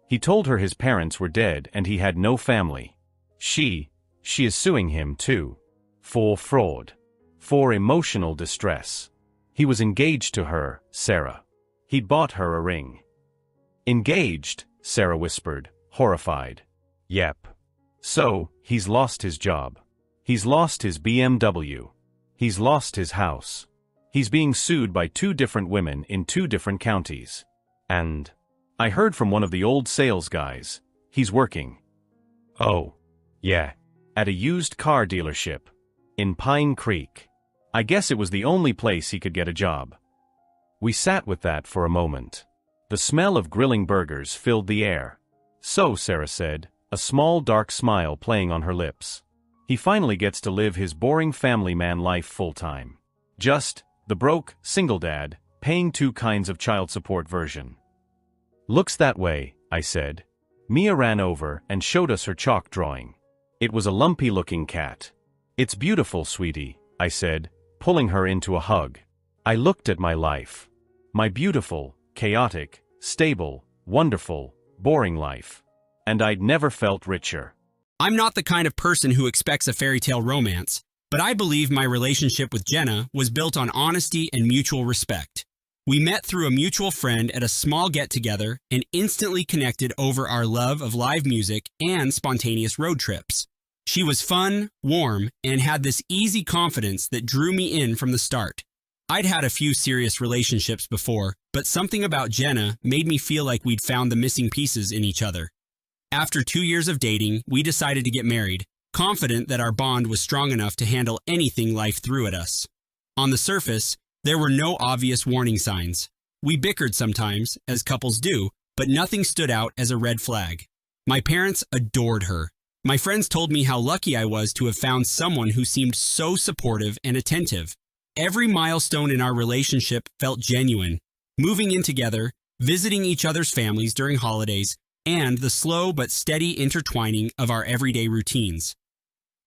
He told her his parents were dead and he had no family. She is suing him too. For fraud. For emotional distress. He was engaged to her, Sarah. He'd bought her a ring. Engaged, Sarah whispered, horrified. Yep. So, he's lost his job. He's lost his BMW. He's lost his house. He's being sued by 2 different women in 2 different counties. And I heard from one of the old sales guys. He's working. Oh. Yeah. At a used car dealership. In Pine Creek. I guess it was the only place he could get a job. We sat with that for a moment. The smell of grilling burgers filled the air. So, Sarah said, a small dark smile playing on her lips. He finally gets to live his boring family man life full-time. Just the broke, single dad, paying 2 kinds of child support version. Looks that way, I said. Mia ran over and showed us her chalk drawing. It was a lumpy-looking cat. It's beautiful, sweetie, I said, pulling her into a hug. I looked at my life. My beautiful, chaotic, stable, wonderful, boring life. And I'd never felt richer. I'm not the kind of person who expects a fairy tale romance, but I believe my relationship with Jenna was built on honesty and mutual respect. We met through a mutual friend at a small get-together and instantly connected over our love of live music and spontaneous road trips. She was fun, warm, and had this easy confidence that drew me in from the start. I'd had a few serious relationships before, but something about Jenna made me feel like we'd found the missing pieces in each other. After 2 years of dating, we decided to get married, confident that our bond was strong enough to handle anything life threw at us. On the surface, there were no obvious warning signs. We bickered sometimes, as couples do, but nothing stood out as a red flag. My parents adored her. My friends told me how lucky I was to have found someone who seemed so supportive and attentive. Every milestone in our relationship felt genuine. Moving in together, visiting each other's families during holidays, and the slow but steady intertwining of our everyday routines.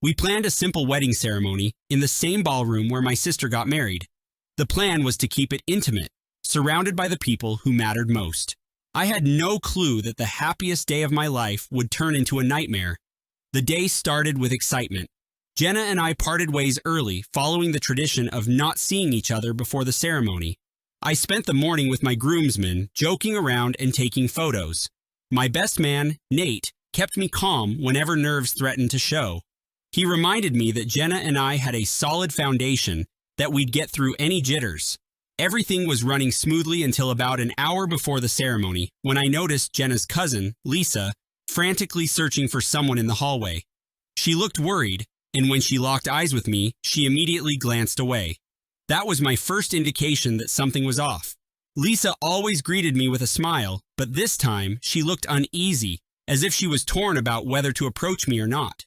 We planned a simple wedding ceremony in the same ballroom where my sister got married. The plan was to keep it intimate, surrounded by the people who mattered most. I had no clue that the happiest day of my life would turn into a nightmare. The day started with excitement. Jenna and I parted ways early, following the tradition of not seeing each other before the ceremony. I spent the morning with my groomsmen, joking around and taking photos. My best man, Nate, kept me calm whenever nerves threatened to show. He reminded me that Jenna and I had a solid foundation, that we'd get through any jitters. Everything was running smoothly until about an hour before the ceremony, when I noticed Jenna's cousin, Lisa, frantically searching for someone in the hallway. She looked worried, and when she locked eyes with me, she immediately glanced away. That was my first indication that something was off. Lisa always greeted me with a smile, but this time she looked uneasy, as if she was torn about whether to approach me or not.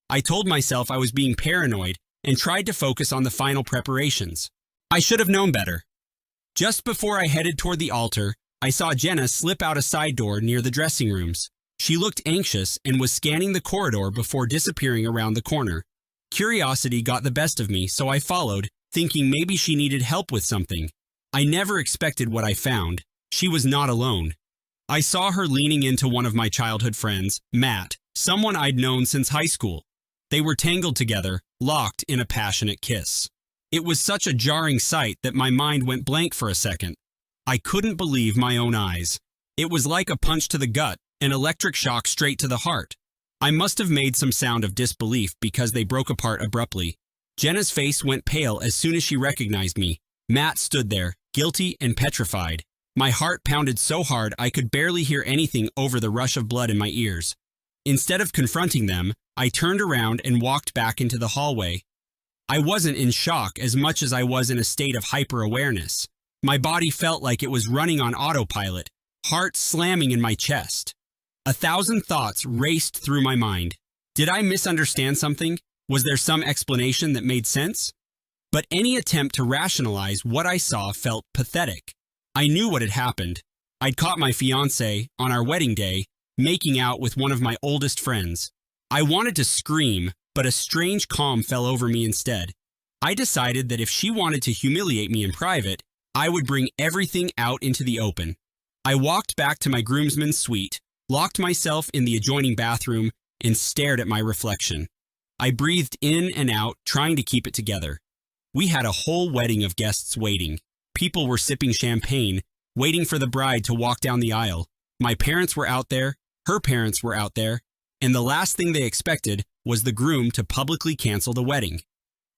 I told myself I was being paranoid and tried to focus on the final preparations. I should have known better. Just before I headed toward the altar, I saw Jenna slip out a side door near the dressing rooms. She looked anxious and was scanning the corridor before disappearing around the corner. Curiosity got the best of me, so I followed, thinking maybe she needed help with something. I never expected what I found. She was not alone. I saw her leaning into one of my childhood friends, Matt, someone I'd known since high school. They were tangled together, locked in a passionate kiss. It was such a jarring sight that my mind went blank for a second. I couldn't believe my own eyes. It was like a punch to the gut, an electric shock straight to the heart. I must have made some sound of disbelief because they broke apart abruptly. Jenna's face went pale as soon as she recognized me. Matt stood there, guilty and petrified. My heart pounded so hard I could barely hear anything over the rush of blood in my ears. Instead of confronting them, I turned around and walked back into the hallway. I wasn't in shock as much as I was in a state of hyper-awareness. My body felt like it was running on autopilot, heart slamming in my chest. 1,000 thoughts raced through my mind. Did I misunderstand something? Was there some explanation that made sense? But any attempt to rationalize what I saw felt pathetic. I knew what had happened. I'd caught my fiancé, on our wedding day, making out with one of my oldest friends. I wanted to scream, but a strange calm fell over me instead. I decided that if she wanted to humiliate me in private, I would bring everything out into the open. I walked back to my groomsman's suite, locked myself in the adjoining bathroom, and stared at my reflection. I breathed in and out, trying to keep it together. We had a whole wedding of guests waiting. People were sipping champagne, waiting for the bride to walk down the aisle. My parents were out there, her parents were out there, and the last thing they expected was the groom to publicly cancel the wedding.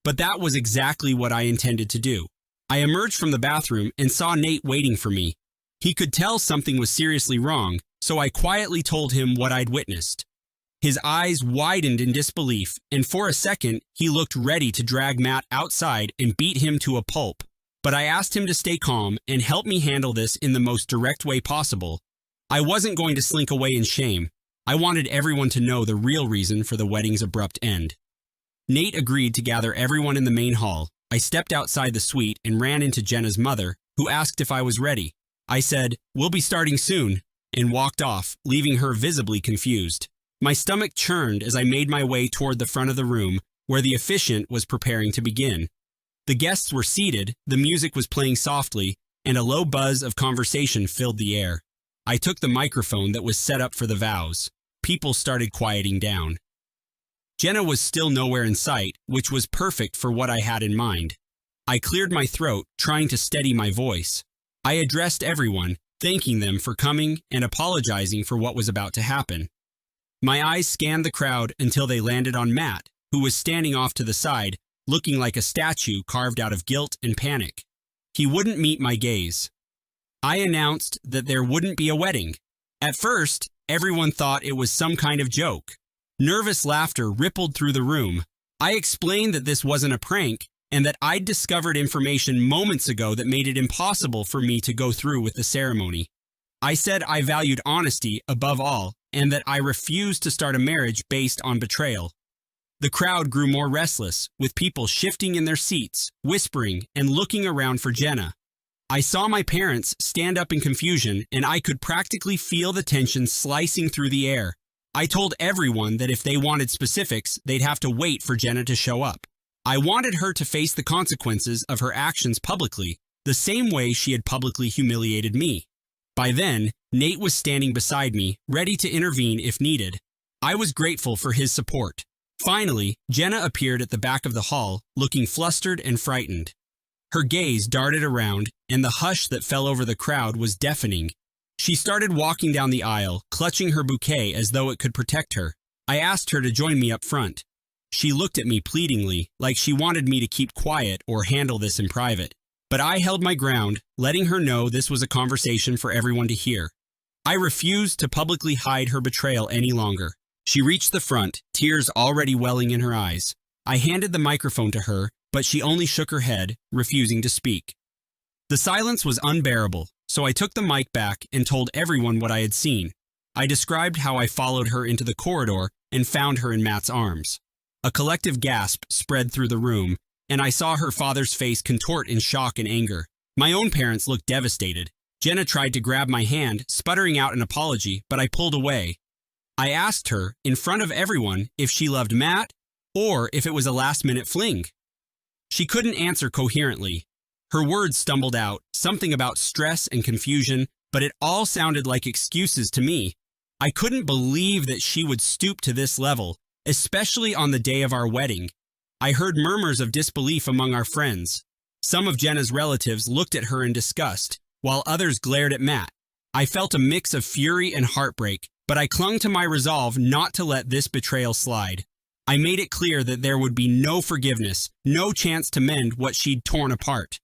But that was exactly what I intended to do. I emerged from the bathroom and saw Nate waiting for me. He could tell something was seriously wrong, so I quietly told him what I'd witnessed. His eyes widened in disbelief, and for a second, he looked ready to drag Matt outside and beat him to a pulp. But I asked him to stay calm and help me handle this in the most direct way possible. I wasn't going to slink away in shame. I wanted everyone to know the real reason for the wedding's abrupt end. Nate agreed to gather everyone in the main hall. I stepped outside the suite and ran into Jenna's mother, who asked if I was ready. I said, "We'll be starting soon," and walked off, leaving her visibly confused. My stomach churned as I made my way toward the front of the room, where the officiant was preparing to begin. The guests were seated, the music was playing softly, and a low buzz of conversation filled the air. I took the microphone that was set up for the vows. People started quieting down. Jenna was still nowhere in sight, which was perfect for what I had in mind. I cleared my throat, trying to steady my voice. I addressed everyone, thanking them for coming and apologizing for what was about to happen. My eyes scanned the crowd until they landed on Matt, who was standing off to the side, looking like a statue carved out of guilt and panic. He wouldn't meet my gaze. I announced that there wouldn't be a wedding. At first, everyone thought it was some kind of joke. Nervous laughter rippled through the room. I explained that this wasn't a prank and that I'd discovered information moments ago that made it impossible for me to go through with the ceremony. I said I valued honesty above all and that I refused to start a marriage based on betrayal. The crowd grew more restless, with people shifting in their seats, whispering, and looking around for Jenna. I saw my parents stand up in confusion, and I could practically feel the tension slicing through the air. I told everyone that if they wanted specifics, they'd have to wait for Jenna to show up. I wanted her to face the consequences of her actions publicly, the same way she had publicly humiliated me. By then, Nate was standing beside me, ready to intervene if needed. I was grateful for his support. Finally, Jenna appeared at the back of the hall, looking flustered and frightened. Her gaze darted around, and the hush that fell over the crowd was deafening. She started walking down the aisle, clutching her bouquet as though it could protect her. I asked her to join me up front. She looked at me pleadingly, like she wanted me to keep quiet or handle this in private. But I held my ground, letting her know this was a conversation for everyone to hear. I refused to publicly hide her betrayal any longer. She reached the front, tears already welling in her eyes. I handed the microphone to her, but she only shook her head, refusing to speak. The silence was unbearable, so I took the mic back and told everyone what I had seen. I described how I followed her into the corridor and found her in Matt's arms. A collective gasp spread through the room, and I saw her father's face contort in shock and anger. My own parents looked devastated. Jenna tried to grab my hand, sputtering out an apology, but I pulled away. I asked her, in front of everyone, if she loved Matt or if it was a last-minute fling. She couldn't answer coherently. Her words stumbled out, something about stress and confusion, but it all sounded like excuses to me. I couldn't believe that she would stoop to this level, especially on the day of our wedding. I heard murmurs of disbelief among our friends. Some of Jenna's relatives looked at her in disgust, while others glared at Matt. I felt a mix of fury and heartbreak, but I clung to my resolve not to let this betrayal slide. I made it clear that there would be no forgiveness, no chance to mend what she'd torn apart.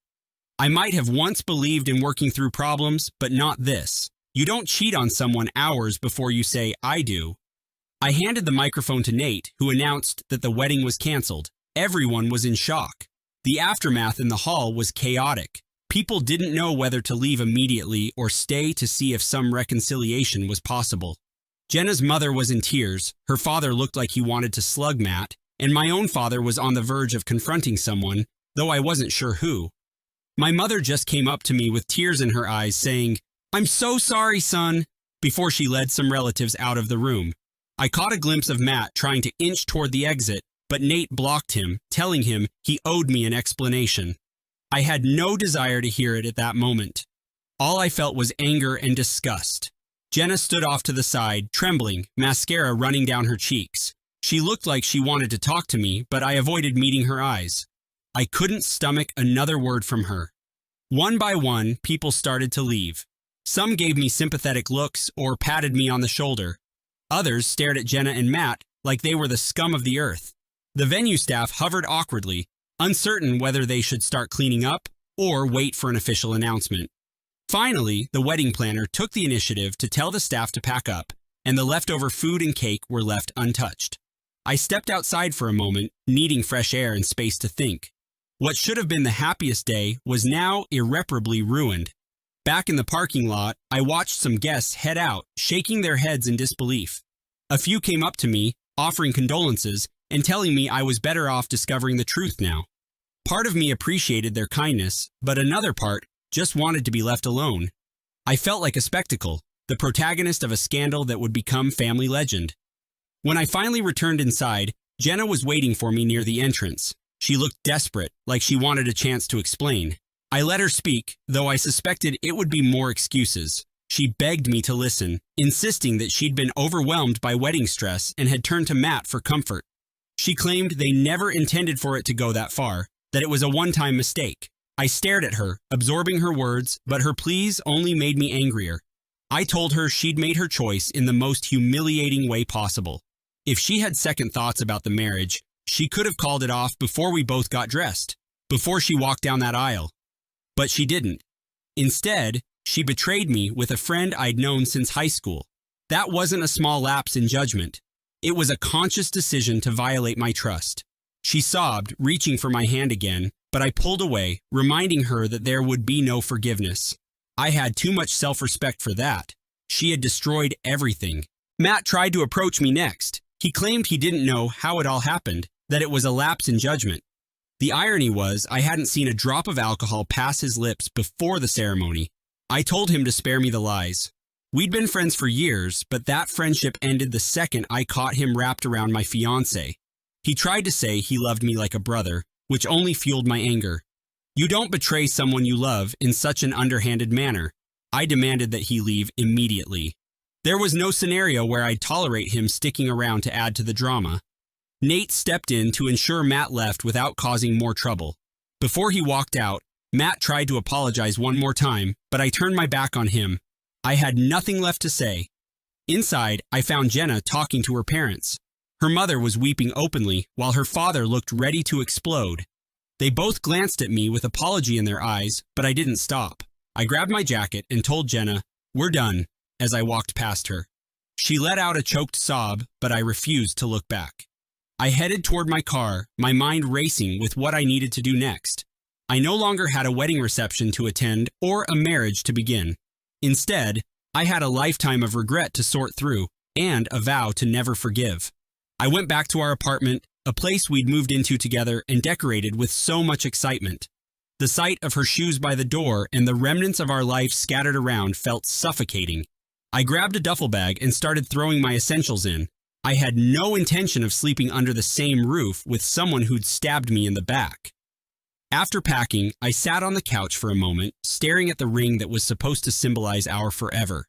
I might have once believed in working through problems, but not this. You don't cheat on someone hours before you say, "I do." I handed the microphone to Nate, who announced that the wedding was canceled. Everyone was in shock. The aftermath in the hall was chaotic. People didn't know whether to leave immediately or stay to see if some reconciliation was possible. Jenna's mother was in tears, her father looked like he wanted to slug Matt, and my own father was on the verge of confronting someone, though I wasn't sure who. My mother just came up to me with tears in her eyes saying, "I'm so sorry, son," before she led some relatives out of the room. I caught a glimpse of Matt trying to inch toward the exit, but Nate blocked him, telling him he owed me an explanation. I had no desire to hear it at that moment. All I felt was anger and disgust. Jenna stood off to the side, trembling, mascara running down her cheeks. She looked like she wanted to talk to me, but I avoided meeting her eyes. I couldn't stomach another word from her. One by one, people started to leave. Some gave me sympathetic looks or patted me on the shoulder. Others stared at Jenna and Matt like they were the scum of the earth. The venue staff hovered awkwardly, uncertain whether they should start cleaning up or wait for an official announcement. Finally, the wedding planner took the initiative to tell the staff to pack up, and the leftover food and cake were left untouched. I stepped outside for a moment, needing fresh air and space to think. What should have been the happiest day was now irreparably ruined. Back in the parking lot, I watched some guests head out, shaking their heads in disbelief. A few came up to me, offering condolences and telling me I was better off discovering the truth now. Part of me appreciated their kindness, but another part just wanted to be left alone. I felt like a spectacle, the protagonist of a scandal that would become family legend. When I finally returned inside, Jenna was waiting for me near the entrance. She looked desperate, like she wanted a chance to explain. I let her speak, though I suspected it would be more excuses. She begged me to listen, insisting that she'd been overwhelmed by wedding stress and had turned to Matt for comfort. She claimed they never intended for it to go that far, that it was a one-time mistake. I stared at her, absorbing her words, but her pleas only made me angrier. I told her she'd made her choice in the most humiliating way possible. If she had second thoughts about the marriage, she could have called it off before we both got dressed, before she walked down that aisle. But she didn't. Instead, she betrayed me with a friend I'd known since high school. That wasn't a small lapse in judgment. It was a conscious decision to violate my trust. She sobbed, reaching for my hand again, but I pulled away, reminding her that there would be no forgiveness. I had too much self-respect for that. She had destroyed everything. Matt tried to approach me next. He claimed he didn't know how it all happened, that it was a lapse in judgment. The irony was I hadn't seen a drop of alcohol pass his lips before the ceremony. I told him to spare me the lies. We'd been friends for years, but that friendship ended the second I caught him wrapped around my fiancée. He tried to say he loved me like a brother, which only fueled my anger. You don't betray someone you love in such an underhanded manner. I demanded that he leave immediately. There was no scenario where I'd tolerate him sticking around to add to the drama. Nate stepped in to ensure Matt left without causing more trouble. Before he walked out, Matt tried to apologize one more time, but I turned my back on him. I had nothing left to say. Inside, I found Jenna talking to her parents. Her mother was weeping openly, while her father looked ready to explode. They both glanced at me with apology in their eyes, but I didn't stop. I grabbed my jacket and told Jenna, "We're done," as I walked past her. She let out a choked sob, but I refused to look back. I headed toward my car, my mind racing with what I needed to do next. I no longer had a wedding reception to attend or a marriage to begin. Instead, I had a lifetime of regret to sort through and a vow to never forgive. I went back to our apartment, a place we'd moved into together and decorated with so much excitement. The sight of her shoes by the door and the remnants of our life scattered around felt suffocating. I grabbed a duffel bag and started throwing my essentials in. I had no intention of sleeping under the same roof with someone who'd stabbed me in the back. After packing, I sat on the couch for a moment, staring at the ring that was supposed to symbolize our forever.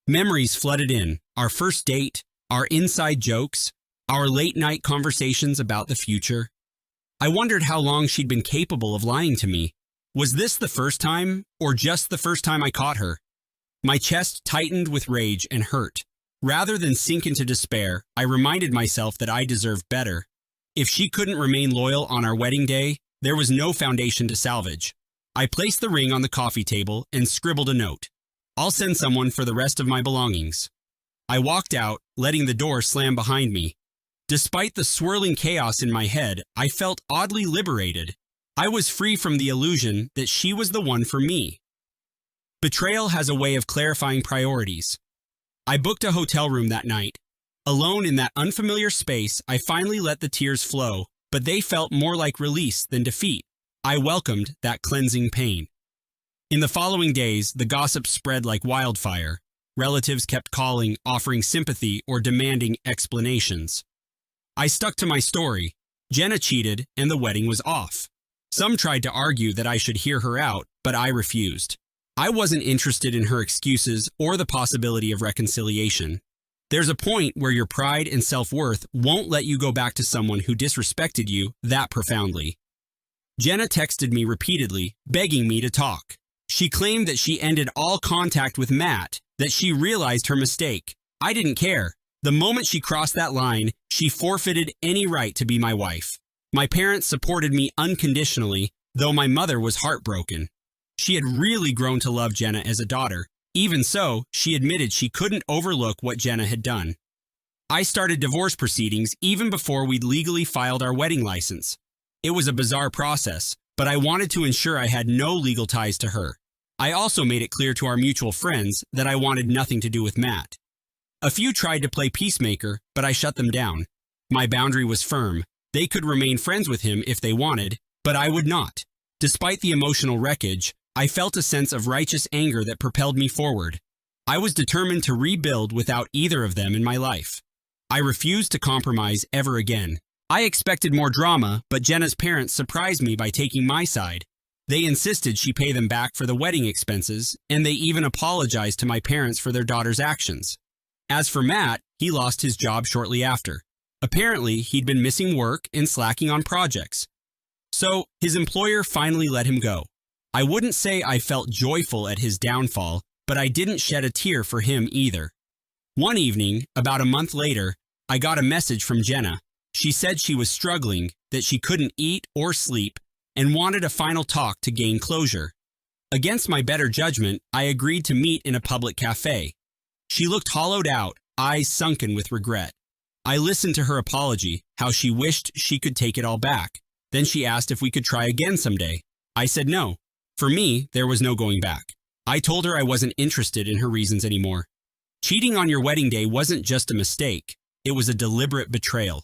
Memories flooded in, our first date, our inside jokes, our late-night conversations about the future. I wondered how long she'd been capable of lying to me. Was this the first time, or just the first time I caught her? My chest tightened with rage and hurt. Rather than sink into despair, I reminded myself that I deserved better. If she couldn't remain loyal on our wedding day, there was no foundation to salvage. I placed the ring on the coffee table and scribbled a note. "I'll send someone for the rest of my belongings." I walked out, letting the door slam behind me. Despite the swirling chaos in my head, I felt oddly liberated. I was free from the illusion that she was the one for me. Betrayal has a way of clarifying priorities. I booked a hotel room that night. Alone in that unfamiliar space, I finally let the tears flow, but they felt more like release than defeat. I welcomed that cleansing pain. In the following days, the gossip spread like wildfire. Relatives kept calling, offering sympathy or demanding explanations. I stuck to my story. Jenna cheated and the wedding was off. Some tried to argue that I should hear her out, but I refused. I wasn't interested in her excuses or the possibility of reconciliation. There's a point where your pride and self-worth won't let you go back to someone who disrespected you that profoundly. Jenna texted me repeatedly, begging me to talk. She claimed that she ended all contact with Matt, that she realized her mistake. I didn't care. The moment she crossed that line, she forfeited any right to be my wife. My parents supported me unconditionally, though my mother was heartbroken. She had really grown to love Jenna as a daughter. Even so, she admitted she couldn't overlook what Jenna had done. I started divorce proceedings even before we'd legally filed our wedding license. It was a bizarre process, but I wanted to ensure I had no legal ties to her. I also made it clear to our mutual friends that I wanted nothing to do with Matt. A few tried to play peacemaker, but I shut them down. My boundary was firm. They could remain friends with him if they wanted, but I would not. Despite the emotional wreckage, I felt a sense of righteous anger that propelled me forward. I was determined to rebuild without either of them in my life. I refused to compromise ever again. I expected more drama, but Jenna's parents surprised me by taking my side. They insisted she pay them back for the wedding expenses, and they even apologized to my parents for their daughter's actions. As for Matt, he lost his job shortly after. Apparently, he'd been missing work and slacking on projects. So, his employer finally let him go. I wouldn't say I felt joyful at his downfall, but I didn't shed a tear for him either. One evening, about a month later, I got a message from Jenna. She said she was struggling, that she couldn't eat or sleep, and wanted a final talk to gain closure. Against my better judgment, I agreed to meet in a public cafe. She looked hollowed out, eyes sunken with regret. I listened to her apology, how she wished she could take it all back. Then she asked if we could try again someday. I said no. For me, there was no going back. I told her I wasn't interested in her reasons anymore. Cheating on your wedding day wasn't just a mistake. It was a deliberate betrayal.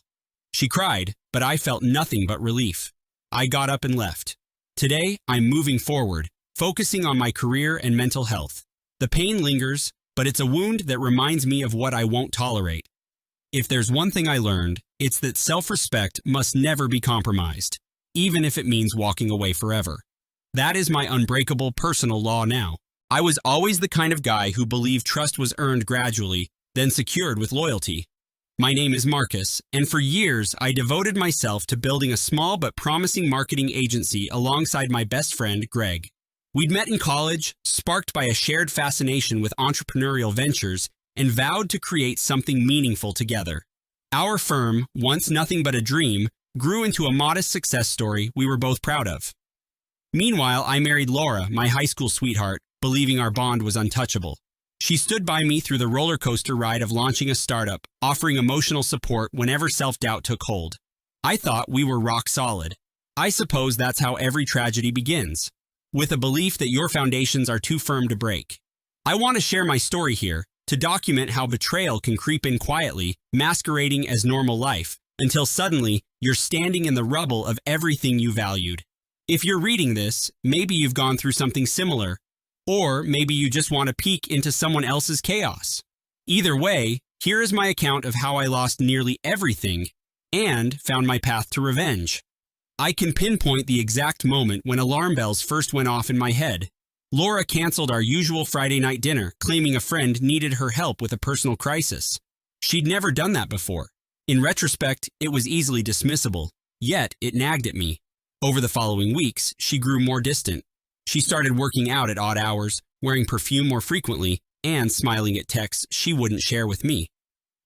She cried, but I felt nothing but relief. I got up and left. Today, I'm moving forward, focusing on my career and mental health. The pain lingers, but it's a wound that reminds me of what I won't tolerate. If there's one thing I learned, it's that self-respect must never be compromised, even if it means walking away forever. That is my unbreakable personal law now. I was always the kind of guy who believed trust was earned gradually, then secured with loyalty. My name is Marcus, and for years I devoted myself to building a small but promising marketing agency alongside my best friend, Greg. We'd met in college, sparked by a shared fascination with entrepreneurial ventures, and vowed to create something meaningful together. Our firm, once nothing but a dream, grew into a modest success story we were both proud of. Meanwhile, I married Laura, my high school sweetheart, believing our bond was untouchable. She stood by me through the roller coaster ride of launching a startup, offering emotional support whenever self-doubt took hold. I thought we were rock solid. I suppose that's how every tragedy begins, with a belief that your foundations are too firm to break. I want to share my story here, to document how betrayal can creep in quietly, masquerading as normal life, until suddenly you're standing in the rubble of everything you valued. If you're reading this, maybe you've gone through something similar, or maybe you just want to peek into someone else's chaos. Either way, here is my account of how I lost nearly everything and found my path to revenge. I can pinpoint the exact moment when alarm bells first went off in my head. Laura canceled our usual Friday night dinner, claiming a friend needed her help with a personal crisis. She'd never done that before. In retrospect, it was easily dismissible, yet it nagged at me. Over the following weeks, she grew more distant. She started working out at odd hours, wearing perfume more frequently, and smiling at texts she wouldn't share with me.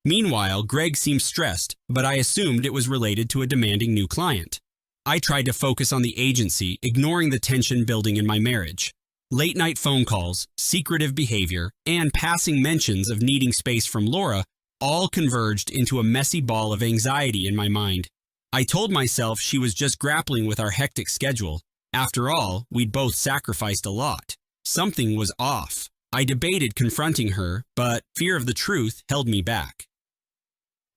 Meanwhile, Greg seemed stressed, but I assumed it was related to a demanding new client. I tried to focus on the agency, ignoring the tension building in my marriage. Late-night phone calls, secretive behavior, and passing mentions of needing space from Laura all converged into a messy ball of anxiety in my mind. I told myself she was just grappling with our hectic schedule. After all, we'd both sacrificed a lot. Something was off. I debated confronting her, but fear of the truth held me back.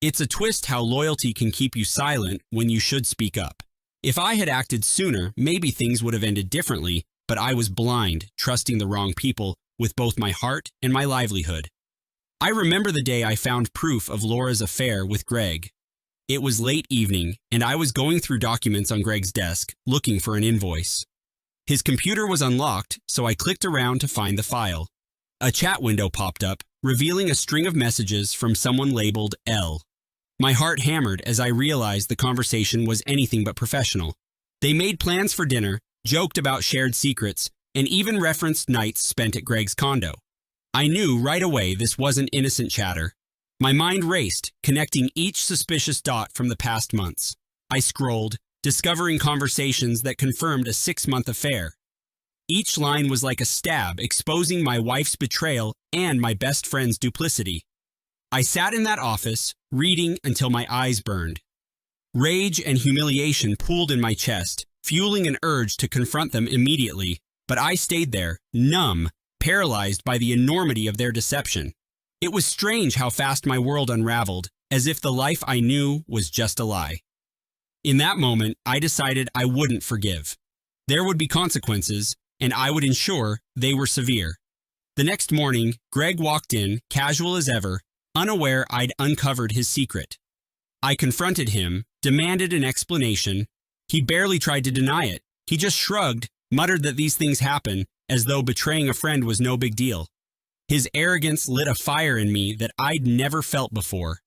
It's a twist how loyalty can keep you silent when you should speak up. If I had acted sooner, maybe things would have ended differently, but I was blind, trusting the wrong people with both my heart and my livelihood. I remember the day I found proof of Laura's affair with Greg. It was late evening, and I was going through documents on Greg's desk, looking for an invoice. His computer was unlocked, so I clicked around to find the file. A chat window popped up, revealing a string of messages from someone labeled L. My heart hammered as I realized the conversation was anything but professional. They made plans for dinner, joked about shared secrets, and even referenced nights spent at Greg's condo. I knew right away this wasn't innocent chatter. My mind raced, connecting each suspicious dot from the past months. I scrolled, discovering conversations that confirmed a 6-month affair. Each line was like a stab, exposing my wife's betrayal and my best friend's duplicity. I sat in that office, reading until my eyes burned. Rage and humiliation pooled in my chest, fueling an urge to confront them immediately, but I stayed there, numb, paralyzed by the enormity of their deception. It was strange how fast my world unraveled, as if the life I knew was just a lie. In that moment, I decided I wouldn't forgive. There would be consequences, and I would ensure they were severe. The next morning, Greg walked in, casual as ever, unaware I'd uncovered his secret. I confronted him, demanded an explanation. He barely tried to deny it. He just shrugged, muttered that these things happen, as though betraying a friend was no big deal. His arrogance lit a fire in me that I'd never felt before.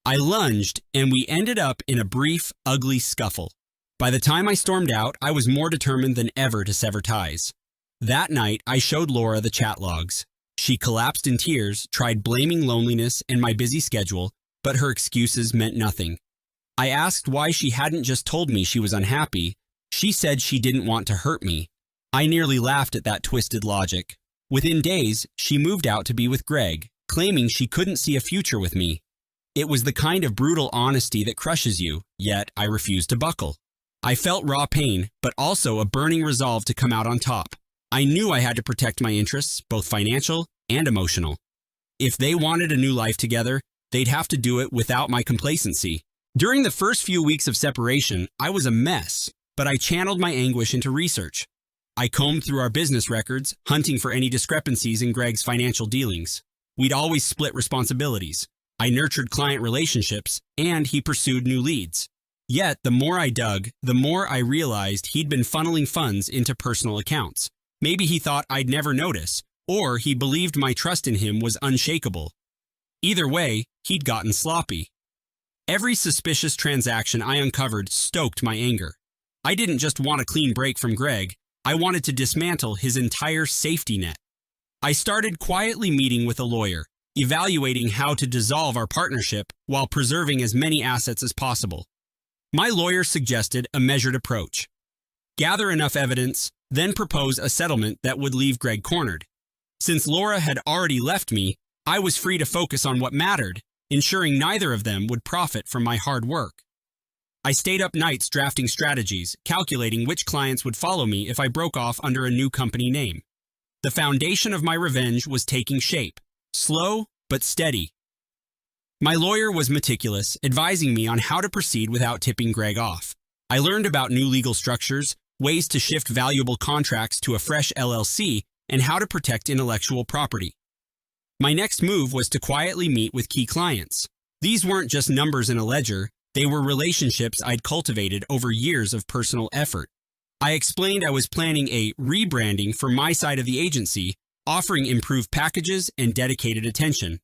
I lunged, and we ended up in a brief, ugly scuffle. By the time I stormed out, I was more determined than ever to sever ties. That night, I showed Laura the chat logs. She collapsed in tears, tried blaming loneliness and my busy schedule, but her excuses meant nothing. I asked why she hadn't just told me she was unhappy. She said she didn't want to hurt me. I nearly laughed at that twisted logic. Within days, she moved out to be with Greg, claiming she couldn't see a future with me. It was the kind of brutal honesty that crushes you, yet I refused to buckle. I felt raw pain, but also a burning resolve to come out on top. I knew I had to protect my interests, both financial and emotional. If they wanted a new life together, they'd have to do it without my complacency. During the first few weeks of separation, I was a mess, but I channeled my anguish into research. I combed through our business records, hunting for any discrepancies in Greg's financial dealings. We'd always split responsibilities. I nurtured client relationships, and he pursued new leads. Yet, the more I dug, the more I realized he'd been funneling funds into personal accounts. Maybe he thought I'd never notice, or he believed my trust in him was unshakable. Either way, he'd gotten sloppy. Every suspicious transaction I uncovered stoked my anger. I didn't just want a clean break from Greg. I wanted to dismantle his entire safety net. I started quietly meeting with a lawyer, evaluating how to dissolve our partnership while preserving as many assets as possible. My lawyer suggested a measured approach. Gather enough evidence, then propose a settlement that would leave Greg cornered. Since Laura had already left me, I was free to focus on what mattered, ensuring neither of them would profit from my hard work. I stayed up nights drafting strategies, calculating which clients would follow me if I broke off under a new company name. The foundation of my revenge was taking shape, slow but steady. My lawyer was meticulous, advising me on how to proceed without tipping Greg off. I learned about new legal structures, ways to shift valuable contracts to a fresh LLC, and how to protect intellectual property. My next move was to quietly meet with key clients. These weren't just numbers in a ledger. They were relationships I'd cultivated over years of personal effort. I explained I was planning a rebranding for my side of the agency, offering improved packages and dedicated attention.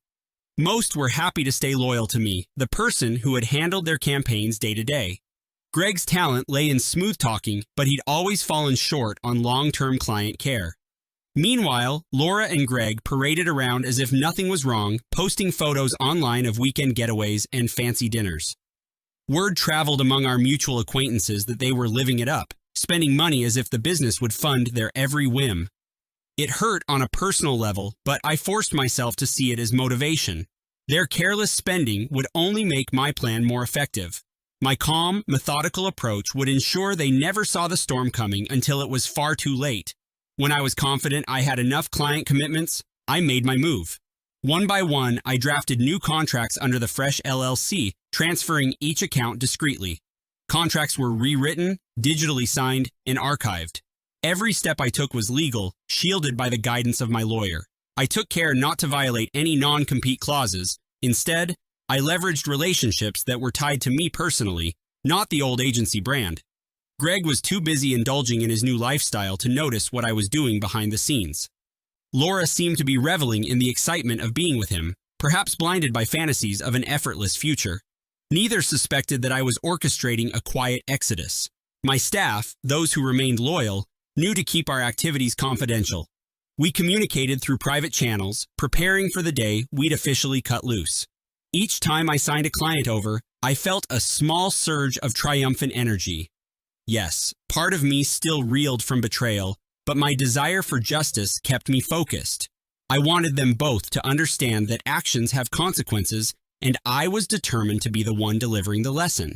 Most were happy to stay loyal to me, the person who had handled their campaigns day to day. Greg's talent lay in smooth talking, but he'd always fallen short on long-term client care. Meanwhile, Laura and Greg paraded around as if nothing was wrong, posting photos online of weekend getaways and fancy dinners. Word traveled among our mutual acquaintances that they were living it up, spending money as if the business would fund their every whim. It hurt on a personal level, but I forced myself to see it as motivation. Their careless spending would only make my plan more effective. My calm, methodical approach would ensure they never saw the storm coming until it was far too late. When I was confident I had enough client commitments, I made my move. One by one, I drafted new contracts under the Fresh LLC, transferring each account discreetly. Contracts were rewritten, digitally signed, and archived. Every step I took was legal, shielded by the guidance of my lawyer. I took care not to violate any non-compete clauses. Instead, I leveraged relationships that were tied to me personally, not the old agency brand. Greg was too busy indulging in his new lifestyle to notice what I was doing behind the scenes. Laura seemed to be reveling in the excitement of being with him, perhaps blinded by fantasies of an effortless future. Neither suspected that I was orchestrating a quiet exodus. My staff, those who remained loyal, knew to keep our activities confidential. We communicated through private channels, preparing for the day we'd officially cut loose. Each time I signed a client over, I felt a small surge of triumphant energy. Yes, part of me still reeled from betrayal, but my desire for justice kept me focused. I wanted them both to understand that actions have consequences, and I was determined to be the one delivering the lesson.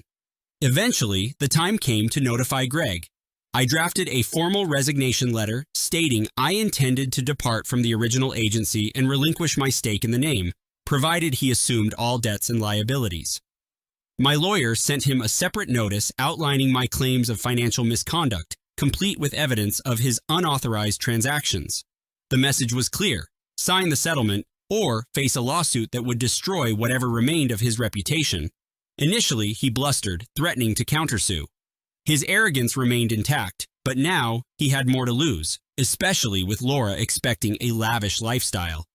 Eventually, the time came to notify Greg. I drafted a formal resignation letter stating I intended to depart from the original agency and relinquish my stake in the name, provided he assumed all debts and liabilities. My lawyer sent him a separate notice outlining my claims of financial misconduct, complete with evidence of his unauthorized transactions. The message was clear: sign the settlement or face a lawsuit that would destroy whatever remained of his reputation. Initially, he blustered, threatening to countersue. His arrogance remained intact, but now he had more to lose, especially with Laura expecting a lavish lifestyle.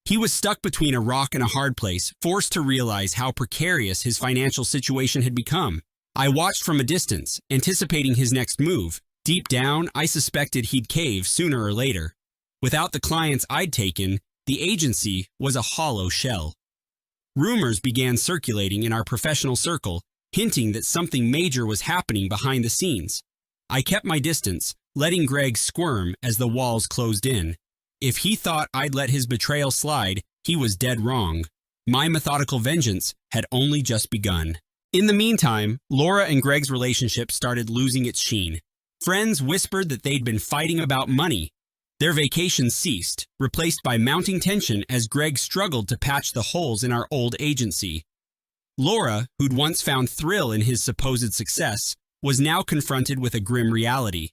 He was stuck between a rock and a hard place, forced to realize how precarious his financial situation had become. I watched from a distance, anticipating his next move. Deep down, I suspected he'd cave sooner or later. Without the clients I'd taken, the agency was a hollow shell. Rumors began circulating in our professional circle, hinting that something major was happening behind the scenes. I kept my distance, letting Greg squirm as the walls closed in. If he thought I'd let his betrayal slide, he was dead wrong. My methodical vengeance had only just begun. In the meantime, Laura and Greg's relationship started losing its sheen. Friends whispered that they'd been fighting about money. Their vacations ceased, replaced by mounting tension as Greg struggled to patch the holes in our old agency. Laura, who'd once found thrill in his supposed success, was now confronted with a grim reality.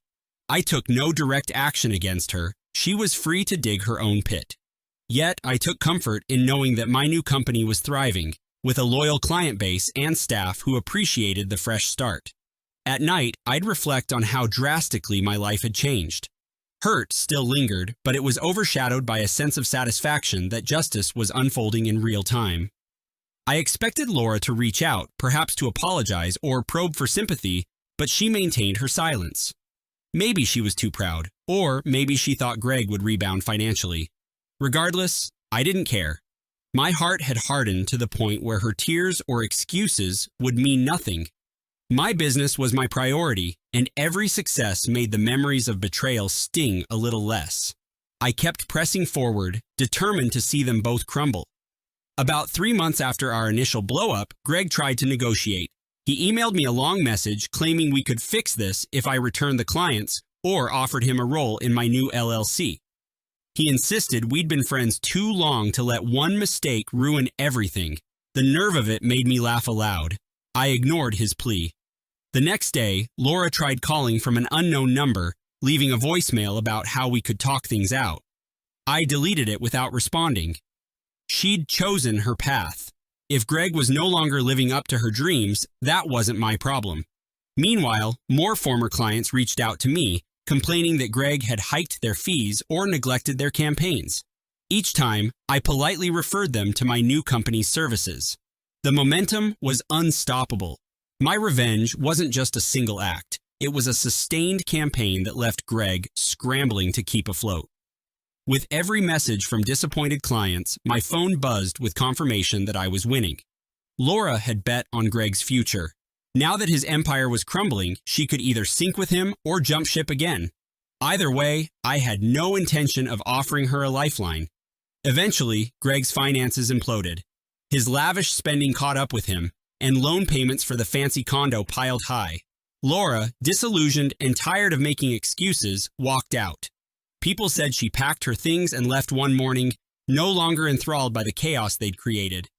I took no direct action against her. She was free to dig her own pit. Yet, I took comfort in knowing that my new company was thriving, with a loyal client base and staff who appreciated the fresh start. At night, I'd reflect on how drastically my life had changed. Hurt still lingered, but it was overshadowed by a sense of satisfaction that justice was unfolding in real time. I expected Laura to reach out, perhaps to apologize or probe for sympathy, but she maintained her silence. Maybe she was too proud, or maybe she thought Greg would rebound financially. Regardless, I didn't care. My heart had hardened to the point where her tears or excuses would mean nothing. My business was my priority, and every success made the memories of betrayal sting a little less. I kept pressing forward, determined to see them both crumble. About 3 months after our initial blow-up, Greg tried to negotiate. He emailed me a long message claiming we could fix this if I returned the clients or offered him a role in my new LLC. He insisted we'd been friends too long to let one mistake ruin everything. The nerve of it made me laugh aloud. I ignored his plea. The next day, Laura tried calling from an unknown number, leaving a voicemail about how we could talk things out. I deleted it without responding. She'd chosen her path. If Greg was no longer living up to her dreams, that wasn't my problem. Meanwhile, more former clients reached out to me, complaining that Greg had hiked their fees or neglected their campaigns. Each time, I politely referred them to my new company's services. The momentum was unstoppable. My revenge wasn't just a single act. It was a sustained campaign that left Greg scrambling to keep afloat. With every message from disappointed clients, my phone buzzed with confirmation that I was winning. Laura had bet on Greg's future. Now that his empire was crumbling, she could either sink with him or jump ship again. Either way, I had no intention of offering her a lifeline. Eventually, Greg's finances imploded. His lavish spending caught up with him, and loan payments for the fancy condo piled high. Laura, disillusioned and tired of making excuses, walked out. People said she packed her things and left one morning, no longer enthralled by the chaos they'd created.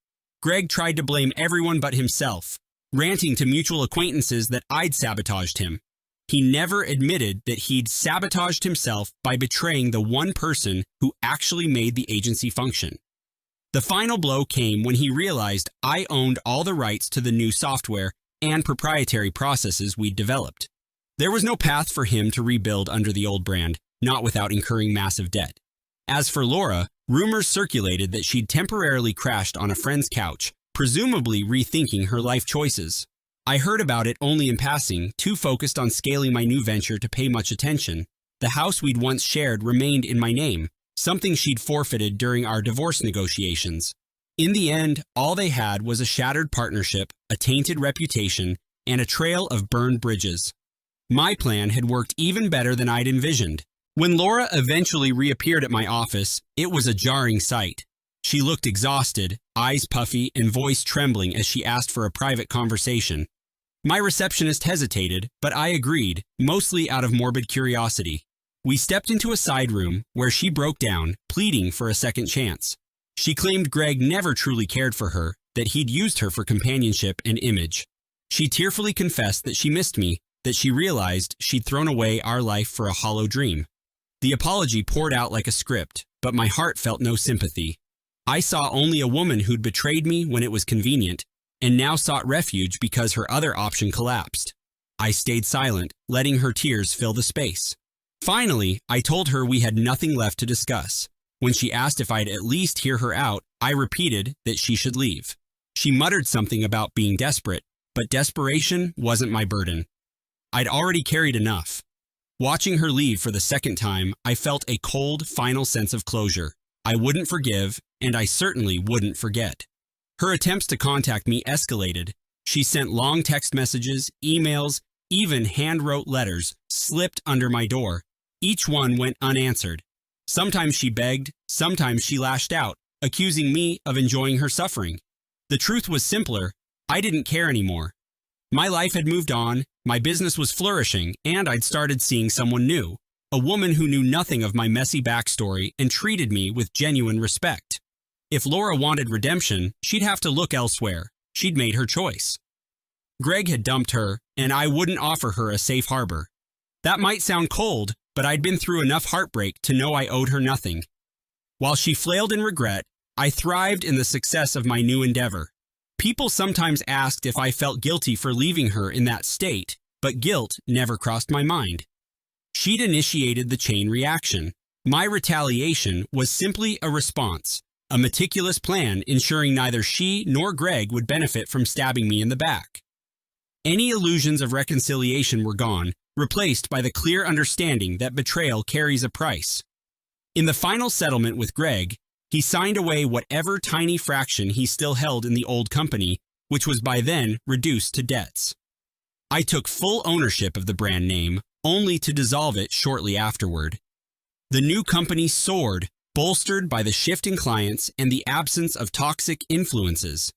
Greg tried to blame everyone but himself, ranting to mutual acquaintances that I'd sabotaged him. He never admitted that he'd sabotaged himself by betraying the one person who actually made the agency function. The final blow came when he realized I owned all the rights to the new software and proprietary processes we'd developed. There was no path for him to rebuild under the old brand, not without incurring massive debt. As for Laura, rumors circulated that she'd temporarily crashed on a friend's couch, presumably rethinking her life choices. I heard about it only in passing, too focused on scaling my new venture to pay much attention. The house we'd once shared remained in my name, something she'd forfeited during our divorce negotiations. In the end, all they had was a shattered partnership, a tainted reputation, and a trail of burned bridges. My plan had worked even better than I'd envisioned. When Laura eventually reappeared at my office, it was a jarring sight. She looked exhausted, eyes puffy, and voice trembling as she asked for a private conversation. My receptionist hesitated, but I agreed, mostly out of morbid curiosity. We stepped into a side room where she broke down, pleading for a second chance. She claimed Greg never truly cared for her, that he'd used her for companionship and image. She tearfully confessed that she missed me, that she realized she'd thrown away our life for a hollow dream. The apology poured out like a script, but my heart felt no sympathy. I saw only a woman who'd betrayed me when it was convenient, and now sought refuge because her other option collapsed. I stayed silent, letting her tears fill the space. Finally, I told her we had nothing left to discuss. When she asked if I'd at least hear her out, I repeated that she should leave. She muttered something about being desperate, but desperation wasn't my burden. I'd already carried enough. Watching her leave for the second time, I felt a cold, final sense of closure. I wouldn't forgive, and I certainly wouldn't forget. Her attempts to contact me escalated. She sent long text messages, emails, even hand-wrote letters slipped under my door. Each one went unanswered. Sometimes she begged, sometimes she lashed out, accusing me of enjoying her suffering. The truth was simpler. I didn't care anymore. My life had moved on, my business was flourishing, and I'd started seeing someone new, a woman who knew nothing of my messy backstory and treated me with genuine respect. If Laura wanted redemption, she'd have to look elsewhere. She'd made her choice. Greg had dumped her, and I wouldn't offer her a safe harbor. That might sound cold, but I'd been through enough heartbreak to know I owed her nothing. While she flailed in regret, I thrived in the success of my new endeavor. People sometimes asked if I felt guilty for leaving her in that state, but guilt never crossed my mind. She'd initiated the chain reaction. My retaliation was simply a response, a meticulous plan ensuring neither she nor Greg would benefit from stabbing me in the back. Any illusions of reconciliation were gone, replaced by the clear understanding that betrayal carries a price. In the final settlement with Greg, he signed away whatever tiny fraction he still held in the old company, which was by then reduced to debts. I took full ownership of the brand name, only to dissolve it shortly afterward. The new company soared, bolstered by the shift in clients and the absence of toxic influences.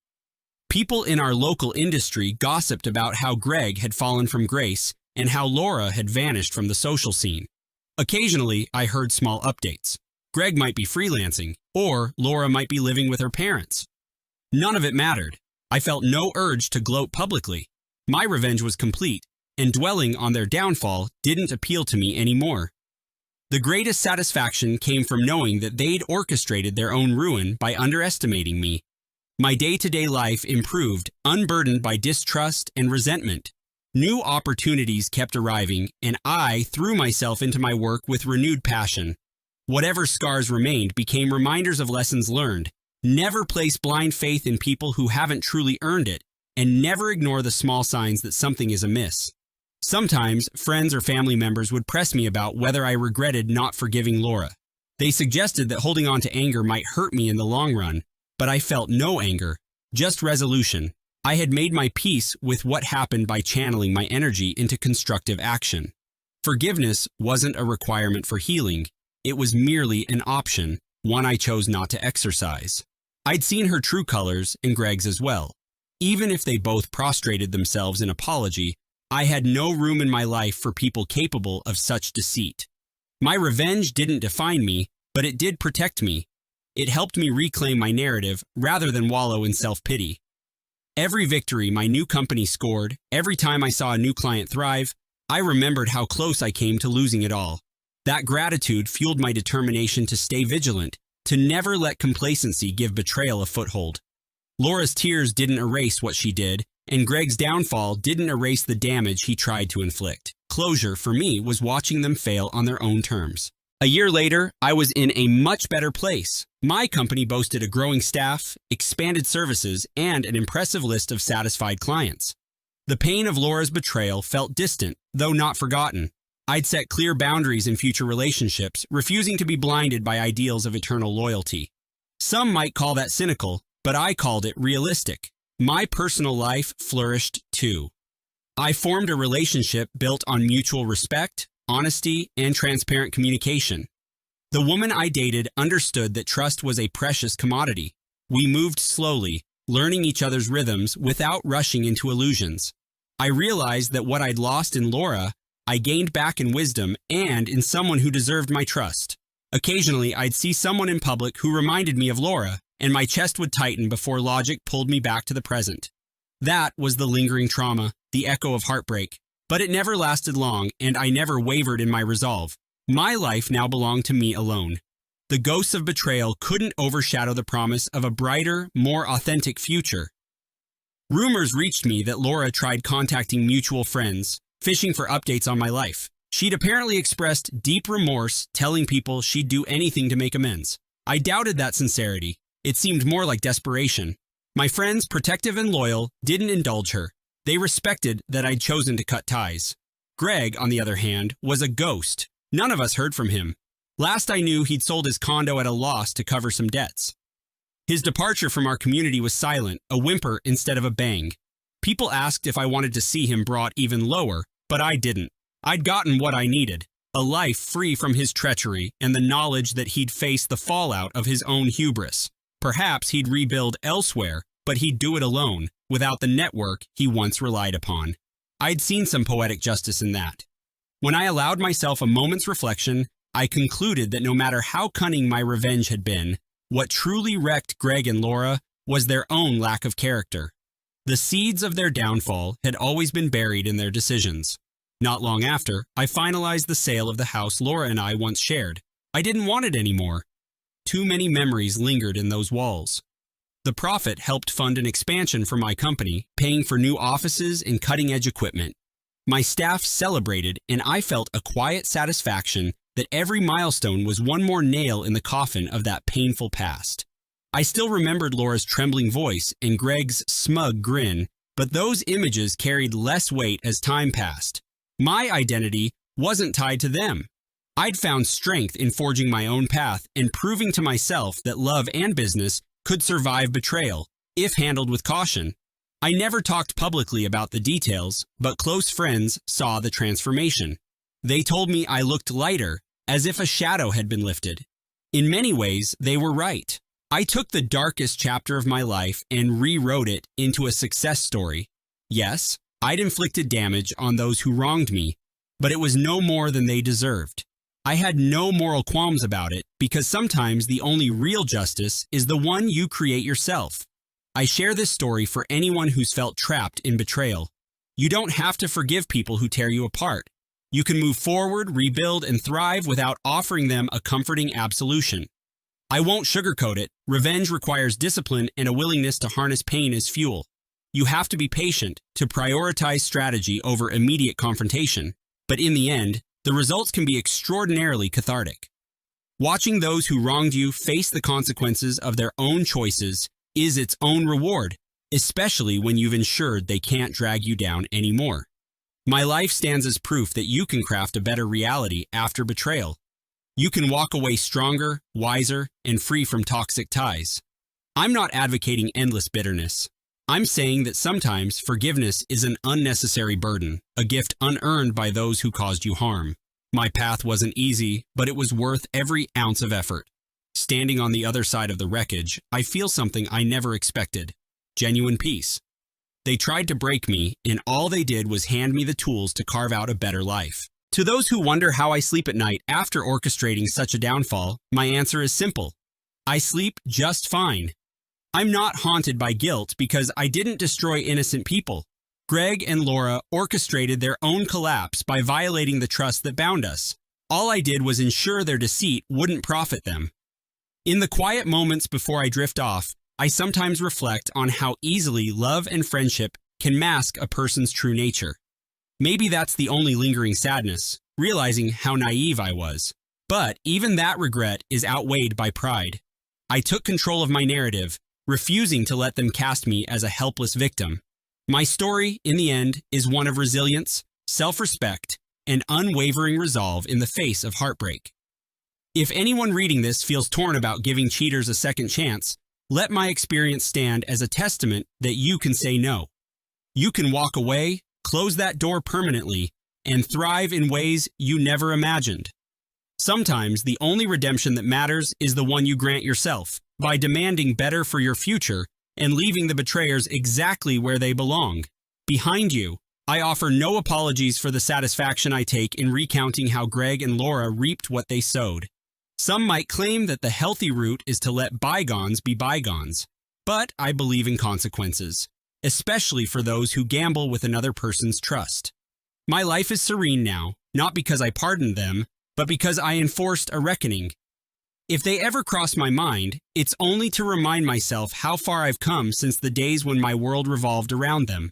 People in our local industry gossiped about how Greg had fallen from grace and how Laura had vanished from the social scene. Occasionally, I heard small updates. Greg might be freelancing, or Laura might be living with her parents. None of it mattered. I felt no urge to gloat publicly. My revenge was complete, and dwelling on their downfall didn't appeal to me anymore. The greatest satisfaction came from knowing that they'd orchestrated their own ruin by underestimating me. My day-to-day life improved, unburdened by distrust and resentment. New opportunities kept arriving, and I threw myself into my work with renewed passion. Whatever scars remained became reminders of lessons learned. Never place blind faith in people who haven't truly earned it, and never ignore the small signs that something is amiss. Sometimes, friends or family members would press me about whether I regretted not forgiving Laura. They suggested that holding on to anger might hurt me in the long run, but I felt no anger, just resolution. I had made my peace with what happened by channeling my energy into constructive action. Forgiveness wasn't a requirement for healing. It was merely an option, one I chose not to exercise. I'd seen her true colors, and Greg's as well. Even if they both prostrated themselves in apology, I had no room in my life for people capable of such deceit. My revenge didn't define me, but it did protect me. It helped me reclaim my narrative rather than wallow in self-pity. Every victory my new company scored, every time I saw a new client thrive, I remembered how close I came to losing it all. That gratitude fueled my determination to stay vigilant, to never let complacency give betrayal a foothold. Laura's tears didn't erase what she did, and Greg's downfall didn't erase the damage he tried to inflict. Closure, for me, was watching them fail on their own terms. A year later, I was in a much better place. My company boasted a growing staff, expanded services, and an impressive list of satisfied clients. The pain of Laura's betrayal felt distant, though not forgotten. I'd set clear boundaries in future relationships, refusing to be blinded by ideals of eternal loyalty. Some might call that cynical, but I called it realistic. My personal life flourished too. I formed a relationship built on mutual respect, honesty, and transparent communication. The woman I dated understood that trust was a precious commodity. We moved slowly, learning each other's rhythms without rushing into illusions. I realized that what I'd lost in Laura, I gained back in wisdom and in someone who deserved my trust. Occasionally, I'd see someone in public who reminded me of Laura, and my chest would tighten before logic pulled me back to the present. That was the lingering trauma, the echo of heartbreak. But it never lasted long, and I never wavered in my resolve. My life now belonged to me alone. The ghosts of betrayal couldn't overshadow the promise of a brighter, more authentic future. Rumors reached me that Laura tried contacting mutual friends, fishing for updates on my life. She'd apparently expressed deep remorse, telling people she'd do anything to make amends. I doubted that sincerity. It seemed more like desperation. My friends, protective and loyal, didn't indulge her. They respected that I'd chosen to cut ties. Greg, on the other hand, was a ghost. None of us heard from him. Last I knew, he'd sold his condo at a loss to cover some debts. His departure from our community was silent, a whimper instead of a bang. People asked if I wanted to see him brought even lower, but I didn't. I'd gotten what I needed, a life free from his treachery and the knowledge that he'd face the fallout of his own hubris. Perhaps he'd rebuild elsewhere, but he'd do it alone, without the network he once relied upon. I'd seen some poetic justice in that. When I allowed myself a moment's reflection, I concluded that no matter how cunning my revenge had been, what truly wrecked Greg and Laura was their own lack of character. The seeds of their downfall had always been buried in their decisions. Not long after, I finalized the sale of the house Laura and I once shared. I didn't want it anymore. Too many memories lingered in those walls. The profit helped fund an expansion for my company, paying for new offices and cutting-edge equipment. My staff celebrated, and I felt a quiet satisfaction that every milestone was one more nail in the coffin of that painful past. I still remembered Laura's trembling voice and Greg's smug grin, but those images carried less weight as time passed. My identity wasn't tied to them. I'd found strength in forging my own path and proving to myself that love and business could survive betrayal, if handled with caution. I never talked publicly about the details, but close friends saw the transformation. They told me I looked lighter, as if a shadow had been lifted. In many ways, they were right. I took the darkest chapter of my life and rewrote it into a success story. Yes, I'd inflicted damage on those who wronged me, but it was no more than they deserved. I had no moral qualms about it because sometimes the only real justice is the one you create yourself. I share this story for anyone who's felt trapped in betrayal. You don't have to forgive people who tear you apart. You can move forward, rebuild, and thrive without offering them a comforting absolution. I won't sugarcoat it. Revenge requires discipline and a willingness to harness pain as fuel. You have to be patient, to prioritize strategy over immediate confrontation. But in the end, the results can be extraordinarily cathartic. Watching those who wronged you face the consequences of their own choices is its own reward, especially when you've ensured they can't drag you down anymore. My life stands as proof that you can craft a better reality after betrayal. You can walk away stronger, wiser, and free from toxic ties. I'm not advocating endless bitterness. I'm saying that sometimes forgiveness is an unnecessary burden, a gift unearned by those who caused you harm. My path wasn't easy, but it was worth every ounce of effort. Standing on the other side of the wreckage, I feel something I never expected: genuine peace. They tried to break me, and all they did was hand me the tools to carve out a better life. To those who wonder how I sleep at night after orchestrating such a downfall, my answer is simple. I sleep just fine. I'm not haunted by guilt because I didn't destroy innocent people. Greg and Laura orchestrated their own collapse by violating the trust that bound us. All I did was ensure their deceit wouldn't profit them. In the quiet moments before I drift off, I sometimes reflect on how easily love and friendship can mask a person's true nature. Maybe that's the only lingering sadness, realizing how naive I was. But even that regret is outweighed by pride. I took control of my narrative, refusing to let them cast me as a helpless victim. My story, in the end, is one of resilience, self-respect, and unwavering resolve in the face of heartbreak. If anyone reading this feels torn about giving cheaters a second chance, let my experience stand as a testament that you can say no. You can walk away, close that door permanently, and thrive in ways you never imagined. Sometimes the only redemption that matters is the one you grant yourself, by demanding better for your future and leaving the betrayers exactly where they belong, behind you. I offer no apologies for the satisfaction I take in recounting how Greg and Laura reaped what they sowed. Some might claim that the healthy route is to let bygones be bygones, but I believe in consequences, especially for those who gamble with another person's trust. My life is serene now, not because I pardoned them, but because I enforced a reckoning. If they ever cross my mind, it's only to remind myself how far I've come since the days when my world revolved around them.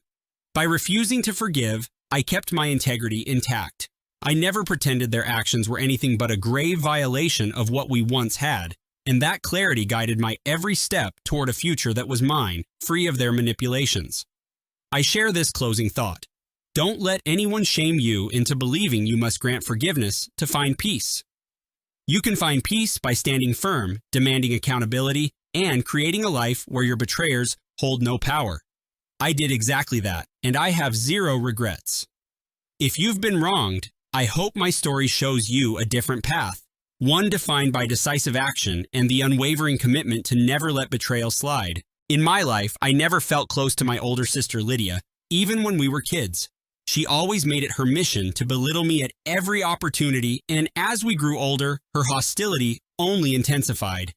By refusing to forgive, I kept my integrity intact. I never pretended their actions were anything but a grave violation of what we once had, and that clarity guided my every step toward a future that was mine, free of their manipulations. I share this closing thought. Don't let anyone shame you into believing you must grant forgiveness to find peace. You can find peace by standing firm, demanding accountability, and creating a life where your betrayers hold no power. I did exactly that, and I have zero regrets. If you've been wronged, I hope my story shows you a different path, one defined by decisive action and the unwavering commitment to never let betrayal slide. In my life, I never felt close to my older sister Lydia, even when we were kids. She always made it her mission to belittle me at every opportunity, and as we grew older, her hostility only intensified.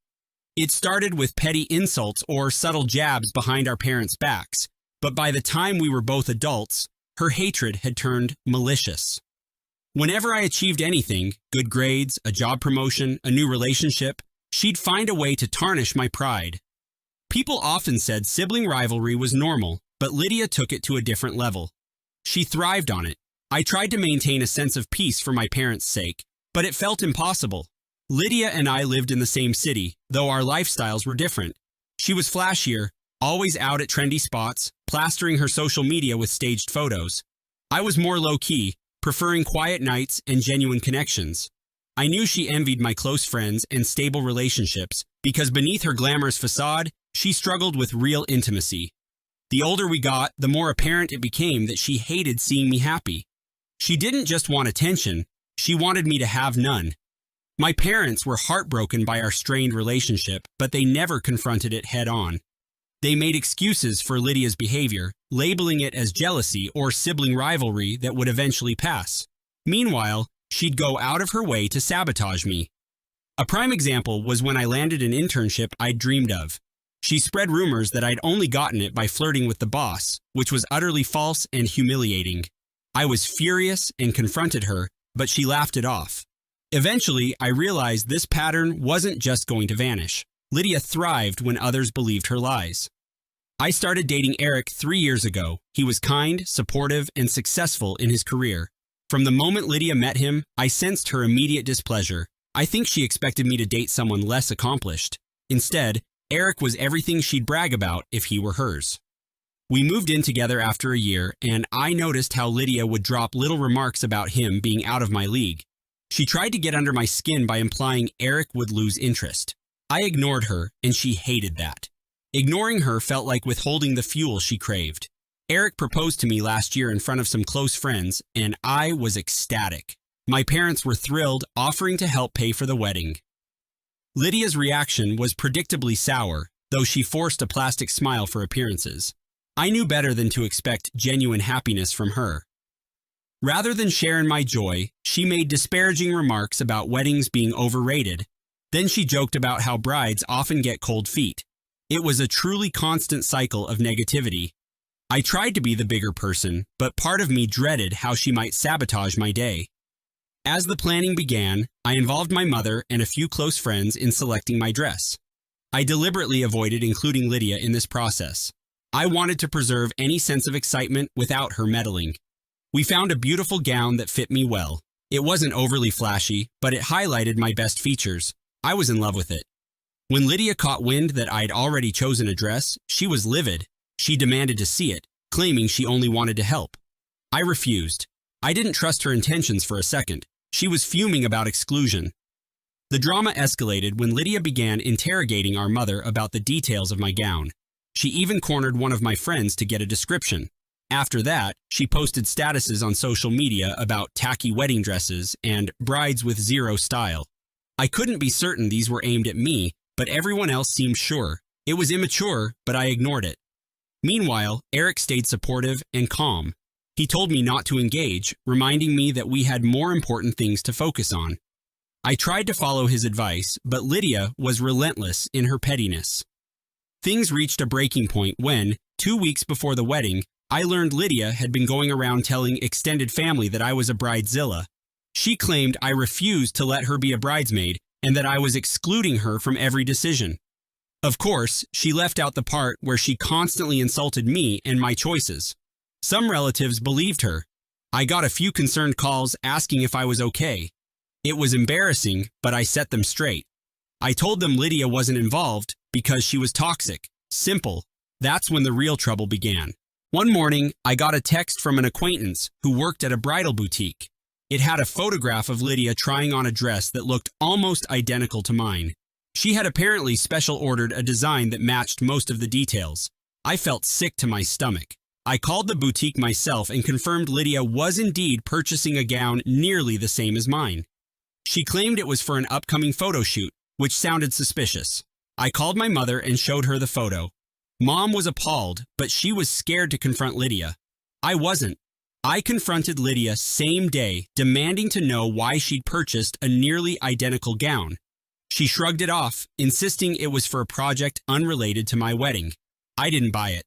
It started with petty insults or subtle jabs behind our parents' backs, but by the time we were both adults, her hatred had turned malicious. Whenever I achieved anything, good grades, a job promotion, a new relationship, she'd find a way to tarnish my pride. People often said sibling rivalry was normal, but Lydia took it to a different level. She thrived on it. I tried to maintain a sense of peace for my parents' sake, but it felt impossible. Lydia and I lived in the same city, though our lifestyles were different. She was flashier, always out at trendy spots, plastering her social media with staged photos. I was more low-key, preferring quiet nights and genuine connections. I knew she envied my close friends and stable relationships because beneath her glamorous facade, she struggled with real intimacy. The older we got, the more apparent it became that she hated seeing me happy. She didn't just want attention, she wanted me to have none. My parents were heartbroken by our strained relationship, but they never confronted it head-on. They made excuses for Lydia's behavior, labeling it as jealousy or sibling rivalry that would eventually pass. Meanwhile, she'd go out of her way to sabotage me. A prime example was when I landed an internship I'd dreamed of. She spread rumors that I'd only gotten it by flirting with the boss, which was utterly false and humiliating. I was furious and confronted her, but she laughed it off. Eventually, I realized this pattern wasn't just going to vanish. Lydia thrived when others believed her lies. I started dating Eric 3 years ago. He was kind, supportive, and successful in his career. From the moment Lydia met him, I sensed her immediate displeasure. I think she expected me to date someone less accomplished. Instead, Eric was everything she'd brag about if he were hers. We moved in together after a year, and I noticed how Lydia would drop little remarks about him being out of my league. She tried to get under my skin by implying Eric would lose interest. I ignored her, and she hated that. Ignoring her felt like withholding the fuel she craved. Eric proposed to me last year in front of some close friends, and I was ecstatic. My parents were thrilled, offering to help pay for the wedding. Lydia's reaction was predictably sour, though she forced a plastic smile for appearances. I knew better than to expect genuine happiness from her. Rather than share in my joy, she made disparaging remarks about weddings being overrated. Then she joked about how brides often get cold feet. It was a truly constant cycle of negativity. I tried to be the bigger person, but part of me dreaded how she might sabotage my day. As the planning began, I involved my mother and a few close friends in selecting my dress. I deliberately avoided including Lydia in this process. I wanted to preserve any sense of excitement without her meddling. We found a beautiful gown that fit me well. It wasn't overly flashy, but it highlighted my best features. I was in love with it. When Lydia caught wind that I'd already chosen a dress, she was livid. She demanded to see it, claiming she only wanted to help. I refused. I didn't trust her intentions for a second. She was fuming about exclusion. The drama escalated when Lydia began interrogating our mother about the details of my gown. She even cornered one of my friends to get a description. After that, she posted statuses on social media about tacky wedding dresses and brides with zero style. I couldn't be certain these were aimed at me, but everyone else seemed sure. It was immature, but I ignored it. Meanwhile, Eric stayed supportive and calm. He told me not to engage, reminding me that we had more important things to focus on. I tried to follow his advice, but Lydia was relentless in her pettiness. Things reached a breaking point when, 2 weeks before the wedding, I learned Lydia had been going around telling extended family that I was a bridezilla. She claimed I refused to let her be a bridesmaid and that I was excluding her from every decision. Of course, she left out the part where she constantly insulted me and my choices. Some relatives believed her. I got a few concerned calls asking if I was okay. It was embarrassing, but I set them straight. I told them Lydia wasn't involved because she was toxic. Simple. That's when the real trouble began. One morning, I got a text from an acquaintance who worked at a bridal boutique. It had a photograph of Lydia trying on a dress that looked almost identical to mine. She had apparently special ordered a design that matched most of the details. I felt sick to my stomach. I called the boutique myself and confirmed Lydia was indeed purchasing a gown nearly the same as mine. She claimed it was for an upcoming photo shoot, which sounded suspicious. I called my mother and showed her the photo. Mom was appalled, but she was scared to confront Lydia. I wasn't. I confronted Lydia same day, demanding to know why she'd purchased a nearly identical gown. She shrugged it off, insisting it was for a project unrelated to my wedding. I didn't buy it.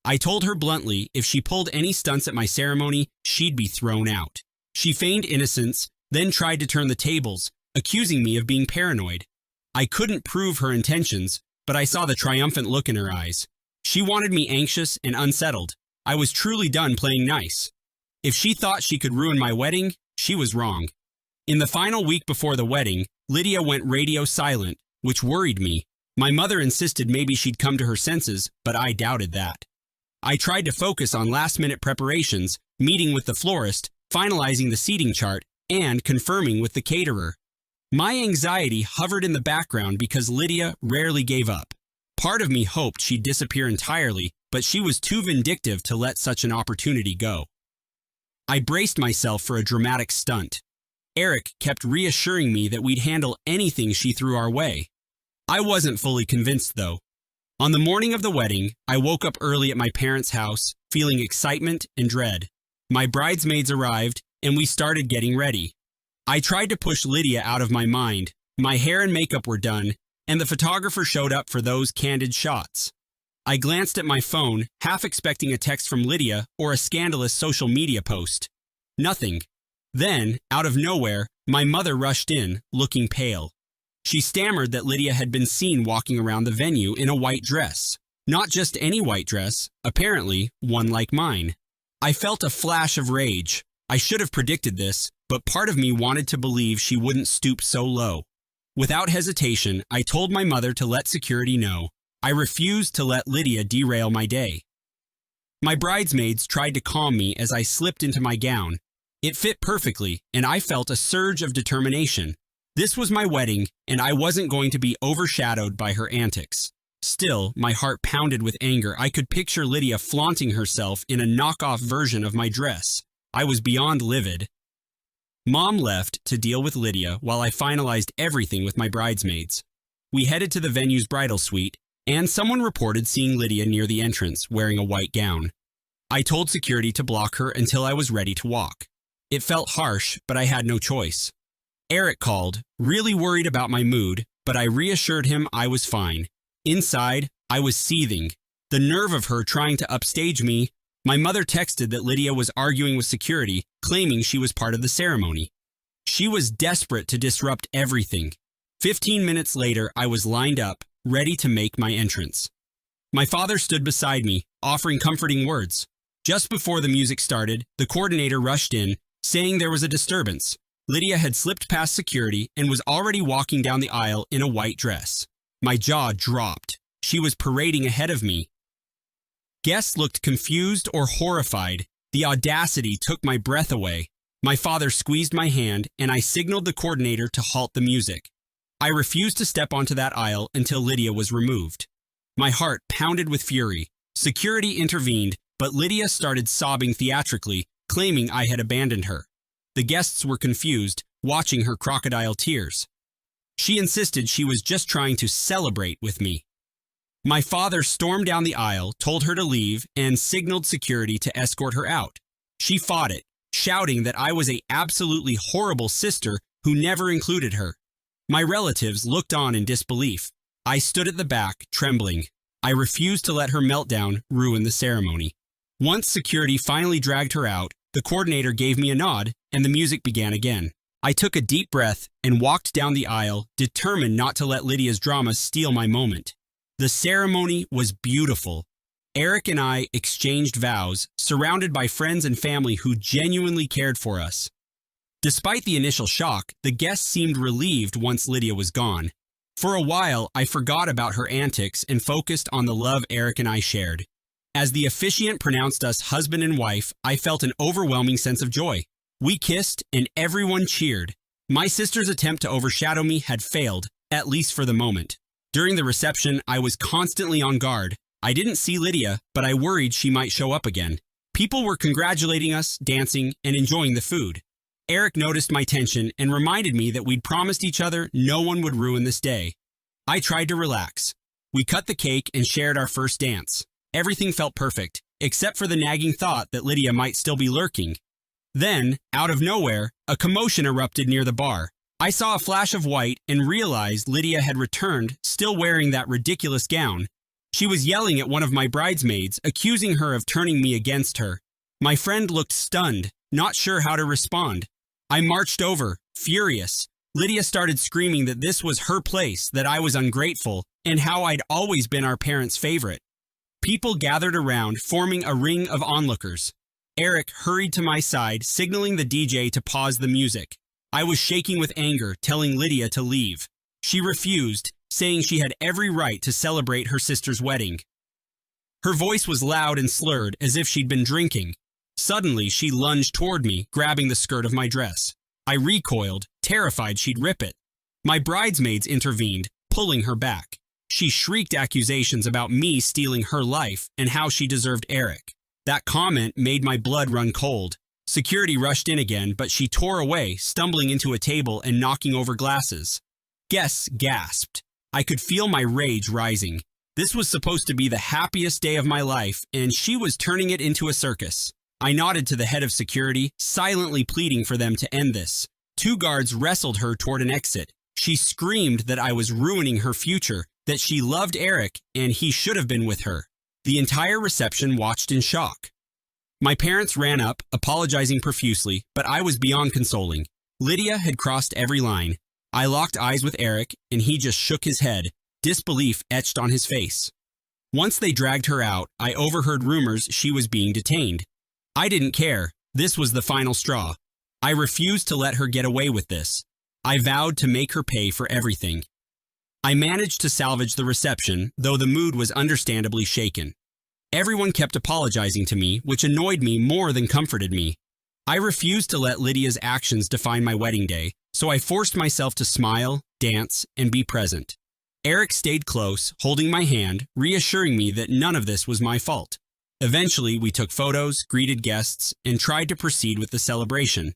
I told her bluntly if she pulled any stunts at my ceremony, she'd be thrown out. She feigned innocence, then tried to turn the tables, accusing me of being paranoid. I couldn't prove her intentions, but I saw the triumphant look in her eyes. She wanted me anxious and unsettled. I was truly done playing nice. If she thought she could ruin my wedding, she was wrong. In the final week before the wedding, Lydia went radio silent, which worried me. My mother insisted maybe she'd come to her senses, but I doubted that. I tried to focus on last-minute preparations, meeting with the florist, finalizing the seating chart, and confirming with the caterer. My anxiety hovered in the background because Lydia rarely gave up. Part of me hoped she'd disappear entirely, but she was too vindictive to let such an opportunity go. I braced myself for a dramatic stunt. Eric kept reassuring me that we'd handle anything she threw our way. I wasn't fully convinced, though. On the morning of the wedding, I woke up early at my parents' house, feeling excitement and dread. My bridesmaids arrived, and we started getting ready. I tried to push Lydia out of my mind. My hair and makeup were done, and the photographer showed up for those candid shots. I glanced at my phone, half expecting a text from Lydia or a scandalous social media post. Nothing. Then, out of nowhere, my mother rushed in, looking pale. She stammered that Lydia had been seen walking around the venue in a white dress. Not just any white dress, apparently one like mine. I felt a flash of rage. I should have predicted this, but part of me wanted to believe she wouldn't stoop so low. Without hesitation, I told my mother to let security know. I refused to let Lydia derail my day. My bridesmaids tried to calm me as I slipped into my gown. It fit perfectly, and I felt a surge of determination. This was my wedding, and I wasn't going to be overshadowed by her antics. Still, my heart pounded with anger. I could picture Lydia flaunting herself in a knockoff version of my dress. I was beyond livid. Mom left to deal with Lydia while I finalized everything with my bridesmaids. We headed to the venue's bridal suite, and someone reported seeing Lydia near the entrance, wearing a white gown. I told security to block her until I was ready to walk. It felt harsh, but I had no choice. Eric called, really worried about my mood, but I reassured him I was fine. Inside, I was seething. The nerve of her trying to upstage me. My mother texted that Lydia was arguing with security, claiming she was part of the ceremony. She was desperate to disrupt everything. 15 minutes later, I was lined up, ready to make my entrance. My father stood beside me, offering comforting words. Just before the music started, the coordinator rushed in, saying there was a disturbance. Lydia had slipped past security and was already walking down the aisle in a white dress. My jaw dropped. She was parading ahead of me. Guests looked confused or horrified. The audacity took my breath away. My father squeezed my hand, and I signaled the coordinator to halt the music. I refused to step onto that aisle until Lydia was removed. My heart pounded with fury. Security intervened, but Lydia started sobbing theatrically, claiming I had abandoned her. The guests were confused, watching her crocodile tears. She insisted she was just trying to celebrate with me. My father stormed down the aisle, told her to leave, and signaled security to escort her out. She fought it, shouting that I was an absolutely horrible sister who never included her. My relatives looked on in disbelief. I stood at the back, trembling. I refused to let her meltdown ruin the ceremony. Once security finally dragged her out, the coordinator gave me a nod, and the music began again. I took a deep breath and walked down the aisle, determined not to let Lydia's drama steal my moment. The ceremony was beautiful. Eric and I exchanged vows, surrounded by friends and family who genuinely cared for us. Despite the initial shock, the guests seemed relieved once Lydia was gone. For a while, I forgot about her antics and focused on the love Eric and I shared. As the officiant pronounced us husband and wife, I felt an overwhelming sense of joy. We kissed, and everyone cheered. My sister's attempt to overshadow me had failed, at least for the moment. During the reception, I was constantly on guard. I didn't see Lydia, but I worried she might show up again. People were congratulating us, dancing, and enjoying the food. Eric noticed my tension and reminded me that we'd promised each other no one would ruin this day. I tried to relax. We cut the cake and shared our first dance. Everything felt perfect, except for the nagging thought that Lydia might still be lurking. Then, out of nowhere, a commotion erupted near the bar. I saw a flash of white and realized Lydia had returned, still wearing that ridiculous gown. She was yelling at one of my bridesmaids, accusing her of turning me against her. My friend looked stunned, not sure how to respond. I marched over, furious. Lydia started screaming that this was her place, that I was ungrateful, and how I'd always been our parents' favorite. People gathered around, forming a ring of onlookers. Eric hurried to my side, signaling the DJ to pause the music. I was shaking with anger, telling Lydia to leave. She refused, saying she had every right to celebrate her sister's wedding. Her voice was loud and slurred, as if she'd been drinking. Suddenly, she lunged toward me, grabbing the skirt of my dress. I recoiled, terrified she'd rip it. My bridesmaids intervened, pulling her back. She shrieked accusations about me stealing her life and how she deserved Eric. That comment made my blood run cold. Security rushed in again, but she tore away, stumbling into a table and knocking over glasses. Guests gasped. I could feel my rage rising. This was supposed to be the happiest day of my life, and she was turning it into a circus. I nodded to the head of security, silently pleading for them to end this. 2 guards wrestled her toward an exit. She screamed that I was ruining her future, that she loved Eric, and he should have been with her. The entire reception watched in shock. My parents ran up, apologizing profusely, but I was beyond consoling. Lydia had crossed every line. I locked eyes with Eric, and he just shook his head, disbelief etched on his face. Once they dragged her out, I overheard rumors she was being detained. I didn't care. This was the final straw. I refused to let her get away with this. I vowed to make her pay for everything. I managed to salvage the reception, though the mood was understandably shaken. Everyone kept apologizing to me, which annoyed me more than comforted me. I refused to let Lydia's actions define my wedding day, so I forced myself to smile, dance, and be present. Eric stayed close, holding my hand, reassuring me that none of this was my fault. Eventually, we took photos, greeted guests, and tried to proceed with the celebration.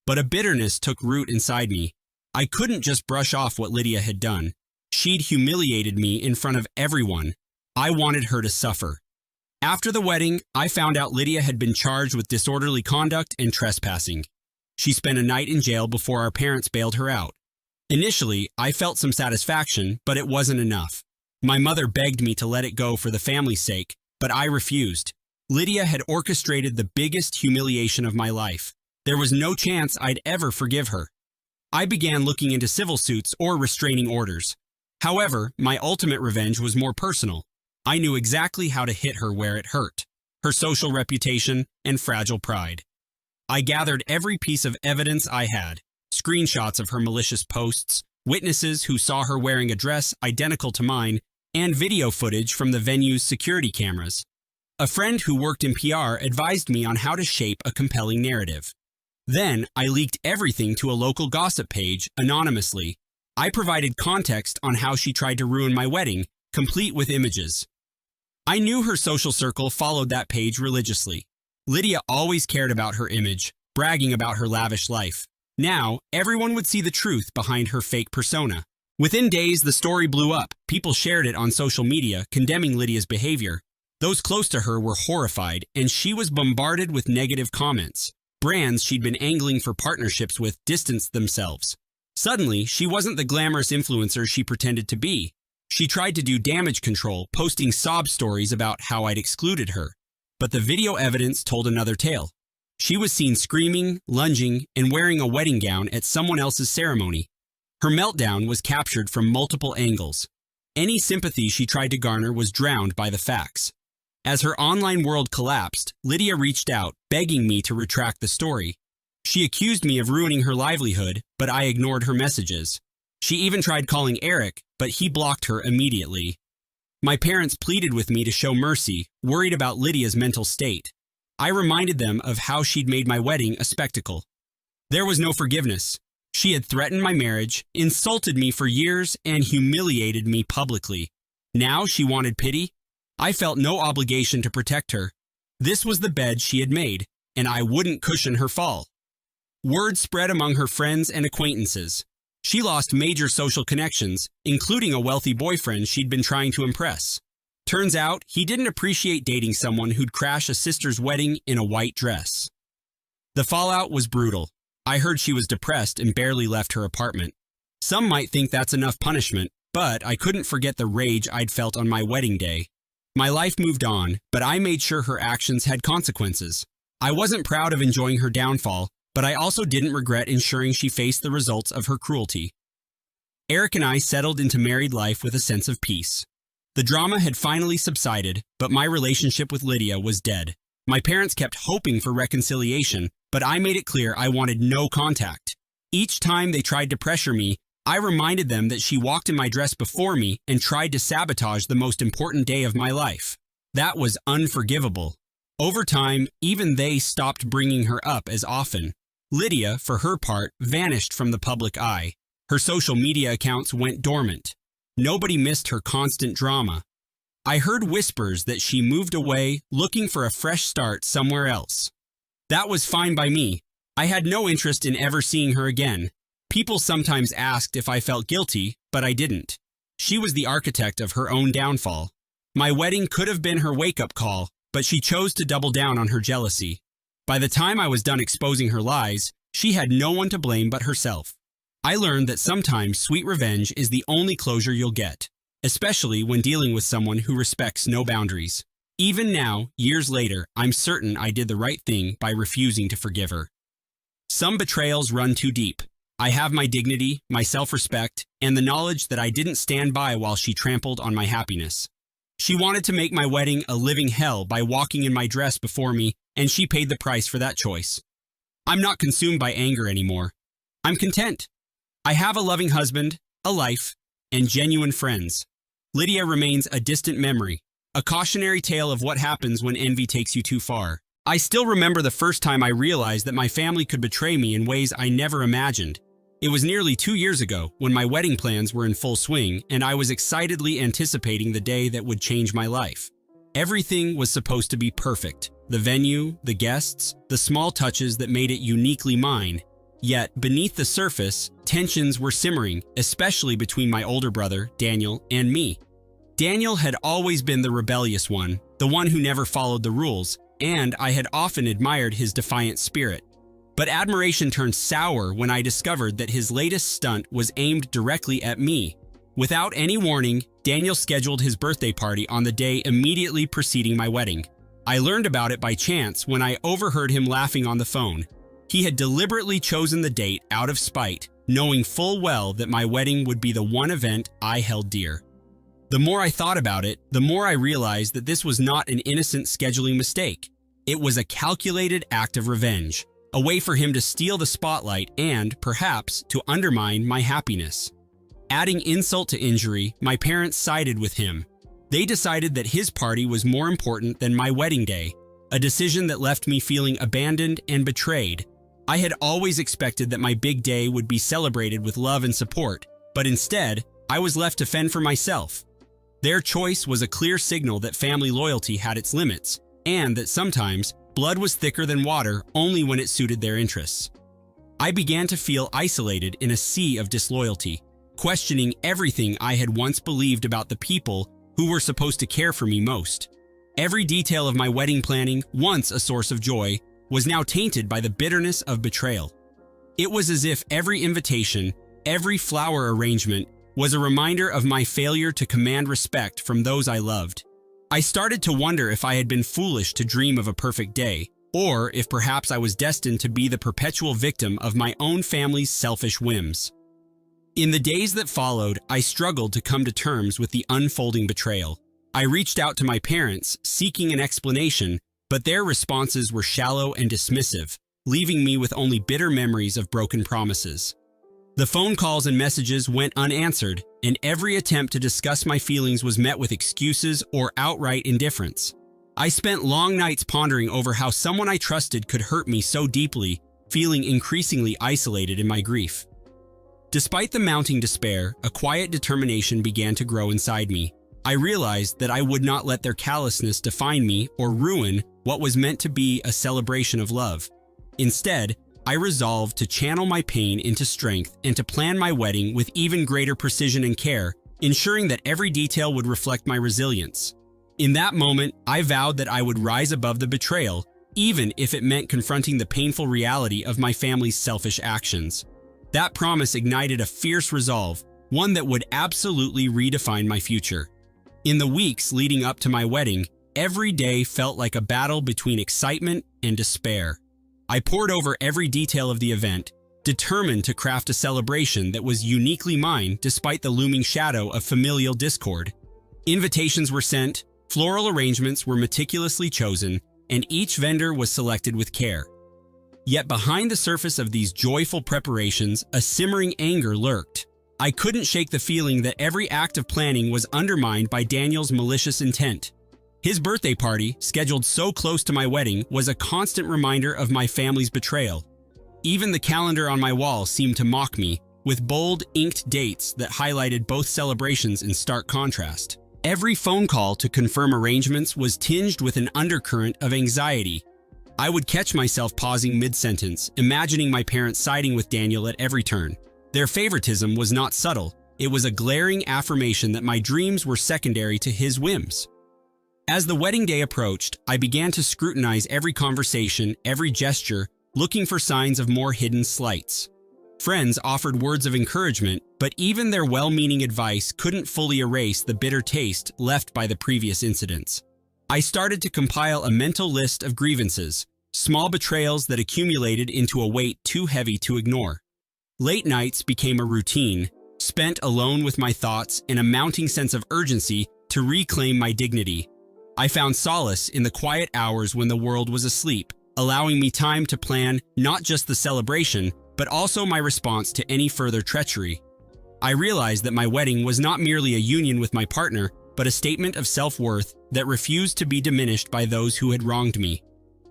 But a bitterness took root inside me. I couldn't just brush off what Lydia had done. She'd humiliated me in front of everyone. I wanted her to suffer. After the wedding, I found out Lydia had been charged with disorderly conduct and trespassing. She spent a night in jail before our parents bailed her out. Initially, I felt some satisfaction, but it wasn't enough. My mother begged me to let it go for the family's sake, but I refused. Lydia had orchestrated the biggest humiliation of my life. There was no chance I'd ever forgive her. I began looking into civil suits or restraining orders. However, my ultimate revenge was more personal. I knew exactly how to hit her where it hurt: her social reputation and fragile pride. I gathered every piece of evidence I had: screenshots of her malicious posts, witnesses who saw her wearing a dress identical to mine, and video footage from the venue's security cameras. A friend who worked in PR advised me on how to shape a compelling narrative. Then, I leaked everything to a local gossip page anonymously. I provided context on how she tried to ruin my wedding, complete with images. I knew her social circle followed that page religiously. Lydia always cared about her image, bragging about her lavish life. Now, everyone would see the truth behind her fake persona. Within days, the story blew up. People shared it on social media, condemning Lydia's behavior. Those close to her were horrified, and she was bombarded with negative comments. Brands she'd been angling for partnerships with distanced themselves. Suddenly, she wasn't the glamorous influencer she pretended to be. She tried to do damage control, posting sob stories about how I'd excluded her. But the video evidence told another tale. She was seen screaming, lunging, and wearing a wedding gown at someone else's ceremony. Her meltdown was captured from multiple angles. Any sympathy she tried to garner was drowned by the facts. As her online world collapsed, Lydia reached out, begging me to retract the story. She accused me of ruining her livelihood, but I ignored her messages. She even tried calling Eric, but he blocked her immediately. My parents pleaded with me to show mercy, worried about Lydia's mental state. I reminded them of how she'd made my wedding a spectacle. There was no forgiveness. She had threatened my marriage, insulted me for years, and humiliated me publicly. Now she wanted pity. I felt no obligation to protect her. This was the bed she had made, and I wouldn't cushion her fall. Word spread among her friends and acquaintances. She lost major social connections, including a wealthy boyfriend she'd been trying to impress. Turns out, he didn't appreciate dating someone who'd crash a sister's wedding in a white dress. The fallout was brutal. I heard she was depressed and barely left her apartment. Some might think that's enough punishment, but I couldn't forget the rage I'd felt on my wedding day. My life moved on, but I made sure her actions had consequences. I wasn't proud of enjoying her downfall, but I also didn't regret ensuring she faced the results of her cruelty. Eric and I settled into married life with a sense of peace. The drama had finally subsided, but my relationship with Lydia was dead. My parents kept hoping for reconciliation, but I made it clear I wanted no contact. Each time they tried to pressure me, I reminded them that she walked in my dress before me and tried to sabotage the most important day of my life. That was unforgivable. Over time, even they stopped bringing her up as often. Lydia, for her part, vanished from the public eye. Her social media accounts went dormant. Nobody missed her constant drama. I heard whispers that she moved away, looking for a fresh start somewhere else. That was fine by me. I had no interest in ever seeing her again. People sometimes asked if I felt guilty, but I didn't. She was the architect of her own downfall. My wedding could have been her wake-up call, but she chose to double down on her jealousy. By the time I was done exposing her lies, she had no one to blame but herself. I learned that sometimes sweet revenge is the only closure you'll get, especially when dealing with someone who respects no boundaries. Even now, years later, I'm certain I did the right thing by refusing to forgive her. Some betrayals run too deep. I have my dignity, my self-respect, and the knowledge that I didn't stand by while she trampled on my happiness. She wanted to make my wedding a living hell by walking in my dress before me, and she paid the price for that choice. I'm not consumed by anger anymore. I'm content. I have a loving husband, a life, and genuine friends. Lydia remains a distant memory, a cautionary tale of what happens when envy takes you too far. I still remember the first time I realized that my family could betray me in ways I never imagined. It was nearly 2 years ago when my wedding plans were in full swing and I was excitedly anticipating the day that would change my life. Everything was supposed to be perfect. The venue, the guests, the small touches that made it uniquely mine. Yet, beneath the surface, tensions were simmering, especially between my older brother, Daniel, and me. Daniel had always been the rebellious one, the one who never followed the rules, and I had often admired his defiant spirit. But admiration turned sour when I discovered that his latest stunt was aimed directly at me. Without any warning, Daniel scheduled his birthday party on the day immediately preceding my wedding. I learned about it by chance when I overheard him laughing on the phone. He had deliberately chosen the date out of spite, knowing full well that my wedding would be the one event I held dear. The more I thought about it, the more I realized that this was not an innocent scheduling mistake. It was a calculated act of revenge, a way for him to steal the spotlight and, perhaps, to undermine my happiness. Adding insult to injury, my parents sided with him. They decided that his party was more important than my wedding day, a decision that left me feeling abandoned and betrayed. I had always expected that my big day would be celebrated with love and support, but instead, I was left to fend for myself. Their choice was a clear signal that family loyalty had its limits, and that sometimes blood was thicker than water only when it suited their interests. I began to feel isolated in a sea of disloyalty, questioning everything I had once believed about the people who were supposed to care for me most. Every detail of my wedding planning, once a source of joy, was now tainted by the bitterness of betrayal. It was as if every invitation, every flower arrangement, was a reminder of my failure to command respect from those I loved. I started to wonder if I had been foolish to dream of a perfect day, or if perhaps I was destined to be the perpetual victim of my own family's selfish whims. In the days that followed, I struggled to come to terms with the unfolding betrayal. I reached out to my parents, seeking an explanation, but their responses were shallow and dismissive, leaving me with only bitter memories of broken promises. The phone calls and messages went unanswered, and every attempt to discuss my feelings was met with excuses or outright indifference. I spent long nights pondering over how someone I trusted could hurt me so deeply, feeling increasingly isolated in my grief. Despite the mounting despair, a quiet determination began to grow inside me. I realized that I would not let their callousness define me or ruin what was meant to be a celebration of love. Instead, I resolved to channel my pain into strength and to plan my wedding with even greater precision and care, ensuring that every detail would reflect my resilience. In that moment, I vowed that I would rise above the betrayal, even if it meant confronting the painful reality of my family's selfish actions. That promise ignited a fierce resolve, one that would absolutely redefine my future. In the weeks leading up to my wedding, every day felt like a battle between excitement and despair. I pored over every detail of the event, determined to craft a celebration that was uniquely mine despite the looming shadow of familial discord. Invitations were sent, floral arrangements were meticulously chosen, and each vendor was selected with care. Yet behind the surface of these joyful preparations, a simmering anger lurked. I couldn't shake the feeling that every act of planning was undermined by Daniel's malicious intent. His birthday party, scheduled so close to my wedding, was a constant reminder of my family's betrayal. Even the calendar on my wall seemed to mock me, with bold, inked dates that highlighted both celebrations in stark contrast. Every phone call to confirm arrangements was tinged with an undercurrent of anxiety. I would catch myself pausing mid-sentence, imagining my parents siding with Daniel at every turn. Their favoritism was not subtle. It was a glaring affirmation that my dreams were secondary to his whims. As the wedding day approached, I began to scrutinize every conversation, every gesture, looking for signs of more hidden slights. Friends offered words of encouragement, but even their well-meaning advice couldn't fully erase the bitter taste left by the previous incidents. I started to compile a mental list of grievances, small betrayals that accumulated into a weight too heavy to ignore. Late nights became a routine, spent alone with my thoughts and a mounting sense of urgency to reclaim my dignity. I found solace in the quiet hours when the world was asleep, allowing me time to plan not just the celebration, but also my response to any further treachery. I realized that my wedding was not merely a union with my partner, but a statement of self-worth that refused to be diminished by those who had wronged me.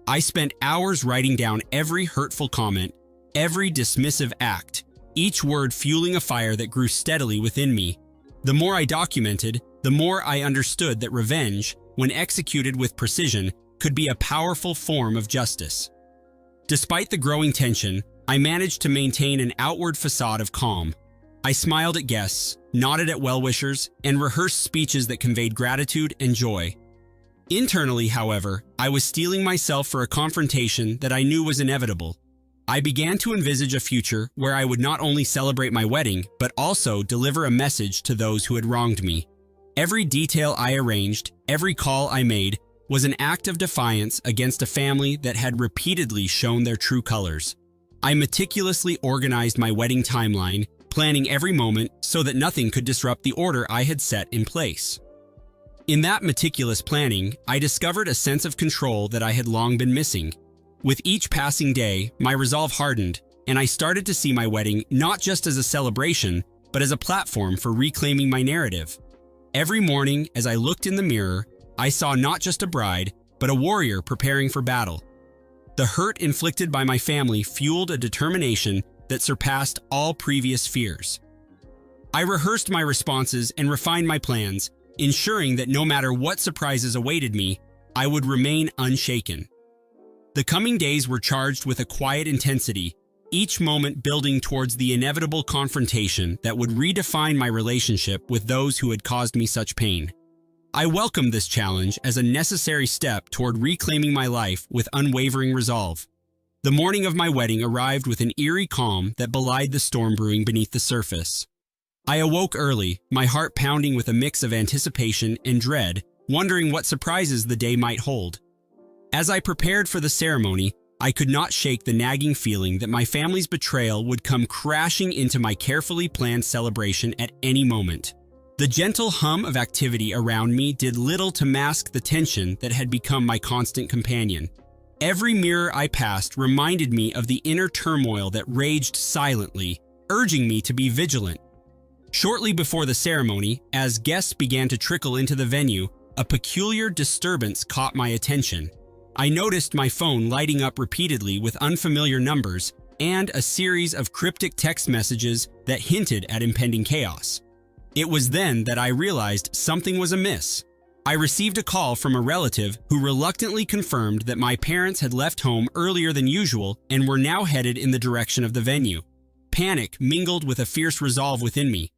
I spent hours writing down every hurtful comment, every dismissive act, each word fueling a fire that grew steadily within me. The more I documented, the more I understood that revenge, when executed with precision, could be a powerful form of justice. Despite the growing tension, I managed to maintain an outward facade of calm. I smiled at guests, nodded at well-wishers, and rehearsed speeches that conveyed gratitude and joy. Internally, however, I was steeling myself for a confrontation that I knew was inevitable. I began to envisage a future where I would not only celebrate my wedding, but also deliver a message to those who had wronged me. Every detail I arranged, every call I made, was an act of defiance against a family that had repeatedly shown their true colors. I meticulously organized my wedding timeline, planning every moment so that nothing could disrupt the order I had set in place. In that meticulous planning, I discovered a sense of control that I had long been missing. With each passing day, my resolve hardened, and I started to see my wedding not just as a celebration, but as a platform for reclaiming my narrative. Every morning, as I looked in the mirror, I saw not just a bride, but a warrior preparing for battle. The hurt inflicted by my family fueled a determination that surpassed all previous fears. I rehearsed my responses and refined my plans, ensuring that no matter what surprises awaited me, I would remain unshaken. The coming days were charged with a quiet intensity, each moment building towards the inevitable confrontation that would redefine my relationship with those who had caused me such pain. I welcomed this challenge as a necessary step toward reclaiming my life with unwavering resolve. The morning of my wedding arrived with an eerie calm that belied the storm brewing beneath the surface. I awoke early, my heart pounding with a mix of anticipation and dread, wondering what surprises the day might hold. As I prepared for the ceremony, I could not shake the nagging feeling that my family's betrayal would come crashing into my carefully planned celebration at any moment. The gentle hum of activity around me did little to mask the tension that had become my constant companion. Every mirror I passed reminded me of the inner turmoil that raged silently, urging me to be vigilant. Shortly before the ceremony, as guests began to trickle into the venue, a peculiar disturbance caught my attention. I noticed my phone lighting up repeatedly with unfamiliar numbers and a series of cryptic text messages that hinted at impending chaos. It was then that I realized something was amiss. I received a call from a relative who reluctantly confirmed that my parents had left home earlier than usual and were now headed in the direction of the venue. Panic mingled with a fierce resolve within me.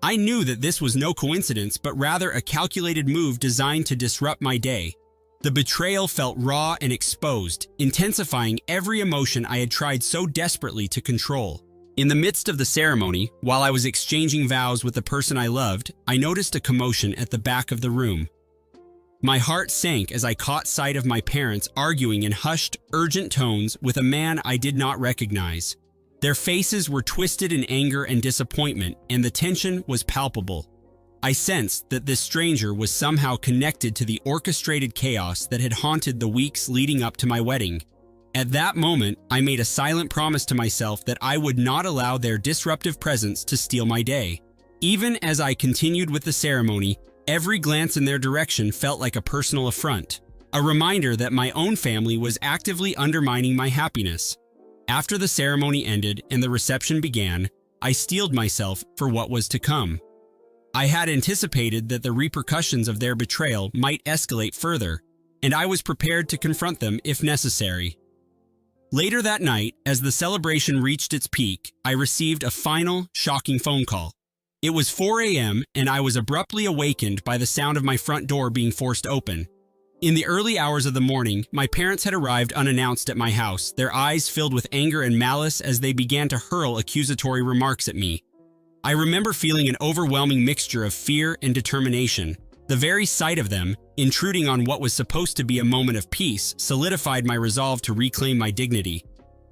I knew that this was no coincidence, but rather a calculated move designed to disrupt my day. The betrayal felt raw and exposed, intensifying every emotion I had tried so desperately to control. In the midst of the ceremony, while I was exchanging vows with the person I loved, I noticed a commotion at the back of the room. My heart sank as I caught sight of my parents arguing in hushed, urgent tones with a man I did not recognize. Their faces were twisted in anger and disappointment, and the tension was palpable. I sensed that this stranger was somehow connected to the orchestrated chaos that had haunted the weeks leading up to my wedding. At that moment, I made a silent promise to myself that I would not allow their disruptive presence to steal my day. Even as I continued with the ceremony, every glance in their direction felt like a personal affront, a reminder that my own family was actively undermining my happiness. After the ceremony ended and the reception began, I steeled myself for what was to come. I had anticipated that the repercussions of their betrayal might escalate further, and I was prepared to confront them if necessary. Later that night, as the celebration reached its peak, I received a final, shocking phone call. It was 4 a.m., and I was abruptly awakened by the sound of my front door being forced open. In the early hours of the morning, my parents had arrived unannounced at my house, their eyes filled with anger and malice as they began to hurl accusatory remarks at me. I remember feeling an overwhelming mixture of fear and determination. The very sight of them, intruding on what was supposed to be a moment of peace, solidified my resolve to reclaim my dignity.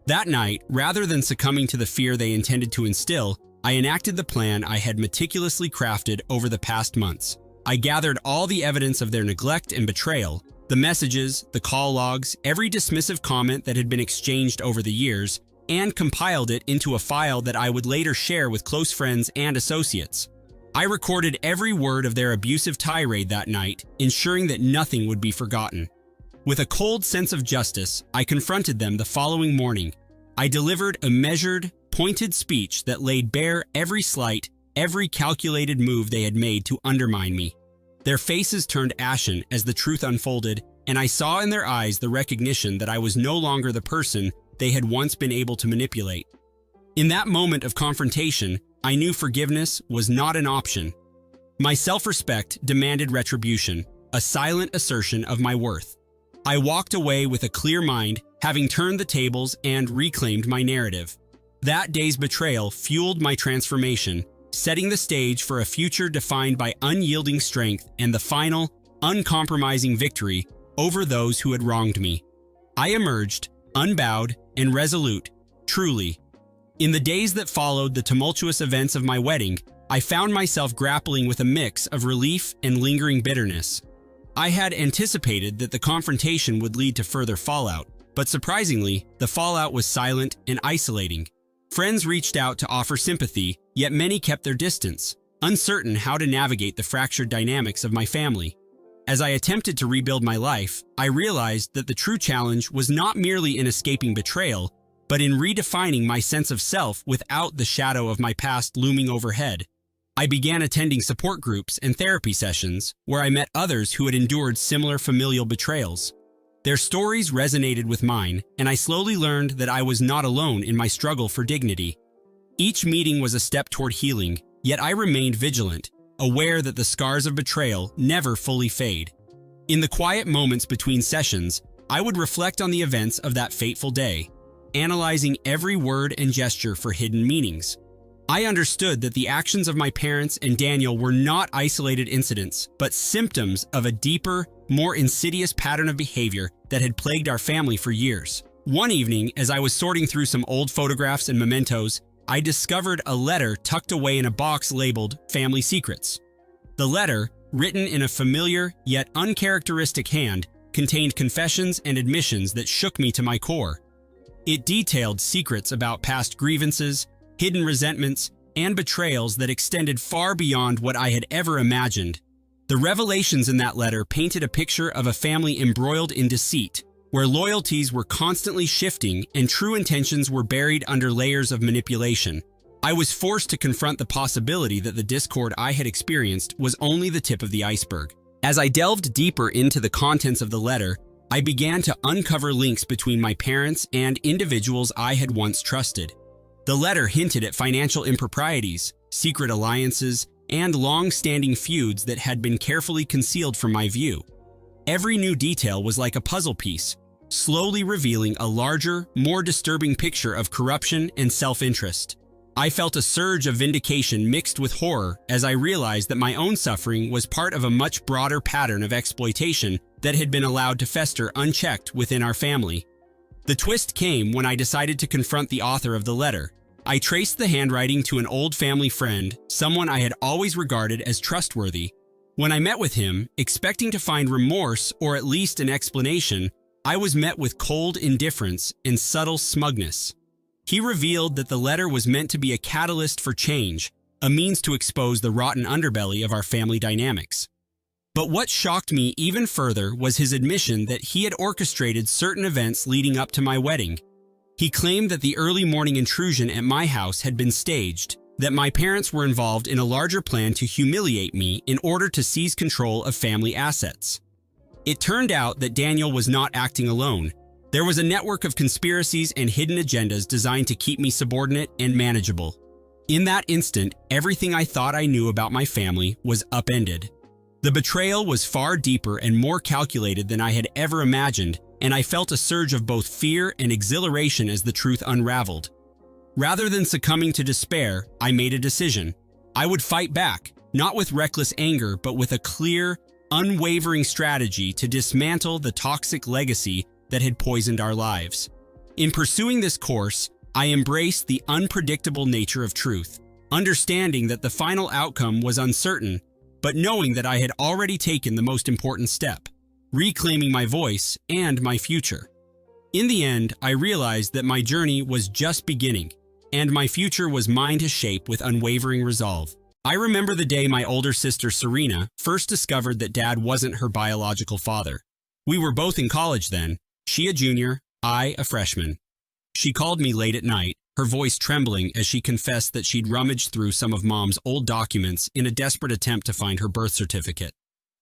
That night, rather than succumbing to the fear they intended to instill, I enacted the plan I had meticulously crafted over the past months. I gathered all the evidence of their neglect and betrayal, the messages, the call logs, every dismissive comment that had been exchanged over the years, and compiled it into a file that I would later share with close friends and associates. I recorded every word of their abusive tirade that night, ensuring that nothing would be forgotten. With a cold sense of justice, I confronted them the following morning. I delivered a measured, pointed speech that laid bare every slight, every calculated move they had made to undermine me. Their faces turned ashen as the truth unfolded, and I saw in their eyes the recognition that I was no longer the person they had once been able to manipulate. In that moment of confrontation, I knew forgiveness was not an option. My self-respect demanded retribution, a silent assertion of my worth. I walked away with a clear mind, having turned the tables and reclaimed my narrative. That day's betrayal fueled my transformation, setting the stage for a future defined by unyielding strength and the final, uncompromising victory over those who had wronged me. I emerged, unbowed and resolute, truly. In the days that followed the tumultuous events of my wedding, I found myself grappling with a mix of relief and lingering bitterness. I had anticipated that the confrontation would lead to further fallout, but surprisingly, the fallout was silent and isolating. Friends reached out to offer sympathy, yet many kept their distance, uncertain how to navigate the fractured dynamics of my family. As I attempted to rebuild my life, I realized that the true challenge was not merely in escaping betrayal, but in redefining my sense of self without the shadow of my past looming overhead. I began attending support groups and therapy sessions where I met others who had endured similar familial betrayals. Their stories resonated with mine, and I slowly learned that I was not alone in my struggle for dignity. Each meeting was a step toward healing, yet I remained vigilant, aware that the scars of betrayal never fully fade. In the quiet moments between sessions, I would reflect on the events of that fateful day, analyzing every word and gesture for hidden meanings. I understood that the actions of my parents and Daniel were not isolated incidents, but symptoms of a deeper, more insidious pattern of behavior that had plagued our family for years. One evening, as I was sorting through some old photographs and mementos, I discovered a letter tucked away in a box labeled Family Secrets. The letter, written in a familiar yet uncharacteristic hand, contained confessions and admissions that shook me to my core. It detailed secrets about past grievances, hidden resentments, and betrayals that extended far beyond what I had ever imagined. The revelations in that letter painted a picture of a family embroiled in deceit, where loyalties were constantly shifting and true intentions were buried under layers of manipulation. I was forced to confront the possibility that the discord I had experienced was only the tip of the iceberg. As I delved deeper into the contents of the letter, I began to uncover links between my parents and individuals I had once trusted. The letter hinted at financial improprieties, secret alliances, and long-standing feuds that had been carefully concealed from my view. Every new detail was like a puzzle piece, slowly revealing a larger, more disturbing picture of corruption and self-interest. I felt a surge of vindication mixed with horror as I realized that my own suffering was part of a much broader pattern of exploitation that had been allowed to fester unchecked within our family. The twist came when I decided to confront the author of the letter. I traced the handwriting to an old family friend, someone I had always regarded as trustworthy. When I met with him, expecting to find remorse or at least an explanation, I was met with cold indifference and subtle smugness. He revealed that the letter was meant to be a catalyst for change, a means to expose the rotten underbelly of our family dynamics. But what shocked me even further was his admission that he had orchestrated certain events leading up to my wedding. He claimed that the early morning intrusion at my house had been staged, that my parents were involved in a larger plan to humiliate me in order to seize control of family assets. It turned out that Daniel was not acting alone. There was a network of conspiracies and hidden agendas designed to keep me subordinate and manageable. In that instant, everything I thought I knew about my family was upended. The betrayal was far deeper and more calculated than I had ever imagined, and I felt a surge of both fear and exhilaration as the truth unraveled. Rather than succumbing to despair, I made a decision. I would fight back, not with reckless anger, but with a clear, unwavering strategy to dismantle the toxic legacy that had poisoned our lives. In pursuing this course, I embraced the unpredictable nature of truth, understanding that the final outcome was uncertain, but knowing that I had already taken the most important step, reclaiming my voice and my future. In the end, I realized that my journey was just beginning, and my future was mine to shape with unwavering resolve. I remember the day my older sister Serena first discovered that Dad wasn't her biological father. We were both in college then, she a junior, I a freshman. She called me late at night, her voice trembling as she confessed that she'd rummaged through some of Mom's old documents in a desperate attempt to find her birth certificate.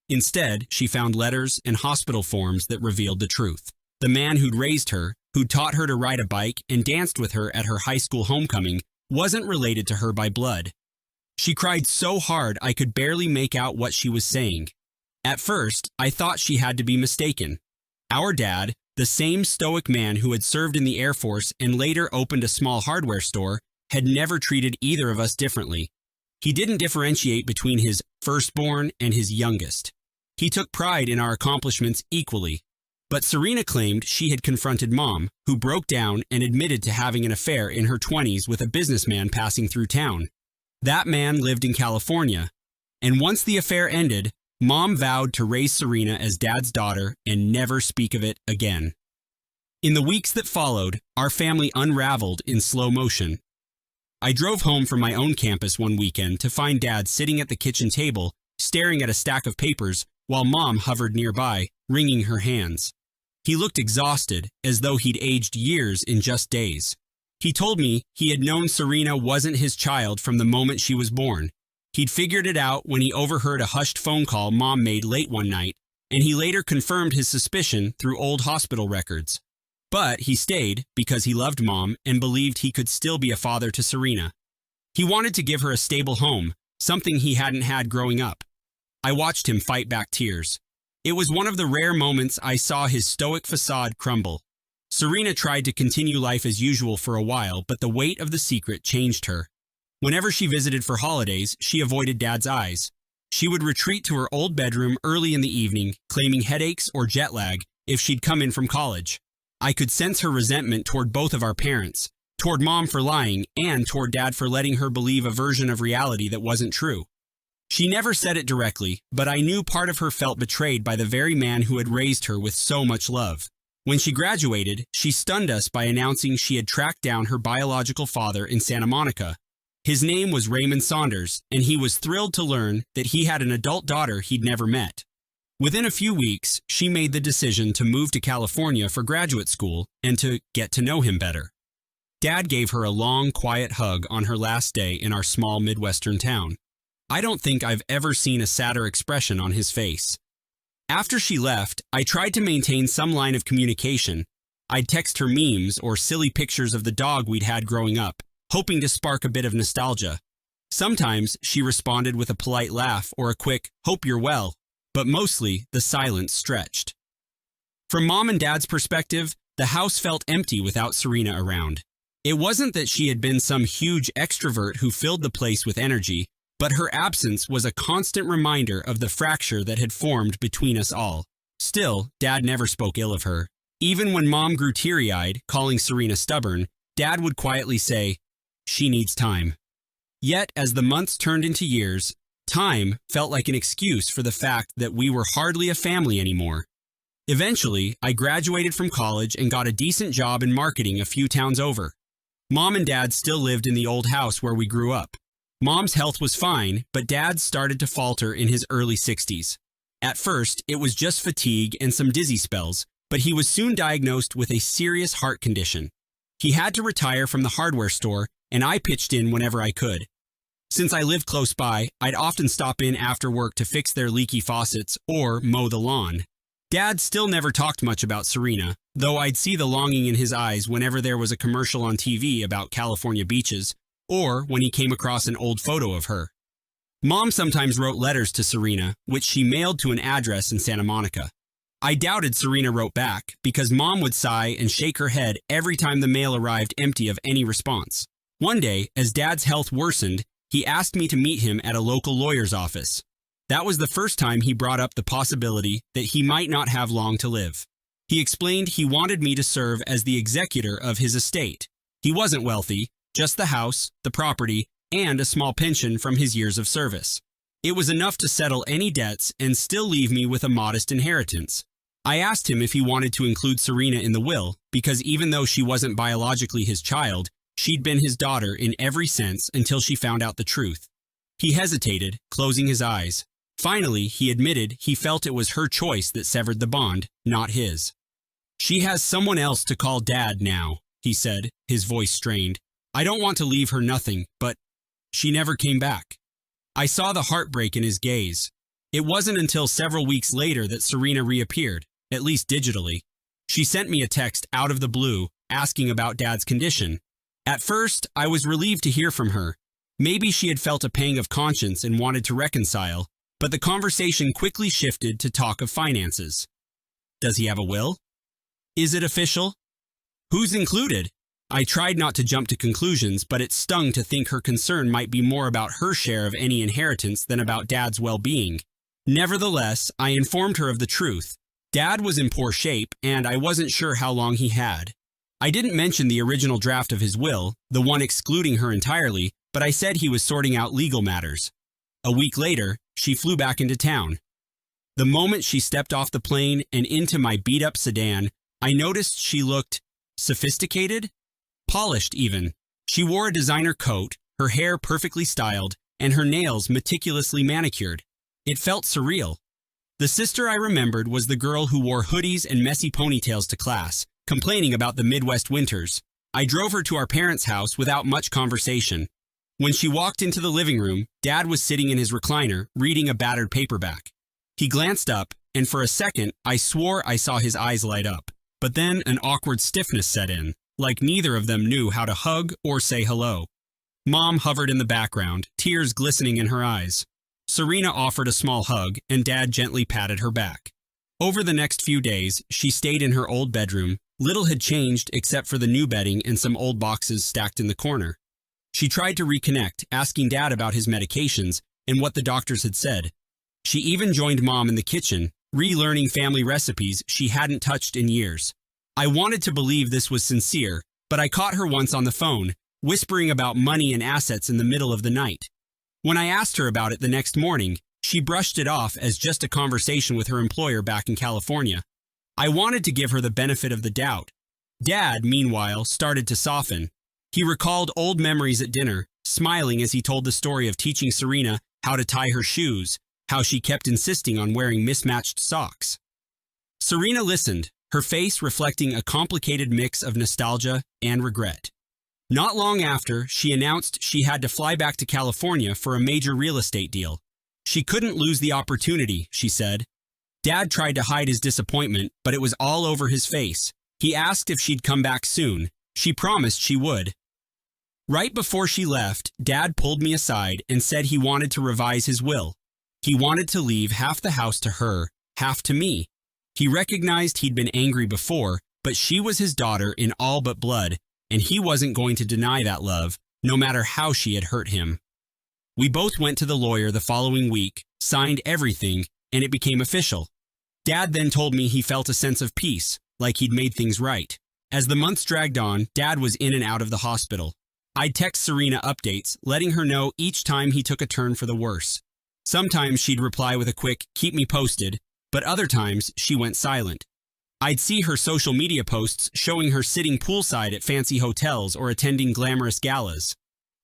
Instead, she found letters and hospital forms that revealed the truth. The man who'd raised her, who'd taught her to ride a bike and danced with her at her high school homecoming, wasn't related to her by blood. She cried so hard I could barely make out what she was saying. At first, I thought she had to be mistaken. Our dad, the same stoic man who had served in the Air Force and later opened a small hardware store, had never treated either of us differently. He didn't differentiate between his firstborn and his youngest. He took pride in our accomplishments equally. But Serena claimed she had confronted Mom, who broke down and admitted to having an affair in her 20s with a businessman passing through town. That man lived in California, and once the affair ended, Mom vowed to raise Serena as Dad's daughter and never speak of it again. In the weeks that followed, our family unraveled in slow motion. I drove home from my own campus one weekend to find Dad sitting at the kitchen table, staring at a stack of papers, while Mom hovered nearby, wringing her hands. He looked exhausted, as though he'd aged years in just days. He told me he had known Serena wasn't his child from the moment she was born. He'd figured it out when he overheard a hushed phone call Mom made late one night, and he later confirmed his suspicion through old hospital records. But he stayed because he loved Mom and believed he could still be a father to Serena. He wanted to give her a stable home, something he hadn't had growing up. I watched him fight back tears. It was one of the rare moments I saw his stoic facade crumble. Serena tried to continue life as usual for a while, but the weight of the secret changed her. Whenever she visited for holidays, she avoided Dad's eyes. She would retreat to her old bedroom early in the evening, claiming headaches or jet lag if she'd come in from college. I could sense her resentment toward both of our parents, toward Mom for lying, and toward Dad for letting her believe a version of reality that wasn't true. She never said it directly, but I knew part of her felt betrayed by the very man who had raised her with so much love. When she graduated, she stunned us by announcing she had tracked down her biological father in Santa Monica. His name was Raymond Saunders, and he was thrilled to learn that he had an adult daughter he'd never met. Within a few weeks, she made the decision to move to California for graduate school and to get to know him better. Dad gave her a long, quiet hug on her last day in our small Midwestern town. I don't think I've ever seen a sadder expression on his face. After she left, I tried to maintain some line of communication. I'd text her memes or silly pictures of the dog we'd had growing up, hoping to spark a bit of nostalgia. Sometimes she responded with a polite laugh or a quick, "Hope you're well," but mostly the silence stretched. From Mom and Dad's perspective, the house felt empty without Serena around. It wasn't that she had been some huge extrovert who filled the place with energy, but her absence was a constant reminder of the fracture that had formed between us all. Still, Dad never spoke ill of her. Even when Mom grew teary-eyed, calling Serena stubborn, Dad would quietly say, "She needs time." Yet, as the months turned into years, time felt like an excuse for the fact that we were hardly a family anymore. Eventually, I graduated from college and got a decent job in marketing a few towns over. Mom and Dad still lived in the old house where we grew up. Mom's health was fine, but Dad started to falter in his early 60s. At first, it was just fatigue and some dizzy spells, but he was soon diagnosed with a serious heart condition. He had to retire from the hardware store, and I pitched in whenever I could. Since I lived close by, I'd often stop in after work to fix their leaky faucets or mow the lawn. Dad still never talked much about Serena, though I'd see the longing in his eyes whenever there was a commercial on TV about California beaches, or when he came across an old photo of her. Mom sometimes wrote letters to Serena, which she mailed to an address in Santa Monica. I doubted Serena wrote back, because Mom would sigh and shake her head every time the mail arrived empty of any response. One day, as Dad's health worsened, he asked me to meet him at a local lawyer's office. That was the first time he brought up the possibility that he might not have long to live. He explained he wanted me to serve as the executor of his estate. He wasn't wealthy, just the house, the property, and a small pension from his years of service. It was enough to settle any debts and still leave me with a modest inheritance. I asked him if he wanted to include Serena in the will, because even though she wasn't biologically his child, she'd been his daughter in every sense until she found out the truth. He hesitated, closing his eyes. Finally, he admitted he felt it was her choice that severed the bond, not his. "She has someone else to call Dad now," he said, his voice strained. "I don't want to leave her nothing, but she never came back." I saw the heartbreak in his gaze. It wasn't until several weeks later that Serena reappeared, at least digitally. She sent me a text out of the blue, asking about Dad's condition. At first, I was relieved to hear from her. Maybe she had felt a pang of conscience and wanted to reconcile, but the conversation quickly shifted to talk of finances. Does he have a will? Is it official? Who's included? I tried not to jump to conclusions, but it stung to think her concern might be more about her share of any inheritance than about Dad's well-being. Nevertheless, I informed her of the truth. Dad was in poor shape, and I wasn't sure how long he had. I didn't mention the original draft of his will, the one excluding her entirely, but I said he was sorting out legal matters. A week later, she flew back into town. The moment she stepped off the plane and into my beat-up sedan, I noticed she looked sophisticated, polished even. She wore a designer coat, her hair perfectly styled, and her nails meticulously manicured. It felt surreal. The sister I remembered was the girl who wore hoodies and messy ponytails to class, complaining about the Midwest winters. I drove her to our parents' house without much conversation. When she walked into the living room, Dad was sitting in his recliner, reading a battered paperback. He glanced up, and for a second, I swore I saw his eyes light up. But then an awkward stiffness set in, like neither of them knew how to hug or say hello. Mom hovered in the background, tears glistening in her eyes. Serena offered a small hug, and Dad gently patted her back. Over the next few days, she stayed in her old bedroom. Little had changed except for the new bedding and some old boxes stacked in the corner. She tried to reconnect, asking Dad about his medications and what the doctors had said. She even joined Mom in the kitchen, relearning family recipes she hadn't touched in years. I wanted to believe this was sincere, but I caught her once on the phone, whispering about money and assets in the middle of the night. When I asked her about it the next morning, she brushed it off as just a conversation with her employer back in California. I wanted to give her the benefit of the doubt. Dad, meanwhile, started to soften. He recalled old memories at dinner, smiling as he told the story of teaching Serena how to tie her shoes, how she kept insisting on wearing mismatched socks. Serena listened, her face reflecting a complicated mix of nostalgia and regret. Not long after, she announced she had to fly back to California for a major real estate deal. She couldn't lose the opportunity, she said. Dad tried to hide his disappointment, but it was all over his face. He asked if she'd come back soon. She promised she would. Right before she left, Dad pulled me aside and said he wanted to revise his will. He wanted to leave half the house to her, half to me. He recognized he'd been angry before, but she was his daughter in all but blood, and he wasn't going to deny that love, no matter how she had hurt him. We both went to the lawyer the following week, signed everything, and it became official. Dad then told me he felt a sense of peace, like he'd made things right. As the months dragged on, Dad was in and out of the hospital. I'd text Serena updates, letting her know each time he took a turn for the worse. Sometimes she'd reply with a quick, "keep me posted," but other times she went silent. I'd see her social media posts showing her sitting poolside at fancy hotels or attending glamorous galas.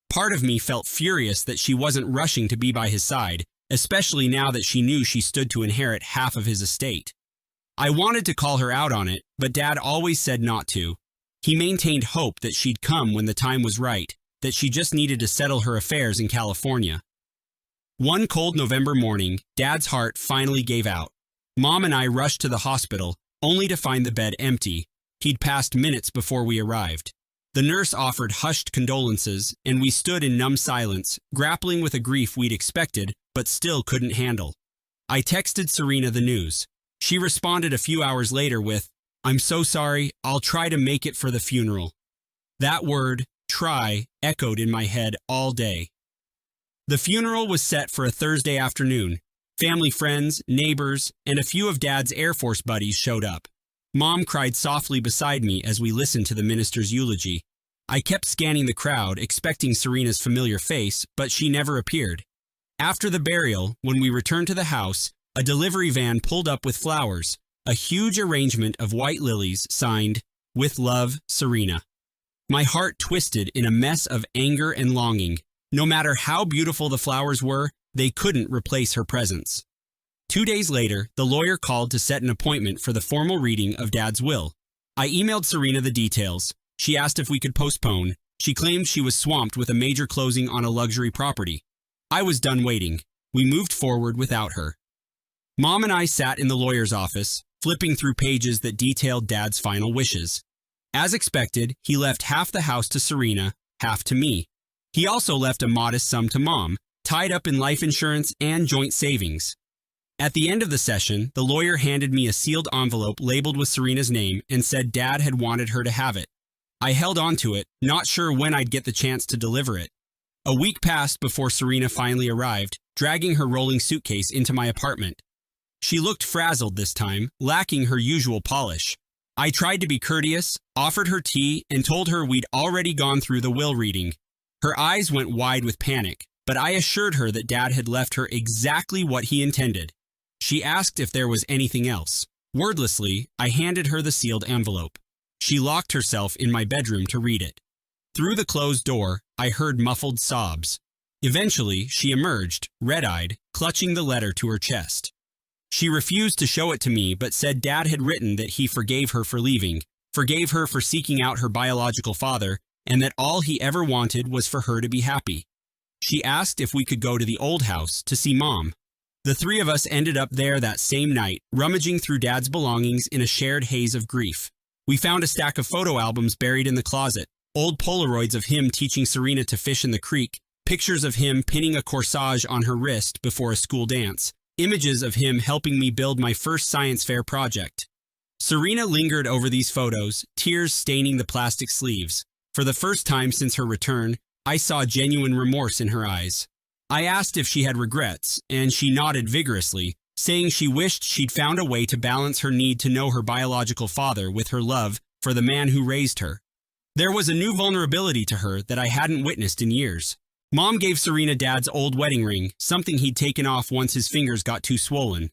Part of me felt furious that she wasn't rushing to be by his side, especially now that she knew she stood to inherit half of his estate. I wanted to call her out on it, but Dad always said not to. He maintained hope that she'd come when the time was right, that she just needed to settle her affairs in California. One cold November morning, Dad's heart finally gave out. Mom and I rushed to the hospital, only to find the bed empty. He'd passed minutes before we arrived. The nurse offered hushed condolences, and we stood in numb silence, grappling with a grief we'd expected, but still couldn't handle. I texted Serena the news. She responded a few hours later with, "I'm so sorry, I'll try to make it for the funeral." That word, try, echoed in my head all day. The funeral was set for a Thursday afternoon. Family friends, neighbors, and a few of Dad's Air Force buddies showed up. Mom cried softly beside me as we listened to the minister's eulogy. I kept scanning the crowd, expecting Serena's familiar face, but she never appeared. After the burial, when we returned to the house, a delivery van pulled up with flowers, a huge arrangement of white lilies signed, "With love, Serena." My heart twisted in a mess of anger and longing. No matter how beautiful the flowers were, they couldn't replace her presence. 2 days later, the lawyer called to set an appointment for the formal reading of Dad's will. I emailed Serena the details. She asked if we could postpone. She claimed she was swamped with a major closing on a luxury property. I was done waiting. We moved forward without her. Mom and I sat in the lawyer's office, flipping through pages that detailed Dad's final wishes. As expected, he left half the house to Serena, half to me. He also left a modest sum to Mom, tied up in life insurance and joint savings. At the end of the session, the lawyer handed me a sealed envelope labeled with Serena's name and said Dad had wanted her to have it. I held on to it, not sure when I'd get the chance to deliver it. A week passed before Serena finally arrived, dragging her rolling suitcase into my apartment. She looked frazzled this time, lacking her usual polish. I tried to be courteous, offered her tea, and told her we'd already gone through the will reading. Her eyes went wide with panic, but I assured her that Dad had left her exactly what he intended. She asked if there was anything else. Wordlessly, I handed her the sealed envelope. She locked herself in my bedroom to read it. Through the closed door, I heard muffled sobs. Eventually, she emerged, red-eyed, clutching the letter to her chest. She refused to show it to me but said Dad had written that he forgave her for leaving, forgave her for seeking out her biological father, and that all he ever wanted was for her to be happy. She asked if we could go to the old house to see Mom. The three of us ended up there that same night, rummaging through Dad's belongings in a shared haze of grief. We found a stack of photo albums buried in the closet, old Polaroids of him teaching Serena to fish in the creek, pictures of him pinning a corsage on her wrist before a school dance, images of him helping me build my first science fair project. Serena lingered over these photos, tears staining the plastic sleeves. For the first time since her return, I saw genuine remorse in her eyes. I asked if she had regrets, and she nodded vigorously, saying she wished she'd found a way to balance her need to know her biological father with her love for the man who raised her. There was a new vulnerability to her that I hadn't witnessed in years. Mom gave Serena Dad's old wedding ring, something he'd taken off once his fingers got too swollen.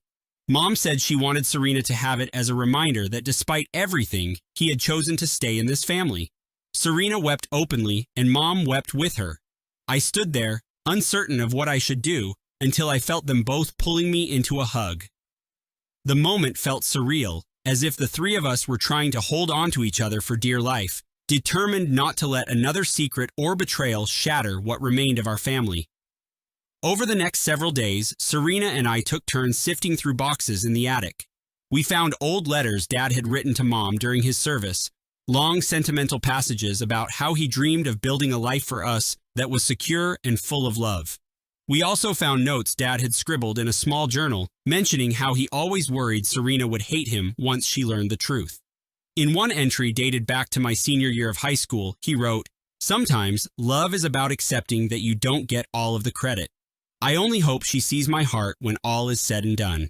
Mom said she wanted Serena to have it as a reminder that despite everything, he had chosen to stay in this family. Serena wept openly, and Mom wept with her. I stood there, uncertain of what I should do, until I felt them both pulling me into a hug. The moment felt surreal, as if the three of us were trying to hold on to each other for dear life, determined not to let another secret or betrayal shatter what remained of our family. Over the next several days, Serena and I took turns sifting through boxes in the attic. We found old letters Dad had written to Mom during his service, long sentimental passages about how he dreamed of building a life for us that was secure and full of love. We also found notes Dad had scribbled in a small journal, mentioning how he always worried Serena would hate him once she learned the truth. In one entry dated back to my senior year of high school, he wrote, "Sometimes, love is about accepting that you don't get all of the credit. I only hope she sees my heart when all is said and done."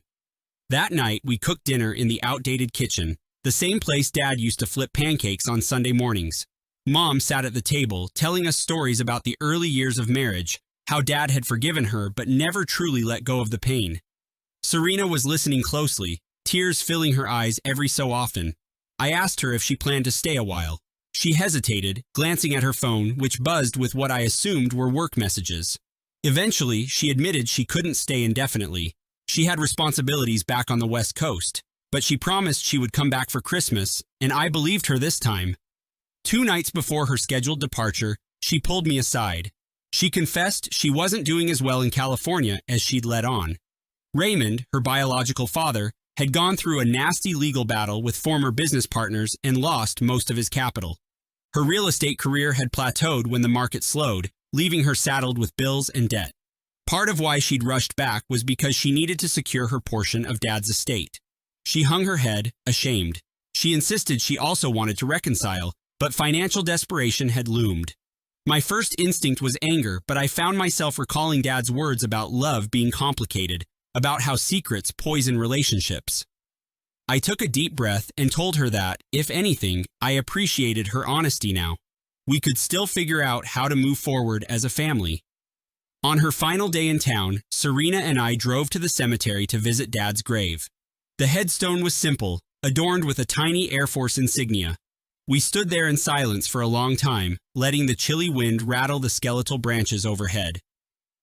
That night, we cooked dinner in the outdated kitchen, the same place Dad used to flip pancakes on Sunday mornings. Mom sat at the table, telling us stories about the early years of marriage, how Dad had forgiven her but never truly let go of the pain. Serena was listening closely, tears filling her eyes every so often. I asked her if she planned to stay a while. She hesitated, glancing at her phone, which buzzed with what I assumed were work messages. Eventually, she admitted she couldn't stay indefinitely. She had responsibilities back on the West Coast, but she promised she would come back for Christmas, and I believed her this time. 2 nights before her scheduled departure, she pulled me aside. She confessed she wasn't doing as well in California as she'd let on. Raymond, her biological father, had gone through a nasty legal battle with former business partners and lost most of his capital. Her real estate career had plateaued when the market slowed, leaving her saddled with bills and debt. Part of why she'd rushed back was because she needed to secure her portion of Dad's estate. She hung her head, ashamed. She insisted she also wanted to reconcile, but financial desperation had loomed. My first instinct was anger, but I found myself recalling Dad's words about love being complicated, about how secrets poison relationships. I took a deep breath and told her that, if anything, I appreciated her honesty now. We could still figure out how to move forward as a family. On her final day in town, Serena and I drove to the cemetery to visit Dad's grave. The headstone was simple, adorned with a tiny Air Force insignia. We stood there in silence for a long time, letting the chilly wind rattle the skeletal branches overhead.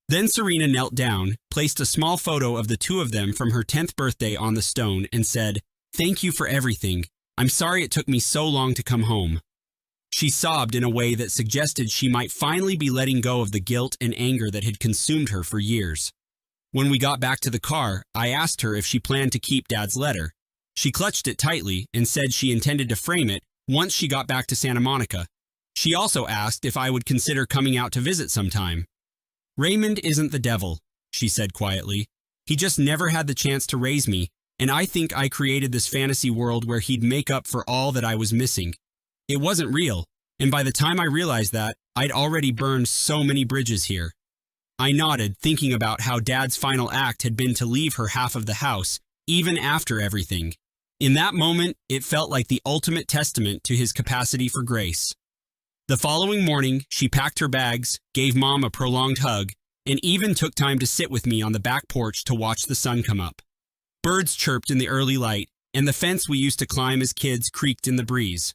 Then Serena knelt down, placed a small photo of the two of them from her 10th birthday on the stone, and said, "Thank you for everything. I'm sorry it took me so long to come home." She sobbed in a way that suggested she might finally be letting go of the guilt and anger that had consumed her for years. When we got back to the car, I asked her if she planned to keep Dad's letter. She clutched it tightly and said she intended to frame it once she got back to Santa Monica. She also asked if I would consider coming out to visit sometime. "Raymond isn't the devil," she said quietly. "He just never had the chance to raise me, and I think I created this fantasy world where he'd make up for all that I was missing. It wasn't real, and by the time I realized that, I'd already burned so many bridges here." I nodded, thinking about how Dad's final act had been to leave her half of the house, even after everything. In that moment, it felt like the ultimate testament to his capacity for grace. The following morning, she packed her bags, gave Mom a prolonged hug, and even took time to sit with me on the back porch to watch the sun come up. Birds chirped in the early light, and the fence we used to climb as kids creaked in the breeze.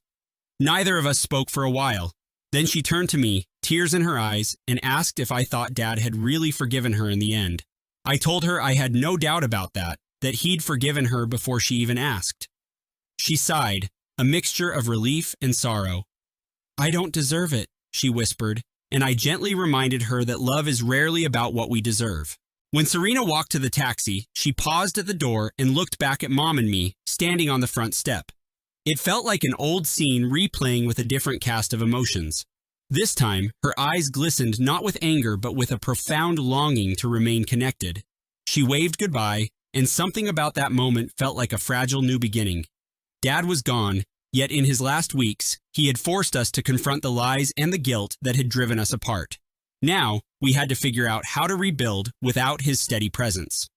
Neither of us spoke for a while. Then she turned to me, tears in her eyes, and asked if I thought Dad had really forgiven her in the end. I told her I had no doubt about that he'd forgiven her before she even asked. She sighed, a mixture of relief and sorrow. "I don't deserve it," she whispered, and I gently reminded her that love is rarely about what we deserve. When Serena walked to the taxi, she paused at the door and looked back at Mom and me, standing on the front step. It felt like an old scene replaying with a different cast of emotions. This time, her eyes glistened not with anger but with a profound longing to remain connected. She waved goodbye, and something about that moment felt like a fragile new beginning. Dad was gone, yet in his last weeks, he had forced us to confront the lies and the guilt that had driven us apart. Now, we had to figure out how to rebuild without his steady presence.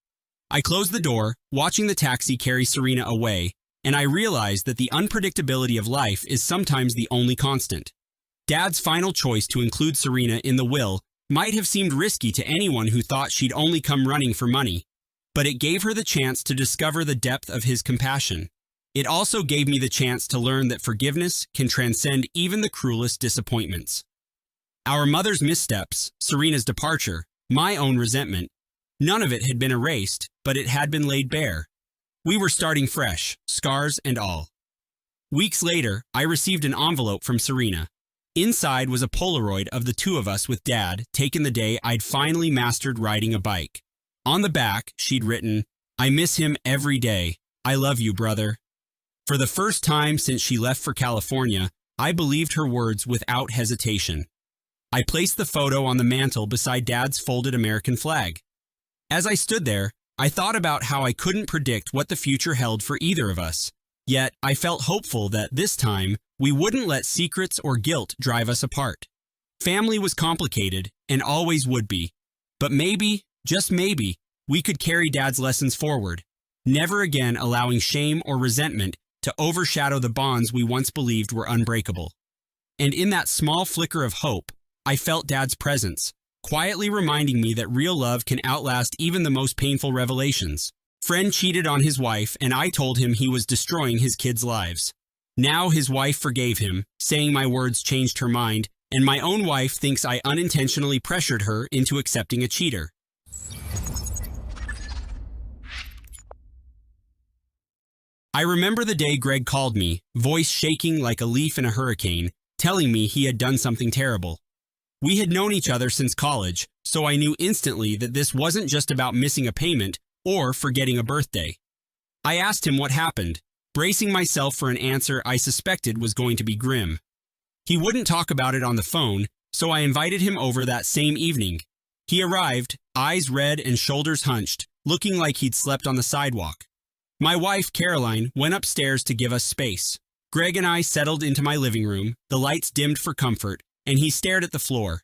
I closed the door, watching the taxi carry Serena away, and I realized that the unpredictability of life is sometimes the only constant. Dad's final choice to include Serena in the will might have seemed risky to anyone who thought she'd only come running for money, but it gave her the chance to discover the depth of his compassion. It also gave me the chance to learn that forgiveness can transcend even the cruelest disappointments. Our mother's missteps, Serena's departure, my own resentment, none of it had been erased, but it had been laid bare. We were starting fresh, scars and all. Weeks later, I received an envelope from Serena. Inside was a Polaroid of the two of us with Dad, taken the day I'd finally mastered riding a bike. On the back, she'd written, "I miss him every day. I love you, brother." For the first time since she left for California, I believed her words without hesitation. I placed the photo on the mantel beside Dad's folded American flag. As I stood there, I thought about how I couldn't predict what the future held for either of us. Yet, I felt hopeful that this time, we wouldn't let secrets or guilt drive us apart. Family was complicated, and always would be. But maybe, just maybe, we could carry Dad's lessons forward, never again allowing shame or resentment to overshadow the bonds we once believed were unbreakable. And in that small flicker of hope, I felt Dad's presence, quietly reminding me that real love can outlast even the most painful revelations. Friend cheated on his wife, and I told him he was destroying his kids' lives. Now his wife forgave him, saying my words changed her mind, and my own wife thinks I unintentionally pressured her into accepting a cheater. I remember the day Greg called me, voice shaking like a leaf in a hurricane, telling me he had done something terrible. We had known each other since college, so I knew instantly that this wasn't just about missing a payment or forgetting a birthday. I asked him what happened, bracing myself for an answer I suspected was going to be grim. He wouldn't talk about it on the phone, so I invited him over that same evening. He arrived, eyes red and shoulders hunched, looking like he'd slept on the sidewalk. My wife, Caroline, went upstairs to give us space. Greg and I settled into my living room, the lights dimmed for comfort, and he stared at the floor.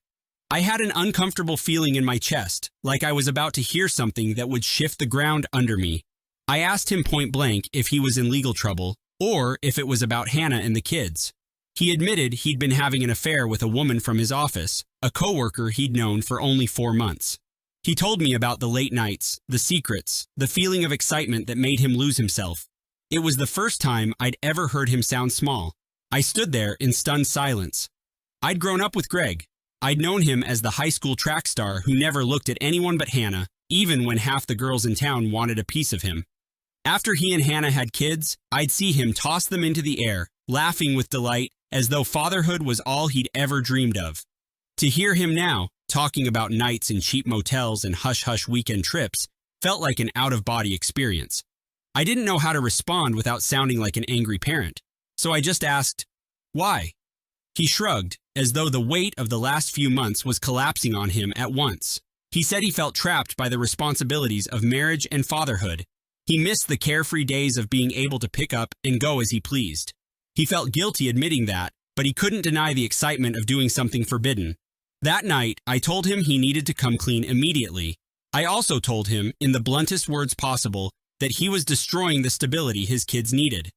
I had an uncomfortable feeling in my chest, like I was about to hear something that would shift the ground under me. I asked him point blank if he was in legal trouble, or if it was about Hannah and the kids. He admitted he'd been having an affair with a woman from his office, a coworker he'd known for only 4 months. He told me about the late nights, the secrets, the feeling of excitement that made him lose himself. It was the first time I'd ever heard him sound small. I stood there in stunned silence. I'd grown up with Greg. I'd known him as the high school track star who never looked at anyone but Hannah, even when half the girls in town wanted a piece of him. After he and Hannah had kids, I'd see him toss them into the air, laughing with delight, as though fatherhood was all he'd ever dreamed of. To hear him now, talking about nights in cheap motels and hush-hush weekend trips, felt like an out-of-body experience. I didn't know how to respond without sounding like an angry parent, so I just asked, "Why?" He shrugged, as though the weight of the last few months was collapsing on him at once. He said he felt trapped by the responsibilities of marriage and fatherhood. He missed the carefree days of being able to pick up and go as he pleased. He felt guilty admitting that, but he couldn't deny the excitement of doing something forbidden. That night, I told him he needed to come clean immediately. I also told him, in the bluntest words possible, that he was destroying the stability his kids needed.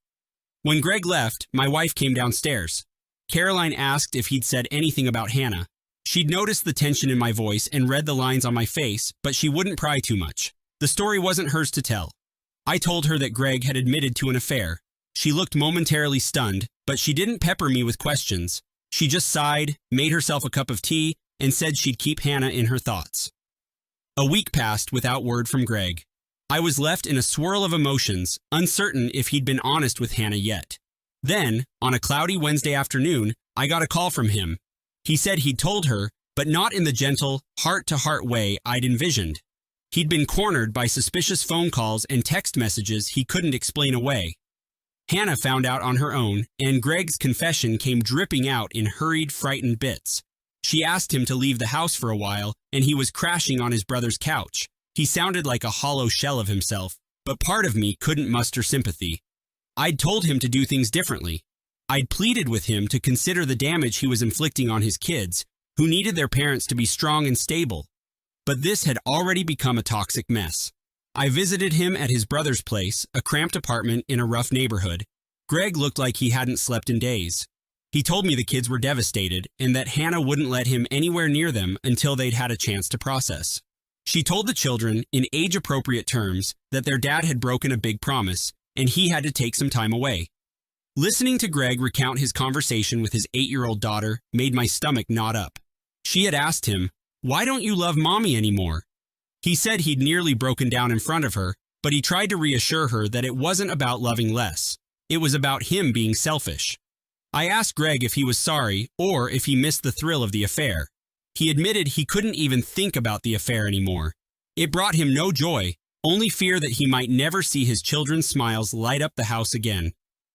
When Greg left, my wife came downstairs. Caroline asked if he'd said anything about Hannah. She'd noticed the tension in my voice and read the lines on my face, but she wouldn't pry too much. The story wasn't hers to tell. I told her that Greg had admitted to an affair. She looked momentarily stunned, but she didn't pepper me with questions. She just sighed, made herself a cup of tea, and said she'd keep Hannah in her thoughts. A week passed without word from Greg. I was left in a swirl of emotions, uncertain if he'd been honest with Hannah yet. Then, on a cloudy Wednesday afternoon, I got a call from him. He said he'd told her, but not in the gentle, heart-to-heart way I'd envisioned. He'd been cornered by suspicious phone calls and text messages he couldn't explain away. Hannah found out on her own, and Greg's confession came dripping out in hurried, frightened bits. She asked him to leave the house for a while, and he was crashing on his brother's couch. He sounded like a hollow shell of himself, but part of me couldn't muster sympathy. I'd told him to do things differently. I'd pleaded with him to consider the damage he was inflicting on his kids, who needed their parents to be strong and stable. But this had already become a toxic mess. I visited him at his brother's place, a cramped apartment in a rough neighborhood. Greg looked like he hadn't slept in days. He told me the kids were devastated and that Hannah wouldn't let him anywhere near them until they'd had a chance to process. She told the children, in age-appropriate terms, that their dad had broken a big promise and he had to take some time away. Listening to Greg recount his conversation with his 8-year-old daughter made my stomach knot up. She had asked him, "Why don't you love mommy anymore?" He said he'd nearly broken down in front of her, but he tried to reassure her that it wasn't about loving less. It was about him being selfish. I asked Greg if he was sorry or if he missed the thrill of the affair. He admitted he couldn't even think about the affair anymore. It brought him no joy, only fear that he might never see his children's smiles light up the house again.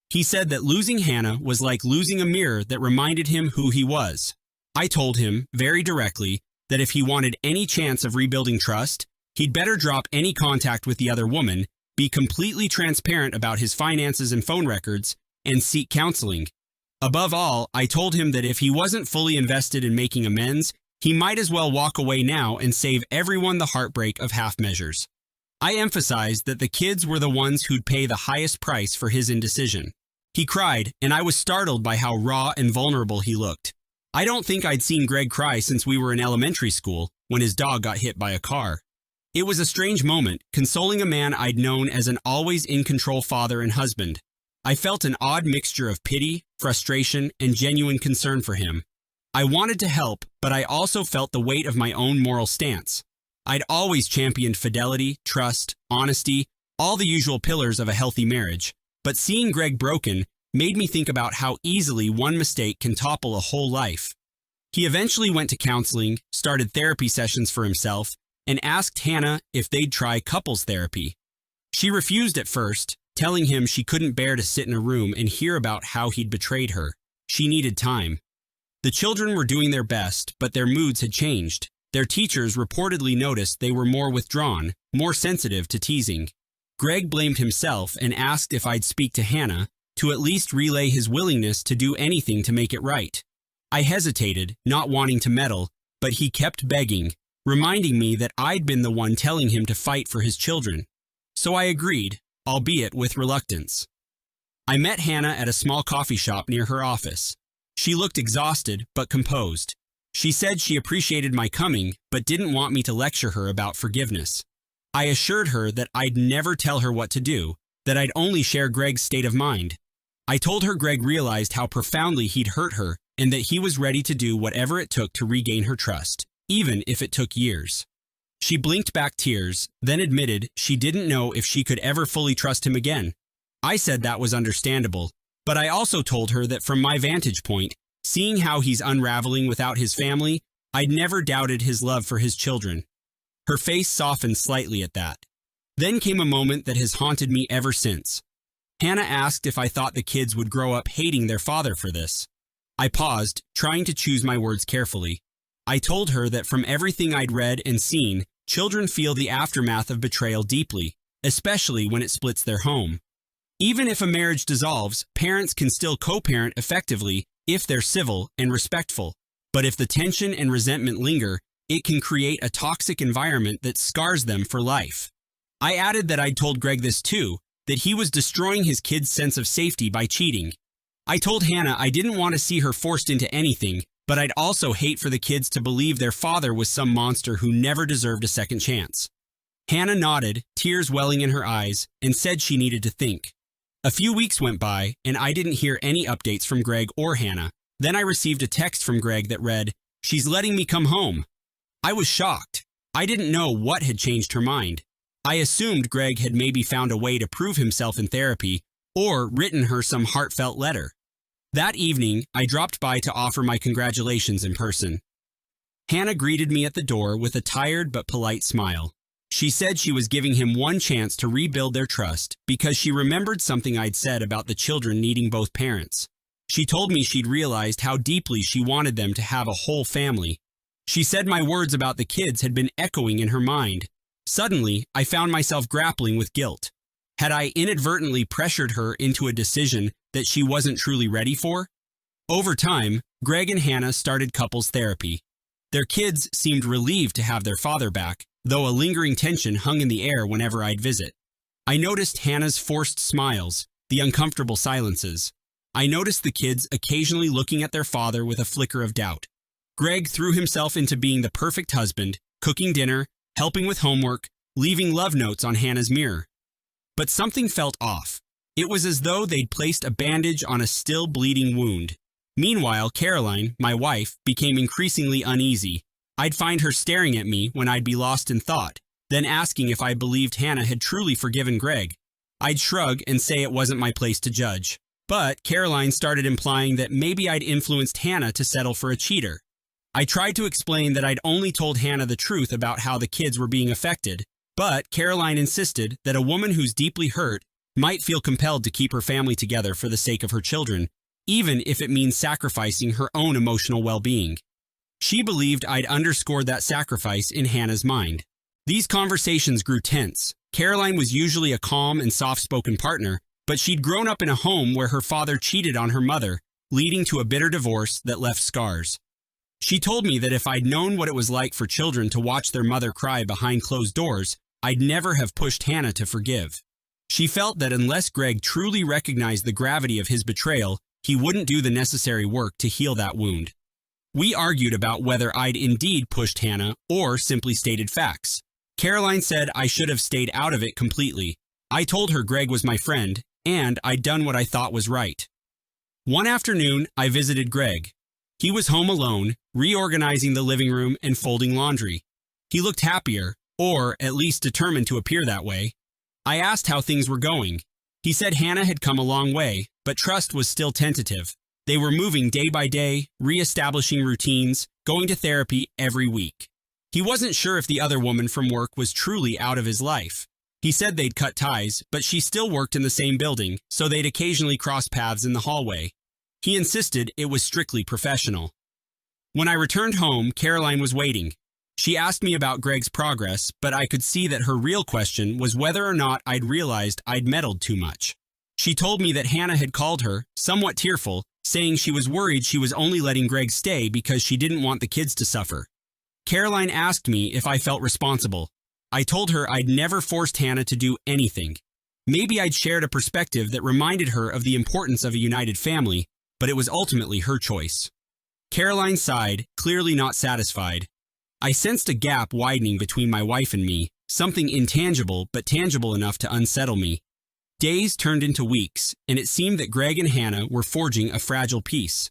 He said that losing Hannah was like losing a mirror that reminded him who he was. I told him, very directly, that if he wanted any chance of rebuilding trust, he'd better drop any contact with the other woman, be completely transparent about his finances and phone records, and seek counseling. Above all, I told him that if he wasn't fully invested in making amends, he might as well walk away now and save everyone the heartbreak of half measures. I emphasized that the kids were the ones who'd pay the highest price for his indecision. He cried, and I was startled by how raw and vulnerable he looked. I don't think I'd seen Greg cry since we were in elementary school, when his dog got hit by a car. It was a strange moment, consoling a man I'd known as an always-in-control father and husband. I felt an odd mixture of pity, frustration, and genuine concern for him. I wanted to help, but I also felt the weight of my own moral stance. I'd always championed fidelity, trust, honesty, all the usual pillars of a healthy marriage, but seeing Greg broken made me think about how easily one mistake can topple a whole life. He eventually went to counseling, started therapy sessions for himself, and asked Hannah if they'd try couples therapy. She refused at first, telling him she couldn't bear to sit in a room and hear about how he'd betrayed her. She needed time. The children were doing their best, but their moods had changed. Their teachers reportedly noticed they were more withdrawn, more sensitive to teasing. Greg blamed himself and asked if I'd speak to Hannah to at least relay his willingness to do anything to make it right. I hesitated, not wanting to meddle, but he kept begging, reminding me that I'd been the one telling him to fight for his children. So I agreed, albeit with reluctance. I met Hannah at a small coffee shop near her office. She looked exhausted, but composed. She said she appreciated my coming, but didn't want me to lecture her about forgiveness. I assured her that I'd never tell her what to do, that I'd only share Greg's state of mind. I told her Greg realized how profoundly he'd hurt her and that he was ready to do whatever it took to regain her trust, even if it took years. She blinked back tears, then admitted she didn't know if she could ever fully trust him again. I said that was understandable, but I also told her that from my vantage point, seeing how he's unraveling without his family, I'd never doubted his love for his children. Her face softened slightly at that. Then came a moment that has haunted me ever since. Hannah asked if I thought the kids would grow up hating their father for this. I paused, trying to choose my words carefully. I told her that from everything I'd read and seen, children feel the aftermath of betrayal deeply, especially when it splits their home. Even if a marriage dissolves, parents can still co-parent effectively if they're civil and respectful. But if the tension and resentment linger, it can create a toxic environment that scars them for life. I added that I'd told Greg this too, that he was destroying his kid's sense of safety by cheating. I told Hannah I didn't want to see her forced into anything, but I'd also hate for the kids to believe their father was some monster who never deserved a second chance. Hannah nodded, tears welling in her eyes, and said she needed to think. A few weeks went by, and I didn't hear any updates from Greg or Hannah. Then I received a text from Greg that read, "She's letting me come home." I was shocked. I didn't know what had changed her mind. I assumed Greg had maybe found a way to prove himself in therapy or written her some heartfelt letter. That evening, I dropped by to offer my congratulations in person. Hannah greeted me at the door with a tired but polite smile. She said she was giving him one chance to rebuild their trust because she remembered something I'd said about the children needing both parents. She told me she'd realized how deeply she wanted them to have a whole family. She said my words about the kids had been echoing in her mind. Suddenly, I found myself grappling with guilt. Had I inadvertently pressured her into a decision that she wasn't truly ready for? Over time, Greg and Hannah started couples therapy. Their kids seemed relieved to have their father back, though a lingering tension hung in the air whenever I'd visit. I noticed Hannah's forced smiles, the uncomfortable silences. I noticed the kids occasionally looking at their father with a flicker of doubt. Greg threw himself into being the perfect husband, cooking dinner, helping with homework, leaving love notes on Hannah's mirror. But something felt off. It was as though they'd placed a bandage on a still bleeding wound. Meanwhile, Caroline, my wife, became increasingly uneasy. I'd find her staring at me when I'd be lost in thought, then asking if I believed Hannah had truly forgiven Greg. I'd shrug and say it wasn't my place to judge. But Caroline started implying that maybe I'd influenced Hannah to settle for a cheater. I tried to explain that I'd only told Hannah the truth about how the kids were being affected, but Caroline insisted that a woman who's deeply hurt might feel compelled to keep her family together for the sake of her children, even if it means sacrificing her own emotional well-being. She believed I'd underscored that sacrifice in Hannah's mind. These conversations grew tense. Caroline was usually a calm and soft-spoken partner, but she'd grown up in a home where her father cheated on her mother, leading to a bitter divorce that left scars. She told me that if I'd known what it was like for children to watch their mother cry behind closed doors, I'd never have pushed Hannah to forgive. She felt that unless Greg truly recognized the gravity of his betrayal, he wouldn't do the necessary work to heal that wound. We argued about whether I'd indeed pushed Hannah or simply stated facts. Caroline said I should have stayed out of it completely. I told her Greg was my friend, and I'd done what I thought was right. One afternoon, I visited Greg. He was home alone, reorganizing the living room and folding laundry. He looked happier, or at least determined to appear that way. I asked how things were going. He said Hannah had come a long way, but trust was still tentative. They were moving day by day, reestablishing routines, going to therapy every week. He wasn't sure if the other woman from work was truly out of his life. He said they'd cut ties, but she still worked in the same building, so they'd occasionally cross paths in the hallway. He insisted it was strictly professional. When I returned home, Caroline was waiting. She asked me about Greg's progress, but I could see that her real question was whether or not I'd realized I'd meddled too much. She told me that Hannah had called her, somewhat tearful, saying she was worried she was only letting Greg stay because she didn't want the kids to suffer. Caroline asked me if I felt responsible. I told her I'd never forced Hannah to do anything. Maybe I'd shared a perspective that reminded her of the importance of a united family, but it was ultimately her choice. Caroline sighed, clearly not satisfied. I sensed a gap widening between my wife and me, something intangible but tangible enough to unsettle me. Days turned into weeks, and it seemed that Greg and Hannah were forging a fragile peace.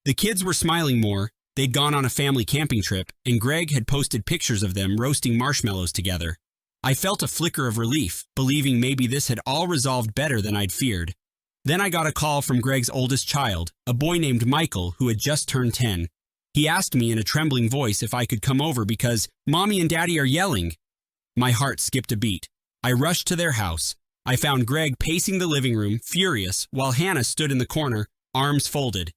The kids were smiling more, they'd gone on a family camping trip, and Greg had posted pictures of them roasting marshmallows together. I felt a flicker of relief, believing maybe this had all resolved better than I'd feared. Then I got a call from Greg's oldest child, a boy named Michael who had just turned 10. He asked me in a trembling voice if I could come over because Mommy and Daddy are yelling. My heart skipped a beat. I rushed to their house. I found Greg pacing the living room, furious, while Hannah stood in the corner, arms folded.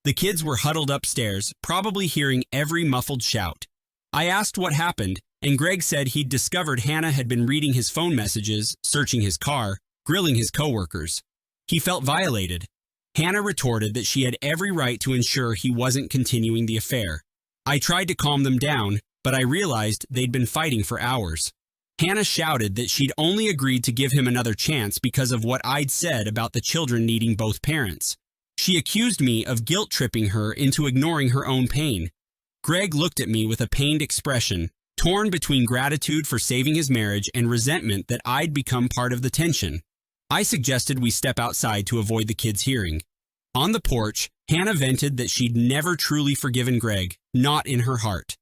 The kids were huddled upstairs, probably hearing every muffled shout. I asked what happened, and Greg said he'd discovered Hannah had been reading his phone messages, searching his car, grilling his coworkers. He felt violated. Hannah retorted that she had every right to ensure he wasn't continuing the affair. I tried to calm them down, but I realized they'd been fighting for hours. Hannah shouted that she'd only agreed to give him another chance because of what I'd said about the children needing both parents. She accused me of guilt-tripping her into ignoring her own pain. Greg looked at me with a pained expression, torn between gratitude for saving his marriage and resentment that I'd become part of the tension. I suggested we step outside to avoid the kids hearing. On the porch, Hannah vented that she'd never truly forgiven Greg, not in her heart.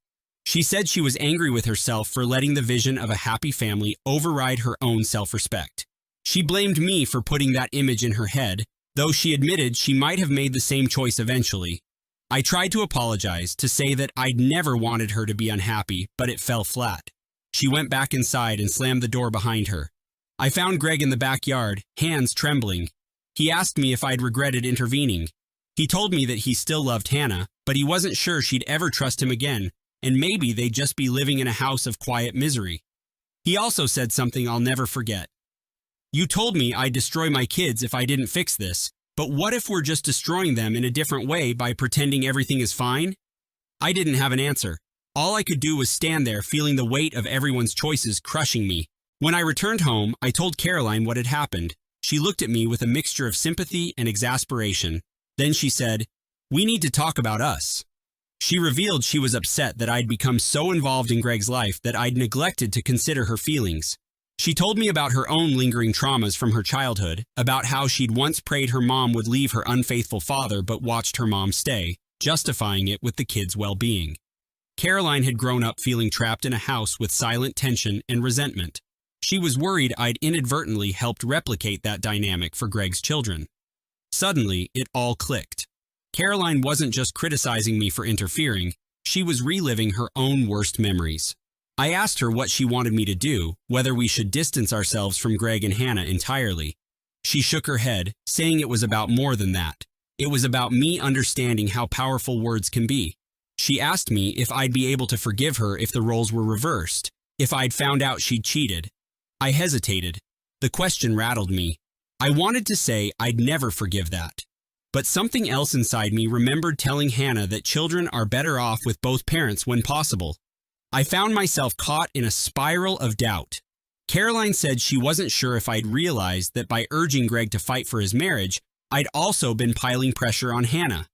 She said she was angry with herself for letting the vision of a happy family override her own self-respect. She blamed me for putting that image in her head, though she admitted she might have made the same choice eventually. I tried to apologize, to say that I'd never wanted her to be unhappy, but it fell flat. She went back inside and slammed the door behind her. I found Greg in the backyard, hands trembling. He asked me if I'd regretted intervening. He told me that he still loved Hannah, but he wasn't sure she'd ever trust him again, and maybe they'd just be living in a house of quiet misery. He also said something I'll never forget. "You told me I'd destroy my kids if I didn't fix this, but what if we're just destroying them in a different way by pretending everything is fine?" I didn't have an answer. All I could do was stand there feeling the weight of everyone's choices crushing me. When I returned home, I told Caroline what had happened. She looked at me with a mixture of sympathy and exasperation. Then she said, "We need to talk about us." She revealed she was upset that I'd become so involved in Greg's life that I'd neglected to consider her feelings. She told me about her own lingering traumas from her childhood, about how she'd once prayed her mom would leave her unfaithful father but watched her mom stay, justifying it with the kids' well-being. Caroline had grown up feeling trapped in a house with silent tension and resentment. She was worried I'd inadvertently helped replicate that dynamic for Greg's children. Suddenly, it all clicked. Caroline wasn't just criticizing me for interfering, she was reliving her own worst memories. I asked her what she wanted me to do, whether we should distance ourselves from Greg and Hannah entirely. She shook her head, saying it was about more than that. It was about me understanding how powerful words can be. She asked me if I'd be able to forgive her if the roles were reversed, if I'd found out she'd cheated. I hesitated. The question rattled me. I wanted to say I'd never forgive that. But something else inside me remembered telling Hannah that children are better off with both parents when possible. I found myself caught in a spiral of doubt. Caroline said she wasn't sure if I'd realized that by urging Greg to fight for his marriage, I'd also been piling pressure on Hannah.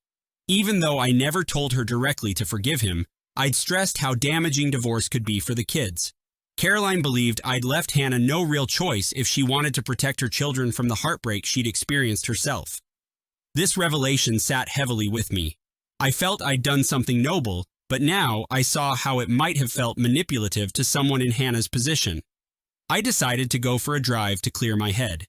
Even though I never told her directly to forgive him, I'd stressed how damaging divorce could be for the kids. Caroline believed I'd left Hannah no real choice if she wanted to protect her children from the heartbreak she'd experienced herself. This revelation sat heavily with me. I felt I'd done something noble, but now I saw how it might have felt manipulative to someone in Hannah's position. I decided to go for a drive to clear my head.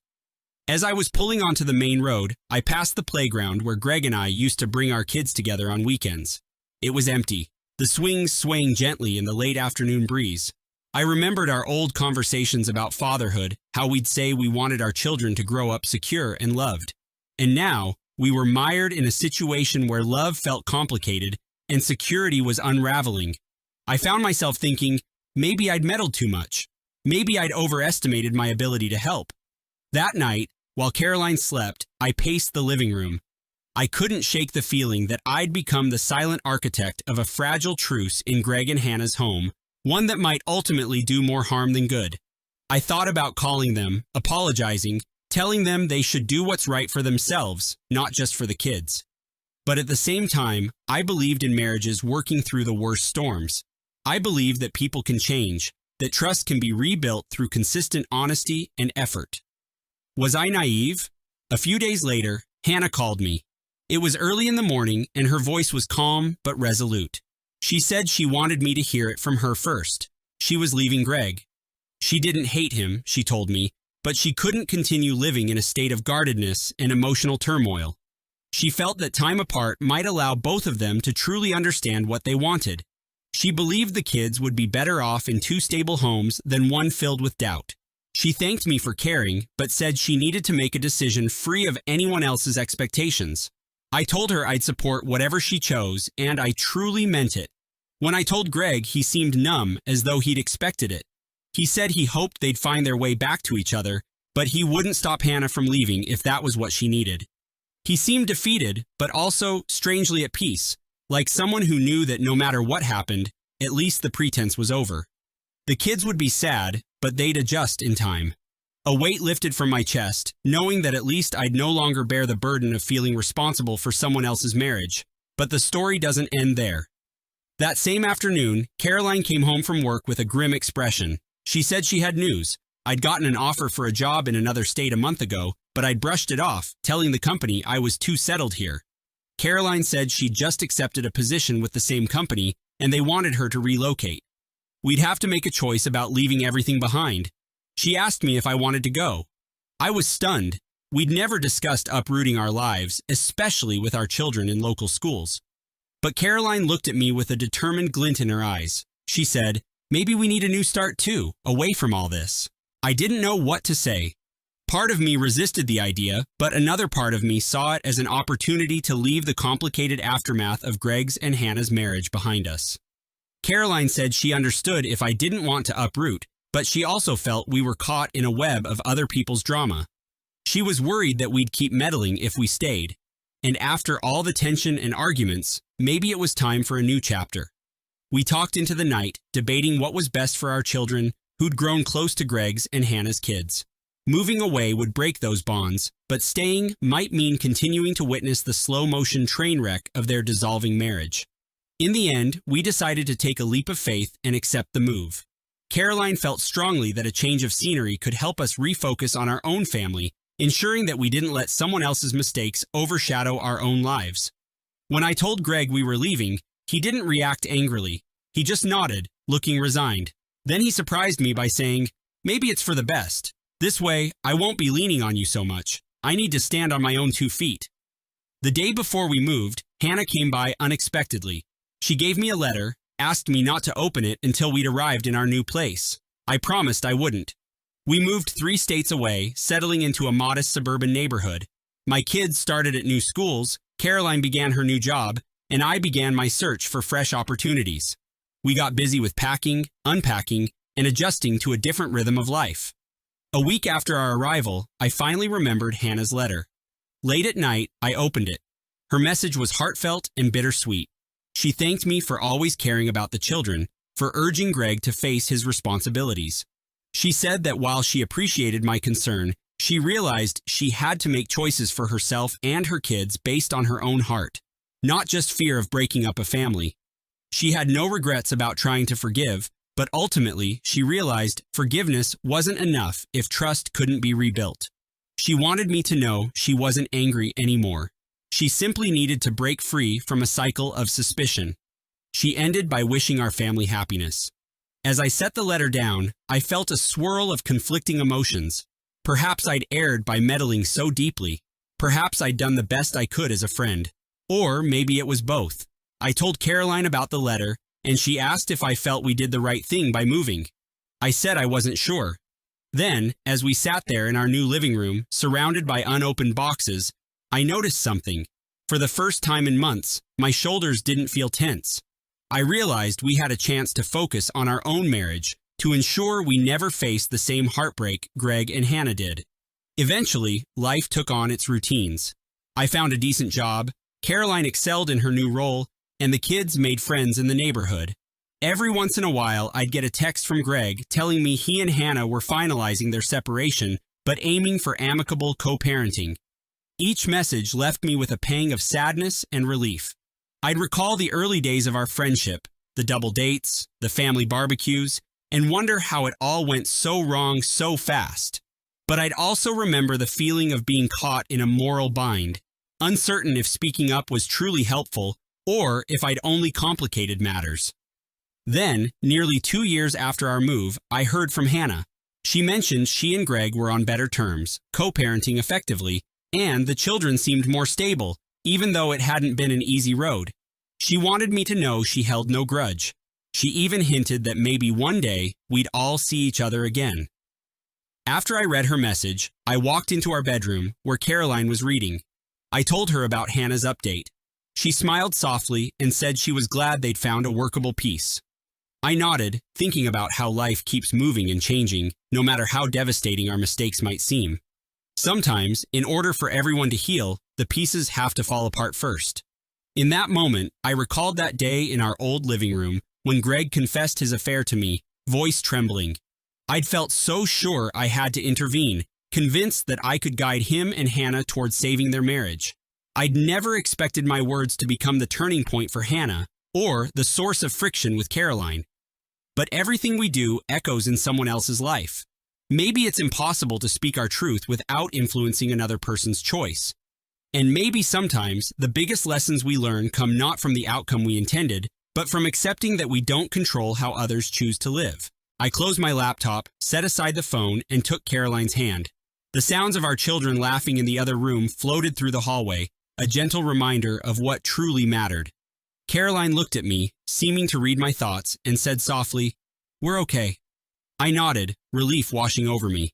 As I was pulling onto the main road, I passed the playground where Greg and I used to bring our kids together on weekends. It was empty, the swings swaying gently in the late afternoon breeze. I remembered our old conversations about fatherhood, how we'd say we wanted our children to grow up secure and loved. And now, we were mired in a situation where love felt complicated and security was unraveling. I found myself thinking, maybe I'd meddled too much. Maybe I'd overestimated my ability to help. That night, while Caroline slept, I paced the living room. I couldn't shake the feeling that I'd become the silent architect of a fragile truce in Greg and Hannah's home, one that might ultimately do more harm than good. I thought about calling them, apologizing, telling them they should do what's right for themselves, not just for the kids. But at the same time, I believed in marriages working through the worst storms. I believed that people can change, that trust can be rebuilt through consistent honesty and effort. Was I naive? A few days later, Hannah called me. It was early in the morning, and her voice was calm but resolute. She said she wanted me to hear it from her first. She was leaving Greg. She didn't hate him, she told me, but she couldn't continue living in a state of guardedness and emotional turmoil. She felt that time apart might allow both of them to truly understand what they wanted. She believed the kids would be better off in two stable homes than one filled with doubt. She thanked me for caring, but said she needed to make a decision free of anyone else's expectations. I told her I'd support whatever she chose, and I truly meant it. When I told Greg, he seemed numb, as though he'd expected it. He said he hoped they'd find their way back to each other, but he wouldn't stop Hannah from leaving if that was what she needed. He seemed defeated, but also strangely at peace, like someone who knew that no matter what happened, at least the pretense was over. The kids would be sad, but they'd adjust in time. A weight lifted from my chest, knowing that at least I'd no longer bear the burden of feeling responsible for someone else's marriage. But the story doesn't end there. That same afternoon, Caroline came home from work with a grim expression. She said she had news. I'd gotten an offer for a job in another state a month ago, but I'd brushed it off, telling the company I was too settled here. Caroline said she'd just accepted a position with the same company, and they wanted her to relocate. We'd have to make a choice about leaving everything behind. She asked me if I wanted to go. I was stunned. We'd never discussed uprooting our lives, especially with our children in local schools. But Caroline looked at me with a determined glint in her eyes. She said, "Maybe we need a new start too, away from all this." I didn't know what to say. Part of me resisted the idea, but another part of me saw it as an opportunity to leave the complicated aftermath of Greg's and Hannah's marriage behind us. Caroline said she understood if I didn't want to uproot, but she also felt we were caught in a web of other people's drama. She was worried that we'd keep meddling if we stayed. And after all the tension and arguments, maybe it was time for a new chapter. We talked into the night, debating what was best for our children, who'd grown close to Greg's and Hannah's kids. Moving away would break those bonds, but staying might mean continuing to witness the slow-motion train wreck of their dissolving marriage. In the end, we decided to take a leap of faith and accept the move. Caroline felt strongly that a change of scenery could help us refocus on our own family, ensuring that we didn't let someone else's mistakes overshadow our own lives. When I told Greg we were leaving, he didn't react angrily. He just nodded, looking resigned. Then he surprised me by saying, "Maybe it's for the best. This way, I won't be leaning on you so much. I need to stand on my own 2 feet." The day before we moved, Hannah came by unexpectedly. She gave me a letter, asked me not to open it until we'd arrived in our new place. I promised I wouldn't. We moved 3 states away, settling into a modest suburban neighborhood. My kids started at new schools, Caroline began her new job, and I began my search for fresh opportunities. We got busy with packing, unpacking, and adjusting to a different rhythm of life. A week after our arrival, I finally remembered Hannah's letter. Late at night, I opened it. Her message was heartfelt and bittersweet. She thanked me for always caring about the children, for urging Greg to face his responsibilities. She said that while she appreciated my concern, she realized she had to make choices for herself and her kids based on her own heart, not just fear of breaking up a family. She had no regrets about trying to forgive, but ultimately she realized forgiveness wasn't enough if trust couldn't be rebuilt. She wanted me to know she wasn't angry anymore. She simply needed to break free from a cycle of suspicion. She ended by wishing our family happiness. As I set the letter down, I felt a swirl of conflicting emotions. Perhaps I'd erred by meddling so deeply. Perhaps I'd done the best I could as a friend. Or maybe it was both. I told Caroline about the letter, and she asked if I felt we did the right thing by moving. I said I wasn't sure. Then, as we sat there in our new living room, surrounded by unopened boxes, I noticed something. For the first time in months, my shoulders didn't feel tense. I realized we had a chance to focus on our own marriage, to ensure we never faced the same heartbreak Greg and Hannah did. Eventually, life took on its routines. I found a decent job, Caroline excelled in her new role, and the kids made friends in the neighborhood. Every once in a while, I'd get a text from Greg telling me he and Hannah were finalizing their separation, but aiming for amicable co-parenting. Each message left me with a pang of sadness and relief. I'd recall the early days of our friendship, the double dates, the family barbecues, and wonder how it all went so wrong so fast. But I'd also remember the feeling of being caught in a moral bind, uncertain if speaking up was truly helpful or if I'd only complicated matters. Then, nearly 2 years after our move, I heard from Hannah. She mentioned she and Greg were on better terms, co-parenting effectively, and the children seemed more stable, even though it hadn't been an easy road. She wanted me to know she held no grudge. She even hinted that maybe one day we'd all see each other again. After I read her message, I walked into our bedroom where Caroline was reading. I told her about Hannah's update. She smiled softly and said she was glad they'd found a workable piece. I nodded, thinking about how life keeps moving and changing, no matter how devastating our mistakes might seem. Sometimes, in order for everyone to heal, the pieces have to fall apart first. In that moment, I recalled that day in our old living room when Greg confessed his affair to me, voice trembling. I'd felt so sure I had to intervene, convinced that I could guide him and Hannah towards saving their marriage. I'd never expected my words to become the turning point for Hannah or the source of friction with Caroline. But everything we do echoes in someone else's life. Maybe it's impossible to speak our truth without influencing another person's choice. And maybe sometimes the biggest lessons we learn come not from the outcome we intended, but from accepting that we don't control how others choose to live. I closed my laptop, set aside the phone, and took Caroline's hand. The sounds of our children laughing in the other room floated through the hallway, a gentle reminder of what truly mattered. Caroline looked at me, seeming to read my thoughts, and said softly, "We're okay." I nodded, relief washing over me.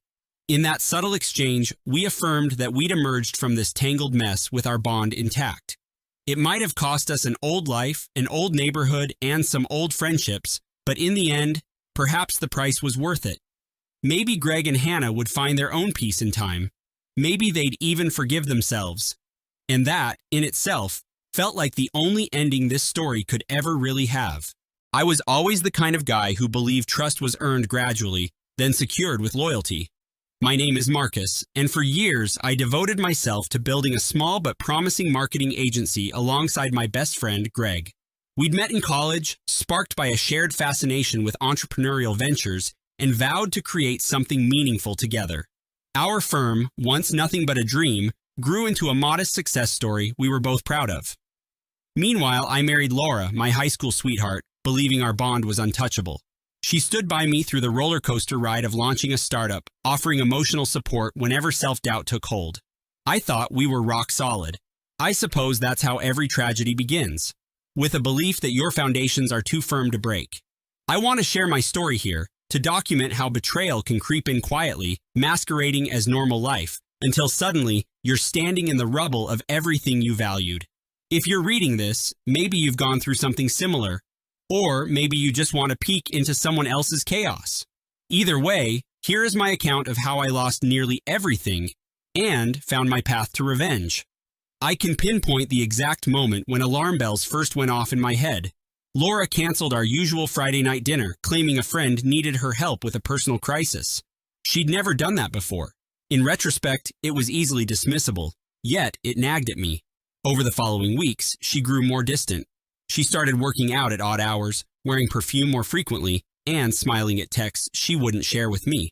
In that subtle exchange, we affirmed that we'd emerged from this tangled mess with our bond intact. It might have cost us an old life, an old neighborhood, and some old friendships, but in the end, perhaps the price was worth it. Maybe Greg and Hannah would find their own peace in time. Maybe they'd even forgive themselves. And that, in itself, felt like the only ending this story could ever really have. I was always the kind of guy who believed trust was earned gradually, then secured with loyalty. My name is Marcus, and for years I devoted myself to building a small but promising marketing agency alongside my best friend, Greg. We'd met in college, sparked by a shared fascination with entrepreneurial ventures, and vowed to create something meaningful together. Our firm, once nothing but a dream, grew into a modest success story we were both proud of. Meanwhile, I married Laura, my high school sweetheart, believing our bond was untouchable. She stood by me through the roller coaster ride of launching a startup, offering emotional support whenever self-doubt took hold. I thought we were rock solid. I suppose that's how every tragedy begins, with a belief that your foundations are too firm to break. I want to share my story here, to document how betrayal can creep in quietly, masquerading as normal life, until suddenly you're standing in the rubble of everything you valued. If you're reading this, maybe you've gone through something similar, or maybe you just want to peek into someone else's chaos. Either way, here is my account of how I lost nearly everything and found my path to revenge. I can pinpoint the exact moment when alarm bells first went off in my head. Laura canceled our usual Friday night dinner, claiming a friend needed her help with a personal crisis. She'd never done that before. In retrospect, it was easily dismissible, yet it nagged at me. Over the following weeks, she grew more distant. She started working out at odd hours, wearing perfume more frequently, and smiling at texts she wouldn't share with me.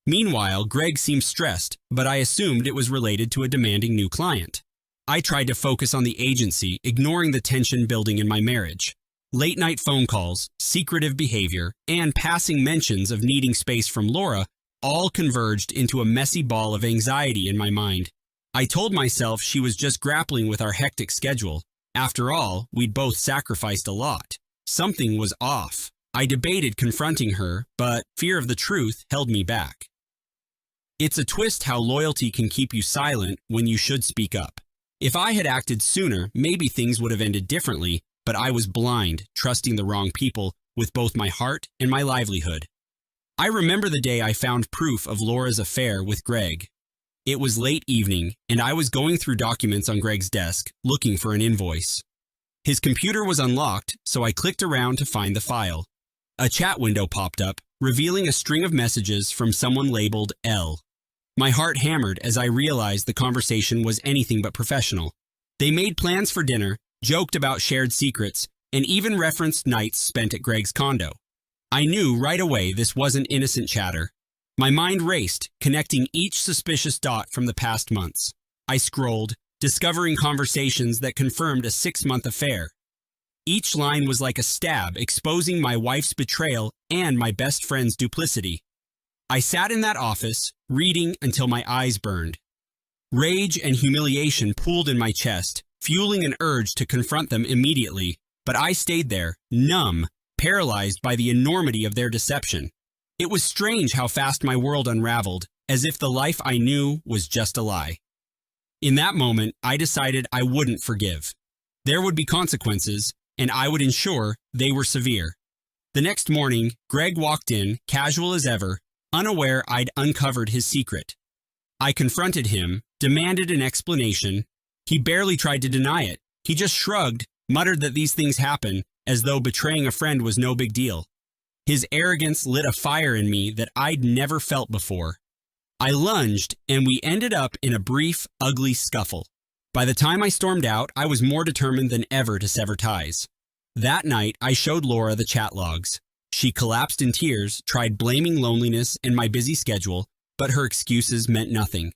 Meanwhile, Greg seemed stressed, but I assumed it was related to a demanding new client. I tried to focus on the agency, ignoring the tension building in my marriage. Late-night phone calls, secretive behavior, and passing mentions of needing space from Laura all converged into a messy ball of anxiety in my mind. I told myself she was just grappling with our hectic schedule. After all, we'd both sacrificed a lot. Something was off. I debated confronting her, but fear of the truth held me back. It's a twist how loyalty can keep you silent when you should speak up. If I had acted sooner, maybe things would have ended differently, but I was blind, trusting the wrong people with both my heart and my livelihood. I remember the day I found proof of Laura's affair with Greg. It was late evening, and I was going through documents on Greg's desk, looking for an invoice. His computer was unlocked, so I clicked around to find the file. A chat window popped up, revealing a string of messages from someone labeled L. My heart hammered as I realized the conversation was anything but professional. They made plans for dinner, joked about shared secrets, and even referenced nights spent at Greg's condo. I knew right away this wasn't innocent chatter. My mind raced, connecting each suspicious dot from the past months. I scrolled, discovering conversations that confirmed a 6-month affair. Each line was like a stab, exposing my wife's betrayal and my best friend's duplicity. I sat in that office, reading until my eyes burned. Rage and humiliation pooled in my chest, fueling an urge to confront them immediately, but I stayed there, numb, paralyzed by the enormity of their deception. It was strange how fast my world unraveled, as if the life I knew was just a lie. In that moment, I decided I wouldn't forgive. There would be consequences, and I would ensure they were severe. The next morning, Greg walked in, casual as ever, unaware I'd uncovered his secret. I confronted him, demanded an explanation. He barely tried to deny it. He just shrugged, muttered that these things happen, as though betraying a friend was no big deal. His arrogance lit a fire in me that I'd never felt before. I lunged, and we ended up in a brief, ugly scuffle. By the time I stormed out, I was more determined than ever to sever ties. That night, I showed Laura the chat logs. She collapsed in tears, tried blaming loneliness and my busy schedule, but her excuses meant nothing.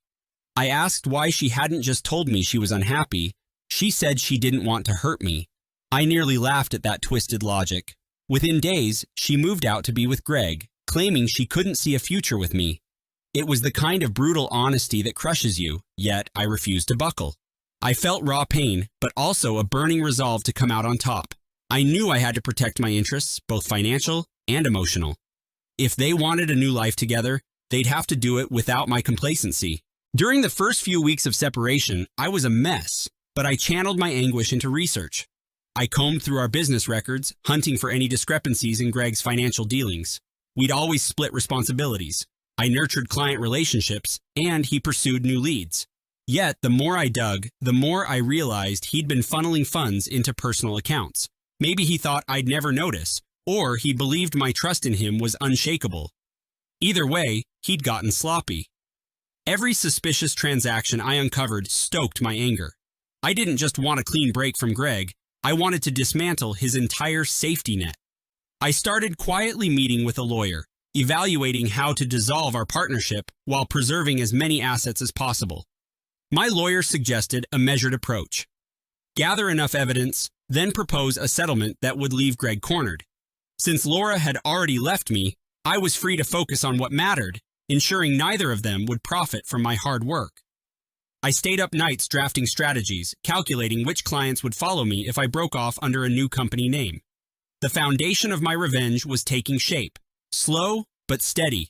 I asked why she hadn't just told me she was unhappy. She said she didn't want to hurt me. I nearly laughed at that twisted logic. Within days, she moved out to be with Greg, claiming she couldn't see a future with me. It was the kind of brutal honesty that crushes you, yet I refused to buckle. I felt raw pain, but also a burning resolve to come out on top. I knew I had to protect my interests, both financial and emotional. If they wanted a new life together, they'd have to do it without my complacency. During the first few weeks of separation, I was a mess, but I channeled my anguish into research. I combed through our business records, hunting for any discrepancies in Greg's financial dealings. We'd always split responsibilities. I nurtured client relationships, and he pursued new leads. Yet, the more I dug, the more I realized he'd been funneling funds into personal accounts. Maybe he thought I'd never notice, or he believed my trust in him was unshakable. Either way, he'd gotten sloppy. Every suspicious transaction I uncovered stoked my anger. I didn't just want a clean break from Greg, I wanted to dismantle his entire safety net. I started quietly meeting with a lawyer, evaluating how to dissolve our partnership while preserving as many assets as possible. My lawyer suggested a measured approach. Gather enough evidence, then propose a settlement that would leave Greg cornered. Since Laura had already left me, I was free to focus on what mattered, ensuring neither of them would profit from my hard work. I stayed up nights drafting strategies, calculating which clients would follow me if I broke off under a new company name. The foundation of my revenge was taking shape, slow but steady.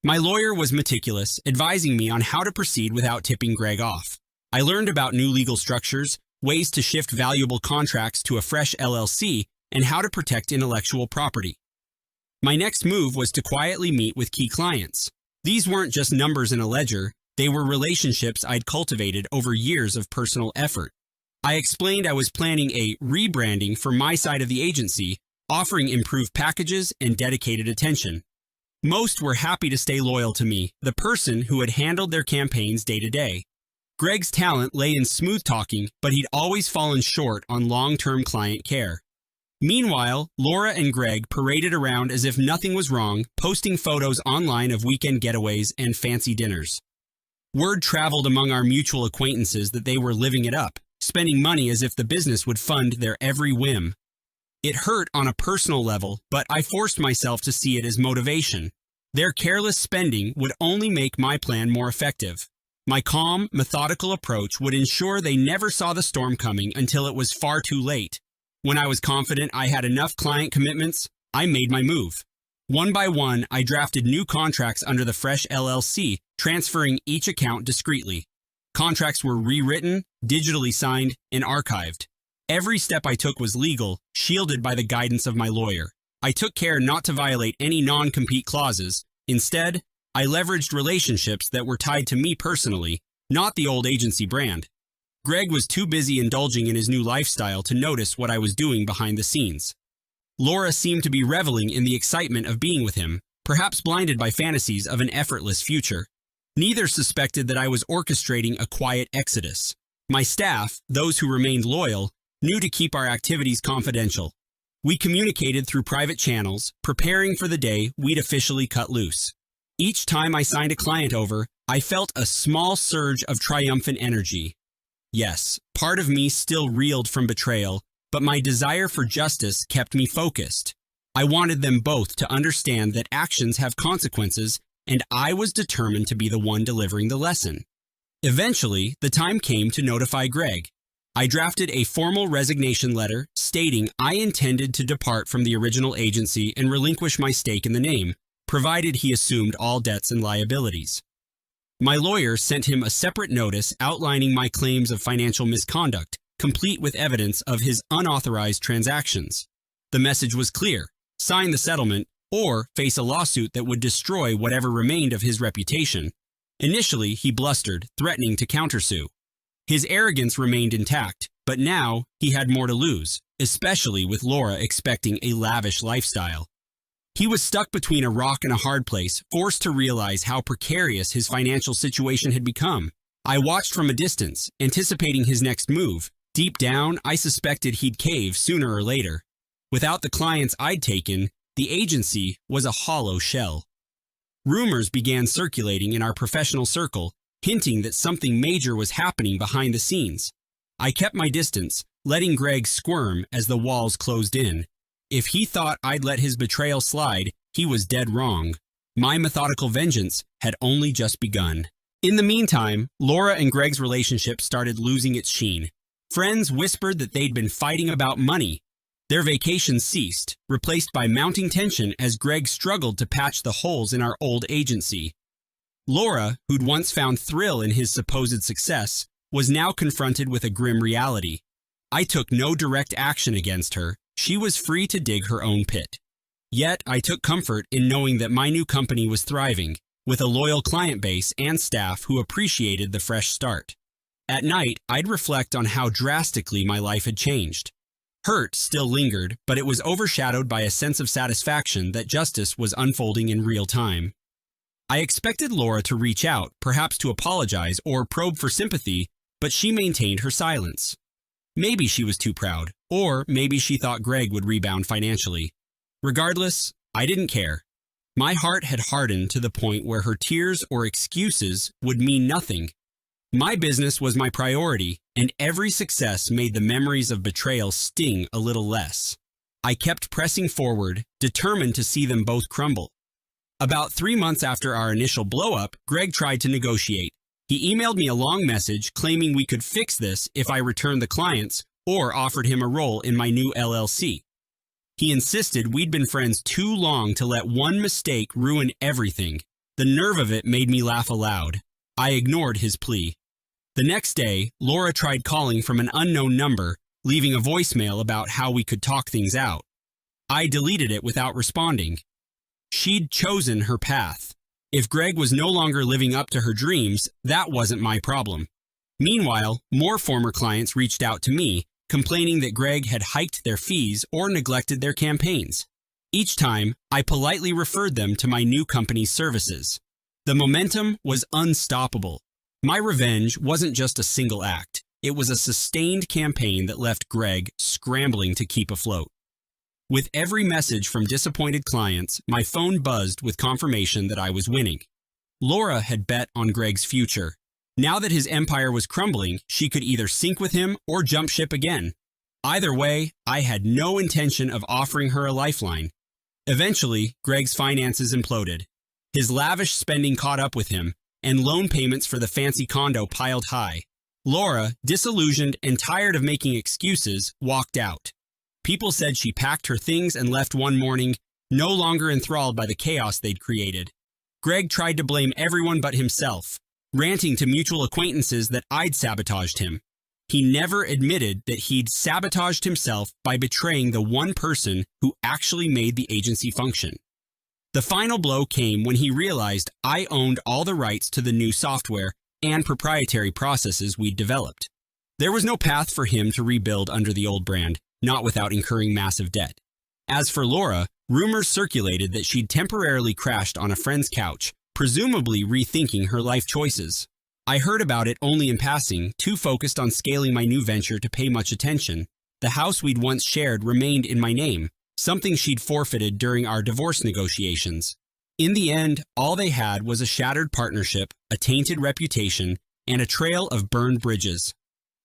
My lawyer was meticulous, advising me on how to proceed without tipping Greg off. I learned about new legal structures, ways to shift valuable contracts to a fresh LLC, and how to protect intellectual property. My next move was to quietly meet with key clients. These weren't just numbers in a ledger, they were relationships I'd cultivated over years of personal effort. I explained I was planning a rebranding for my side of the agency, offering improved packages and dedicated attention. Most were happy to stay loyal to me, the person who had handled their campaigns day to day. Greg's talent lay in smooth talking, but he'd always fallen short on long-term client care. Meanwhile, Laura and Greg paraded around as if nothing was wrong, posting photos online of weekend getaways and fancy dinners. Word traveled among our mutual acquaintances that they were living it up, spending money as if the business would fund their every whim. It hurt on a personal level, but I forced myself to see it as motivation. Their careless spending would only make my plan more effective. My calm, methodical approach would ensure they never saw the storm coming until it was far too late. When I was confident I had enough client commitments, I made my move. One by one, I drafted new contracts under the fresh LLC, transferring each account discreetly. Contracts were rewritten, digitally signed, and archived. Every step I took was legal, shielded by the guidance of my lawyer. I took care not to violate any non-compete clauses. Instead, I leveraged relationships that were tied to me personally, not the old agency brand. Greg was too busy indulging in his new lifestyle to notice what I was doing behind the scenes. Laura seemed to be reveling in the excitement of being with him, perhaps blinded by fantasies of an effortless future. Neither suspected that I was orchestrating a quiet exodus. My staff, those who remained loyal, knew to keep our activities confidential. We communicated through private channels, preparing for the day we'd officially cut loose. Each time I signed a client over, I felt a small surge of triumphant energy. Yes, part of me still reeled from betrayal, but my desire for justice kept me focused. I wanted them both to understand that actions have consequences, and I was determined to be the one delivering the lesson. Eventually, the time came to notify Greg. I drafted a formal resignation letter stating I intended to depart from the original agency and relinquish my stake in the name, provided he assumed all debts and liabilities. My lawyer sent him a separate notice outlining my claims of financial misconduct, complete with evidence of his unauthorized transactions. The message was clear: sign the settlement or face a lawsuit that would destroy whatever remained of his reputation. Initially, he blustered, threatening to countersue. His arrogance remained intact, but now he had more to lose, especially with Laura expecting a lavish lifestyle. He was stuck between a rock and a hard place, forced to realize how precarious his financial situation had become. I watched from a distance, anticipating his next move. Deep down, I suspected he'd cave sooner or later. Without the clients I'd taken, the agency was a hollow shell. Rumors began circulating in our professional circle, hinting that something major was happening behind the scenes. I kept my distance, letting Greg squirm as the walls closed in. If he thought I'd let his betrayal slide, he was dead wrong. My methodical vengeance had only just begun. In the meantime, Laura and Greg's relationship started losing its sheen. Friends whispered that they'd been fighting about money. Their vacations ceased, replaced by mounting tension as Greg struggled to patch the holes in our old agency. Laura, who'd once found thrill in his supposed success, was now confronted with a grim reality. I took no direct action against her. She was free to dig her own pit. Yet I took comfort in knowing that my new company was thriving, with a loyal client base and staff who appreciated the fresh start. At night, I'd reflect on how drastically my life had changed. Hurt still lingered, but it was overshadowed by a sense of satisfaction that justice was unfolding in real time. I expected Laura to reach out, perhaps to apologize or probe for sympathy, but she maintained her silence. Maybe she was too proud, or maybe she thought Greg would rebound financially. Regardless, I didn't care. My heart had hardened to the point where her tears or excuses would mean nothing. My business was my priority, and every success made the memories of betrayal sting a little less. I kept pressing forward, determined to see them both crumble. About 3 months after our initial blow-up, Greg tried to negotiate. He emailed me a long message claiming we could fix this if I returned the clients or offered him a role in my new LLC. He insisted we'd been friends too long to let one mistake ruin everything. The nerve of it made me laugh aloud. I ignored his plea. The next day, Laura tried calling from an unknown number, leaving a voicemail about how we could talk things out. I deleted it without responding. She'd chosen her path. If Greg was no longer living up to her dreams, that wasn't my problem. Meanwhile, more former clients reached out to me, complaining that Greg had hiked their fees or neglected their campaigns. Each time, I politely referred them to my new company's services. The momentum was unstoppable. My revenge wasn't just a single act. It was a sustained campaign that left Greg scrambling to keep afloat. With every message from disappointed clients, my phone buzzed with confirmation that I was winning. Laura had bet on Greg's future. Now that his empire was crumbling, she could either sink with him or jump ship again. Either way, I had no intention of offering her a lifeline. Eventually, Greg's finances imploded. His lavish spending caught up with him, and loan payments for the fancy condo piled high. Laura, disillusioned and tired of making excuses, walked out. People said she packed her things and left one morning, no longer enthralled by the chaos they'd created. Greg tried to blame everyone but himself, ranting to mutual acquaintances that I'd sabotaged him. He never admitted that he'd sabotaged himself by betraying the one person who actually made the agency function. The final blow came when he realized I owned all the rights to the new software and proprietary processes we'd developed. There was no path for him to rebuild under the old brand, not without incurring massive debt. As for Laura, rumors circulated that she'd temporarily crashed on a friend's couch, presumably rethinking her life choices. I heard about it only in passing, too focused on scaling my new venture to pay much attention. The house we'd once shared remained in my name, something she'd forfeited during our divorce negotiations. In the end, all they had was a shattered partnership, a tainted reputation, and a trail of burned bridges.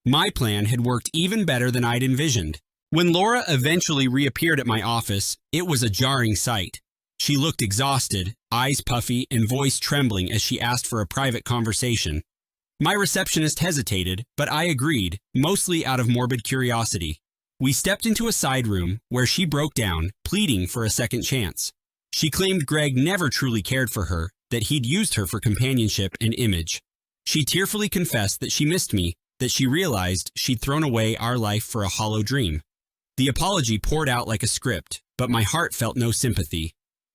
My plan had worked even better than I'd envisioned. When Laura eventually reappeared at my office, it was a jarring sight. She looked exhausted, eyes puffy and voice trembling as she asked for a private conversation. My receptionist hesitated, but I agreed, mostly out of morbid curiosity. We stepped into a side room where she broke down, pleading for a second chance. She claimed Greg never truly cared for her, that he'd used her for companionship and image. She tearfully confessed that she missed me, that she realized she'd thrown away our life for a hollow dream. The apology poured out like a script, but my heart felt no sympathy.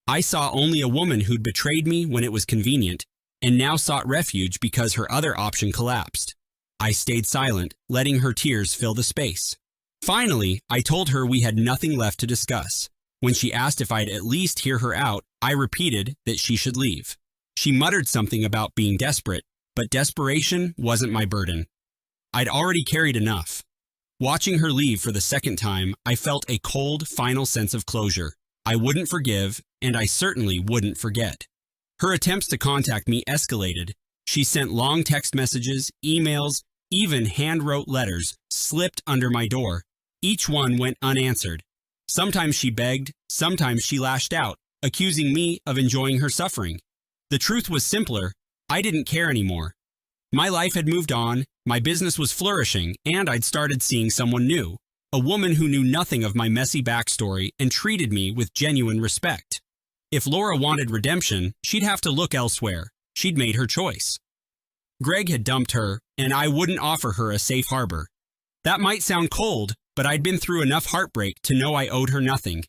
I saw only a woman who'd betrayed me when it was convenient, and now sought refuge because her other option collapsed. I stayed silent, letting her tears fill the space. Finally, I told her we had nothing left to discuss. When she asked if I'd at least hear her out, I repeated that she should leave. She muttered something about being desperate, but desperation wasn't my burden. I'd already carried enough. Watching her leave for the second time, I felt a cold, final sense of closure. I wouldn't forgive, and I certainly wouldn't forget. Her attempts to contact me escalated. She sent long text messages, emails, even hand-wrote letters slipped under my door. Each one went unanswered. Sometimes she begged, sometimes she lashed out, accusing me of enjoying her suffering. The truth was simpler. I didn't care anymore. My life had moved on, my business was flourishing, and I'd started seeing someone new, a woman who knew nothing of my messy backstory and treated me with genuine respect. If Laura wanted redemption, she'd have to look elsewhere. She'd made her choice. Greg had dumped her, and I wouldn't offer her a safe harbor. That might sound cold, but I'd been through enough heartbreak to know I owed her nothing.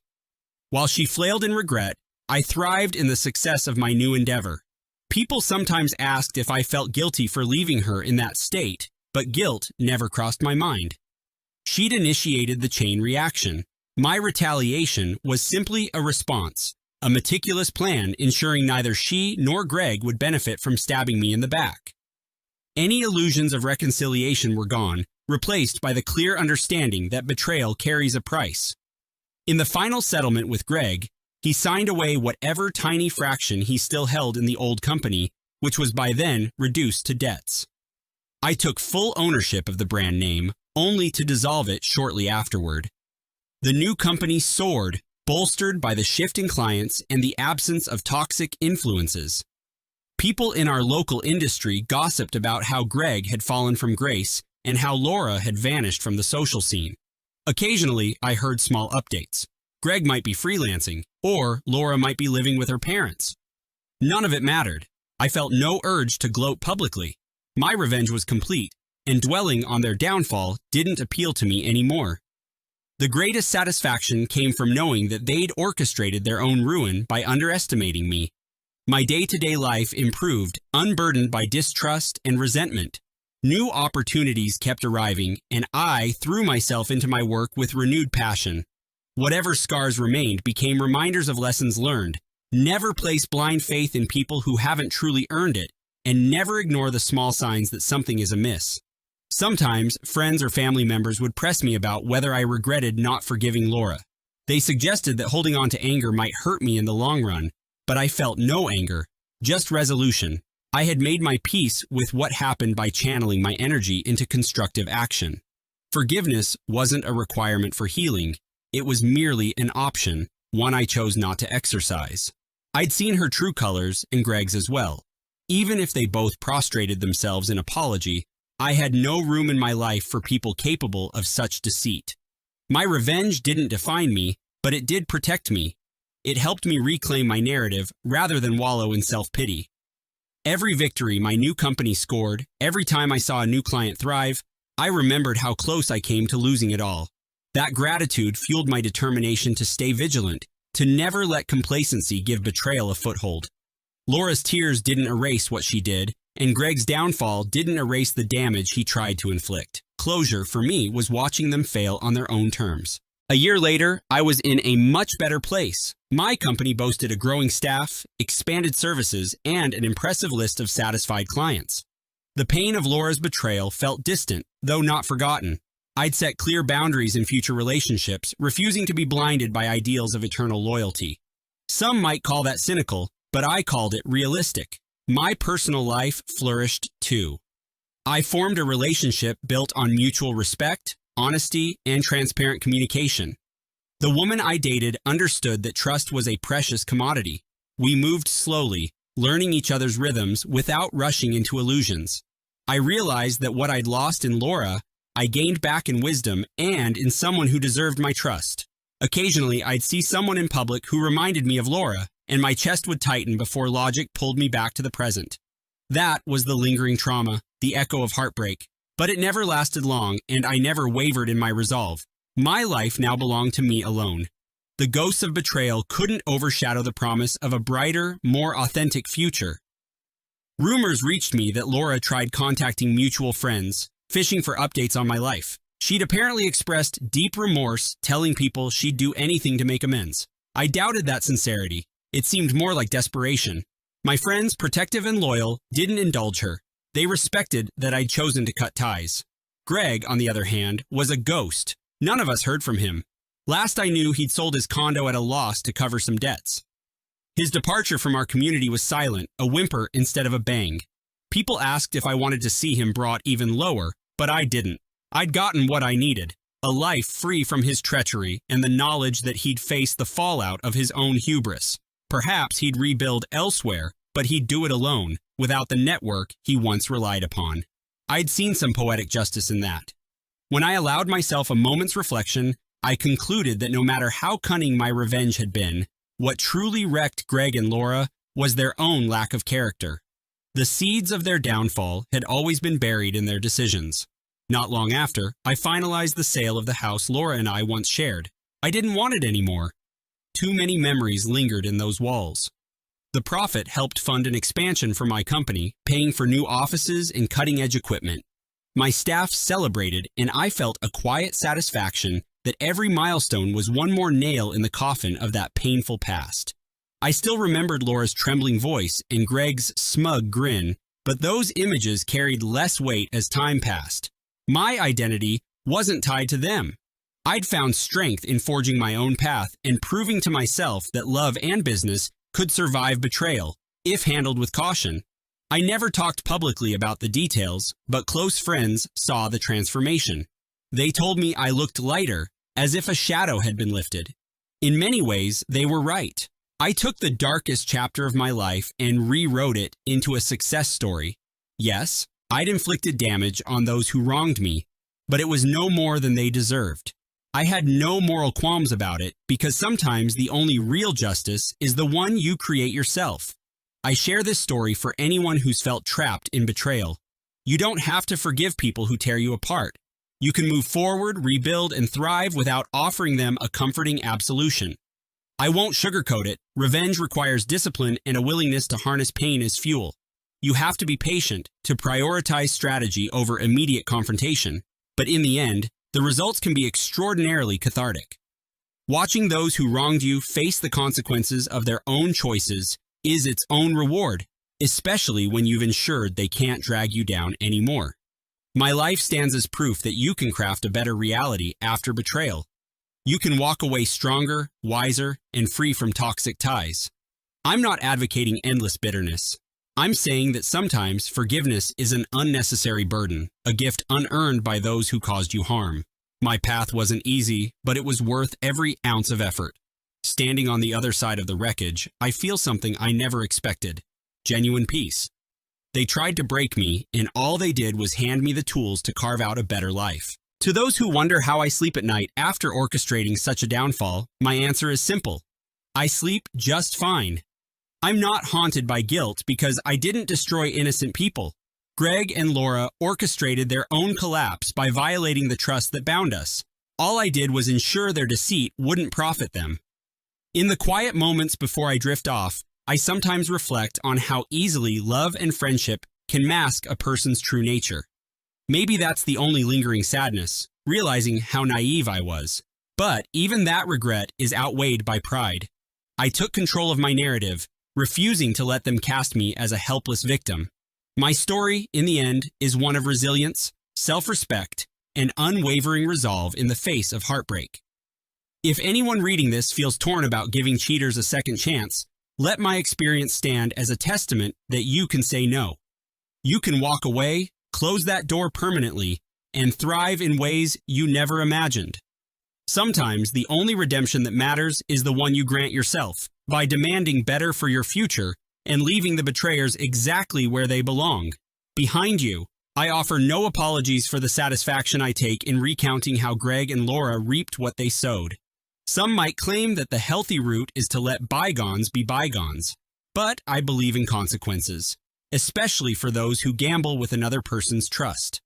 While she flailed in regret, I thrived in the success of my new endeavor. People sometimes asked if I felt guilty for leaving her in that state, but guilt never crossed my mind. She'd initiated the chain reaction. My retaliation was simply a response, a meticulous plan ensuring neither she nor Greg would benefit from stabbing me in the back. Any illusions of reconciliation were gone, replaced by the clear understanding that betrayal carries a price. In the final settlement with Greg, he signed away whatever tiny fraction he still held in the old company, which was by then reduced to debts. I took full ownership of the brand name, only to dissolve it shortly afterward. The new company soared, bolstered by the shift in clients and the absence of toxic influences. People in our local industry gossiped about how Greg had fallen from grace and how Laura had vanished from the social scene. Occasionally, I heard small updates. Greg might be freelancing, or Laura might be living with her parents. None of it mattered. I felt no urge to gloat publicly. My revenge was complete, and dwelling on their downfall didn't appeal to me anymore. The greatest satisfaction came from knowing that they'd orchestrated their own ruin by underestimating me. My day-to-day life improved, unburdened by distrust and resentment. New opportunities kept arriving, and I threw myself into my work with renewed passion. Whatever scars remained became reminders of lessons learned. Never place blind faith in people who haven't truly earned it, and never ignore the small signs that something is amiss. Sometimes, friends or family members would press me about whether I regretted not forgiving Laura. They suggested that holding on to anger might hurt me in the long run, but I felt no anger, just resolution. I had made my peace with what happened by channeling my energy into constructive action. Forgiveness wasn't a requirement for healing. It was merely an option, one I chose not to exercise. I'd seen her true colors and Greg's as well. Even if they both prostrated themselves in apology, I had no room in my life for people capable of such deceit. My revenge didn't define me, but it did protect me. It helped me reclaim my narrative rather than wallow in self-pity. Every victory my new company scored, every time I saw a new client thrive, I remembered how close I came to losing it all. That gratitude fueled my determination to stay vigilant, to never let complacency give betrayal a foothold. Laura's tears didn't erase what she did, and Greg's downfall didn't erase the damage he tried to inflict. Closure, for me, was watching them fail on their own terms. A year later, I was in a much better place. My company boasted a growing staff, expanded services, and an impressive list of satisfied clients. The pain of Laura's betrayal felt distant, though not forgotten. I'd set clear boundaries in future relationships, refusing to be blinded by ideals of eternal loyalty. Some might call that cynical, but I called it realistic. My personal life flourished too. I formed a relationship built on mutual respect, honesty, and transparent communication. The woman I dated understood that trust was a precious commodity. We moved slowly, learning each other's rhythms without rushing into illusions. I realized that what I'd lost in Laura, I gained back in wisdom and in someone who deserved my trust. Occasionally, I'd see someone in public who reminded me of Laura, and my chest would tighten before logic pulled me back to the present. That was the lingering trauma, the echo of heartbreak. But it never lasted long, and I never wavered in my resolve. My life now belonged to me alone. The ghosts of betrayal couldn't overshadow the promise of a brighter, more authentic future. Rumors reached me that Laura tried contacting mutual friends, fishing for updates on my life. She'd apparently expressed deep remorse, telling people she'd do anything to make amends. I doubted that sincerity. It seemed more like desperation. My friends, protective and loyal, didn't indulge her. They respected that I'd chosen to cut ties. Greg, on the other hand, was a ghost. None of us heard from him. Last I knew, he'd sold his condo at a loss to cover some debts. His departure from our community was silent, a whimper instead of a bang. People asked if I wanted to see him brought even lower, but I didn't. I'd gotten what I needed, a life free from his treachery and the knowledge that he'd face the fallout of his own hubris. Perhaps he'd rebuild elsewhere, but he'd do it alone, without the network he once relied upon. I'd seen some poetic justice in that. When I allowed myself a moment's reflection, I concluded that no matter how cunning my revenge had been, what truly wrecked Greg and Laura was their own lack of character. The seeds of their downfall had always been buried in their decisions. Not long after, I finalized the sale of the house Laura and I once shared. I didn't want it anymore. Too many memories lingered in those walls. The profit helped fund an expansion for my company, paying for new offices and cutting-edge equipment. My staff celebrated, and I felt a quiet satisfaction that every milestone was one more nail in the coffin of that painful past. I still remembered Laura's trembling voice and Greg's smug grin, but those images carried less weight as time passed. My identity wasn't tied to them. I'd found strength in forging my own path and proving to myself that love and business could survive betrayal, if handled with caution. I never talked publicly about the details, but close friends saw the transformation. They told me I looked lighter, as if a shadow had been lifted. In many ways, they were right. I took the darkest chapter of my life and rewrote it into a success story. Yes, I'd inflicted damage on those who wronged me, but it was no more than they deserved. I had no moral qualms about it because sometimes the only real justice is the one you create yourself. I share this story for anyone who's felt trapped in betrayal. You don't have to forgive people who tear you apart. You can move forward, rebuild, and thrive without offering them a comforting absolution. I won't sugarcoat it. Revenge requires discipline and a willingness to harness pain as fuel. You have to be patient, to prioritize strategy over immediate confrontation. But in the end, the results can be extraordinarily cathartic. Watching those who wronged you face the consequences of their own choices is its own reward, especially when you've ensured they can't drag you down anymore. My life stands as proof that you can craft a better reality after betrayal. You can walk away stronger, wiser, and free from toxic ties. I'm not advocating endless bitterness. I'm saying that sometimes forgiveness is an unnecessary burden, a gift unearned by those who caused you harm. My path wasn't easy, but it was worth every ounce of effort. Standing on the other side of the wreckage, I feel something I never expected: genuine peace. They tried to break me, and all they did was hand me the tools to carve out a better life. To those who wonder how I sleep at night after orchestrating such a downfall, my answer is simple: I sleep just fine. I'm not haunted by guilt because I didn't destroy innocent people. Greg and Laura orchestrated their own collapse by violating the trust that bound us. All I did was ensure their deceit wouldn't profit them. In the quiet moments before I drift off, I sometimes reflect on how easily love and friendship can mask a person's true nature. Maybe that's the only lingering sadness, realizing how naive I was. But even that regret is outweighed by pride. I took control of my narrative, refusing to let them cast me as a helpless victim. My story, in the end, is one of resilience, self-respect, and unwavering resolve in the face of heartbreak. If anyone reading this feels torn about giving cheaters a second chance, let my experience stand as a testament that you can say no. You can walk away, close that door permanently, and thrive in ways you never imagined. Sometimes the only redemption that matters is the one you grant yourself, by demanding better for your future and leaving the betrayers exactly where they belong, behind you. I offer no apologies for the satisfaction I take in recounting how Greg and Laura reaped what they sowed. Some might claim that the healthy route is to let bygones be bygones, but I believe in consequences, especially for those who gamble with another person's trust.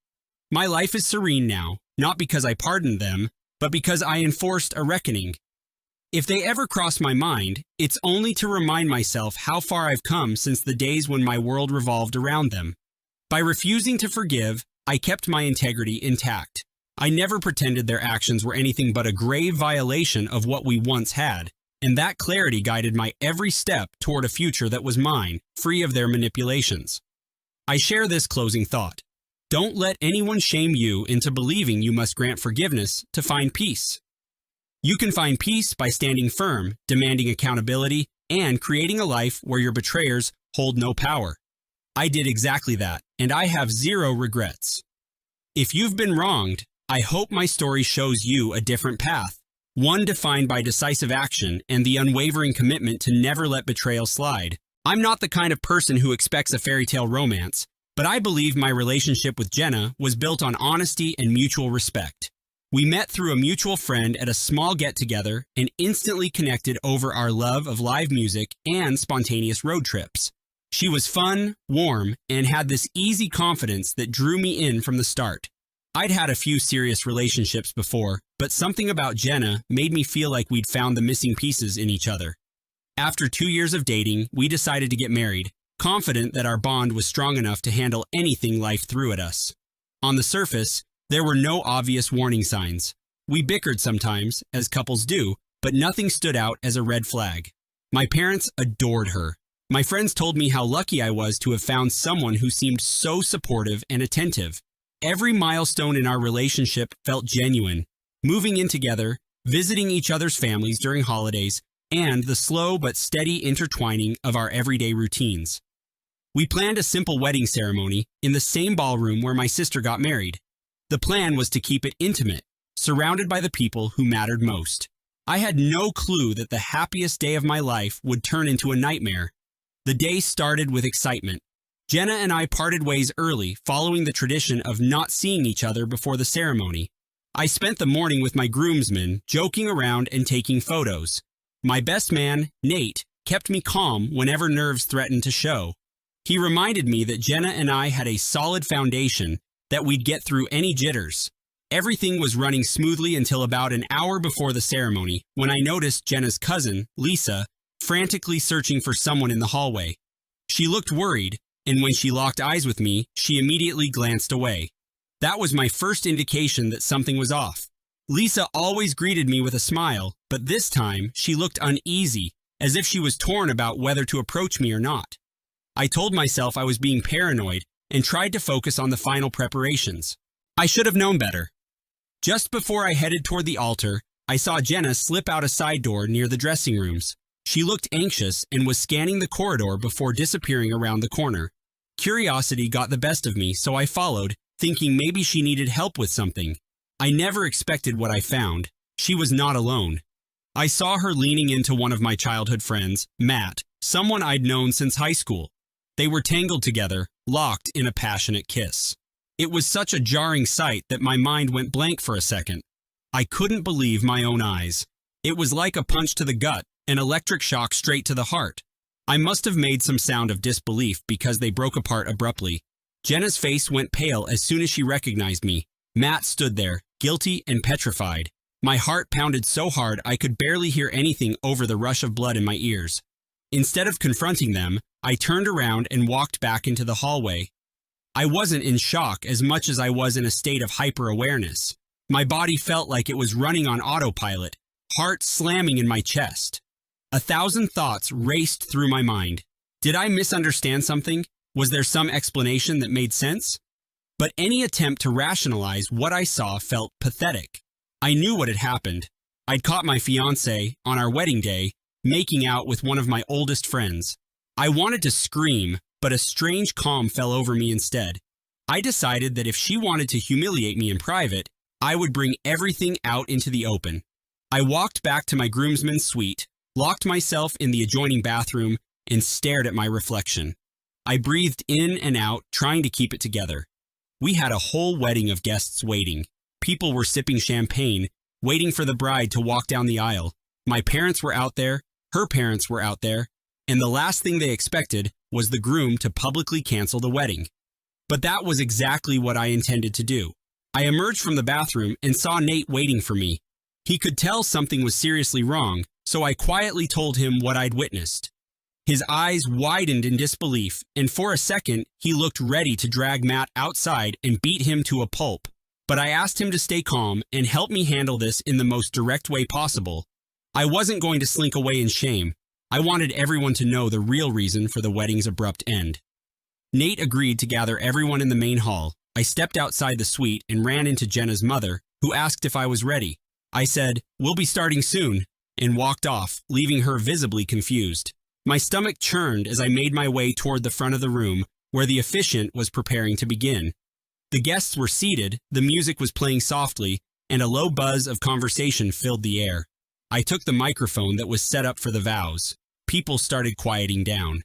My life is serene now, not because I pardoned them, but because I enforced a reckoning. If they ever cross my mind, it's only to remind myself how far I've come since the days when my world revolved around them. By refusing to forgive, I kept my integrity intact. I never pretended their actions were anything but a grave violation of what we once had. and that clarity guided my every step toward a future that was mine, free of their manipulations. I share this closing thought. Don't let anyone shame you into believing you must grant forgiveness to find peace. You can find peace by standing firm, demanding accountability, and creating a life where your betrayers hold no power. I did exactly that, and I have zero regrets. If you've been wronged, I hope my story shows you a different path, one defined by decisive action and the unwavering commitment to never let betrayal slide. I'm not the kind of person who expects a fairy tale romance, but I believe my relationship with Jenna was built on honesty and mutual respect. We met through a mutual friend at a small get-together and instantly connected over our love of live music and spontaneous road trips. She was fun, warm, and had this easy confidence that drew me in from the start. I'd had a few serious relationships before, but something about Jenna made me feel like we'd found the missing pieces in each other. After 2 years of dating, we decided to get married, confident that our bond was strong enough to handle anything life threw at us. On the surface, there were no obvious warning signs. We bickered sometimes, as couples do, but nothing stood out as a red flag. My parents adored her. My friends told me how lucky I was to have found someone who seemed so supportive and attentive. Every milestone in our relationship felt genuine. Moving in together, visiting each other's families during holidays, and the slow but steady intertwining of our everyday routines. We planned a simple wedding ceremony in the same ballroom where my sister got married. The plan was to keep it intimate, surrounded by the people who mattered most. I had no clue that the happiest day of my life would turn into a nightmare. The day started with excitement. Jenna and I parted ways early, following the tradition of not seeing each other before the ceremony. I spent the morning with my groomsmen, joking around and taking photos. My best man, Nate, kept me calm whenever nerves threatened to show. He reminded me that Jenna and I had a solid foundation, that we'd get through any jitters. Everything was running smoothly until about an hour before the ceremony, when I noticed Jenna's cousin, Lisa, frantically searching for someone in the hallway. She looked worried, and when she locked eyes with me, she immediately glanced away. That was my first indication that something was off. Lisa always greeted me with a smile, but this time she looked uneasy, as if she was torn about whether to approach me or not. I told myself I was being paranoid and tried to focus on the final preparations. I should have known better. Just before I headed toward the altar, I saw Jenna slip out a side door near the dressing rooms. She looked anxious and was scanning the corridor before disappearing around the corner. Curiosity got the best of me, so I followed, thinking maybe she needed help with something. I never expected what I found. She was not alone. I saw her leaning into one of my childhood friends, Matt, someone I'd known since high school. They were tangled together, locked in a passionate kiss. It was such a jarring sight that my mind went blank for a second. I couldn't believe my own eyes. It was like a punch to the gut, an electric shock straight to the heart. I must have made some sound of disbelief because they broke apart abruptly. Jenna's face went pale as soon as she recognized me. Matt stood there, guilty and petrified. My heart pounded so hard I could barely hear anything over the rush of blood in my ears. Instead of confronting them, I turned around and walked back into the hallway. I wasn't in shock as much as I was in a state of hyper-awareness. My body felt like it was running on autopilot, heart slamming in my chest. 1,000 thoughts raced through my mind. Did I misunderstand something? Was there some explanation that made sense? But any attempt to rationalize what I saw felt pathetic. I knew what had happened. I'd caught my fiancée, on our wedding day, making out with one of my oldest friends. I wanted to scream, but a strange calm fell over me instead. I decided that if she wanted to humiliate me in private, I would bring everything out into the open. I walked back to my groomsmen's suite, locked myself in the adjoining bathroom, and stared at my reflection. I breathed in and out, trying to keep it together. We had a whole wedding of guests waiting. People were sipping champagne, waiting for the bride to walk down the aisle. My parents were out there, her parents were out there, and the last thing they expected was the groom to publicly cancel the wedding. But that was exactly what I intended to do. I emerged from the bathroom and saw Nate waiting for me. He could tell something was seriously wrong, so I quietly told him what I'd witnessed. His eyes widened in disbelief, and for a second, he looked ready to drag Matt outside and beat him to a pulp. But I asked him to stay calm and help me handle this in the most direct way possible. I wasn't going to slink away in shame. I wanted everyone to know the real reason for the wedding's abrupt end. Nate agreed to gather everyone in the main hall. I stepped outside the suite and ran into Jenna's mother, who asked if I was ready. I said, "We'll be starting soon," and walked off, leaving her visibly confused. My stomach churned as I made my way toward the front of the room, where the officiant was preparing to begin. The guests were seated, the music was playing softly, and a low buzz of conversation filled the air. I took the microphone that was set up for the vows. People started quieting down.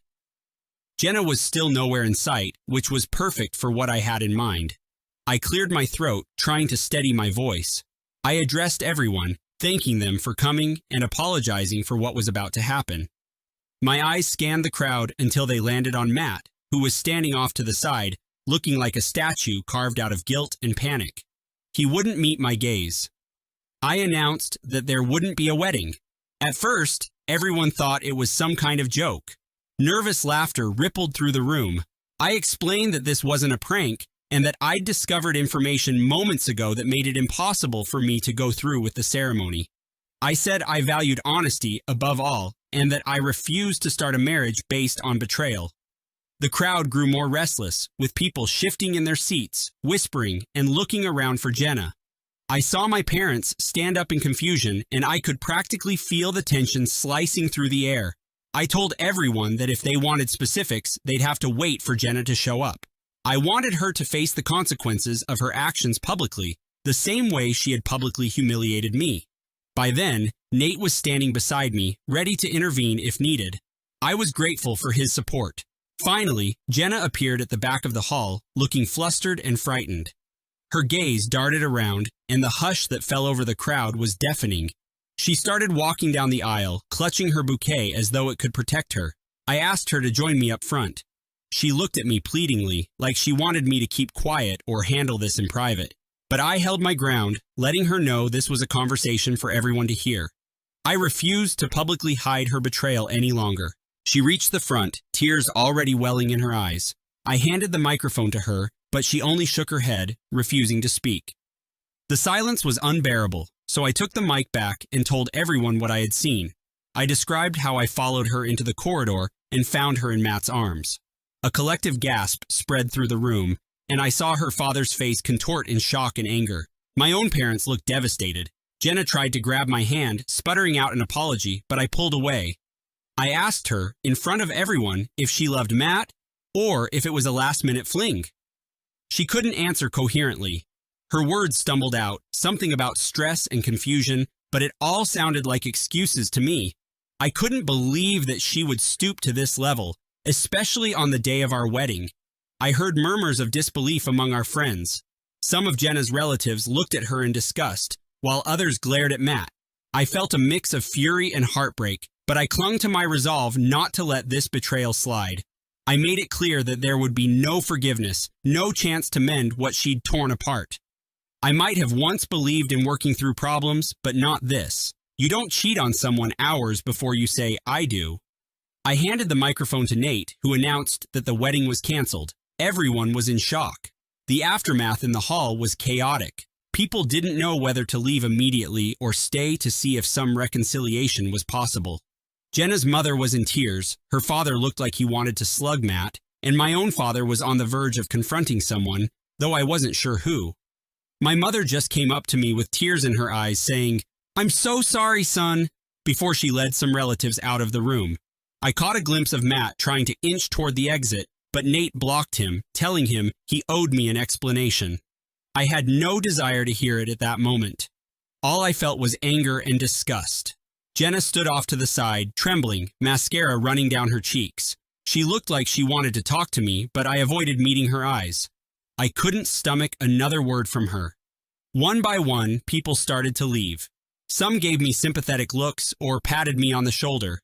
Jenna was still nowhere in sight, which was perfect for what I had in mind. I cleared my throat, trying to steady my voice. I addressed everyone, thanking them for coming and apologizing for what was about to happen. My eyes scanned the crowd until they landed on Matt, who was standing off to the side, looking like a statue carved out of guilt and panic. He wouldn't meet my gaze. I announced that there wouldn't be a wedding. At first, everyone thought it was some kind of joke. Nervous laughter rippled through the room. I explained that this wasn't a prank and that I'd discovered information moments ago that made it impossible for me to go through with the ceremony. I said I valued honesty above all and that I refused to start a marriage based on betrayal. The crowd grew more restless, with people shifting in their seats, whispering, and looking around for Jenna. I saw my parents stand up in confusion, and I could practically feel the tension slicing through the air. I told everyone that if they wanted specifics, they'd have to wait for Jenna to show up. I wanted her to face the consequences of her actions publicly, the same way she had publicly humiliated me. By then, Nate was standing beside me, ready to intervene if needed. I was grateful for his support. Finally, Jenna appeared at the back of the hall, looking flustered and frightened. Her gaze darted around, and the hush that fell over the crowd was deafening. She started walking down the aisle, clutching her bouquet as though it could protect her. I asked her to join me up front. She looked at me pleadingly, like she wanted me to keep quiet or handle this in private. But I held my ground, letting her know this was a conversation for everyone to hear. I refused to publicly hide her betrayal any longer. She reached the front, tears already welling in her eyes. I handed the microphone to her, but she only shook her head, refusing to speak. The silence was unbearable, so I took the mic back and told everyone what I had seen. I described how I followed her into the corridor and found her in Matt's arms. A collective gasp spread through the room, and I saw her father's face contort in shock and anger. My own parents looked devastated. Jenna tried to grab my hand, sputtering out an apology, but I pulled away. I asked her, in front of everyone, if she loved Matt or if it was a last-minute fling. She couldn't answer coherently. Her words stumbled out, something about stress and confusion, but it all sounded like excuses to me. I couldn't believe that she would stoop to this level, especially on the day of our wedding. I heard murmurs of disbelief among our friends. Some of Jenna's relatives looked at her in disgust, while others glared at Matt. I felt a mix of fury and heartbreak, but I clung to my resolve not to let this betrayal slide. I made it clear that there would be no forgiveness, no chance to mend what she'd torn apart. I might have once believed in working through problems, but not this. You don't cheat on someone hours before you say, "I do." I handed the microphone to Nate, who announced that the wedding was canceled. Everyone was in shock. The aftermath in the hall was chaotic. People didn't know whether to leave immediately or stay to see if some reconciliation was possible. Jenna's mother was in tears, her father looked like he wanted to slug Matt, and my own father was on the verge of confronting someone, though I wasn't sure who. My mother just came up to me with tears in her eyes saying, "I'm so sorry, son," before she led some relatives out of the room. I caught a glimpse of Matt trying to inch toward the exit, but Nate blocked him, telling him he owed me an explanation. I had no desire to hear it at that moment. All I felt was anger and disgust. Jenna stood off to the side, trembling, mascara running down her cheeks. She looked like she wanted to talk to me, but I avoided meeting her eyes. I couldn't stomach another word from her. One by one, people started to leave. Some gave me sympathetic looks or patted me on the shoulder.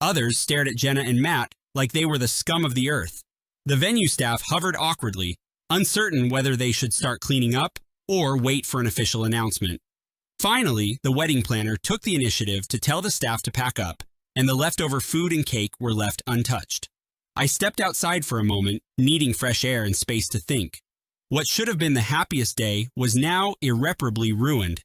Others stared at Jenna and Matt like they were the scum of the earth. The venue staff hovered awkwardly, uncertain whether they should start cleaning up or wait for an official announcement. Finally, the wedding planner took the initiative to tell the staff to pack up, and the leftover food and cake were left untouched. I stepped outside for a moment, needing fresh air and space to think. What should have been the happiest day was now irreparably ruined.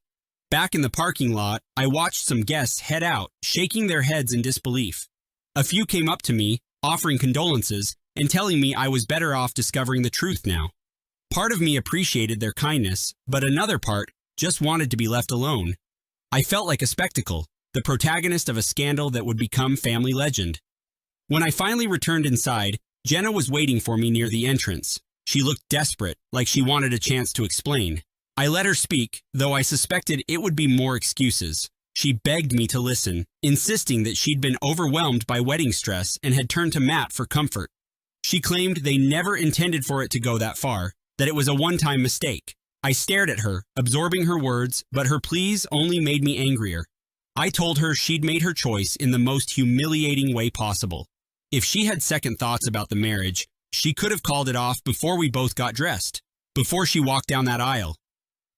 Back in the parking lot, I watched some guests head out, shaking their heads in disbelief. A few came up to me, offering condolences and telling me I was better off discovering the truth now. Part of me appreciated their kindness, but another part just wanted to be left alone. I felt like a spectacle, the protagonist of a scandal that would become family legend. When I finally returned inside, Jenna was waiting for me near the entrance. She looked desperate, like she wanted a chance to explain. I let her speak, though I suspected it would be more excuses. She begged me to listen, insisting that she'd been overwhelmed by wedding stress and had turned to Matt for comfort. She claimed they never intended for it to go that far, that it was a one-time mistake. I stared at her, absorbing her words, but her pleas only made me angrier. I told her she'd made her choice in the most humiliating way possible. If she had second thoughts about the marriage, she could have called it off before we both got dressed, before she walked down that aisle.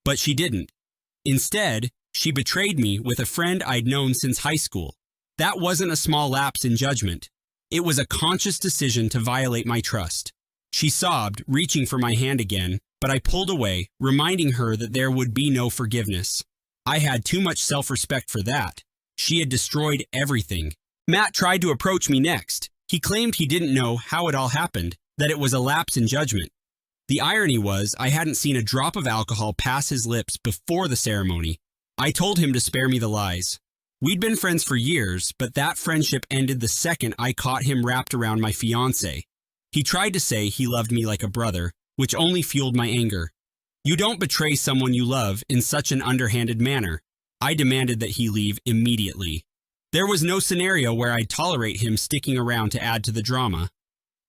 But she didn't. Instead, she betrayed me with a friend I'd known since high school. That wasn't a small lapse in judgment. It was a conscious decision to violate my trust. She sobbed, reaching for my hand again, but I pulled away, reminding her that there would be no forgiveness. I had too much self-respect for that. She had destroyed everything. Matt tried to approach me next. He claimed he didn't know how it all happened, that it was a lapse in judgment. The irony was I hadn't seen a drop of alcohol pass his lips before the ceremony. I told him to spare me the lies. We'd been friends for years, but that friendship ended the second I caught him wrapped around my fiancée. He tried to say he loved me like a brother, which only fueled my anger. You don't betray someone you love in such an underhanded manner. I demanded that he leave immediately. There was no scenario where I'd tolerate him sticking around to add to the drama.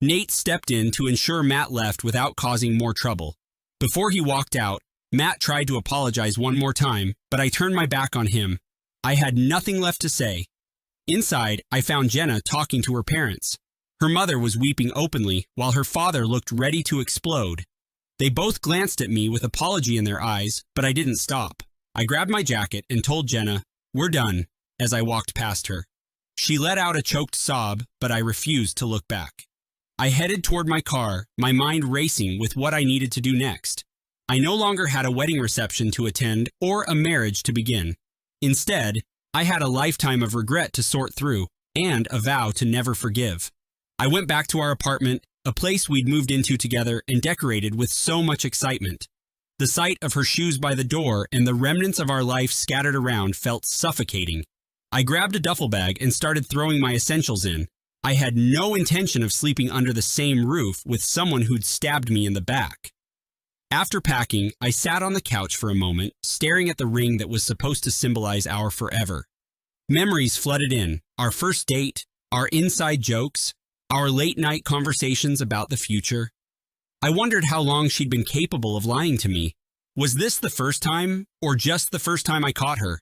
Nate stepped in to ensure Matt left without causing more trouble. Before he walked out, Matt tried to apologize one more time, but I turned my back on him. I had nothing left to say. Inside, I found Jenna talking to her parents. Her mother was weeping openly, while her father looked ready to explode. They both glanced at me with apology in their eyes, but I didn't stop. I grabbed my jacket and told Jenna, "We're done," as I walked past her. She let out a choked sob, but I refused to look back. I headed toward my car, my mind racing with what I needed to do next. I no longer had a wedding reception to attend or a marriage to begin. Instead, I had a lifetime of regret to sort through and a vow to never forgive. I went back to our apartment, a place we'd moved into together and decorated with so much excitement. The sight of her shoes by the door and the remnants of our life scattered around felt suffocating. I grabbed a duffel bag and started throwing my essentials in. I had no intention of sleeping under the same roof with someone who'd stabbed me in the back. After packing, I sat on the couch for a moment, staring at the ring that was supposed to symbolize our forever. Memories flooded in, our first date, our inside jokes, our late-night conversations about the future. I wondered how long she'd been capable of lying to me. Was this the first time, or just the first time I caught her?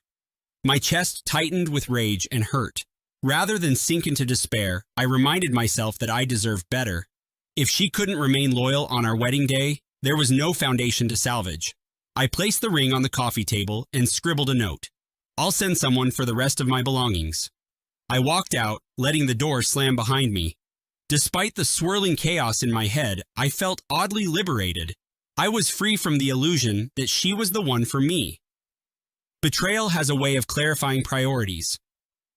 My chest tightened with rage and hurt. Rather than sink into despair, I reminded myself that I deserved better. If she couldn't remain loyal on our wedding day, there was no foundation to salvage. I placed the ring on the coffee table and scribbled a note. "I'll send someone for the rest of my belongings." I walked out, letting the door slam behind me. Despite the swirling chaos in my head, I felt oddly liberated. I was free from the illusion that she was the one for me. Betrayal has a way of clarifying priorities.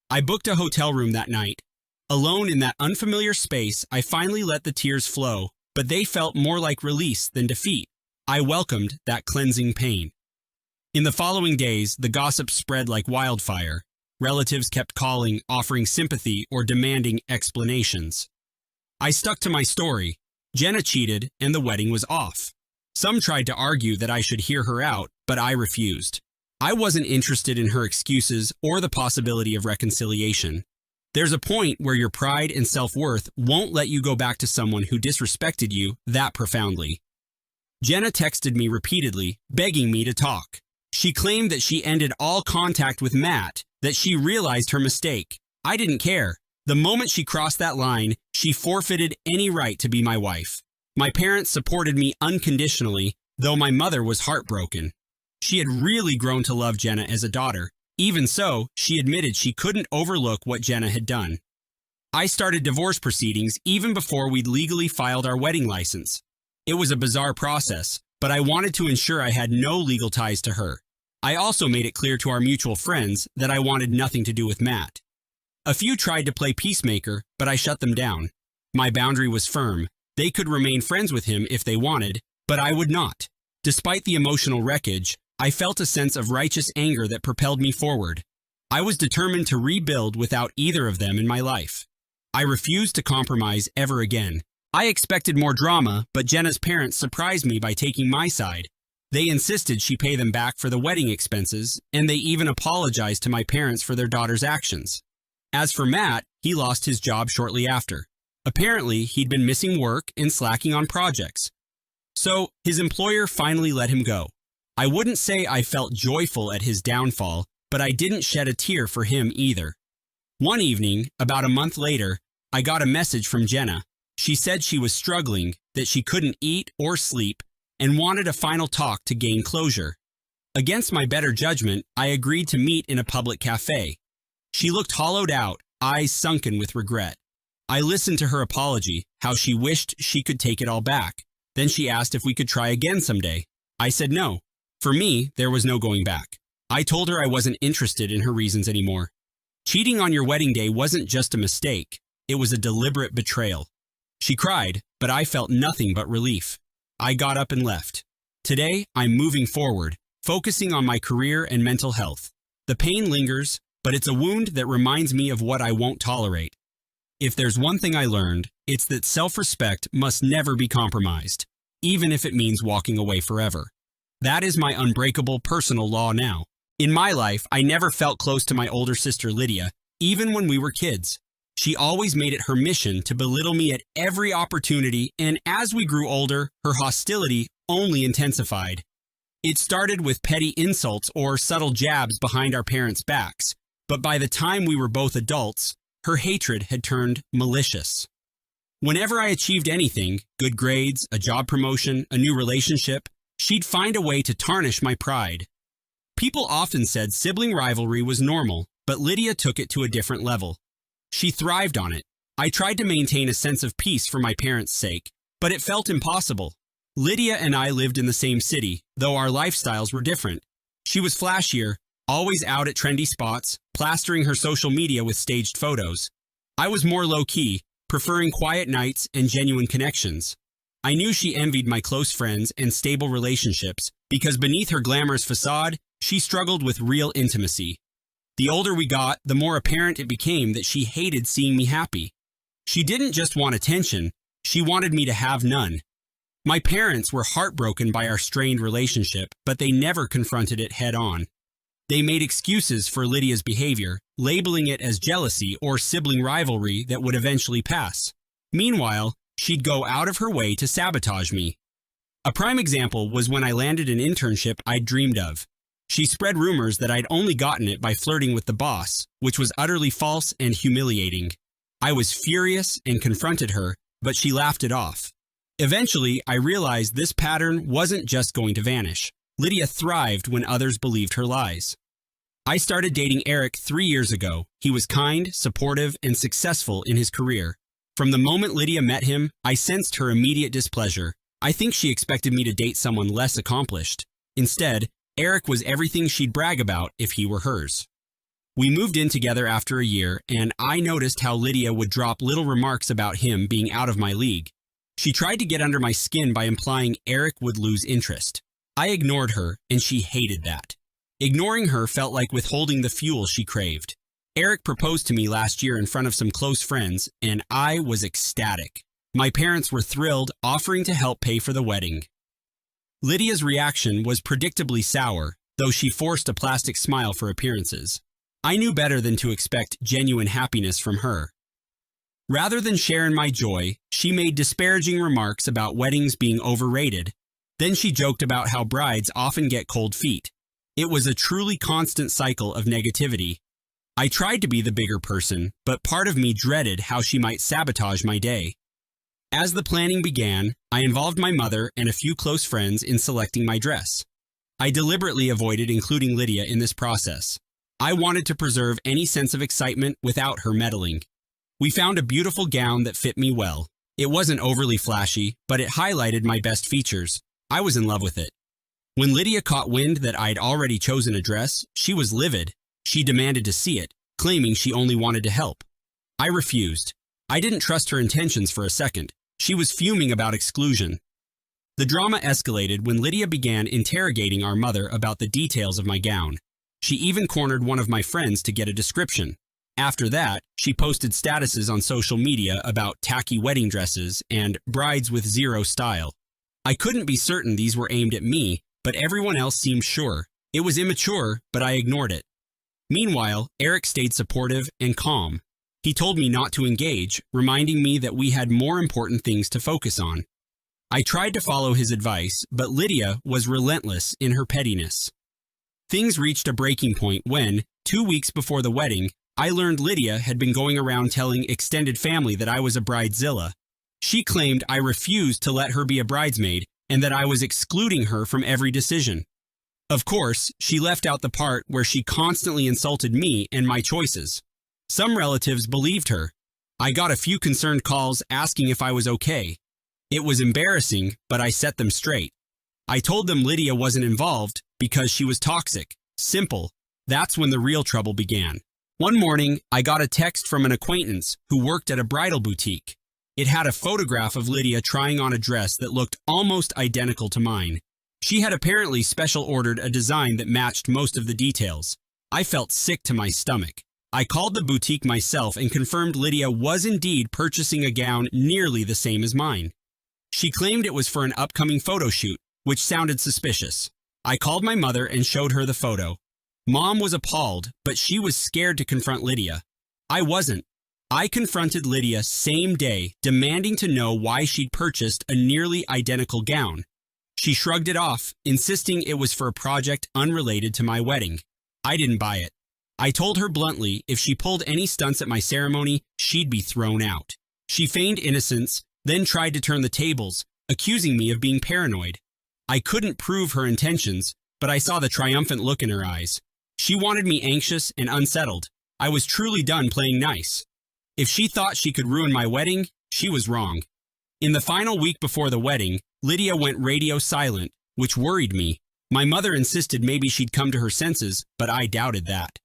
I booked a hotel room that night. Alone in that unfamiliar space, I finally let the tears flow, but they felt more like release than defeat. I welcomed that cleansing pain. In the following days, the gossip spread like wildfire. Relatives kept calling, offering sympathy or demanding explanations. I stuck to my story. Jenna cheated, and the wedding was off. Some tried to argue that I should hear her out, but I refused. I wasn't interested in her excuses or the possibility of reconciliation. There's a point where your pride and self-worth won't let you go back to someone who disrespected you that profoundly. Jenna texted me repeatedly, begging me to talk. She claimed that she ended all contact with Matt, that she realized her mistake. I didn't care. The moment she crossed that line, she forfeited any right to be my wife. My parents supported me unconditionally, though my mother was heartbroken. She had really grown to love Jenna as a daughter. Even so, she admitted she couldn't overlook what Jenna had done. I started divorce proceedings even before we'd legally filed our wedding license. It was a bizarre process, but I wanted to ensure I had no legal ties to her. I also made it clear to our mutual friends that I wanted nothing to do with Matt. A few tried to play peacemaker, but I shut them down. My boundary was firm. They could remain friends with him if they wanted, but I would not. Despite the emotional wreckage, I felt a sense of righteous anger that propelled me forward. I was determined to rebuild without either of them in my life. I refused to compromise ever again. I expected more drama, but Jenna's parents surprised me by taking my side. They insisted she pay them back for the wedding expenses, and they even apologized to my parents for their daughter's actions. As for Matt, he lost his job shortly after. Apparently, he'd been missing work and slacking on projects. So, his employer finally let him go. I wouldn't say I felt joyful at his downfall, but I didn't shed a tear for him either. One evening, about a month later, I got a message from Jenna. She said she was struggling, that she couldn't eat or sleep, and wanted a final talk to gain closure. Against my better judgment, I agreed to meet in a public cafe. She looked hollowed out, eyes sunken with regret. I listened to her apology, how she wished she could take it all back. Then she asked if we could try again someday. I said no. For me, there was no going back. I told her I wasn't interested in her reasons anymore. Cheating on your wedding day wasn't just a mistake. It was a deliberate betrayal. She cried, but I felt nothing but relief. I got up and left. Today, I'm moving forward, focusing on my career and mental health. The pain lingers, but it's a wound that reminds me of what I won't tolerate. If there's one thing I learned, it's that self-respect must never be compromised, even if it means walking away forever. That is my unbreakable personal law now. In my life, I never felt close to my older sister Lydia, even when we were kids. She always made it her mission to belittle me at every opportunity, and as we grew older, her hostility only intensified. It started with petty insults or subtle jabs behind our parents' backs, but by the time we were both adults, her hatred had turned malicious. Whenever I achieved anything, good grades, a job promotion, a new relationship, she'd find a way to tarnish my pride. People often said sibling rivalry was normal, but Lydia took it to a different level. She thrived on it. I tried to maintain a sense of peace for my parents' sake, but it felt impossible. Lydia and I lived in the same city, though our lifestyles were different. She was flashier, always out at trendy spots, plastering her social media with staged photos. I was more low-key, preferring quiet nights and genuine connections. I knew she envied my close friends and stable relationships because beneath her glamorous facade, she struggled with real intimacy. The older we got, the more apparent it became that she hated seeing me happy. She didn't just want attention, she wanted me to have none. My parents were heartbroken by our strained relationship, but they never confronted it head-on. They made excuses for Lydia's behavior, labeling it as jealousy or sibling rivalry that would eventually pass. Meanwhile, she'd go out of her way to sabotage me. A prime example was when I landed an internship I'd dreamed of. She spread rumors that I'd only gotten it by flirting with the boss, which was utterly false and humiliating. I was furious and confronted her, but she laughed it off. Eventually, I realized this pattern wasn't just going to vanish. Lydia thrived when others believed her lies. I started dating Eric 3 years ago. He was kind, supportive, and successful in his career. From the moment Lydia met him, I sensed her immediate displeasure. I think she expected me to date someone less accomplished. Instead, Eric was everything she'd brag about if he were hers. We moved in together after a year, and I noticed how Lydia would drop little remarks about him being out of my league. She tried to get under my skin by implying Eric would lose interest. I ignored her, and she hated that. Ignoring her felt like withholding the fuel she craved. Eric proposed to me last year in front of some close friends, and I was ecstatic. My parents were thrilled, offering to help pay for the wedding. Lydia's reaction was predictably sour, though she forced a plastic smile for appearances. I knew better than to expect genuine happiness from her. Rather than share in my joy, she made disparaging remarks about weddings being overrated. Then she joked about how brides often get cold feet. It was a truly constant cycle of negativity. I tried to be the bigger person, but part of me dreaded how she might sabotage my day. As the planning began, I involved my mother and a few close friends in selecting my dress. I deliberately avoided including Lydia in this process. I wanted to preserve any sense of excitement without her meddling. We found a beautiful gown that fit me well. It wasn't overly flashy, but it highlighted my best features. I was in love with it. When Lydia caught wind that I'd already chosen a dress, she was livid. She demanded to see it, claiming she only wanted to help. I refused. I didn't trust her intentions for a second. She was fuming about exclusion. The drama escalated when Lydia began interrogating our mother about the details of my gown. She even cornered one of my friends to get a description. After that, she posted statuses on social media about tacky wedding dresses and brides with zero style. I couldn't be certain these were aimed at me, but everyone else seemed sure. It was immature, but I ignored it. Meanwhile, Eric stayed supportive and calm. He told me not to engage, reminding me that we had more important things to focus on. I tried to follow his advice, but Lydia was relentless in her pettiness. Things reached a breaking point when, 2 weeks before the wedding, I learned Lydia had been going around telling extended family that I was a bridezilla. She claimed I refused to let her be a bridesmaid and that I was excluding her from every decision. Of course, she left out the part where she constantly insulted me and my choices. Some relatives believed her. I got a few concerned calls asking if I was okay. It was embarrassing, but I set them straight. I told them Lydia wasn't involved because she was toxic. Simple. That's when the real trouble began. One morning, I got a text from an acquaintance who worked at a bridal boutique. It had a photograph of Lydia trying on a dress that looked almost identical to mine. She had apparently special ordered a design that matched most of the details. I felt sick to my stomach. I called the boutique myself and confirmed Lydia was indeed purchasing a gown nearly the same as mine. She claimed it was for an upcoming photo shoot, which sounded suspicious. I called my mother and showed her the photo. Mom was appalled, but she was scared to confront Lydia. I wasn't. I confronted Lydia same day, demanding to know why she'd purchased a nearly identical gown. She shrugged it off, insisting it was for a project unrelated to my wedding. I didn't buy it. I told her bluntly if she pulled any stunts at my ceremony, she'd be thrown out. She feigned innocence, then tried to turn the tables, accusing me of being paranoid. I couldn't prove her intentions, but I saw the triumphant look in her eyes. She wanted me anxious and unsettled. I was truly done playing nice. If she thought she could ruin my wedding, she was wrong. In the final week before the wedding, Lydia went radio silent, which worried me. My mother insisted maybe she'd come to her senses, but I doubted that.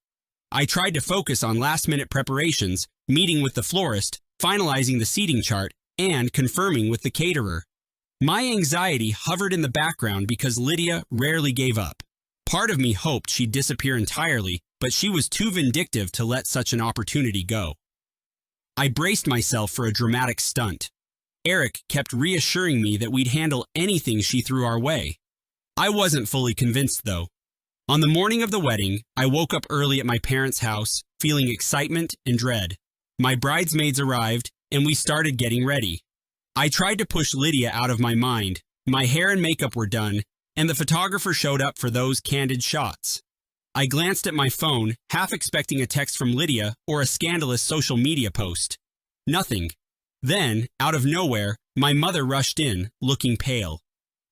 I tried to focus on last-minute preparations, meeting with the florist, finalizing the seating chart, and confirming with the caterer. My anxiety hovered in the background because Lydia rarely gave up. Part of me hoped she'd disappear entirely, but she was too vindictive to let such an opportunity go. I braced myself for a dramatic stunt. Eric kept reassuring me that we'd handle anything she threw our way. I wasn't fully convinced, though. On the morning of the wedding, I woke up early at my parents' house, feeling excitement and dread. My bridesmaids arrived, and we started getting ready. I tried to push Lydia out of my mind. My hair and makeup were done, and the photographer showed up for those candid shots. I glanced at my phone, half expecting a text from Lydia or a scandalous social media post. Nothing. Then, out of nowhere, my mother rushed in, looking pale.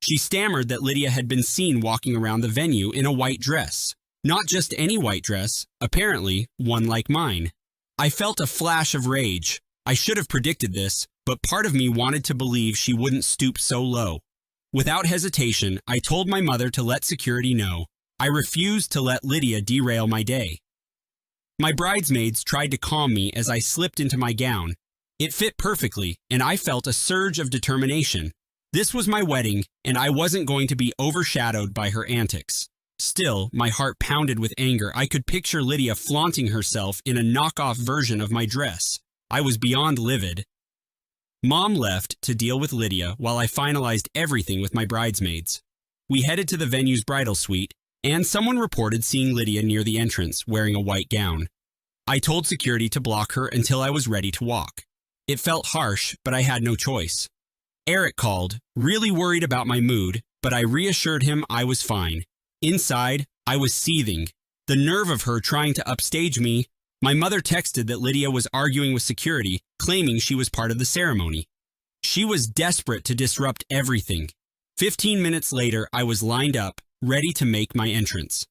She stammered that Lydia had been seen walking around the venue in a white dress. Not just any white dress, apparently one like mine. I felt a flash of rage. I should have predicted this, but part of me wanted to believe she wouldn't stoop so low. Without hesitation, I told my mother to let security know. I refused to let Lydia derail my day. My bridesmaids tried to calm me as I slipped into my gown. It fit perfectly, and I felt a surge of determination. This was my wedding, and I wasn't going to be overshadowed by her antics. Still, my heart pounded with anger. I could picture Lydia flaunting herself in a knockoff version of my dress. I was beyond livid. Mom left to deal with Lydia while I finalized everything with my bridesmaids. We headed to the venue's bridal suite, and someone reported seeing Lydia near the entrance wearing a white gown. I told security to block her until I was ready to walk. It felt harsh, but I had no choice. Eric called, really worried about my mood, but I reassured him I was fine. Inside, I was seething. The nerve of her trying to upstage me. My mother texted that Lydia was arguing with security, claiming she was part of the ceremony. She was desperate to disrupt everything. 15 minutes later, I was lined up, ready to make my entrance.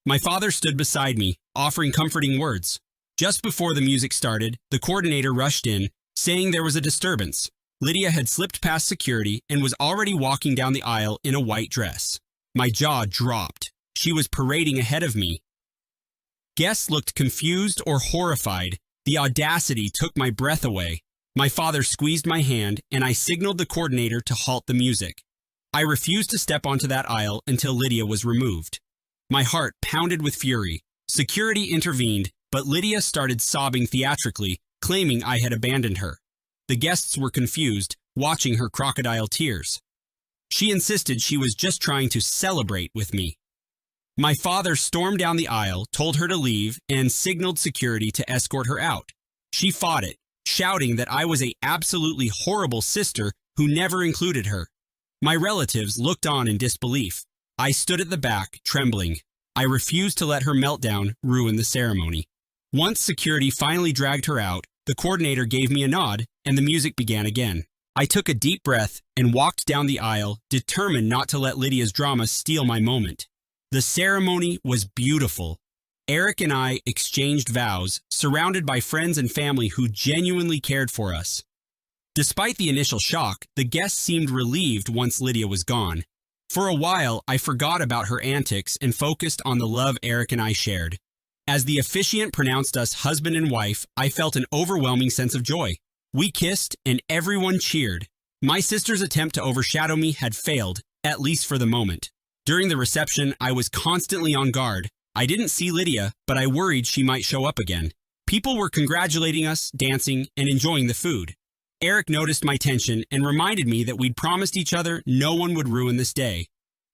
My father stood beside me, offering comforting words. Just before the music started, the coordinator rushed in, saying there was a disturbance. Lydia had slipped past security and was already walking down the aisle in a white dress. My jaw dropped. She was parading ahead of me. Guests looked confused or horrified. The audacity took my breath away. My father squeezed my hand, and I signaled the coordinator to halt the music. I refused to step onto that aisle until Lydia was removed. My heart pounded with fury. Security intervened, but Lydia started sobbing theatrically, claiming I had abandoned her. The guests were confused, watching her crocodile tears. She insisted she was just trying to celebrate with me. My father stormed down the aisle, told her to leave, and signaled security to escort her out. She fought it, shouting that I was an absolutely horrible sister who never included her. My relatives looked on in disbelief. I stood at the back, trembling. I refused to let her meltdown ruin the ceremony. Once security finally dragged her out, the coordinator gave me a nod, and the music began again. I took a deep breath and walked down the aisle, determined not to let Lydia's drama steal my moment. The ceremony was beautiful. Eric and I exchanged vows, surrounded by friends and family who genuinely cared for us. Despite the initial shock, the guests seemed relieved once Lydia was gone. For a while, I forgot about her antics and focused on the love Eric and I shared. As the officiant pronounced us husband and wife, I felt an overwhelming sense of joy. We kissed, and everyone cheered. My sister's attempt to overshadow me had failed, at least for the moment. During the reception, I was constantly on guard. I didn't see Lydia, but I worried she might show up again. People were congratulating us, dancing, and enjoying the food. Eric noticed my tension and reminded me that we'd promised each other no one would ruin this day.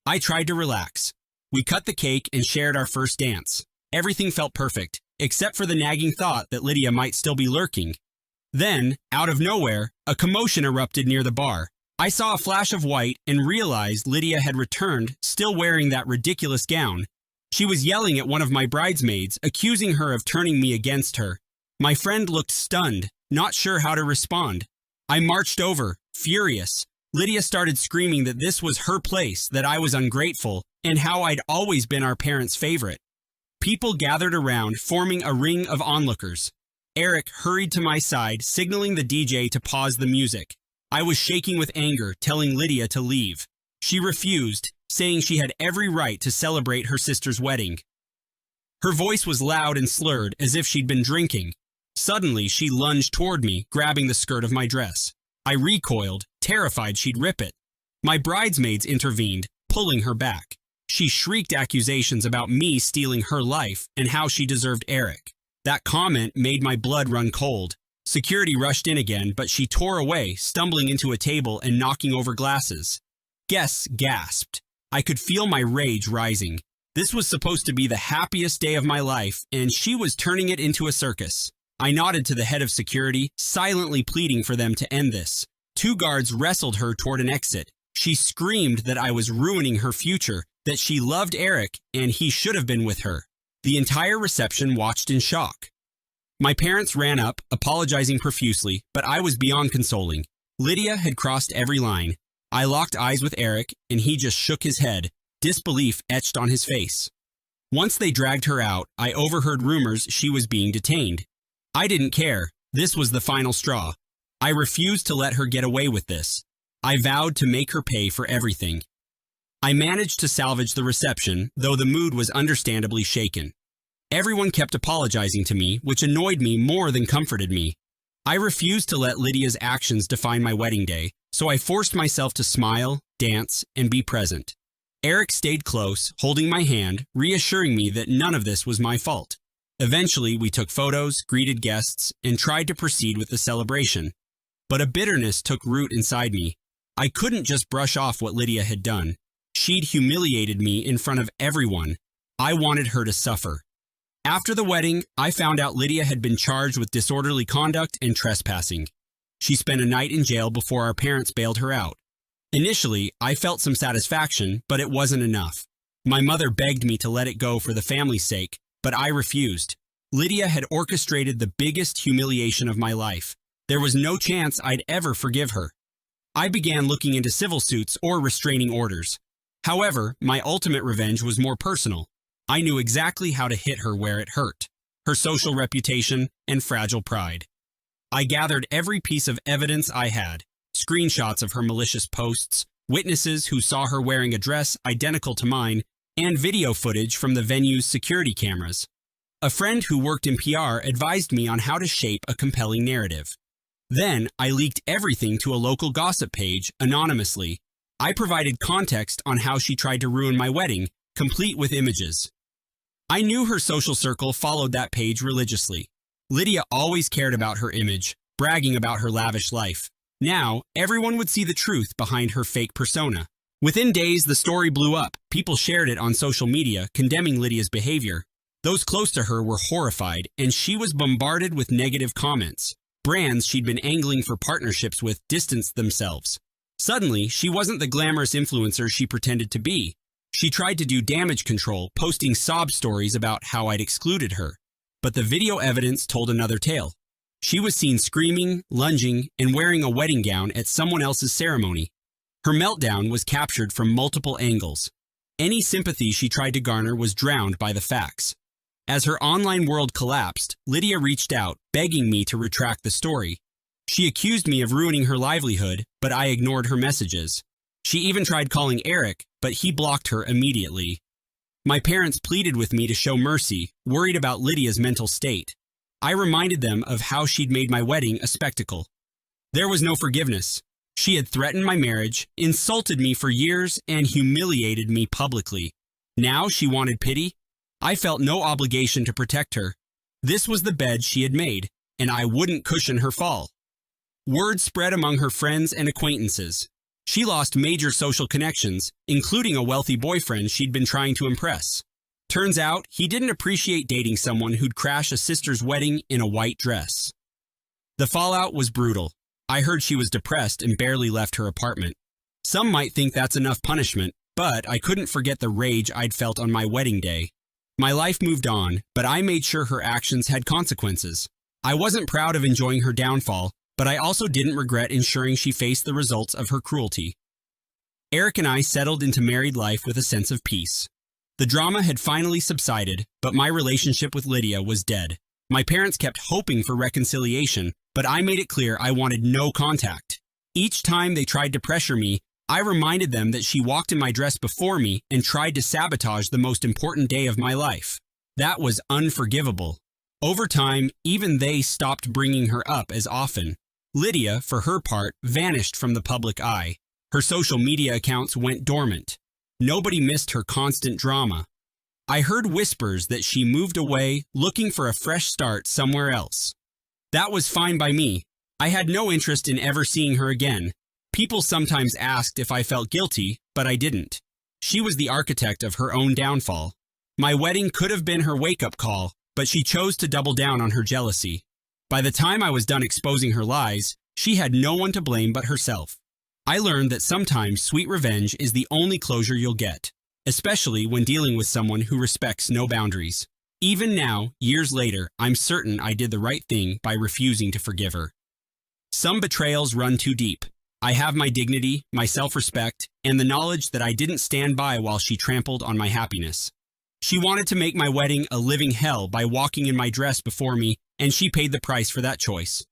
I tried to relax. We cut the cake and shared our first dance. Everything felt perfect, except for the nagging thought that Lydia might still be lurking. Then, out of nowhere, a commotion erupted near the bar. I saw a flash of white and realized Lydia had returned, still wearing that ridiculous gown. She was yelling at one of my bridesmaids, accusing her of turning me against her. My friend looked stunned, not sure how to respond. I marched over, furious. Lydia started screaming that this was her place, that I was ungrateful, and how I'd always been our parents' favorite. People gathered around, forming a ring of onlookers. Eric hurried to my side, signaling the DJ to pause the music. I was shaking with anger, telling Lydia to leave. She refused, saying she had every right to celebrate her sister's wedding. Her voice was loud and slurred, as if she'd been drinking. Suddenly, she lunged toward me, grabbing the skirt of my dress. I recoiled, terrified she'd rip it. My bridesmaids intervened, pulling her back. She shrieked accusations about me stealing her life and how she deserved Eric. That comment made my blood run cold. Security rushed in again, but she tore away, stumbling into a table and knocking over glasses. Guests gasped. I could feel my rage rising. This was supposed to be the happiest day of my life, and she was turning it into a circus. I nodded to the head of security, silently pleading for them to end this. 2 guards wrestled her toward an exit. She screamed that I was ruining her future, that she loved Eric and he should have been with her. The entire reception watched in shock. My parents ran up, apologizing profusely, but I was beyond consoling. Lydia had crossed every line. I locked eyes with Eric, and he just shook his head, disbelief etched on his face. Once they dragged her out, I overheard rumors she was being detained. I didn't care. This was the final straw. I refused to let her get away with this. I vowed to make her pay for everything. I managed to salvage the reception, though the mood was understandably shaken. Everyone kept apologizing to me, which annoyed me more than comforted me. I refused to let Lydia's actions define my wedding day, so I forced myself to smile, dance, and be present. Eric stayed close, holding my hand, reassuring me that none of this was my fault. Eventually, we took photos, greeted guests, and tried to proceed with the celebration. But a bitterness took root inside me. I couldn't just brush off what Lydia had done. She'd humiliated me in front of everyone. I wanted her to suffer. After the wedding, I found out Lydia had been charged with disorderly conduct and trespassing. She spent a night in jail before our parents bailed her out. Initially, I felt some satisfaction, but it wasn't enough. My mother begged me to let it go for the family's sake, but I refused. Lydia had orchestrated the biggest humiliation of my life. There was no chance I'd ever forgive her. I began looking into civil suits or restraining orders. However, my ultimate revenge was more personal. I knew exactly how to hit her where it hurt, her social reputation and fragile pride. I gathered every piece of evidence I had, screenshots of her malicious posts, witnesses who saw her wearing a dress identical to mine, and video footage from the venue's security cameras. A friend who worked in PR advised me on how to shape a compelling narrative. Then, I leaked everything to a local gossip page anonymously. I provided context on how she tried to ruin my wedding, complete with images. I knew her social circle followed that page religiously. Lydia always cared about her image, bragging about her lavish life. Now, everyone would see the truth behind her fake persona. Within days, the story blew up. People shared it on social media, condemning Lydia's behavior. Those close to her were horrified, and she was bombarded with negative comments. Brands she'd been angling for partnerships with distanced themselves. Suddenly, she wasn't the glamorous influencer she pretended to be. She tried to do damage control, posting sob stories about how I'd excluded her. But the video evidence told another tale. She was seen screaming, lunging, and wearing a wedding gown at someone else's ceremony. Her meltdown was captured from multiple angles. Any sympathy she tried to garner was drowned by the facts. As her online world collapsed, Lydia reached out, begging me to retract the story. She accused me of ruining her livelihood, but I ignored her messages. She even tried calling Eric, but he blocked her immediately. My parents pleaded with me to show mercy, worried about Lydia's mental state. I reminded them of how she'd made my wedding a spectacle. There was no forgiveness. She had threatened my marriage, insulted me for years, and humiliated me publicly. Now she wanted pity? I felt no obligation to protect her. This was the bed she had made, and I wouldn't cushion her fall. Word spread among her friends and acquaintances. She lost major social connections, including a wealthy boyfriend she'd been trying to impress. Turns out, he didn't appreciate dating someone who'd crash a sister's wedding in a white dress. The fallout was brutal. I heard she was depressed and barely left her apartment. Some might think that's enough punishment, but I couldn't forget the rage I'd felt on my wedding day. My life moved on, but I made sure her actions had consequences. I wasn't proud of enjoying her downfall, but I also didn't regret ensuring she faced the results of her cruelty. Eric and I settled into married life with a sense of peace. The drama had finally subsided, but my relationship with Lydia was dead. My parents kept hoping for reconciliation, but I made it clear I wanted no contact. Each time they tried to pressure me, I reminded them that she walked in my dress before me and tried to sabotage the most important day of my life. That was unforgivable. Over time, even they stopped bringing her up as often. Lydia, for her part, vanished from the public eye. Her social media accounts went dormant. Nobody missed her constant drama. I heard whispers that she moved away, looking for a fresh start somewhere else. That was fine by me. I had no interest in ever seeing her again. People sometimes asked if I felt guilty, but I didn't. She was the architect of her own downfall. My wedding could have been her wake-up call, but she chose to double down on her jealousy. By the time I was done exposing her lies, she had no one to blame but herself. I learned that sometimes sweet revenge is the only closure you'll get, especially when dealing with someone who respects no boundaries. Even now, years later, I'm certain I did the right thing by refusing to forgive her. Some betrayals run too deep. I have my dignity, my self-respect, and the knowledge that I didn't stand by while she trampled on my happiness. She wanted to make my wedding a living hell by walking in my dress before me, and she paid the price for that choice.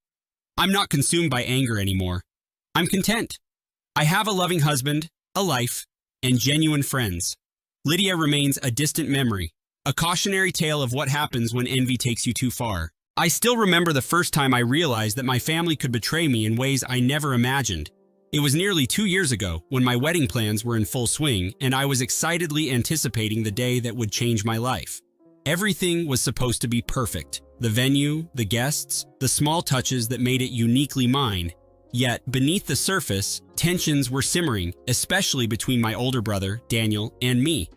I'm not consumed by anger anymore. I'm content. I have a loving husband, a life, and genuine friends. Lydia remains a distant memory, a cautionary tale of what happens when envy takes you too far. I still remember the first time I realized that my family could betray me in ways I never imagined. It was nearly 2 years ago when my wedding plans were in full swing and I was excitedly anticipating the day that would change my life. Everything was supposed to be perfect. The venue, the guests, the small touches that made it uniquely mine. Yet, beneath the surface, tensions were simmering, especially between my older brother, Daniel, and me.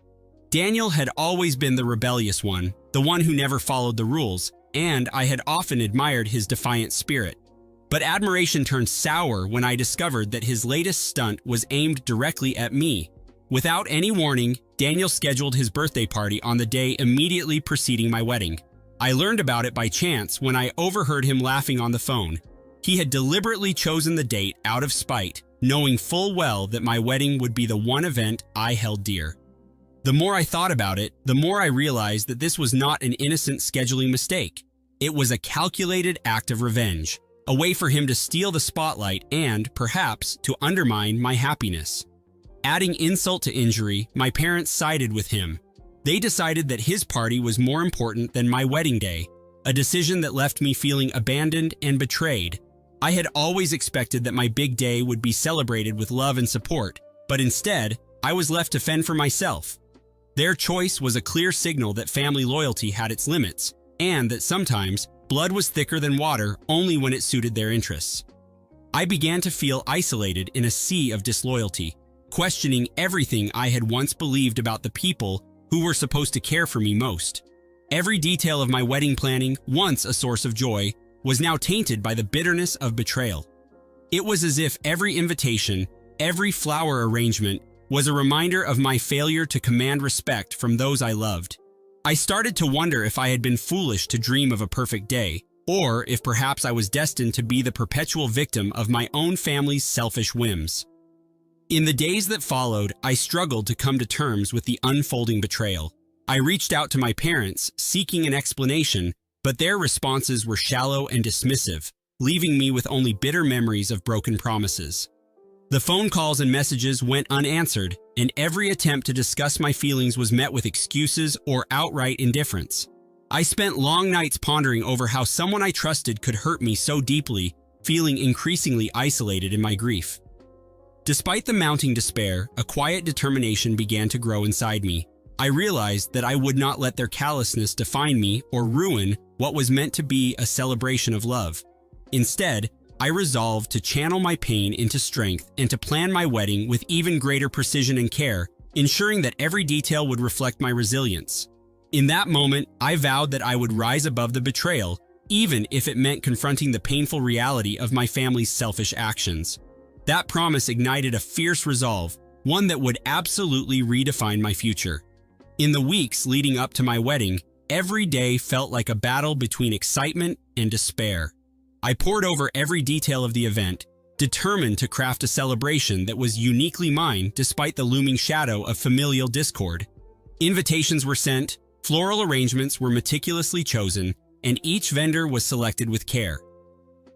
Daniel had always been the rebellious one, the one who never followed the rules, and I had often admired his defiant spirit. But admiration turned sour when I discovered that his latest stunt was aimed directly at me. Without any warning, Daniel scheduled his birthday party on the day immediately preceding my wedding. I learned about it by chance when I overheard him laughing on the phone. He had deliberately chosen the date out of spite, knowing full well that my wedding would be the one event I held dear. The more I thought about it, the more I realized that this was not an innocent scheduling mistake. It was a calculated act of revenge, a way for him to steal the spotlight and, perhaps, to undermine my happiness. Adding insult to injury, my parents sided with him. They decided that his party was more important than my wedding day, a decision that left me feeling abandoned and betrayed. I had always expected that my big day would be celebrated with love and support, but instead, I was left to fend for myself. Their choice was a clear signal that family loyalty had its limits, and that sometimes, blood was thicker than water only when it suited their interests. I began to feel isolated in a sea of disloyalty, questioning everything I had once believed about the people who were supposed to care for me most. Every detail of my wedding planning, once a source of joy, was now tainted by the bitterness of betrayal. It was as if every invitation, every flower arrangement, was a reminder of my failure to command respect from those I loved. I started to wonder if I had been foolish to dream of a perfect day, or if perhaps I was destined to be the perpetual victim of my own family's selfish whims. In the days that followed, I struggled to come to terms with the unfolding betrayal. I reached out to my parents, seeking an explanation, but their responses were shallow and dismissive, leaving me with only bitter memories of broken promises. The phone calls and messages went unanswered, and every attempt to discuss my feelings was met with excuses or outright indifference. I spent long nights pondering over how someone I trusted could hurt me so deeply, feeling increasingly isolated in my grief. Despite the mounting despair, a quiet determination began to grow inside me. I realized that I would not let their callousness define me or ruin what was meant to be a celebration of love. Instead, I resolved to channel my pain into strength and to plan my wedding with even greater precision and care, ensuring that every detail would reflect my resilience. In that moment, I vowed that I would rise above the betrayal, even if it meant confronting the painful reality of my family's selfish actions. That promise ignited a fierce resolve, one that would absolutely redefine my future. In the weeks leading up to my wedding, every day felt like a battle between excitement and despair. I pored over every detail of the event, determined to craft a celebration that was uniquely mine despite the looming shadow of familial discord. Invitations were sent, floral arrangements were meticulously chosen, and each vendor was selected with care.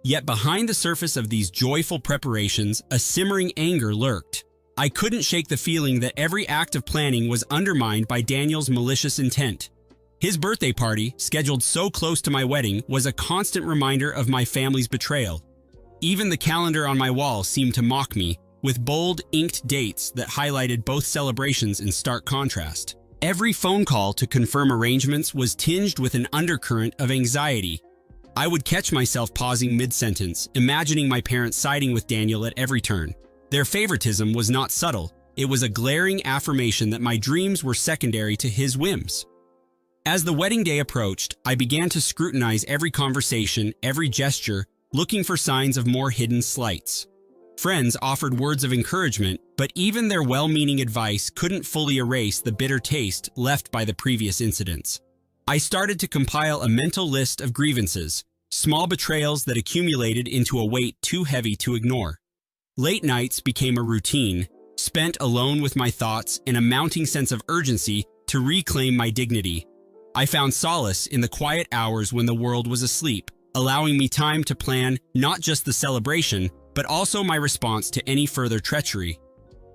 Yet behind the surface of these joyful preparations, a simmering anger lurked. I couldn't shake the feeling that every act of planning was undermined by Daniel's malicious intent. His birthday party, scheduled so close to my wedding, was a constant reminder of my family's betrayal. Even the calendar on my wall seemed to mock me, with bold, inked dates that highlighted both celebrations in stark contrast. Every phone call to confirm arrangements was tinged with an undercurrent of anxiety. I would catch myself pausing mid-sentence, imagining my parents siding with Daniel at every turn. Their favoritism was not subtle. It was a glaring affirmation that my dreams were secondary to his whims. As the wedding day approached, I began to scrutinize every conversation, every gesture, looking for signs of more hidden slights. Friends offered words of encouragement, but even their well-meaning advice couldn't fully erase the bitter taste left by the previous incidents. I started to compile a mental list of grievances, small betrayals that accumulated into a weight too heavy to ignore. Late nights became a routine, spent alone with my thoughts and a mounting sense of urgency to reclaim my dignity. I found solace in the quiet hours when the world was asleep, allowing me time to plan not just the celebration, but also my response to any further treachery.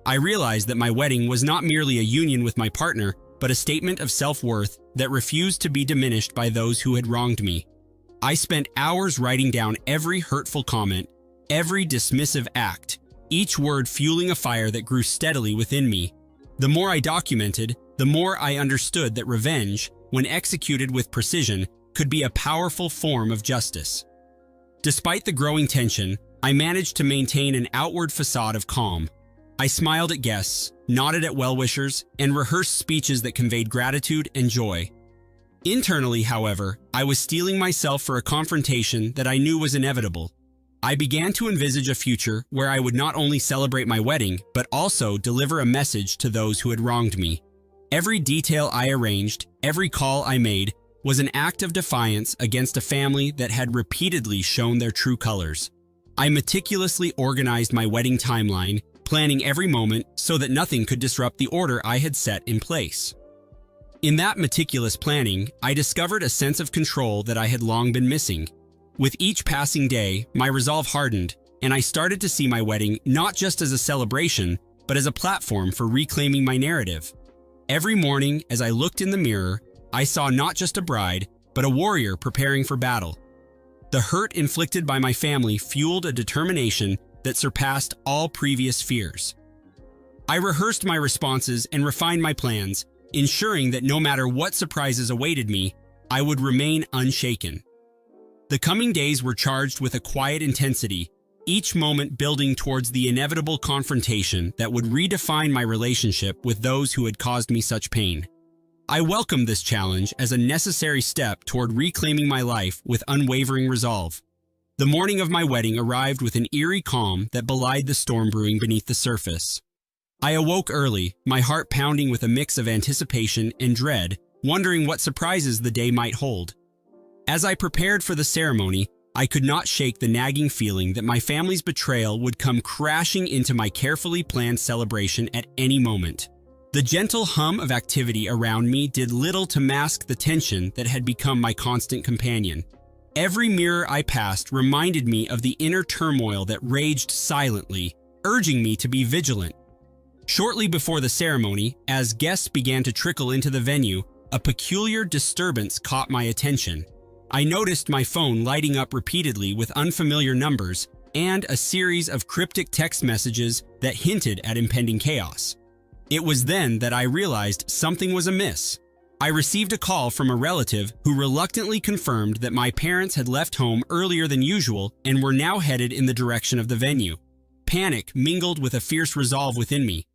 I realized that my wedding was not merely a union with my partner, but a statement of self-worth that refused to be diminished by those who had wronged me. I spent hours writing down every hurtful comment, every dismissive act, each word fueling a fire that grew steadily within me. The more I documented, the more I understood that revenge, when executed with precision, could be a powerful form of justice. Despite the growing tension, I managed to maintain an outward facade of calm. I smiled at guests, nodded at well-wishers, and rehearsed speeches that conveyed gratitude and joy. Internally, however, I was steeling myself for a confrontation that I knew was inevitable. I began to envisage a future where I would not only celebrate my wedding, but also deliver a message to those who had wronged me. Every detail I arranged, every call I made, was an act of defiance against a family that had repeatedly shown their true colors. I meticulously organized my wedding timeline, planning every moment so that nothing could disrupt the order I had set in place. In that meticulous planning, I discovered a sense of control that I had long been missing. With each passing day, my resolve hardened, and I started to see my wedding not just as a celebration, but as a platform for reclaiming my narrative. Every morning, as I looked in the mirror, I saw not just a bride, but a warrior preparing for battle. The hurt inflicted by my family fueled a determination that surpassed all previous fears. I rehearsed my responses and refined my plans, ensuring that no matter what surprises awaited me, I would remain unshaken. The coming days were charged with a quiet intensity, each moment building towards the inevitable confrontation that would redefine my relationship with those who had caused me such pain. I welcomed this challenge as a necessary step toward reclaiming my life with unwavering resolve. The morning of my wedding arrived with an eerie calm that belied the storm brewing beneath the surface. I awoke early, my heart pounding with a mix of anticipation and dread, wondering what surprises the day might hold. As I prepared for the ceremony, I could not shake the nagging feeling that my family's betrayal would come crashing into my carefully planned celebration at any moment. The gentle hum of activity around me did little to mask the tension that had become my constant companion. Every mirror I passed reminded me of the inner turmoil that raged silently, urging me to be vigilant. Shortly before the ceremony, as guests began to trickle into the venue, a peculiar disturbance caught my attention. I noticed my phone lighting up repeatedly with unfamiliar numbers and a series of cryptic text messages that hinted at impending chaos. It was then that I realized something was amiss. I received a call from a relative who reluctantly confirmed that my parents had left home earlier than usual and were now headed in the direction of the venue. Panic mingled with a fierce resolve within me.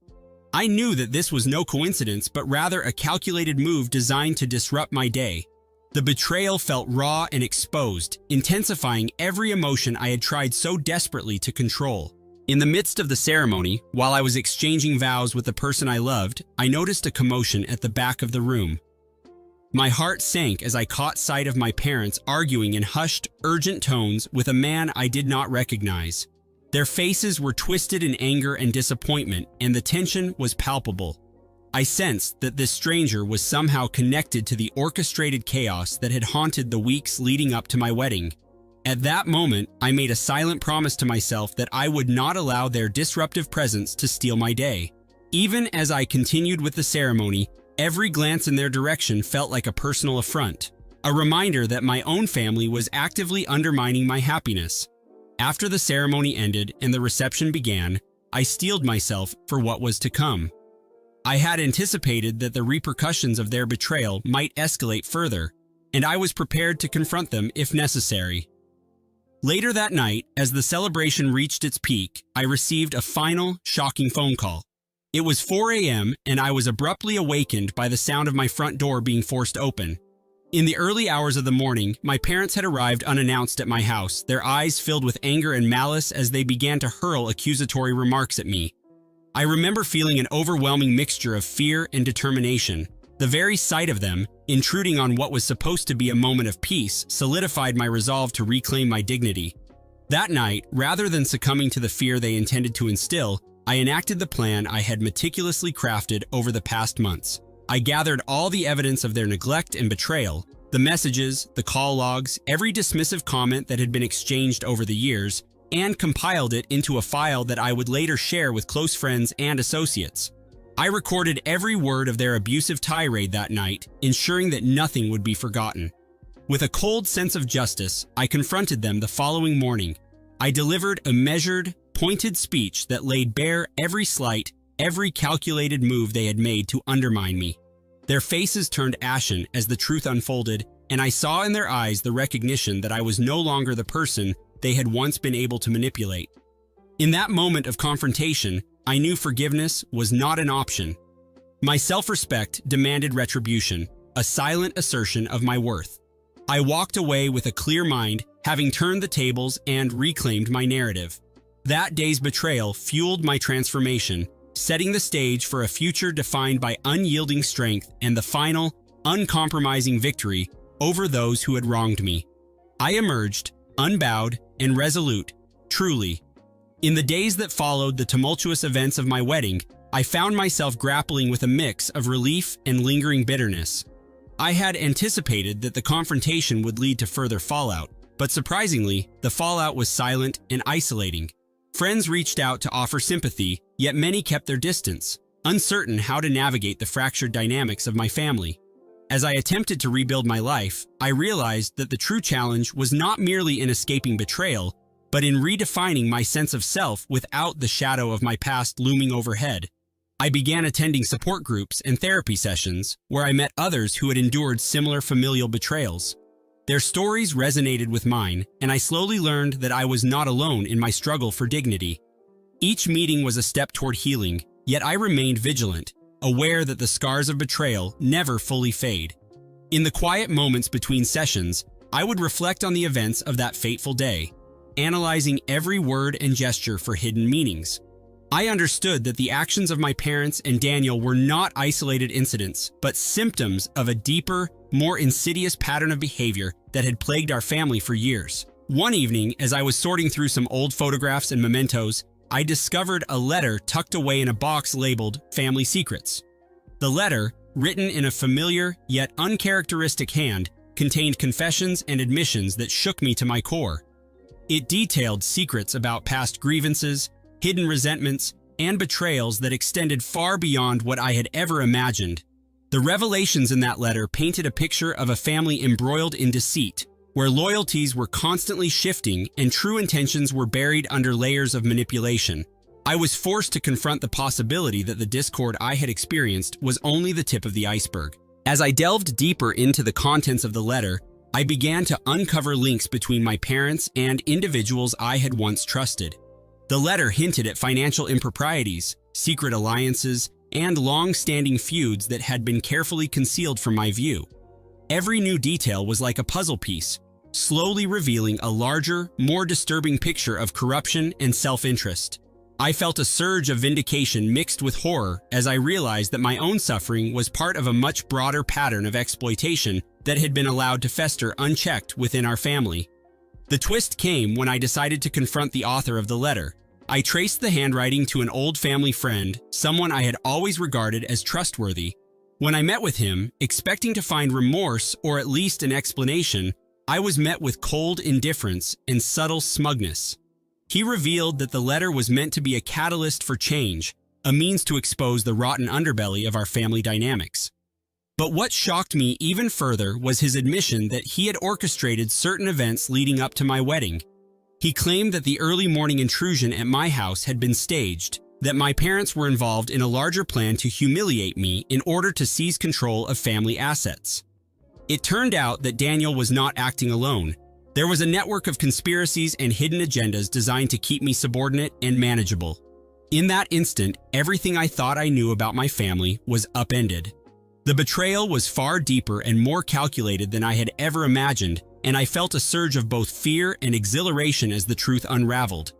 I knew that this was no coincidence, but rather a calculated move designed to disrupt my day. The betrayal felt raw and exposed, intensifying every emotion I had tried so desperately to control. In the midst of the ceremony, while I was exchanging vows with the person I loved, I noticed a commotion at the back of the room. My heart sank as I caught sight of my parents arguing in hushed, urgent tones with a man I did not recognize. Their faces were twisted in anger and disappointment, and the tension was palpable. I sensed that this stranger was somehow connected to the orchestrated chaos that had haunted the weeks leading up to my wedding. At that moment, I made a silent promise to myself that I would not allow their disruptive presence to steal my day. Even as I continued with the ceremony, every glance in their direction felt like a personal affront, a reminder that my own family was actively undermining my happiness. After the ceremony ended and the reception began, I steeled myself for what was to come. I had anticipated that the repercussions of their betrayal might escalate further, and I was prepared to confront them if necessary. Later that night, as the celebration reached its peak, I received a final, shocking phone call. It was 4 a.m., and I was abruptly awakened by the sound of my front door being forced open. In the early hours of the morning, my parents had arrived unannounced at my house, their eyes filled with anger and malice as they began to hurl accusatory remarks at me. I remember feeling an overwhelming mixture of fear and determination. The very sight of them, intruding on what was supposed to be a moment of peace, solidified my resolve to reclaim my dignity. That night, rather than succumbing to the fear they intended to instill, I enacted the plan I had meticulously crafted over the past months. I gathered all the evidence of their neglect and betrayal, the messages, the call logs, every dismissive comment that had been exchanged over the years, and compiled it into a file that I would later share with close friends and associates. I recorded every word of their abusive tirade that night, ensuring that nothing would be forgotten. With a cold sense of justice, I confronted them the following morning. I delivered a measured, pointed speech that laid bare every slight, every calculated move they had made to undermine me. Their faces turned ashen as the truth unfolded, and I saw in their eyes the recognition that I was no longer the person they had once been able to manipulate. In that moment of confrontation, I knew forgiveness was not an option. My self-respect demanded retribution, a silent assertion of my worth. I walked away with a clear mind, having turned the tables and reclaimed my narrative. That day's betrayal fueled my transformation, setting the stage for a future defined by unyielding strength and the final, uncompromising victory over those who had wronged me. I emerged, unbowed and resolute, truly. In the days that followed the tumultuous events of my wedding, I found myself grappling with a mix of relief and lingering bitterness. I had anticipated that the confrontation would lead to further fallout, but surprisingly, the fallout was silent and isolating. Friends reached out to offer sympathy, yet many kept their distance, uncertain how to navigate the fractured dynamics of my family. As I attempted to rebuild my life, I realized that the true challenge was not merely in escaping betrayal, but in redefining my sense of self without the shadow of my past looming overhead. I began attending support groups and therapy sessions where I met others who had endured similar familial betrayals. Their stories resonated with mine, and I slowly learned that I was not alone in my struggle for dignity. Each meeting was a step toward healing, yet I remained vigilant, aware that the scars of betrayal never fully fade. In the quiet moments between sessions, I would reflect on the events of that fateful day, analyzing every word and gesture for hidden meanings. I understood that the actions of my parents and Daniel were not isolated incidents, but symptoms of a deeper, more insidious pattern of behavior that had plagued our family for years. One evening, as I was sorting through some old photographs and mementos, I discovered a letter tucked away in a box labeled Family Secrets. The letter, written in a familiar yet uncharacteristic hand, contained confessions and admissions that shook me to my core. It detailed secrets about past grievances, hidden resentments, and betrayals that extended far beyond what I had ever imagined. The revelations in that letter painted a picture of a family embroiled in deceit, where loyalties were constantly shifting and true intentions were buried under layers of manipulation. I was forced to confront the possibility that the discord I had experienced was only the tip of the iceberg. As I delved deeper into the contents of the letter, I began to uncover links between my parents and individuals I had once trusted. The letter hinted at financial improprieties, secret alliances, and long-standing feuds that had been carefully concealed from my view. Every new detail was like a puzzle piece, slowly revealing a larger, more disturbing picture of corruption and self-interest. I felt a surge of vindication mixed with horror as I realized that my own suffering was part of a much broader pattern of exploitation that had been allowed to fester unchecked within our family. The twist came when I decided to confront the author of the letter. I traced the handwriting to an old family friend, someone I had always regarded as trustworthy. When I met with him, expecting to find remorse or at least an explanation, I was met with cold indifference and subtle smugness. He revealed that the letter was meant to be a catalyst for change, a means to expose the rotten underbelly of our family dynamics. But what shocked me even further was his admission that he had orchestrated certain events leading up to my wedding. He claimed that the early morning intrusion at my house had been staged, that my parents were involved in a larger plan to humiliate me in order to seize control of family assets. It turned out that Daniel was not acting alone. There was a network of conspiracies and hidden agendas designed to keep me subordinate and manageable. In that instant, everything I thought I knew about my family was upended. The betrayal was far deeper and more calculated than I had ever imagined, and I felt a surge of both fear and exhilaration as the truth unraveled.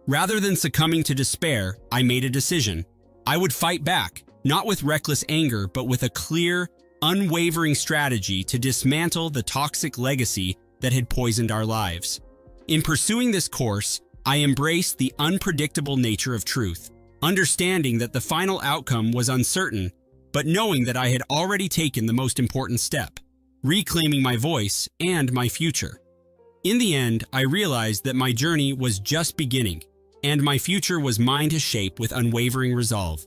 Rather than succumbing to despair, I made a decision. I would fight back, not with reckless anger, but with a clear, unwavering strategy to dismantle the toxic legacy that had poisoned our lives. In pursuing this course, I embraced the unpredictable nature of truth, understanding that the final outcome was uncertain, but knowing that I had already taken the most important step, reclaiming my voice and my future. In the end, I realized that my journey was just beginning, and my future was mine to shape with unwavering resolve.